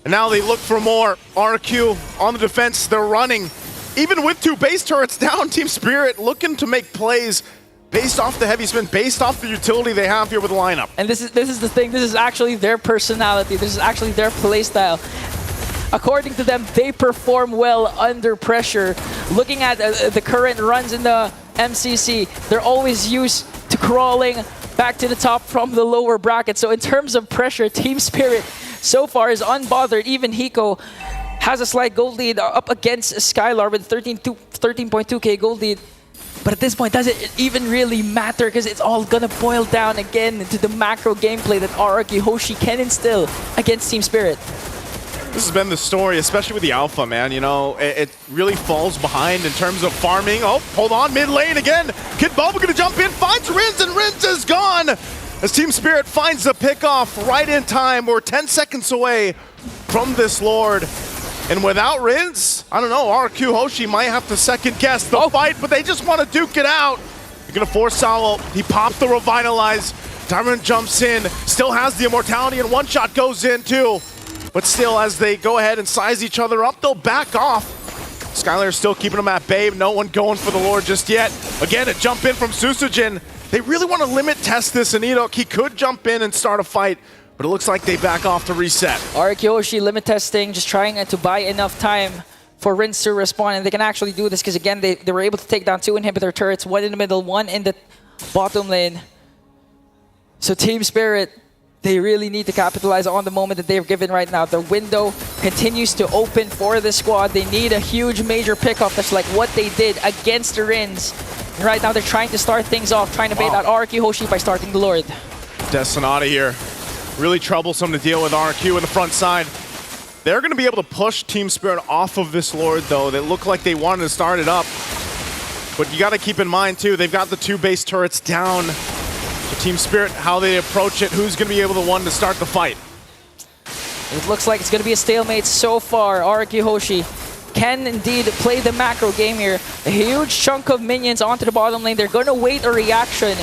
And now they look for more. RQ on the defense. They're running. Even with two base turrets down, Team Spirit looking to make plays based off the heavy spin, based off the utility they have here with the lineup. And this is the thing, this is actually their personality, this is actually their playstyle. According to them, they perform well under pressure. Looking at the current runs in the MCC, they're always used to crawling back to the top from the lower bracket. So in terms of pressure, Team Spirit so far is unbothered. Even Hiko has a slight gold lead up against Skylar with 13.2k gold lead. But at this point, does it even really matter? Because it's all going to boil down again into the macro gameplay that RRQ Hoshi can instill against Team Spirit. This has been the story, especially with the Alpha, man. You know, it really falls behind in terms of farming. Oh, hold on, mid lane again. Kid Bulba going to jump in, finds Rins, and Rins is gone. As Team Spirit finds the pickoff right in time. We're 10 seconds away from this Lord. And without Rins, I don't know, RQ Hoshi might have to second guess the fight, but they just want to duke it out. They're going to force Salo. He pops the Revitalize. Tyrant jumps in, still has the Immortality, and one shot goes in too. But still, as they go ahead and size each other up, they'll back off. Skylar still keeping them at bay. No one going for the Lord just yet. Again, a jump in from Susujin. They really want to limit test this, and he could jump in and start a fight. But it looks like they back off to reset. RQ Hoshi limit testing, just trying to buy enough time for Rins to respond. And they can actually do this because, again, they were able to take down two inhibitor turrets, one in the middle, one in the bottom lane. So Team Spirit, they really need to capitalize on the moment that they're given right now. The window continues to open for the squad. They need a huge major pickoff. That's like what they did against the Rins. And right now they're trying to start things off, trying to bait out RQ Hoshi by starting the Lord. Death Sonata here. Really troublesome to deal with RQ in the front side. They're going to be able to push Team Spirit off of this Lord, though. They look like they wanted to start it up. But you got to keep in mind, too, they've got the two base turrets down. So Team Spirit, how they approach it, who's going to be able to start the fight? It looks like it's going to be a stalemate so far. RQ Hoshi can indeed play the macro game here. A huge chunk of minions onto the bottom lane. They're going to wait a reaction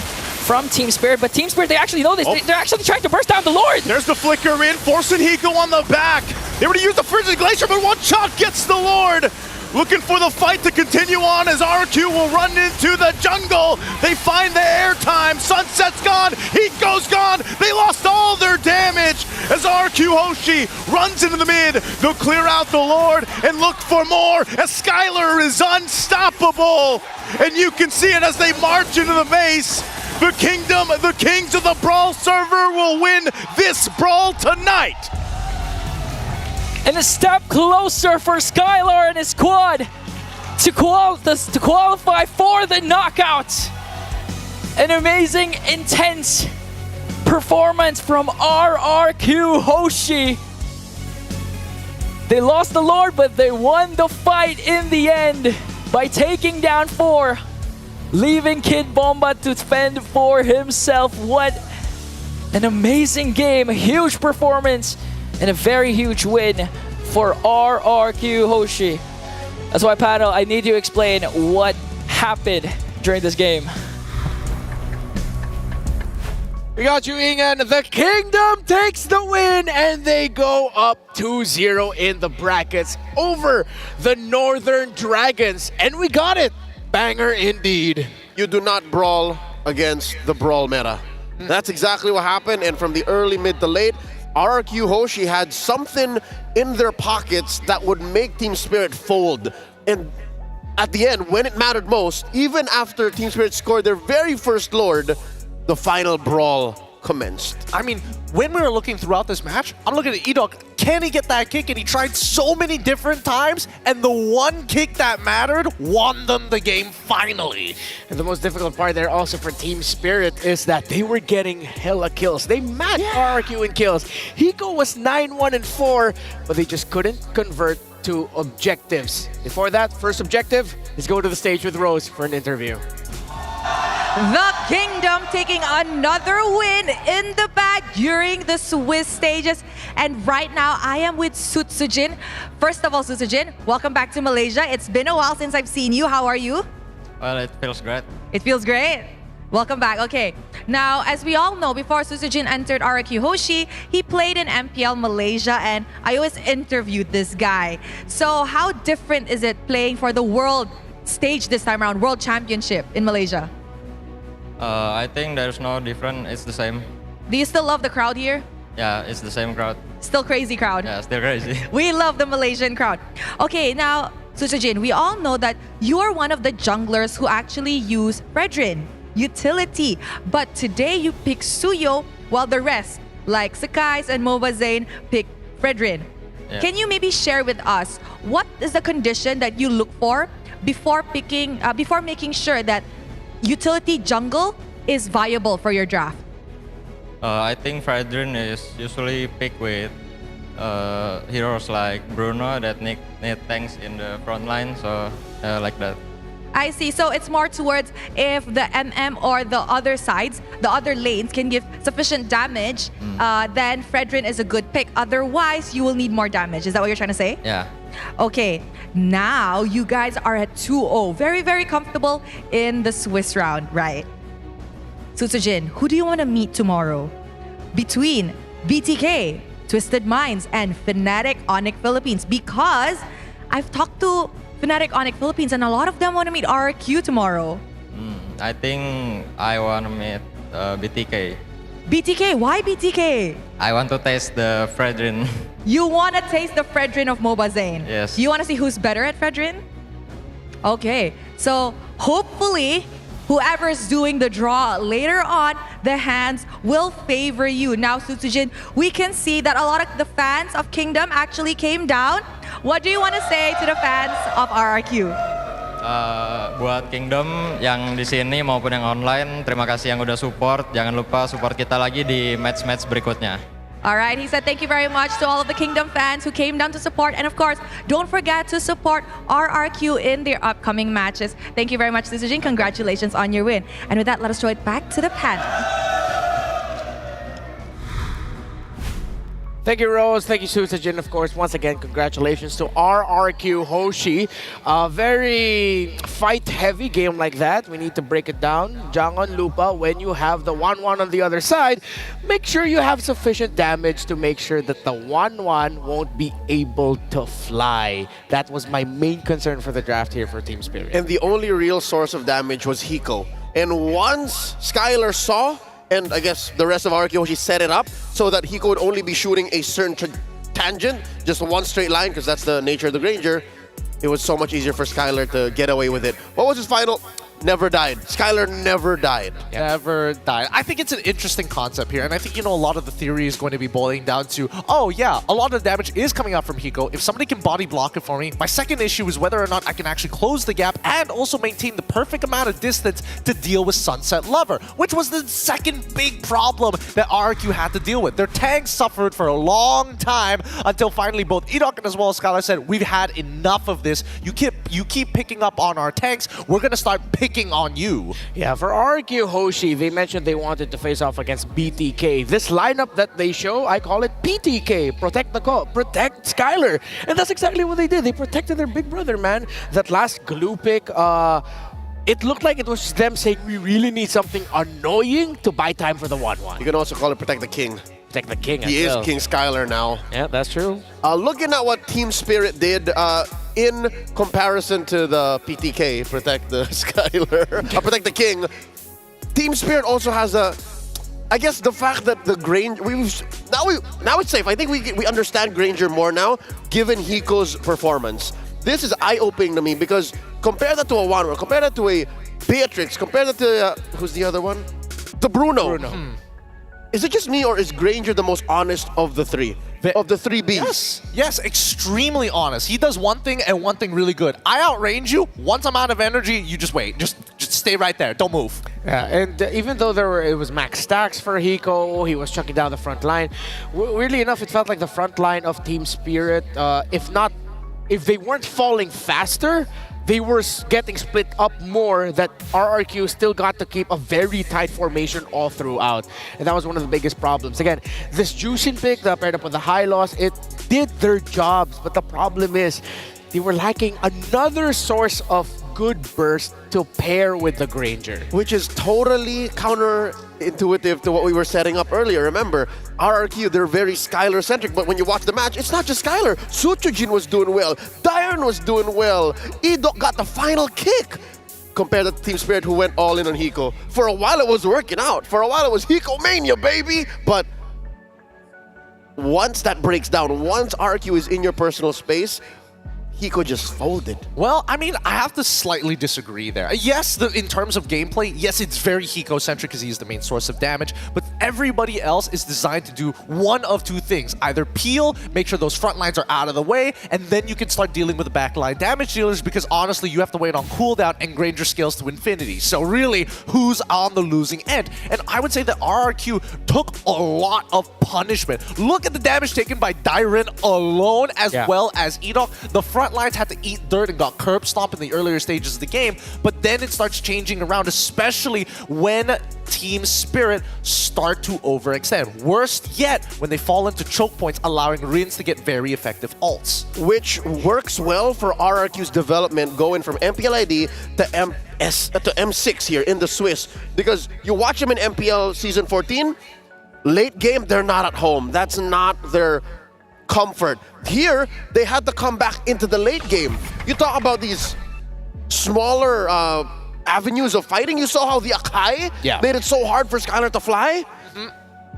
from Team Spirit, but Team Spirit, they actually know this. They're actually trying to burst down the Lord. There's the flicker in, forcing Hiko on the back. They were to use the Frigid Glacier, but one shot gets the Lord. looking for the fight to continue on as RQ will run into the jungle. They find the airtime. Sunset's gone. Heat goes gone. They lost all their damage as RQ Hoshi runs into the mid. They'll clear out the Lord and look for more as Skylar is unstoppable. And you can see it as they march into the base. The Kingdom, the Kings of the Brawl server will win this Brawl tonight. And a step closer for Skylar and his squad to qualify for the knockout. An amazing, intense performance from RRQ Hoshi. They lost the Lord, but they won the fight in the end by taking down 4, leaving Kid Bomba to fend for himself. What an amazing game, a huge performance, and a very huge win for RRQ Hoshi. That's why, panel, I need you to explain what happened during this game. We got you, Ingan. The Kingdom takes the win, and they go up 2-0 in the brackets over the Northern Dragons. And we got it. Banger indeed. You do not brawl against the brawl meta. That's exactly what happened, and from the early, mid to late, RRQ Hoshi had something in their pockets that would make Team Spirit fold. And at the end, when it mattered most, even after Team Spirit scored their very first Lord, the final brawl commenced. I mean, when we were looking throughout this match, I'm looking at Edog. Can he get that kick? And he tried so many different times, and the one kick that mattered won them the game finally. And the most difficult part there also for Team Spirit is that they were getting hella kills. They matched RRQ in kills. Hiko was 9-1-4, but they just couldn't convert to objectives. Before that, first objective is go to the stage with Rose for an interview. The Kingdom taking another win in the bag during the Swiss stages. And right now, I am with Sutsujin. First of all, Sutsujin, welcome back to Malaysia. It's been a while since I've seen you. How are you? Well, it feels great. It feels great. Welcome back. Okay. Now, as we all know, before Sutsujin entered RRQ Hoshi, he played in MPL Malaysia, and I always interviewed this guy. So how different is it playing for the world stage this time around, World Championship in Malaysia? I think there's no difference. It's the same. Do you still love the crowd here? Yeah, it's the same crowd. Still crazy crowd? Yeah, still crazy. We love the Malaysian crowd. Okay, now, Sutsujin, we all know that you are one of the junglers who actually use Fredrin, utility. But today you pick Suyo, while the rest, like Sakai's and Mobazane, pick Fredrin. Yeah. Can you maybe share with us what is the condition that you look for before making sure that utility jungle is viable for your draft? I think Fredrin is usually picked with heroes like Bruno that need tanks in the front line, so like that. I see. So it's more towards if the MM or the other sides, the other lanes can give sufficient damage, then Fredrin is a good pick. Otherwise, you will need more damage. Is that what you're trying to say? Yeah. Okay, now you guys are at 2-0. Very, very comfortable in the Swiss round, right? Sutsujin, who do you want to meet tomorrow? Between BTK, Twisted Minds, and Fnatic Onyx Philippines. Because I've talked to Fnatic Onyx Philippines and a lot of them want to meet RRQ tomorrow. I think I want to meet BTK. BTK, why BTK? I want to taste the Fredrin. You want to taste the Fredrin of Mobazane? Yes. You want to see who's better at Fredrin? Okay, so hopefully whoever's doing the draw later on, the hands will favor you. Now, Sutsujin, we can see that a lot of the fans of Kingdom actually came down. What do you want to say to the fans of RRQ? Buat Kingdom yang di sini maupun yang online, terima kasih yang udah support. Jangan lupa support kita lagi di match-match berikutnya. All right, he said thank you very much to all of the Kingdom fans who came down to support. And of course, don't forget to support RRQ in their upcoming matches. Thank you very much, Sutsujin. Congratulations on your win. And with that, let us throw it back to the panel. Thank you, Rose. Thank you, Sutsujin. Of course, once again, congratulations to RRQ Hoshi. Very fight heavy game like that, we need to break it down. Jangon, Lupa, when you have the 1-1 on the other side, make sure you have sufficient damage to make sure that the 1-1 won't be able to fly. That was my main concern for the draft here for Team Spirit. And the only real source of damage was Hiko. And once Skylar saw, and I guess the rest of RRQ set it up so that Hiko would only be shooting a certain tangent, just one straight line, because that's the nature of the Granger, it was so much easier for Skylar to get away with it. What was his final? Never died. Skylar never died. Never died. I think it's an interesting concept here, and I think, a lot of the theory is going to be boiling down to, oh yeah, a lot of the damage is coming out from Hiko. If somebody can body block it for me, my second issue is whether or not I can actually close the gap and also maintain the perfect amount of distance to deal with Sunset Lover, which was the second big problem that RRQ had to deal with. Their tanks suffered for a long time until finally both Enoch and as well as Skylar said, we've had enough of this. You keep picking up on our tanks, we're going to start picking on you. Yeah, for RRQ Hoshi, they mentioned they wanted to face off against BTK. This lineup that they show, I call it PTK, protect Skylar. And that's exactly what they did. They protected their big brother, man. That last glue pick, it looked like it was them saying we really need something annoying to buy time for the 1-1. You can also call it protect the king. Protect the king. He is King Skylar now. Yeah, that's true. Looking at what Team Spirit did in comparison to the PTK, protect the Skylar, protect the king, Team Spirit also has I guess the fact that the Granger, now it's safe. I think we understand Granger more now, given Hiko's performance. This is eye-opening to me because compare that to a Wanwer, compare that to a Beatrix, compare that to who's the other one? The Bruno. Is it just me or is Granger the most honest of the three? Of the three Bs? Yes, extremely honest. He does one thing and one thing really good. I outrange you. Once I'm out of energy, you just wait. Just stay right there. Don't move. Yeah, and even though it was max stacks for Hiko, he was chucking down the front line. Weirdly enough, it felt like the front line of Team Spirit, if they weren't falling faster, they were getting split up more, that RRQ still got to keep a very tight formation all throughout. And that was one of the biggest problems. Again, this Jushin pick that paired up with the high loss, it did their jobs, but the problem is they were lacking another source of good burst to pair with the Granger. Which is totally counterintuitive to what we were setting up earlier. Remember, RRQ, they're very Skylar-centric, but when you watch the match, it's not just Skylar. Suchujin was doing well. Diren was doing well. Idok got the final kick. Compared to Team Spirit, who went all in on Hiko. For a while, it was working out. For a while, it was Hiko Mania, baby! But once that breaks down, once RRQ is in your personal space, Hiko just folded. Well, I mean, I have to slightly disagree there. Yes, in terms of gameplay, yes, it's very Hiko-centric because he's the main source of damage, but everybody else is designed to do one of two things. Either peel, make sure those front lines are out of the way, and then you can start dealing with the backline damage dealers because honestly, you have to wait on cooldown and Granger scales to infinity. So really, who's on the losing end? And I would say that RRQ took a lot of punishment. Look at the damage taken by Diren alone, as well as Enoch. The front lines had to eat dirt and got curb stomped in the earlier stages of the game, but then it starts changing around, especially when Team Spirit start to overextend. Worst yet, when they fall into choke points, allowing Rins to get very effective ults. Which works well for RRQ's development, going from MPLID to M6 here in the Swiss, because you watch them in MPL Season 14, late game, they're not at home. That's not their comfort. Here, they had to come back into the late game. You talk about these smaller avenues of fighting. You saw how the Akai made it so hard for Skylar to fly.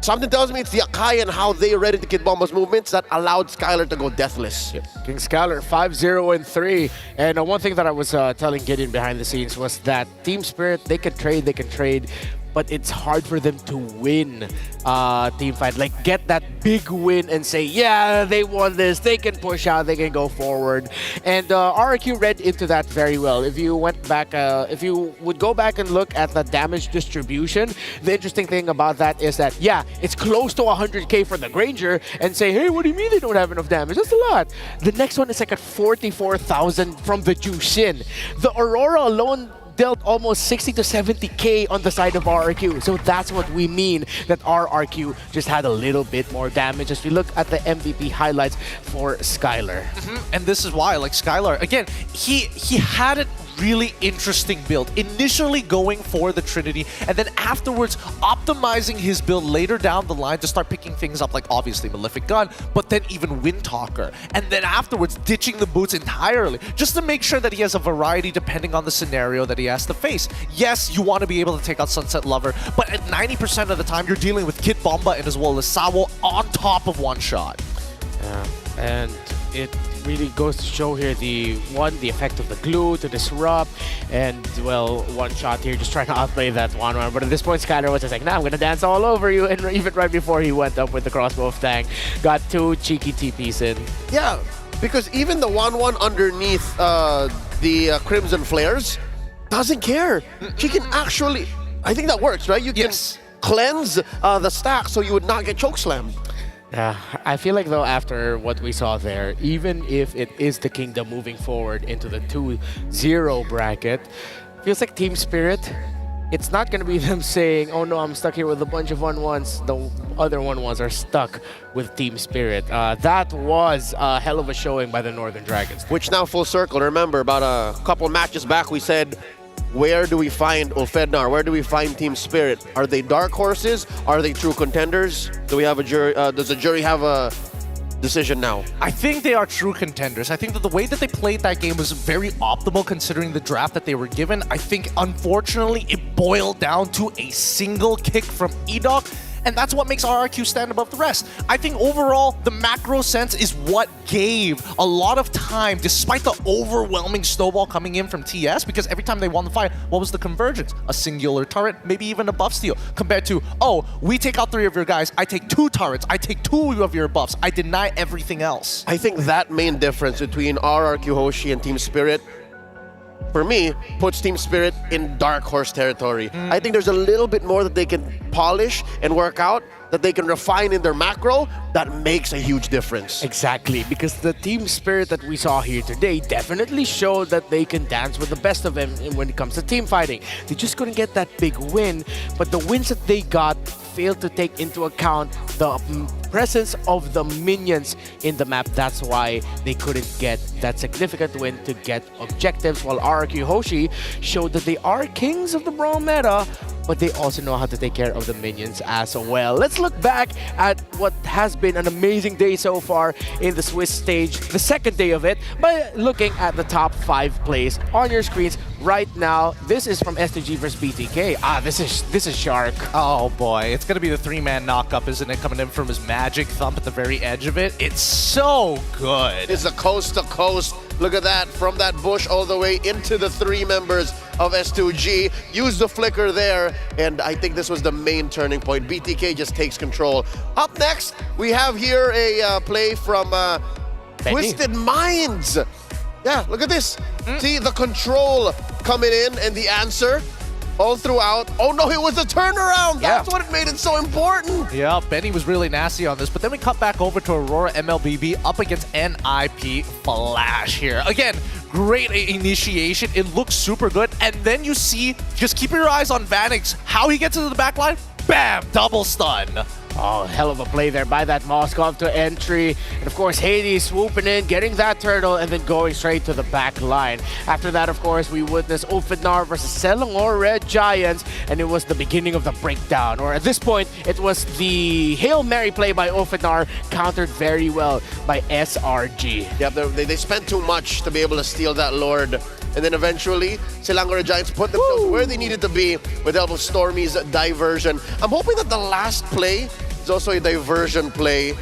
Something tells me it's the Akai and how they read into Kid Bomba's movements that allowed Skylar to go deathless. King Skylar 5-0-3. And one thing that I was telling Gideon behind the scenes was that Team Spirit, they can trade, but it's hard for them to win team fight. Like, get that big win and say, yeah, they won this, they can push out, they can go forward. And RRQ read into that very well. If you went back, if you would go back and look at the damage distribution, the interesting thing about that is that, yeah, it's close to 100k for the Granger, and say, hey, what do you mean they don't have enough damage? That's a lot. The next one is like at 44,000 from the Jushin. The Aurora alone dealt almost 60 to 70k on the side of RRQ. So that's what we mean, that RRQ just had a little bit more damage as we look at the MVP highlights for Skylar. And this is why, like Skylar, again, he had it really interesting build. Initially going for the Trinity, and then afterwards optimizing his build later down the line to start picking things up like obviously Malefic Gun, but then even Windtalker. And then afterwards ditching the boots entirely, just to make sure that he has a variety depending on the scenario that he has to face. Yes, you want to be able to take out Sunset Lover, but at 90% of the time you're dealing with Kid Bomba and as well as Sawo on top of one shot. Yeah, and it really goes to show here the effect of the glue to disrupt, and well, one shot here just trying to outplay that 1-1. But at this point, Skylar was just like, nah, I'm gonna dance all over you. And even right before he went up with the crossbow of Tang, got 2 cheeky TPs in. Yeah, because even the 1-1 underneath the Crimson Flares doesn't care. She can actually, I think that works, right? You can cleanse the stack so you would not get chokeslammed. Yeah, I feel like though after what we saw there, even if it is the Kingdom moving forward into the 2-0 bracket, feels like Team Spirit, it's not going to be them saying, oh no, I'm stuck here with a bunch of 1-1s. The other 1-1s are stuck with Team Spirit. That was a hell of a showing by the Northern Dragons. Which now full circle. Remember, about a couple matches back, we said, where do we find Ulfednar? Where do we find Team Spirit? Are they dark horses? Are they true contenders? Do we have a jury? Does the jury have a decision now? I think they are true contenders. I think that the way that they played that game was very optimal considering the draft that they were given. I think, unfortunately, it boiled down to a single kick from Edok, and that's what makes RRQ stand above the rest. I think overall, the macro sense is what gave a lot of time, despite the overwhelming snowball coming in from TS, because every time they won the fight, what was the convergence? A singular turret, maybe even a buff steal, compared to, oh, we take out 3 of your guys, I take 2 turrets, I take 2 of your buffs, I deny everything else. I think that main difference between RRQ Hoshi and Team Spirit, for me, puts Team Spirit in dark horse territory. I think there's a little bit more that they can polish and work out, that they can refine in their macro, that makes a huge difference. Exactly, because the Team Spirit that we saw here today definitely showed that they can dance with the best of them when it comes to team fighting. They just couldn't get that big win, but the wins that they got failed to take into account the presence of the minions in the map. That's why they couldn't get that significant win to get objectives, while RRQ Hoshi showed that they are kings of the Brawl meta, but they also know how to take care of the minions as well. Let's look back at what has been an amazing day so far in the Swiss stage, the second day of it, by looking at the top 5 plays on your screens right now. This is from STG versus BTK. This is Shark. Oh boy, it's gonna be the 3-man knockup, isn't it? Coming in from his magic thump at the very edge of it. It's so good. It's a coast to coast. Look at that, from that bush all the way into the 3 members of S2G. Use the flicker there, and I think this was the main turning point. BTK just takes control. Up next, we have here a play from Twisted Minds. Yeah, look at this. See the control coming in and the answer all throughout. Oh no, it was a turnaround. That's what made it so important. Yeah, Benny was really nasty on this, but then we cut back over to Aurora MLBB up against NIP Flash here. Again, great initiation. It looks super good. And then you see, just keep your eyes on Vanix, how he gets into the back line. Bam! Double stun. Oh, hell of a play there by that Moskov to entry. And of course, Hades swooping in, getting that turtle, and then going straight to the back line. After that, of course, we witnessed Ulfednar versus Selangor Red Giants, and it was the beginning of the breakdown. Or at this point, it was the Hail Mary play by Ulfednar, countered very well by SRG. Yeah, they spent too much to be able to steal that Lord. And then eventually, Selangor Giants put themselves where they needed to be with the help of Stormy's diversion. I'm hoping that the last play is also a diversion play.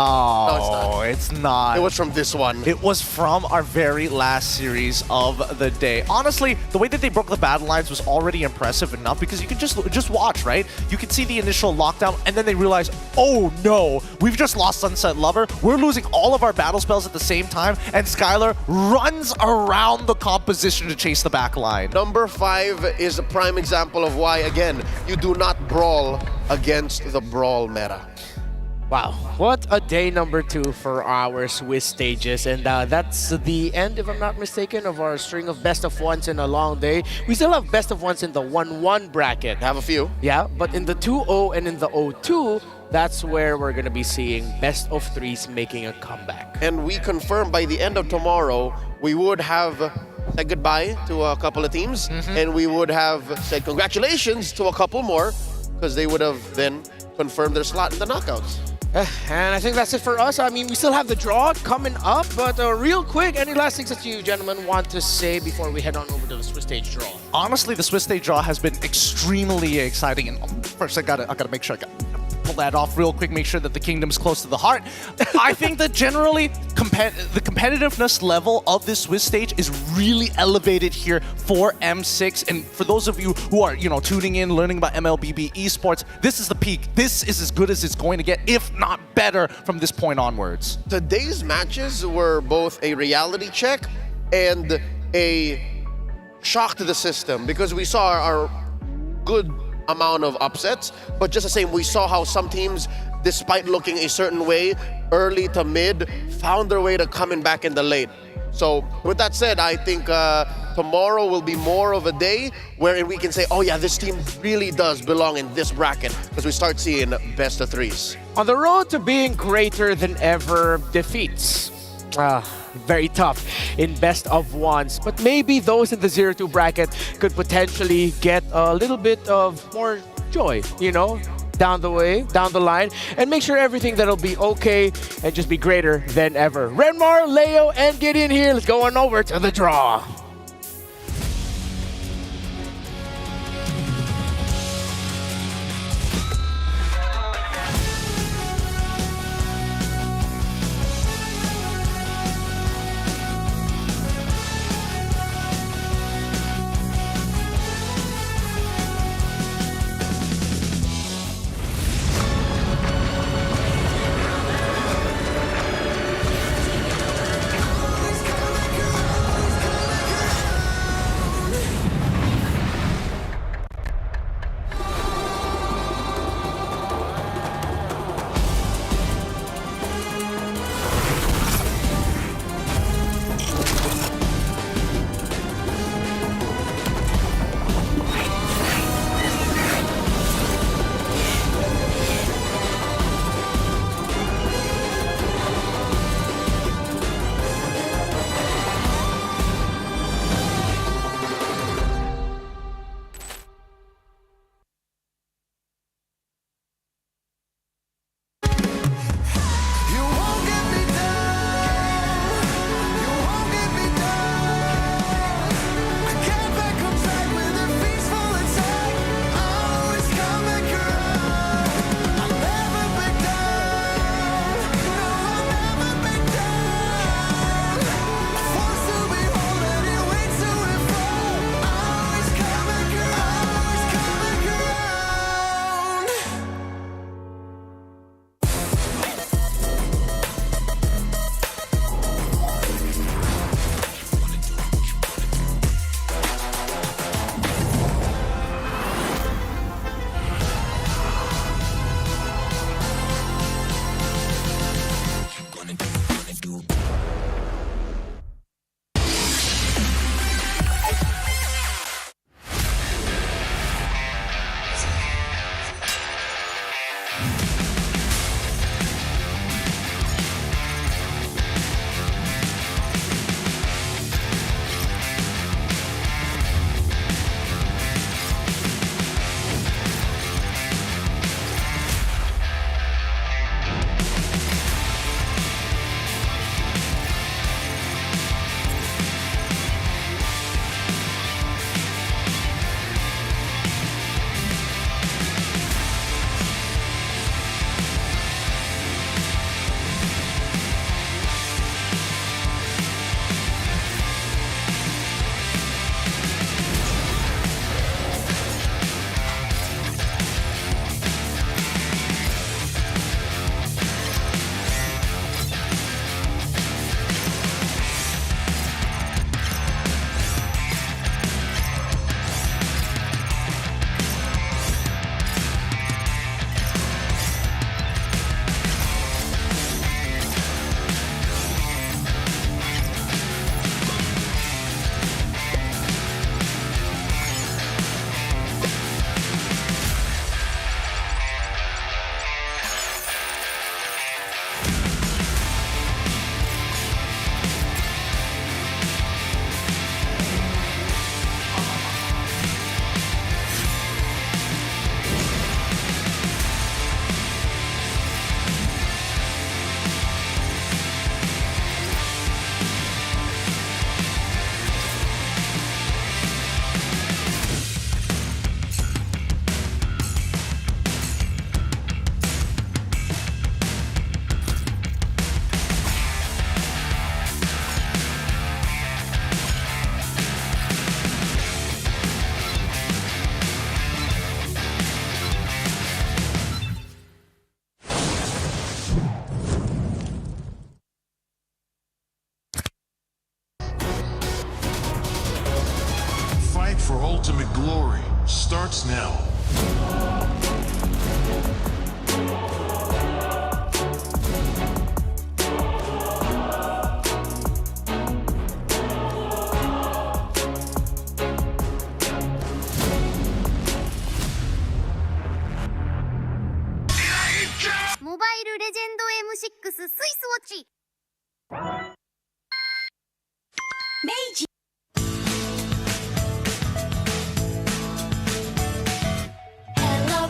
Oh, no, it's not. It was from this one. It was from our very last series of the day. Honestly, the way that they broke the battle lines was already impressive enough because you can just watch, right? You can see the initial lockdown, and then they realize, oh no, we've just lost Sunset Lover. We're losing all of our battle spells at the same time, and Skylar runs around the composition to chase the back line. Number 5 is a prime example of why, again, you do not brawl against the Brawl meta. Wow, what a day number 2 for our Swiss stages. And that's the end, if I'm not mistaken, of our string of best of ones in a long day. We still have best of ones in the 1-1 bracket. Have a few. Yeah, but in the 2-0 and in the 0-2, that's where we're going to be seeing best of 3s making a comeback. And we confirm by the end of tomorrow, we would have said goodbye to a couple of teams, and we would have said congratulations to a couple more, because they would have then confirmed their slot in the knockouts. And I think that's it for us. I mean, we still have the draw coming up, but real quick, any last things that you gentlemen want to say before we head on over to the Swiss stage draw? Honestly, the Swiss stage draw has been extremely exciting. And first, I gotta make sure I pull that off real quick, make sure that the kingdom's close to the heart. I think that generally the competitiveness level of this Swiss stage is really elevated here for M6. And for those of you who are, tuning in, learning about MLBB esports, this is the peak. This is as good as it's going to get, if not better, from this point onwards. Today's matches were both a reality check and a shock to the system, because we saw our good amount of upsets, but just the same, we saw how some teams, despite looking a certain way early to mid, found their way to coming back in the late. So with that said, I think tomorrow will be more of a day wherein we can say, oh yeah, this team really does belong in this bracket, because we start seeing best of threes. On the road to being greater than ever, defeats. Very tough in best of ones, but maybe those in the 0-2 bracket could potentially get a little bit of more joy, down the line, and make sure everything that'll be okay and just be greater than ever. Renmar, Leo, and Gideon here. Let's go on over to the draw. starts now. Mobile Legend M6 スイスウォッチ Meiji.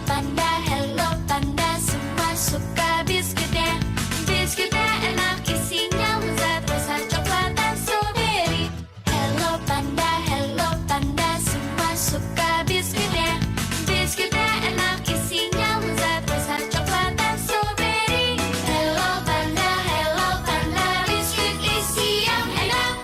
Hello panda, semua suka biskuitnya. Biskuitnya enak, isinya lezat, rasa coklat dan strawberry. Hello panda, semua suka biskuitnya. Biskuitnya enak, isinya lezat, rasa coklat dan strawberry. Hello panda, biskuit isi yang enak.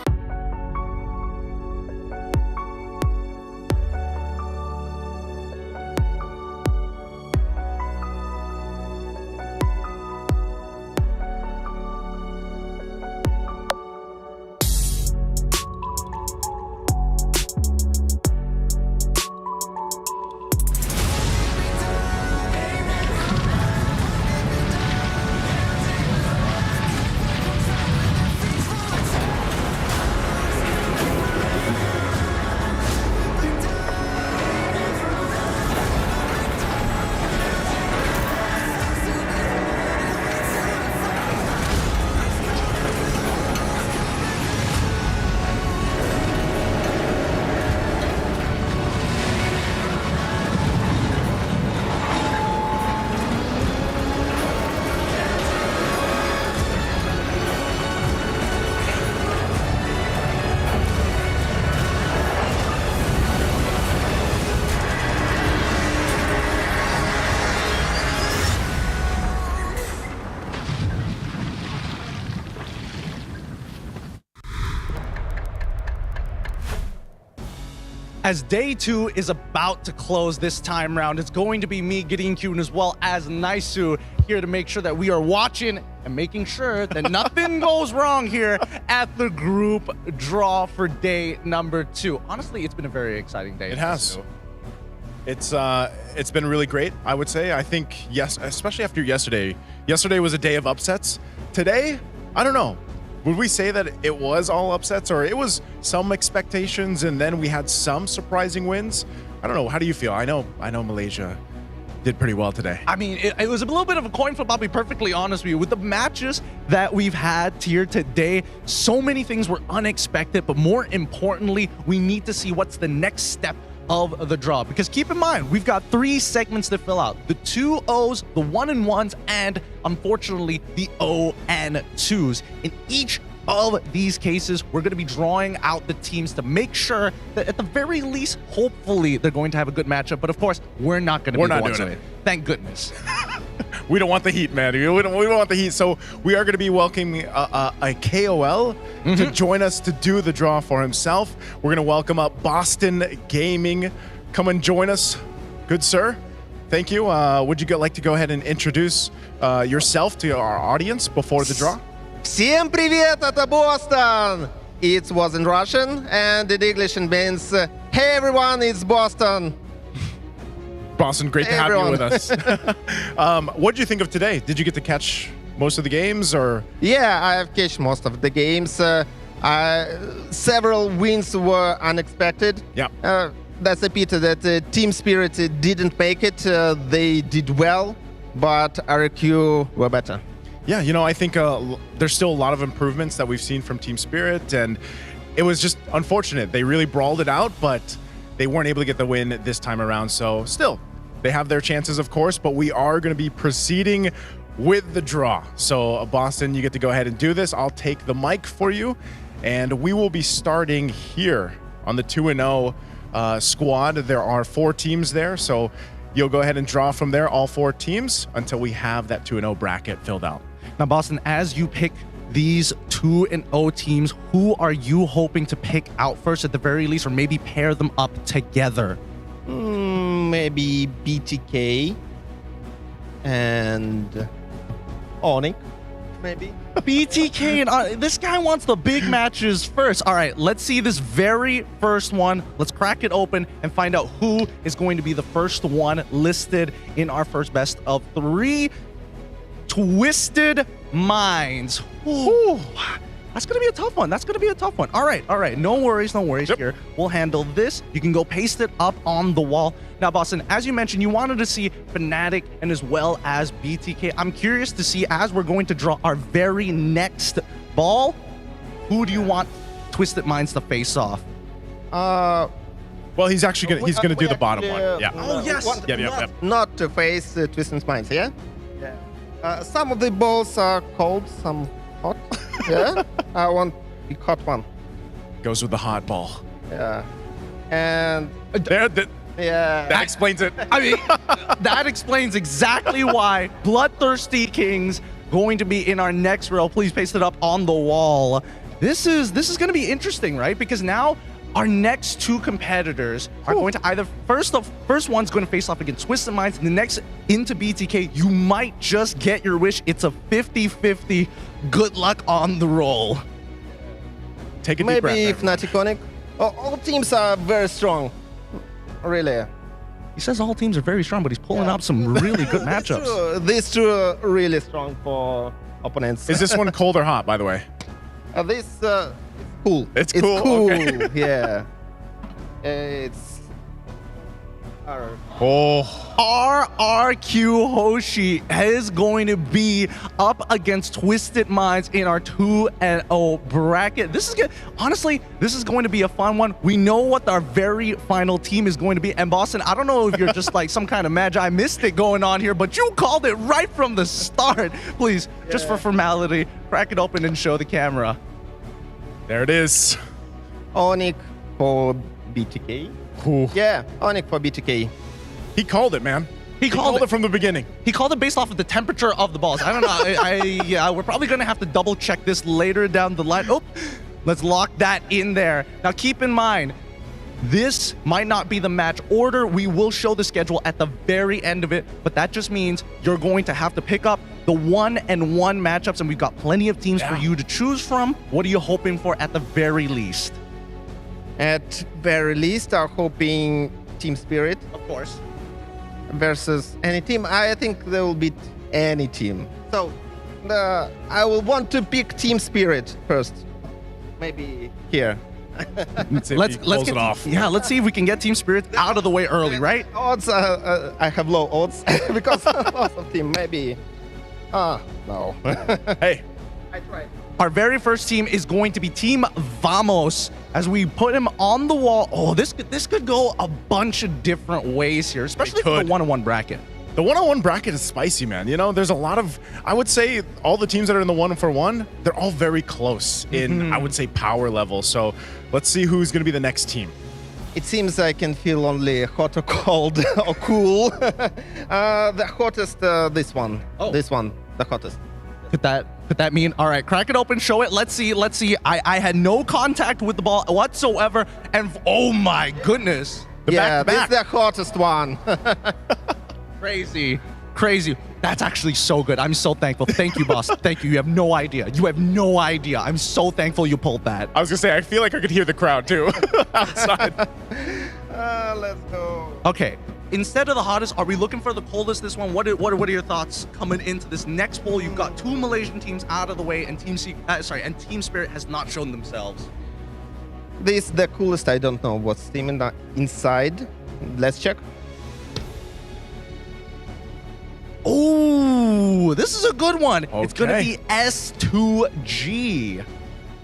As day 2 is about to close this time round, it's going to be me, Gideon Q, as well as Naisu here to make sure that we are watching and making sure that nothing goes wrong here at the group draw for day number 2. Honestly, it's been a very exciting day. It has. It's been really great, I would say. I think, yes, especially after yesterday. Yesterday was a day of upsets. Today, I don't know. Would we say that it was all upsets, or it was some expectations and then we had some surprising wins? I don't know. How do you feel? I know Malaysia did pretty well today. I mean, it was a little bit of a coin flip, I'll be perfectly honest with you. With the matches that we've had here today, so many things were unexpected, but more importantly, we need to see what's the next step of the draw. Because keep in mind, we've got 3 segments to fill out. The 2 O's, the 1 and 1s, and unfortunately, the O and 2s. In each of these cases, we're going to be drawing out the teams to make sure that at the very least, hopefully, they're going to have a good matchup. But of course, we're not going to be the ones doing it. Thank goodness. We don't want the heat, man. We don't want the heat. So we are going to be welcoming a KOL to join us to do the draw for himself. We're going to welcome up Boston Gaming. Come and join us. Good sir. Thank you. Would you like to go ahead and introduce yourself to our audience before the draw? Всем привет, это Boston! It was in Russian, and in English it means, hey everyone, it's Boston! Boston, great to have you with us. What did you think of today? Did you get to catch most of the games, or? Yeah, I have catched most of the games. Several wins were unexpected. Yeah. That's a pity that Team Spirit didn't make it. They did well, but RQ were better. Yeah, you know, I think there's still a lot of improvements that we've seen from Team Spirit, and it was just unfortunate. They really brawled it out, but they weren't able to get the win this time around. So still, they have their chances, of course, but we are going to be proceeding with the draw. So Boston, you get to go ahead and do this. I'll take the mic for you, and we will be starting here on the 2-0 squad. There are 4 teams there, so you'll go ahead and draw from there, all 4 teams, until we have that 2-0 bracket filled out. Now, Boston, as you pick these 2-0 teams, who are you hoping to pick out first at the very least, or maybe pair them up together? Maybe BTK and Onyx. maybe. BTK and this guy wants the big matches first. All right, let's see this very first one. Let's crack it open and find out who is going to be the first one listed in our first best of 3. Twisted Minds. Ooh, that's going to be a tough one. That's going to be a tough one. All right. No worries here. We'll handle this. You can go paste it up on the wall. Now, Boston, as you mentioned, you wanted to see Fnatic and as well as BTK. I'm curious to see, as we're going to draw our very next ball, who do you want Twisted Minds to face off? Well, he's actually gonna do the bottom one. Yeah. Oh yes. Yep. Not to face Twisted Minds. Yeah. Some of the balls are cold, some hot. Yeah. I want the hot one. Goes with the hot ball. Yeah. And that explains it. I mean, that explains exactly why Bloodthirsty Kings going to be in our next row. Please paste it up on the wall. This is going to be interesting, right? Because now our next 2 competitors are going to either first one's going to face off against Twisted Minds, and the next into BTK. You might just get your wish. It's a 50-50. Good luck on the roll. Take a deep breath. Maybe Fnatic Connect. All teams are very strong. Really. He says all teams are very strong, but he's pulling up some really good matchups. These 2 are really strong for opponents. Is this one cold or hot, by the way? This cool. It's cool. Cool. Okay. Yeah. It's. RRQ Hoshi is going to be up against Twisted Minds in our 2-0 bracket. This is good. Honestly, this is going to be a fun one. We know what our very final team is going to be. And Boston, I don't know if you're just like some kind of magi mystic going on here, but you called it right from the start. Please, just for formality, crack it open and show the camera. There it is. Onyx for BTK. Ooh. Yeah, Onyx for BTK. He called it, man. He called it from the beginning. He called it based off of the temperature of the balls. I don't know. Yeah, we're probably going to have to double check this later down the line. Oh, let's lock that in there. Now, keep in mind, this might not be the match order. We will show the schedule at the very end of it, but that just means you're going to have to pick up the 1-1 matchups, and we've got plenty of teams for you to choose from. What are you hoping for at the very least? At very least, I'm hoping Team Spirit. Of course. Versus any team. I think they will beat any team. So, I will want to pick Team Spirit first. Maybe here. Let's get it off. Yeah, let's see if we can get Team Spirit out of the way early, right? Odds, I have low odds because lots of team. Maybe. No. Hey. I tried. Our very first team is going to be Team Vamos. As we put him on the wall, this could go a bunch of different ways here, especially for the 1-on-1 bracket. The 1-on-1 bracket is spicy, man. You know, there's a lot of, I would say, all the teams that are in the 1-for-1, they're all very close in, I would say, power level. So let's see who's going to be the next team. It seems I can feel only hot or cold or cool. The hottest, this one. Oh. This one, the hottest. Could that mean, all right, crack it open, show it. Let's see. I had no contact with the ball whatsoever. And oh my goodness. This is the hottest one. Crazy. That's actually so good. I'm so thankful. Thank you, boss. Thank you. You have no idea. I'm so thankful you pulled that. I was going to say, I feel like I could hear the crowd too outside. Let's go. Okay. Instead of the hottest, are we looking for the coldest this one? What are your thoughts coming into this next poll? You've got 2 Malaysian teams out of the way, and Team Spirit has not shown themselves. This is the coolest. I don't know what's team inside. Let's check. Oh, this is a good one. Okay. It's going to be S2G.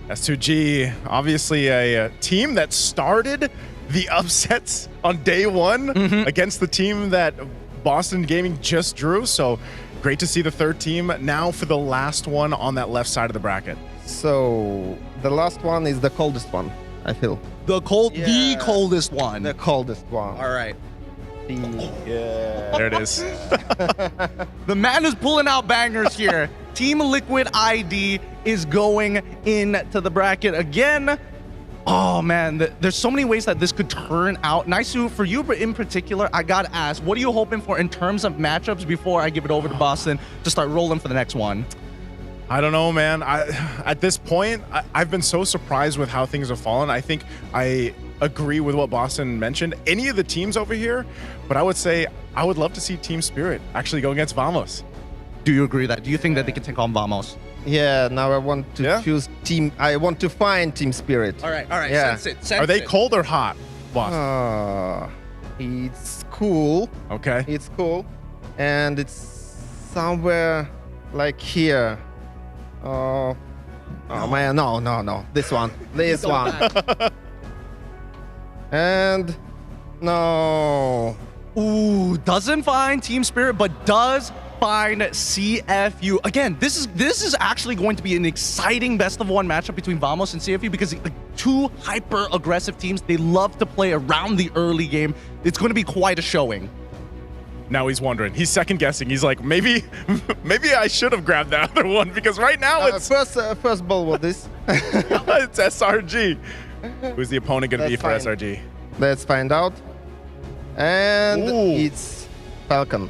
S2G, obviously a team that started the upsets on day 1 against the team that Boston Gaming just drew. So great to see the 3rd team now for the last one on that left side of the bracket. So the last one is the coldest one, I feel. The coldest one. The coldest one. All right. Yeah. There it is. The man is pulling out bangers here. Team Liquid ID is going into the bracket again. Oh man, there's so many ways that this could turn out. Naisu, for you in particular, I gotta ask, what are you hoping for in terms of matchups before I give it over to Boston to start rolling for the next one? I don't know, man. At this point, I've been so surprised with how things have fallen. I think I agree with what Boston mentioned. Any of the teams over here, but I would say I would love to see Team Spirit actually go against Vamos. Do you agree that? Do you think that they can take on Vamos? Yeah, now I want to choose team. I want to find Team Spirit. All right. Yeah. Sense Are they it. cold or hot, Boston? It's cool. Okay. It's cool. And it's somewhere like here. Oh man, no. This one. This one. And no. Ooh, doesn't find Team Spirit, but does find CFU. Again, this is actually going to be an exciting best of one matchup between Vamos and CFU because the two hyper aggressive teams, they love to play around the early game. It's going to be quite a showing. Now he's wondering. He's second guessing. He's like, maybe I should have grabbed that other one because right now it's first ball with this. it's SRG. Who's the opponent going to be for SRG? Let's find out. And it's Falcon.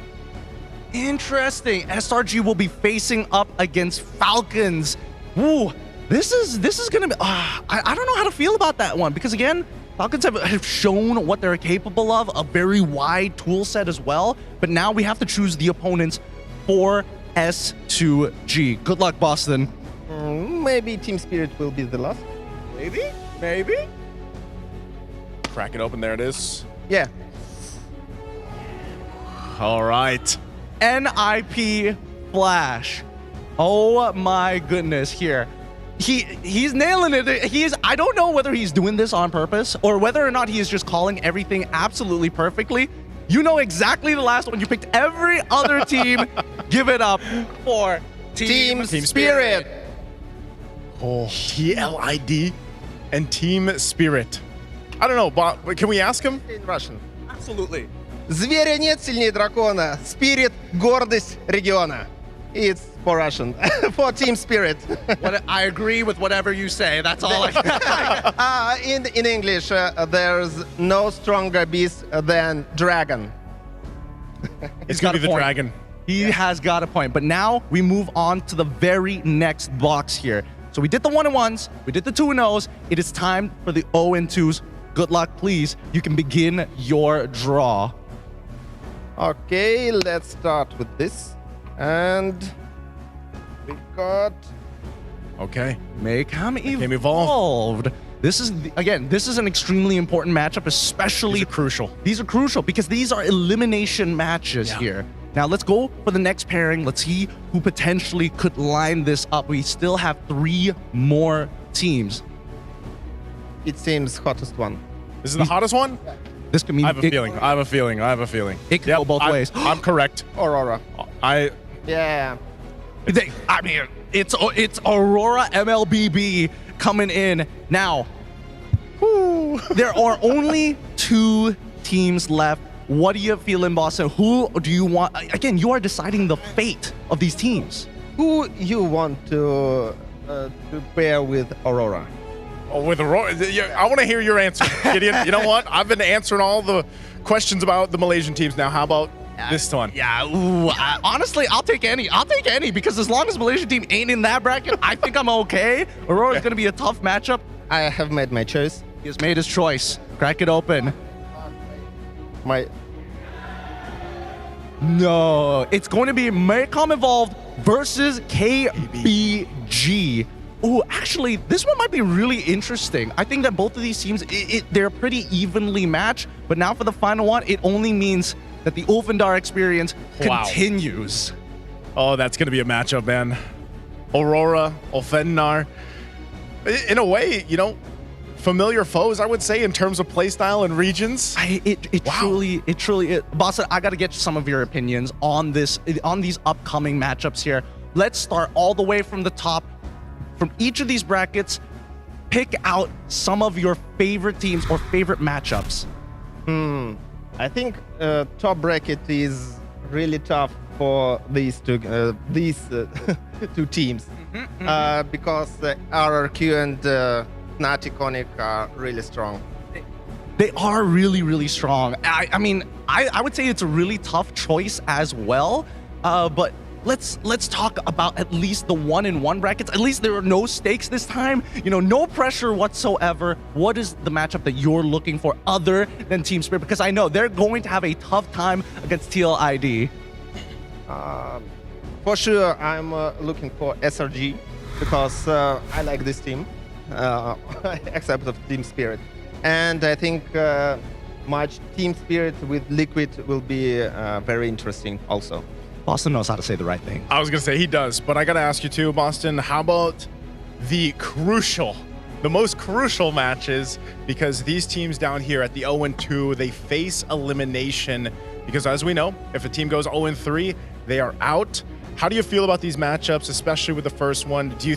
Interesting. SRG will be facing up against Falcons. Ooh, this is gonna be. I don't know how to feel about that one because again, Falcons have shown what they're capable of, a very wide tool set as well. But now we have to choose the opponents for S2G. Good luck, Boston. Maybe Team Spirit will be the last. Maybe. Crack it open. There it is. Yeah. All right. NIP Flash. Oh my goodness, here. He's nailing it. I don't know whether he's doing this on purpose or whether or not he is just calling everything absolutely perfectly. You know exactly the last one. You picked every other team. Give it up for Team Spirit. Oh, TLID and Team Spirit. I don't know, but can we ask him? In Russian. Absolutely. Зверя нет сильнее дракона. Spirit – гордость региона. It's for Russian. For Team Spirit. I agree with whatever you say. That's all I in English, there's no stronger beast than dragon. It's going to be the dragon. He has got a point. But now we move on to the very next box here. So we did the 1-1s. We did the 2-0s. It is time for the 0-2s. Good luck, please. You can begin your draw. Okay, let's start with this. And we got... Okay. Mayhem evolved. This is, again, this is an extremely important matchup, especially... These are crucial. These are crucial because these are elimination matches here. Now let's go for the next pairing. Let's see who potentially could line this up. We still have 3 more teams. It seems hottest one. This is the hottest one? This can mean... I have a feeling. It could go both ways. I'm correct. Aurora. Yeah. I mean, it's Aurora MLBB coming in. Now, there are only 2 teams left. What do you feel in Boston? Who do you want? Again, you are deciding the fate of these teams. Who you want to pair with Aurora? Oh, with Aurora? I want to hear your answer, Gideon. You know what? I've been answering all the questions about the Malaysian teams. Now, how about this one? Yeah, honestly, I'll take any. Because as long as Malaysian team ain't in that bracket, I think I'm okay. Aurora's going to be a tough matchup. I have made my choice. He has made his choice. Crack it open. No, it's going to be Maycom Evolved versus KBG. Oh, actually, this one might be really interesting. I think that both of these teams, they're pretty evenly matched. But now for the final one, it only means that the Ulfandar experience continues. Oh, that's going to be a matchup, man. Aurora, Ulfandar. In a way, you know, familiar foes, I would say, in terms of playstyle and regions. It truly is. Boston, I got to get some of your opinions on these upcoming matchups here. Let's start all the way from the top. From each of these brackets, pick out some of your favorite teams or favorite matchups. I think top bracket is really tough for these two teams because RRQ and Fnatic Onyx are really strong. They are really, really strong. I mean, I would say it's a really tough choice as well. But let's talk about at least the 1-in-1 brackets. At least there are no stakes this time. You know, no pressure whatsoever. What is the matchup that you're looking for other than Team Spirit? Because I know they're going to have a tough time against TLID. For sure, I'm looking for SRG because I like this team, except of Team Spirit. And I think match Team Spirit with Liquid will be very interesting also. Boston knows how to say the right thing. I was going to say he does, but I got to ask you too, Boston, how about the most crucial matches? Because these teams down here at the 0-2, they face elimination. Because as we know, if a team goes 0-3, they are out. How do you feel about these matchups, especially with the first one? Do you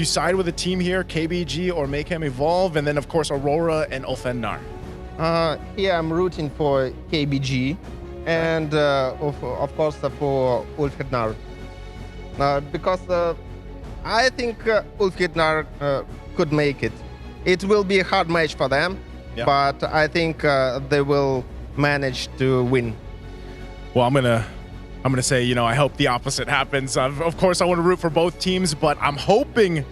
side with a team here, KBG or Mayhem Evolve, and then of course Aurora and Ulfennar? Here I'm rooting for KBG. And of course for Ulfhednar, because I think Ulfhednar could make it. It will be a hard match for them, but I think they will manage to win. Well, I'm gonna say, you know, I hope the opposite happens. Of course, I want to root for both teams, but I'm hoping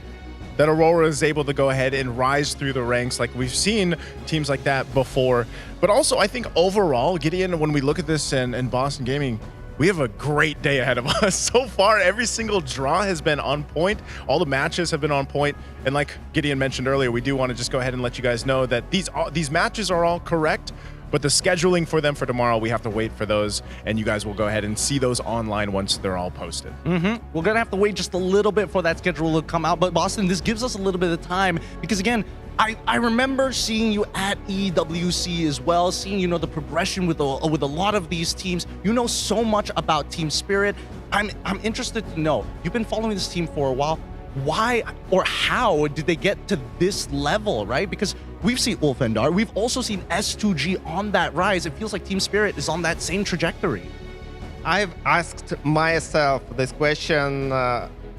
that Aurora is able to go ahead and rise through the ranks like we've seen teams like that before. But also, I think overall, Gideon, when we look at this in Boston Gaming, we have a great day ahead of us. So far, every single draw has been on point. All the matches have been on point. And like Gideon mentioned earlier, we do want to just go ahead and let you guys know that these matches are all correct. But the scheduling for them for tomorrow, we have to wait for those, and you guys will go ahead and see those online once they're all posted. We're going to have to wait just a little bit for that schedule to come out. But Boston, this gives us a little bit of time because, again, I remember seeing you at EWC as well, seeing, you know, the progression with a lot of these teams. You know so much about Team Spirit. I'm interested to know, you've been following this team for a while. Why or how did they get to this level, right? Because we've seen Ulfhednar, we've also seen S2G on that rise. It feels like Team Spirit is on that same trajectory. I've asked myself this question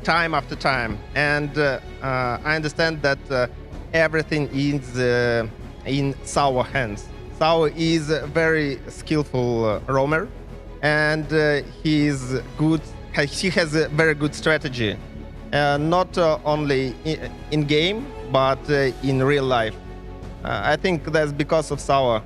time after time, and I understand that everything is in Sauer hands. Sauer is a very skillful roamer, and he has a very good strategy. Not only in game, but in real life. I think that's because of Sauer.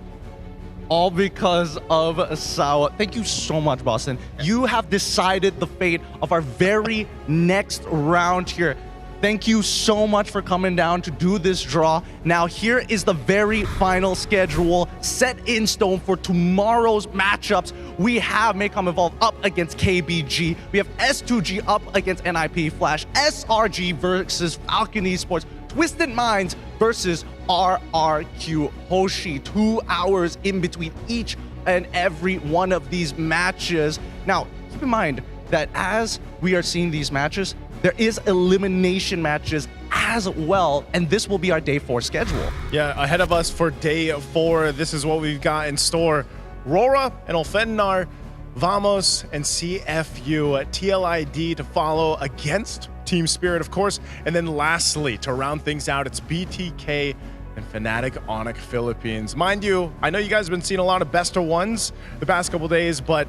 All because of Sauer. Thank you so much, Boston. You have decided the fate of our very next round here. Thank you so much for coming down to do this draw. Now, here is the very final schedule set in stone for tomorrow's matchups. We have Mayhem Evolve up against KBG. We have S2G up against NIP Flash. SRG versus Falcon Esports. Twisted Minds versus RRQ Hoshi. 2 hours in between each and every one of these matches. Now, keep in mind that as we are seeing these matches, there is elimination matches as well, and this will be our day 4 schedule. Yeah, ahead of us for day 4, this is what we've got in store. Aurora and Ulfhednar, Vamos and CFU, TLID to follow against Team Spirit, of course. And then lastly, to round things out, it's BTK and Fnatic Onyx Philippines. Mind you, I know you guys have been seeing a lot of best of ones the past couple days, but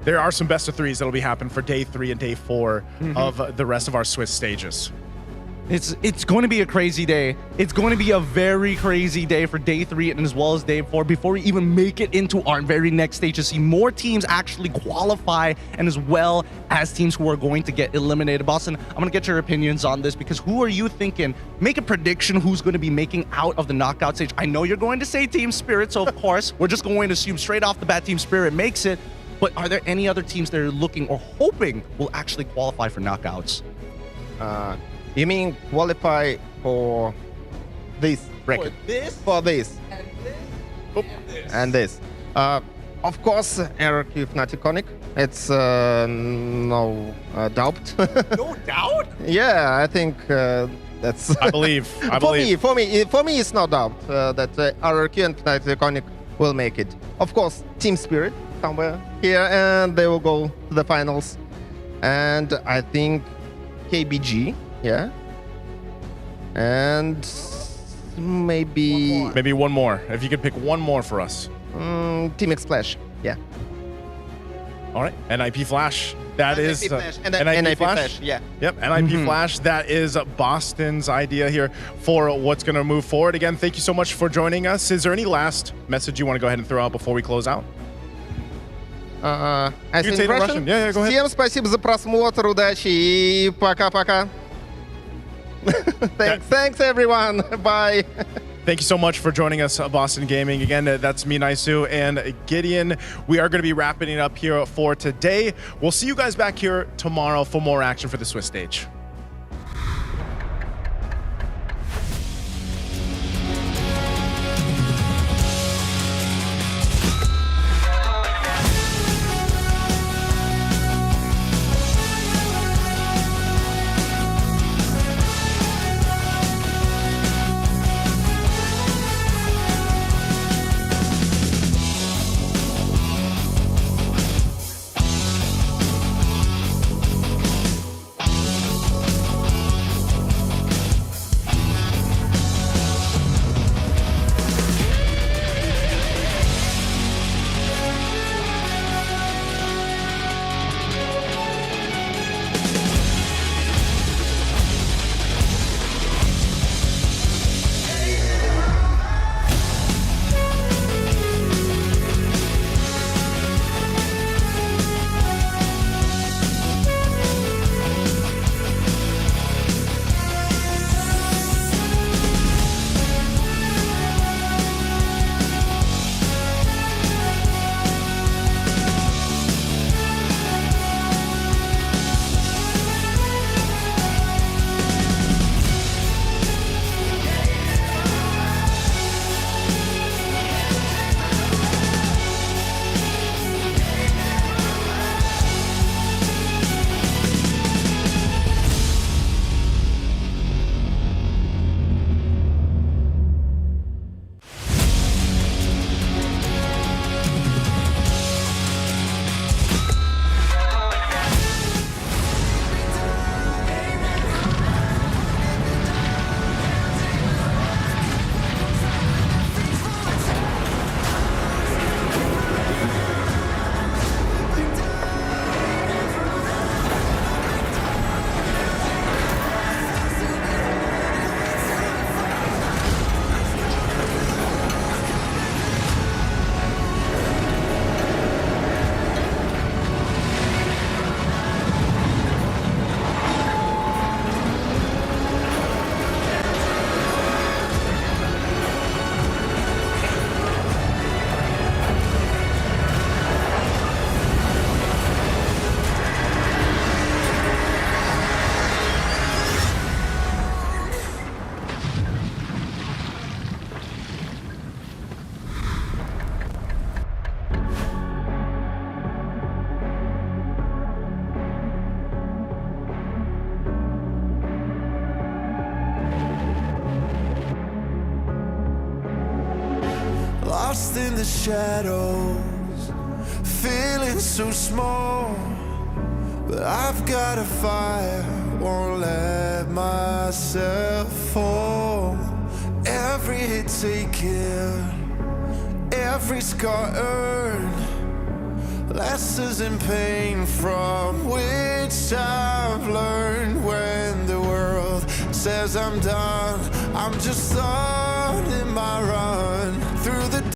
there are some best of 3s that'll be happening for day 3 and day 4 of the rest of our Swiss stages. It's going to be a crazy day. It's going to be a very crazy day for day 3 and as well as day 4 before we even make it into our very next stage to see more teams actually qualify and as well as teams who are going to get eliminated. Boston, I'm going to get your opinions on this because who are you thinking? Make a prediction who's going to be making out of the knockout stage. I know you're going to say Team Spirit, so of course, we're just going to assume straight off the bat Team Spirit makes it. But are there any other teams that are looking or hoping will actually qualify for knockouts? You mean qualify for this bracket? For this? And this. Of course, RRQ Fnatic Onyx. It's no doubt. No doubt? Yeah, I think that's. I believe. For me, it's no doubt that RRQ and Fnatic Onyx will make it. Of course, Team Spirit somewhere here, and they will go to the finals. And I think KBG. Yeah. And maybe one more. If you could pick one more for us. Team X Flash. Yeah. All right. NIP Flash That is And NIP Flash, yeah. Yep, NIP Flash. That is Boston's idea here for what's going to move forward. Again, thank you so much for joining us. Is there any last message you want to go ahead and throw out before we close out? I You can think say it in Russian. Russian. Yeah, go ahead. Всем спасибо за просмотр, удачи и пока-пока. Thanks everyone. Bye. Thank you so much for joining us, Boston Gaming. Again, that's me, Naisu, and Gideon. We are going to be wrapping it up here for today. We'll see you guys back here tomorrow for more action for the Swiss stage. Lost in the shadows, feeling so small. But I've got a fire, won't let myself fall. Every hit taken, every scar earned, lessons in pain from which I've learned. When the world says I'm done, I'm just done.